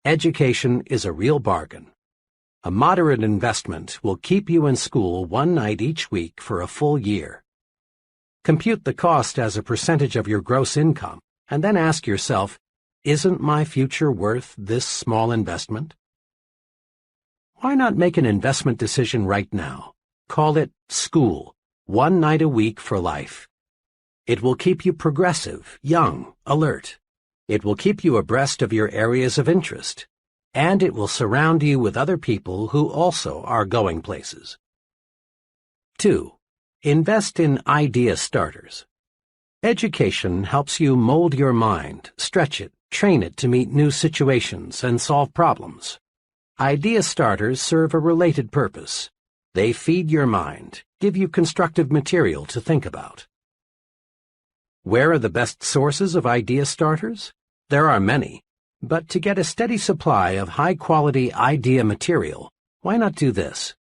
S1: education is a real bargain. A moderate investment will keep you in school one night each week for a full year. Compute the cost as a percentage of your gross income, and then ask yourself, isn't my future worth this small investment? Why not make an investment decision right now? Call it school, one night a week for life. It will keep you progressive, young, alert. It will keep you abreast of your areas of interest, and it will surround you with other people who also are going places. 2. Invest in idea starters. Education helps you mold your mind, stretch it, train it to meet new situations and solve problems. Idea starters serve a related purpose. They feed your mind, give you constructive material to think about. Where are the best sources of idea starters? There are many, but to get a steady supply of high-quality idea material, why not do this?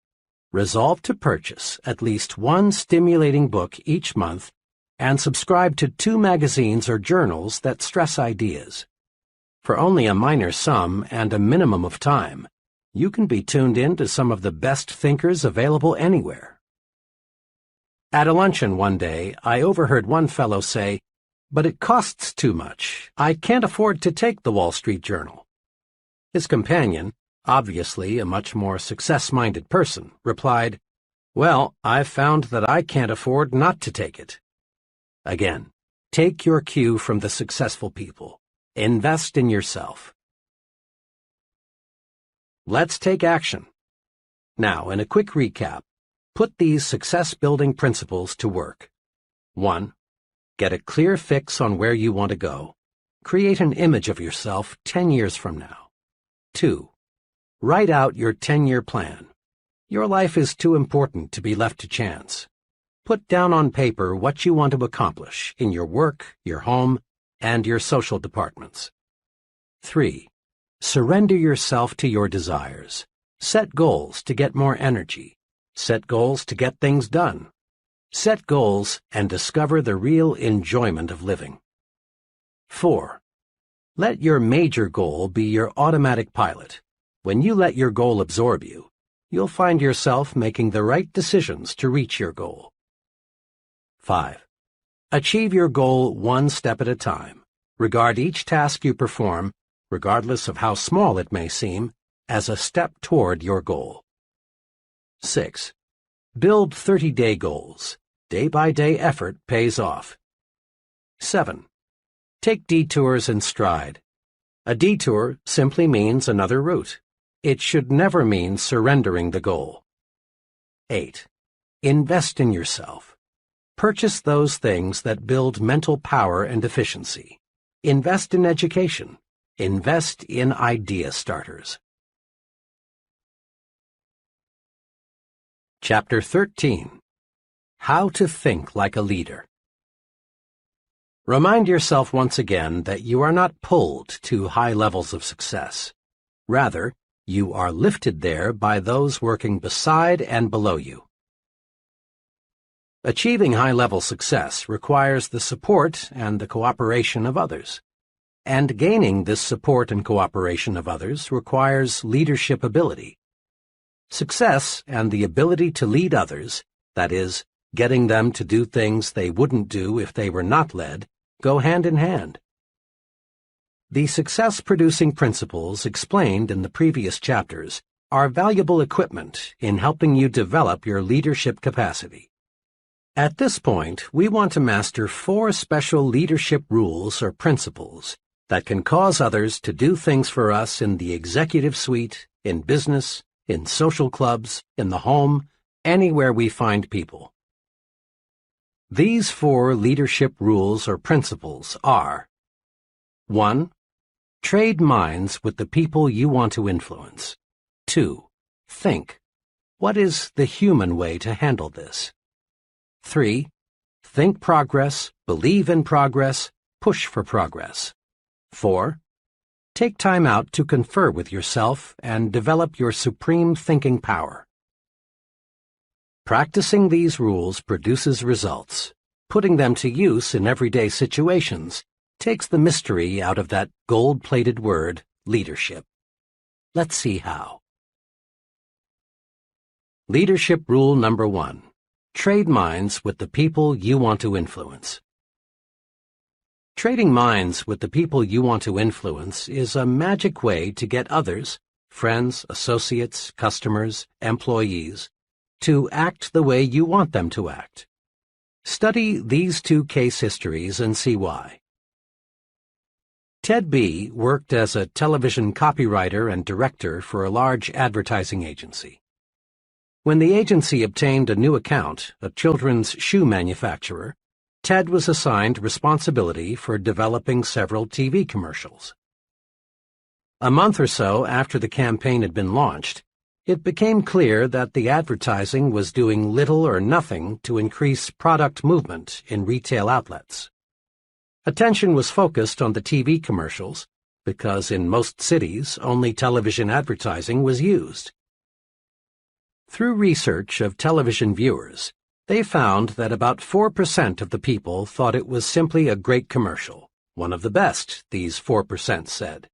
S1: Resolve to purchase at least one stimulating book each month and subscribe to 2 magazines or journals that stress ideas. For only a minor sum and a minimum of time, you can be tuned in to some of the best thinkers available anywhere. At a luncheon one day, I overheard one fellow say, "But it costs too much. I can't afford to take the Wall Street Journal." His companion, obviously a much more success-minded person, replied, "Well, I've found that I can't afford not to take it." Again, take your cue from the successful people. Invest in yourself. Let's take action. Now, in a quick recap, put these success-building principles to work. 1. Get a clear fix on where you want to go. Create an image of yourself 10 years from now. 2. Write out your 10-year plan. Your life is too important to be left to chance. Put down on paper what you want to accomplish in your work, your home, and your social departments. 3. Surrender yourself to your desires. Set goals to get more energy. Set goals to get things done. Set goals and discover the real enjoyment of living. 4. Let your major goal be your automatic pilot. When you let your goal absorb you, you'll find yourself making the right decisions to reach your goal. 5. Achieve your goal one step at a time. Regard each task you perform, regardless of how small it may seem, as a step toward your goal. 6. Build 30-day goals. Day-by-day effort pays off. 7. Take detours in stride. A detour simply means another route. It should never mean surrendering the goal. 8. Invest in yourself. Purchase those things that build mental power and efficiency. Invest in education. Invest in idea starters. Chapter 13. How to Think Like a Leader. Remind yourself once again that you are not pulled to high levels of success. Rather, you are lifted there by those working beside and below you. Achieving high-level success requires the support and the cooperation of others. And gaining this support and cooperation of others requires leadership ability. Success and the ability to lead others, that is, getting them to do things they wouldn't do if they were not led, go hand in hand. The success-producing principles explained in the previous chapters are valuable equipment in helping you develop your leadership capacity. At this point, we want to master 4 special leadership rules or principles that can cause others to do things for us in the executive suite, in business, in social clubs, in the home, anywhere we find people. These 4 leadership rules or principles are: 1. Trade minds with the people you want to influence. 2. Think. What is the human way to handle this? 3. Think progress, believe in progress, push for progress. 4. Take time out to confer with yourself and develop your supreme thinking power. Practicing these rules produces results. Putting them to use in everyday situations takes the mystery out of that gold-plated word, leadership. Let's see how. Leadership rule number 1. Trade minds with the people you want to influence. Trading minds with the people you want to influence is a magic way to get others, friends, associates, customers, employees, to act the way you want them to act. Study these 2 case histories and see why. Ted B. worked as a television copywriter and director for a large advertising agency. When the agency obtained a new account, a children's shoe manufacturer, Ted was assigned responsibility for developing several TV commercials. A month or so after the campaign had been launched, it became clear that the advertising was doing little or nothing to increase product movement in retail outlets. Attention was focused on the TV commercials because in most cities only television advertising was used. Through research of television viewers, they found that about 4% of the people thought it was simply a great commercial, one of the best, these 4% said.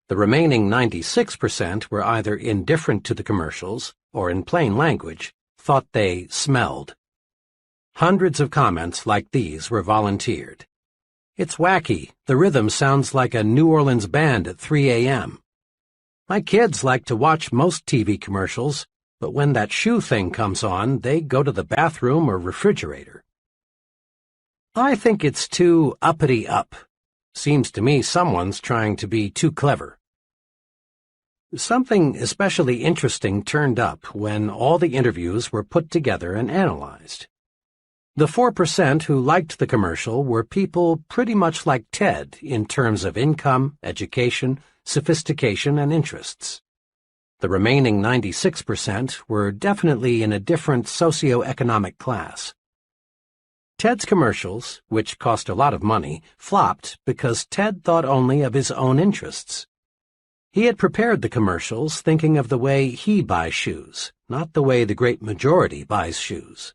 S1: The remaining 96% were either indifferent to the commercials or, in plain language, thought they smelled. Hundreds of comments like these were volunteered. It's wacky. The rhythm sounds like a New Orleans band at 3 a.m. My kids like to watch most TV commercials, but when that shoe thing comes on, they go to the bathroom or refrigerator. I think it's too uppity up. Seems to me someone's trying to be too clever. Something especially interesting turned up when all the interviews were put together and analyzed. The 4% who liked the commercial were people pretty much like Ted in terms of income, education, sophistication, and interests. The remaining 96% were definitely in a different socioeconomic class. Ted's commercials, which cost a lot of money, flopped because Ted thought only of his own interests. He had prepared the commercials thinking of the way he buys shoes, not the way the great majority buys shoes.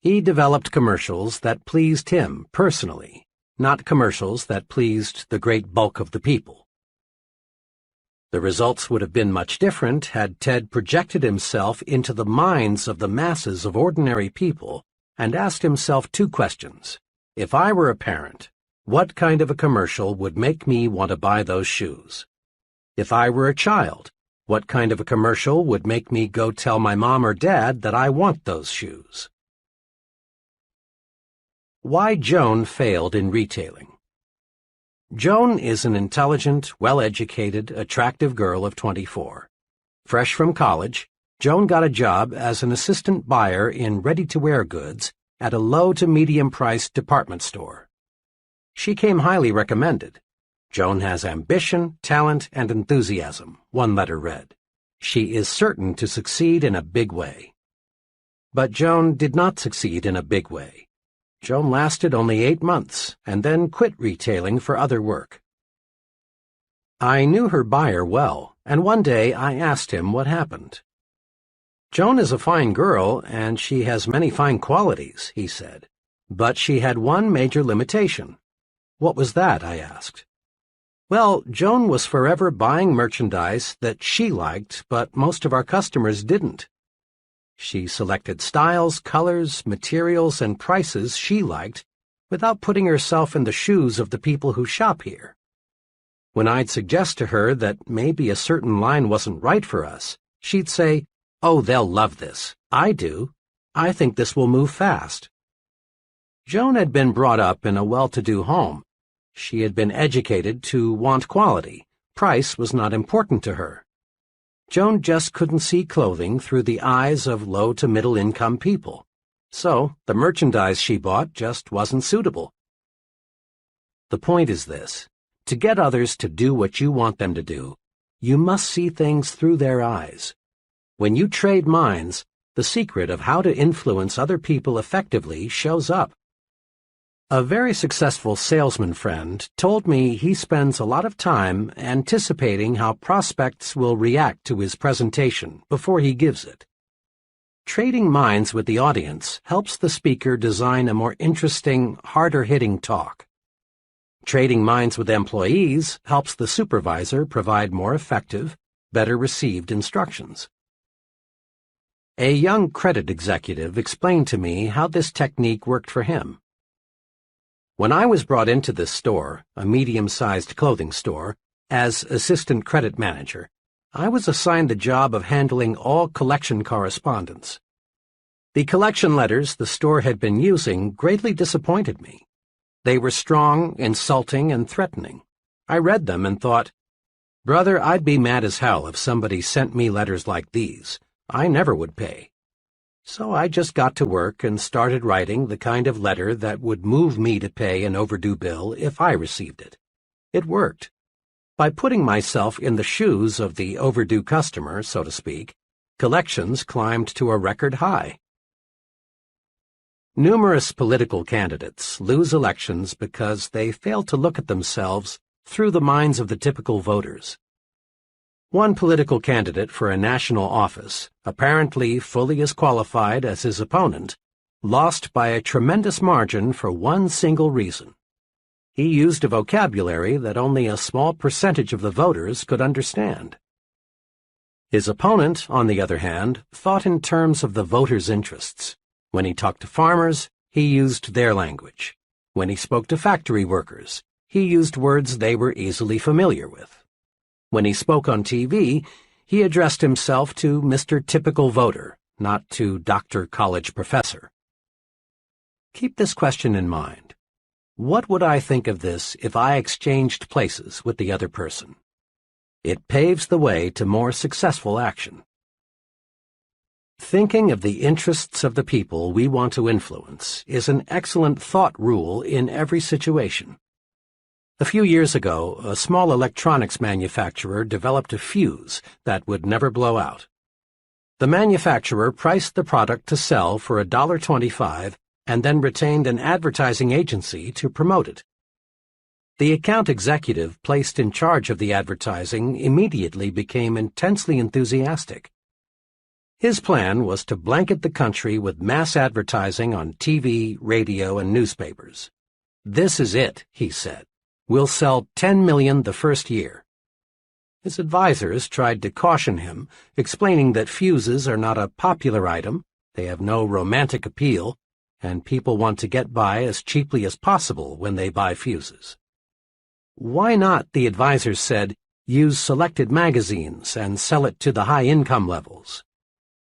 S1: He developed commercials that pleased him personally, not commercials that pleased the great bulk of the people. The results would have been much different had Ted projected himself into the minds of the masses of ordinary people and asked himself 2 questions. If I were a parent, what kind of a commercial would make me want to buy those shoes? If I were a child, what kind of a commercial would make me go tell my mom or dad that I want those shoes? Why Joan failed in retailing. Joan is an intelligent, well-educated, attractive girl of 24. Fresh from college, Joan got a job as an assistant buyer in ready-to-wear goods at a low to medium-priced department store. She came highly recommended. Joan has ambition, talent, and enthusiasm, one letter read. She is certain to succeed in a big way. But Joan did not succeed in a big way. Joan lasted only 8 months and then quit retailing for other work. I knew her buyer well, and one day I asked him what happened. "Joan is a fine girl, and she has many fine qualities," he said. "But she had one major limitation." "What was that?" I asked. "Well, Joan was forever buying merchandise that she liked, but most of our customers didn't. She selected styles, colors, materials, and prices she liked without putting herself in the shoes of the people who shop here. When I'd suggest to her that maybe a certain line wasn't right for us, she'd say, 'Oh, they'll love this. I do. I think this will move fast.'" Joan had been brought up in a well-to-do home. She had been educated to want quality. Price was not important to her. Joan just couldn't see clothing through the eyes of low to middle income people. So the merchandise she bought just wasn't suitable. The point is this: to get others to do what you want them to do, you must see things through their eyes. When you trade minds, the secret of how to influence other people effectively shows up. A very successful salesman friend told me he spends a lot of time anticipating how prospects will react to his presentation before he gives it. Trading minds with the audience helps the speaker design a more interesting, harder-hitting talk. Trading minds with employees helps the supervisor provide more effective, better-received instructions. A young credit executive explained to me how this technique worked for him. "When I was brought into this store, a medium-sized clothing store, as assistant credit manager, I was assigned the job of handling all collection correspondence. The collection letters the store had been using greatly disappointed me. They were strong, insulting, and threatening. I read them and thought, 'Brother, I'd be mad as hell if somebody sent me letters like these. I never would pay.' So I just got to work and started writing the kind of letter that would move me to pay an overdue bill if I received it. It worked. By putting myself in the shoes of the overdue customer, so to speak, collections climbed to a record high." Numerous political candidates lose elections because they fail to look at themselves through the minds of the typical voters. One political candidate for a national office, apparently fully as qualified as his opponent, lost by a tremendous margin for one single reason. He used a vocabulary that only a small percentage of the voters could understand. His opponent, on the other hand, thought in terms of the voters' interests. When he talked to farmers, he used their language. When he spoke to factory workers, he used words they were easily familiar with. When he spoke on TV, he addressed himself to Mr. Typical Voter, not to Dr. College Professor. Keep this question in mind. What would I think of this if I exchanged places with the other person? It paves the way to more successful action. Thinking of the interests of the people we want to influence is an excellent thought rule in every situation. A few years ago, a small electronics manufacturer developed a fuse that would never blow out. The manufacturer priced the product to sell for $1.25 and then retained an advertising agency to promote it. The account executive placed in charge of the advertising immediately became intensely enthusiastic. His plan was to blanket the country with mass advertising on TV, radio, and newspapers. "This is it," he said. "We'll sell 10 million the first year." His advisors tried to caution him, explaining that fuses are not a popular item, they have no romantic appeal, and people want to get by as cheaply as possible when they buy fuses. "Why not," the advisors said, "use selected magazines and sell it to the high income levels?"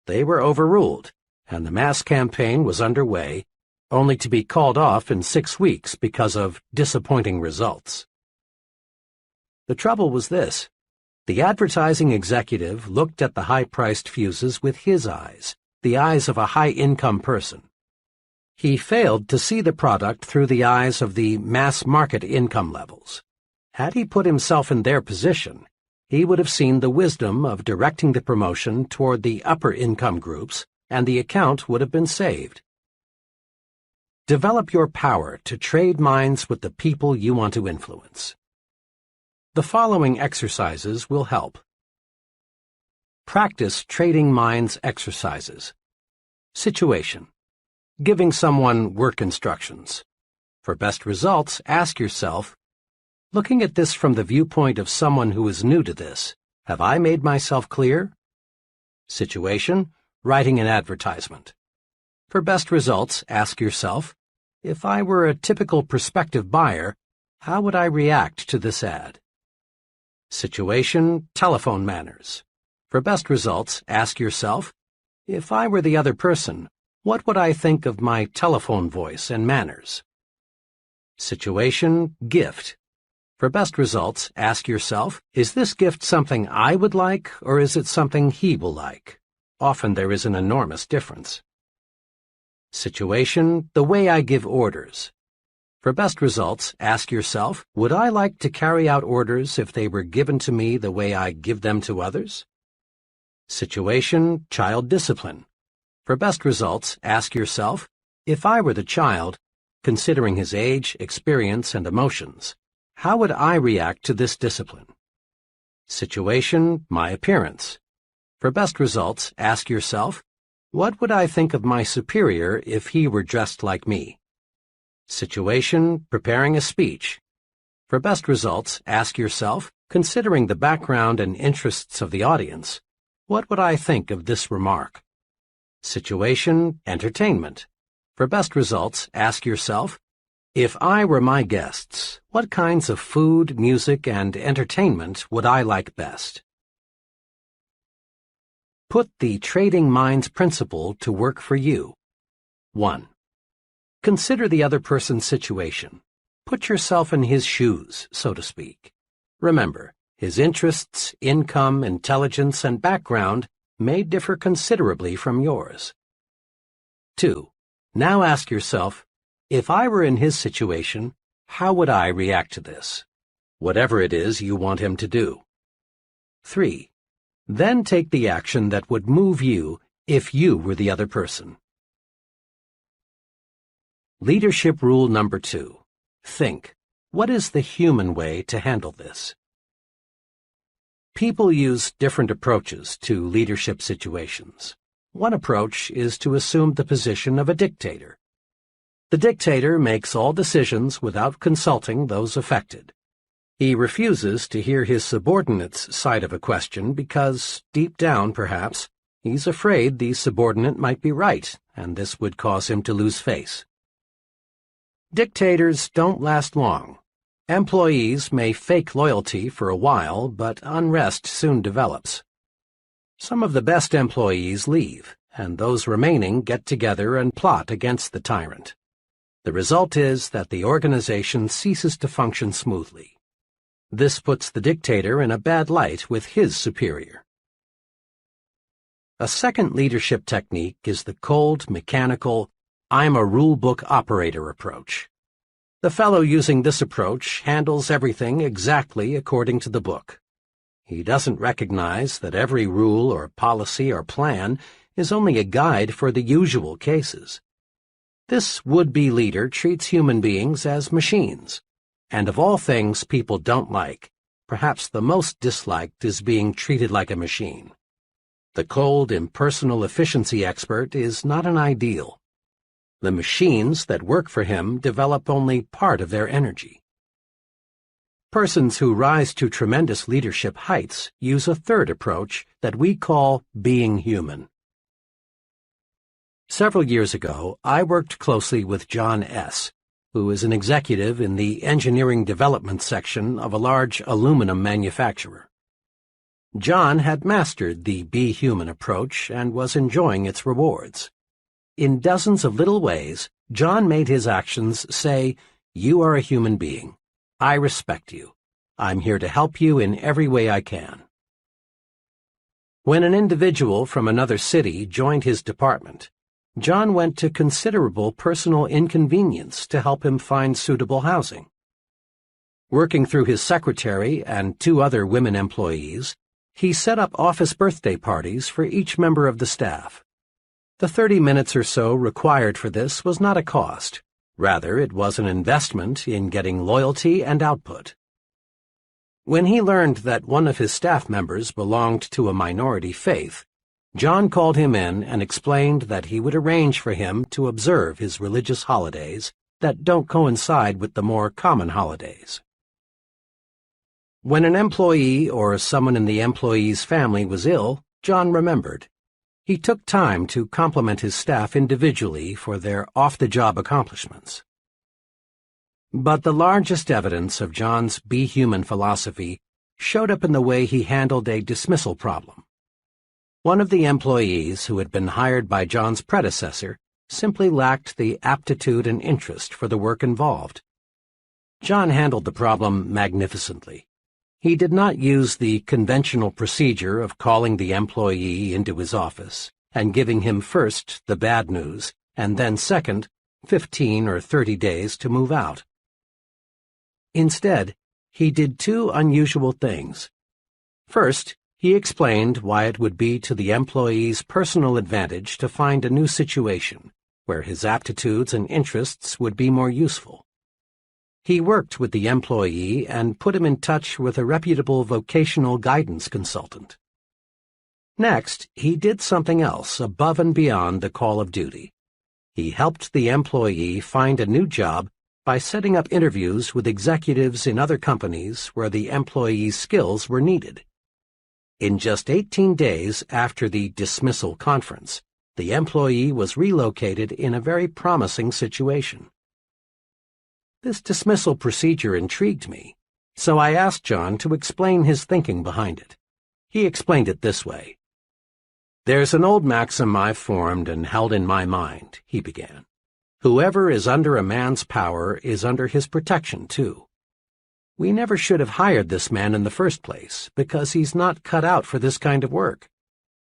S1: They were overruled, and the mass campaign was underway, only to be called off in 6 weeks because of disappointing results. The trouble was this: the advertising executive looked at the high-priced fuses with his eyes, the eyes of a high-income person. He failed to see the product through the eyes of the mass-market income levels. Had he put himself in their position, he would have seen the wisdom of directing the promotion toward the upper-income groups, and the account would have been saved. Develop your power to trade minds with the people you want to influence. The following exercises will help. Practice trading minds exercises. Situation: giving someone work instructions. For best results, ask yourself, looking at this from the viewpoint of someone who is new to this, have I made myself clear? Situation: writing an advertisement. For best results, ask yourself, if I were a typical prospective buyer, how would I react to this ad? Situation: telephone manners. For best results, ask yourself, if I were the other person, what would I think of my telephone voice and manners? Situation: gift. For best results, ask yourself, is this gift something I would like, or is it something he will like? Often there is an enormous difference. Situation: the way I give orders. For best results, ask yourself, would I like to carry out orders if they were given to me the way I give them to others? Situation: child discipline. For best results, ask yourself, if I were the child, considering his age, experience, and emotions, how would I react to this discipline? Situation: my appearance. For best results, ask yourself, what would I think of my superior if he were dressed like me? Situation: preparing a speech. For best results, ask yourself, considering the background and interests of the audience, what would I think of this remark? Situation: entertainment. For best results, ask yourself, if I were my guests, what kinds of food, music, and entertainment would I like best? Put the trading minds principle to work for you. 1. Consider the other person's situation. Put yourself in his shoes, so to speak. Remember, his interests, income, intelligence, and background may differ considerably from yours. 2. Now ask yourself, if I were in his situation, how would I react to this? Whatever it is you want him to do. 3. Then take the action that would move you if you were the other person. Leadership rule number 2. Think, what is the human way to handle this? People use different approaches to leadership situations. One approach is to assume the position of a dictator. The dictator makes all decisions without consulting those affected. He refuses to hear his subordinate's side of a question because, deep down perhaps, he's afraid the subordinate might be right, and this would cause him to lose face. Dictators don't last long. Employees may fake loyalty for a while, but unrest soon develops. Some of the best employees leave, and those remaining get together and plot against the tyrant. The result is that the organization ceases to function smoothly. This puts the dictator in a bad light with his superior. A second leadership technique is the cold, mechanical, I'm a rule-book operator approach. The fellow using this approach handles everything exactly according to the book. He doesn't recognize that every rule or policy or plan is only a guide for the usual cases. This would-be leader treats human beings as machines. And of all things people don't like, perhaps the most disliked is being treated like a machine. The cold, impersonal efficiency expert is not an ideal. The machines that work for him develop only part of their energy. Persons who rise to tremendous leadership heights use a third approach that we call being human. Several years ago, I worked closely with John S., who is an executive in the engineering development section of a large aluminum manufacturer. John had mastered the Be Human approach and was enjoying its rewards. In dozens of little ways, John made his actions say, "You are a human being. I respect you. I'm here to help you in every way I can." When an individual from another city joined his department, John went to considerable personal inconvenience to help him find suitable housing. Working through his secretary and 2 other women employees, he set up office birthday parties for each member of the staff. The 30 minutes or so required for this was not a cost. Rather, it was an investment in getting loyalty and output. When he learned that one of his staff members belonged to a minority faith, John called him in and explained that he would arrange for him to observe his religious holidays that don't coincide with the more common holidays. When an employee or someone in the employee's family was ill, John remembered. He took time to compliment his staff individually for their off-the-job accomplishments. But the largest evidence of John's Be Human philosophy showed up in the way he handled a dismissal problem. One of the employees who had been hired by John's predecessor simply lacked the aptitude and interest for the work involved. John handled the problem magnificently. He did not use the conventional procedure of calling the employee into his office and giving him first the bad news and then second 15 or 30 days to move out. Instead, he did two unusual things. First, he explained why it would be to the employee's personal advantage to find a new situation where his aptitudes and interests would be more useful. He worked with the employee and put him in touch with a reputable vocational guidance consultant. Next, he did something else above and beyond the call of duty. He helped the employee find a new job by setting up interviews with executives in other companies where the employee's skills were needed. In just 18 days after the dismissal conference, the employee was relocated in a very promising situation. This dismissal procedure intrigued me, so I asked John to explain his thinking behind it. He explained it this way. "There's an old maxim I've formed and held in my mind," he began. "Whoever is under a man's power is under his protection, too. We never should have hired this man in the first place, because he's not cut out for this kind of work.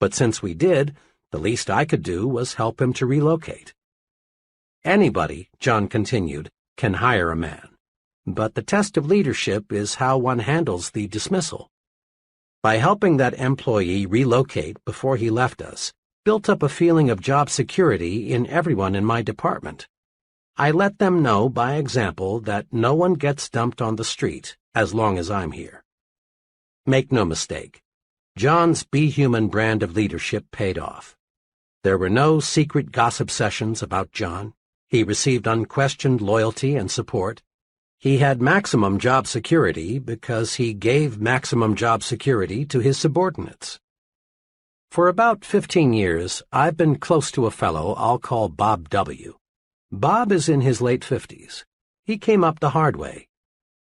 S1: But since we did, the least I could do was help him to relocate." Anybody, John continued, can hire a man, but the test of leadership is how one handles the dismissal. By helping that employee relocate before he left us, built up a feeling of job security in everyone in my department. I let them know by example that no one gets dumped on the street as long as I'm here. Make no mistake, John's Be Human brand of leadership paid off. There were no secret gossip sessions about John. He received unquestioned loyalty and support. He had maximum job security because he gave maximum job security to his subordinates. For about 15 years, I've been close to a fellow I'll call Bob W. Bob is in his late 50s. He came up the hard way.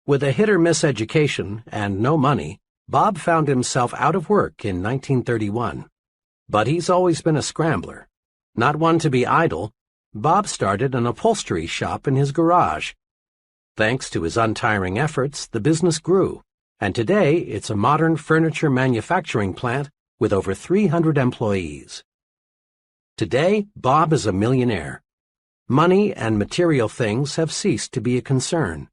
S1: With a hit-or-miss education and no money, Bob found himself out of work in 1931. But he's always been a scrambler. Not one to be idle, Bob started an upholstery shop in his garage. Thanks to his untiring efforts, the business grew, and today it's a modern furniture manufacturing plant with over 300 employees. Today, Bob is a millionaire. Money and material things have ceased to be a concern.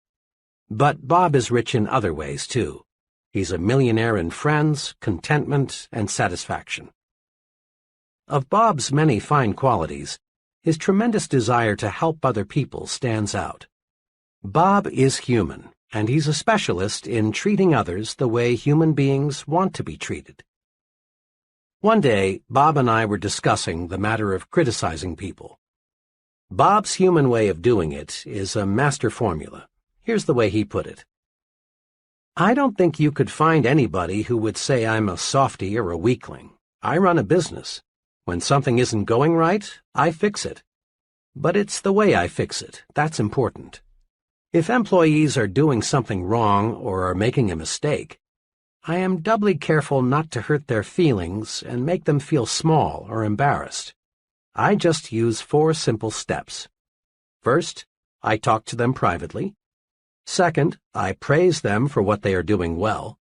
S1: But Bob is rich in other ways, too. He's a millionaire in friends, contentment, and satisfaction. Of Bob's many fine qualities, his tremendous desire to help other people stands out. Bob is human, and he's a specialist in treating others the way human beings want to be treated. One day, Bob and I were discussing the matter of criticizing people. Bob's human way of doing it is a master formula. Here's the way he put it. "I don't think you could find anybody who would say I'm a softy or a weakling. I run a business. When something isn't going right, I fix it. But it's the way I fix it that's important. If employees are doing something wrong or are making a mistake, I am doubly careful not to hurt their feelings and make them feel small or embarrassed. I just use 4 simple steps. First, I talk to them privately. Second, I praise them for what they are doing well.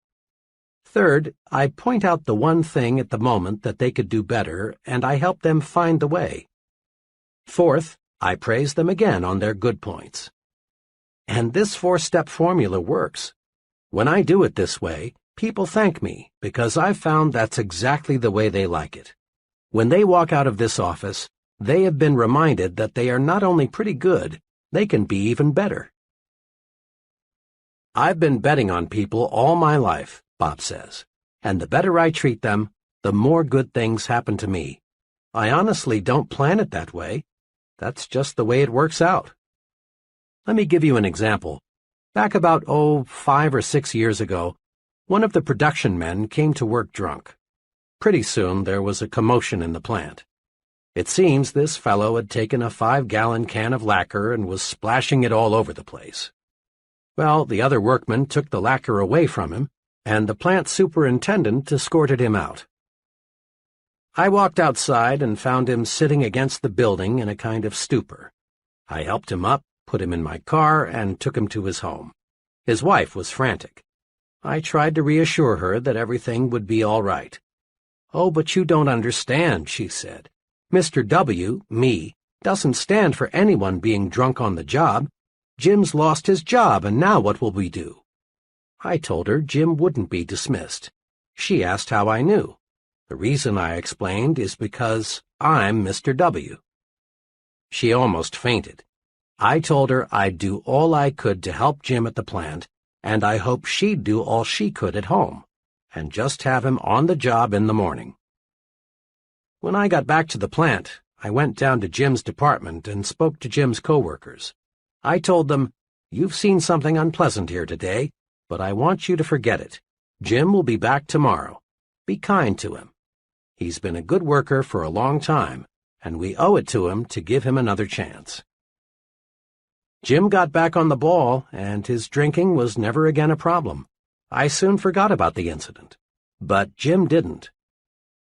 S1: Third, I point out the one thing at the moment that they could do better, and I help them find the way. Fourth, I praise them again on their good points. And this 4-step formula works. When I do it this way, people thank me because I've found that's exactly the way they like it. When they walk out of this office, they have been reminded that they are not only pretty good, they can be even better. I've been betting on people all my life, Bob says, and the better I treat them, the more good things happen to me. I honestly don't plan it that way. That's just the way it works out. Let me give you an example. Back about, 5 or 6 years ago, one of the production men came to work drunk. Pretty soon there was a commotion in the plant. It seems this fellow had taken a 5-gallon can of lacquer and was splashing it all over the place. Well, the other workmen took the lacquer away from him, and the plant superintendent escorted him out. I walked outside and found him sitting against the building in a kind of stupor. I helped him up, put him in my car, and took him to his home. His wife was frantic. I tried to reassure her that everything would be all right. "Oh, but you don't understand," she said. "Mr. W, me, doesn't stand for anyone being drunk on the job. Jim's lost his job, and now what will we do?" I told her Jim wouldn't be dismissed. She asked how I knew. The reason, I explained, is because I'm Mr. W. She almost fainted. I told her I'd do all I could to help Jim at the plant, and I hoped she'd do all she could at home, and just have him on the job in the morning. When I got back to the plant, I went down to Jim's department and spoke to Jim's coworkers. I told them, "You've seen something unpleasant here today, but I want you to forget it. Jim will be back tomorrow. Be kind to him. He's been a good worker for a long time, and we owe it to him to give him another chance." Jim got back on the ball, and his drinking was never again a problem. I soon forgot about the incident. But Jim didn't.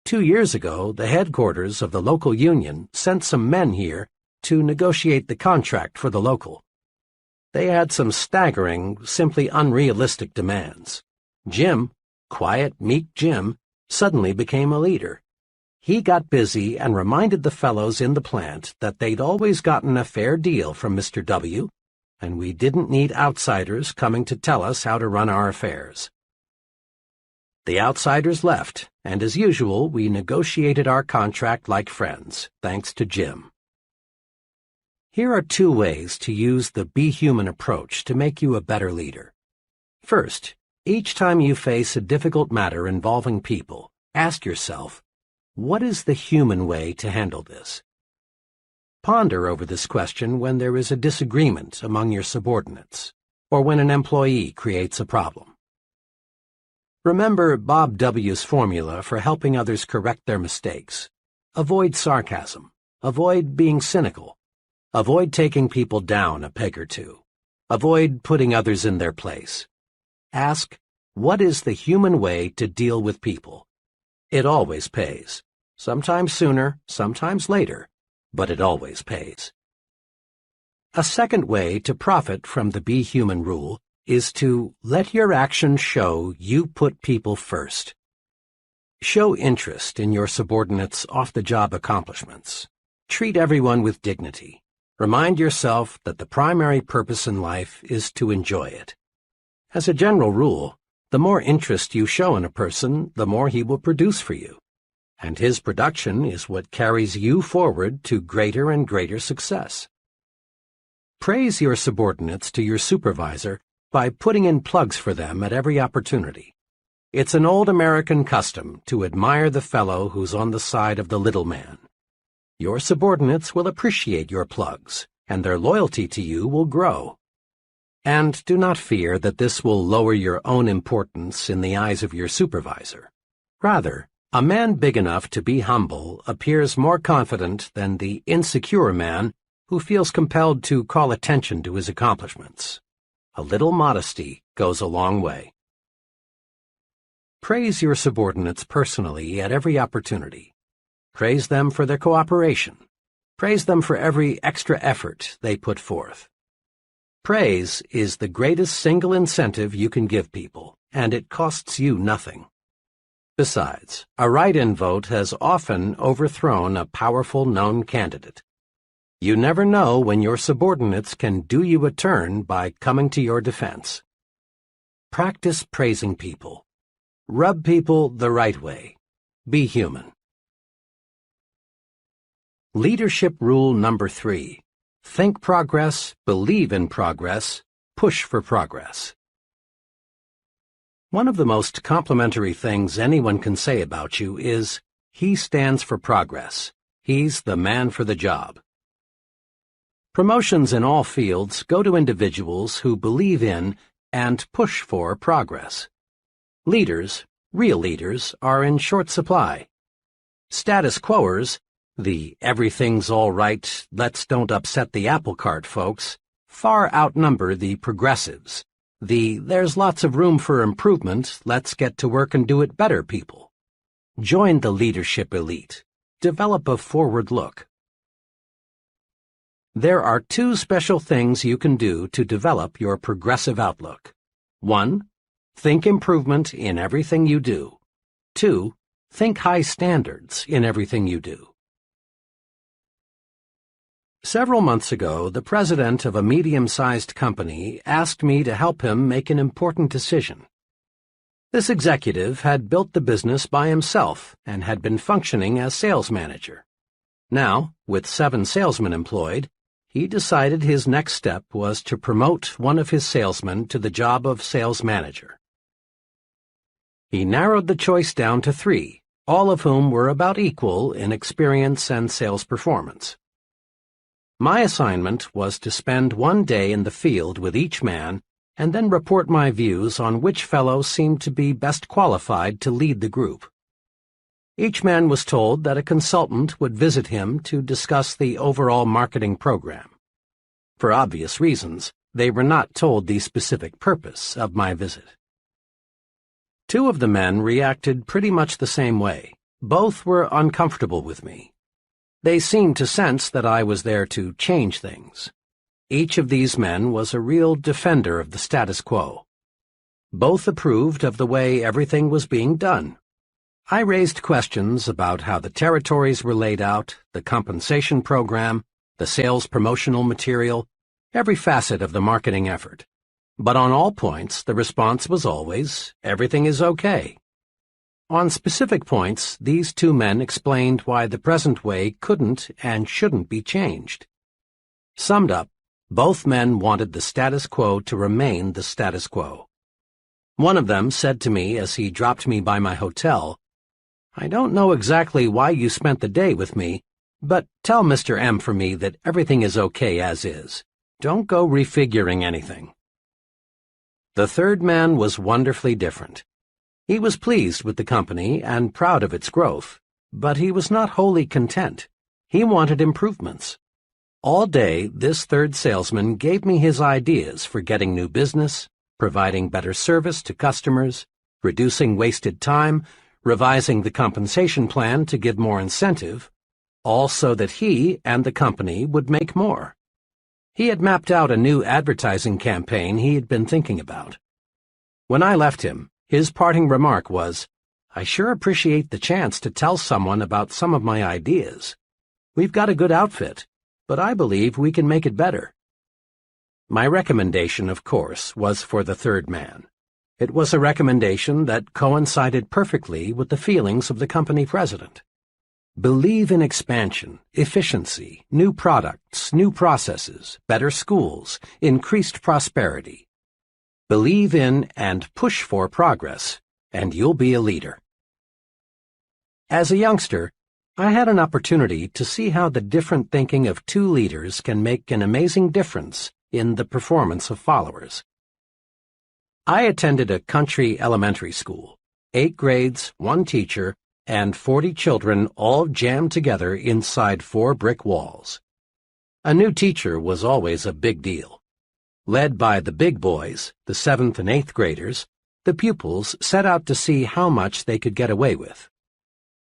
S1: 2 years ago, the headquarters of the local union sent some men here to negotiate the contract for the local. They had some staggering, simply unrealistic demands. Jim, quiet, meek Jim, suddenly became a leader. He got busy and reminded the fellows in the plant that they'd always gotten a fair deal from Mr. W, and we didn't need outsiders coming to tell us how to run our affairs. The outsiders left, and as usual, we negotiated our contract like friends, thanks to Jim. Here are 2 ways to use the Be Human approach to make you a better leader. First, each time you face a difficult matter involving people, ask yourself, what is the human way to handle this? Ponder over this question when there is a disagreement among your subordinates, or when an employee creates a problem. Remember Bob W.'s formula for helping others correct their mistakes. Avoid sarcasm. Avoid being cynical. Avoid taking people down a peg or two. Avoid putting others in their place. Ask, what is the human way to deal with people? It always pays. Sometimes sooner, sometimes later, but it always pays. A second way to profit from the Be Human rule is to let your actions show you put people first. Show interest in your subordinates' off-the-job accomplishments. Treat everyone with dignity. Remind yourself that the primary purpose in life is to enjoy it. As a general rule, the more interest you show in a person, the more he will produce for you. And his production is what carries you forward to greater and greater success. Praise your subordinates to your supervisor by putting in plugs for them at every opportunity. It's an old American custom to admire the fellow who's on the side of the little man. Your subordinates will appreciate your plugs, and their loyalty to you will grow. And do not fear that this will lower your own importance in the eyes of your supervisor. Rather, a man big enough to be humble appears more confident than the insecure man who feels compelled to call attention to his accomplishments. A little modesty goes a long way. Praise your subordinates personally at every opportunity. Praise them for their cooperation. Praise them for every extra effort they put forth. Praise is the greatest single incentive you can give people, and it costs you nothing. Besides, a write-in vote has often overthrown a powerful known candidate. You never know when your subordinates can do you a turn by coming to your defense. Practice praising people. Rub people the right way. Be human. Leadership rule number 3. think progress, believe in progress, push for progress. One of the most complimentary things anyone can say about you is, he stands for progress. He's the man for the job. Promotions in all fields go to individuals who believe in and push for progress. Leaders, real leaders, are in short supply. Status quoers, the everything's all right, let's don't upset the apple cart folks, far outnumber the progressives, the there's lots of room for improvement, let's get to work and do it better people. Join the leadership elite. Develop a forward look. There are two special things you can do to develop your progressive outlook. 1. Think improvement in everything you do. 2. Think high standards in everything you do. Several months ago, the president of a medium-sized company asked me to help him make an important decision. This executive had built the business by himself and had been functioning as sales manager. Now, with 7 salesmen employed, he decided his next step was to promote one of his salesmen to the job of sales manager. He narrowed the choice down to 3, all of whom were about equal in experience and sales performance. My assignment was to spend one day in the field with each man and then report my views on which fellow seemed to be best qualified to lead the group. Each man was told that a consultant would visit him to discuss the overall marketing program. For obvious reasons, they were not told the specific purpose of my visit. 2 of the men reacted pretty much the same way. Both were uncomfortable with me. They seemed to sense that I was there to change things. Each of these men was a real defender of the status quo. Both approved of the way everything was being done. I raised questions about how the territories were laid out, the compensation program, the sales promotional material, every facet of the marketing effort. But on all points, the response was always, everything is okay. On specific points, these 2 men explained why the present way couldn't and shouldn't be changed. Summed up, both men wanted the status quo to remain the status quo. One of them said to me as he dropped me by my hotel, "I don't know exactly why you spent the day with me, but tell Mr. M for me that everything is okay as is. Don't go refiguring anything." The 3rd man was wonderfully different. He was pleased with the company and proud of its growth, but he was not wholly content. He wanted improvements. All day, this 3rd salesman gave me his ideas for getting new business, providing better service to customers, reducing wasted time, revising the compensation plan to give more incentive, all so that he and the company would make more. He had mapped out a new advertising campaign he had been thinking about. When I left him, his parting remark was, "I sure appreciate the chance to tell someone about some of my ideas. We've got a good outfit, but I believe we can make it better." My recommendation, of course, was for the 3rd man. It was a recommendation that coincided perfectly with the feelings of the company president. Believe in expansion, efficiency, new products, new processes, better schools, increased prosperity. Believe in and push for progress, and you'll be a leader. As a youngster, I had an opportunity to see how the different thinking of 2 leaders can make an amazing difference in the performance of followers. I attended a country elementary school, 8 grades, 1 teacher, and 40 children all jammed together inside 4 brick walls. A new teacher was always a big deal. Led by the big boys, the 7th and 8th graders, the pupils set out to see how much they could get away with.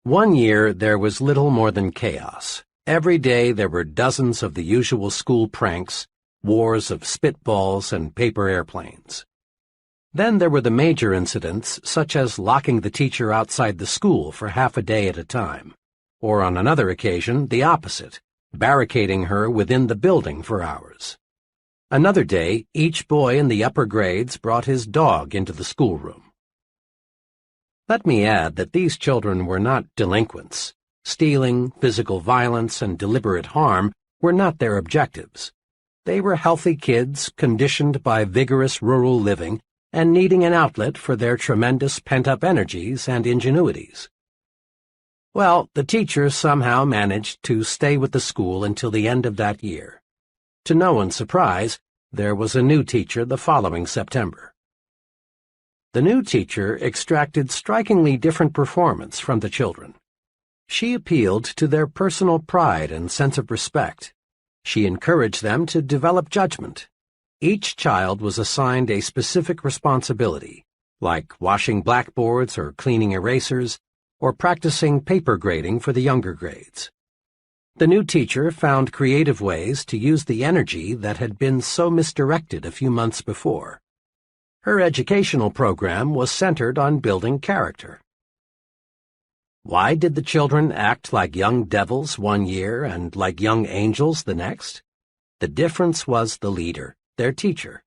S1: One year there was little more than chaos. Every day there were dozens of the usual school pranks, wars of spitballs and paper airplanes. Then there were the major incidents, such as locking the teacher outside the school for half a day at a time, or on another occasion, the opposite, barricading her within the building for hours. Another day, each boy in the upper grades brought his dog into the schoolroom. Let me add that these children were not delinquents. Stealing, physical violence, and deliberate harm were not their objectives. They were healthy kids conditioned by vigorous rural living and needing an outlet for their tremendous pent-up energies and ingenuities. Well, the teacher somehow managed to stay with the school until the end of that year. To no one's surprise, there was a new teacher the following September. The new teacher extracted strikingly different performance from the children. She appealed to their personal pride and sense of respect. She encouraged them to develop judgment. Each child was assigned a specific responsibility, like washing blackboards or cleaning erasers, or practicing paper grading for the younger grades. The new teacher found creative ways to use the energy that had been so misdirected a few months before. Her educational program was centered on building character. Why did the children act like young devils one year and like young angels the next? The difference was the leader, their teacher.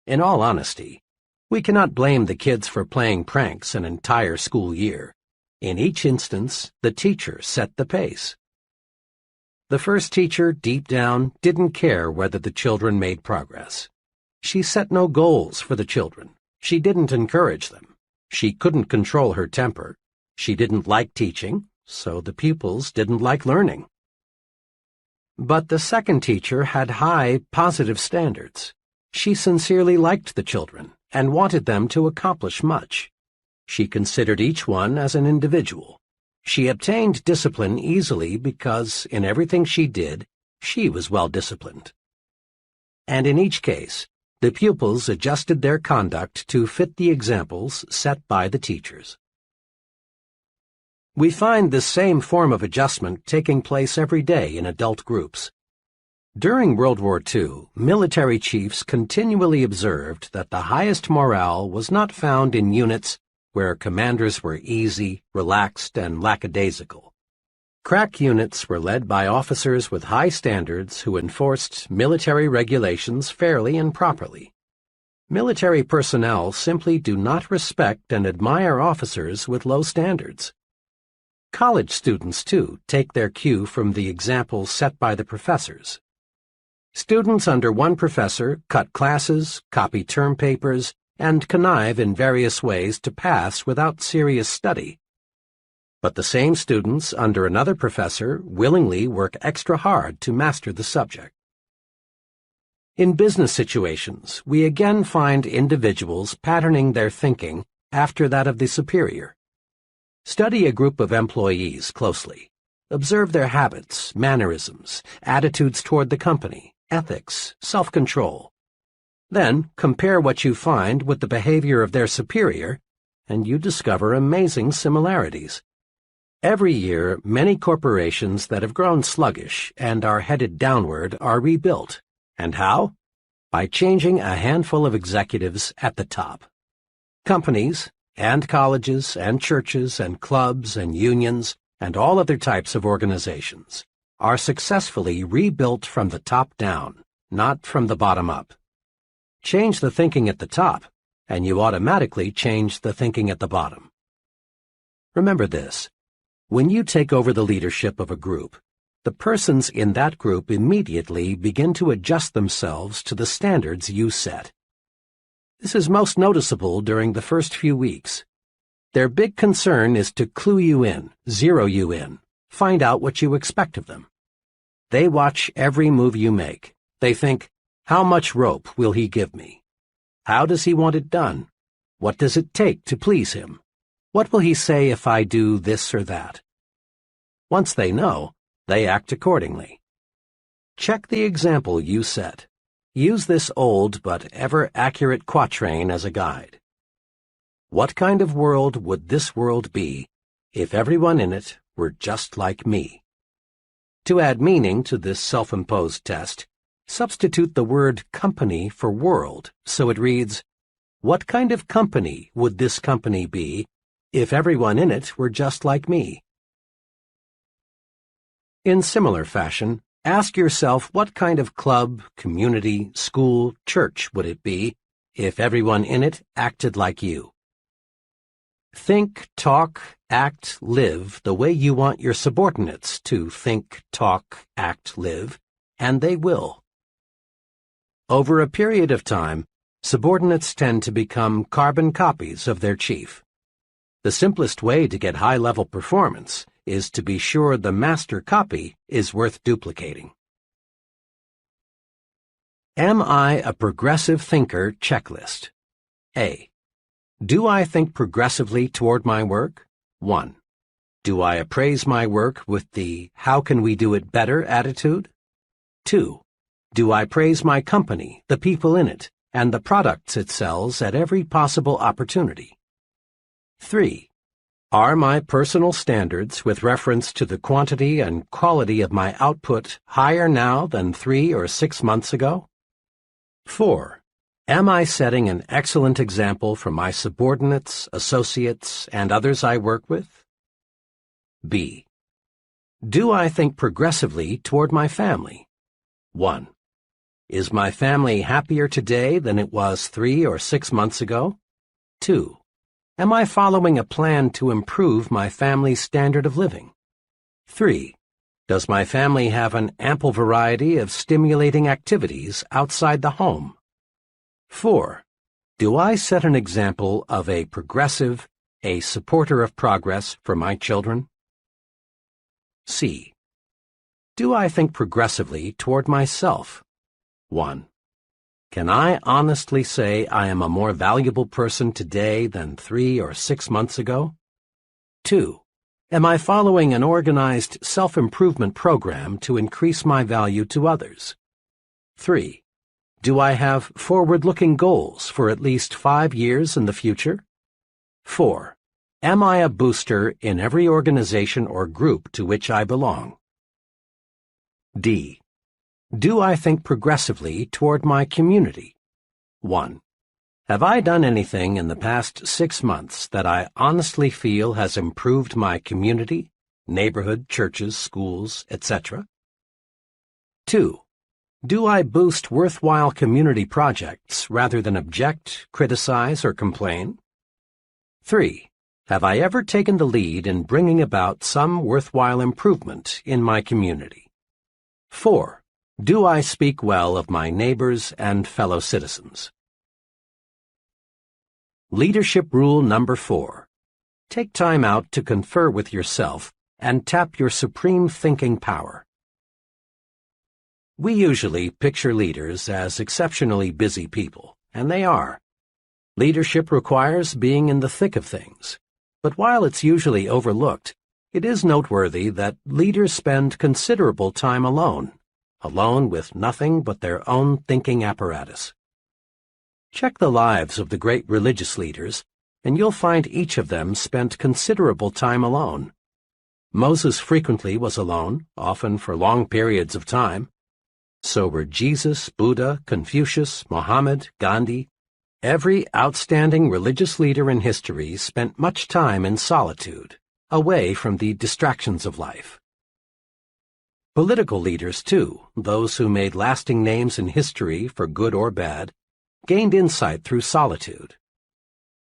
S1: In all honesty, we cannot blame the kids for playing pranks an entire school year. In each instance, the teacher set the pace. The first teacher, deep down, didn't care whether the children made progress. She set no goals for the children. She didn't encourage them. She couldn't control her temper. She didn't like teaching, so the pupils didn't like learning. But the second teacher had high, positive standards. She sincerely liked the children and wanted them to accomplish much. She considered each one as an individual. She obtained discipline easily because, in everything she did, she was well disciplined. And in each case, the pupils adjusted their conduct to fit the examples set by the teachers. We find this same form of adjustment taking place every day in adult groups. During World War II, military chiefs continually observed that the highest morale was not found in units where commanders were easy, relaxed, and lackadaisical. Crack units were led by officers with high standards who enforced military regulations fairly and properly. Military personnel simply do not respect and admire officers with low standards. College students, too, take their cue from the examples set by the professors. Students under one professor cut classes, copy term papers, and connive in various ways to pass without serious study. But the same students under another professor willingly work extra hard to master the subject. In business situations, we again find individuals patterning their thinking after that of the superior. Study a group of employees closely. Observe their habits, mannerisms, attitudes toward the company, ethics, self-control. Then compare what you find with the behavior of their superior, and you discover amazing similarities. Every year, many corporations that have grown sluggish and are headed downward are rebuilt. And how? By changing a handful of executives at the top. Companies, and colleges, and churches, and clubs, and unions, and all other types of organizations are successfully rebuilt from the top down, not from the bottom up. Change the thinking at the top, and you automatically change the thinking at the bottom. Remember this: when you take over the leadership of a group, the persons in that group immediately begin to adjust themselves to the standards you set. This is most noticeable during the first few weeks. Their big concern is to clue you in, zero you in, find out what you expect of them. They watch every move you make. They think, how much rope will he give me? How does he want it done? What does it take to please him? What will he say if I do this or that? Once they know, they act accordingly. Check the example you set. Use this old but ever-accurate quatrain as a guide. What kind of world would this world be if everyone in it were just like me? To add meaning to this self-imposed test, substitute the word company for world, so it reads, what kind of company would this company be if everyone in it were just like me? In similar fashion, ask yourself what kind of club, community, school, church would it be if everyone in it acted like you? Think, talk, act, live the way you want your subordinates to think, talk, act, live, and they will. Over a period of time, subordinates tend to become carbon copies of their chief. The simplest way to get high-level performance is to be sure the master copy is worth duplicating. Am I a progressive thinker checklist? A. Do I think progressively toward my work? 1. Do I appraise my work with the how can we do it better attitude? 2. Do I praise my company, the people in it, and the products it sells at every possible opportunity? 3. Are my personal standards with reference to the quantity and quality of my output higher now than 3 or 6 months ago? 4. Am I setting an excellent example for my subordinates, associates, and others I work with? B. Do I think progressively toward my family? 1. Is my family happier today than it was 3 or 6 months ago? 2. Am I following a plan to improve my family's standard of living? 3. Does my family have an ample variety of stimulating activities outside the home? 4. Do I set an example of a progressive, a supporter of progress for my children? C. Do I think progressively toward myself? 1. Can I honestly say I am a more valuable person today than 3 or 6 months ago? 2. Am I following an organized self-improvement program to increase my value to others? 3. Do I have forward-looking goals for at least 5 years in the future? 4. Am I a booster in every organization or group to which I belong? D. Do I think progressively toward my community? 1. Have I done anything in the past 6 months that I honestly feel has improved my community, neighborhood, churches, schools, etc.? 2. Do I boost worthwhile community projects rather than object, criticize, or complain? 3. Have I ever taken the lead in bringing about some worthwhile improvement in my community? 4. Do I speak well of my neighbors and fellow citizens? Leadership Rule Number 4. Take time out to confer with yourself and tap your supreme thinking power. We usually picture leaders as exceptionally busy people, and they are. Leadership requires being in the thick of things, but while it's usually overlooked, it is noteworthy that leaders spend considerable time alone with nothing but their own thinking apparatus. Check the lives of the great religious leaders, and you'll find each of them spent considerable time alone. Moses frequently was alone, often for long periods of time. So were Jesus, Buddha, Confucius, Mohammed, Gandhi. Every outstanding religious leader in history spent much time in solitude, away from the distractions of life. Political leaders, too, those who made lasting names in history for good or bad, gained insight through solitude.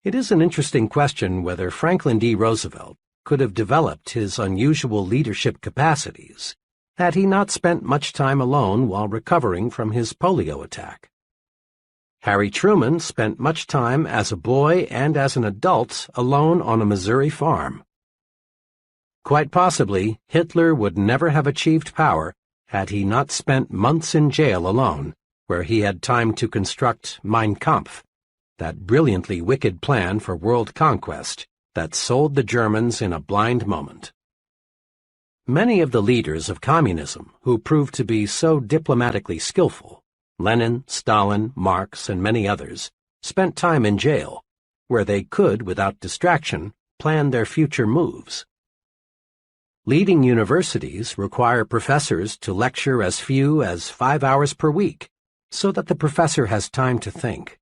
S1: It is an interesting question whether Franklin D. Roosevelt could have developed his unusual leadership capacities had he not spent much time alone while recovering from his polio attack. Harry Truman spent much time as a boy and as an adult alone on a Missouri farm. Quite possibly, Hitler would never have achieved power had he not spent months in jail alone, where he had time to construct Mein Kampf, that brilliantly wicked plan for world conquest that sold the Germans in a blind moment. Many of the leaders of communism who proved to be so diplomatically skillful, Lenin, Stalin, Marx, and many others, spent time in jail, where they could, without distraction, plan their future moves. Leading universities require professors to lecture as few as 5 hours per week, so that the professor has time to think.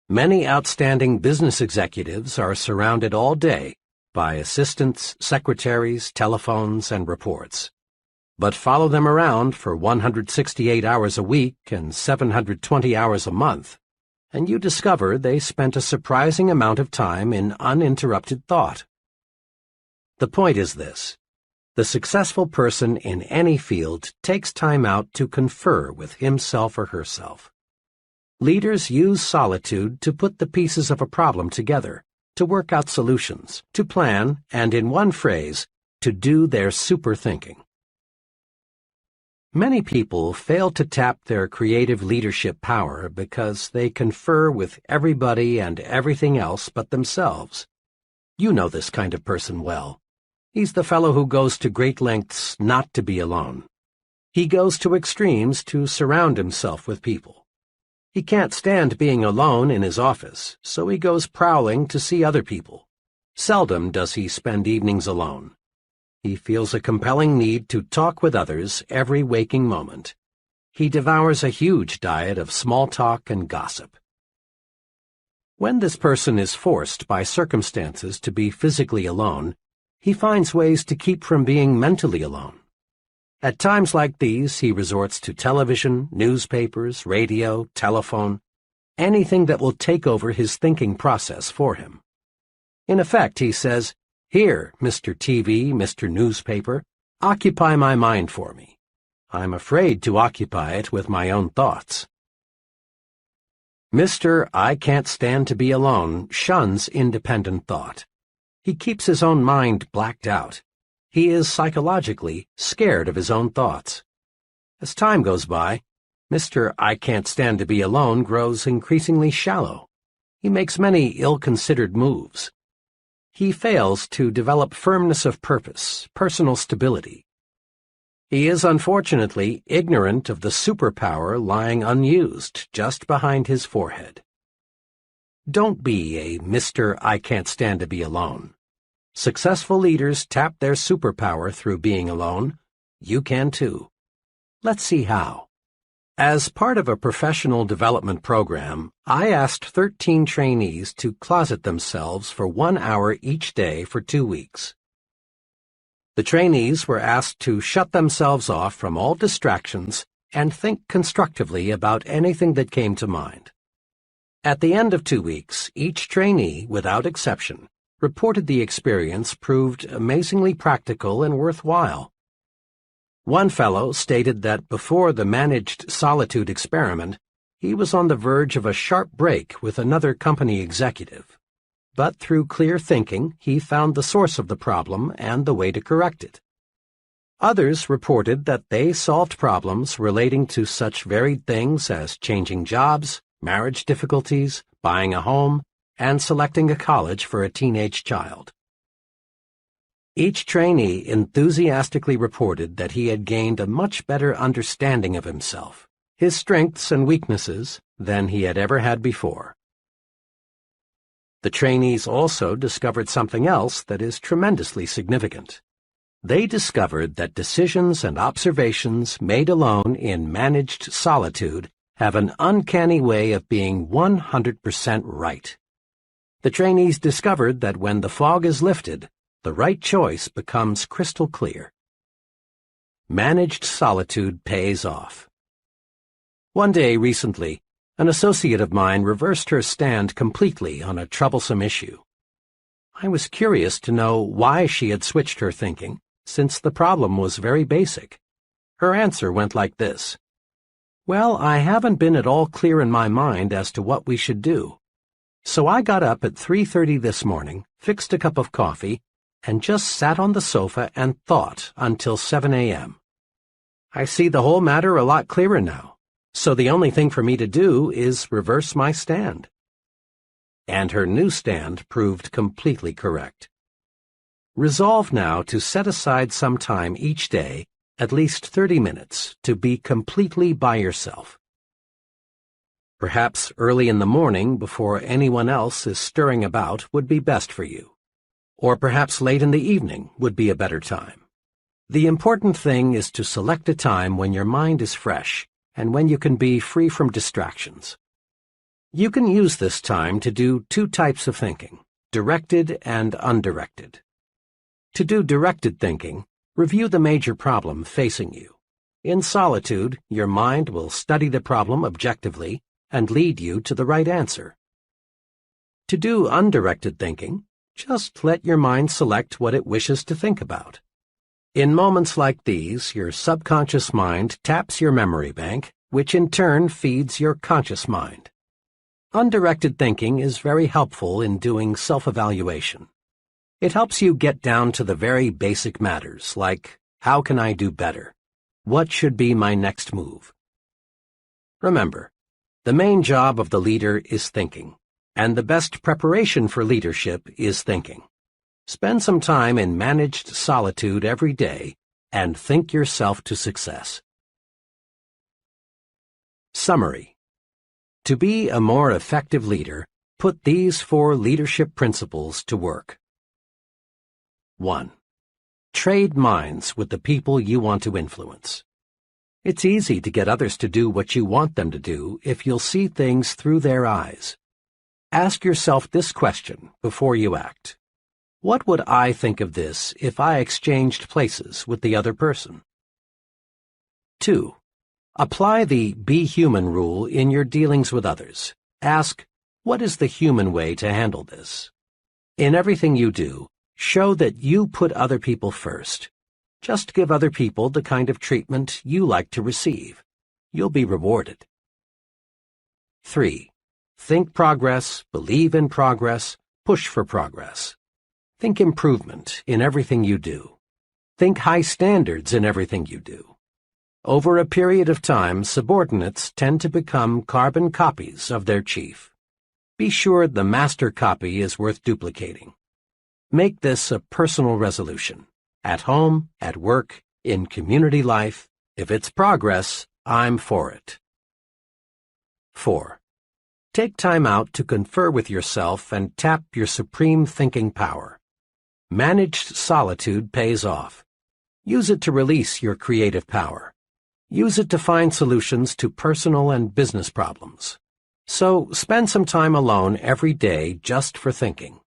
S1: Many outstanding business executives are surrounded all day by assistants, secretaries, telephones, and reports. But follow them around for 168 hours a week and 720 hours a month, and you discover they spent a surprising amount of time in uninterrupted thought. The point is this: The successful person in any field takes time out to confer with himself or herself. Leaders use solitude to put the pieces of a problem together, to work out solutions, to plan, and in one phrase, to do their super thinking. Many people fail to tap their creative leadership power because they confer with everybody and everything else but themselves. You know this kind of person well. He's the fellow who goes to great lengths not to be alone. He goes to extremes to surround himself with people. He can't stand being alone in his office, so he goes prowling to see other people. Seldom does he spend evenings alone. He feels a compelling need to talk with others every waking moment. He devours a huge diet of small talk and gossip. When this person is forced by circumstances to be physically alone, he finds ways to keep from being mentally alone. At times like these, he resorts to television, newspapers, radio, telephone, anything that will take over his thinking process for him. In effect, he says, "Here, Mr. TV, Mr. Newspaper, occupy my mind for me. I'm afraid to occupy it with my own thoughts." Mr. I Can't Stand to Be Alone shuns independent thought. He keeps his own mind blacked out. He is psychologically scared of his own thoughts. As time goes by, Mr. I Can't Stand to Be Alone grows increasingly shallow. He makes many ill-considered moves. He fails to develop firmness of purpose, personal stability. He is unfortunately ignorant of the superpower lying unused just behind his forehead. Don't be a Mr. I Can't Stand to Be Alone. Successful leaders tap their superpower through being alone. You can too. Let's see how. As part of a professional development program, I asked 13 trainees to closet themselves for 1 hour each day for 2 weeks. The trainees were asked to shut themselves off from all distractions and think constructively about anything that came to mind. At the end of 2 weeks, each trainee, without exception, reported the experience proved amazingly practical and worthwhile. One fellow stated that before the managed solitude experiment, he was on the verge of a sharp break with another company executive. But through clear thinking, he found the source of the problem and the way to correct it. Others reported that they solved problems relating to such varied things as changing jobs, marriage difficulties, buying a home, and selecting a college for a teenage child. Each trainee enthusiastically reported that he had gained a much better understanding of himself, his strengths and weaknesses, than he had ever had before. The trainees also discovered something else that is tremendously significant. They discovered that decisions and observations made alone in managed solitude have an uncanny way of being 100% right. The trainees discovered that when the fog is lifted, the right choice becomes crystal clear. Managed solitude pays off. One day recently, an associate of mine reversed her stand completely on a troublesome issue. I was curious to know why she had switched her thinking, since the problem was very basic. Her answer went like this: "Well, I haven't been at all clear in my mind as to what we should do. So I got up at 3:30 this morning, fixed a cup of coffee, and just sat on the sofa and thought until 7 a.m. I see the whole matter a lot clearer now, so the only thing for me to do is reverse my stand." And her new stand proved completely correct. Resolve now to set aside some time each day, at least 30 minutes, to be completely by yourself. Perhaps early in the morning, before anyone else is stirring about, would be best for you. Or perhaps late in the evening would be a better time. The important thing is to select a time when your mind is fresh and when you can be free from distractions. You can use this time to do 2 types of thinking, directed and undirected. To do directed thinking, review the major problem facing you. In solitude, your mind will study the problem objectively and lead you to the right answer. To do undirected thinking, just let your mind select what it wishes to think about. In moments like these, your subconscious mind taps your memory bank, which in turn feeds your conscious mind. Undirected thinking is very helpful in doing self-evaluation. It helps you get down to the very basic matters, like, how can I do better? What should be my next move? Remember, the main job of the leader is thinking, and the best preparation for leadership is thinking. Spend some time in managed solitude every day and think yourself to success. Summary. To be a more effective leader, put these 4 leadership principles to work. 1. Trade minds with the people you want to influence. It's easy to get others to do what you want them to do if you'll see things through their eyes. Ask yourself this question before you act. What would I think of this if I exchanged places with the other person? 2. Apply the Be Human rule in your dealings with others. Ask, what is the human way to handle this? In everything you do, show that you put other people first. Just give other people the kind of treatment you like to receive. You'll be rewarded. 3. Think progress, believe in progress, push for progress. Think improvement in everything you do. Think high standards in everything you do. Over a period of time, subordinates tend to become carbon copies of their chief. Be sure the master copy is worth duplicating. Make this a personal resolution. At home, at work, in community life, if it's progress, I'm for it. 4. Take time out to confer with yourself and tap your supreme thinking power. Managed solitude pays off. Use it to release your creative power. Use it to find solutions to personal and business problems. So spend some time alone every day just for thinking.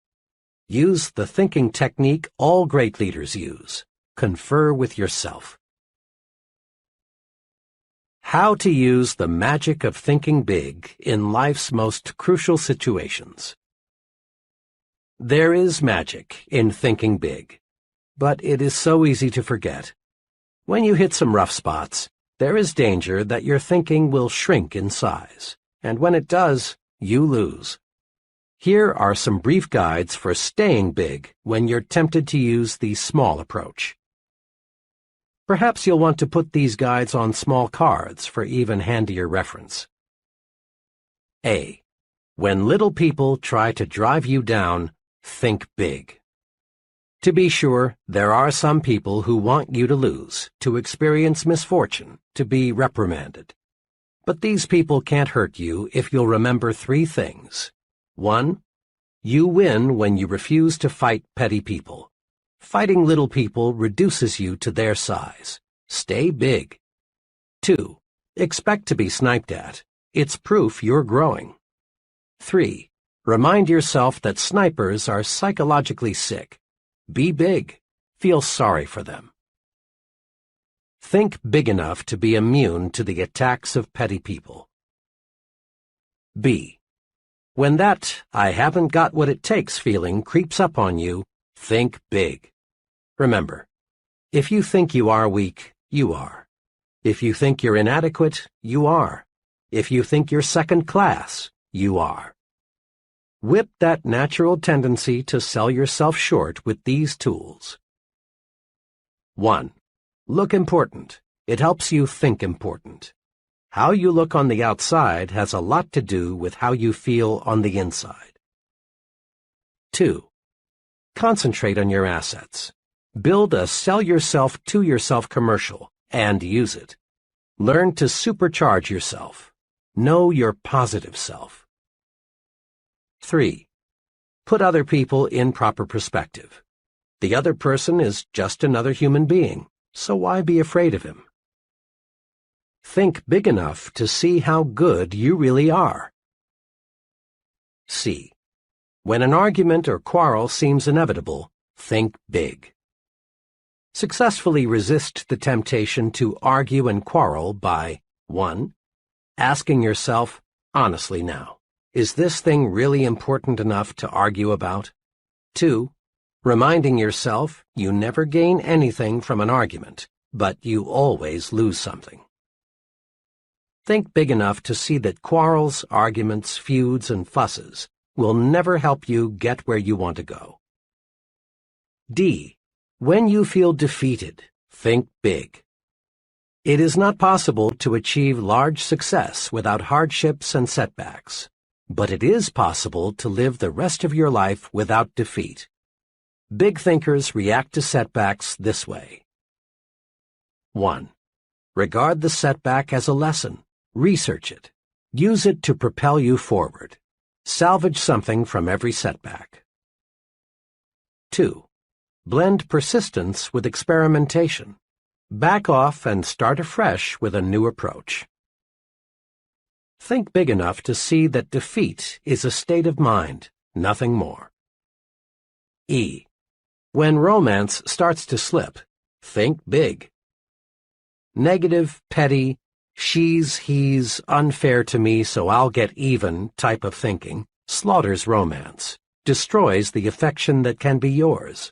S1: Use the thinking technique all great leaders use. Confer with yourself. How to use the magic of thinking big in life's most crucial situations. There is magic in thinking big, but it is so easy to forget. When you hit some rough spots, there is danger that your thinking will shrink in size, and when it does, you lose. Here are some brief guides for staying big when you're tempted to use the small approach. Perhaps you'll want to put these guides on small cards for even handier reference. A. When little people try to drive you down, think big. To be sure, there are some people who want you to lose, to experience misfortune, to be reprimanded. But these people can't hurt you if you'll remember 3 things. 1. You win when you refuse to fight petty people. Fighting little people reduces you to their size. Stay big. 2. Expect to be sniped at. It's proof you're growing. 3. Remind yourself that snipers are psychologically sick. Be big. Feel sorry for them. Think big enough to be immune to the attacks of petty people. B. When that I haven't got what it takes feeling creeps up on you, think big. Remember, if you think you are weak, you are. If you think you're inadequate, you are. If you think you're second class, you are. Whip that natural tendency to sell yourself short with these tools. 1. Look important. It helps you think important. How you look on the outside has a lot to do with how you feel on the inside. 2. Concentrate on your assets. Build a sell yourself to yourself commercial and use it. Learn to supercharge yourself. Know your positive self. 3. Put other people in proper perspective. The other person is just another human being, so why be afraid of him? Think big enough to see how good you really are. C. When an argument or quarrel seems inevitable, think big. Successfully resist the temptation to argue and quarrel by 1. Asking yourself, honestly now, is this thing really important enough to argue about? 2. reminding yourself you never gain anything from an argument, but you always lose something. Think big enough to see that quarrels, arguments, feuds, and fusses will never help you get where you want to go. D. When you feel defeated, think big. It is not possible to achieve large success without hardships and setbacks, but it is possible to live the rest of your life without defeat. Big thinkers react to setbacks this way. 1. Regard the setback as a lesson. Research it. Use it to propel you forward. Salvage something from every setback. 2. Blend persistence with experimentation. Back off and start afresh with a new approach. Think big enough to see that defeat is a state of mind, nothing more. E. When romance starts to slip, think big. Negative, petty, she's, he's, unfair to me so I'll get even type of thinking slaughters romance, destroys the affection that can be yours.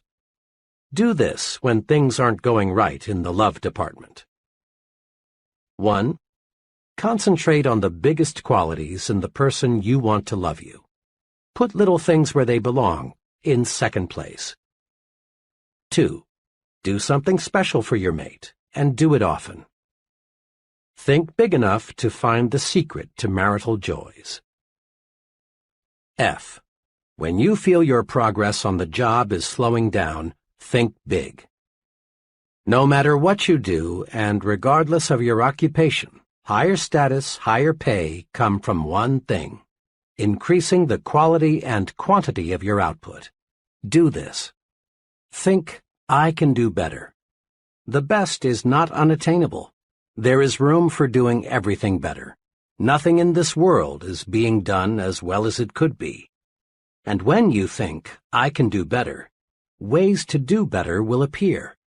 S1: Do this when things aren't going right in the love department. 1. Concentrate on the biggest qualities in the person you want to love you. Put little things where they belong, in second place. 2. Do something special for your mate, and do it often. Think big enough to find the secret to marital joys. F. When you feel your progress on the job is slowing down, think big. No matter what you do, and regardless of your occupation, higher status, higher pay come from one thing: increasing the quality and quantity of your output. Do this. Think, I can do better. The best is not unattainable. There is room for doing everything better. Nothing in this world is being done as well as it could be. And when you think, I can do better, ways to do better will appear.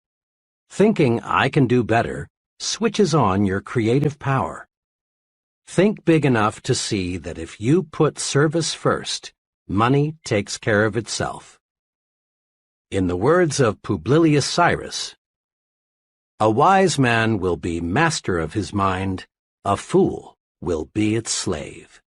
S1: Thinking I can do better switches on your creative power. Think big enough to see that if you put service first, money takes care of itself. In the words of Publilius Cyrus, a wise man will be master of his mind, a fool will be its slave.